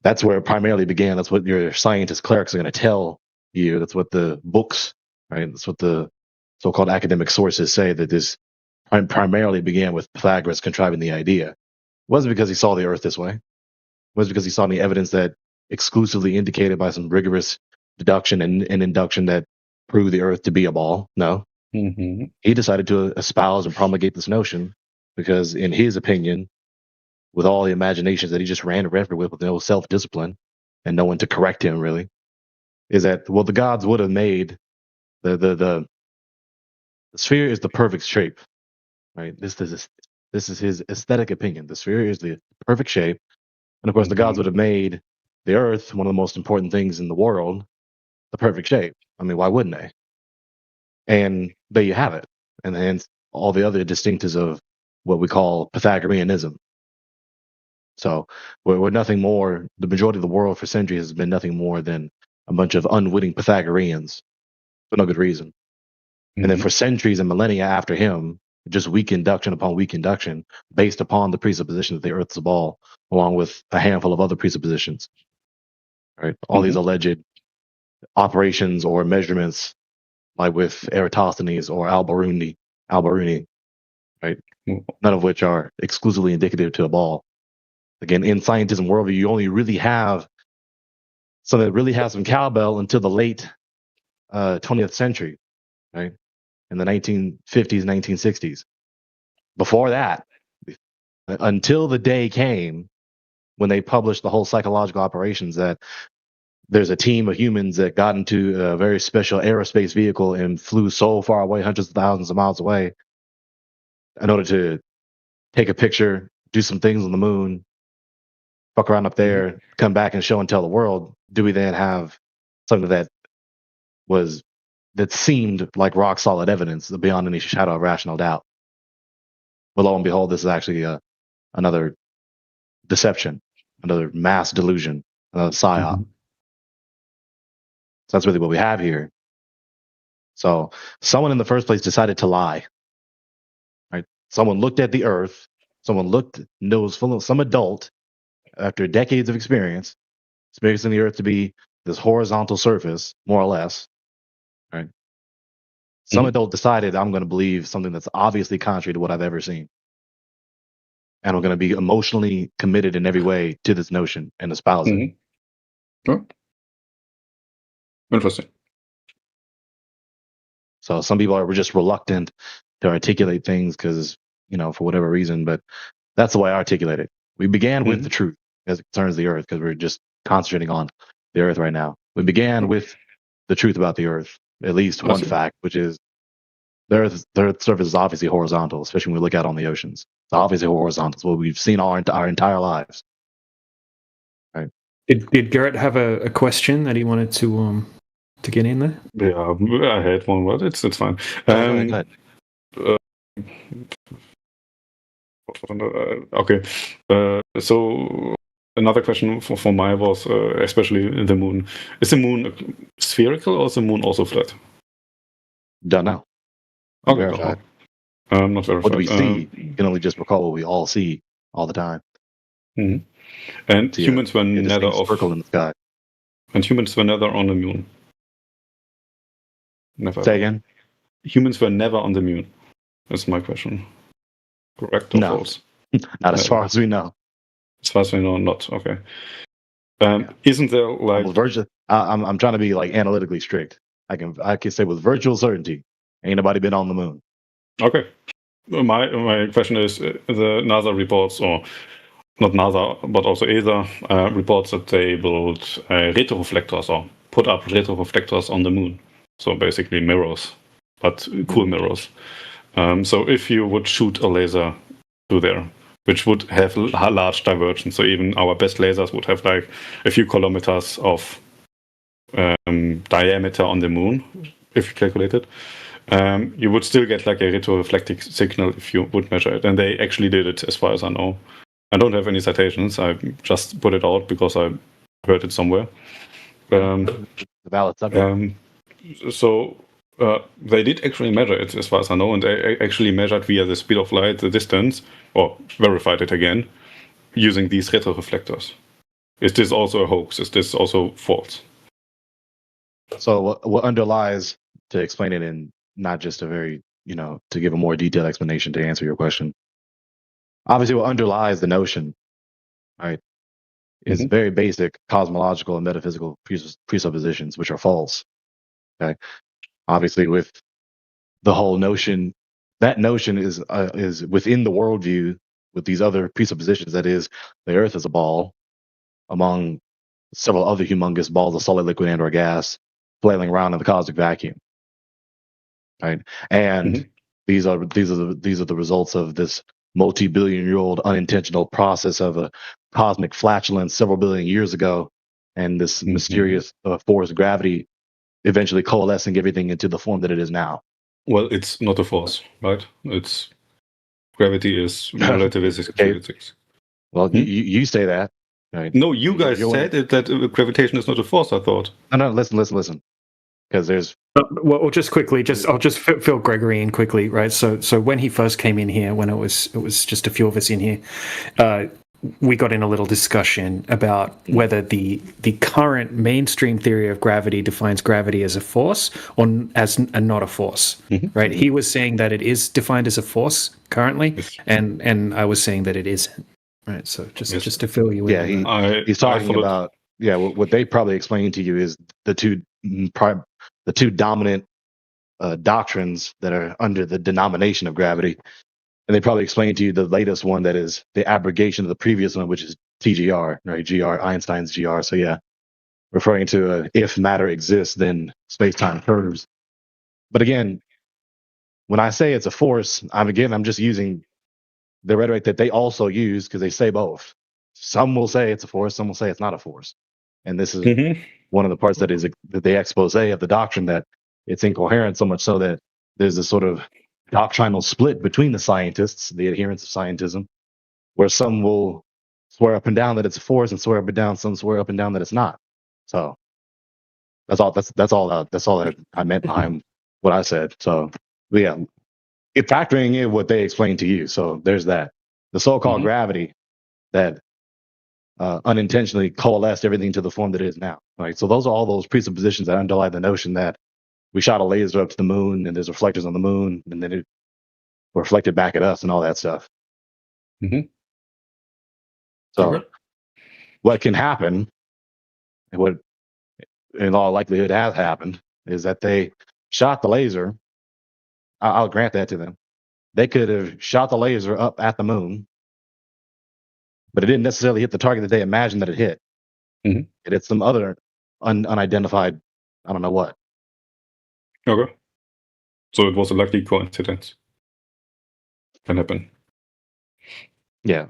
That's where it primarily began. That's what your scientist clerics are going to tell you. That's what the books, right? That's what the so-called academic sources say, that this primarily began with Pythagoras contriving the idea. It wasn't because he saw the Earth this way. It wasn't because he saw any evidence that exclusively indicated by some rigorous deduction and induction that proved the Earth to be a ball. No. Mm-hmm. He decided to espouse and promulgate this notion because, in his opinion, with all the imaginations that he just ran with no self-discipline and no one to correct him, really, is that, well, the gods would have made the sphere is the perfect shape, right? This is his aesthetic opinion. The sphere is the perfect shape, and of course, the gods would have made the Earth, one of the most important things in the world, the perfect shape. I mean, why wouldn't they? And there you have it, and hence all the other distinctives of what we call Pythagoreanism. So we're nothing more. The majority of the world for centuries has been nothing more than a bunch of unwitting Pythagoreans for no good reason. Mm-hmm. And then for centuries and millennia after him, just weak induction upon weak induction based upon the presupposition that the Earth's a ball, along with a handful of other presuppositions. Right? All these alleged operations or measurements, like with Eratosthenes or Al-Biruni, right? None of which are exclusively indicative to a ball. Again, in scientism worldview, you only really have something that really has some cowbell until the late 20th century, right? In the 1950s, 1960s. Before that, until the day came when they published the whole psychological operations, that there's a team of humans that got into a very special aerospace vehicle and flew so far away, hundreds of thousands of miles away, in order to take a picture, do some things on the moon, fuck around up there, come back and show and tell the world. Do we then have something that seemed like rock solid evidence beyond any shadow of rational doubt? Well, lo and behold, this is actually another deception, another mass delusion, another psyop. So that's really what we have here. So someone in the first place decided to lie, right? Someone looked at the Earth. Someone some adult, after decades of experience, experiencing the Earth to be this horizontal surface, more or less, right? Some adult decided, I'm going to believe something that's obviously contrary to what I've ever seen. And I'm going to be emotionally committed in every way to this notion and espouse it. Oh. Interesting. So some people are just reluctant to articulate things because, for whatever reason, but that's the way I articulate it. We began with the truth as it concerns the Earth, because we're just concentrating on the Earth right now. We began with the truth about the Earth. at least one fact, which is the Earth's surface is obviously horizontal, especially when we look out on the oceans. It's obviously horizontal. It's what we've seen our entire lives. Right. Did Garrett have a question that he wanted to get in there? Yeah, I had one, but it's fine. Go ahead. Okay. So another question for Maya was especially the moon. Is the moon spherical or is the moon also flat? Don't know. Okay. Verified. Not verified. What do we see? You can only just recall what we all see all the time. Mm-hmm. And humans were neither circle in the sky. And humans were never on the moon. Never. Say again? Humans were never on the moon. That's my question. Correct or false? Not as far as we know. As far as we know, not. Okay. Isn't there like I'm trying to be like analytically strict. I can say with virtual certainty, ain't nobody been on the moon. Okay. My question is the NASA reports, or not NASA, but also ESA reports that they build retroreflectors or put up retroreflectors on the moon. So basically mirrors, but cool mirrors. So if you would shoot a laser through there, which would have a large divergence, so even our best lasers would have like a few kilometers of diameter on the moon, if you calculate it, you would still get like a retroreflecting signal if you would measure it. And they actually did it, as far as I know. I don't have any citations. I just put it out because I heard it somewhere. The valid subject. So they did actually measure it, as far as I know, and they actually measured via the speed of light the distance, or verified it again, using these retroreflectors. Is this also a hoax? Is this also false? So what underlies, to explain it in not just a very, to give a more detailed explanation to answer your question. Obviously, what underlies the notion, right, is very basic cosmological and metaphysical presuppositions, which are false. Okay, obviously, with the whole notion, that notion is within the worldview with these other presuppositions. That is, the Earth is a ball among several other humongous balls of solid, liquid, and/or gas flailing around in the cosmic vacuum. Right, and these are the results of this multi-billion-year-old unintentional process of a cosmic flatulence several billion years ago, and this mysterious force, gravity, eventually coalescing everything into the form that it is now. Well, it's not a force, right? It's gravity is relativistic physics. Well, you say that. Right? No, you guys said it, that gravitation is not a force. I thought. No, listen. Because there's well, just quickly, I'll just fill Gregory in quickly, right? So when he first came in here, when it was just a few of us in here, we got in a little discussion about whether the current mainstream theory of gravity defines gravity as a force or as not a force, right? He was saying that it is defined as a force currently, and I was saying that it isn't, right? So just to fill you in. Yeah, he's talking about what they probably explained to you is the two dominant doctrines that are under the denomination of gravity. And they probably explained to you the latest one, that is the abrogation of the previous one, which is TGR, right? GR, Einstein's GR. So yeah, referring to if matter exists, then space-time curves. But again, when I say it's a force, I'm just using the rhetoric that they also use, because they say both. Some will say it's a force, some will say it's not a force. And this is one of the parts that is the expose of the doctrine, that it's incoherent, so much so that there's this sort of doctrinal split between the scientists, the adherents of scientism, where some will swear up and down that it's a force, and swear up and down, some swear up and down that it's not. So that's all that I meant behind what I said. So yeah, factoring in what they explained to you. So there's that. The so-called gravity that unintentionally coalesced everything to the form that it is now. Right. So those are all those presuppositions that underlie the notion that we shot a laser up to the moon, and there's reflectors on the moon, and then it reflected back at us, and all that stuff. So what can happen, and what in all likelihood has happened, is that they shot the laser. I'll grant that to them. They could have shot the laser up at the moon, but it didn't necessarily hit the target that they imagined that it hit. It hit some other unidentified, I don't know what. Okay. So it was a lucky coincidence. Can happen. Yeah.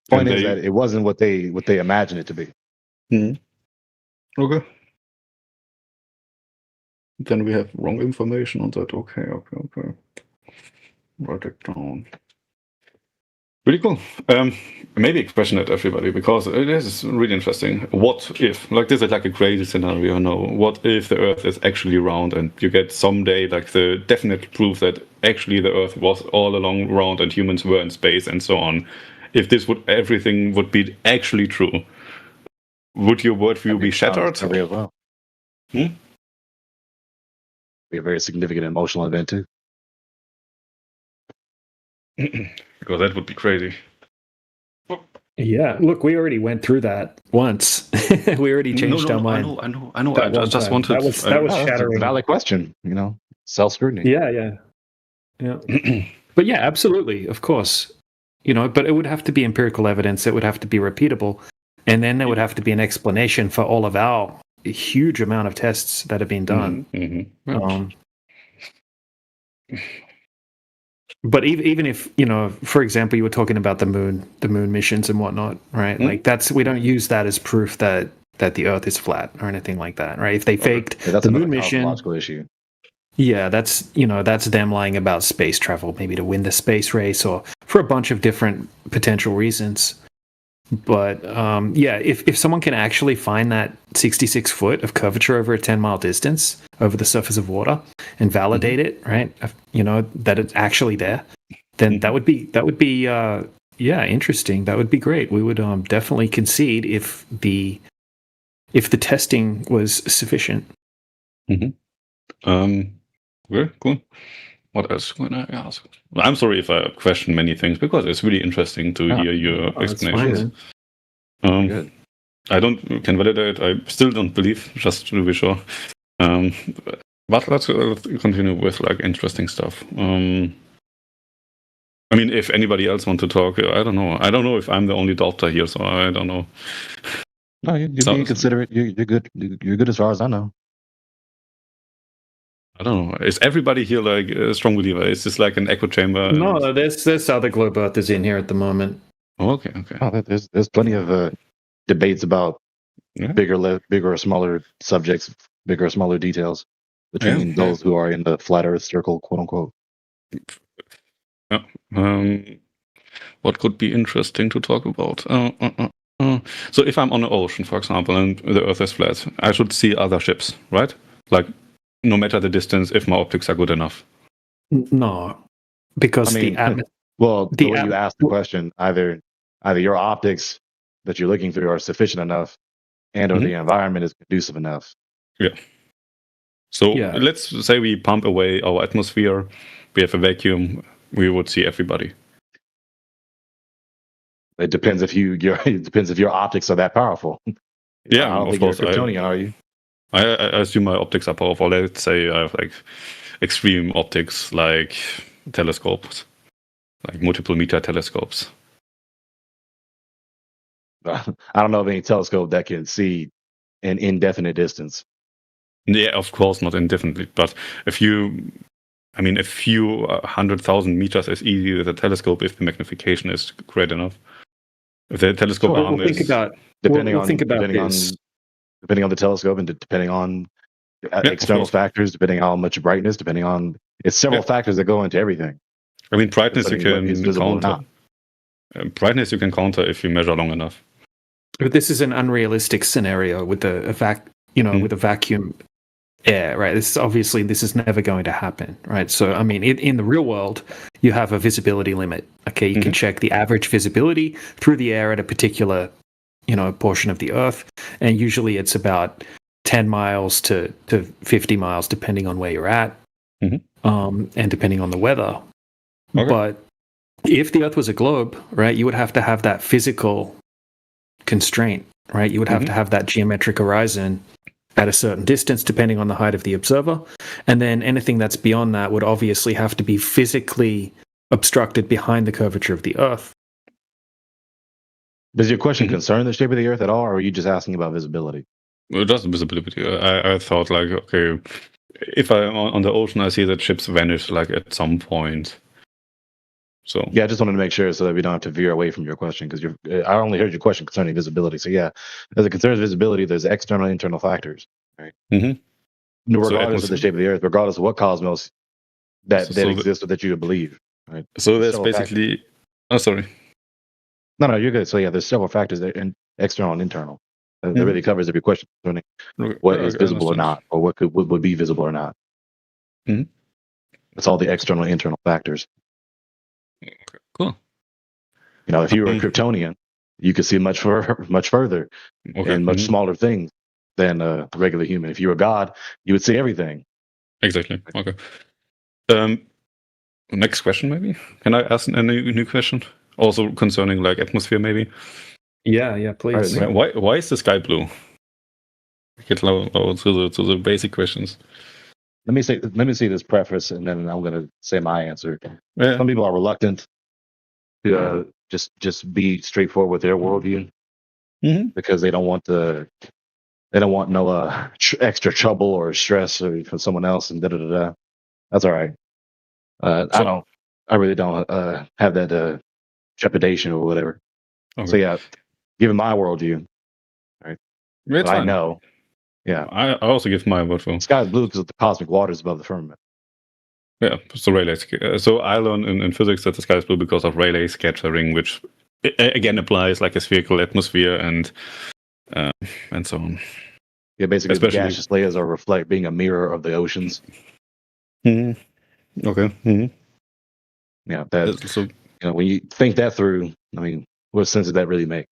Point is that it wasn't what they imagined it to be. Okay. Then we have wrong information on that. Okay. Write it down. Really cool. Maybe a question at everybody, because it is really interesting. What if, like, this is like a crazy scenario, no? What if the Earth is actually round and you get someday like the definite proof that actually the Earth was all along round and humans were in space and so on? If this would, everything would be actually true, would your worldview be shattered? As well. Be a very significant emotional event too. Because that would be crazy. Yeah, look, we already went through that once. We already changed our mind. I know. I just wanted. That was shattering. That's a valid question. Self scrutiny. Yeah. But yeah, absolutely, of course. But it would have to be empirical evidence. It would have to be repeatable, and then there would have to be an explanation for all of our huge amount of tests that have been done. But even if, for example, you were talking about the moon missions and whatnot, right? Like we don't use that as proof that the Earth is flat or anything like that, right? If they faked the moon mission, issue. Yeah, that's them lying about space travel, maybe to win the space race or for a bunch of different potential reasons. But if someone can actually find that 66 foot of curvature over a 10-mile distance over the surface of water and validate it, right? That it's actually there, then that would be interesting. That would be great. We would definitely concede if the testing was sufficient. Very cool. What else can I ask? I'm sorry if I question many things, because it's really interesting to hear your explanations. I can validate. I still don't believe, just to be sure. But let's continue with like interesting stuff. If anybody else want to talk, I don't know. I don't know if I'm the only doctor here, so I don't know. No, you're being considerate. You're good. You're good as far as I know. I don't know. Is everybody here like a strong believer? Is this like an echo chamber? No, there's other globe earthers in here at the moment. Oh, okay. Oh, there's plenty of debates about bigger or smaller subjects, bigger or smaller details between those who are in the flat Earth circle, quote unquote. What could be interesting to talk about? So if I'm on an ocean, for example, and the Earth is flat, I should see other ships, right? Like, no matter the distance, if my optics are good enough. No, because the way you asked the question, either your optics that you're looking through are sufficient enough, and or the environment is conducive enough. Yeah. So let's say we pump away our atmosphere, we have a vacuum, we would see everybody. It depends if your optics are that powerful. Yeah, I don't think course. You're Kryptonian, are you? I assume my optics are powerful. Let's say I have like extreme optics, like telescopes, like multiple meter telescopes. I don't know of any telescope that can see an indefinite distance. Yeah, of course, not indefinitely. But a few 100,000 meters is easy with a telescope if the magnification is great enough. If the telescope arm is depending on the telescope and depending on external factors, depending on how much brightness, depending on several factors that go into everything. Brightness you can counter. Brightness you can counter if you measure long enough. But this is an unrealistic scenario with with a vacuum air, right? This is never going to happen, right? So, in the real world, you have a visibility limit. Okay, you can check the average visibility through the air at a particular, portion of the Earth, and usually it's about 10 miles to 50 miles, depending on where you're at, and depending on the weather. Okay. But if the Earth was a globe, right, you would have to have that physical constraint, right? You would have to have that geometric horizon at a certain distance, depending on the height of the observer. And then anything that's beyond that would obviously have to be physically obstructed behind the curvature of the Earth. Does your question concern the shape of the Earth at all, or are you just asking about visibility? Well, just visibility. I thought like, okay, if I'm on the ocean, I see that ships vanish like at some point. So yeah, I just wanted to make sure so that we don't have to veer away from your question because I only heard your question concerning visibility. So yeah, as it concerns visibility, there's external and internal factors, right? Mm-hmm. Regardless of the shape of the Earth, regardless of what cosmos that exists or that you believe, right? So there's basically. Factors. Oh, sorry. No, you're good. So yeah, there's several factors there, external and internal. That really covers every question concerning what is visible or not, or what would be visible or not. Mm-hmm. It's all the external and internal factors. Okay, cool. You know, if you were a Kryptonian, you could see much further and much smaller things than a regular human. If you were a god, you would see everything. Exactly. Okay. Next question, maybe. Can I ask a new question? Also concerning like atmosphere, maybe. Yeah, please. Why is the sky blue? Get low to the basic questions. Let me see this preface, and then I'm going to say my answer. Yeah. Some people are reluctant to just be straightforward with their worldview because they don't want no extra trouble or stress from someone else and da. That's all right. I really don't have that trepidation or whatever. Okay. So yeah, given my worldview, right? I know. Yeah, I also give my worldview. The sky is blue because of the cosmic waters above the firmament. Yeah, so Rayleigh's. So I learned in physics that the sky is blue because of Rayleigh scattering, which again applies like a spherical atmosphere and so on. Yeah, basically, the gaseous layers are being a mirror of the oceans. Mm-hmm. Okay. Mm-hmm. Yeah, when you think that through, I mean, what sense does that really make?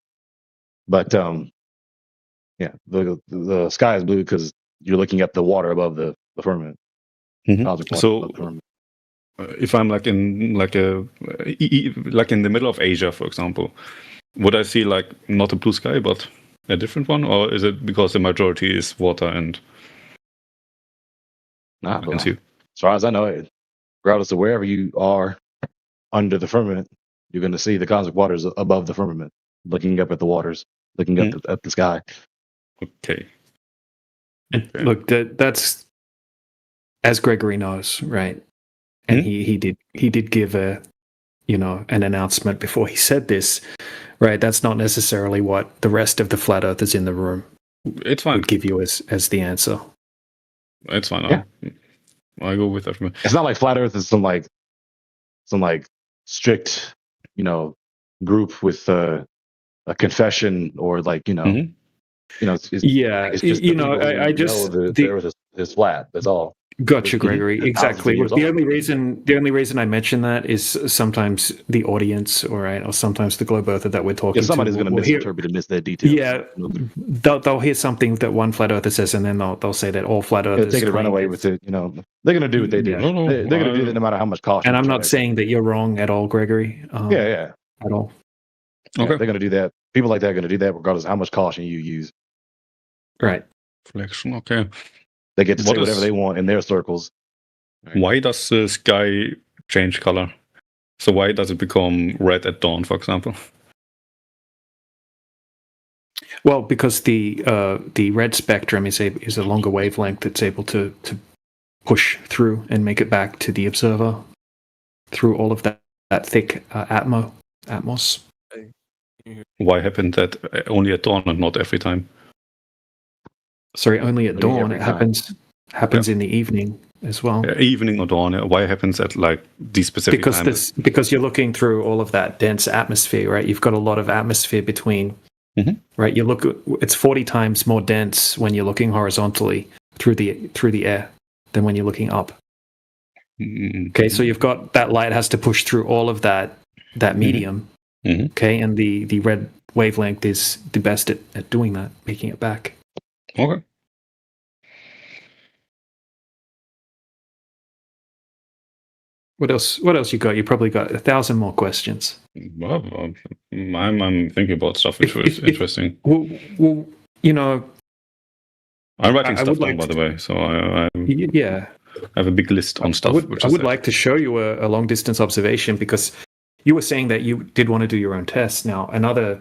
But yeah, the sky is blue because you're looking at the water above the firmament. Mm-hmm. So, if I'm like in like in the middle of Asia, for example, would I see like not a blue sky but a different one, or is it because the majority is water and? Nah, as far as I know, regardless of wherever you are under the firmament, you're going to see the cosmic waters above the firmament, looking up at the waters, looking up at the sky. Okay. And look, that's as Gregory knows, right? And he did give an announcement before he said this, right? That's not necessarily what the rest of the flat earthers in the room would give you as the answer. It's fine. Yeah. I go with that. It's not like flat earth is some strict, group with a confession or like, it's just I just the earth is flat. That's all. Gotcha, Gregory. Exactly. The only reason I mention that is sometimes the audience, or sometimes the globe earther that we're talking to. Somebody's going to misinterpret and miss their details. Yeah, they'll hear something that one flat earther says, and then they'll say that all flat earthers. They're going to run away with it. They're going to do what they do. They're going to do that no matter how much caution. And I'm not saying that you're wrong at all, Gregory. Yeah. At all. Okay. Yeah, they're going to do that. People like that are going to do that regardless of how much caution you use. Right. Reflection. Okay. They get to say whatever they want in their circles. Right. Why does the sky change color? So why does it become red at dawn, for example? Well, because the red spectrum is a longer wavelength that's able to push through and make it back to the observer through all of that thick atmos. Why happened that only at dawn and not every time? Sorry, only at dawn. It happens in the evening as well. Evening or dawn. Why happens at like these specific times? Because you're looking through all of that dense atmosphere, right? You've got a lot of atmosphere between, right? It's 40 times more dense when you're looking horizontally through the air than when you're looking up. Okay, so you've got that light has to push through all of that medium. Okay, and the red wavelength is the best at doing that, making it back. Okay. What else you got? You probably got 1,000 more questions. Well, I'm thinking about stuff which was interesting. Well, I'm writing stuff down, by the way, so I have a big list on stuff. I would like to show you a long distance observation because you were saying that you did want to do your own tests. Now, another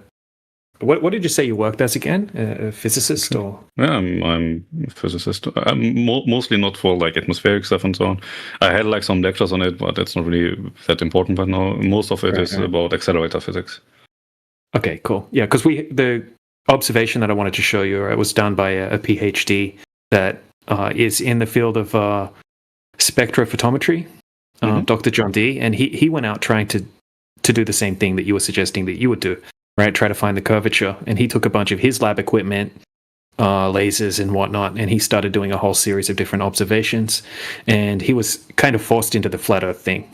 What did you say you worked as again? A physicist or? Yeah, I'm a physicist. I'm mostly not for like atmospheric stuff and so on. I had like some lectures on it, but that's not really that important right now. Most of it is about accelerator physics. Okay, cool. Yeah, because the observation that I wanted to show you, it was done by a PhD that is in the field of spectrophotometry, Dr. John Dee, and he went out trying to do the same thing that you were suggesting that you would do, right? Try to find the curvature, and he took a bunch of his lab equipment, lasers and whatnot, and he started doing a whole series of different observations, and he was kind of forced into the flat Earth thing,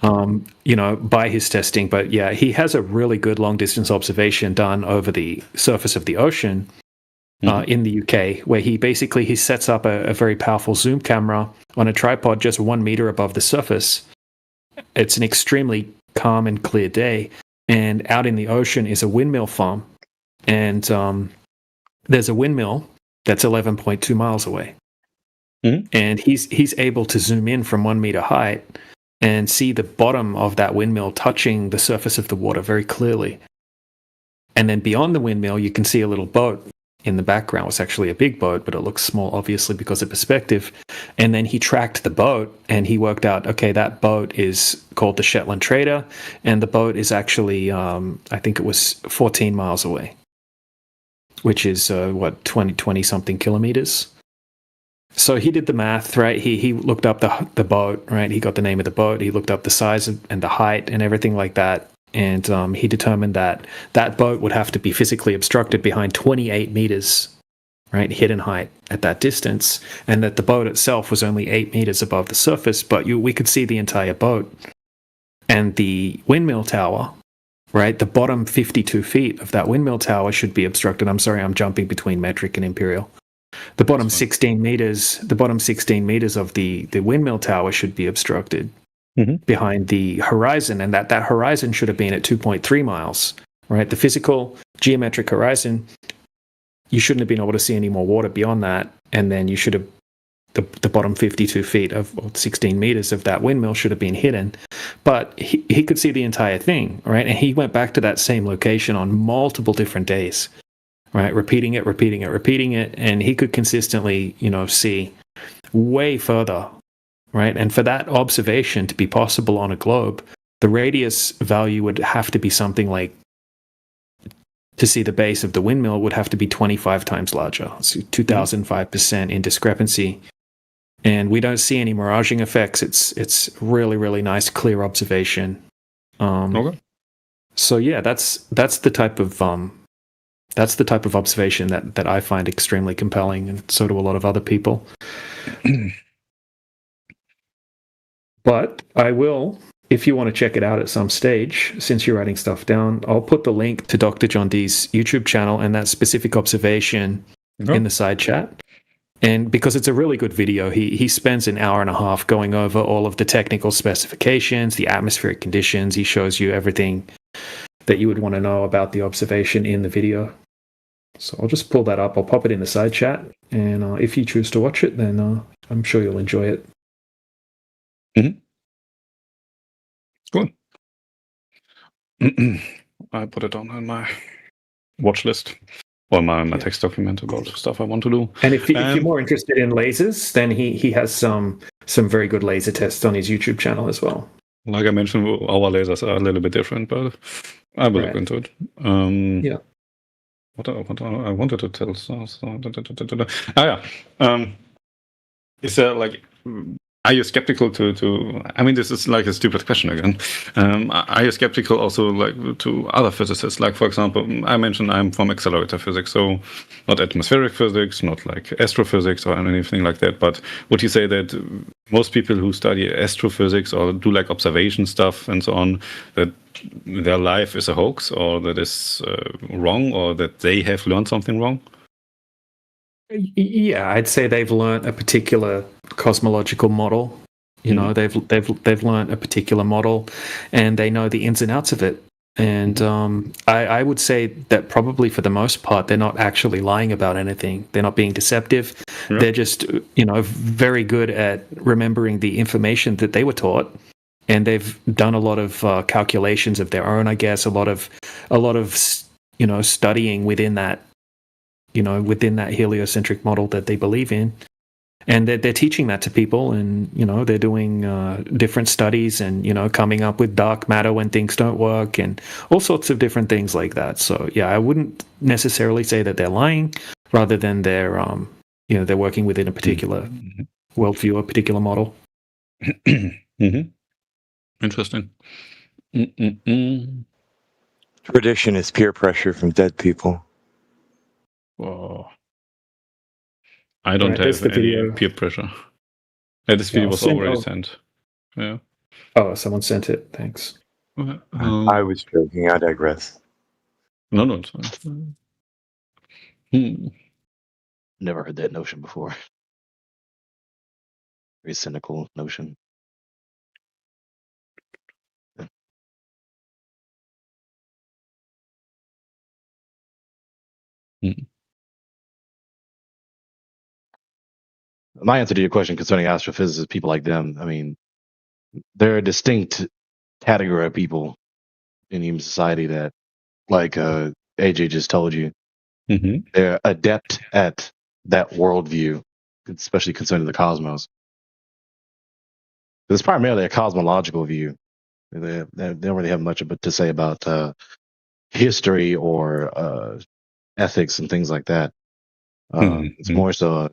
by his testing. But yeah, he has a really good long distance observation done over the surface of the ocean in the UK, where he sets up a very powerful zoom camera on a tripod just 1 meter above the surface. It's an extremely calm and clear day, and out in the ocean is a windmill farm, and there's a windmill that's 11.2 miles away, and he's able to zoom in from 1 meter height and see the bottom of that windmill touching the surface of the water very clearly. And then beyond the windmill, you can see a little boat in the background. It's actually a big boat, but it looks small, obviously, because of perspective. And then he tracked the boat, and he worked out, okay, that boat is called the Shetland Trader, and the boat is actually, I think it was 14 miles away, which is, 20-something kilometers. So he did the math, right? He looked up the boat, right? He got the name of the boat. He looked up the size and the height and everything like that. And he determined that boat would have to be physically obstructed behind 28 meters, right, hidden height at that distance, and that the boat itself was only 8 meters above the surface, but we could see the entire boat. And the windmill tower, right, the bottom 52 feet of that windmill tower should be obstructed. I'm sorry, I'm jumping between metric and imperial. The bottom 16 meters of the windmill tower should be obstructed behind the horizon, and that horizon should have been at 2.3 miles, right? The physical geometric horizon, you shouldn't have been able to see any more water beyond that, and then you should have, the bottom 52 feet of 16 meters of that windmill should have been hidden. But he could see the entire thing, right? And he went back to that same location on multiple different days, right? Repeating it, and he could consistently, see way further. Right, and for that observation to be possible on a globe, the radius value would have to be something like, to see the base of the windmill would have to be 25 times larger, so 2005% in discrepancy. And we don't see any miraging effects. It's really, really nice, clear observation. So yeah, that's the type of observation that I find extremely compelling, and so do a lot of other people. But I will, if you want to check it out at some stage, since you're writing stuff down, I'll put the link to Dr. John Dee's YouTube channel and that specific observation in the side chat. And because it's a really good video, he spends an hour and a half going over all of the technical specifications, the atmospheric conditions. He shows you everything that you would want to know about the observation in the video. So I'll just pull that up. I'll pop it in the side chat. And if you choose to watch it, then I'm sure you'll enjoy it. Cool. I put it on my watch list or my text document about stuff I want to do. And if you're more interested in lasers, then he has some very good laser tests on his YouTube channel as well. Like I mentioned, our lasers are a little bit different, but I will look into it. Yeah. What I wanted to tell. Is there like? Are you skeptical to? I mean, this is like a stupid question again. Are you skeptical also like to other physicists? Like, for example, I mentioned I'm from accelerator physics, so not atmospheric physics, not like astrophysics or anything like that. But would you say that most people who study astrophysics or do like observation stuff and so on, that their life is a hoax, or that is wrong, or that they have learned something wrong? Yeah, I'd say they've learned a particular cosmological model. They've learned a particular model, and they know the ins and outs of it. And I would say that probably for the most part, they're not actually lying about anything. They're not being deceptive. Yeah. They're just, very good at remembering the information that they were taught, and they've done a lot of calculations of their own. I guess a lot of studying within that, within that heliocentric model that they believe in. And they're teaching that to people, and they're doing different studies, and coming up with dark matter when things don't work, and all sorts of different things like that. So yeah, I wouldn't necessarily say that they're lying, rather than they're they're working within a particular worldview, a particular model. Interesting. Tradition is peer pressure from dead people. Whoa. I don't have any peer pressure. This video was already sent. Yeah. Oh, someone sent it. Thanks. I was joking. I digress. No, it's fine. Never heard that notion before. Very cynical notion. My answer to your question concerning astrophysicists, people like them, I mean, they're a distinct category of people in human society that, like AJ just told you, they're adept at that worldview, especially concerning the cosmos. It's primarily a cosmological view. They don't really have much to say about history or ethics and things like that. It's more so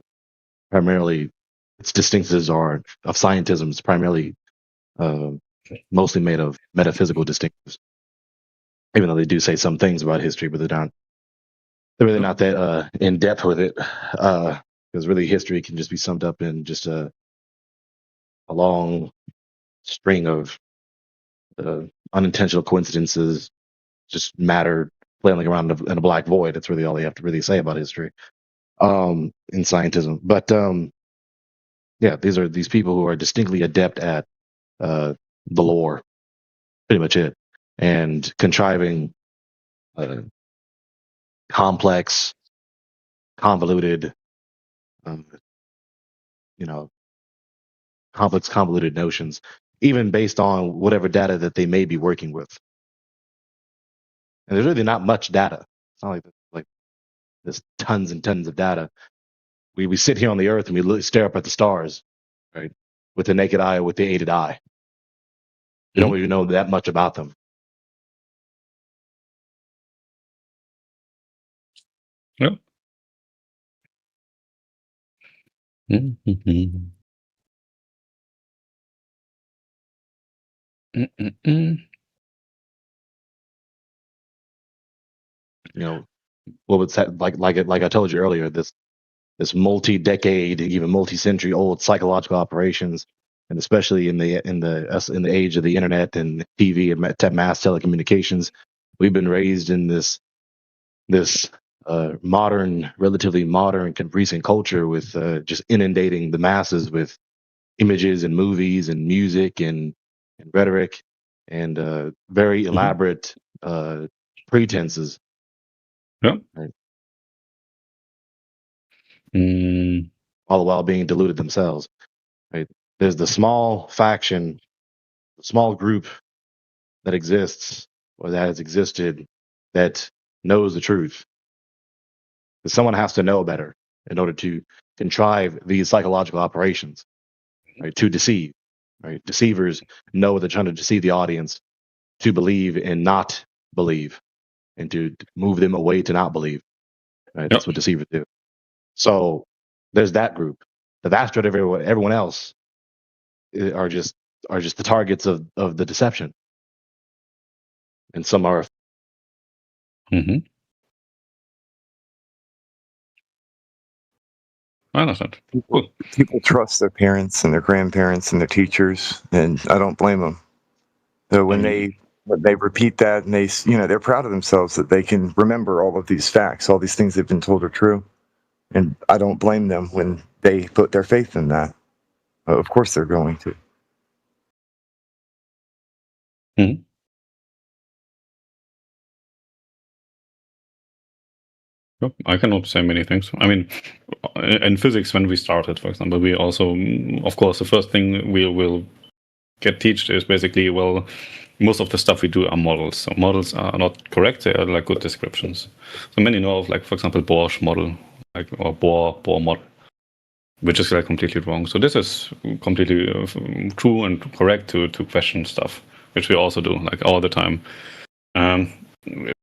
primarily its distinctives are of scientism. It's primarily mostly made of metaphysical distinctives. Even though they do say some things about history, but they're really not that in depth with it. Because really, history can just be summed up in just a long string of unintentional coincidences, just matter flailing around in a black void. That's really all they have to really say about history in scientism. But yeah, these are these people who are distinctly adept at the lore, pretty much it, and contriving complex, convoluted, convoluted notions, even based on whatever data that they may be working with. And there's really not much data. It's not like there's tons and tons of data. We sit here on the earth and we stare up at the stars, right, with the naked eye, with the aided eye. We don't even know that much about them. Yep. What was that like I told you earlier, this multi-decade, even multi-century old psychological operations, and especially in the age of the internet and TV and mass telecommunications, we've been raised in this relatively modern recent culture with just inundating the masses with images and movies and music and rhetoric and very elaborate pretenses. Yeah. Right. All the while being deluded themselves. Right. There's the small faction, the small group that exists or that has existed that knows the truth. But someone has to know better in order to contrive these psychological operations, right? To deceive, right? Deceivers know they're trying to deceive the audience to believe and not believe, and to move them away to not believe. Right? That's what deceivers do. So there's that group. The vast majority of everyone else are just the targets of the deception, and some are. I understand. People trust their parents and their grandparents and their teachers, and I don't blame them. So when they repeat that, and they're proud of themselves that they can remember all of these facts, all these things they've been told are true, and I don't blame them when they put their faith in that. Of course, they're going to. I cannot say many things. I mean, in physics, when we started, for example, we also, of course, the first thing we will get taught is basically, well, most of the stuff we do are models. So models are not correct; they are like good descriptions. So many know of, like, for example, Bohr model, like, or Bohr model, which is like completely wrong. So this is completely true and correct to question stuff, which we also do like all the time.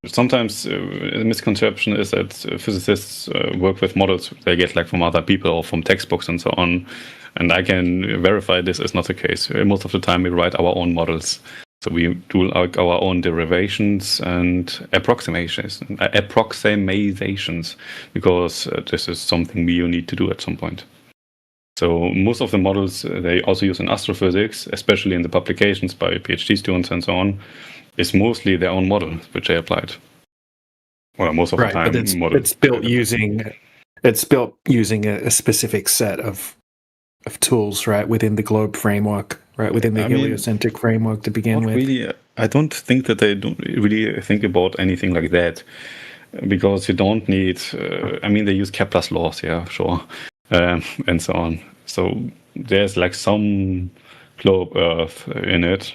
Sometimes a misconception is that physicists work with models they get like from other people or from textbooks and so on. And I can verify this is not the case. Most of the time we write our own models. So we do like our own derivations and approximations, because this is something you need to do at some point. So most of the models they also use in astrophysics, especially in the publications by PhD students and so on, is mostly their own model which they applied. Well, most of the time, but it's built using a specific set of tools, right, within the globe framework, right, within the heliocentric framework to begin with. Really, I don't think that they don't really think about anything like that, because you don't need. They use Kepler's laws, yeah, sure, and so on. So there's like some globe Earth in it.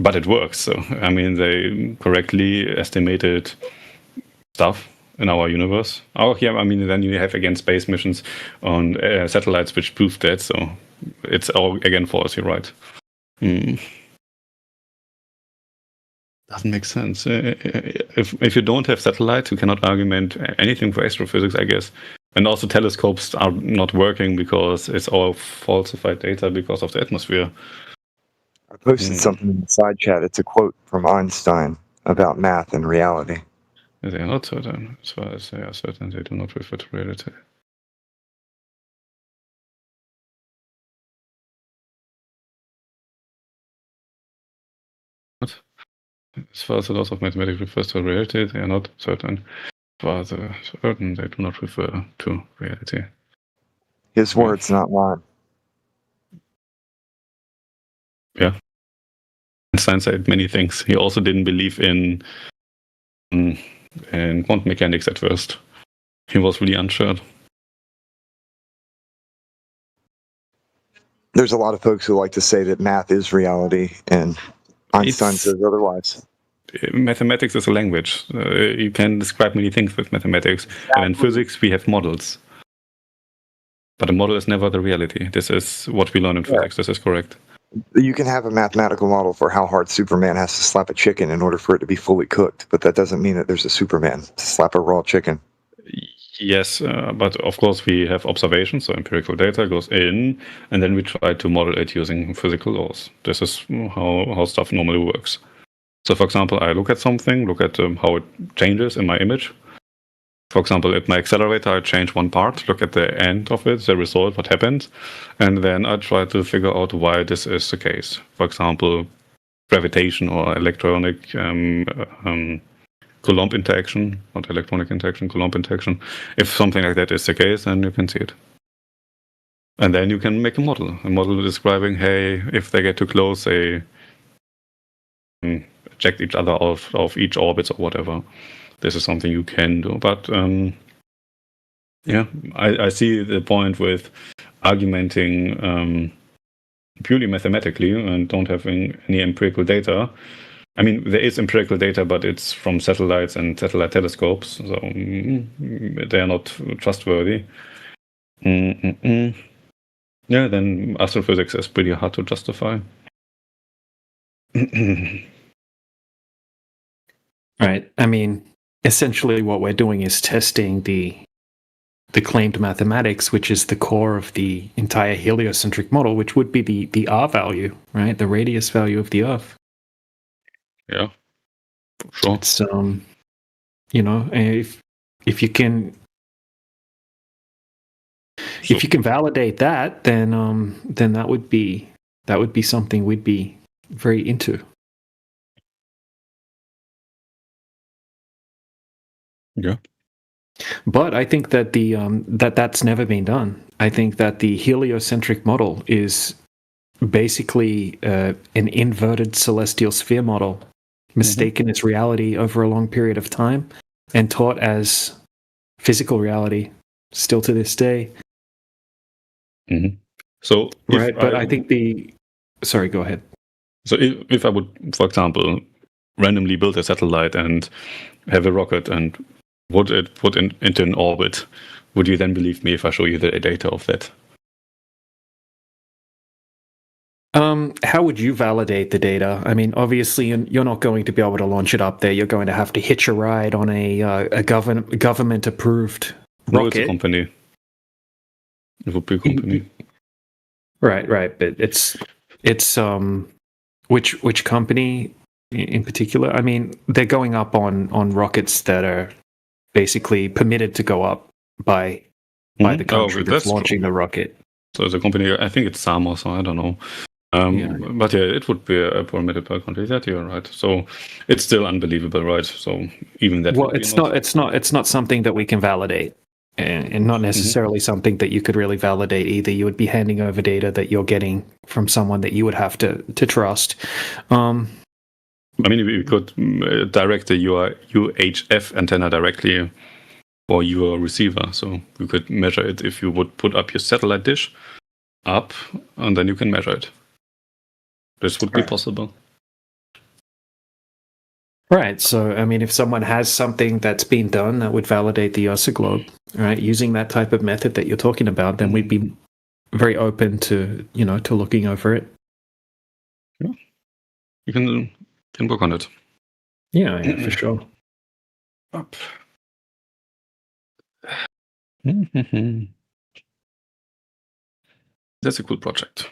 But it works. So, they correctly estimated stuff in our universe. Then you have again space missions on satellites which prove that. So it's all again false. You're right. Doesn't make sense. If you don't have satellites, you cannot argument anything for astrophysics, I guess. And also telescopes are not working because it's all falsified data because of the atmosphere. I posted something in the side chat. It's a quote from Einstein about math and reality. They are not certain. As far as they are certain, they do not refer to reality. What? As far as the laws of mathematics refers to reality, they are not certain. As far as they are certain, they do not refer to reality. His words, not mine. Yeah. Einstein said many things. He also didn't believe in quantum mechanics at first. He was really unsure. There's a lot of folks who like to say that math is reality, and Einstein says otherwise. Mathematics is a language. You can describe many things with mathematics. And in physics, we have models. But a model is never the reality. This is what we learn in physics. This is correct. You can have a mathematical model for how hard Superman has to slap a chicken in order for it to be fully cooked, but that doesn't mean that there's a Superman to slap a raw chicken. Yes, but of course we have observations, so empirical data goes in, and then we try to model it using physical laws. This is how stuff normally works. So, for example, I look at something, look at how it changes in my image. For example, at my accelerator, I change one part, look at the end of it, the result, what happened, and then I try to figure out why this is the case. For example, gravitation or electronic Coulomb interaction, not electronic interaction, Coulomb interaction. If something like that is the case, then you can see it. And then you can make a model describing, hey, if they get too close, they eject each other out of each orbit or whatever. This is something you can do. But I see the point with argumenting purely mathematically and don't having any empirical data. There is empirical data, but it's from satellites and satellite telescopes, so they are not trustworthy. Then astrophysics is pretty hard to justify. Right. Essentially what we're doing is testing the claimed mathematics, which is the core of the entire heliocentric model, which would be the R value, right? The radius value of the Earth. Yeah, sure. It's if you can validate that, then that would be something we'd be very into. Yeah. But I think that that's never been done. I think that the heliocentric model is basically an inverted celestial sphere model, mistaken as reality over a long period of time, and taught as physical reality still to this day. So, right, but I think the Sorry, go ahead. So if I would, for example, randomly build a satellite and have a rocket and put it into an orbit, would you then believe me if I show you the data of that? How would you validate the data? I mean, obviously, you're not going to be able to launch it up there. You're going to have to hitch a ride on a government-approved rocket. No, it's a company. It would be a company. Right. But it's which company in particular? I mean, they're going up on rockets that are basically permitted to go up by the country that's launching the rocket. So it's a company. I think it's Samos, so I don't know. But yeah, it would be a permitted by country. That you're right. So it's still unbelievable, right? So even that. Well, it's not something that we can validate, and not necessarily something that you could really validate either. You would be handing over data that you're getting from someone that you would have to trust. I mean, we could direct the UHF antenna directly for your receiver, so you could measure it if you would put up your satellite dish up, and then you can measure it. This would be possible. Right. So, I mean, if someone has something that's been done that would validate the Ursa globe, right, using that type of method that you're talking about, then we'd be very open to, to looking over it. Yeah. You can work on it. Yeah, for sure. Up. That's a cool project.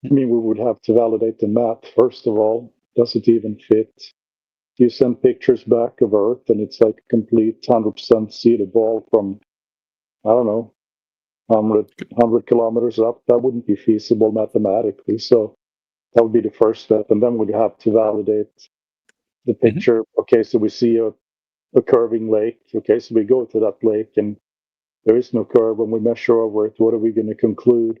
I mean, we would have to validate the map, first of all. Does it even fit? You send pictures back of Earth, and it's like a complete 100% seeded ball from, I don't know, 100 kilometers up. That wouldn't be feasible mathematically. So that would be the first step. And then we'd have to validate the picture. Okay, so we see a curving lake. Okay, so we go to that lake, and there is no curve. When we measure over it, what are we going to conclude?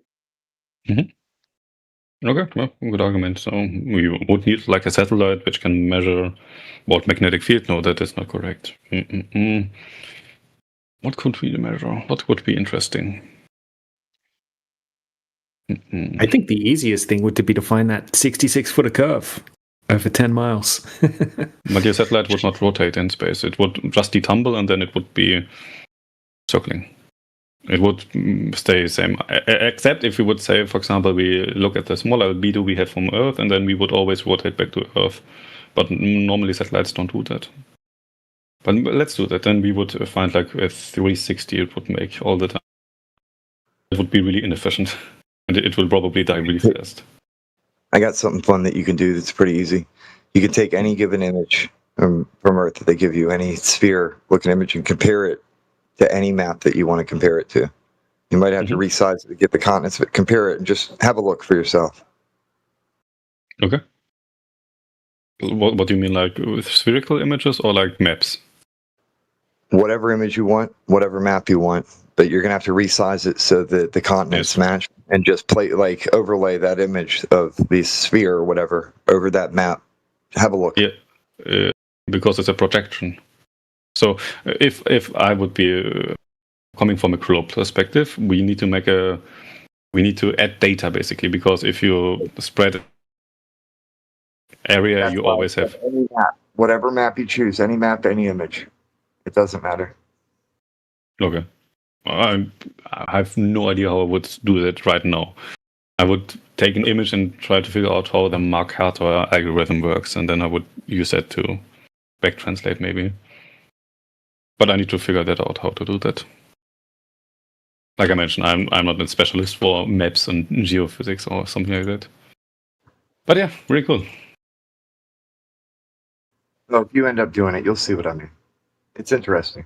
Okay, well, good argument. So we would need like a satellite which can measure what magnetic field. No, that is not correct. What could we measure? What would be interesting? I think the easiest thing would be to find that 66-footer curve over 10 miles. But your satellite would not rotate in space. It would just detumble, and then it would be circling. It would stay the same, except if we would say, for example, we look at the smaller albedo we have from Earth, and then we would always rotate back to Earth. But normally satellites don't do that. But let's do that. Then we would find like a 360 it would make all the time. It would be really inefficient, and it will probably die really fast. I got something fun that you can do that's pretty easy. You can take any given image from Earth that they give you, any sphere-looking image, and compare it to any map that you want to compare it to. You might have to resize it to get the continents, but compare it and just have a look for yourself. Okay. What do you mean, like with spherical images or like maps? Whatever image you want, whatever map you want, but you're gonna have to resize it so that the continents match, and just overlay that image of the sphere or whatever over that map. Have a look. Yeah, because it's a projection. So if I would be coming from a globe perspective, we need to add data basically, because if you spread area, you always have any map, whatever map you choose, any map, any image, it doesn't matter. Okay, I have no idea how I would do that right now. I would take an image and try to figure out how the Mercator algorithm works, and then I would use that to back translate maybe. But I need to figure that out, how to do that. Like I mentioned, I'm not a specialist for maps and geophysics or something like that. But yeah, really cool. Well, if you end up doing it, you'll see what I mean. It's interesting.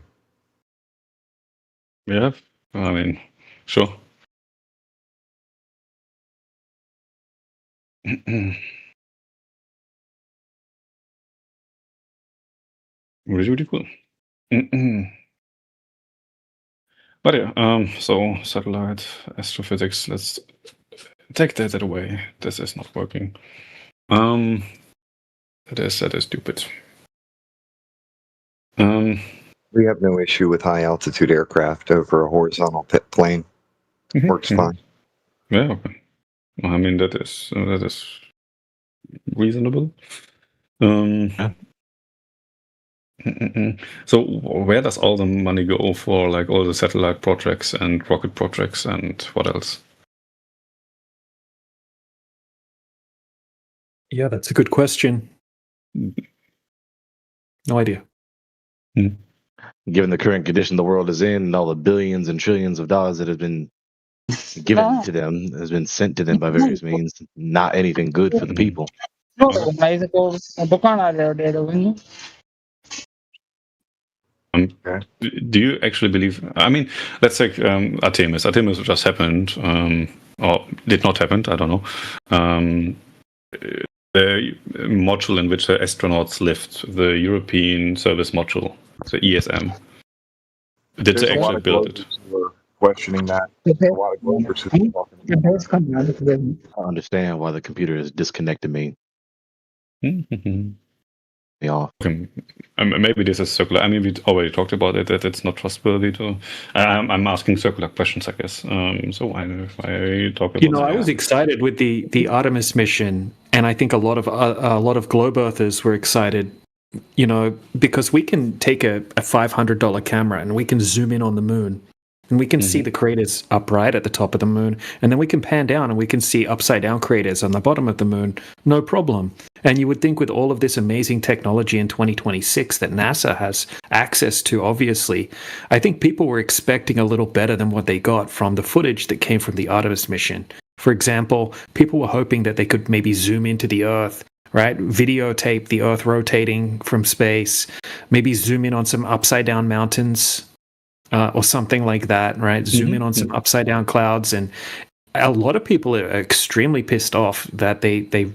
Yeah, I mean, sure. Really cool. But yeah, so satellite astrophysics. Let's take that away. This is not working. That is stupid. The We have no issue with high altitude aircraft over a horizontal pit plane. Works fine. Yeah, okay. Well, I mean, that is reasonable. So where does all the money go for, like, all the satellite projects and rocket projects and what else? Yeah, that's a good question. No idea. Given the current condition the world is in, and all the billions and trillions of dollars that have been given to them, has been sent to them by various means, not anything good for the people. Do you actually believe? I mean, let's take Artemis. Artemis just happened, or did not happen. I don't know. The module in which the astronauts lived, the European Service Module, the ESM. Did they actually build it? Questioning that. A lot of Globers who are talking. I understand why the computer has disconnected me. Yeah. Okay. Maybe this is circular. I mean, we already talked about it, that it's not trustworthy to. I'm asking circular questions, I guess. So why talk about? I was excited with the Artemis mission, and I think a lot of globe earthers were excited. Because we can take a $500 camera and we can zoom in on the moon, and we can see the craters upright at the top of the moon, and then we can pan down and we can see upside down craters on the bottom of the moon, no problem. And you would think with all of this amazing technology in 2026 that NASA has access to, obviously, I think people were expecting a little better than what they got from the footage that came from the Artemis mission. For example, people were hoping that they could maybe zoom into the Earth, right? Videotape the Earth rotating from space, maybe zoom in on some upside down mountains, or something like that, right? Zoom in on some upside down clouds. And a lot of people are extremely pissed off that they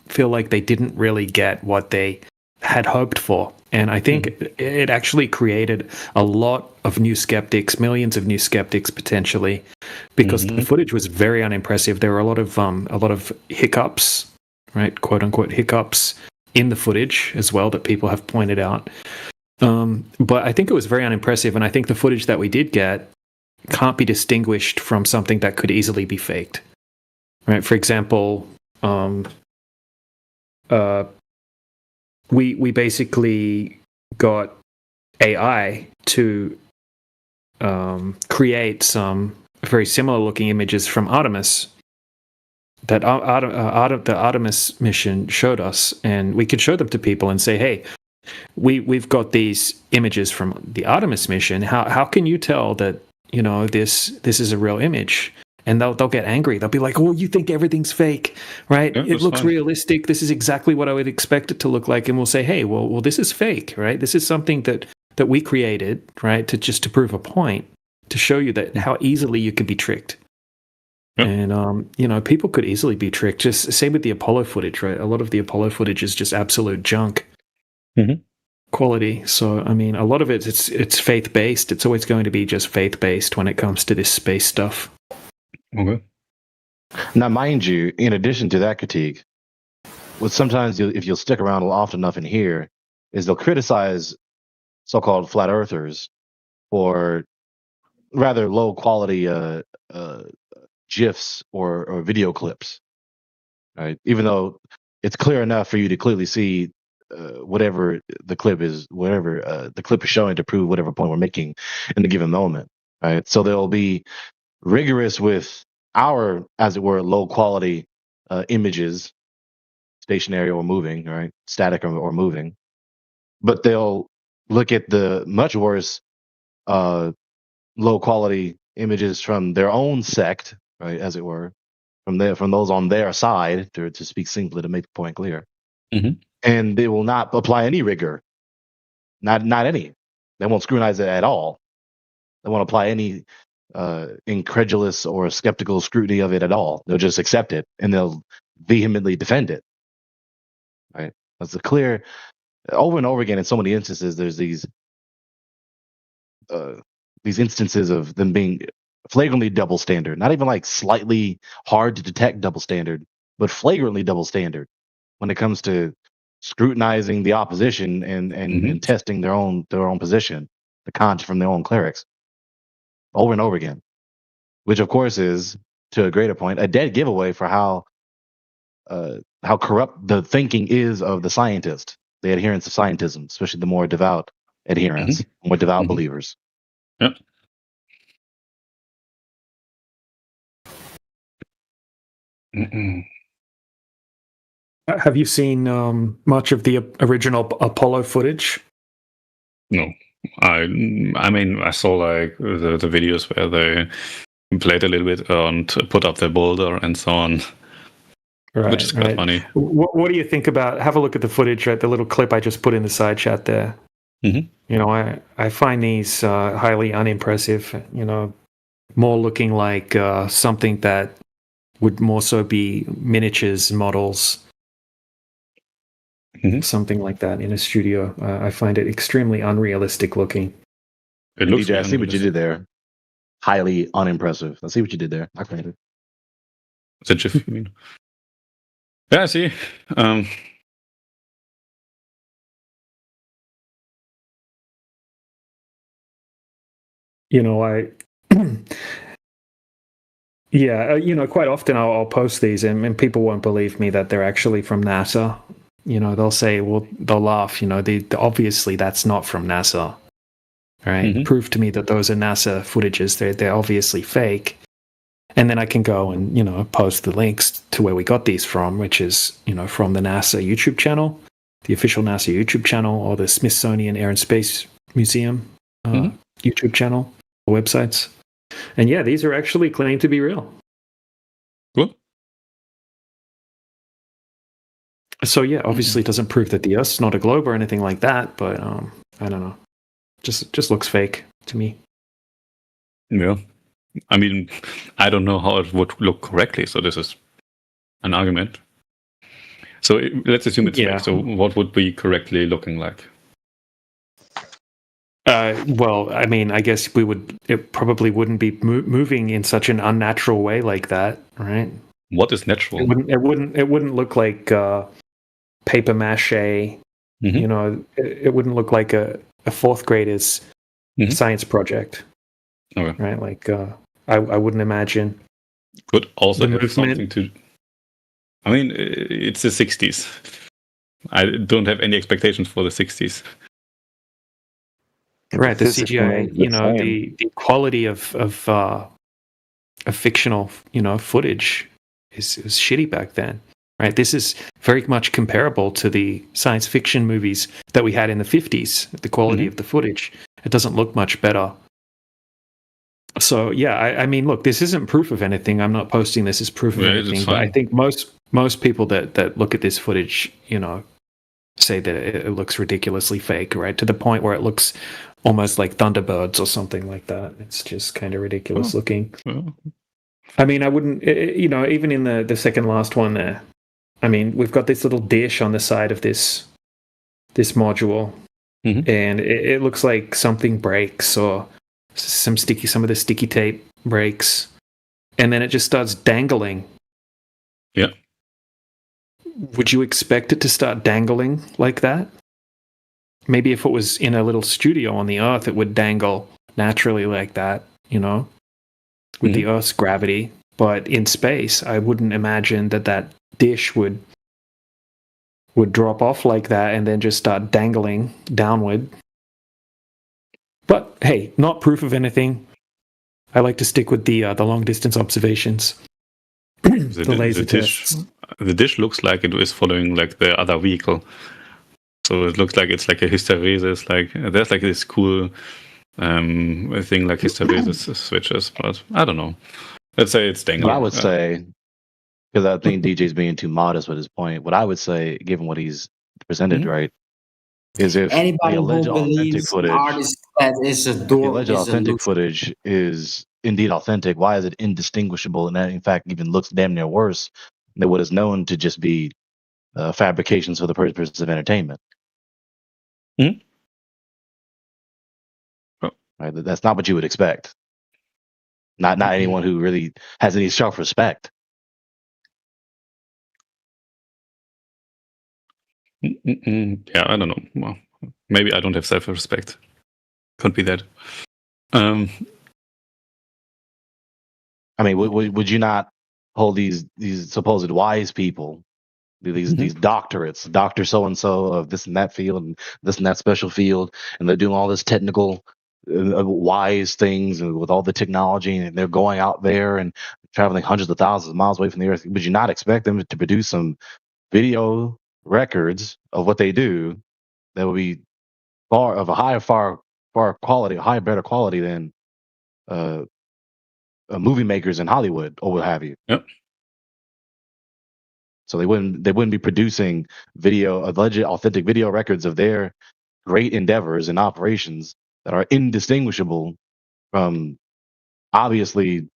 feel like they didn't really get what they had hoped for. And I think it actually created a lot of new skeptics, millions of new skeptics potentially, because the footage was very unimpressive. There were a lot of hiccups, right? Quote unquote hiccups in the footage as well that people have pointed out. But I think it was very unimpressive, and I think the footage that we did get can't be distinguished from something that could easily be faked. Right? For example, we basically got AI to create some very similar looking images from Artemis that the Artemis mission showed us, and we could show them to people and say, hey, we've got these images from the Artemis mission. How can you tell that this is a real image? And they'll get angry. They'll be like, "Oh, you think everything's fake, right? Yeah, it looks realistic. This is exactly what I would expect it to look like." And we'll say, "Hey, well, this is fake, right? This is something that we created, right, to prove a point, to show you that how easily you can be tricked." Yep. And people could easily be tricked. Just same with the Apollo footage, right? A lot of the Apollo footage is just absolute junk quality. So I mean, a lot of it's faith based. It's always going to be just faith based when it comes to this space stuff. Okay. Now, mind you, in addition to that critique, what sometimes if you'll stick around often enough in here, is they'll criticize so-called flat earthers for rather low quality GIFs or video clips, right? Even though it's clear enough for you to clearly see whatever the clip is showing to prove whatever point we're making in the given moment, right? So they'll be rigorous with our, as it were, low quality images, stationary or moving, right? Static or moving. But they'll look at the much worse low quality images from their own sect, right, as it were, from those on their side, to speak simply to make the point clear. And they will not apply any rigor. Not any. They won't scrutinize it at all. They won't apply any incredulous or skeptical scrutiny of it at all. They'll just accept it and they'll vehemently defend it. Right? That's a clear, over and over again in so many instances. There's these instances of them being flagrantly double standard, not even like slightly hard to detect double standard, but flagrantly double standard when it comes to scrutinizing the opposition and testing their own position. the content from their own clerics over and over again, which of course is, to a greater point, a dead giveaway for how corrupt the thinking is of the scientist, the adherents of scientism, especially the more devout adherents, more devout believers. Yep. Have you seen much of the original Apollo footage? No, I mean, I saw like the videos where they played a little bit and put up their boulder and so on, which is quite funny. What do you think about? Have a look at the footage, right? The little clip I just put in the side chat there. You know, I find these highly unimpressive. You know, more looking like something that would more so be miniatures models. Something like that in a studio. I find it extremely unrealistic looking. It looks DJ, I see what you did there. Highly unimpressive. I see what you did there. I find it. Is it GIF, you mean? Yeah, I see. You know, yeah, you know, quite often I'll post these and people won't believe me that they're actually from NASA. You know, they'll say, well, they'll laugh, you know, obviously that's not from NASA, right? Prove to me that those are NASA footages. They're obviously fake. And then I can go and, you know, post the links to where we got these from, which is, you know, from the NASA YouTube channel, the official NASA YouTube channel, or the Smithsonian Air and Space Museum YouTube channel, websites. And yeah, these are actually claimed to be real. Cool. So yeah, obviously it doesn't prove that the Earth's not a globe or anything like that, but I don't know. Just looks fake to me. Yeah. I mean, I don't know how it would look correctly, so this is an argument. So let's assume it's fake. So what would be correctly looking like? Well, I mean, I guess it probably wouldn't be moving in such an unnatural way like that, right? What is natural? It wouldn't look like paper mache. You know, it wouldn't look like a fourth grader's science project. Okay. Right? Like, I wouldn't imagine. Could also have something to. I mean, it's the 60s. I don't have any expectations for the 60s. Right, the CGI, you know, the quality of fictional, you know, footage is shitty back then. Right, this is very much comparable to the science fiction movies that we had in the 50s. The quality of the footage, it doesn't look much better. So yeah, I mean, look, this isn't proof of anything. I'm not posting this as proof of anything, but I think most people that look at this footage, you know, say that it looks ridiculously fake, right? To the point where it looks almost like Thunderbirds or something like that. It's just kind of ridiculous looking. I mean, I wouldn't, you know, even in the second last one there, I mean, we've got this little dish on the side of this module, and it looks like something breaks or some of the sticky tape breaks, and then it just starts dangling. Yeah. Would you expect it to start dangling like that? Maybe if it was in a little studio on the Earth, it would dangle naturally like that, you know, with the Earth's gravity. But in space, I wouldn't imagine that dish would drop off like that and then just start dangling downward. But hey, not proof of anything. I like to stick with the long distance observations. The laser tests. The dish looks like it is following like the other vehicle. So it looks like it's like a hysteresis. Like there's like this cool thing like hysteresis switches, but I don't know. Let's say it's dangling. What I would say, because I think DJ's being too modest with his point, what I would say, given what he's presented, right, is if anybody the alleged who authentic believes footage, artists that is a door, the alleged authentic footage is indeed authentic, why is it indistinguishable and that in fact even looks damn near worse than what is known to just be fabrications for the purpose of entertainment? Right, that's not what you would expect. Not anyone who really has any self-respect. Yeah, I don't know. Well, maybe I don't have self-respect. Could be that. I mean, would you not hold these supposed wise people, these doctorates, Dr. so and so of this and that field and this and that special field, and they're doing all this technical wise things and with all the technology, and they're going out there and traveling hundreds of thousands of miles away from the earth? Would you not expect them to produce some video records of what they do that would be far quality, better quality than movie makers in Hollywood or what have you? Yep. So they wouldn't be producing alleged authentic video records of their great endeavors and operations that are indistinguishable from obviously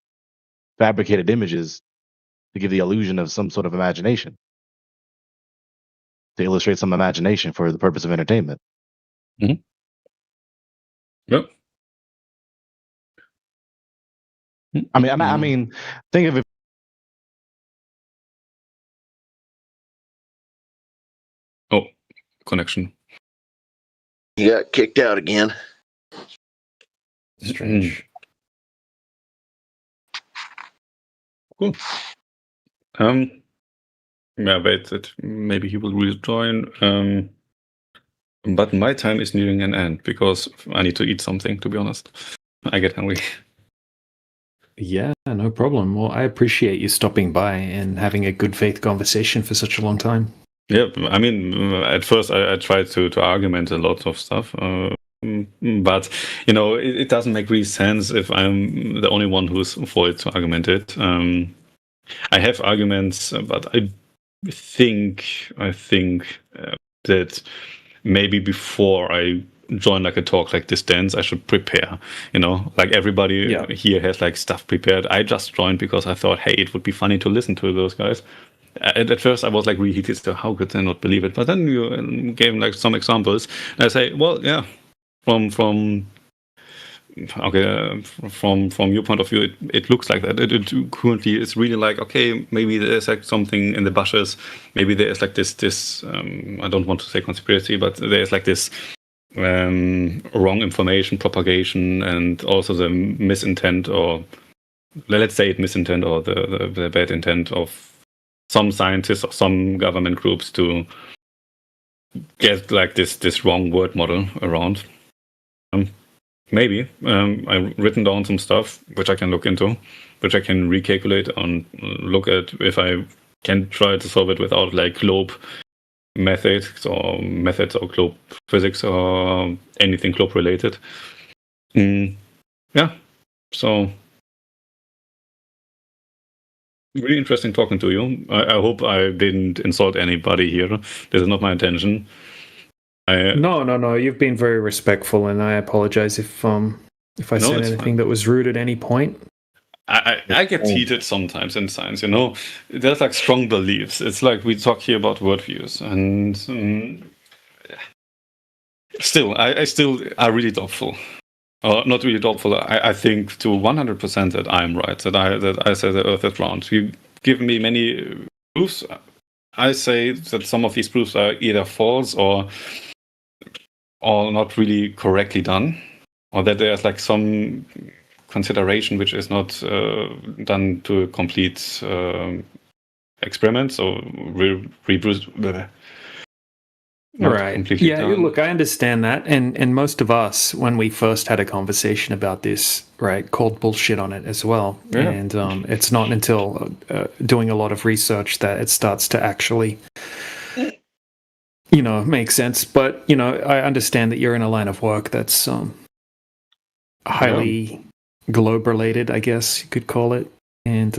fabricated images to give the illusion of some sort of imagination, to illustrate some imagination for the purpose of entertainment. Mm-hmm. Yep. I mean, think of it. Oh, connection. You got kicked out again. Strange. Cool. Yeah, wait, maybe he will rejoin. But my time is nearing an end because I need to eat something, to be honest. I get hungry. Yeah, no problem. Well, I appreciate you stopping by and having a good faith conversation for such a long time. Yeah, I mean, at first I tried to argument a lot of stuff, but it doesn't make really sense if I'm the only one who's for it to argument it. I have arguments, but I think that maybe before I join like a talk like this dance, I should prepare, like everybody here has like stuff prepared. I just joined because I thought, hey, it would be funny to listen to those guys. At first I was like really heated, so how could they not believe it? But then you gave like some examples, and I say, well, yeah, from your point of view, it looks like that. It currently is really like, okay, maybe there's like something in the bushes. Maybe there's like this I don't want to say conspiracy, but there's like this wrong information propagation, and also the misintent, or let's say misintent, or the bad intent of some scientists or some government groups to get like this wrong word model around. Maybe I've written down some stuff which I can look into, which I can recalculate and look at if I can try to solve it without like globe methods or globe physics or anything globe related. Yeah, so really interesting talking to you. I hope I didn't insult anybody here. This is not my intention. No. You've been very respectful, and I apologize if I said anything fine. That was rude at any point. I get heated sometimes in science. There's like strong beliefs. It's like we talk here about worldviews, and still, I still are really doubtful. Not really doubtful. I think to 100% that I'm right. That I say the Earth is round. You give me many proofs. I say that some of these proofs are either false or not really correctly done, or that there's like some consideration which is not done to a complete experiment. So reproduce. Right. Yeah, done. Look, I understand that. And most of us, when we first had a conversation about this, right, called bullshit on it as well. Yeah. And it's not until doing a lot of research that it starts to actually, make sense. But, I understand that you're in a line of work that's highly globe related, I guess you could call it. And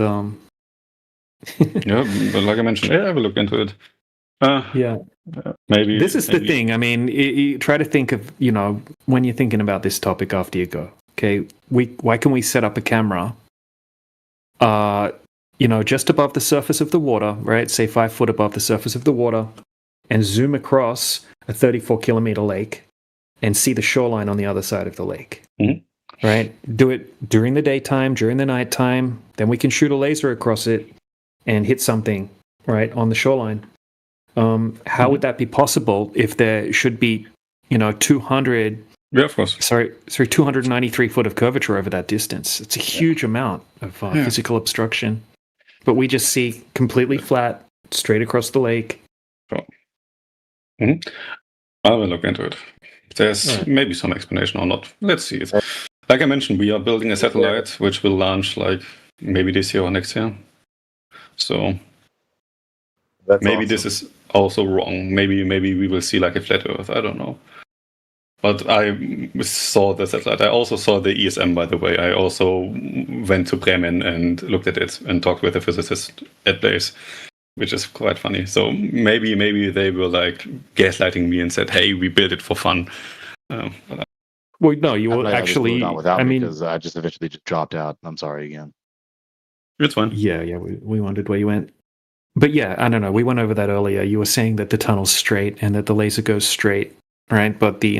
yeah, but like I mentioned, I will look into it. Maybe this is the thing. I mean, you try to think of, when you're thinking about this topic after you go, okay, why can we set up a camera, just above the surface of the water, right? Say 5 foot above the surface of the water, and zoom across a 34-kilometer lake and see the shoreline on the other side of the lake, right? Do it during the daytime, during the nighttime, then we can shoot a laser across it and hit something, right, on the shoreline. How would that be possible if there should be, 200 Yeah, of course. Sorry, 293 foot of curvature over that distance. It's a huge amount of physical obstruction. But we just see completely flat, straight across the lake. Sure. Mm-hmm. I will look into it. There's maybe some explanation or not. Let's see it. Like I mentioned, we are building a satellite which will launch like maybe this year or next year. So maybe this is also wrong. Maybe we will see like a flat Earth. I don't know. But I saw the satellite. I also saw the ESM, by the way. I also went to Bremen and looked at it and talked with a physicist at place, which is quite funny. So maybe they were like gaslighting me and said, "Hey, we built it for fun." Well, no, you will actually. I mean, because I just eventually just dropped out. I'm sorry again. It's fine. Yeah. We wondered where you went. But yeah, I don't know. We went over that earlier. You were saying that the tunnel's straight and that the laser goes straight, right? But the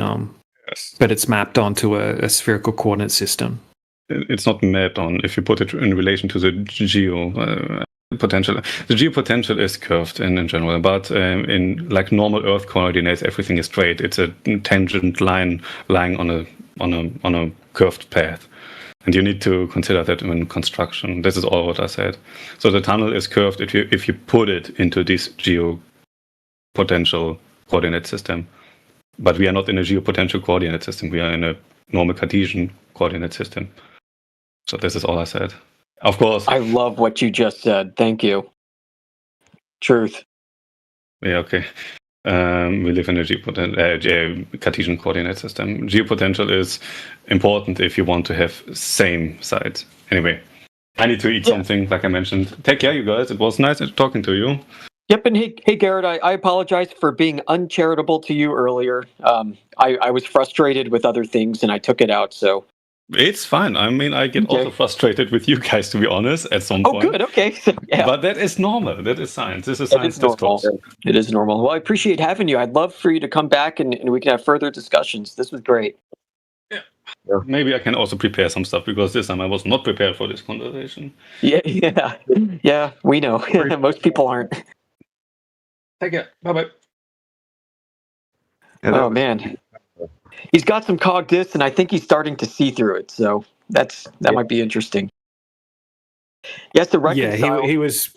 but it's mapped onto a spherical coordinate system. It's not mapped on. If you put it in relation to the geo potential, the geo potential is curved in general. But in like normal Earth coordinates, everything is straight. It's a tangent line lying on a curved path. And you need to consider that in construction. This is all what I said. So the tunnel is curved if you put it into this geopotential coordinate system. But we are not in a geopotential coordinate system. We are in a normal Cartesian coordinate system. So this is all I said. Of course. I love what you just said. Thank you. Truth. Yeah, okay. We live in a Cartesian coordinate system. Geopotential is important if you want to have same sides. Anyway, I need to eat something, like I mentioned. Take care, you guys. It was nice talking to you. Yep, and hey, Garrett, I apologize for being uncharitable to you earlier. I was frustrated with other things, and I took it out, so... It's fine. I mean, I get also frustrated with you guys, to be honest, at some point. Oh, good. Okay. Yeah. But that is normal. That is science. This is science discourse. It is normal. Well, I appreciate having you. I'd love for you to come back and we can have further discussions. This was great. Yeah. Maybe I can also prepare some stuff because this time I was not prepared for this conversation. Yeah, we know. Most people aren't. Take care. Bye-bye. Oh, man. He's got some cog dis, and I think he's starting to see through it. So that might be interesting. Yes, to reconcile. Yeah, he was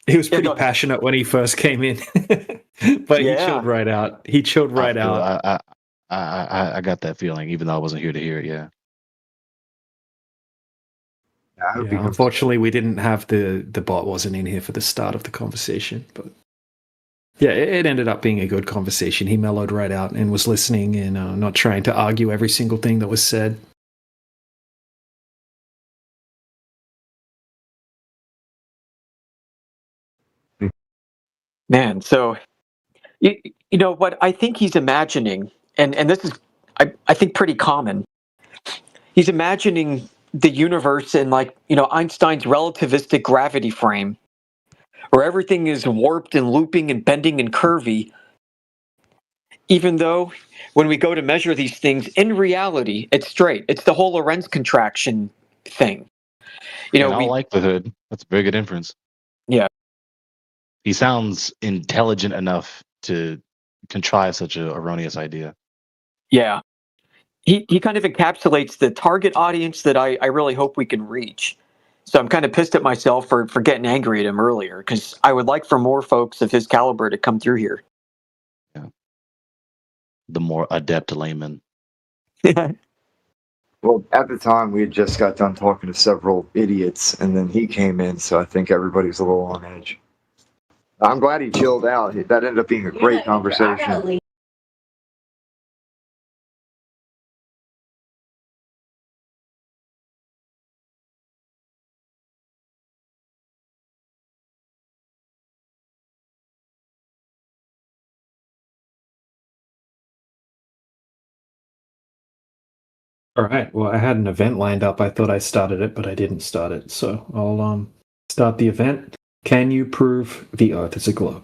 pretty passionate when he first came in, but he chilled right out. He chilled right out. I got that feeling, even though I wasn't here to hear it. Yeah. Unfortunately, we didn't have the bot wasn't in here for the start of the conversation, but. Yeah, it ended up being a good conversation. He mellowed right out and was listening and not trying to argue every single thing that was said. Man, so you know what I think he's imagining, and this is I think pretty common. He's imagining the universe in Einstein's relativistic gravity frame, where everything is warped and looping and bending and curvy. Even though when we go to measure these things, in reality, it's straight. It's the whole Lorentz contraction thing. In all likelihood, that's a very good inference. Yeah. He sounds intelligent enough to contrive such an erroneous idea. Yeah. He kind of encapsulates the target audience that I really hope we can reach. So I'm kind of pissed at myself for getting angry at him earlier, because I would like for more folks of his caliber to come through here. Yeah. The more adept layman. Well, at the time, we had just got done talking to several idiots, and then he came in, so I think everybody's a little on edge. I'm glad he chilled out. That ended up being a great conversation. All right. Well, I had an event lined up. I thought I started it, but I didn't start it. So I'll start the event. Can you prove the Earth is a globe?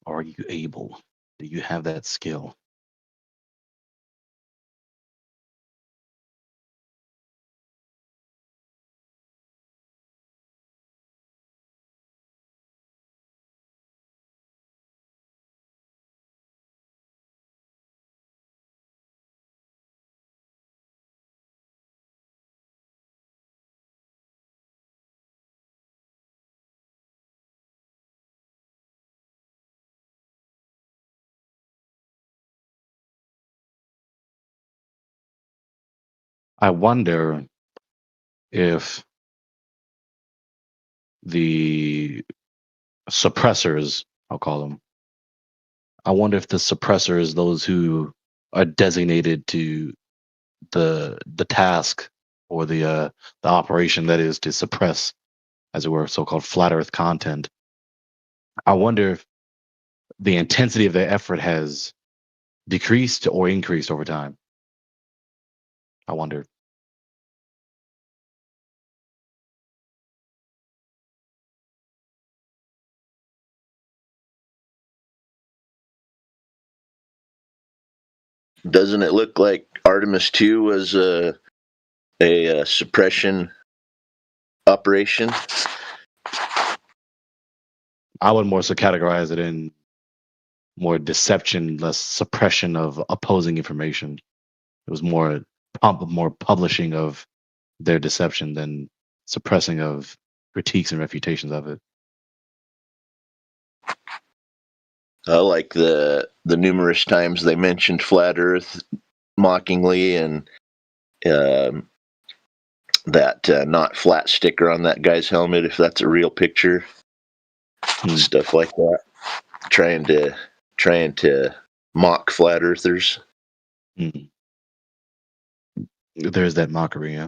Are you able? Do you have that skill? I wonder if the suppressors, I'll call them, I wonder if the suppressors, those who are designated to the task or the operation that is to suppress, as it were, so-called flat Earth content, I wonder if the intensity of their effort has decreased or increased over time. I wonder. Doesn't it look like Artemis 2 was a suppression operation? I would more so categorize it in more deception, less suppression of opposing information. It was more publishing of their deception than suppressing of critiques and refutations of it. I like the numerous times they mentioned flat Earth mockingly, and that not flat sticker on that guy's helmet, if that's a real picture, stuff like that. Trying to mock flat earthers. Mm-hmm. There's that mockery, yeah.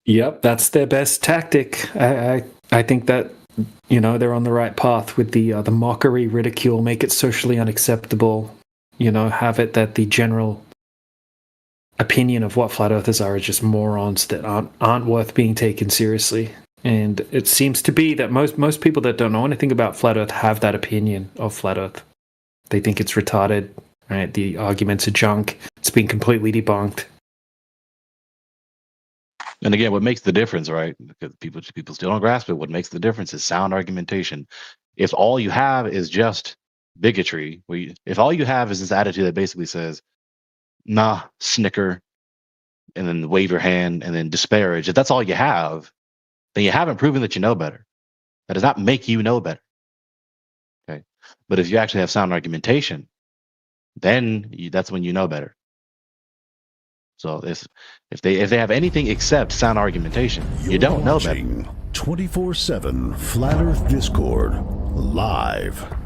Yep, that's their best tactic. I think that, they're on the right path with the mockery, ridicule, make it socially unacceptable. Have it that the general opinion of what flat earthers are just morons that aren't worth being taken seriously. And it seems to be that most people that don't know anything about flat earth have that opinion of flat earth. They think it's retarded, right? The arguments are junk. It's been completely debunked. And again, what makes the difference, right? Because people still don't grasp it. What makes the difference is sound argumentation. If all you have is just bigotry, if all you have is this attitude that basically says, nah, snicker, and then wave your hand and then disparage, if that's all you have, then you haven't proven that you know better. That does not make you know better. Okay. But if you actually have sound argumentation, then that's when you know better. So if they have anything except sound argumentation, you don't know better. 24/7 Flat Earth Discord live.